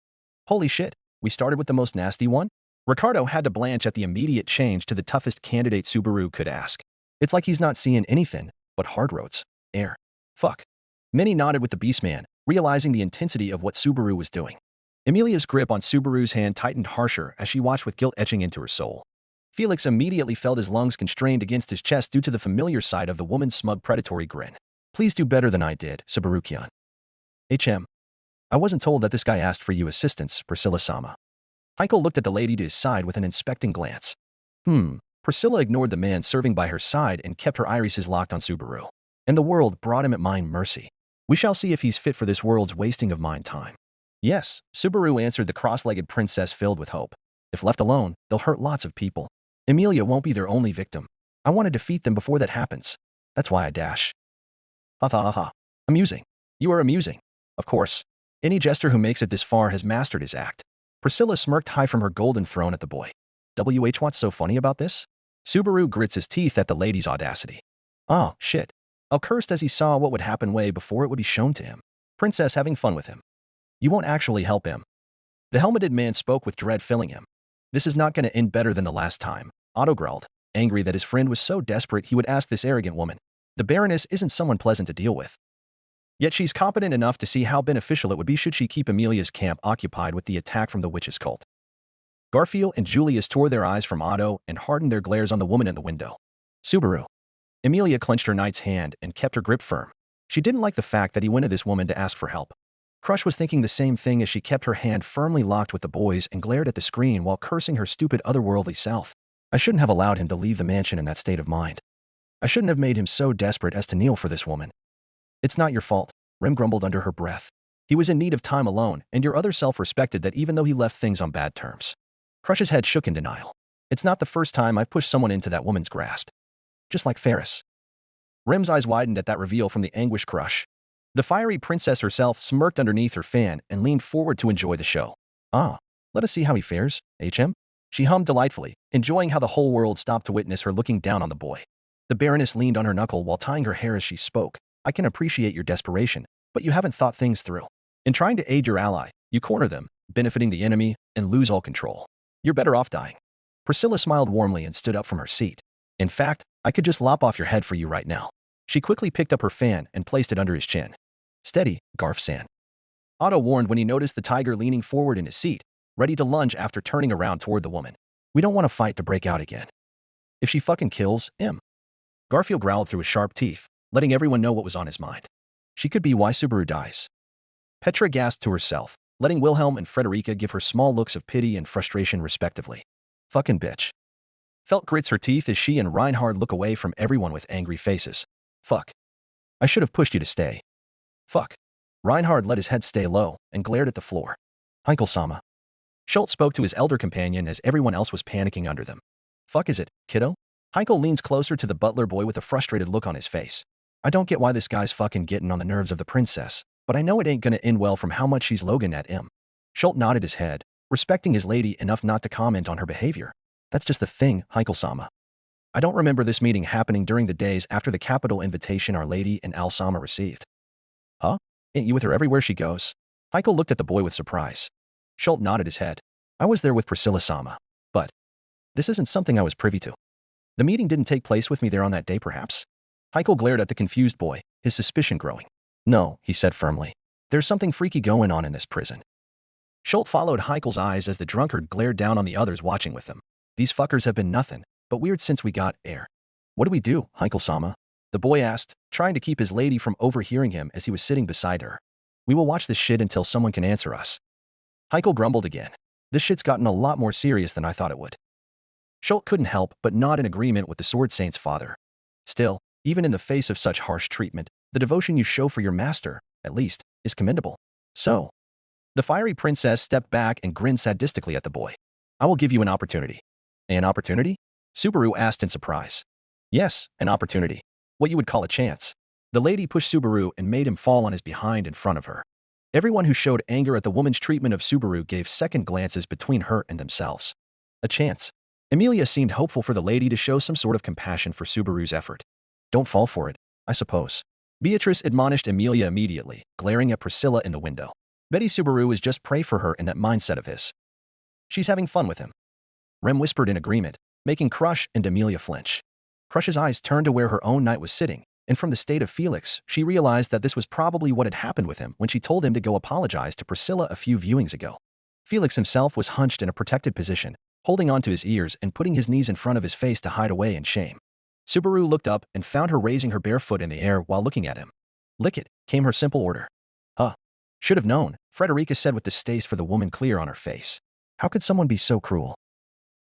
Holy shit, we started with the most nasty one? Ricardo had to blanch at the immediate change to the toughest candidate Subaru could ask. It's like he's not seeing anything but hard roads. Air. Fuck. Many nodded with the Beastman, realizing the intensity of what Subaru was doing. Amelia's grip on Subaru's hand tightened harsher as she watched with guilt etching into her soul. Felix immediately felt his lungs constrained against his chest due to the familiar sight of the woman's smug predatory grin. Please do better than I did, Subaru-Kyun. I wasn't told that this guy asked for you assistance, Priscilla-sama. Heichel looked at the lady to his side with an inspecting glance. Priscilla ignored the man serving by her side and kept her irises locked on Subaru. And the world brought him at mine mercy. We shall see if he's fit for this world's wasting of mine time. Yes, Subaru answered the cross-legged princess filled with hope. If left alone, they'll hurt lots of people. Amelia won't be their only victim. I want to defeat them before that happens. That's why I dash. Ha ha ha ha. Amusing. You are amusing. Of course. Any jester who makes it this far has mastered his act. Priscilla smirked high from her golden throne at the boy. What's so funny about this? Subaru grits his teeth at the lady's audacity. Oh, shit. Al cursed as he saw what would happen way before it would be shown to him. Princess having fun with him. You won't actually help him. The helmeted man spoke with dread filling him. This is not going to end better than the last time, Otto growled, angry that his friend was so desperate he would ask this arrogant woman. The Baroness isn't someone pleasant to deal with. Yet she's competent enough to see how beneficial it would be should she keep Amelia's camp occupied with the attack from the witch's cult. Garfield and Julius tore their eyes from Otto and hardened their glares on the woman in the window. Subaru. Amelia clenched her knight's hand and kept her grip firm. She didn't like the fact that he went to this woman to ask for help. Crush was thinking the same thing as she kept her hand firmly locked with the boys and glared at the screen while cursing her stupid otherworldly self. I shouldn't have allowed him to leave the mansion in that state of mind. I shouldn't have made him so desperate as to kneel for this woman. It's not your fault, Rem grumbled under her breath. He was in need of time alone, and your other self respected that even though he left things on bad terms. Crush's head shook in denial. It's not the first time I've pushed someone into that woman's grasp. Just like Ferris. Rem's eyes widened at that reveal from the anguished Crush. The fiery princess herself smirked underneath her fan and leaned forward to enjoy the show. Ah, let us see how he fares, HM? She hummed delightfully, enjoying how the whole world stopped to witness her looking down on the boy. The Baroness leaned on her knuckle while tying her hair as she spoke. I can appreciate your desperation, but you haven't thought things through. In trying to aid your ally, you corner them, benefiting the enemy, and lose all control. You're better off dying. Priscilla smiled warmly and stood up from her seat. In fact, I could just lop off your head for you right now. She quickly picked up her fan and placed it under his chin. Steady, Garf-san. Otto warned when he noticed the tiger leaning forward in his seat, ready to lunge after turning around toward the woman. We don't want to fight to break out again. If she fucking kills him. Garfield growled through his sharp teeth. letting everyone know what was on his mind. She could be why Subaru dies. Petra gasped to herself, letting Wilhelm and Frederica give her small looks of pity and frustration respectively. Fucking bitch. Felt grits her teeth as she and Reinhard look away from everyone with angry faces. Fuck. I should have pushed you to stay. Fuck. Reinhard let his head stay low and glared at the floor. Heinkel-sama. Schultz spoke to his elder companion as everyone else was panicking under them. Fuck is it, kiddo? Heinkel leans closer to the butler boy with a frustrated look on his face. I don't get why this guy's fucking getting on the nerves of the princess, but I know it ain't gonna end well from how much she's Logan at him. Schultz nodded his head, respecting his lady enough not to comment on her behavior. That's just the thing, Heinkel-sama. I don't remember this meeting happening during the days after the capital invitation Our Lady and Al-sama received. Huh? Ain't you with her everywhere she goes? Heinkel looked at the boy with surprise. Schultz nodded his head. I was there with Priscilla-sama, but this isn't something I was privy to. The meeting didn't take place with me there on that day, perhaps? Heinkel glared at the confused boy, his suspicion growing. No, he said firmly. There's something freaky going on in this prison. Schultz followed Heinkel's eyes as the drunkard glared down on the others watching with them. These fuckers have been nothing but weird since we got air. What do we do, Heinkel-sama? The boy asked, trying to keep his lady from overhearing him as he was sitting beside her. We will watch this shit until someone can answer us. Heinkel grumbled again. This shit's gotten a lot more serious than I thought it would. Schultz couldn't help but nod in agreement with the Sword Saint's father. Still, even in the face of such harsh treatment, the devotion you show for your master, at least, is commendable. So, the fiery princess stepped back and grinned sadistically at the boy. I will give you an opportunity. An opportunity? Subaru asked in surprise. Yes, an opportunity. What you would call a chance. The lady pushed Subaru and made him fall on his behind in front of her. Everyone who showed anger at the woman's treatment of Subaru gave second glances between her and themselves. A chance. Emilia seemed hopeful for the lady to show some sort of compassion for Subaru's effort. Don't fall for it, I suppose. Beatrice admonished Emilia immediately, glaring at Priscilla in the window. Betty Subaru is just pray for her in that mindset of his. She's having fun with him. Rem whispered in agreement, making Crush and Emilia flinch. Crush's eyes turned to where her own knight was sitting, and from the state of Felix, she realized that this was probably what had happened with him when she told him to go apologize to Priscilla a few viewings ago. Felix himself was hunched in a protected position, holding onto his ears and putting his knees in front of his face to hide away in shame. Subaru looked up and found her raising her bare foot in the air while looking at him. Lick it, came her simple order. Huh. Should have known, Frederica said with distaste for the woman clear on her face. How could someone be so cruel?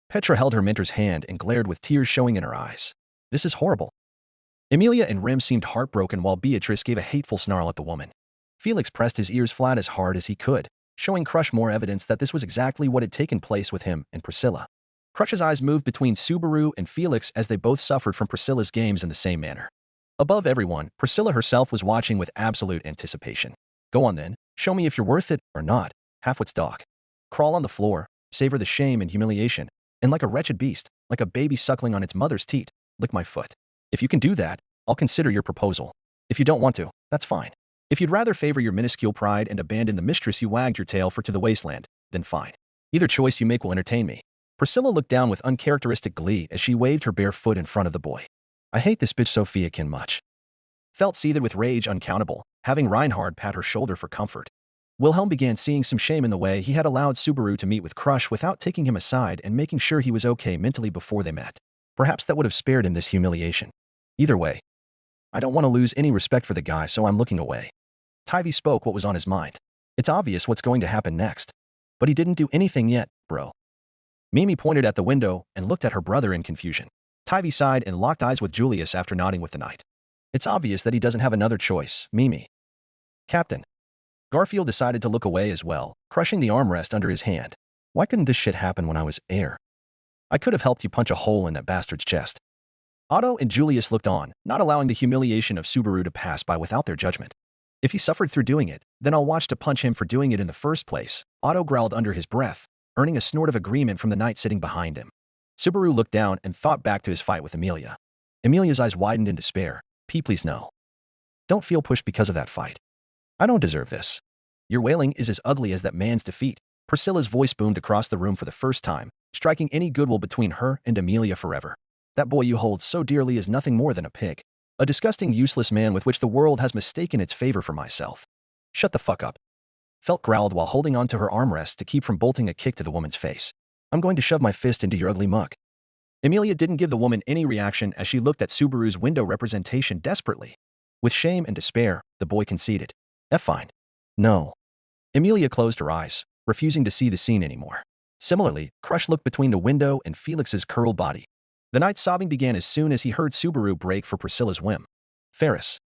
Petra held her mentor's hand and glared with tears showing in her eyes. This is horrible. Emilia and Rem seemed heartbroken while Beatrice gave a hateful snarl at the woman. Felix pressed his ears flat as hard as he could, showing Crush more evidence that this was exactly what had taken place with him and Priscilla. Crush's eyes moved between Subaru and Felix as they both suffered from Priscilla's games in the same manner. Above everyone, Priscilla herself was watching with absolute anticipation. Go on then, show me if you're worth it or not, halfwit's dog. Crawl on the floor, savor the shame and humiliation, and like a wretched beast, like a baby suckling on its mother's teat, lick my foot. If you can do that, I'll consider your proposal. If you don't want to, that's fine. If you'd rather favor your minuscule pride and abandon the mistress you wagged your tail for to the wasteland, then fine. Either choice you make will entertain me. Priscilla looked down with uncharacteristic glee as she waved her bare foot in front of the boy. I hate this bitch Sophiakin much. Felt seethed with rage uncountable, having Reinhard pat her shoulder for comfort. Wilhelm began seeing some shame in the way he had allowed Subaru to meet with Crush without taking him aside and making sure he was okay mentally before they met. Perhaps that would have spared him this humiliation. Either way, I don't want to lose any respect for the guy, so I'm looking away. Tivy spoke what was on his mind. It's obvious what's going to happen next. But he didn't do anything yet, bro. Mimi pointed at the window and looked at her brother in confusion. Tivy sighed and locked eyes with Julius after nodding with the knight. It's obvious that he doesn't have another choice, Mimi. Captain. Garfield decided to look away as well, crushing the armrest under his hand. Why couldn't this shit happen when I was heir? I could have helped you punch a hole in that bastard's chest. Otto and Julius looked on, not allowing the humiliation of Subaru to pass by without their judgment. If he suffered through doing it, then I'll watch to punch him for doing it in the first place, Otto growled under his breath, earning a snort of agreement from the knight sitting behind him. Subaru looked down and thought back to his fight with Emilia. Emilia's eyes widened in despair. P, please no. Don't feel pushed because of that fight. I don't deserve this. Your wailing is as ugly as that man's defeat. Priscilla's voice boomed across the room for the first time, striking any goodwill between her and Emilia forever. That boy you hold so dearly is nothing more than a pig. A disgusting, useless man with which the world has mistaken its favor for myself. Shut the fuck up. Felt growled while holding onto her armrest to keep from bolting a kick to the woman's face. I'm going to shove my fist into your ugly muck. Emilia didn't give the woman any reaction as she looked at Subaru's window representation desperately, With shame and despair, the boy conceded. Fine. No. Emilia closed her eyes, refusing to see the scene anymore. Similarly, Crush looked between the window and Felix's curled body. The night's sobbing began as soon as he heard Subaru break for Priscilla's whim. Ferris.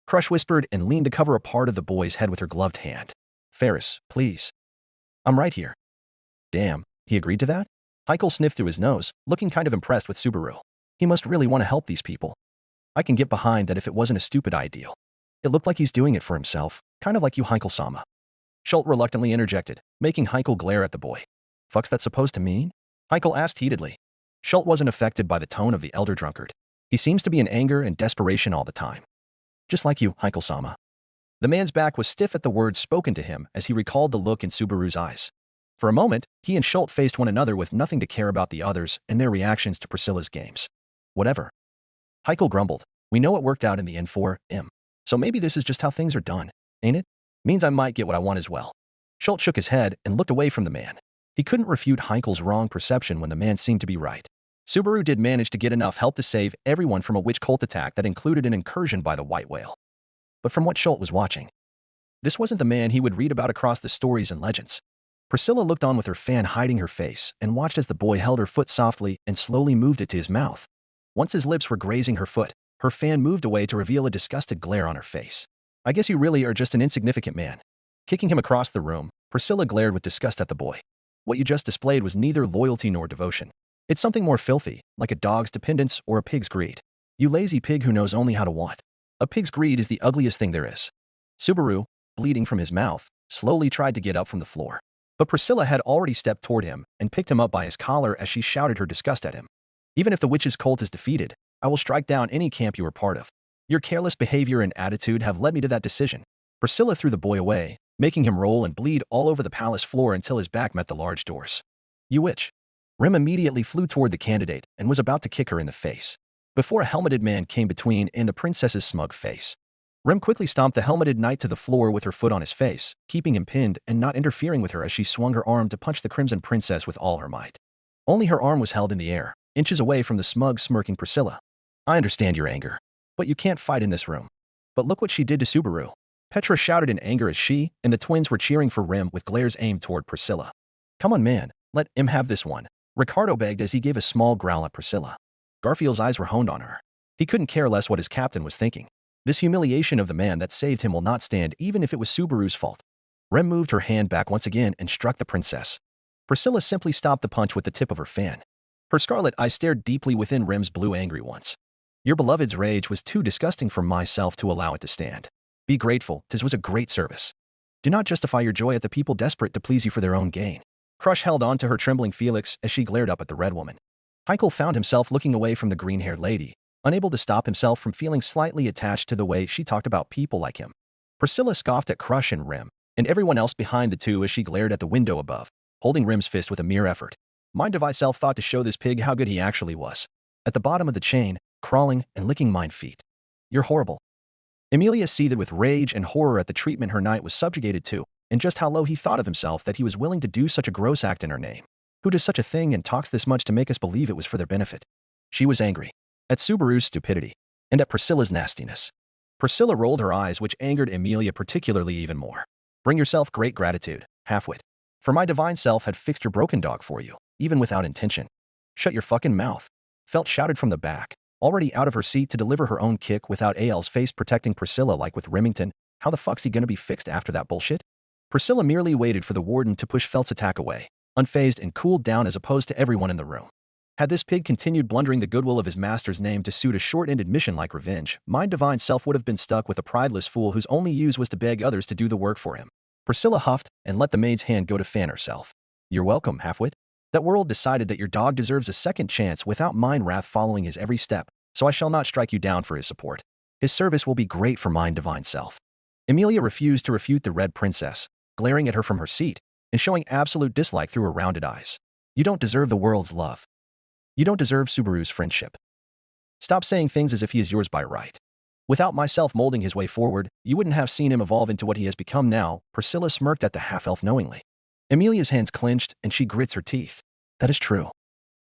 Crush whispered and leaned to cover a part of the boy's head with her gloved hand. Ferris, please. I'm right here. Damn, he agreed to that? Heikel sniffed through his nose, looking kind of impressed with Subaru. He must really want to help these people. I can get behind that if it wasn't a stupid ideal. It looked like he's doing it for himself, kind of like you, Heikel-sama. Schult reluctantly interjected, making Heikel glare at the boy. Fuck's that supposed to mean? Heikel asked heatedly. Schult wasn't affected by the tone of the elder drunkard. He seems to be in anger and desperation all the time. Just like you, Heikel-sama. The man's back was stiff at the words spoken to him as he recalled the look in Subaru's eyes. For a moment, he and Schult faced one another with nothing to care about the others and their reactions to Priscilla's games. Whatever. Heikel grumbled. We know it worked out in the end for him. So maybe this is just how things are done, ain't it? Means I might get what I want as well. Schult shook his head and looked away from the man. He couldn't refute Heikel's wrong perception when the man seemed to be right. Subaru did manage to get enough help to save everyone from a witch cult attack that included an incursion by the white whale. But from what Schult was watching, this wasn't the man he would read about across the stories and legends. Priscilla looked on with her fan hiding her face and watched as the boy held her foot softly and slowly moved it to his mouth. Once his lips were grazing her foot, her fan moved away to reveal a disgusted glare on her face. I guess you really are just an insignificant man. Kicking him across the room, Priscilla glared with disgust at the boy. What you just displayed was neither loyalty nor devotion. It's something more filthy, like a dog's dependence or a pig's greed. You lazy pig who knows only how to want. A pig's greed is the ugliest thing there is. Subaru, bleeding from his mouth, slowly tried to get up from the floor. But Priscilla had already stepped toward him and picked him up by his collar as she shouted her disgust at him. Even if the witch's cult is defeated, I will strike down any camp you were part of. Your careless behavior and attitude have led me to that decision. Priscilla threw the boy away, making him roll and bleed all over the palace floor until his back met the large doors. You witch. Rem immediately flew toward the candidate and was about to kick her in the face, before a helmeted man came between and the princess's smug face. Rem quickly stomped the helmeted knight to the floor with her foot on his face, keeping him pinned and not interfering with her as she swung her arm to punch the crimson princess with all her might. Only her arm was held in the air, inches away from the smug, smirking Priscilla. I understand your anger, but you can't fight in this room. But look what she did to Subaru. Petra shouted in anger as she and the twins were cheering for Rem with glares aimed toward Priscilla. Come on, man, let him have this one, Ricardo begged as he gave a small growl at Priscilla. Garfield's eyes were honed on her. He couldn't care less what his captain was thinking. This humiliation of the man that saved him will not stand even if it was Subaru's fault. Rem moved her hand back once again and struck the princess. Priscilla simply stopped the punch with the tip of her fan. Her scarlet eyes stared deeply within Rem's blue angry ones. Your beloved's rage was too disgusting for myself to allow it to stand. Be grateful, 'tis was a great service. Do not justify your joy at the people desperate to please you for their own gain. Crush held on to her trembling Felix as she glared up at the red woman. Heikel found himself looking away from the green-haired lady, unable to stop himself from feeling slightly attached to the way she talked about people like him. Priscilla scoffed at Crush and Rem, and everyone else behind the two as she glared at the window above, holding Rem's fist with a mere effort. Mind of myself thought to show this pig how good he actually was. At the bottom of the chain, crawling and licking mine feet. You're horrible. Emilia seethed with rage and horror at the treatment her knight was subjugated to, and just how low he thought of himself that he was willing to do such a gross act in her name. Who does such a thing and talks this much to make us believe it was for their benefit? She was angry. At Subaru's stupidity, and at Priscilla's nastiness. Priscilla rolled her eyes, which angered Emilia particularly even more. Bring yourself great gratitude, halfwit. For my divine self had fixed your broken dog for you, even without intention. Shut your fucking mouth. Felt shouted from the back, already out of her seat to deliver her own kick without AL's face protecting Priscilla like with Remington. How the fuck's he gonna be fixed after that bullshit? Priscilla merely waited for the warden to push Felt's attack away, unfazed and cooled down as opposed to everyone in the room. Had this pig continued blundering the goodwill of his master's name to suit a short-ended mission like revenge, my divine self would have been stuck with a prideless fool whose only use was to beg others to do the work for him. Priscilla huffed and let the maid's hand go to fan herself. You're welcome, halfwit. That world decided that your dog deserves a second chance without mine wrath following his every step, so I shall not strike you down for his support. His service will be great for mine divine self. Emilia refused to refute the red princess, glaring at her from her seat and showing absolute dislike through her rounded eyes. You don't deserve the world's love. You don't deserve Subaru's friendship. Stop saying things as if he is yours by right. Without myself molding his way forward, you wouldn't have seen him evolve into what he has become now. Priscilla smirked at the half-elf knowingly. Emilia's hands clenched and she grits her teeth. That is true.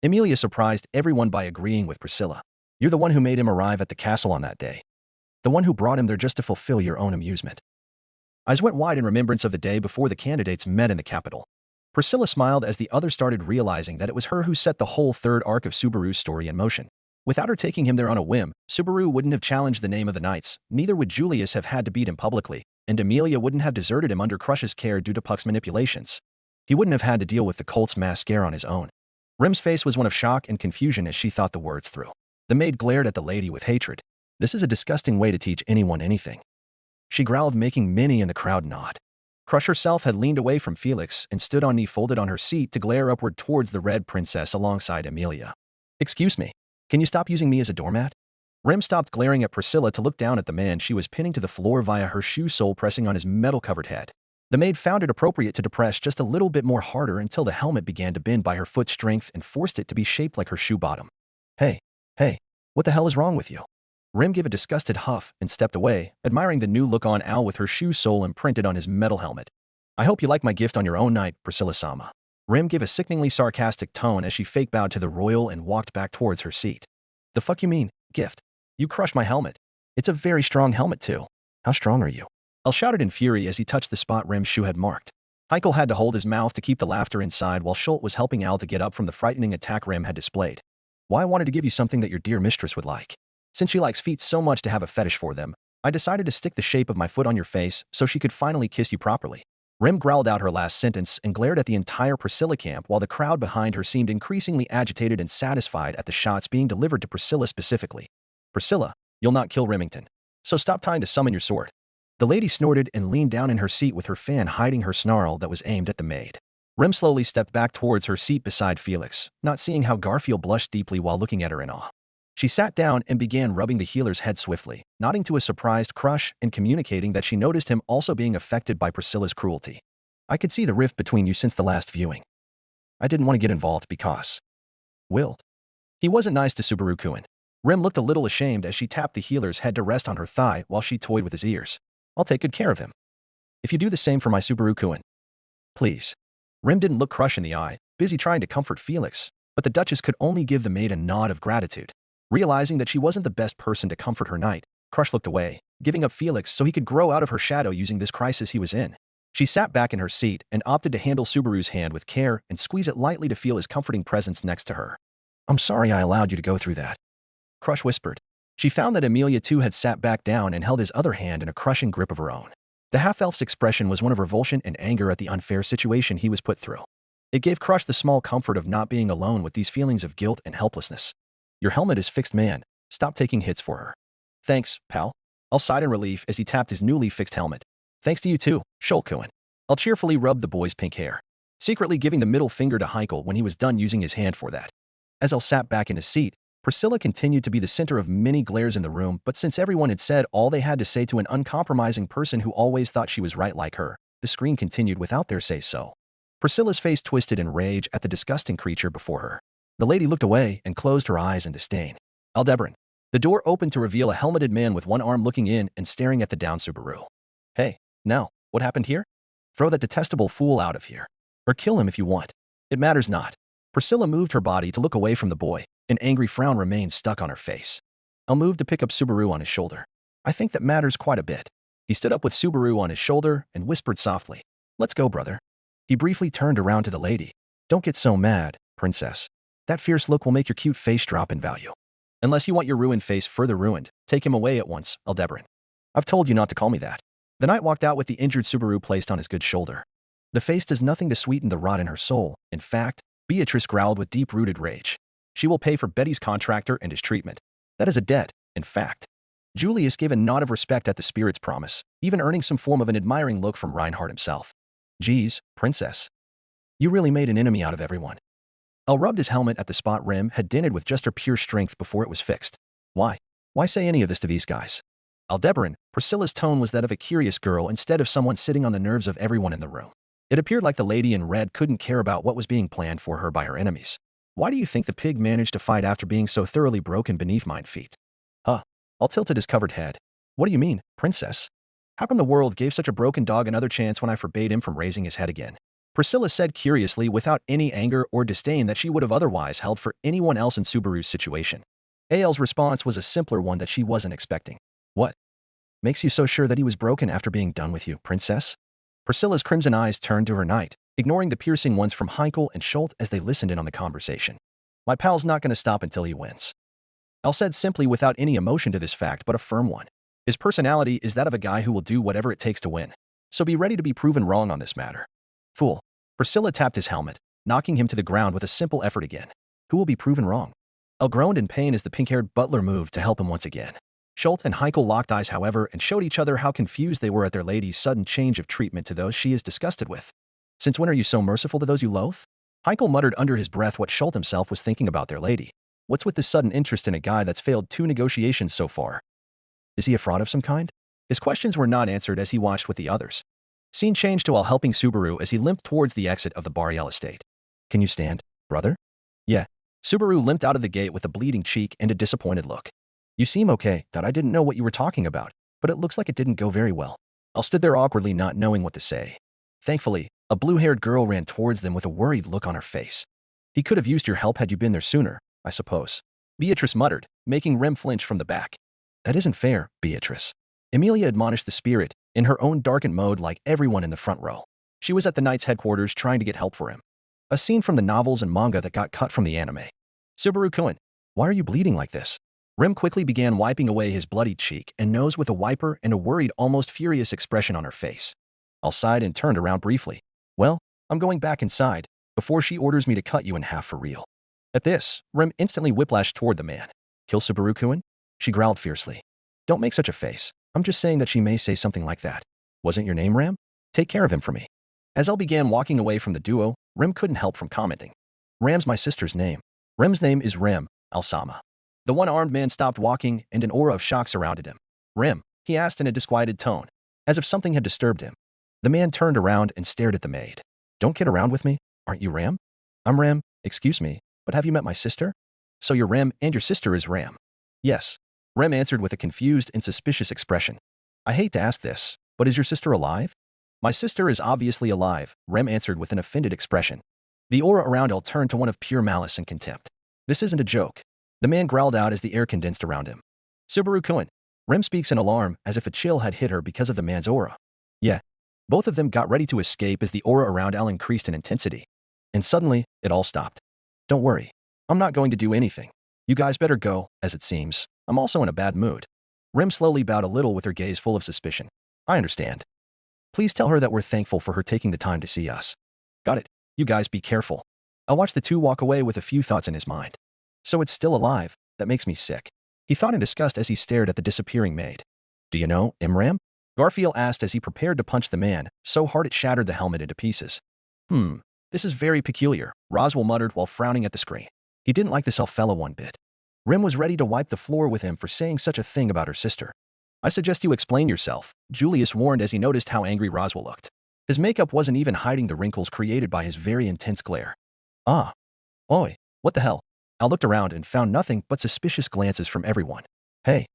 Emilia surprised everyone by agreeing with Priscilla. You're the one who made him arrive at the castle on that day. The one who brought him there just to fulfill your own amusement. Eyes went wide in remembrance of the day before the candidates met in the Capitol. Priscilla smiled as the others started realizing that it was her who set the whole third arc of Subaru's story in motion. Without her taking him there on a whim, Subaru wouldn't have challenged the name of the knights, neither would Julius have had to beat him publicly, and Amelia wouldn't have deserted him under Crush's care due to Puck's manipulations. He wouldn't have had to deal with the Colt's mass scare on his own. Rim's face was one of shock and confusion as she thought the words through. The maid glared at the lady with hatred. This is a disgusting way to teach anyone anything. She growled, making many in the crowd nod. Crush herself had leaned away from Felix and stood on knee folded on her seat to glare upward towards the Red Princess alongside Amelia. Excuse me, can you stop using me as a doormat? Rim stopped glaring at Priscilla to look down at the man she was pinning to the floor via her shoe sole pressing on his metal-covered head. The maid found it appropriate to depress just a little bit more harder until the helmet began to bend by her foot strength and forced it to be shaped like her shoe bottom. Hey, what the hell is wrong with you? Rim gave a disgusted huff and stepped away, admiring the new look on Al with her shoe sole imprinted on his metal helmet. I hope you like my gift on your own night, Priscilla-sama. Rim gave a sickeningly sarcastic tone as she fake bowed to the royal and walked back towards her seat. The fuck you mean, gift? You crushed my helmet. It's a very strong helmet too. How strong are you? Al shouted in fury as he touched the spot Rim's shoe had marked. Heikel had to hold his mouth to keep the laughter inside while Schult was helping Al to get up from the frightening attack Rim had displayed. Why I wanted to give you something that your dear mistress would like. Since she likes feet so much to have a fetish for them, I decided to stick the shape of my foot on your face so she could finally kiss you properly. Rim growled out her last sentence and glared at the entire Priscilla camp while the crowd behind her seemed increasingly agitated and satisfied at the shots being delivered to Priscilla specifically. Priscilla, you'll not kill Remington. So stop trying to summon your sword. The lady snorted and leaned down in her seat with her fan hiding her snarl that was aimed at the maid. Rim slowly stepped back towards her seat beside Felix, not seeing how Garfield blushed deeply while looking at her in awe. She sat down and began rubbing the healer's head swiftly, nodding to a surprised Crush and communicating that she noticed him also being affected by Priscilla's cruelty. I could see the rift between you since the last viewing. I didn't want to get involved because... Willed. He wasn't nice to Subaru-kun. Rim looked a little ashamed as she tapped the healer's head to rest on her thigh while she toyed with his ears. I'll take good care of him. If you do the same for my Subaru-kun. Please. Rim didn't look Crush in the eye, busy trying to comfort Felix, but the Duchess could only give the maid a nod of gratitude. Realizing that she wasn't the best person to comfort her knight, Crush looked away, giving up Felix so he could grow out of her shadow using this crisis he was in. She sat back in her seat and opted to handle Subaru's hand with care and squeeze it lightly to feel his comforting presence next to her. I'm sorry I allowed you to go through that. Crush whispered. She found that Amelia too had sat back down and held his other hand in a crushing grip of her own. The half-elf's expression was one of revulsion and anger at the unfair situation he was put through. It gave Crush the small comfort of not being alone with these feelings of guilt and helplessness. Your helmet is fixed, man. Stop taking hits for her. Thanks, pal. Al sighed in relief as he tapped his newly fixed helmet. Thanks to you too, Schultkoen. Al cheerfully rubbed the boy's pink hair, secretly giving the middle finger to Heikel when he was done using his hand for that. As Al sat back in his seat, Priscilla continued to be the center of many glares in the room, but since everyone had said all they had to say to an uncompromising person who always thought she was right like her, the screen continued without their say-so. Priscilla's face twisted in rage at the disgusting creature before her. The lady looked away and closed her eyes in disdain. Aldebaran. The door opened to reveal a helmeted man with one arm looking in and staring at the down Subaru. Hey, now, what happened here? Throw that detestable fool out of here. Or kill him if you want. It matters not. Priscilla moved her body to look away from the boy. An angry frown remained stuck on her face. Al moved to pick up Subaru on his shoulder. I think that matters quite a bit. He stood up with Subaru on his shoulder and whispered softly. Let's go, brother. He briefly turned around to the lady. Don't get so mad, princess. That fierce look will make your cute face drop in value. Unless you want your ruined face further ruined, take him away at once, Aldebaran. I've told you not to call me that. The knight walked out with the injured Subaru placed on his good shoulder. The face does nothing to sweeten the rot in her soul. In fact, Beatrice growled with deep-rooted rage. She will pay for Betty's contractor and his treatment. That is a debt, in fact. Julius gave a nod of respect at the spirit's promise, even earning some form of an admiring look from Reinhardt himself. Geez, princess. You really made an enemy out of everyone. Al rubbed his helmet at the spot Rim had dented with just her pure strength before it was fixed. Why? Why say any of this to these guys? Aldebaran, Priscilla's tone was that of a curious girl instead of someone sitting on the nerves of everyone in the room. It appeared like the lady in red couldn't care about what was being planned for her by her enemies. Why do you think the pig managed to fight after being so thoroughly broken beneath mine feet? Huh. Al tilted his covered head. What do you mean, princess? How come the world gave such a broken dog another chance when I forbade him from raising his head again? Priscilla said curiously without any anger or disdain that she would have otherwise held for anyone else in Subaru's situation. Al's response was a simpler one that she wasn't expecting. What? Makes you so sure that he was broken after being done with you, princess? Priscilla's crimson eyes turned to her knight, ignoring the piercing ones from Heikel and Schult as they listened in on the conversation. My pal's not going to stop until he wins. Elle said simply without any emotion to this fact, but a firm one. His personality is that of a guy who will do whatever it takes to win. So be ready to be proven wrong on this matter. Fool. Priscilla tapped his helmet, knocking him to the ground with a simple effort again. Who will be proven wrong? Elle groaned in pain as the pink-haired butler moved to help him once again. Schult and Heikel locked eyes, however, and showed each other how confused they were at their lady's sudden change of treatment to those she is disgusted with. Since when are you so merciful to those you loathe? Heikel muttered under his breath what Schult himself was thinking about their lady. What's with this sudden interest in a guy that's failed 2 negotiations so far? Is he a fraud of some kind? His questions were not answered as he watched with the others. Scene changed to while helping Subaru as he limped towards the exit of the Bariel estate. Can you stand, brother? Yeah. Subaru limped out of the gate with a bleeding cheek and a disappointed look. You seem okay, that I didn't know what you were talking about, but it looks like it didn't go very well. I stood there awkwardly not knowing what to say. Thankfully, a blue-haired girl ran towards them with a worried look on her face. He could have used your help had you been there sooner, I suppose. Beatrice muttered, making Rem flinch from the back. That isn't fair, Beatrice. Emilia admonished the spirit, in her own darkened mode like everyone in the front row. She was at the knight's headquarters trying to get help for him. A scene from the novels and manga that got cut from the anime. Subaru-kun, why are you bleeding like this? Rem quickly began wiping away his bloodied cheek and nose with a wiper and a worried, almost furious expression on her face. Elle sighed and turned around briefly. Well, I'm going back inside, before she orders me to cut you in half for real. At this, Rem instantly whiplashed toward the man. Kill Subaru-kun? She growled fiercely. Don't make such a face. I'm just saying that she may say something like that. Wasn't your name Ram? Take care of him for me. As Elle began walking away from the duo, Rem couldn't help from commenting. Ram's my sister's name. Rem's name is Rem, Al-Sama. The one-armed man stopped walking and an aura of shock surrounded him. Rem, he asked in a disquieted tone, as if something had disturbed him. The man turned around and stared at the maid. Don't kid around with me. Aren't you Ram? I'm Ram, excuse me, but have you met my sister? So you're Rem and your sister is Ram. Yes. Rem answered with a confused and suspicious expression. I hate to ask this, but is your sister alive? My sister is obviously alive, Rem answered with an offended expression. The aura around Elle turned to one of pure malice and contempt. This isn't a joke. The man growled out as the air condensed around him. Subaru-kun. Rem speaks in alarm as if a chill had hit her because of the man's aura. Yeah. Both of them got ready to escape as the aura around Elle increased in intensity. And suddenly, it all stopped. Don't worry. I'm not going to do anything. You guys better go, as it seems. I'm also in a bad mood. Rem slowly bowed a little with her gaze full of suspicion. I understand. Please tell her that we're thankful for her taking the time to see us. Got it. You guys be careful. I'll watch the two walk away with a few thoughts in his mind. So it's still alive. That makes me sick. He thought in disgust as he stared at the disappearing maid. Do you know Imram? Garfield asked as he prepared to punch the man, so hard it shattered the helmet into pieces. This is very peculiar, Roswell muttered while frowning at the screen. He didn't like this fellow one bit. Rem was ready to wipe the floor with him for saying such a thing about her sister. I suggest you explain yourself, Julius warned as he noticed how angry Roswell looked. His makeup wasn't even hiding the wrinkles created by his very intense glare. Ah. Oi, what the hell? I looked around and found nothing but suspicious glances from everyone. Hey.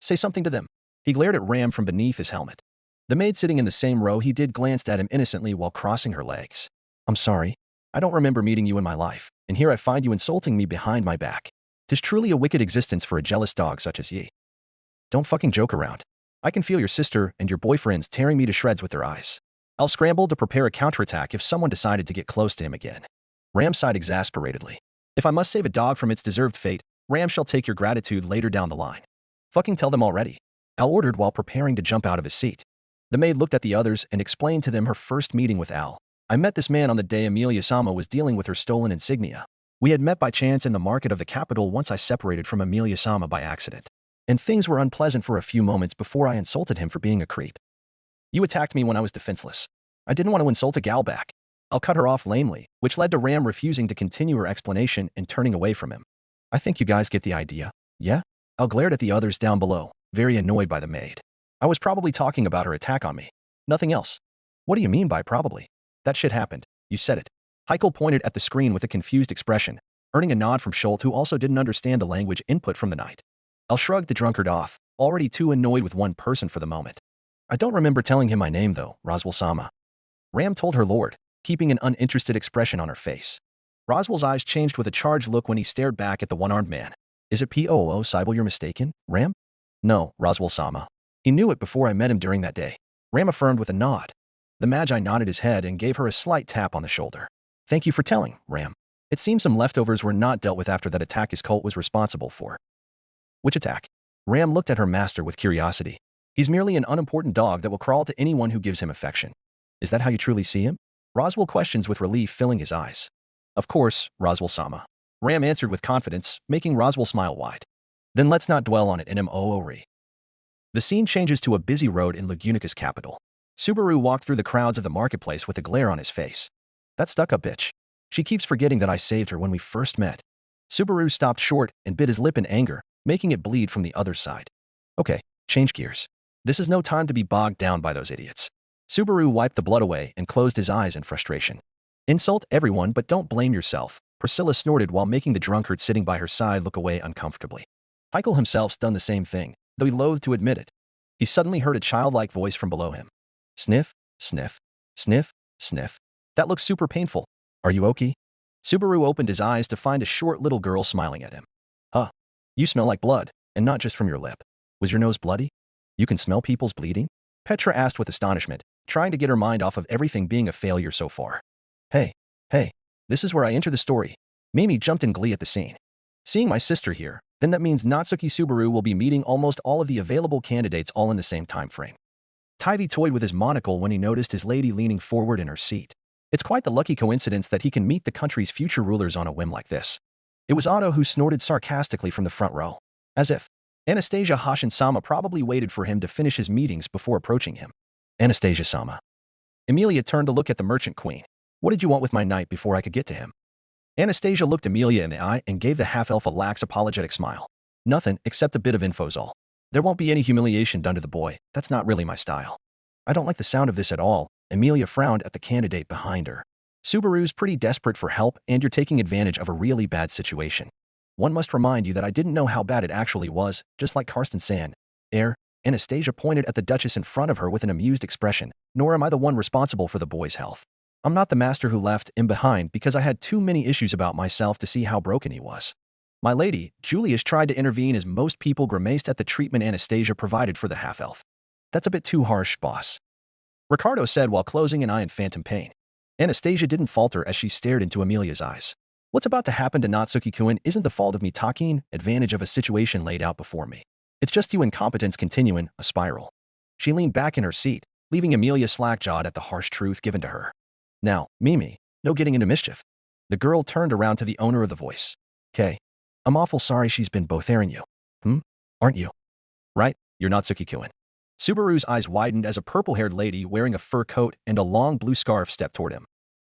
Say something to them. He glared at Ram from beneath his helmet. The maid sitting in the same row he did glanced at him innocently while crossing her legs. I'm sorry. I don't remember meeting you in my life, and here I find you insulting me behind my back. 'Tis truly a wicked existence for a jealous dog such as ye. Don't fucking joke around. I can feel your sister and your boyfriends tearing me to shreds with their eyes. I'll scramble to prepare a counterattack if someone decided to get close to him again. Ram sighed exasperatedly. If I must save a dog from its deserved fate, Ram shall take your gratitude later down the line. Fucking tell them already. Al ordered while preparing to jump out of his seat. The maid looked at the others and explained to them her first meeting with Al. I met this man on the day Amelia Sama was dealing with her stolen insignia. We had met by chance in the market of the capital once I separated from Amelia Sama by accident. And things were unpleasant for a few moments before I insulted him for being a creep. You attacked me when I was defenseless. I didn't want to insult a gal back. I'll cut her off lamely, which led to Ram refusing to continue her explanation and turning away from him. I think you guys get the idea, yeah? Al glared at the others down below, very annoyed by the maid. I was probably talking about her attack on me. Nothing else. What do you mean by probably? That shit happened. You said it. Heikel pointed at the screen with a confused expression, earning a nod from Schult who also didn't understand the language input from the knight. Al shrugged the drunkard off, already too annoyed with one person for the moment. I don't remember telling him my name though, Roswell Sama. Ram told her lord, keeping an uninterested expression on her face. Roswell's eyes changed with a charged look when he stared back at the one-armed man. Is it P-O-O Cybele you're mistaken, Ram? No, Roswell Sama. He knew it before I met him during that day. Ram affirmed with a nod. The Magi nodded his head and gave her a slight tap on the shoulder. Thank you for telling, Ram. It seems some leftovers were not dealt with after that attack his cult was responsible for. Which attack? Ram looked at her master with curiosity. He's merely an unimportant dog that will crawl to anyone who gives him affection. Is that how you truly see him? Roswell questions with relief filling his eyes. Of course, Roswell-sama. Ram answered with confidence, making Roswell smile wide. Then let's not dwell on it in Moori. The scene changes to a busy road in Lagunica's capital. Subaru walked through the crowds of the marketplace with a glare on his face. That stuck-up bitch. She keeps forgetting that I saved her when we first met. Subaru stopped short and bit his lip in anger, making it bleed from the other side. Okay, change gears. This is no time to be bogged down by those idiots. Subaru wiped the blood away and closed his eyes in frustration. Insult everyone but don't blame yourself, Priscilla snorted while making the drunkard sitting by her side look away uncomfortably. Heichel himself's done the same thing, though he loathed to admit it. He suddenly heard a childlike voice from below him. Sniff, sniff, sniff, sniff. That looks super painful. Are you okay? Subaru opened his eyes to find a short little girl smiling at him. Huh. You smell like blood, and not just from your lip. Was your nose bloody? You can smell people's bleeding? Petra asked with astonishment, trying to get her mind off of everything being a failure so far. Hey, this is where I enter the story. Mimi jumped in glee at the scene. Seeing my sister here, then that means Natsuki Subaru will be meeting almost all of the available candidates all in the same time frame. Tybee toyed with his monocle when he noticed his lady leaning forward in her seat. It's quite the lucky coincidence that he can meet the country's future rulers on a whim like this. It was Otto who snorted sarcastically from the front row. As if Anastasia Hashin-sama probably waited for him to finish his meetings before approaching him. Anastasia-sama. Emilia turned to look at the merchant queen. What did you want with my knight before I could get to him? Anastasia looked Emilia in the eye and gave the half-elf a lax apologetic smile. Nothing except a bit of infozol. There won't be any humiliation done to the boy. That's not really my style. I don't like the sound of this at all. Emilia frowned at the candidate behind her. Subaru's pretty desperate for help and you're taking advantage of a really bad situation. One must remind you that I didn't know how bad it actually was, just like Karsten Sand. Anastasia pointed at the Duchess in front of her with an amused expression, nor am I the one responsible for the boy's health. I'm not the master who left him behind because I had too many issues about myself to see how broken he was. My lady, Julius tried to intervene as most people grimaced at the treatment Anastasia provided for the half-elf. That's a bit too harsh, boss. Ricardo said while closing an eye in phantom pain. Anastasia didn't falter as she stared into Emilia's eyes. What's about to happen to Natsuki-kun isn't the fault of me taking advantage of a situation laid out before me. It's just you incompetents continuing a spiral. She leaned back in her seat, leaving Emilia slack-jawed at the harsh truth given to her. Now, Mimi, no getting into mischief. The girl turned around to the owner of the voice. Kay, I'm awful sorry she's been bothering you. Aren't you? Right, you're Natsuki-kun. Subaru's eyes widened as a purple-haired lady wearing a fur coat and a long blue scarf stepped toward him.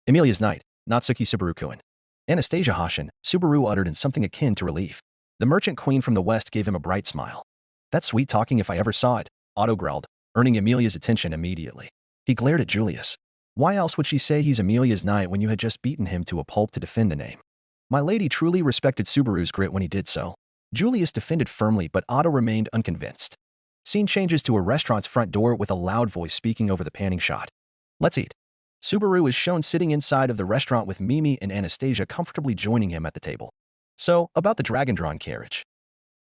Emilia's knight, Natsuki Subaru-kun. Anastasia Hashin, Subaru uttered in something akin to relief. The merchant queen from the west gave him a bright smile. That's sweet talking if I ever saw it, Otto growled, earning Emilia's attention immediately. He glared at Julius. Why else would she say he's Emilia's knight when you had just beaten him to a pulp to defend the name? My lady truly respected Subaru's grit when he did so. Julius defended firmly, but Otto remained unconvinced. Scene changes to a restaurant's front door with a loud voice speaking over the panning shot. Let's eat. Subaru is shown sitting inside of the restaurant with Mimi and Anastasia comfortably joining him at the table. So, about the dragon-drawn carriage.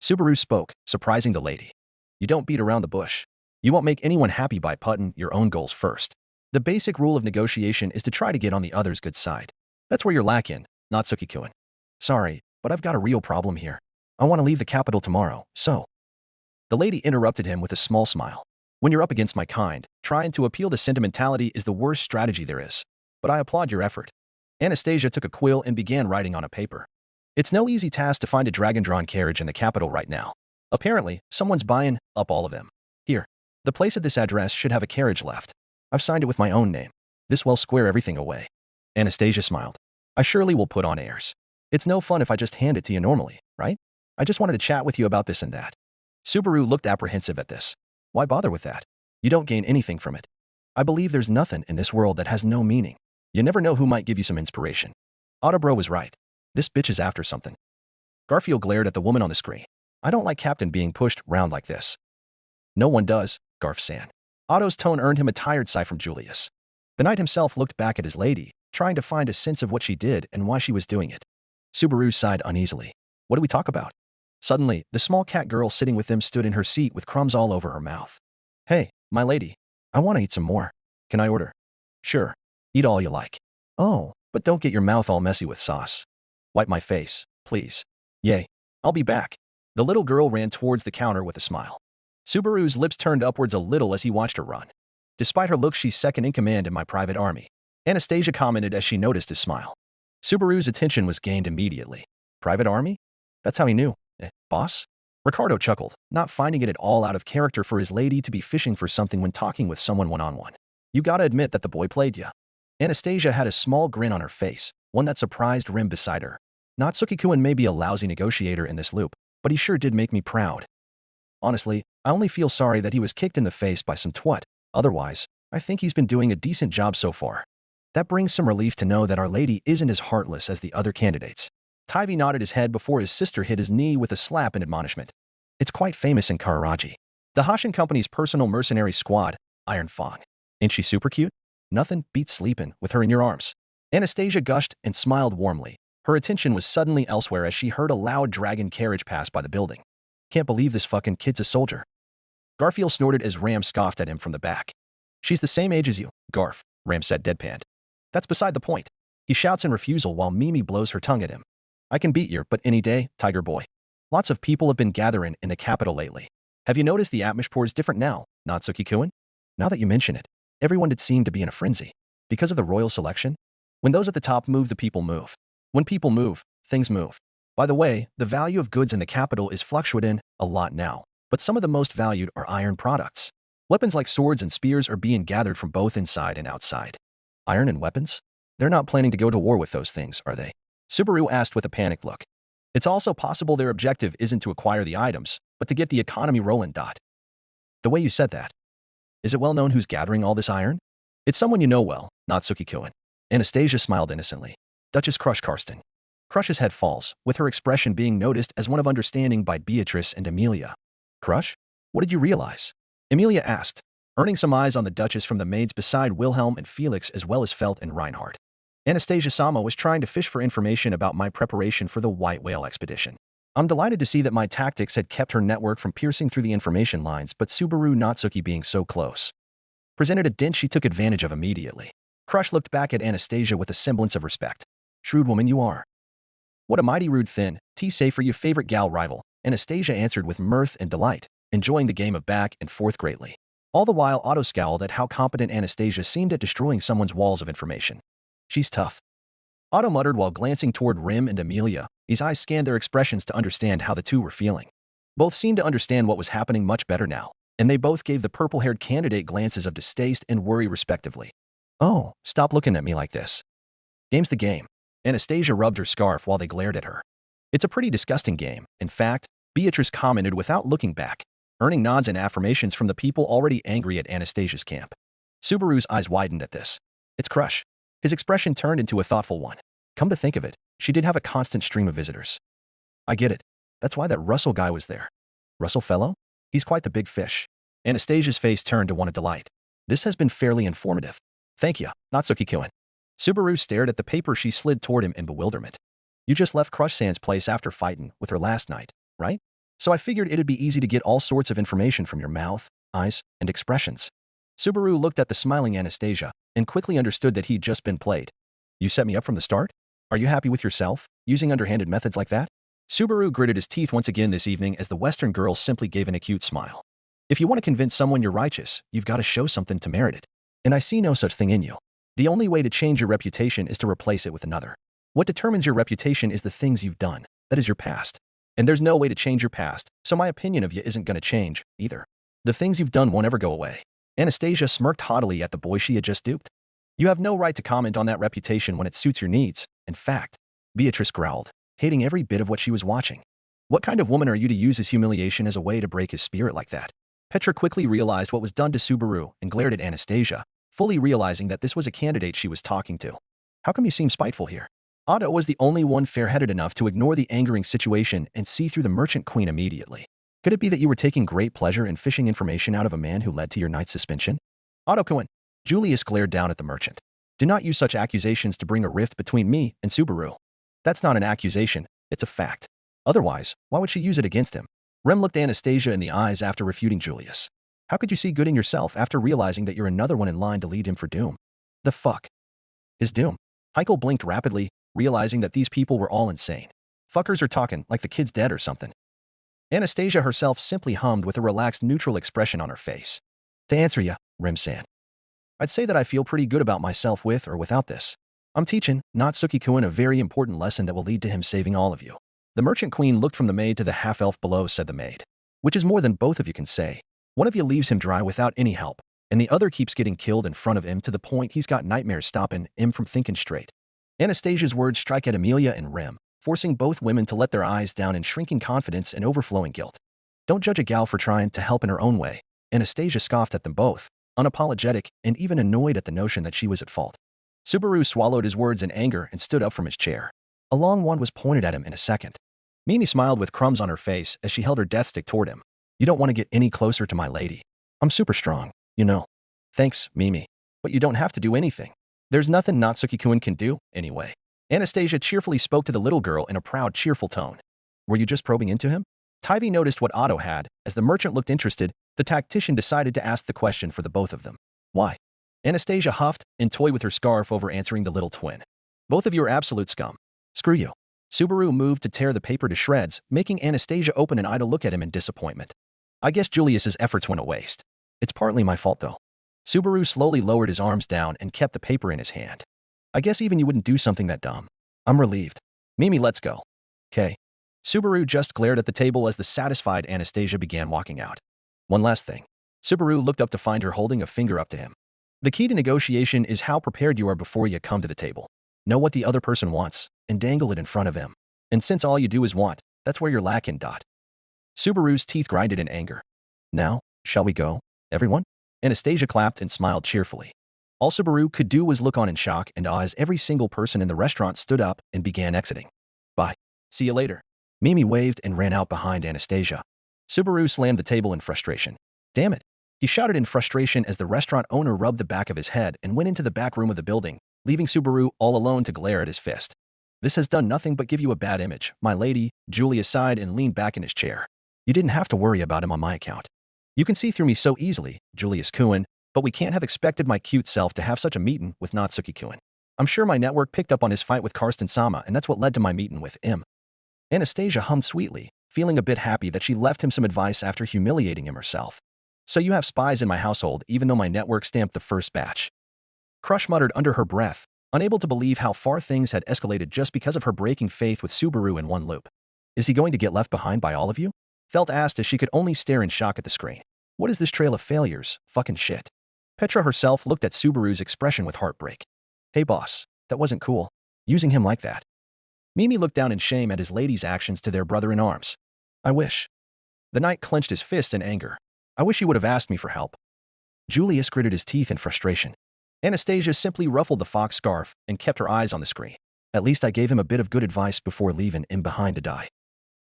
Subaru spoke, surprising the lady. You don't beat around the bush. You won't make anyone happy by putting your own goals first. The basic rule of negotiation is to try to get on the other's good side. That's where you're lacking, Natsuki-kun. Sorry, but I've got a real problem here. I want to leave the capital tomorrow, so. The lady interrupted him with a small smile. When you're up against my kind, trying to appeal to sentimentality is the worst strategy there is. But I applaud your effort. Anastasia took a quill and began writing on a paper. It's no easy task to find a dragon-drawn carriage in the capital right now. Apparently, someone's buying up all of them. Here, the place at this address should have a carriage left. I've signed it with my own name. This will square everything away. Anastasia smiled. I surely will put on airs. It's no fun if I just hand it to you normally, right? I just wanted to chat with you about this and that. Subaru looked apprehensive at this. Why bother with that? You don't gain anything from it. I believe there's nothing in this world that has no meaning. You never know who might give you some inspiration. Autobro was right. This bitch is after something. Garfield glared at the woman on the screen. I don't like Captain being pushed round like this. No one does, Garf-san. Otto's tone earned him a tired sigh from Julius. The knight himself looked back at his lady, trying to find a sense of what she did and why she was doing it. Subaru sighed uneasily. What do we talk about? Suddenly, the small cat girl sitting with them stood in her seat with crumbs all over her mouth. Hey, my lady, I want to eat some more. Can I order? Sure. Eat all you like. Oh, but don't get your mouth all messy with sauce. Wipe my face, please. Yay. I'll be back. The little girl ran towards the counter with a smile. Subaru's lips turned upwards a little as he watched her run. Despite her look, she's second in command in my private army, Anastasia commented as she noticed his smile. Subaru's attention was gained immediately. Private army? That's how he knew. Boss? Ricardo chuckled, not finding it at all out of character for his lady to be fishing for something when talking with someone one-on-one. You gotta admit that the boy played ya. Anastasia had a small grin on her face, one that surprised Rim beside her. Natsuki-kun may be a lousy negotiator in this loop, but he sure did make me proud. Honestly, I only feel sorry that he was kicked in the face by some twat. Otherwise, I think he's been doing a decent job so far. That brings some relief to know that our lady isn't as heartless as the other candidates. Taivi nodded his head before his sister hit his knee with a slap and admonishment. It's quite famous in Kararaji. The Hashin Company's personal mercenary squad, Iron Fang. Ain't she super cute? Nothing beats sleeping with her in your arms. Anastasia gushed and smiled warmly. Her attention was suddenly elsewhere as she heard a loud dragon carriage pass by the building. Can't believe this fucking kid's a soldier. Garfield snorted as Ram scoffed at him from the back. She's the same age as you, Garf, Ram said deadpanned. That's beside the point. He shouts in refusal while Mimi blows her tongue at him. I can beat you, but any day, Tiger Boy. Lots of people have been gathering in the capital lately. Have you noticed the atmosphere is different now, Natsuki-kun? Now that you mention it, everyone did seem to be in a frenzy. Because of the royal selection? When those at the top move, the people move. When people move, things move. By the way, the value of goods in the capital is fluctuating a lot now, but some of the most valued are iron products. Weapons like swords and spears are being gathered from both inside and outside. Iron and weapons? They're not planning to go to war with those things, are they? Subaru asked with a panicked look. It's also possible their objective isn't to acquire the items, but to get the economy rolling. The way you said that. Is it well known who's gathering all this iron? It's someone you know well, Natsuki-kun. Anastasia smiled innocently. Duchess Crush Karsten. Crush's head falls, with her expression being noticed as one of understanding by Beatrice and Amelia. Crush? What did you realize? Amelia asked, earning some eyes on the Duchess from the maids beside Wilhelm and Felix as well as Felt and Reinhardt. Anastasia-sama was trying to fish for information about my preparation for the White Whale expedition. I'm delighted to see that my tactics had kept her network from piercing through the information lines, but Subaru Natsuki being so close presented a dent she took advantage of immediately. Crush looked back at Anastasia with a semblance of respect. Shrewd woman you are. What a mighty rude thin, say for your favorite gal rival, Anastasia answered with mirth and delight, enjoying the game of back and forth greatly. All the while Otto scowled at how competent Anastasia seemed at destroying someone's walls of information. She's tough. Otto muttered while glancing toward Rim and Amelia. His eyes scanned their expressions to understand how the two were feeling. Both seemed to understand what was happening much better now, and they both gave the purple-haired candidate glances of distaste and worry respectively. Oh, stop looking at me like this. Game's the game. Anastasia rubbed her scarf while they glared at her. It's a pretty disgusting game. In fact, Beatrice commented without looking back, earning nods and affirmations from the people already angry at Anastasia's camp. Subaru's eyes widened at this. It's Crush. His expression turned into a thoughtful one. Come to think of it, she did have a constant stream of visitors. I get it. That's why that Russell guy was there. Russell fellow? He's quite the big fish. Anastasia's face turned to one of delight. This has been fairly informative. Thank you, Natsuki-kun. Subaru stared at the paper she slid toward him in bewilderment. You just left Crush-san's place after fighting with her last night, right? So I figured it'd be easy to get all sorts of information from your mouth, eyes, and expressions. Subaru looked at the smiling Anastasia and quickly understood that he'd just been played. You set me up from the start? Are you happy with yourself, using underhanded methods like that? Subaru gritted his teeth once again this evening as the Western girl simply gave an acute smile. If you want to convince someone you're righteous, you've got to show something to merit it. And I see no such thing in you. The only way to change your reputation is to replace it with another. What determines your reputation is the things you've done. That is your past. And there's no way to change your past, so my opinion of you isn't going to change, either. The things you've done won't ever go away. Anastasia smirked haughtily at the boy she had just duped. You have no right to comment on that reputation when it suits your needs. In fact, Beatrice growled, hating every bit of what she was watching. What kind of woman are you to use his humiliation as a way to break his spirit like that? Petra quickly realized what was done to Subaru and glared at Anastasia, fully realizing that this was a candidate she was talking to. How come you seem spiteful here? Otto was the only one fair-headed enough to ignore the angering situation and see through the merchant queen immediately. Could it be that you were taking great pleasure in fishing information out of a man who led to your night's suspension? Otto-kun. Julius glared down at the merchant. Do not use such accusations to bring a rift between me and Subaru. That's not an accusation, it's a fact. Otherwise, why would she use it against him? Rem looked Anastasia in the eyes after refuting Julius. How could you see good in yourself after realizing that you're another one in line to lead him for doom? The fuck? His doom? Heichel blinked rapidly, realizing that these people were all insane. Fuckers are talking like the kid's dead or something. Anastasia herself simply hummed with a relaxed, neutral expression on her face. To answer ya, Rim-san, I'd say that I feel pretty good about myself with or without this. I'm teaching Natsuki-kun a very important lesson that will lead to him saving all of you. The merchant queen looked from the maid to the half-elf below, said the maid. Which is more than both of you can say. One of you leaves him dry without any help, and the other keeps getting killed in front of him to the point he's got nightmares stopping him from thinking straight. Anastasia's words strike at Amelia and Rim, forcing both women to let their eyes down in shrinking confidence and overflowing guilt. Don't judge a gal for trying to help in her own way. Anastasia scoffed at them both, unapologetic and even annoyed at the notion that she was at fault. Subaru swallowed his words in anger and stood up from his chair. A long wand was pointed at him in a second. Mimi smiled with crumbs on her face as she held her death stick toward him. You don't want to get any closer to my lady. I'm super strong, you know. Thanks, Mimi. But you don't have to do anything. There's nothing Natsuki-kun can do, anyway. Anastasia cheerfully spoke to the little girl in a proud, cheerful tone. Were you just probing into him? Tybee noticed what Otto had. As the merchant looked interested, the tactician decided to ask the question for the both of them. Why? Anastasia huffed and toyed with her scarf over answering the little twin. Both of you are absolute scum. Screw you. Subaru moved to tear the paper to shreds, making Anastasia open an eye to look at him in disappointment. I guess Julius's efforts went to waste. It's partly my fault, though. Subaru slowly lowered his arms down and kept the paper in his hand. I guess even you wouldn't do something that dumb. I'm relieved. Mimi, let's go. Okay. Subaru just glared at the table as the satisfied Anastasia began walking out. One last thing. Subaru looked up to find her holding a finger up to him. The key to negotiation is how prepared you are before you come to the table. Know what the other person wants, and dangle it in front of him. And since all you do is want, that's where you're lacking. Subaru's teeth grinded in anger. Now, shall we go, everyone? Anastasia clapped and smiled cheerfully. All Subaru could do was look on in shock and awe as every single person in the restaurant stood up and began exiting. Bye. See you later. Mimi waved and ran out behind Anastasia. Subaru slammed the table in frustration. Damn it. He shouted in frustration as the restaurant owner rubbed the back of his head and went into the back room of the building, leaving Subaru all alone to glare at his fist. This has done nothing but give you a bad image, my lady. Julius sighed and leaned back in his chair. You didn't have to worry about him on my account. You can see through me so easily, Julius-kun, but we can't have expected my cute self to have such a meeting with Natsuki-kun. I'm sure my network picked up on his fight with Karsten-sama, and that's what led to my meeting with him. Anastasia hummed sweetly, feeling a bit happy that she left him some advice after humiliating him herself. So you have spies in my household, even though my network stamped the first batch. Crush muttered under her breath, unable to believe how far things had escalated just because of her breaking faith with Subaru in one loop. Is he going to get left behind by all of you? Felt asked as she could only stare in shock at the screen. What is this trail of failures? Fucking shit. Petra herself looked at Subaru's expression with heartbreak. Hey boss, that wasn't cool. Using him like that. Mimi looked down in shame at his lady's actions to their brother-in-arms. I wish. The knight clenched his fist in anger. I wish he would have asked me for help. Julius gritted his teeth in frustration. Anastasia simply ruffled the fox scarf and kept her eyes on the screen. At least I gave him a bit of good advice before leaving him behind to die.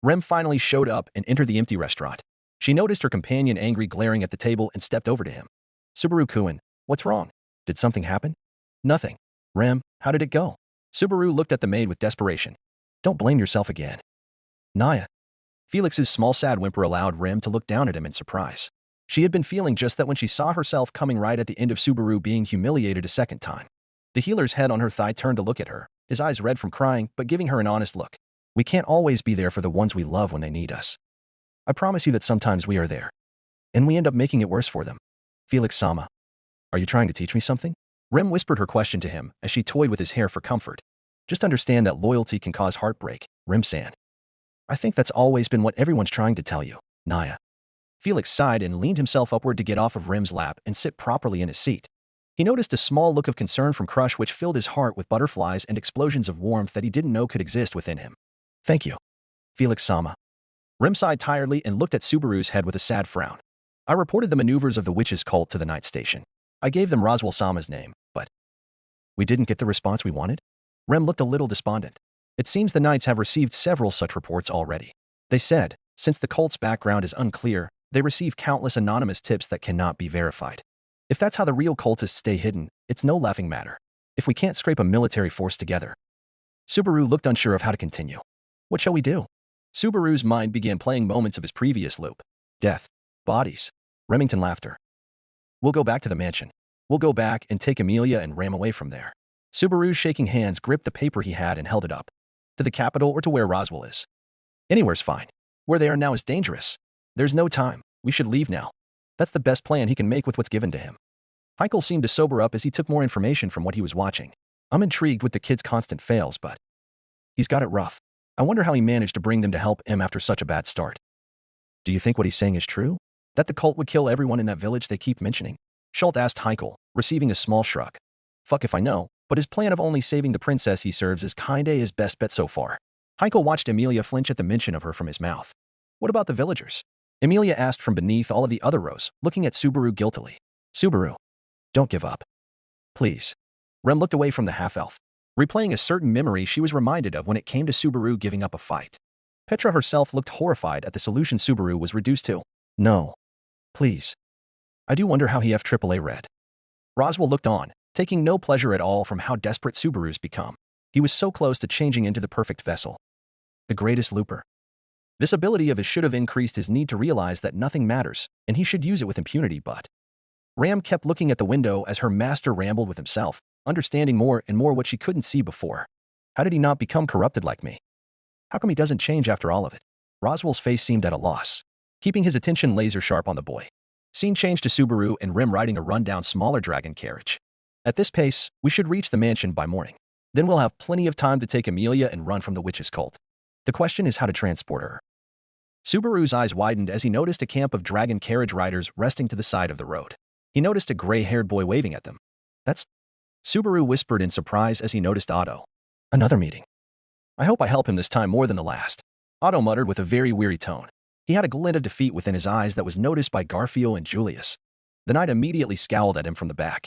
Rem finally showed up and entered the empty restaurant. She noticed her companion angry glaring at the table and stepped over to him. Subaru-kun, what's wrong? Did something happen? Nothing. Rem, how did it go? Subaru looked at the maid with desperation. Don't blame yourself again. Naya. Felix's small sad whimper allowed Rem to look down at him in surprise. She had been feeling just that when she saw herself coming right at the end of Subaru being humiliated a second time. The healer's head on her thigh turned to look at her, his eyes red from crying but giving her an honest look. We can't always be there for the ones we love when they need us. I promise you that sometimes we are there. And we end up making it worse for them. Felix-sama. Are you trying to teach me something? Rem whispered her question to him as she toyed with his hair for comfort. Just understand that loyalty can cause heartbreak, Rem-san. I think that's always been what everyone's trying to tell you, Naya. Felix sighed and leaned himself upward to get off of Rem's lap and sit properly in his seat. He noticed a small look of concern from Crush which filled his heart with butterflies and explosions of warmth that he didn't know could exist within him. Thank you. Felix-sama. Rem sighed tiredly and looked at Subaru's head with a sad frown. I reported the maneuvers of the witches' cult to the night station. I gave them Roswell-sama's name, but we didn't get the response we wanted? Rem looked a little despondent. It seems the Knights have received several such reports already. They said, since the cult's background is unclear, they receive countless anonymous tips that cannot be verified. If that's how the real cultists stay hidden, it's no laughing matter. If we can't scrape a military force together. Subaru looked unsure of how to continue. What shall we do? Subaru's mind began playing moments of his previous loop. Death. Bodies. Remington laughter. We'll go back to the mansion. We'll go back and take Amelia and Ram away from there. Subaru's shaking hands gripped the paper he had and held it up. To the capital or to where Roswell is. Anywhere's fine. Where they are now is dangerous. There's no time. We should leave now. That's the best plan he can make with what's given to him. Heichel seemed to sober up as he took more information from what he was watching. I'm intrigued with the kid's constant fails, but he's got it rough. I wonder how he managed to bring them to help him after such a bad start. Do you think what he's saying is true? That the cult would kill everyone in that village they keep mentioning? Schultz asked Heichel, receiving a small shrug. Fuck if I know, but his plan of only saving the princess he serves is kinda his best bet so far. Heichel watched Amelia flinch at the mention of her from his mouth. What about the villagers? Amelia asked from beneath all of the other rows, looking at Subaru guiltily. Subaru, don't give up. Please. Rem looked away from the half-elf. Replaying a certain memory she was reminded of when it came to Subaru giving up a fight. Petra herself looked horrified at the solution Subaru was reduced to. No. Please. I do wonder how he FAAA read. Roswell looked on, taking no pleasure at all from how desperate Subaru's become. He was so close to changing into the perfect vessel. The greatest looper. This ability of his should have increased his need to realize that nothing matters, and he should use it with impunity, but Ram kept looking at the window as her master rambled with himself, understanding more and more what she couldn't see before. How did he not become corrupted like me? How come he doesn't change after all of it? Roswell's face seemed at a loss, keeping his attention laser-sharp on the boy. Scene changed to Subaru and Rim riding a run-down smaller dragon carriage. At this pace, we should reach the mansion by morning. Then we'll have plenty of time to take Amelia and run from the witch's cult. The question is how to transport her. Subaru's eyes widened as he noticed a camp of dragon carriage riders resting to the side of the road. He noticed a gray-haired boy waving at them. That's... Subaru whispered in surprise as he noticed Otto. Another meeting. I hope I help him this time more than the last. Otto muttered with a very weary tone. He had a glint of defeat within his eyes that was noticed by Garfield and Julius. The knight immediately scowled at him from the back.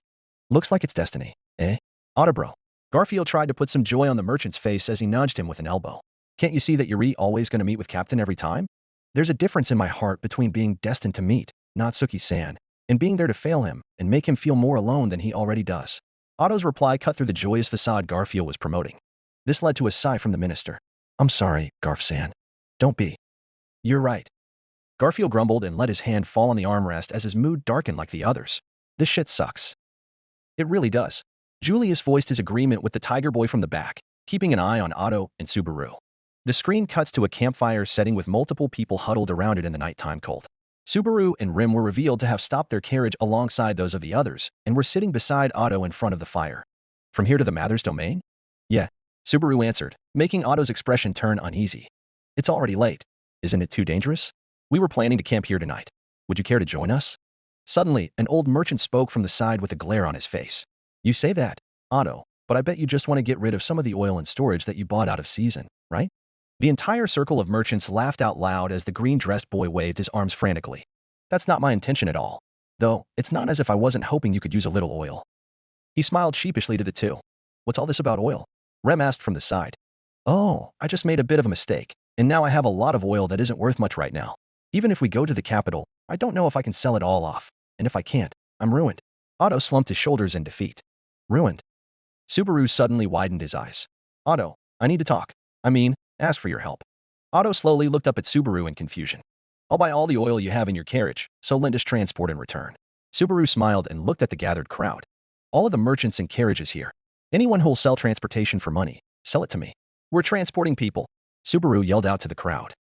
Looks like it's destiny, eh? Otto bro. Garfield tried to put some joy on the merchant's face as he nudged him with an elbow. Can't you see that you're always going to meet with Captain every time? There's a difference in my heart between being destined to meet, not Suki-san, and being there to fail him and make him feel more alone than he already does. Otto's reply cut through the joyous facade Garfield was promoting. This led to a sigh from the minister. I'm sorry, Garf-san. Don't be. You're right. Garfield grumbled and let his hand fall on the armrest as his mood darkened like the others. This shit sucks. It really does. Julius voiced his agreement with the tiger boy from the back, keeping an eye on Otto and Subaru. The screen cuts to a campfire setting with multiple people huddled around it in the nighttime cold. Subaru and Rim were revealed to have stopped their carriage alongside those of the others and were sitting beside Otto in front of the fire. From here to the Mather's domain? Yeah, Subaru answered, making Otto's expression turn uneasy. It's already late. Isn't it too dangerous? We were planning to camp here tonight. Would you care to join us? Suddenly, an old merchant spoke from the side with a glare on his face. You say that, Otto, but I bet you just want to get rid of some of the oil and storage that you bought out of season, right? The entire circle of merchants laughed out loud as the green-dressed boy waved his arms frantically. That's not my intention at all. Though, it's not as if I wasn't hoping you could use a little oil. He smiled sheepishly to the two. What's all this about oil? Rem asked from the side. Oh, I just made a bit of a mistake, and now I have a lot of oil that isn't worth much right now. Even if we go to the capital, I don't know if I can sell it all off, and if I can't, I'm ruined. Otto slumped his shoulders in defeat. Ruined. Subaru suddenly widened his eyes. Otto, I need to talk. Ask for your help. Otto slowly looked up at Subaru in confusion. I'll buy all the oil you have in your carriage, so lend us transport in return. Subaru smiled and looked at the gathered crowd. All of the merchants and carriages here. Anyone who'll sell transportation for money, sell it to me. We're transporting people. Subaru yelled out to the crowd.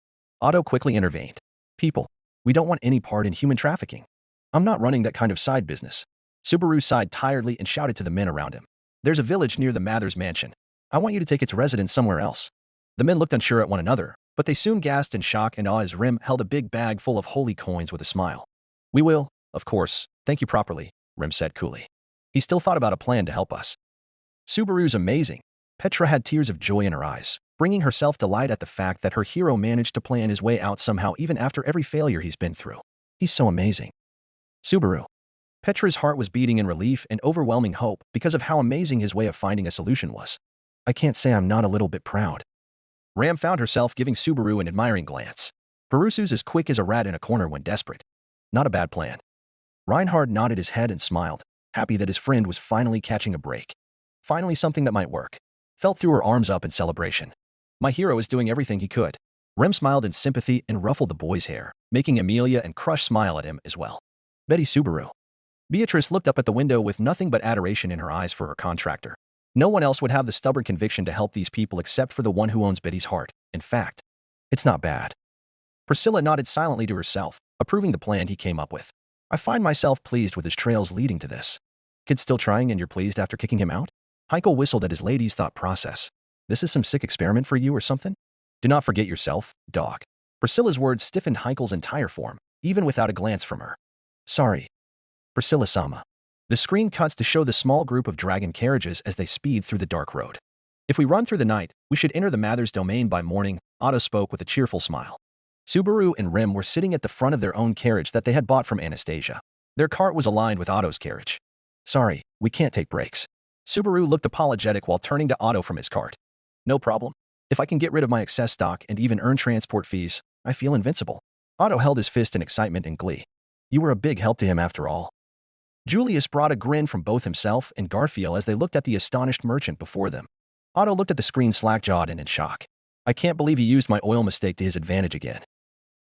Otto quickly intervened. People. We don't want any part in human trafficking. I'm not running that kind of side business. Subaru sighed tiredly and shouted to the men around him. There's a village near the Mathers mansion. I want you to take its residence somewhere else. The men looked unsure at one another, but they soon gasped in shock and awe as Rim held a big bag full of holy coins with a smile. We will, of course, thank you properly, Rim said coolly. He still thought about a plan to help us. Subaru's amazing. Petra had tears of joy in her eyes, bringing herself delight at the fact that her hero managed to plan his way out somehow even after every failure he's been through. He's so amazing. Subaru. Petra's heart was beating in relief and overwhelming hope because of how amazing his way of finding a solution was. I can't say I'm not a little bit proud. Ram found herself giving Subaru an admiring glance. Barusu's as quick as a rat in a corner when desperate. Not a bad plan. Reinhard nodded his head and smiled, happy that his friend was finally catching a break. Finally something that might work. Felt threw her arms up in celebration. My hero is doing everything he could. Rem smiled in sympathy and ruffled the boy's hair, making Amelia and Crush smile at him as well. Betty Subaru. Beatrice looked up at the window with nothing but adoration in her eyes for her contractor. No one else would have the stubborn conviction to help these people except for the one who owns Betty's heart. In fact, it's not bad. Priscilla nodded silently to herself, approving the plan he came up with. I find myself pleased with his trails leading to this. Kid still trying and you're pleased after kicking him out? Heikel whistled at his lady's thought process. This is some sick experiment for you or something? Do not forget yourself, dog. Priscilla's words stiffened Heikel's entire form, even without a glance from her. Sorry. Priscilla-sama. The screen cuts to show the small group of dragon carriages as they speed through the dark road. If we run through the night, we should enter the Mather's domain by morning, Otto spoke with a cheerful smile. Subaru and Rim were sitting at the front of their own carriage that they had bought from Anastasia. Their cart was aligned with Otto's carriage. Sorry, we can't take breaks. Subaru looked apologetic while turning to Otto from his cart. No problem. If I can get rid of my excess stock and even earn transport fees, I feel invincible. Otto held his fist in excitement and glee. You were a big help to him after all. Julius brought a grin from both himself and Garfield as they looked at the astonished merchant before them. Otto looked at the screen slack-jawed and in shock. I can't believe he used my oil mistake to his advantage again.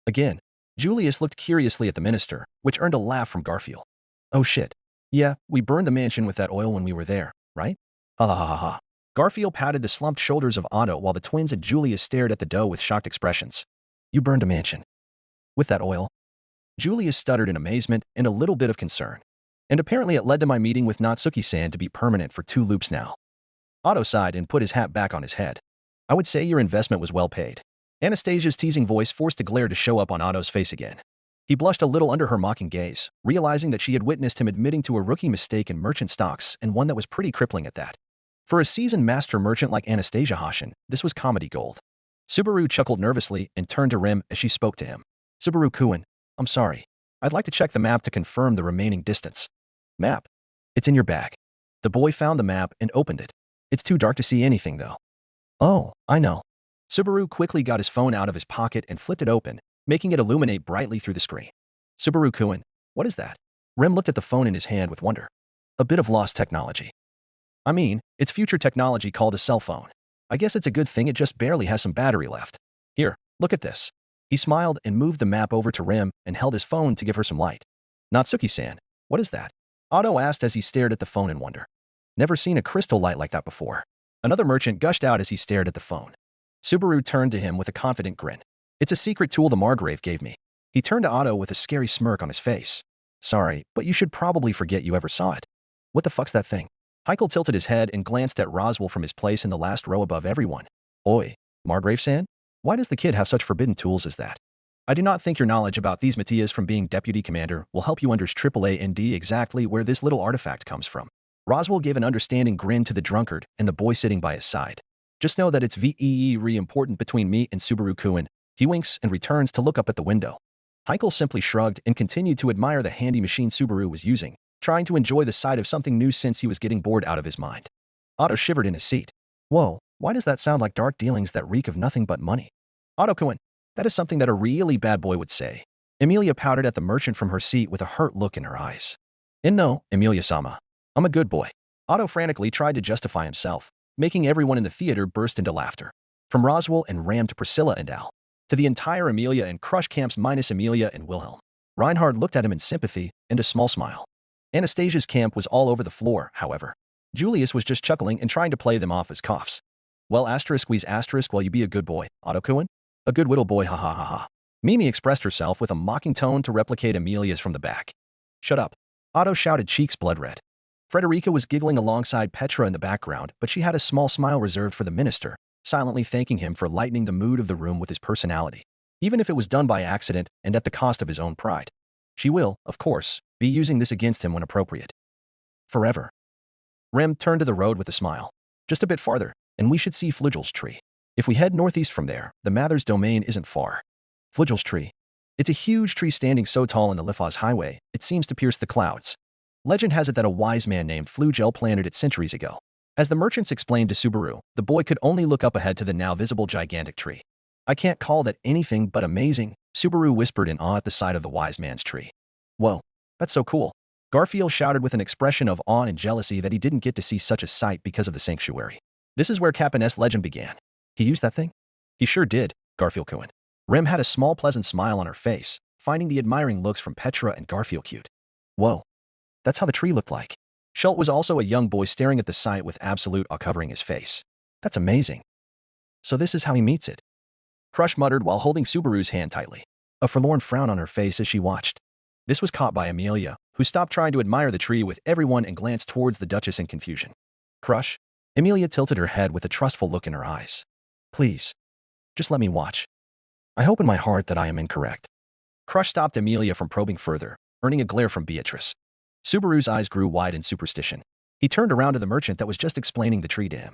Again, Julius looked curiously at the minister, which earned a laugh from Garfield. Oh shit. Yeah, we burned the mansion with that oil when we were there, right? Ha ha ha ha. Garfield patted the slumped shoulders of Otto while the twins and Julius stared at the dough with shocked expressions. You burned a mansion. With that oil? Julius stuttered in amazement and a little bit of concern. And apparently it led to my meeting with Natsuki-san to be permanent for 2 loops now. Otto sighed and put his hat back on his head. I would say your investment was well paid. Anastasia's teasing voice forced a glare to show up on Otto's face again. He blushed a little under her mocking gaze, realizing that she had witnessed him admitting to a rookie mistake in merchant stocks and one that was pretty crippling at that. For a seasoned master merchant like Anastasia Hashin, this was comedy gold. Subaru chuckled nervously and turned to Rim as she spoke to him. Subaru-kun, I'm sorry. I'd like to check the map to confirm the remaining distance. Map? It's in your bag. The boy found the map and opened it. It's too dark to see anything, though. Oh, I know. Subaru quickly got his phone out of his pocket and flipped it open, making it illuminate brightly through the screen. Subaru-kun, what is that? Rim looked at the phone in his hand with wonder. A bit of lost technology. I mean, it's future technology called a cell phone. I guess it's a good thing it just barely has some battery left. Here, look at this. He smiled and moved the map over to Rim and held his phone to give her some light. Natsuki-san, what is that? Otto asked as he stared at the phone in wonder. Never seen a crystal light like that before. Another merchant gushed out as he stared at the phone. Subaru turned to him with a confident grin. It's a secret tool the Margrave gave me. He turned to Otto with a scary smirk on his face. Sorry, but you should probably forget you ever saw it. What the fuck's that thing? Heikel tilted his head and glanced at Roswell from his place in the last row above everyone. Oi, Margrave-san? Why does the kid have such forbidden tools as that? I do not think your knowledge about these Matthias from being deputy commander will help you understand AAA&D exactly where this little artifact comes from. Roswell gave an understanding grin to the drunkard and the boy sitting by his side. Just know that it's very important between me and Subaru-kun. He winks and returns to look up at the window. Heikel simply shrugged and continued to admire the handy machine Subaru was using, trying to enjoy the sight of something new since he was getting bored out of his mind. Otto shivered in his seat. Whoa, why does that sound like dark dealings that reek of nothing but money? Otto-kun, that is something that a really bad boy would say. Emilia pouted at the merchant from her seat with a hurt look in her eyes. And no, Emilia-sama. I'm a good boy. Otto frantically tried to justify himself, making everyone in the theater burst into laughter. From Roswell and Ram to Priscilla and Al, to the entire Emilia and Crush camps minus Emilia and Wilhelm. Reinhard looked at him in sympathy and a small smile. Anastasia's camp was all over the floor, however. Julius was just chuckling and trying to play them off as coughs. Well, squeeze while you be a good boy, Otto-kun? A good little boy, ha ha ha ha. Mimi expressed herself with a mocking tone to replicate Emilia's from the back. Shut up. Otto shouted, cheeks blood red. Frederica was giggling alongside Petra in the background, but she had a small smile reserved for the minister, silently thanking him for lightening the mood of the room with his personality, even if it was done by accident and at the cost of his own pride. She will, of course, be using this against him when appropriate. Forever. Rem turned to the road with a smile. Just a bit farther, and we should see Flugel's tree. If we head northeast from there, the Mather's domain isn't far. Flugel's tree. It's a huge tree standing so tall in the Lifaz highway, it seems to pierce the clouds. Legend has it that a wise man named Flugel planted it centuries ago. As the merchants explained to Subaru, the boy could only look up ahead to the now visible gigantic tree. I can't call that anything but amazing, Subaru whispered in awe at the sight of the wise man's tree. Whoa, that's so cool. Garfield shouted with an expression of awe and jealousy that he didn't get to see such a sight because of the sanctuary. This is where Capin's legend began. He used that thing? He sure did, Garfield-kun. Rem had a small pleasant smile on her face, finding the admiring looks from Petra and Garfield cute. Whoa. That's how the tree looked like. Schultz was also a young boy staring at the sight with absolute awe covering his face. That's amazing. So this is how he meets it. Crush muttered while holding Subaru's hand tightly, a forlorn frown on her face as she watched. This was caught by Amelia, who stopped trying to admire the tree with everyone and glanced towards the Duchess in confusion. Crush? Amelia tilted her head with a trustful look in her eyes. Please, just let me watch. I hope in my heart that I am incorrect. Crush stopped Amelia from probing further, earning a glare from Beatrice. Subaru's eyes grew wide in superstition. He turned around to the merchant that was just explaining the tree to him,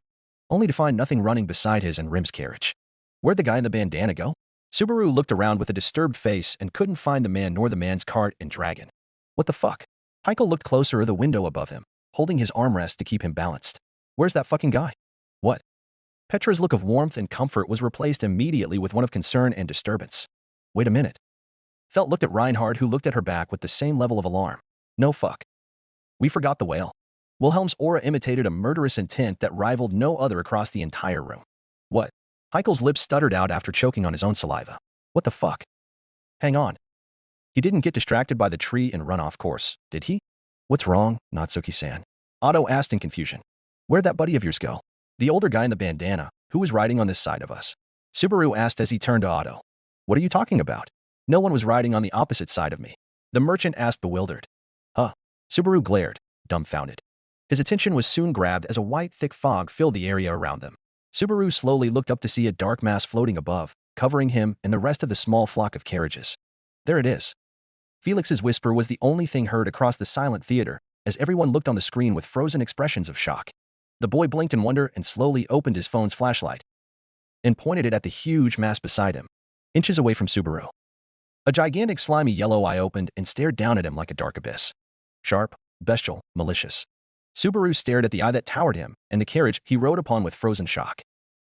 only to find nothing running beside his and Rim's carriage. Where'd the guy in the bandana go? Subaru looked around with a disturbed face and couldn't find the man nor the man's cart and dragon. What the fuck? Heikel looked closer at the window above him, holding his armrest to keep him balanced. Where's that fucking guy? What? Petra's look of warmth and comfort was replaced immediately with one of concern and disturbance. Wait a minute. Felt looked at Reinhard, who looked at her back with the same level of alarm. No fuck. We forgot the whale. Wilhelm's aura imitated a murderous intent that rivaled no other across the entire room. What? Heikel's lips stuttered out after choking on his own saliva. What the fuck? Hang on. He didn't get distracted by the tree and run off course, did he? What's wrong, Natsuki-san? Otto asked in confusion. Where'd that buddy of yours go? The older guy in the bandana, who was riding on this side of us. Subaru asked as he turned to Otto. What are you talking about? No one was riding on the opposite side of me. The merchant asked, bewildered. Huh? Subaru glared, dumbfounded. His attention was soon grabbed as a white, thick fog filled the area around them. Subaru slowly looked up to see a dark mass floating above, covering him and the rest of the small flock of carriages. There it is. Felix's whisper was the only thing heard across the silent theater, as everyone looked on the screen with frozen expressions of shock. The boy blinked in wonder and slowly opened his phone's flashlight and pointed it at the huge mass beside him, inches away from Subaru. A gigantic slimy yellow eye opened and stared down at him like a dark abyss. Sharp, bestial, malicious. Subaru stared at the eye that towered him and the carriage he rode upon with frozen shock.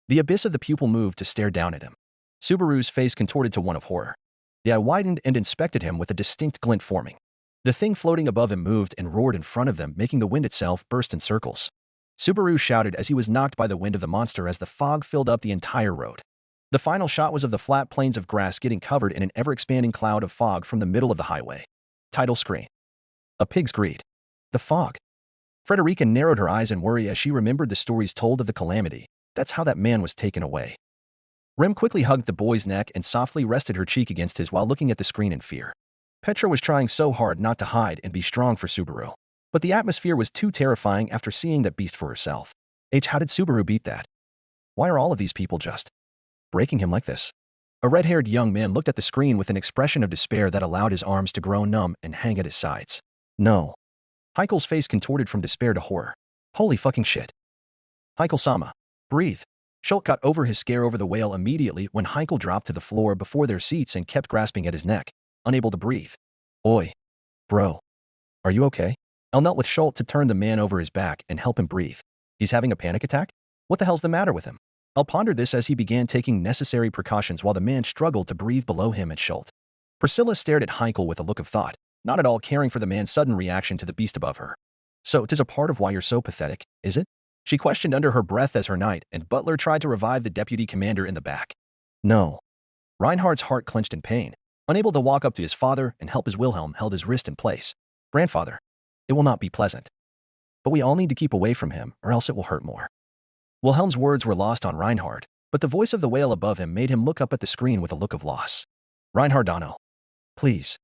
The abyss of the pupil moved to stare down at him. Subaru's face contorted to one of horror. The eye widened and inspected him with a distinct glint forming. The thing floating above him moved and roared in front of them, making the wind itself burst in circles. Subaru shouted as he was knocked by the wind of the monster as the fog filled up the entire road. The final shot was of the flat plains of grass getting covered in an ever-expanding cloud of fog from the middle of the highway. Title screen. A Pig's Greed. The fog. Frederica narrowed her eyes in worry as she remembered the stories told of the calamity. That's how that man was taken away. Rem quickly hugged the boy's neck and softly rested her cheek against his while looking at the screen in fear. Petra was trying so hard not to hide and be strong for Subaru. But the atmosphere was too terrifying after seeing that beast for herself. How did Subaru beat that? Why are all of these people just breaking him like this? A red-haired young man looked at the screen with an expression of despair that allowed his arms to grow numb and hang at his sides. No. Heikel's face contorted from despair to horror. Holy fucking shit. Heikel-sama. Breathe. Schultz got over his scare over the whale immediately when Heikel dropped to the floor before their seats and kept grasping at his neck, unable to breathe. Oi. Bro. Are you okay? I'll knelt with Schultz to turn the man over his back and help him breathe. He's having a panic attack? What the hell's the matter with him? I'll pondered this as he began taking necessary precautions while the man struggled to breathe below him and Schultz. Priscilla stared at Heikel with a look of thought, not at all caring for the man's sudden reaction to the beast above her. So, 'tis a part of why you're so pathetic, is it? She questioned under her breath as her knight and butler tried to revive the deputy commander in the back. No. Reinhardt's heart clenched in pain, unable to walk up to his father and help as Wilhelm held his wrist in place. Grandfather. It will not be pleasant. But we all need to keep away from him, or else it will hurt more. Wilhelm's words were lost on Reinhardt, but the voice of the whale above him made him look up at the screen with a look of loss. Reinhardano. Please.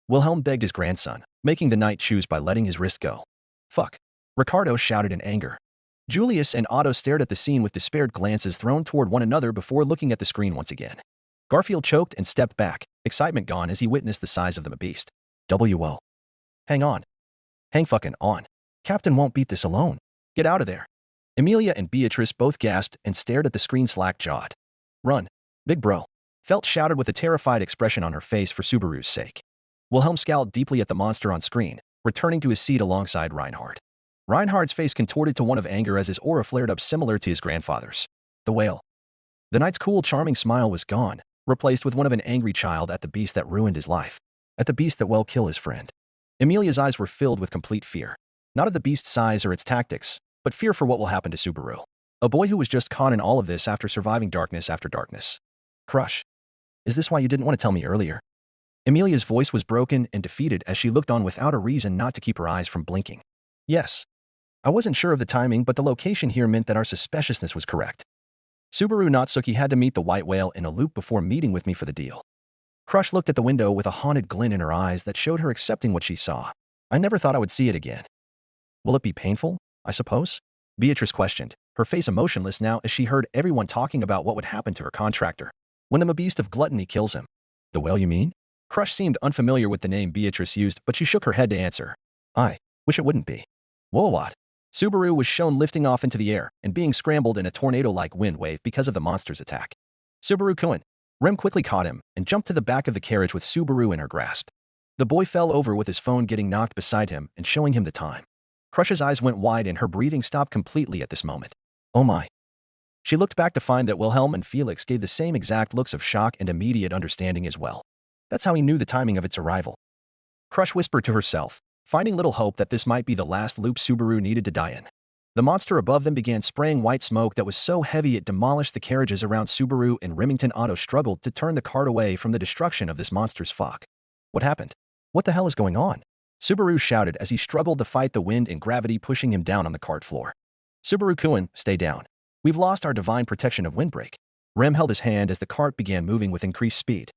Wilhelm begged his grandson, making the knight choose by letting his wrist go. Fuck. Ricardo shouted in anger. Julius and Otto stared at the scene with despaired glances thrown toward one another before looking at the screen once again. Garfield choked and stepped back, excitement gone as he witnessed the size of the beast. W.O. Hang on. Hang fucking on. Captain won't beat this alone. Get out of there. Emilia and Beatrice both gasped and stared at the screen slack-jawed. Run. Big bro. Felt shouted with a terrified expression on her face for Subaru's sake. Wilhelm scowled deeply at the monster on screen, returning to his seat alongside Reinhardt. Reinhardt's face contorted to one of anger as his aura flared up similar to his grandfather's. The whale. The knight's cool, charming smile was gone, replaced with one of an angry child at the beast that ruined his life. At the beast that will kill his friend. Emilia's eyes were filled with complete fear. Not of the beast's size or its tactics, but fear for what will happen to Subaru. A boy who was just caught in all of this after surviving darkness after darkness. Crush. Is this why you didn't want to tell me earlier? Amelia's voice was broken and defeated as she looked on without a reason not to keep her eyes from blinking. Yes. I wasn't sure of the timing, but the location here meant that our suspiciousness was correct. Subaru Natsuki had to meet the white whale in a loop before meeting with me for the deal. Crush looked at the window with a haunted glint in her eyes that showed her accepting what she saw. I never thought I would see it again. Will it be painful, I suppose? Beatrice questioned, her face emotionless now as she heard everyone talking about what would happen to her contractor when the beast of gluttony kills him. The whale, you mean? Crush seemed unfamiliar with the name Beatrice used, but she shook her head to answer. I wish it wouldn't be. Whoa, what? Subaru was shown lifting off into the air and being scrambled in a tornado-like wind wave because of the monster's attack. Subaru-kun. Rem quickly caught him and jumped to the back of the carriage with Subaru in her grasp. The boy fell over with his phone getting knocked beside him and showing him the time. Crush's eyes went wide and her breathing stopped completely at this moment. Oh my. She looked back to find that Wilhelm and Felix gave the same exact looks of shock and immediate understanding as well. That's how he knew the timing of its arrival. Crush whispered to herself, finding little hope that this might be the last loop Subaru needed to die in. The monster above them began spraying white smoke that was so heavy it demolished the carriages around Subaru, and Remington Otto struggled to turn the cart away from the destruction of this monster's flock. What happened? What the hell is going on? Subaru shouted as he struggled to fight the wind and gravity pushing him down on the cart floor. Subaru-kun, stay down. We've lost our divine protection of windbreak. Rem held his hand as the cart began moving with increased speed.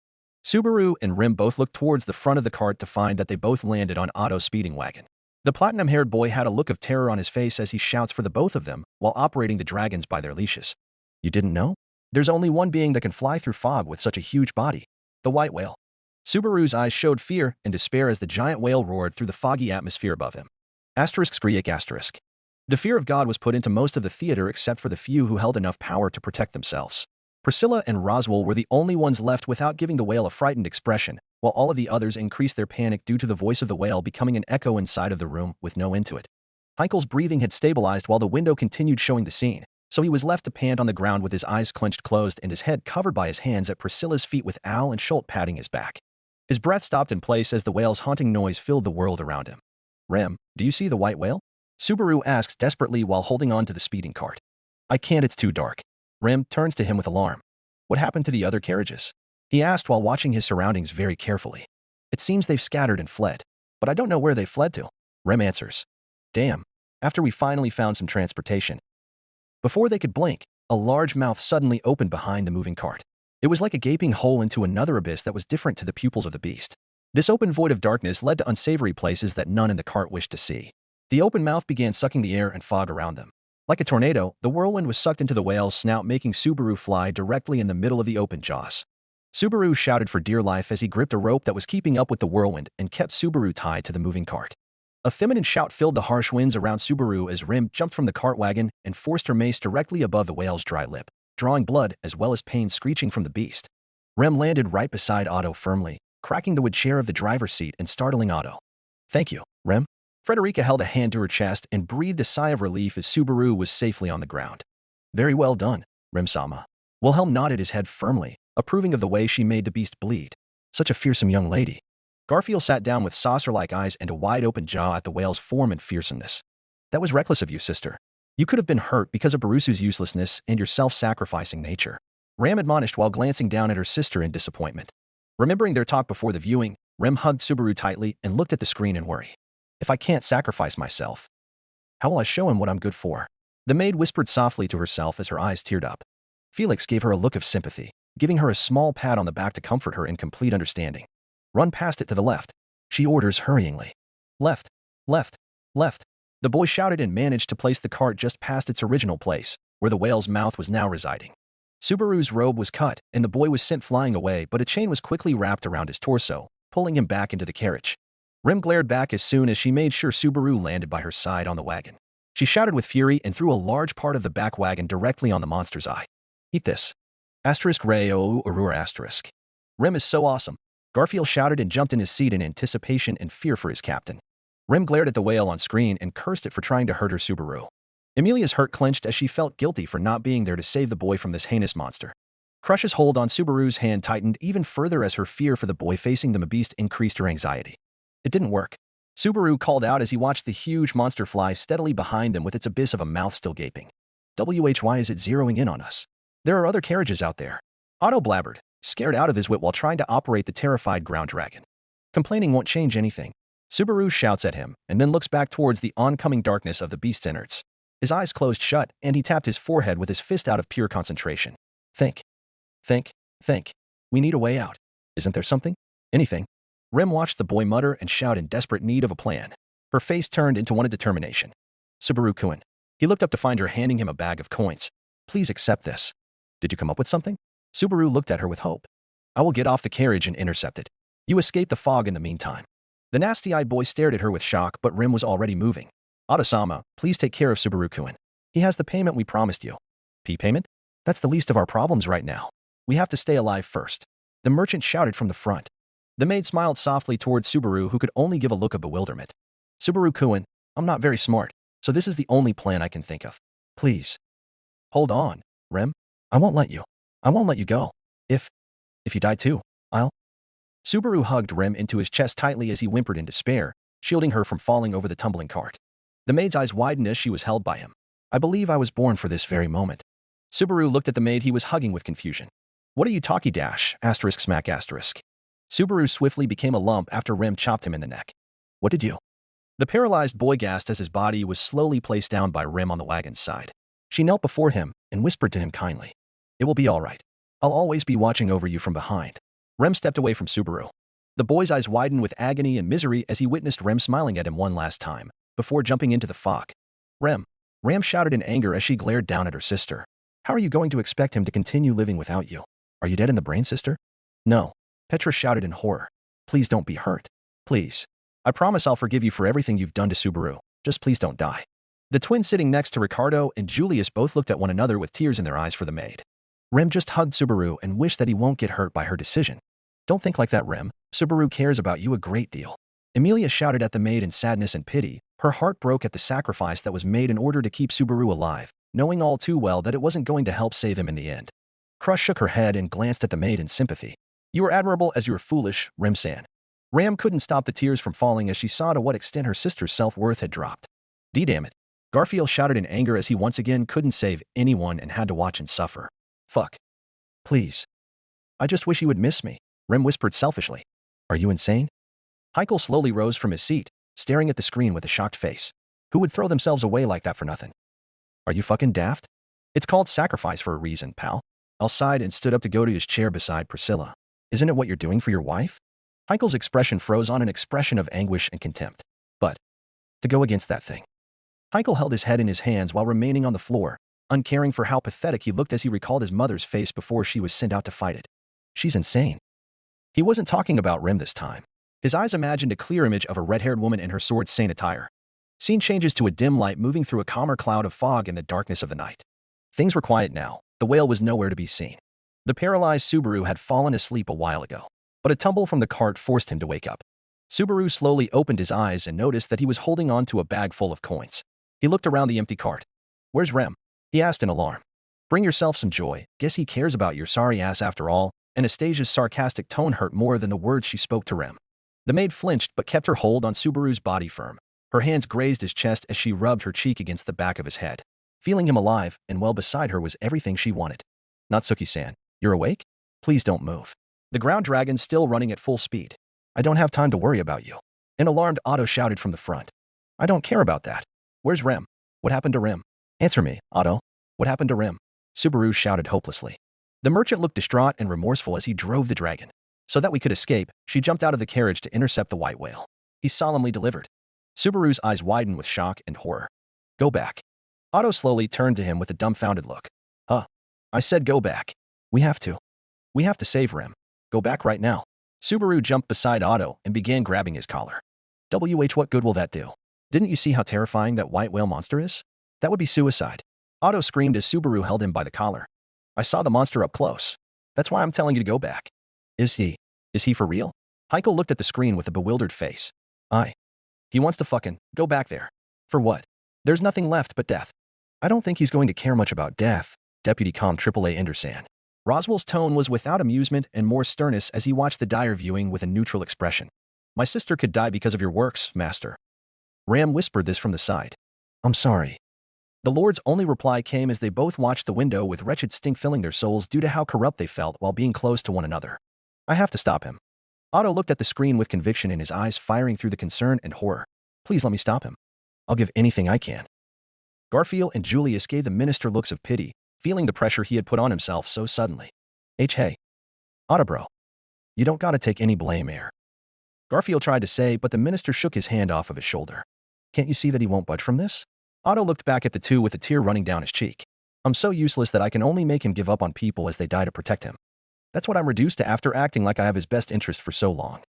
Subaru and Rem both looked towards the front of the cart to find that they both landed on Otto's speeding wagon. The platinum-haired boy had a look of terror on his face as he shouts for the both of them while operating the dragons by their leashes. You didn't know? There's only one being that can fly through fog with such a huge body. The white whale. Subaru's eyes showed fear and despair as the giant whale roared through the foggy atmosphere above him. ****. The fear of God was put into most of the theater except for the few who held enough power to protect themselves. Priscilla and Roswell were the only ones left without giving the whale a frightened expression, while all of the others increased their panic due to the voice of the whale becoming an echo inside of the room with no end to it. Heinkel's breathing had stabilized while the window continued showing the scene, so he was left to pant on the ground with his eyes clenched closed and his head covered by his hands at Priscilla's feet with Al and Schult patting his back. His breath stopped in place as the whale's haunting noise filled the world around him. Rem, do you see the white whale? Subaru asks desperately while holding on to the speeding cart. I can't, it's too dark. Rem turns to him with alarm. What happened to the other carriages? He asked while watching his surroundings very carefully. It seems they've scattered and fled, but I don't know where they fled to. Rem answers. Damn. After we finally found some transportation. Before they could blink, a large mouth suddenly opened behind the moving cart. It was like a gaping hole into another abyss that was different to the pupils of the beast. This open void of darkness led to unsavory places that none in the cart wished to see. The open mouth began sucking the air and fog around them. Like a tornado, the whirlwind was sucked into the whale's snout, making Subaru fly directly in the middle of the open jaws. Subaru shouted for dear life as he gripped a rope that was keeping up with the whirlwind and kept Subaru tied to the moving cart. A feminine shout filled the harsh winds around Subaru as Rim jumped from the cart wagon and forced her mace directly above the whale's dry lip, drawing blood as well as pain screeching from the beast. Rem landed right beside Otto firmly, cracking the wood chair of the driver's seat and startling Otto. Thank you, Rem. Frederica held a hand to her chest and breathed a sigh of relief as Subaru was safely on the ground. Very well done, Rem-sama. Wilhelm nodded his head firmly, approving of the way she made the beast bleed. Such a fearsome young lady. Garfield sat down with saucer-like eyes and a wide-open jaw at the whale's form and fearsomeness. That was reckless of you, sister. You could have been hurt because of Barusu's uselessness and your self-sacrificing nature. Ram admonished while glancing down at her sister in disappointment. Remembering their talk before the viewing, Rem hugged Subaru tightly and looked at the screen in worry. If I can't sacrifice myself, how will I show him what I'm good for? The maid whispered softly to herself as her eyes teared up. Felix gave her a look of sympathy, giving her a small pat on the back to comfort her in complete understanding. Run past it to the left, she orders hurriingly. Left, left, left. The boy shouted and managed to place the cart just past its original place, where the whale's mouth was now residing. Subaru's robe was cut, and the boy was sent flying away, but a chain was quickly wrapped around his torso, pulling him back into the carriage. Rem glared back as soon as she made sure Subaru landed by her side on the wagon. She shouted with fury and threw a large part of the back wagon directly on the monster's eye. Eat this. ****. Rem is so awesome. Garfield shouted and jumped in his seat in anticipation and fear for his captain. Rem glared at the whale on screen and cursed it for trying to hurt her Subaru. Amelia's heart clenched as she felt guilty for not being there to save the boy from this heinous monster. Crush's hold on Subaru's hand tightened even further as her fear for the boy facing the beast increased her anxiety. It didn't work. Subaru called out as he watched the huge monster fly steadily behind them with its abyss of a mouth still gaping. Why is it zeroing in on us? There are other carriages out there. Otto blabbered. scared out of his wit while trying to operate the terrified ground dragon. Complaining won't change anything. Subaru shouts at him and then looks back towards the oncoming darkness of the beast's innards. His eyes closed shut, and he tapped his forehead with his fist out of pure concentration. Think. Think. Think. We need a way out. Isn't there something? Anything? Rem watched the boy mutter and shout in desperate need of a plan. Her face turned into one of determination. Subaru-kun. He looked up to find her handing him a bag of coins. Please accept this. Did you come up with something? Subaru looked at her with hope. I will get off the carriage and intercept it. You escape the fog in the meantime. The nasty-eyed boy stared at her with shock, but Rim was already moving. Oda-sama, please take care of Subaru-kun. He has the payment we promised you. Payment? That's the least of our problems right now. We have to stay alive first. The merchant shouted from the front. The maid smiled softly towards Subaru, who could only give a look of bewilderment. Subaru-kun, I'm not very smart, so this is the only plan I can think of. Please. Hold on, Rem. I won't let you. I won't let you go. If you die too, I'll... Subaru hugged Rem into his chest tightly as he whimpered in despair, shielding her from falling over the tumbling cart. The maid's eyes widened as she was held by him. I believe I was born for this very moment. Subaru looked at the maid he was hugging with confusion. What are you talking dash, asterisk smack asterisk. Subaru swiftly became a lump after Rem chopped him in the neck. What did you? The paralyzed boy gasped as his body was slowly placed down by Rem on the wagon's side. She knelt before him and whispered to him kindly. It will be all right. I'll always be watching over you from behind. Rem stepped away from Subaru. The boy's eyes widened with agony and misery as he witnessed Rem smiling at him one last time, before jumping into the fog. Rem shouted in anger as she glared down at her sister. How are you going to expect him to continue living without you? Are you dead in the brain, sister? No. Petra shouted in horror. Please don't be hurt. Please. I promise I'll forgive you for everything you've done to Subaru. Just please don't die. The twins sitting next to Ricardo and Julius both looked at one another with tears in their eyes for the maid. Rem just hugged Subaru and wished that he won't get hurt by her decision. Don't think like that, Rem. Subaru cares about you a great deal. Emilia shouted at the maid in sadness and pity. Her heart broke at the sacrifice that was made in order to keep Subaru alive, knowing all too well that it wasn't going to help save him in the end. Crush shook her head and glanced at the maid in sympathy. You are admirable as you are foolish, Rem-san. Ram couldn't stop the tears from falling as she saw to what extent her sister's self-worth had dropped. D-damn it. Garfield shouted in anger as he once again couldn't save anyone and had to watch and suffer. Fuck. Please. I just wish he would miss me, Rem whispered selfishly. Are you insane? Heikel slowly rose from his seat, staring at the screen with a shocked face. Who would throw themselves away like that for nothing? Are you fucking daft? It's called sacrifice for a reason, pal. Al sighed and stood up to go to his chair beside Priscilla. Isn't it what you're doing for your wife? Heikel's expression froze on an expression of anguish and contempt. But, to go against that thing. Heikel held his head in his hands while remaining on the floor, uncaring for how pathetic he looked as he recalled his mother's face before she was sent out to fight it. She's insane. He wasn't talking about Rem this time. His eyes imagined a clear image of a red-haired woman in her sword saint attire. Scene changes to a dim light moving through a calmer cloud of fog in the darkness of the night. Things were quiet now. The whale was nowhere to be seen. The paralyzed Subaru had fallen asleep a while ago, but a tumble from the cart forced him to wake up. Subaru slowly opened his eyes and noticed that he was holding on to a bag full of coins. He looked around the empty cart. Where's Rem? He asked in alarm. Bring yourself some joy. Guess he cares about your sorry ass after all. Anastasia's sarcastic tone hurt more than the words she spoke to Rem. The maid flinched but kept her hold on Subaru's body firm. Her hands grazed his chest as she rubbed her cheek against the back of his head. Feeling him alive and well beside her was everything she wanted. Natsuki-san, you're awake? Please don't move. The ground dragon's still running at full speed. I don't have time to worry about you. An alarmed Otto shouted from the front. I don't care about that. Where's Rem? What happened to Rem? Answer me, Otto. What happened to Rem? Subaru shouted hopelessly. The merchant looked distraught and remorseful as he drove the dragon. So that we could escape, she jumped out of the carriage to intercept the white whale. He solemnly delivered. Subaru's eyes widened with shock and horror. Go back. Otto slowly turned to him with a dumbfounded look. Huh? I said go back. We have to. We have to save Rem. Go back right now. Subaru jumped beside Otto and began grabbing his collar. What good will that do? Didn't you see how terrifying that white whale monster is? That would be suicide. Otto screamed as Subaru held him by the collar. I saw the monster up close. That's why I'm telling you to go back. Is he for real? Heikel looked at the screen with a bewildered face. He wants to fucking go back there. For what? There's nothing left but death. I don't think he's going to care much about death, Deputy Com AAA Anderson. Roswell's tone was without amusement and more sternness as he watched the dire viewing with a neutral expression. My sister could die because of your works, Master. Ram whispered this from the side. I'm sorry. The Lord's only reply came as they both watched the window with wretched stink filling their souls due to how corrupt they felt while being close to one another. I have to stop him. Otto looked at the screen with conviction in his eyes firing through the concern and horror. Please let me stop him. I'll give anything I can. Garfield and Julius gave the minister looks of pity, feeling the pressure he had put on himself so suddenly. Hey. Otto bro. You don't gotta take any blame here. Garfield tried to say, but the minister shook his hand off of his shoulder. Can't you see that he won't budge from this? Otto looked back at the two with a tear running down his cheek. I'm so useless that I can only make him give up on people as they die to protect him. That's what I'm reduced to after acting like I have his best interest for so long.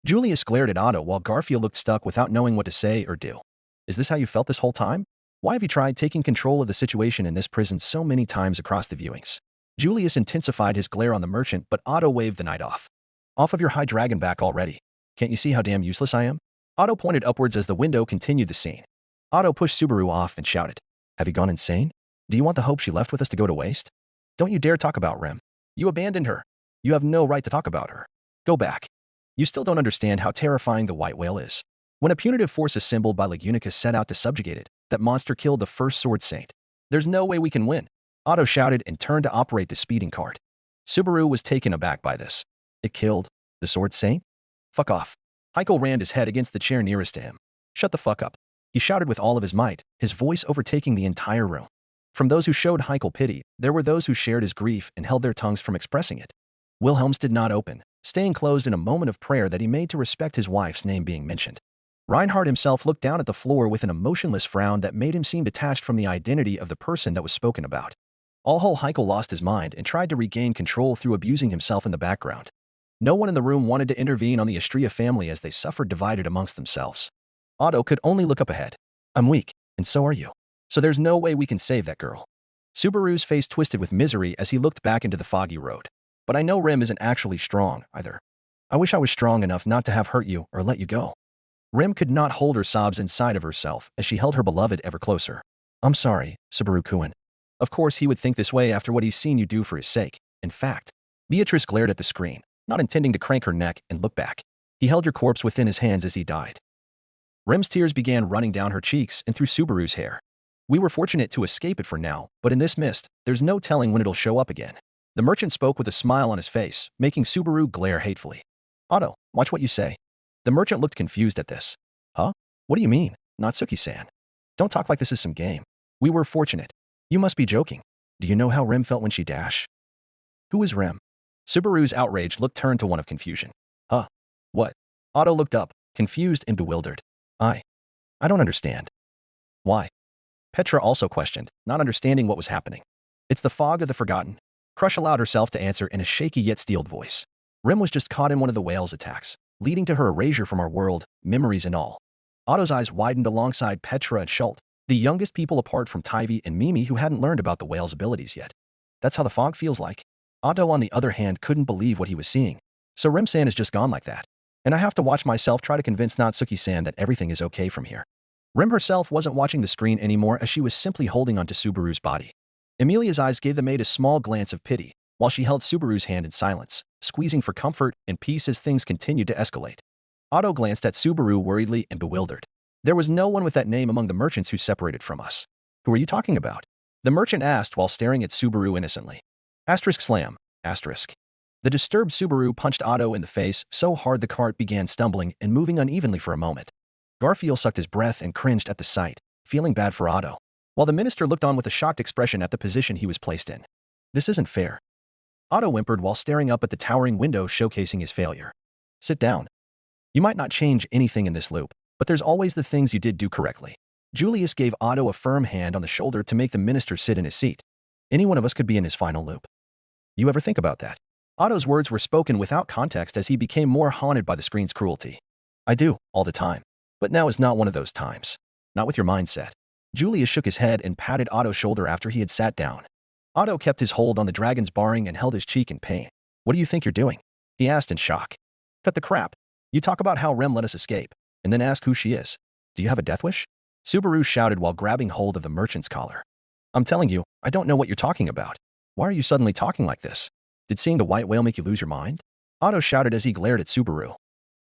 Julius glared at Otto while Garfield looked stuck without knowing what to say or do. Is this how you felt this whole time? Why have you tried taking control of the situation in this prison so many times across the viewings? Julius intensified his glare on the merchant, but Otto waved the night off. Off of your high dragon back already. Can't you see how damn useless I am? Otto pointed upwards as the window continued the scene. Otto pushed Subaru off and shouted, Have you gone insane? Do you want the hope she left with us to go to waste? Don't you dare talk about Rem. You abandoned her. You have no right to talk about her. Go back. You still don't understand how terrifying the white whale is. When a punitive force assembled by Legunicus set out to subjugate it, that monster killed the first sword saint. There's no way we can win. Otto shouted and turned to operate the speeding cart. Subaru was taken aback by this. It killed the sword saint? Fuck off. Heiko rammed his head against the chair nearest to him. Shut the fuck up. He shouted with all of his might, his voice overtaking the entire room. From those who showed Heiko pity, there were those who shared his grief and held their tongues from expressing it. Wilhelm's did not open, staying closed in a moment of prayer that he made to respect his wife's name being mentioned. Reinhard himself looked down at the floor with an emotionless frown that made him seem detached from the identity of the person that was spoken about. All Heiko lost his mind and tried to regain control through abusing himself in the background. No one in the room wanted to intervene on the Estrella family as they suffered divided amongst themselves. Otto could only look up ahead. I'm weak, and so are you. So there's no way we can save that girl. Subaru's face twisted with misery as he looked back into the foggy road. But I know Rem isn't actually strong, either. I wish I was strong enough not to have hurt you or let you go. Rem could not hold her sobs inside of herself as she held her beloved ever closer. I'm sorry, Subaru-kun. Of course he would think this way after what he's seen you do for his sake. In fact, Beatrice glared at the screen, not intending to crank her neck and look back. He held your corpse within his hands as he died. Rem's tears began running down her cheeks and through Subaru's hair. We were fortunate to escape it for now, but in this mist, there's no telling when it'll show up again. The merchant spoke with a smile on his face, making Subaru glare hatefully. Otto, watch what you say. The merchant looked confused at this. Huh? What do you mean, Natsuki-san? Don't talk like this is some game. We were fortunate. You must be joking. Do you know how Rem felt when she dashed? Who is Rem? Subaru's outraged look turned to one of confusion. Huh? What? Otto looked up, confused and bewildered. I don't understand. Why? Petra also questioned, not understanding what was happening. It's the fog of the forgotten. Crush allowed herself to answer in a shaky yet steeled voice. Rem was just caught in one of the whale's attacks, leading to her erasure from our world, memories and all. Otto's eyes widened alongside Petra and Schult, the youngest people apart from Tivy and Mimi who hadn't learned about the whale's abilities yet. That's how the fog feels like. Otto, on the other hand, couldn't believe what he was seeing. So Rem-san is just gone like that. And I have to watch myself try to convince Natsuki-san that everything is okay from here. Rem herself wasn't watching the screen anymore as she was simply holding onto Subaru's body. Emilia's eyes gave the maid a small glance of pity, while she held Subaru's hand in silence, squeezing for comfort and peace as things continued to escalate. Otto glanced at Subaru worriedly and bewildered. There was no one with that name among the merchants who separated from us. Who are you talking about? The merchant asked while staring at Subaru innocently. Slam. The disturbed Subaru punched Otto in the face so hard the cart began stumbling and moving unevenly for a moment. Garfield sucked his breath and cringed at the sight, feeling bad for Otto, while the minister looked on with a shocked expression at the position he was placed in. This isn't fair. Otto whimpered while staring up at the towering window showcasing his failure. Sit down. You might not change anything in this loop, but there's always the things you did do correctly. Julius gave Otto a firm hand on the shoulder to make the minister sit in his seat. Any one of us could be in his final loop. You ever think about that? Otto's words were spoken without context as he became more haunted by the screen's cruelty. I do, all the time. But now is not one of those times. Not with your mindset. Julius shook his head and patted Otto's shoulder after he had sat down. Otto kept his hold on the dragon's barring and held his cheek in pain. What do you think you're doing? He asked in shock. Cut the crap. You talk about how Rem let us escape, and then ask who she is. Do you have a death wish? Subaru shouted while grabbing hold of the merchant's collar. I'm telling you, I don't know what you're talking about. Why are you suddenly talking like this? Did seeing the white whale make you lose your mind? Otto shouted as he glared at Subaru.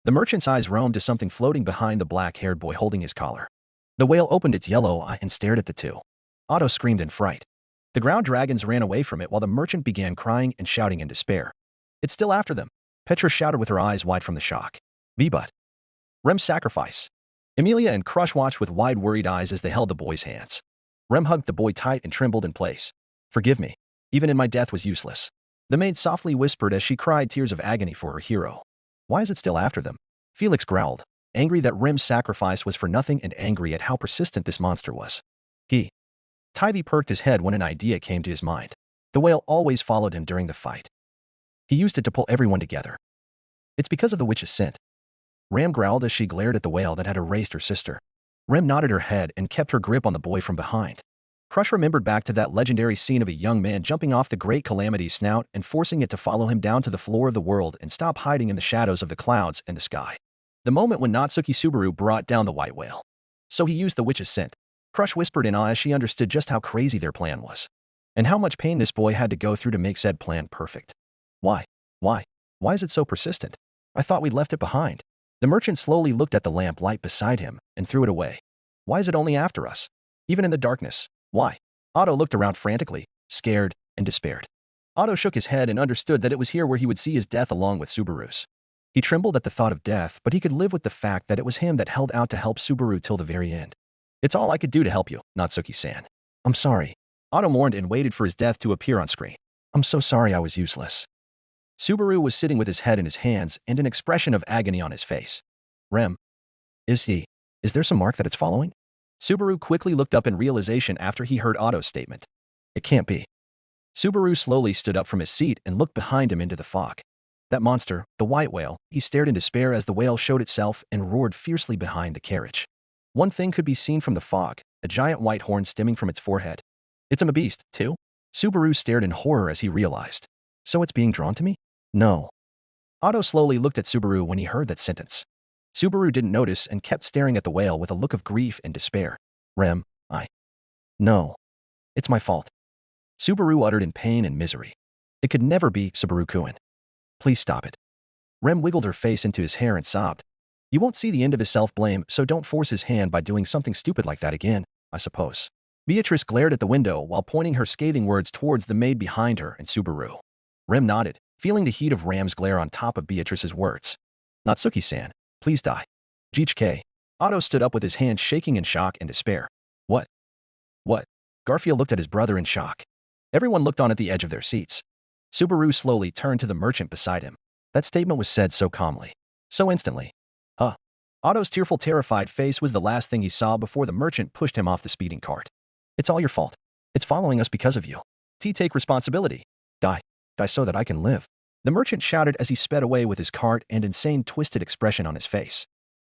The merchant's eyes roamed to something floating behind the black-haired boy holding his collar. The whale opened its yellow eye and stared at the two. Otto screamed in fright. The ground dragons ran away from it while the merchant began crying and shouting in despair. It's still after them, Petra shouted with her eyes wide from the shock. But Rem's sacrifice. Emilia and Crush watched with wide worried eyes as they held the boy's hands. Rem hugged the boy tight and trembled in place. Forgive me. Even in my death was useless. The maid softly whispered as she cried tears of agony for her hero. Why is it still after them? Felix growled, angry that Rem's sacrifice was for nothing and angry at how persistent this monster was. Tivy perked his head when an idea came to his mind. The whale always followed him during the fight. He used it to pull everyone together. It's because of the witch's scent. Ram growled as she glared at the whale that had erased her sister. Rem nodded her head and kept her grip on the boy from behind. Crush remembered back to that legendary scene of a young man jumping off the Great Calamity's snout and forcing it to follow him down to the floor of the world and stop hiding in the shadows of the clouds and the sky. The moment when Natsuki Subaru brought down the white whale. So he used the witch's scent. Crush whispered in awe as she understood just how crazy their plan was. And how much pain this boy had to go through to make said plan perfect. Why? Why is it so persistent? I thought we'd left it behind. The merchant slowly looked at the lamp light beside him and threw it away. Why is it only after us? Even in the darkness, why? Otto looked around frantically, scared and despaired. Otto shook his head and understood that it was here where he would see his death along with Subaru's. He trembled at the thought of death, but he could live with the fact that it was him that held out to help Subaru till the very end. It's all I could do to help you, Natsuki-san. I'm sorry. Otto mourned and waited for his death to appear on screen. I'm so sorry I was useless. Subaru was sitting with his head in his hands and an expression of agony on his face. Rem. Is there some mark that it's following? Subaru quickly looked up in realization after he heard Otto's statement. It can't be. Subaru slowly stood up from his seat and looked behind him into the fog. That monster, the white whale, he stared in despair as the whale showed itself and roared fiercely behind the carriage. One thing could be seen from the fog, a giant white horn stemming from its forehead. It's a beast, too? Subaru stared in horror as he realized. So it's being drawn to me? No. Otto slowly looked at Subaru when he heard that sentence. Subaru didn't notice and kept staring at the whale with a look of grief and despair. Rem, No. It's my fault. Subaru uttered in pain and misery. It could never be, Subaru-kun. Please stop it. Rem wiggled her face into his hair and sobbed. You won't see the end of his self-blame, so don't force his hand by doing something stupid like that again, I suppose. Beatrice glared at the window while pointing her scathing words towards the maid behind her and Subaru. Rem nodded, feeling the heat of Ram's glare on top of Beatrice's words. Natsuki-san, please die. GHK. Otto stood up with his hands shaking in shock and despair. What? Garfield looked at his brother in shock. Everyone looked on at the edge of their seats. Subaru slowly turned to the merchant beside him. That statement was said so calmly. So instantly. Otto's tearful, terrified face was the last thing he saw before the merchant pushed him off the speeding cart. It's all your fault. It's following us because of you. Take responsibility. Die so that I can live. The merchant shouted as he sped away with his cart and insane twisted expression on his face.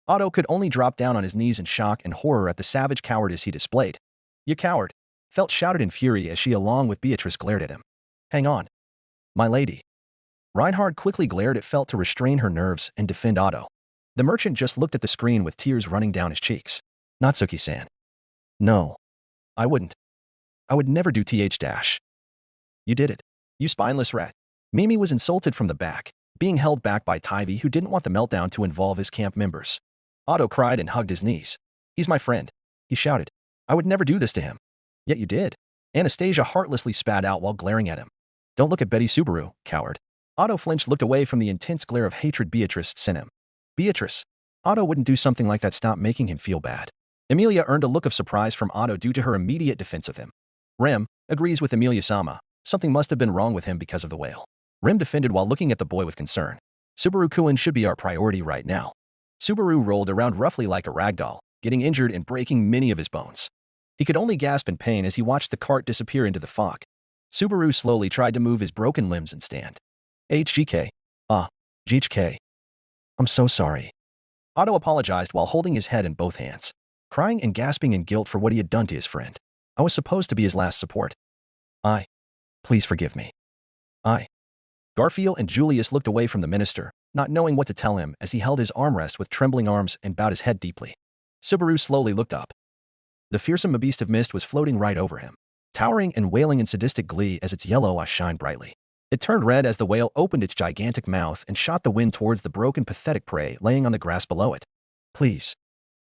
Otto could only drop down on his knees in shock and horror at the savage cowardice he displayed. You coward. Felt shouted in fury as she along with Beatrice glared at him. Hang on. My lady. Reinhard quickly glared at Felt to restrain her nerves and defend Otto. The merchant just looked at the screen with tears running down his cheeks. Natsuki-san. No. I wouldn't. I would never do th. You did it. You spineless rat. Mimi was insulted from the back, being held back by Tivy who didn't want the meltdown to involve his camp members. Otto cried and hugged his knees. He's my friend. He shouted. I would never do this to him. Yet you did. Anastasia heartlessly spat out while glaring at him. Don't look at Betty Subaru, coward. Otto flinched, looked away from the intense glare of hatred Beatrice sent him. Beatrice. Otto wouldn't do something like that. Stop making him feel bad. Emilia earned a look of surprise from Otto due to her immediate defense of him. Rem agrees with Emilia-sama. Something must have been wrong with him because of the whale. Rem defended while looking at the boy with concern. Subaru-kun should be our priority right now. Subaru rolled around roughly like a ragdoll, getting injured and breaking many of his bones. He could only gasp in pain as he watched the cart disappear into the fog. Subaru slowly tried to move his broken limbs and stand. HGK. GHK. I'm so sorry. Otto apologized while holding his head in both hands, crying and gasping in guilt for what he had done to his friend. I was supposed to be his last support. Please forgive me. Garfield and Julius looked away from the minister, not knowing what to tell him as he held his armrest with trembling arms and bowed his head deeply. Subaru slowly looked up. The fearsome beast of mist was floating right over him, towering and wailing in sadistic glee as its yellow eyes shined brightly. It turned red as the whale opened its gigantic mouth and shot the wind towards the broken, pathetic prey laying on the grass below it. Please.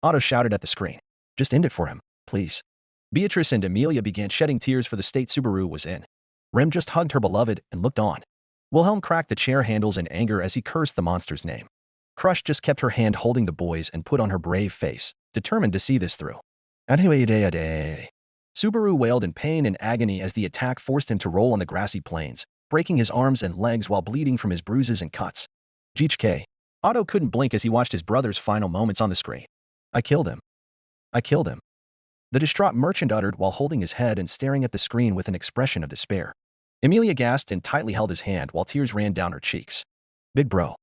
Otto shouted at the screen. Just end it for him, please. Beatrice and Amelia began shedding tears for the state Subaru was in. Rem just hugged her beloved and looked on. Wilhelm cracked the chair handles in anger as he cursed the monster's name. Crush just kept her hand holding the boys and put on her brave face, determined to see this through. Subaru wailed in pain and agony as the attack forced him to roll on the grassy plains, breaking his arms and legs while bleeding from his bruises and cuts. GHK. Otto couldn't blink as he watched his brother's final moments on the screen. I killed him. I killed him. The distraught merchant uttered while holding his head and staring at the screen with an expression of despair. Amelia gasped and tightly held his hand while tears ran down her cheeks. Big bro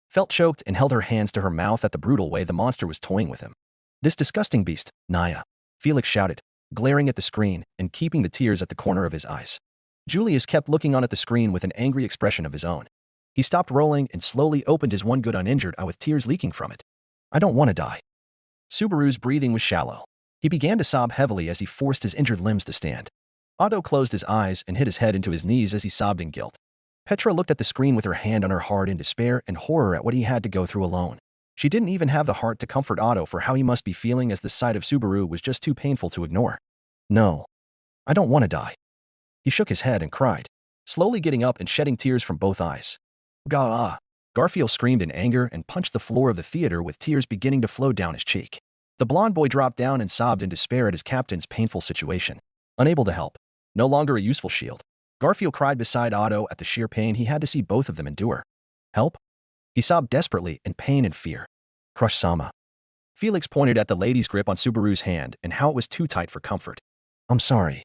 felt choked and held her hands to her mouth at the brutal way the monster was toying with him. This disgusting beast, Naya, Felix shouted, glaring at the screen and keeping the tears at the corner of his eyes. Julius kept looking on at the screen with an angry expression of his own. He stopped rolling and slowly opened his one good uninjured eye with tears leaking from it. I don't want to die. Subaru's breathing was shallow. He began to sob heavily as he forced his injured limbs to stand. Otto closed his eyes and hit his head into his knees as he sobbed in guilt. Petra looked at the screen with her hand on her heart in despair and horror at what he had to go through alone. She didn't even have the heart to comfort Otto for how he must be feeling as the sight of Subaru was just too painful to ignore. No. I don't want to die. He shook his head and cried, slowly getting up and shedding tears from both eyes. Gah! Garfield screamed in anger and punched the floor of the theater with tears beginning to flow down his cheek. The blonde boy dropped down and sobbed in despair at his captain's painful situation. Unable to help. No longer a useful shield. Garfield cried beside Otto at the sheer pain he had to see both of them endure. Help? He sobbed desperately in pain and fear. Crush-sama. Felix pointed at the lady's grip on Subaru's hand and how it was too tight for comfort. I'm sorry.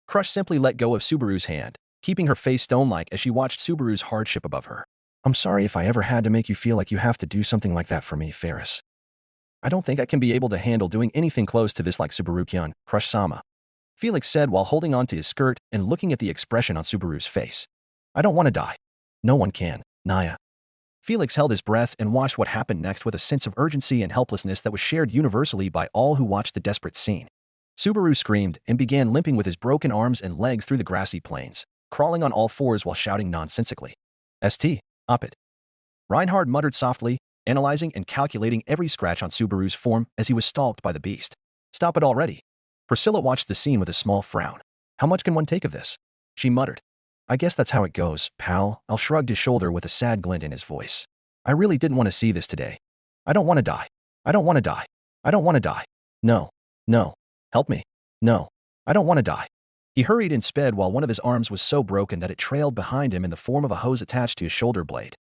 Crush simply let go of Subaru's hand, keeping her face stone-like as she watched Subaru's hardship above her. I'm sorry if I ever had to make you feel like you have to do something like that for me, Ferris. I don't think I can be able to handle doing anything close to this like Subaru-kyan, Crush-sama. Felix said while holding on to his skirt and looking at the expression on Subaru's face. I don't want to die. No one can, Naya. Felix held his breath and watched what happened next with a sense of urgency and helplessness that was shared universally by all who watched the desperate scene. Subaru screamed and began limping with his broken arms and legs through the grassy plains, crawling on all fours while shouting nonsensically. St. Up it. Reinhard muttered softly, analyzing and calculating every scratch on Subaru's form as he was stalked by the beast. Stop it already. Priscilla watched the scene with a small frown. How much can one take of this? She muttered. I guess that's how it goes, pal. Al shrugged his shoulder with a sad glint in his voice. I really didn't want to see this today. I don't want to die. I don't want to die. I don't want to die. No. No. Help me. No. I don't want to die. He hurried and sped while one of his arms was so broken that it trailed behind him in the form of a hose attached to his shoulder blade.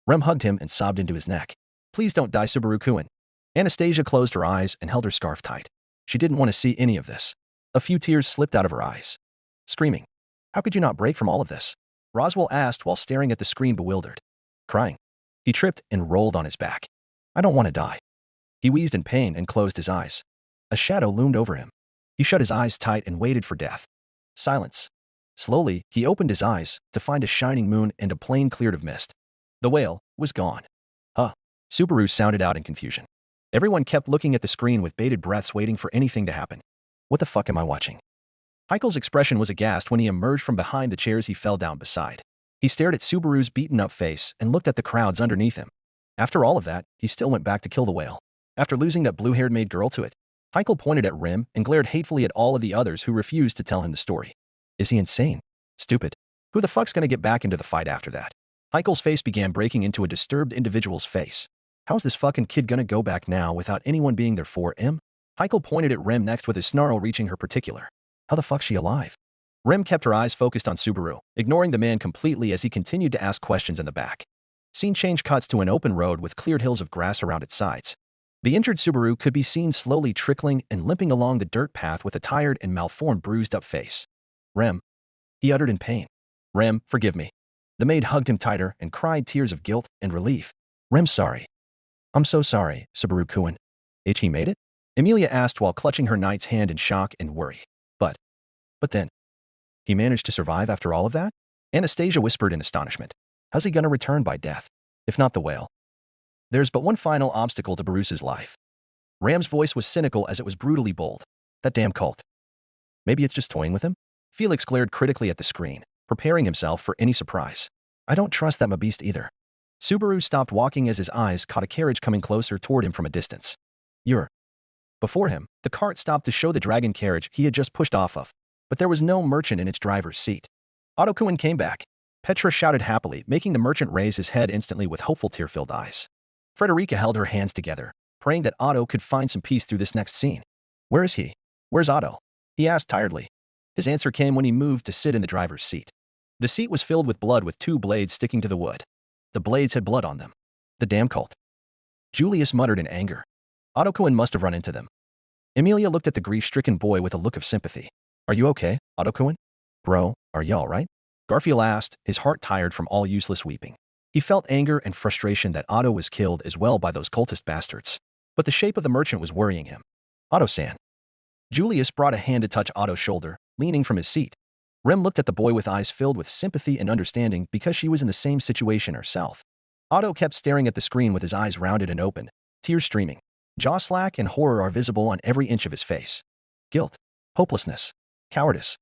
Rem hugged him and sobbed into his neck. Please don't die, Subaru-kun. Anastasia closed her eyes and held her scarf tight. She didn't want to see any of this. A few tears slipped out of her eyes. Screaming. How could you not break from all of this? Roswell asked while staring at the screen bewildered. Crying. He tripped and rolled on his back. I don't want to die. He wheezed in pain and closed his eyes. A shadow loomed over him. He shut his eyes tight and waited for death. Silence. Slowly, he opened his eyes to find a shining moon and a plain cleared of mist. The whale was gone. Huh. Subaru sounded out in confusion. Everyone kept looking at the screen with bated breaths waiting for anything to happen. What the fuck am I watching? Heichel's expression was aghast when he emerged from behind the chairs he fell down beside. He stared at Subaru's beaten-up face and looked at the crowds underneath him. After all of that, he still went back to kill the whale. After losing that blue-haired maid girl to it, Heichel pointed at Rim and glared hatefully at all of the others who refused to tell him the story. Is he insane? Stupid. Who the fuck's gonna get back into the fight after that? Heichel's face began breaking into a disturbed individual's face. How's this fucking kid gonna go back now without anyone being there for him? Heichel pointed at Rem next with his snarl reaching her particular. How the fuck's she alive? Rem kept her eyes focused on Subaru, ignoring the man completely as he continued to ask questions in the back. Scene change cuts to an open road with cleared hills of grass around its sides. The injured Subaru could be seen slowly trickling and limping along the dirt path with a tired and malformed bruised-up face. Rem. He uttered in pain. Rem, forgive me. The maid hugged him tighter and cried tears of guilt and relief. Rem, sorry. I'm so sorry, Subaru-kun. He made it? Amelia asked while clutching her knight's hand in shock and worry. But then, he managed to survive after all of that? Anastasia whispered in astonishment. How's he gonna return by death, if not the whale? There's but one final obstacle to Bruce's life. Ram's voice was cynical as it was brutally bold. That damn cult. Maybe it's just toying with him? Felix glared critically at the screen, preparing himself for any surprise. I don't trust that beast either. Subaru stopped walking as his eyes caught a carriage coming closer toward him from a distance. You're Before him, the cart stopped to show the dragon carriage he had just pushed off of, but there was no merchant in its driver's seat. Otto came back. Petra shouted happily, making the merchant raise his head instantly with hopeful tear-filled eyes. Frederica held her hands together, praying that Otto could find some peace through this next scene. Where is he? Where's Otto? He asked tiredly. His answer came when he moved to sit in the driver's seat. The seat was filled with blood with 2 blades sticking to the wood. The blades had blood on them. The damn cult. Julius muttered in anger. Otto must have run into them. Emilia looked at the grief-stricken boy with a look of sympathy. Are you okay, Otto? Bro, are you all right? Garfield asked, his heart tired from all useless weeping. He felt anger and frustration that Otto was killed as well by those cultist bastards. But the shape of the merchant was worrying him. Otto-san. Julius brought a hand to touch Otto's shoulder, leaning from his seat. Rem looked at the boy with eyes filled with sympathy and understanding because she was in the same situation herself. Otto kept staring at the screen with his eyes rounded and open, tears streaming. Jaw slack and horror are visible on every inch of his face. Guilt. Hopelessness. Cowardice.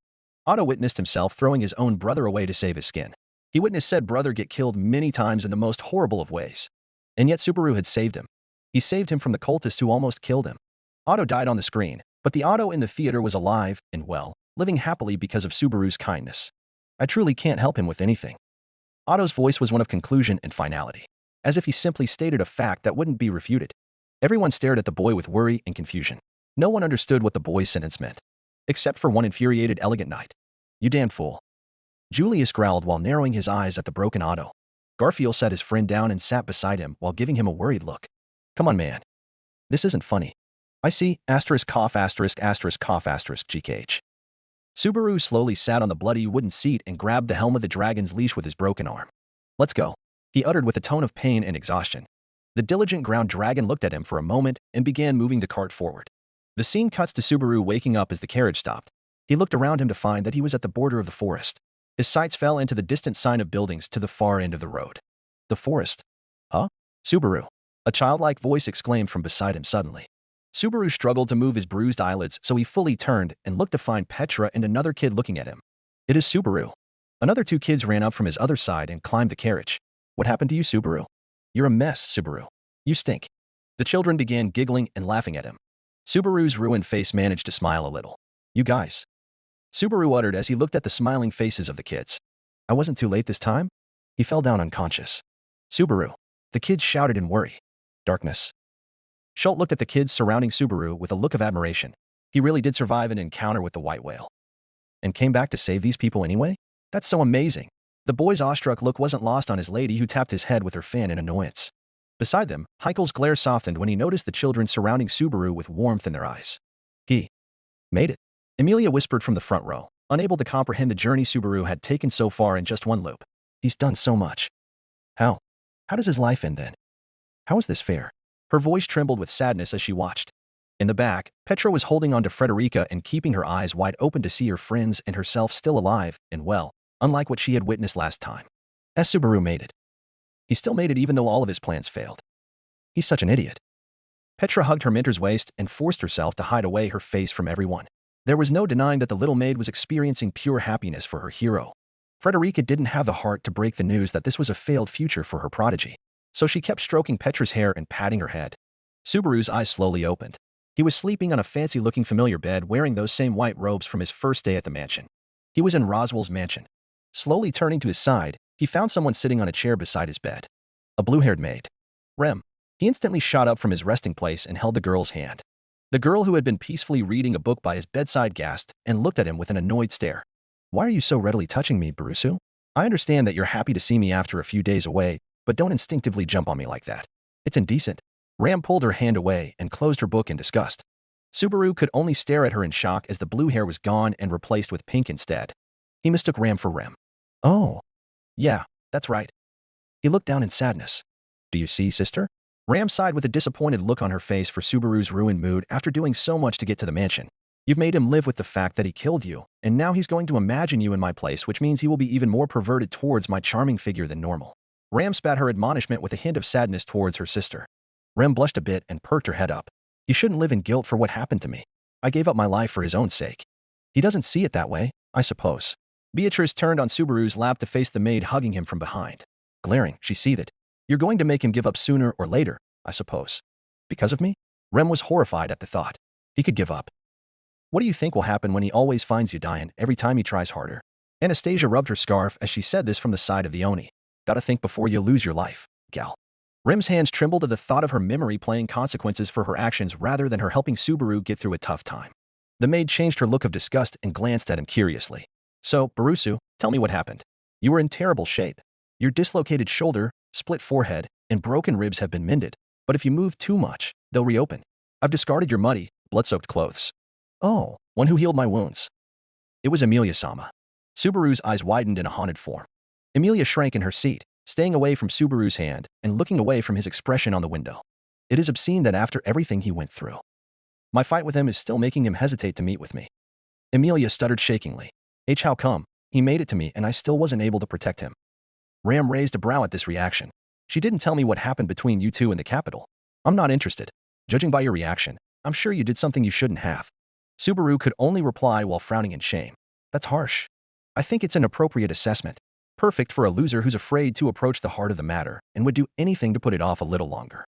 Otto witnessed himself throwing his own brother away to save his skin. He witnessed said brother get killed many times in the most horrible of ways. And yet Subaru had saved him. He saved him from the cultist who almost killed him. Otto died on the screen, but the Otto in the theater was alive and well, living happily because of Subaru's kindness. I truly can't help him with anything. Otto's voice was one of conclusion and finality, as if he simply stated a fact that wouldn't be refuted. Everyone stared at the boy with worry and confusion. No one understood what the boy's sentence meant, except for one infuriated elegant knight. You damned fool. Julius growled while narrowing his eyes at the broken Otto. Garfield set his friend down and sat beside him while giving him a worried look. Come on, man. This isn't funny. I see, cough, cough, GKH. Subaru slowly sat on the bloody wooden seat and grabbed the helm of the dragon's leash with his broken arm. Let's go, he uttered with a tone of pain and exhaustion. The diligent ground dragon looked at him for a moment and began moving the cart forward. The scene cuts to Subaru waking up as the carriage stopped. He looked around him to find that he was at the border of the forest. His sights fell into the distant sign of buildings to the far end of the road. The forest? Huh? Subaru. A childlike voice exclaimed from beside him suddenly. Subaru struggled to move his bruised eyelids, so he fully turned and looked to find Petra and another kid looking at him. It is Subaru. Another 2 kids ran up from his other side and climbed the carriage. What happened to you, Subaru? You're a mess, Subaru. You stink. The children began giggling and laughing at him. Subaru's ruined face managed to smile a little. You guys. Subaru uttered as he looked at the smiling faces of the kids. I wasn't too late this time? He fell down unconscious. Subaru. The kids shouted in worry. Darkness. Schultz looked at the kids surrounding Subaru with a look of admiration. He really did survive an encounter with the white whale. And came back to save these people anyway? That's so amazing. The boy's awestruck look wasn't lost on his lady who tapped his head with her fan in annoyance. Beside them, Heichel's glare softened when he noticed the children surrounding Subaru with warmth in their eyes. He made it. Emilia whispered from the front row, unable to comprehend the journey Subaru had taken so far in just one loop. He's done so much. How? How does his life end then? How is this fair? Her voice trembled with sadness as she watched. In the back, Petra was holding on to Frederica and keeping her eyes wide open to see her friends and herself still alive and well, unlike what she had witnessed last time. As Subaru made it. He still made it even though all of his plans failed. He's such an idiot. Petra hugged her mentor's waist and forced herself to hide away her face from everyone. There was no denying that the little maid was experiencing pure happiness for her hero. Frederica didn't have the heart to break the news that this was a failed future for her prodigy, so she kept stroking Petra's hair and patting her head. Subaru's eyes slowly opened. He was sleeping on a fancy-looking familiar bed wearing those same white robes from his first day at the mansion. He was in Roswell's mansion. Slowly turning to his side, he found someone sitting on a chair beside his bed. A blue-haired maid. Rem. He instantly shot up from his resting place and held the girl's hand. The girl who had been peacefully reading a book by his bedside gasped and looked at him with an annoyed stare. Why are you so readily touching me, Barusu? I understand that you're happy to see me after a few days away, but don't instinctively jump on me like that. It's indecent. Ram pulled her hand away and closed her book in disgust. Subaru could only stare at her in shock as the blue hair was gone and replaced with pink instead. He mistook Ram for Rem. Oh. Yeah, that's right. He looked down in sadness. Do you see, sister? Ram sighed with a disappointed look on her face for Subaru's ruined mood after doing so much to get to the mansion. You've made him live with the fact that he killed you, and now he's going to imagine you in my place, which means he will be even more perverted towards my charming figure than normal. Ram spat her admonishment with a hint of sadness towards her sister. Rem blushed a bit and perked her head up. You shouldn't live in guilt for what happened to me. I gave up my life for his own sake. He doesn't see it that way, I suppose. Beatrice turned on Subaru's lap to face the maid hugging him from behind. Glaring, she seethed. You're going to make him give up sooner or later, I suppose. Because of me? Rem was horrified at the thought. He could give up. What do you think will happen when he always finds you dying every time he tries harder? Anastasia rubbed her scarf as she said this from the side of the Oni. Gotta think before you lose your life, gal. Rem's hands trembled at the thought of her memory playing consequences for her actions rather than her helping Subaru get through a tough time. The maid changed her look of disgust and glanced at him curiously. So, Barusu, tell me what happened. You were in terrible shape. Your dislocated shoulder, split forehead, and broken ribs have been mended, but if you move too much, they'll reopen. I've discarded your muddy, blood-soaked clothes. Oh, one who healed my wounds. It was Emilia-sama. Subaru's eyes widened in a haunted form. Emilia shrank in her seat, staying away from Subaru's hand and looking away from his expression on the window. It is obscene that after everything he went through, my fight with him is still making him hesitate to meet with me. Emilia stuttered shakingly. How come? He made it to me and I still wasn't able to protect him. Ram raised a brow at this reaction. She didn't tell me what happened between you two in the capital. I'm not interested. Judging by your reaction, I'm sure you did something you shouldn't have. Subaru could only reply while frowning in shame. That's harsh. I think it's an appropriate assessment. Perfect for a loser who's afraid to approach the heart of the matter and would do anything to put it off a little longer.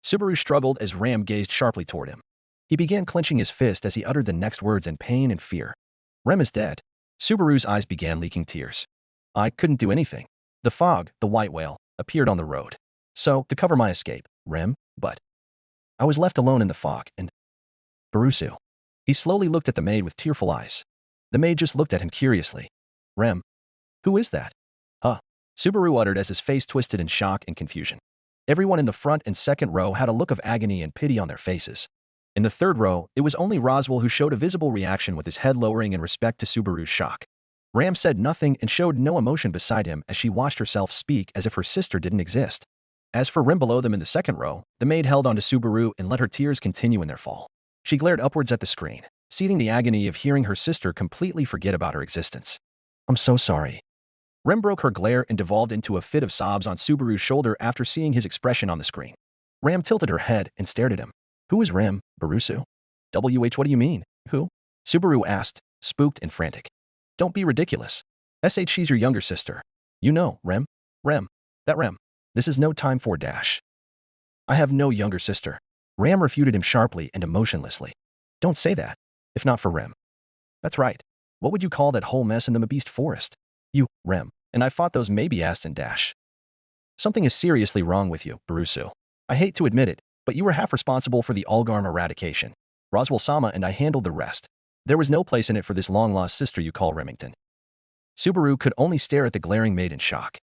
Subaru struggled as Ram gazed sharply toward him. He began clenching his fist as he uttered the next words in pain and fear. Rem is dead. Subaru's eyes began leaking tears. I couldn't do anything. The fog, the white whale, appeared on the road. So, to cover my escape, Rem, but I was left alone in the fog, and Barusu. He slowly looked at the maid with tearful eyes. The maid just looked at him curiously. Rem, who is that? Huh? Subaru uttered as his face twisted in shock and confusion. Everyone in the front and second row had a look of agony and pity on their faces. In the third row, it was only Roswell who showed a visible reaction with his head lowering in respect to Subaru's shock. Ram said nothing and showed no emotion beside him as she watched herself speak as if her sister didn't exist. As for Rim below them in the second row, the maid held onto Subaru and let her tears continue in their fall. She glared upwards at the screen, seething the agony of hearing her sister completely forget about her existence. I'm so sorry. Rim broke her glare and devolved into a fit of sobs on Subaru's shoulder after seeing his expression on the screen. Ram tilted her head and stared at him. Who is Rim, Barusu? What do you mean? Who? Subaru asked, spooked and frantic. Don't be ridiculous. She's your younger sister. You know, Rem. That Rem. This is no time for dash. I have no younger sister. Ram refuted him sharply and emotionlessly. Don't say that. If not for Rem. That's right. What would you call that whole mess in the Mabeast forest? You, Rem, and I fought those maybe asked and dash. Something is seriously wrong with you, Barusu. I hate to admit it, but you were half responsible for the Algarm eradication. Roswell-sama and I handled the rest. There was no place in it for this long-lost sister you call Remington. Subaru could only stare at the glaring maid in shock.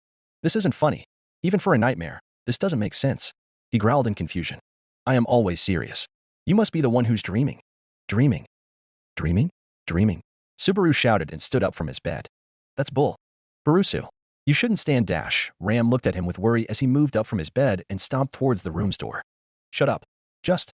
This isn't funny. Even for a nightmare, this doesn't make sense. He growled in confusion. I am always serious. You must be the one who's dreaming. Dreaming. Dreaming? Dreaming. Subaru shouted and stood up from his bed. That's bull. Barusu. You shouldn't stand dash. Ram looked at him with worry as he moved up from his bed and stomped towards the room's door. Shut up. Just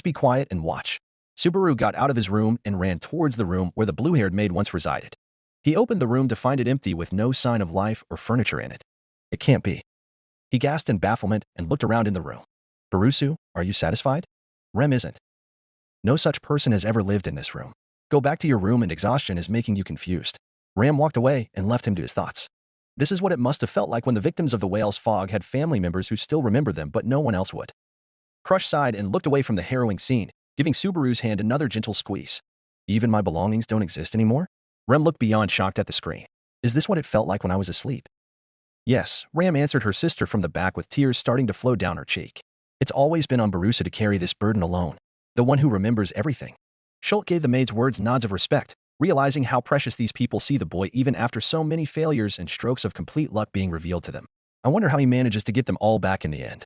be quiet and watch. Subaru got out of his room and ran towards the room where the blue-haired maid once resided. He opened the room to find it empty with no sign of life or furniture in it. It can't be. He gasped in bafflement and looked around in the room. Barusu, are you satisfied? Rem isn't. No such person has ever lived in this room. Go back to your room and exhaustion is making you confused. Ram walked away and left him to his thoughts. This is what it must have felt like when the victims of the whale's fog had family members who still remembered them but no one else would. Crush sighed and looked away from the harrowing scene, giving Subaru's hand another gentle squeeze. Even my belongings don't exist anymore? Rem looked beyond shocked at the screen. Is this what it felt like when I was asleep? Yes, Ram answered her sister from the back with tears starting to flow down her cheek. It's always been on Barusu to carry this burden alone, the one who remembers everything. Schultz gave the maid's words nods of respect, realizing how precious these people see the boy even after so many failures and strokes of complete luck being revealed to them. I wonder how he manages to get them all back in the end.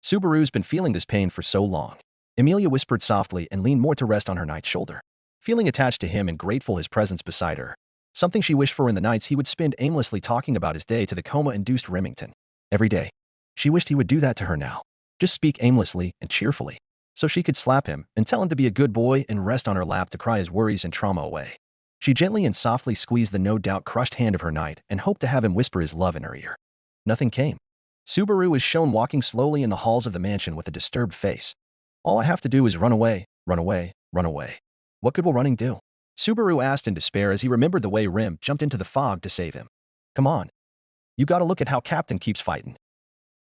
Subaru's been feeling this pain for so long. Emilia whispered softly and leaned more to rest on her knight's shoulder, feeling attached to him and grateful his presence beside her. Something she wished for in the nights he would spend aimlessly talking about his day to the coma-induced Remington. Every day. She wished he would do that to her now. Just speak aimlessly and cheerfully, so she could slap him and tell him to be a good boy and rest on her lap to cry his worries and trauma away. She gently and softly squeezed the no-doubt crushed hand of her knight and hoped to have him whisper his love in her ear. Nothing came. Subaru was shown walking slowly in the halls of the mansion with a disturbed face. All I have to do is run away, run away, run away. What good will running do? Subaru asked in despair as he remembered the way Rim jumped into the fog to save him. Come on. You gotta look at how Captain keeps fighting.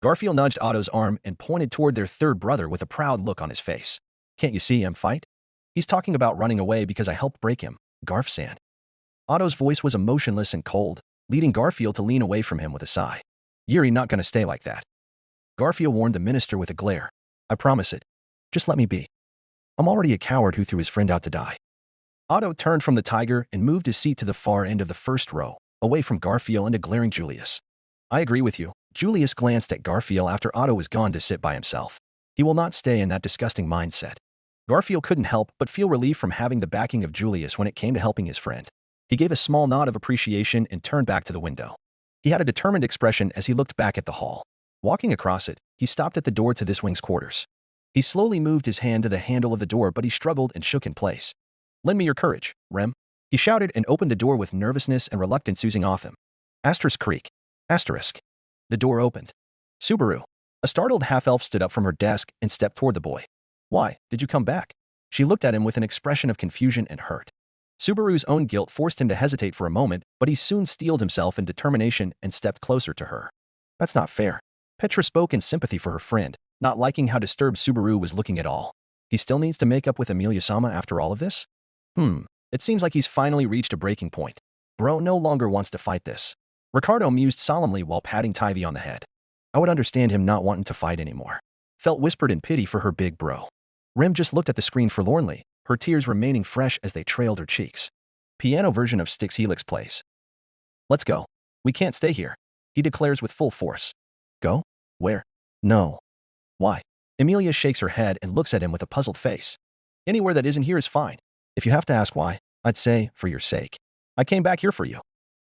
Garfield nudged Otto's arm and pointed toward their third brother with a proud look on his face. Can't you see him fight? He's talking about running away because I helped break him, Garf-san. Otto's voice was emotionless and cold, leading Garfield to lean away from him with a sigh. Yuri not gonna stay like that. Garfield warned the minister with a glare. I promise it. Just let me be. I'm already a coward who threw his friend out to die. Otto turned from the tiger and moved his seat to the far end of the first row, away from Garfield and a glaring Julius. I agree with you. Julius glanced at Garfield after Otto was gone to sit by himself. He will not stay in that disgusting mindset. Garfield couldn't help but feel relief from having the backing of Julius when it came to helping his friend. He gave a small nod of appreciation and turned back to the window. He had a determined expression as he looked back at the hall. Walking across it, he stopped at the door to this wing's quarters. He slowly moved his hand to the handle of the door, but he struggled and shook in place. Lend me your courage, Rem. He shouted and opened the door with nervousness and reluctance oozing off him. Asterisk creak. Asterisk. The door opened. Subaru. A startled half-elf stood up from her desk and stepped toward the boy. Why, did you come back? She looked at him with an expression of confusion and hurt. Subaru's own guilt forced him to hesitate for a moment, but he soon steeled himself in determination and stepped closer to her. That's not fair. Petra spoke in sympathy for her friend, not liking how disturbed Subaru was looking at all. He still needs to make up with Emilia-sama after all of this? It seems like he's finally reached a breaking point. Bro no longer wants to fight this. Ricardo mused solemnly while patting Tivy on the head. I would understand him not wanting to fight anymore. Felt whispered in pity for her big bro. Rem just looked at the screen forlornly, her tears remaining fresh as they trailed her cheeks. Piano version of Styx Helix plays. Let's go. We can't stay here, he declares with full force. Go? Where? No. Why? Emilia shakes her head and looks at him with a puzzled face. Anywhere that isn't here is fine. If you have to ask why, I'd say, for your sake. I came back here for you.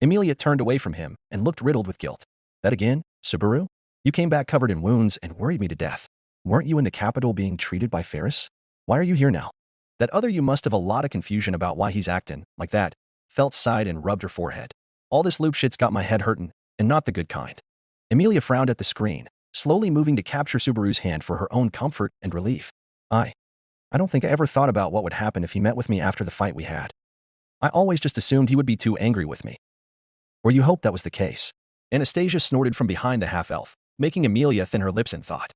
Emilia turned away from him and looked riddled with guilt. That again, Subaru? You came back covered in wounds and worried me to death. Weren't you in the capital being treated by Ferris? Why are you here now? That other you must have a lot of confusion about why he's acting like that. Felt sighed and rubbed her forehead. All this loop shit's got my head hurtin', and not the good kind. Emilia frowned at the screen, slowly moving to capture Subaru's hand for her own comfort and relief. I don't think I ever thought about what would happen if he met with me after the fight we had. I always just assumed he would be too angry with me. Or you hoped that was the case. Anastasia snorted from behind the half-elf, making Emilia thin her lips in thought.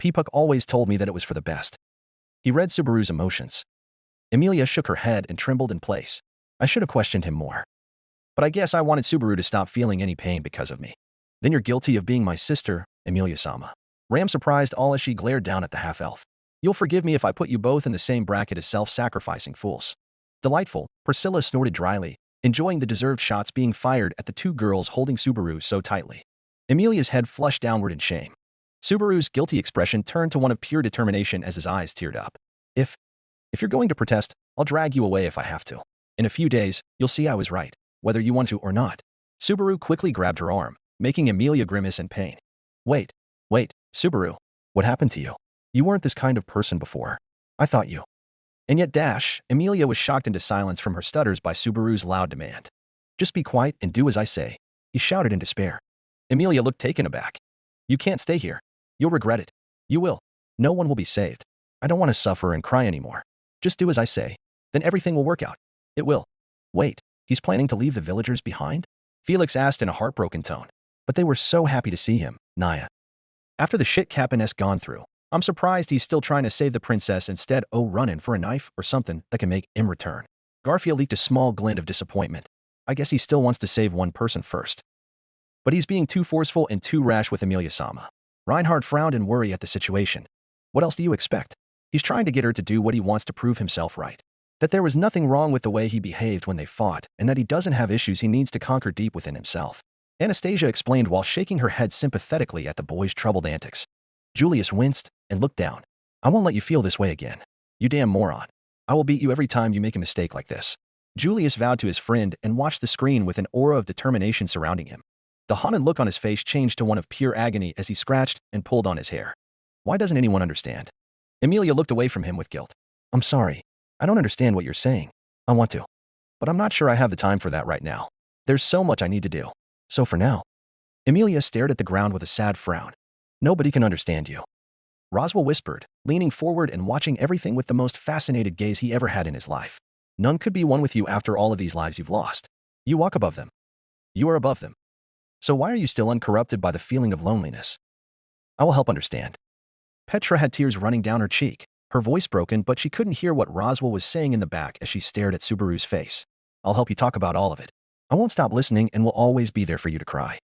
Peepuck always told me that it was for the best. He read Subaru's emotions. Emilia shook her head and trembled in place. I should have questioned him more. But I guess I wanted Subaru to stop feeling any pain because of me. Then you're guilty of being my sister, Emilia-sama. Ram surprised all as she glared down at the half-elf. You'll forgive me if I put you both in the same bracket as self-sacrificing fools. Delightful, Priscilla snorted dryly, enjoying the deserved shots being fired at the two girls holding Subaru so tightly. Emilia's head flushed downward in shame. Subaru's guilty expression turned to one of pure determination as his eyes teared up. If you're going to protest, I'll drag you away if I have to. In a few days, you'll see I was right, whether you want to or not. Subaru quickly grabbed her arm, making Emilia grimace in pain. Wait, Subaru, what happened to you? You weren't this kind of person before. I thought you. And yet Emilia was shocked into silence from her stutters by Subaru's loud demand. Just be quiet and do as I say, he shouted in despair. Emilia looked taken aback. You can't stay here. You'll regret it. You will. No one will be saved. I don't want to suffer and cry anymore. Just do as I say. Then everything will work out. It will. Wait, he's planning to leave the villagers behind? Felix asked in a heartbroken tone. But they were so happy to see him, Naya. After the shit Capin's gone through, I'm surprised he's still trying to save the princess instead of running for a knife or something that can make him return. Garfield leaked a small glint of disappointment. I guess he still wants to save one person first. But he's being too forceful and too rash with Emilia-sama. Reinhard frowned in worry at the situation. What else do you expect? He's trying to get her to do what he wants to prove himself right. That there was nothing wrong with the way he behaved when they fought, and that he doesn't have issues he needs to conquer deep within himself. Anastasia explained while shaking her head sympathetically at the boy's troubled antics. Julius winced and looked down. I won't let you feel this way again. You damn moron. I will beat you every time you make a mistake like this. Julius vowed to his friend and watched the screen with an aura of determination surrounding him. The haunted look on his face changed to one of pure agony as he scratched and pulled on his hair. Why doesn't anyone understand? Emilia looked away from him with guilt. I'm sorry. I don't understand what you're saying. I want to. But I'm not sure I have the time for that right now. There's so much I need to do. So for now. Emilia stared at the ground with a sad frown. Nobody can understand you. Roswell whispered, leaning forward and watching everything with the most fascinated gaze he ever had in his life. None could be one with you after all of these lives you've lost. You walk above them. You are above them. So why are you still uncorrupted by the feeling of loneliness? I will help understand. Petra had tears running down her cheek, Her voice broken, but she couldn't hear what Roswell was saying in the back as she stared at Subaru's face. I'll help you talk about all of it. I won't stop listening and will always be there for you to cry.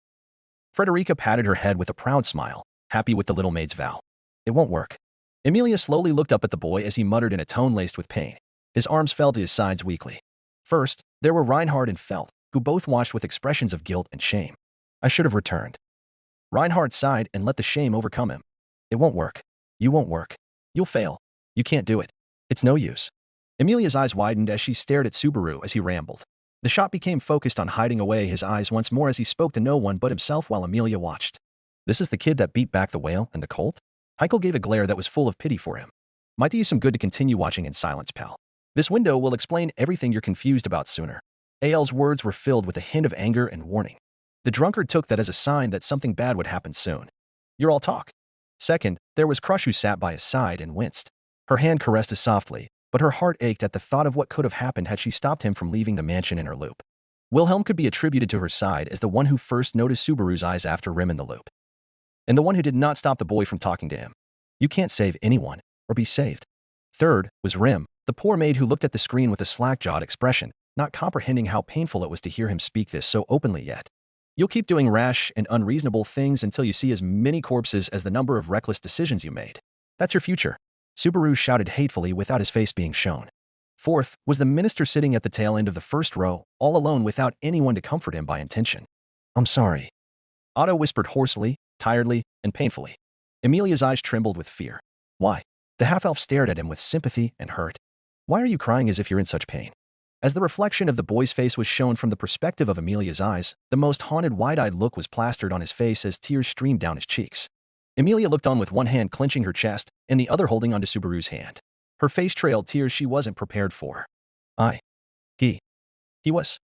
Frederica patted her head with a proud smile, happy with the little maid's vow. It won't work. Emilia slowly looked up at the boy as he muttered in a tone laced with pain. His arms fell to his sides weakly. First, there were Reinhard and Felt, who both watched with expressions of guilt and shame. I should have returned. Reinhard sighed and let the shame overcome him. It won't work. You won't work. You'll fail. You can't do it. It's no use. Emilia's eyes widened as she stared at Subaru as he rambled. The shot became focused on hiding away his eyes once more as he spoke to no one but himself while Emilia watched. This is the kid that beat back the whale and the colt? Heikel gave a glare that was full of pity for him. Might do you some good to continue watching in silence, pal. This window will explain everything you're confused about sooner. AL's words were filled with a hint of anger and warning. The drunkard took that as a sign that something bad would happen soon. You're all talk. Second, there was Crush who sat by his side and winced. Her hand caressed us softly, but her heart ached at the thought of what could have happened had she stopped him from leaving the mansion in her loop. Wilhelm could be attributed to her side as the one who first noticed Subaru's eyes after Rim in the loop. And the one who did not stop the boy from talking to him. You can't save anyone, or be saved. Third was Rim, the poor maid who looked at the screen with a slack-jawed expression, not comprehending how painful it was to hear him speak this so openly yet. You'll keep doing rash and unreasonable things until you see as many corpses as the number of reckless decisions you made. That's your future. Subaru shouted hatefully without his face being shown. Fourth was the minister sitting at the tail end of the first row, all alone without anyone to comfort him by intention. I'm sorry. Otto whispered hoarsely, tiredly, and painfully. Emilia's eyes trembled with fear. Why? The half-elf stared at him with sympathy and hurt. Why are you crying as if you're in such pain? As the reflection of the boy's face was shown from the perspective of Emilia's eyes, the most haunted wide-eyed look was plastered on his face as tears streamed down his cheeks. Emilia looked on with one hand clenching her chest and the other holding onto Subaru's hand. Her face trailed tears she wasn't prepared for. He was.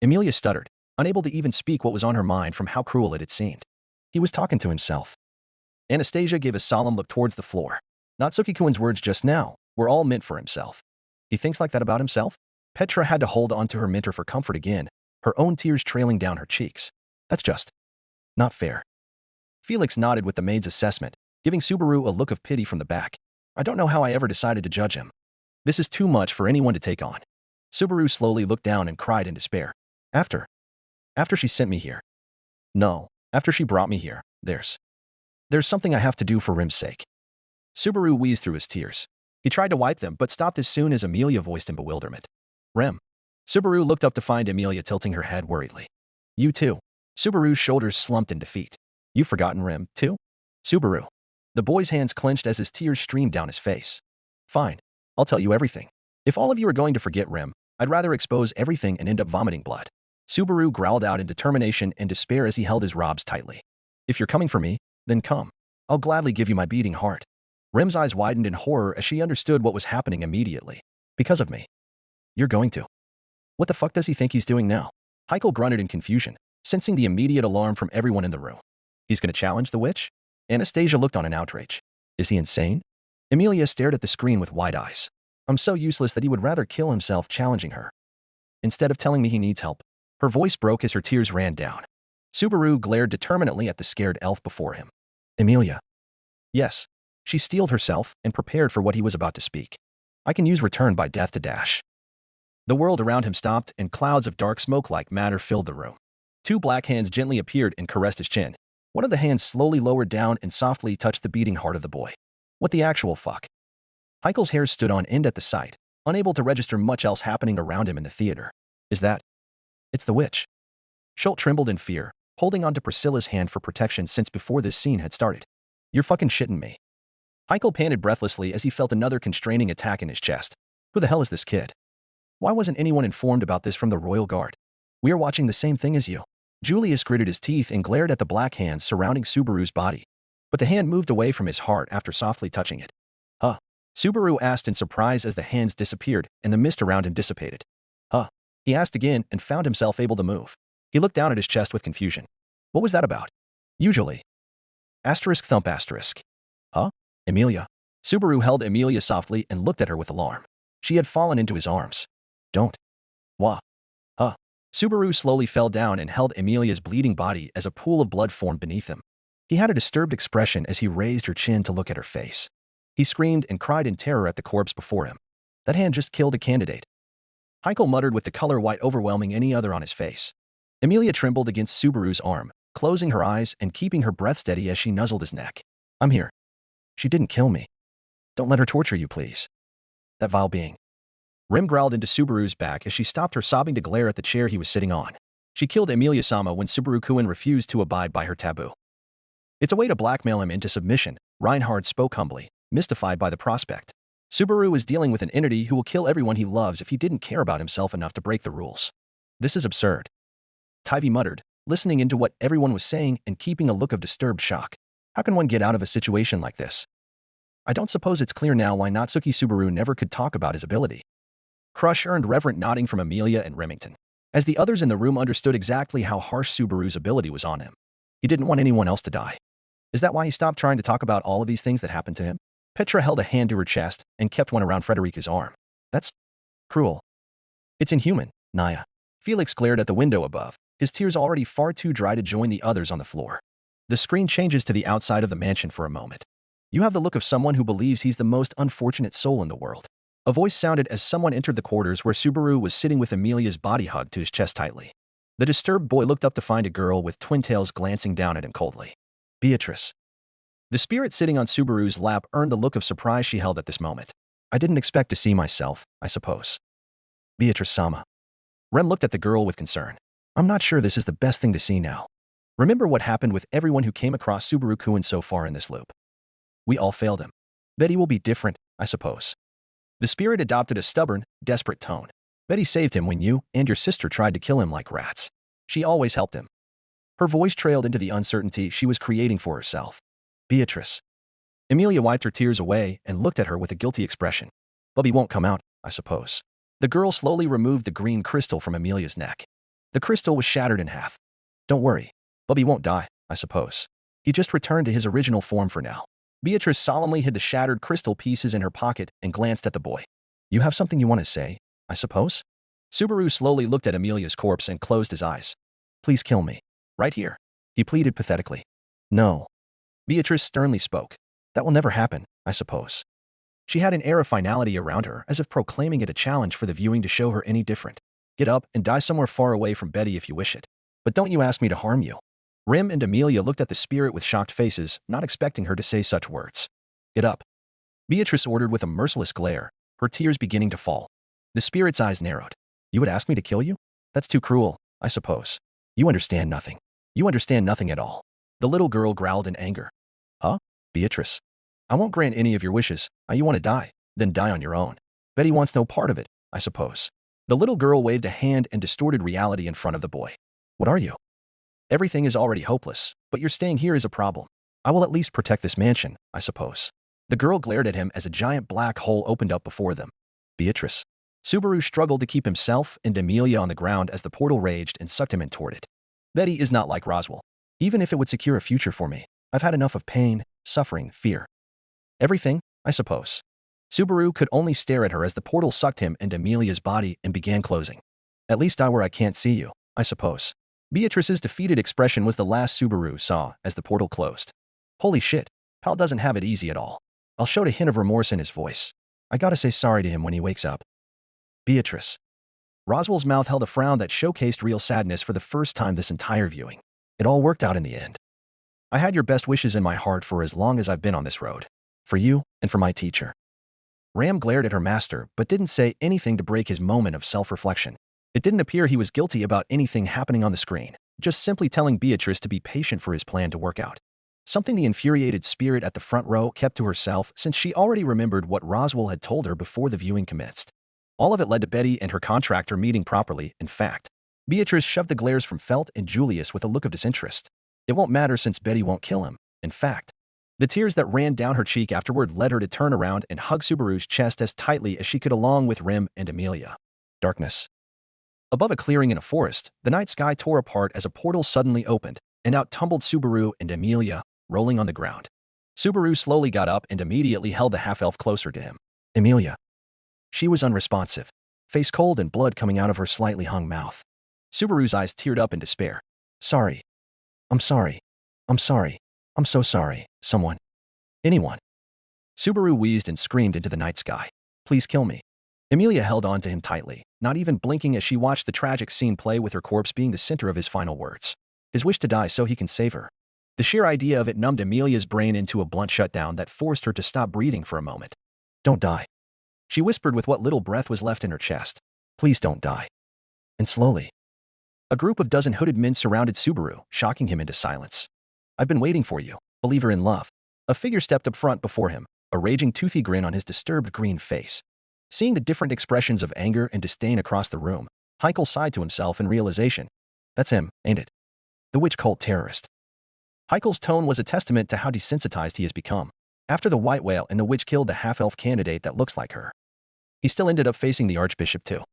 Emilia stuttered, unable to even speak what was on her mind from how cruel it had seemed. He was talking to himself. Anastasia gave a solemn look towards the floor. Natsuki-kun's words just now were all meant for himself. He thinks like that about himself? Petra had to hold on to her mentor for comfort again, her own tears trailing down her cheeks. That's just not fair. Felix nodded with the maid's assessment, giving Subaru a look of pity from the back. I don't know how I ever decided to judge him. This is too much for anyone to take on. Subaru slowly looked down and cried in despair. After she sent me here. No, after she brought me here, there's something I have to do for Rim's sake. Subaru wheezed through his tears. He tried to wipe them, but stopped as soon as Emilia voiced in bewilderment. Rim. Subaru looked up to find Emilia tilting her head worriedly. You too. Subaru's shoulders slumped in defeat. You've forgotten Rim, too? Subaru. The boy's hands clenched as his tears streamed down his face. Fine. I'll tell you everything. If all of you are going to forget Rim, I'd rather expose everything and end up vomiting blood. Subaru growled out in determination and despair as he held his robes tightly. If you're coming for me, then come. I'll gladly give you my beating heart. Rim's eyes widened in horror as she understood what was happening immediately. Because of me. You're going to. What the fuck does he think he's doing now? Heikel grunted in confusion, sensing the immediate alarm from everyone in the room. He's going to challenge the witch? Anastasia looked on in outrage. Is he insane? Emilia stared at the screen with wide eyes. I'm so useless that he would rather kill himself challenging her. Instead of telling me he needs help. Her voice broke as her tears ran down. Subaru glared determinately at the scared elf before him. Emilia. Yes. She steeled herself and prepared for what he was about to speak. I can use return by death to dash. The world around him stopped and clouds of dark smoke-like matter filled the room. Two black hands gently appeared and caressed his chin. One of the hands slowly lowered down and softly touched the beating heart of the boy. What the actual fuck? Heikel's hair stood on end at the sight, unable to register much else happening around him in the theater. Is that? It's the witch. Schultz trembled in fear, holding onto Priscilla's hand for protection since before this scene had started. You're fucking shitting me. Heikel panted breathlessly as he felt another constraining attack in his chest. Who the hell is this kid? Why wasn't anyone informed about this from the Royal Guard? We are watching the same thing as you. Julius gritted his teeth and glared at the black hands surrounding Subaru's body. But the hand moved away from his heart after softly touching it. Huh? Subaru asked in surprise as the hands disappeared and the mist around him dissipated. Huh? He asked again and found himself able to move. He looked down at his chest with confusion. What was that about? Usually. Asterisk thump asterisk. Huh? Emilia. Subaru held Emilia softly and looked at her with alarm. She had fallen into his arms. Don't. Wah. Huh. Subaru slowly fell down and held Emilia's bleeding body as a pool of blood formed beneath him. He had a disturbed expression as he raised her chin to look at her face. He screamed and cried in terror at the corpse before him. That hand just killed a candidate. Heikel muttered with the color white overwhelming any other on his face. Amelia trembled against Subaru's arm, closing her eyes and keeping her breath steady as she nuzzled his neck. I'm here. She didn't kill me. Don't let her torture you, please. That vile being. Rim growled into Subaru's back as she stopped her sobbing to glare at the chair he was sitting on. She killed Amelia-sama when Subaru-kun refused to abide by her taboo. It's a way to blackmail him into submission, Reinhard spoke humbly, mystified by the prospect. Subaru is dealing with an entity who will kill everyone he loves if he didn't care about himself enough to break the rules. This is absurd. Taivi muttered, listening into what everyone was saying and keeping a look of disturbed shock. How can one get out of a situation like this? I don't suppose it's clear now why Natsuki Subaru never could talk about his ability. Crush earned reverent nodding from Amelia and Remington, as the others in the room understood exactly how harsh Subaru's ability was on him. He didn't want anyone else to die. Is that why he stopped trying to talk about all of these things that happened to him? Petra held a hand to her chest and kept one around Frederica's arm. That's cruel. It's inhuman, Naya. Felix glared at the window above, his tears already far too dry to join the others on the floor. The screen changes to the outside of the mansion for a moment. You have the look of someone who believes he's the most unfortunate soul in the world. A voice sounded as someone entered the quarters where Subaru was sitting with Amelia's body hugged to his chest tightly. The disturbed boy looked up to find a girl with twin tails glancing down at him coldly. Beatrice. The spirit sitting on Subaru's lap earned the look of surprise she held at this moment. I didn't expect to see myself, I suppose. Beatrice-sama. Rem looked at the girl with concern. I'm not sure this is the best thing to see now. Remember what happened with everyone who came across Subaru-kun so far in this loop. We all failed him. Betty will be different, I suppose. The spirit adopted a stubborn, desperate tone. Betty saved him when you and your sister tried to kill him like rats. She always helped him. Her voice trailed into the uncertainty she was creating for herself. Beatrice. Amelia wiped her tears away and looked at her with a guilty expression. Bubby won't come out, I suppose. The girl slowly removed the green crystal from Amelia's neck. The crystal was shattered in half. Don't worry. Bubby won't die, I suppose. He just returned to his original form for now. Beatrice solemnly hid the shattered crystal pieces in her pocket and glanced at the boy. You have something you want to say, I suppose? Subaru slowly looked at Amelia's corpse and closed his eyes. Please kill me. Right here. He pleaded pathetically. No. Beatrice sternly spoke. That will never happen, I suppose. She had an air of finality around her, as if proclaiming it a challenge for the viewing to show her any different. Get up and die somewhere far away from Betty if you wish it. But don't you ask me to harm you. Rim and Amelia looked at the spirit with shocked faces, not expecting her to say such words. Get up. Beatrice ordered with a merciless glare, her tears beginning to fall. The spirit's eyes narrowed. You would ask me to kill you? That's too cruel, I suppose. You understand nothing. You understand nothing at all. The little girl growled in anger. Huh? Beatrice. I won't grant any of your wishes. You want to die? Then die on your own. Betty wants no part of it, I suppose. The little girl waved a hand and distorted reality in front of the boy. What are you? Everything is already hopeless, but your staying here is a problem. I will at least protect this mansion, I suppose. The girl glared at him as a giant black hole opened up before them. Beatrice. Subaru struggled to keep himself and Amelia on the ground as the portal raged and sucked him in toward it. Betty is not like Roswell. Even if it would secure a future for me, I've had enough of pain, suffering, fear. Everything, I suppose. Subaru could only stare at her as the portal sucked him into Amelia's body and began closing. At least I where I can't see you, I suppose. Beatrice's defeated expression was the last Subaru saw as the portal closed. Holy shit, Pal doesn't have it easy at all. I'll show a hint of remorse in his voice. I gotta say sorry to him when he wakes up. Beatrice. Roswell's mouth held a frown that showcased real sadness for the first time this entire viewing. It all worked out in the end. I had your best wishes in my heart for as long as I've been on this road. For you and for my teacher. Ram glared at her master but didn't say anything to break his moment of self-reflection. It didn't appear he was guilty about anything happening on the screen, just simply telling Beatrice to be patient for his plan to work out. Something the infuriated spirit at the front row kept to herself since she already remembered what Roswell had told her before the viewing commenced. All of it led to Betty and her contractor meeting properly, in fact. Beatrice shoved the glares from Felt and Julius with a look of disinterest. It won't matter since Betty won't kill him, in fact. The tears that ran down her cheek afterward led her to turn around and hug Subaru's chest as tightly as she could along with Rim and Amelia. Darkness. Above a clearing in a forest, the night sky tore apart as a portal suddenly opened, and out tumbled Subaru and Amelia, rolling on the ground. Subaru slowly got up and immediately held the half-elf closer to him. Amelia. She was unresponsive, face cold and blood coming out of her slightly hung mouth. Subaru's eyes teared up in despair. Sorry. I'm sorry. I'm sorry. I'm so sorry. Someone. Anyone. Subaru wheezed and screamed into the night sky. Please kill me. Emilia held on to him tightly, not even blinking as she watched the tragic scene play with her corpse being the center of his final words. His wish to die so he can save her. The sheer idea of it numbed Emilia's brain into a blunt shutdown that forced her to stop breathing for a moment. Don't die. She whispered with what little breath was left in her chest. Please don't die. And slowly, a group of dozen hooded men surrounded Subaru, shocking him into silence. I've been waiting for you, believer in love. A figure stepped up front before him, a raging toothy grin on his disturbed green face. Seeing the different expressions of anger and disdain across the room, Heikel sighed to himself in realization. That's him, ain't it? The witch cult terrorist. Heikel's tone was a testament to how desensitized he has become. After the white whale and the witch killed the half-elf candidate that looks like her, he still ended up facing the archbishop too.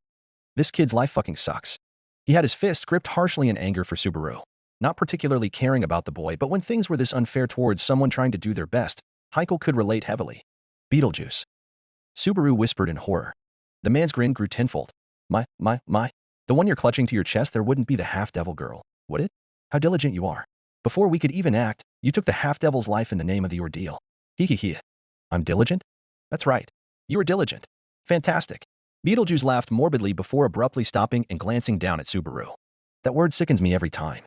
This kid's life fucking sucks. He had his fist gripped harshly in anger for Subaru, not particularly caring about the boy, but when things were this unfair towards someone trying to do their best, Heikel could relate heavily. Beetlejuice. Subaru whispered in horror. The man's grin grew tenfold. My. The one you're clutching to your chest, there wouldn't be the half-devil girl, would it? How diligent you are. Before we could even act, you took the half-devil's life in the name of the ordeal. Hee. I'm diligent? That's right. You are diligent. Fantastic. Beetlejuice laughed morbidly before abruptly stopping and glancing down at Subaru. That word sickens me every time.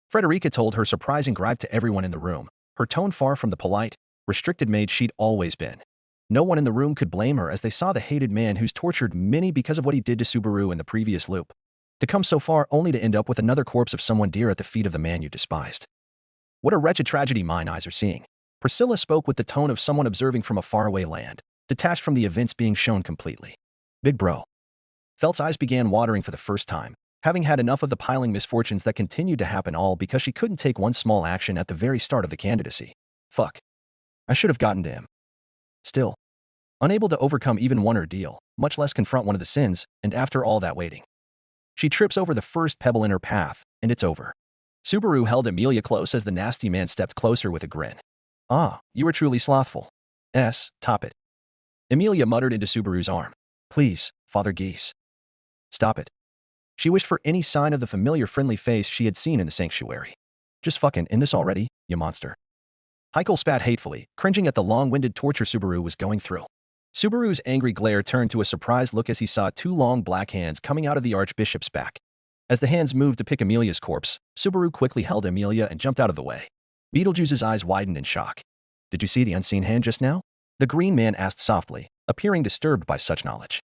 Frederica told her surprising gripe to everyone in the room, her tone far from the polite, restricted maid she'd always been. No one in the room could blame her as they saw the hated man who's tortured many because of what he did to Subaru in the previous loop, to come so far only to end up with another corpse of someone dear at the feet of the man you despised. What a wretched tragedy mine eyes are seeing. Priscilla spoke with the tone of someone observing from a faraway land, detached from the events being shown completely. Big bro. Felt's eyes began watering for the first time, having had enough of the piling misfortunes that continued to happen all because she couldn't take one small action at the very start of the candidacy. Fuck. I should have gotten to him. Still, unable to overcome even one ordeal, much less confront one of the sins, and after all that waiting, she trips over the first pebble in her path, and it's over. Subaru held Emilia close as the nasty man stepped closer with a grin. Ah, you are truly slothful. Top it. Emilia muttered into Subaru's arm. Please, Father Geese. Stop it. She wished for any sign of the familiar friendly face she had seen in the sanctuary. Just fucking end this already, you monster. Heikel spat hatefully, cringing at the long-winded torture Subaru was going through. Subaru's angry glare turned to a surprised look as he saw two long black hands coming out of the archbishop's back. As the hands moved to pick Emilia's corpse, Subaru quickly held Emilia and jumped out of the way. Beetlejuice's eyes widened in shock. Did you see the unseen hand just now? The green man asked softly, appearing disturbed by such knowledge.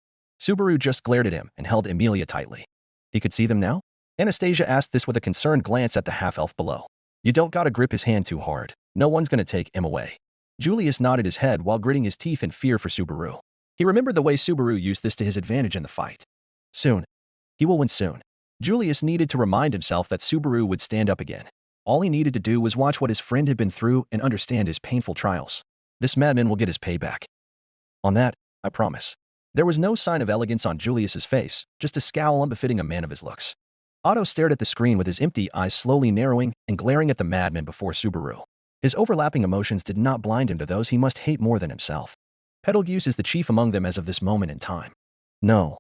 Subaru just glared at him and held Emilia tightly. He could see them now? Anastasia asked this with a concerned glance at the half-elf below. You don't gotta grip his hand too hard. No one's gonna take him away. Julius nodded his head while gritting his teeth in fear for Subaru. He remembered the way Subaru used this to his advantage in the fight. Soon. He will win soon. Julius needed to remind himself that Subaru would stand up again. All he needed to do was watch what his friend had been through and understand his painful trials. This madman will get his payback. On that, I promise. There was no sign of elegance on Julius's face, just a scowl unbefitting a man of his looks. Otto stared at the screen with his empty eyes slowly narrowing and glaring at the madman before Subaru. His overlapping emotions did not blind him to those he must hate more than himself. Betelgeuse is the chief among them as of this moment in time. No.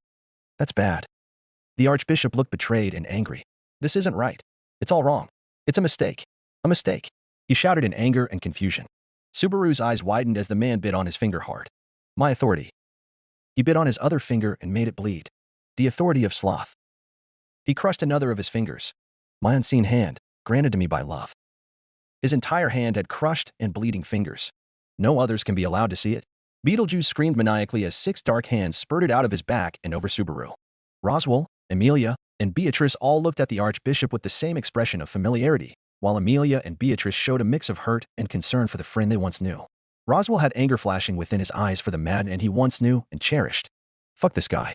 That's bad. The archbishop looked betrayed and angry. This isn't right. It's all wrong. It's a mistake. A mistake. He shouted in anger and confusion. Subaru's eyes widened as the man bit on his finger hard. My authority. He bit on his other finger and made it bleed. The authority of sloth. He crushed another of his fingers. My unseen hand, granted to me by love. His entire hand had crushed and bleeding fingers. No others can be allowed to see it. Beetlejuice screamed maniacally as 6 dark hands spurted out of his back and over Subaru. Roswell, Emilia, and Beatrice all looked at the archbishop with the same expression of familiarity, while Emilia and Beatrice showed a mix of hurt and concern for the friend they once knew. Roswell had anger flashing within his eyes for the madman he once knew and cherished. Fuck this guy.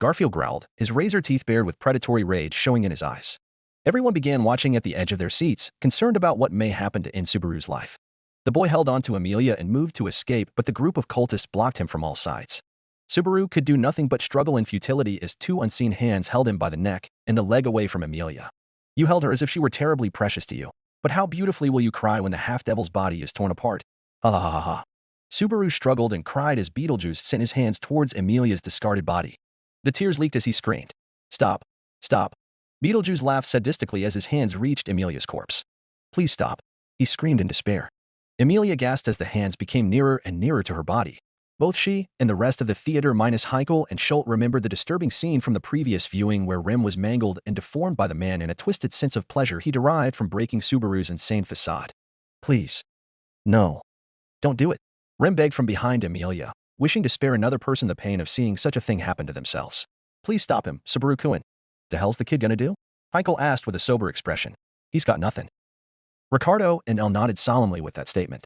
Garfield growled, his razor teeth bared with predatory rage showing in his eyes. Everyone began watching at the edge of their seats, concerned about what may happen to end Subaru's life. The boy held on to Emilia and moved to escape, but the group of cultists blocked him from all sides. Subaru could do nothing but struggle in futility as 2 unseen hands held him by the neck and the leg away from Emilia. You held her as if she were terribly precious to you, but how beautifully will you cry when the half-devil's body is torn apart? Ha ha ha ha. Subaru struggled and cried as Beetlejuice sent his hands towards Emilia's discarded body. The tears leaked as he screamed. Stop. Stop. Beetlejuice laughed sadistically as his hands reached Emilia's corpse. Please stop. He screamed in despair. Amelia gasped as the hands became nearer and nearer to her body. Both she and the rest of the theater minus Heikel and Schultz remembered the disturbing scene from the previous viewing where Rim was mangled and deformed by the man in a twisted sense of pleasure he derived from breaking Subaru's insane facade. Please. No. Don't do it. Rim begged from behind Amelia, wishing to spare another person the pain of seeing such a thing happen to themselves. Please stop him, Subaru-kun. The hell's the kid gonna do? Heikel asked with a sober expression. He's got nothing. Ricardo and Elle nodded solemnly with that statement.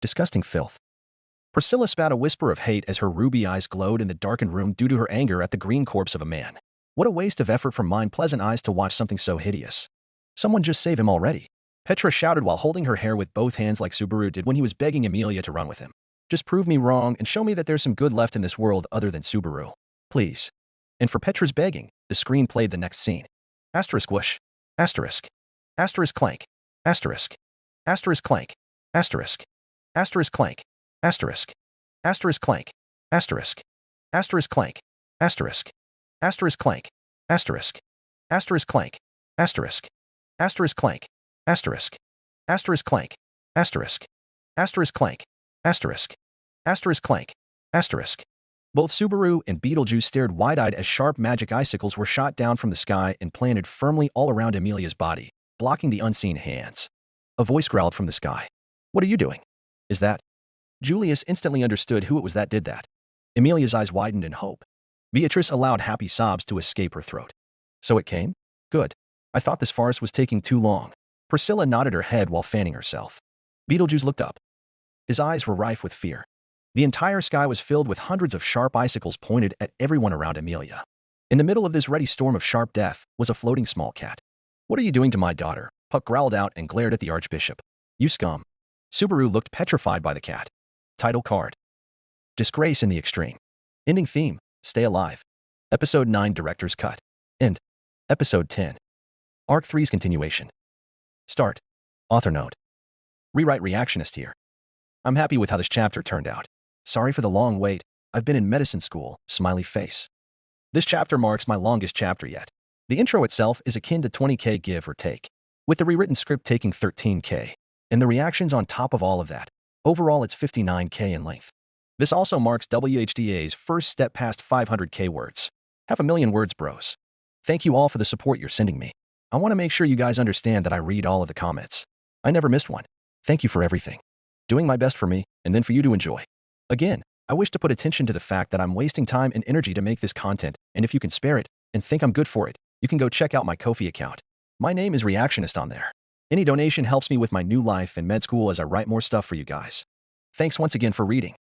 Disgusting filth. Priscilla spat a whisper of hate as her ruby eyes glowed in the darkened room due to her anger at the green corpse of a man. What a waste of effort from mind-pleasant eyes to watch something so hideous. Someone just save him already. Petra shouted while holding her hair with both hands like Subaru did when he was begging Amelia to run with him. Just prove me wrong and show me that there's some good left in this world other than Subaru. Please. And for Petra's begging, the screen played the next scene. Asterisk whoosh. Asterisk. Asterisk clank. Asterisk. Asterisk clank. Asterisk. Asterisk clank. Asterisk. Asterisk clank. Asterisk. Asterisk clank. Asterisk. Asterisk clank. Asterisk. Asterisk clank. Asterisk. Asterisk clank. Asterisk. Asterisk clank. Asterisk. Asterisk clank. Asterisk. Asterisk clank. Asterisk. Both Subaru and Beetlejuice stared wide-eyed as sharp magic icicles were shot down from the sky and planted firmly all around Amelia's body, blocking the unseen hands. A voice growled from the sky. What are you doing? Is that? Julius instantly understood who it was that did that. Amelia's eyes widened in hope. Beatrice allowed happy sobs to escape her throat. So it came? Good. I thought this farce was taking too long. Priscilla nodded her head while fanning herself. Beetlejuice looked up. His eyes were rife with fear. The entire sky was filled with hundreds of sharp icicles pointed at everyone around Amelia. In the middle of this ready storm of sharp death was a floating small cat. What are you doing to my daughter? Puck growled out and glared at the Archbishop. You scum. Subaru looked petrified by the cat. Title card. Disgrace in the extreme. Ending theme. Stay alive. Episode 9 Director's Cut. End. Episode 10. Arc 3's continuation. Start. Author note. Rewrite Reactionist here. I'm happy with how this chapter turned out. Sorry for the long wait. I've been in medicine school. Smiley face. This chapter marks my longest chapter yet. The intro itself is akin to 20k give or take, with the rewritten script taking 13k, and the reactions on top of all of that. Overall, it's 59k in length. This also marks WHDA's first step past 500k words. 500,000 words, bros. Thank you all for the support you're sending me. I want to make sure you guys understand that I read all of the comments. I never missed one. Thank you for everything. Doing my best for me, and then for you to enjoy. Again, I wish to put attention to the fact that I'm wasting time and energy to make this content, and if you can spare it, and think I'm good for it, you can go check out my Ko-fi account. My name is Reactionist on there. Any donation helps me with my new life and med school as I write more stuff for you guys. Thanks once again for reading.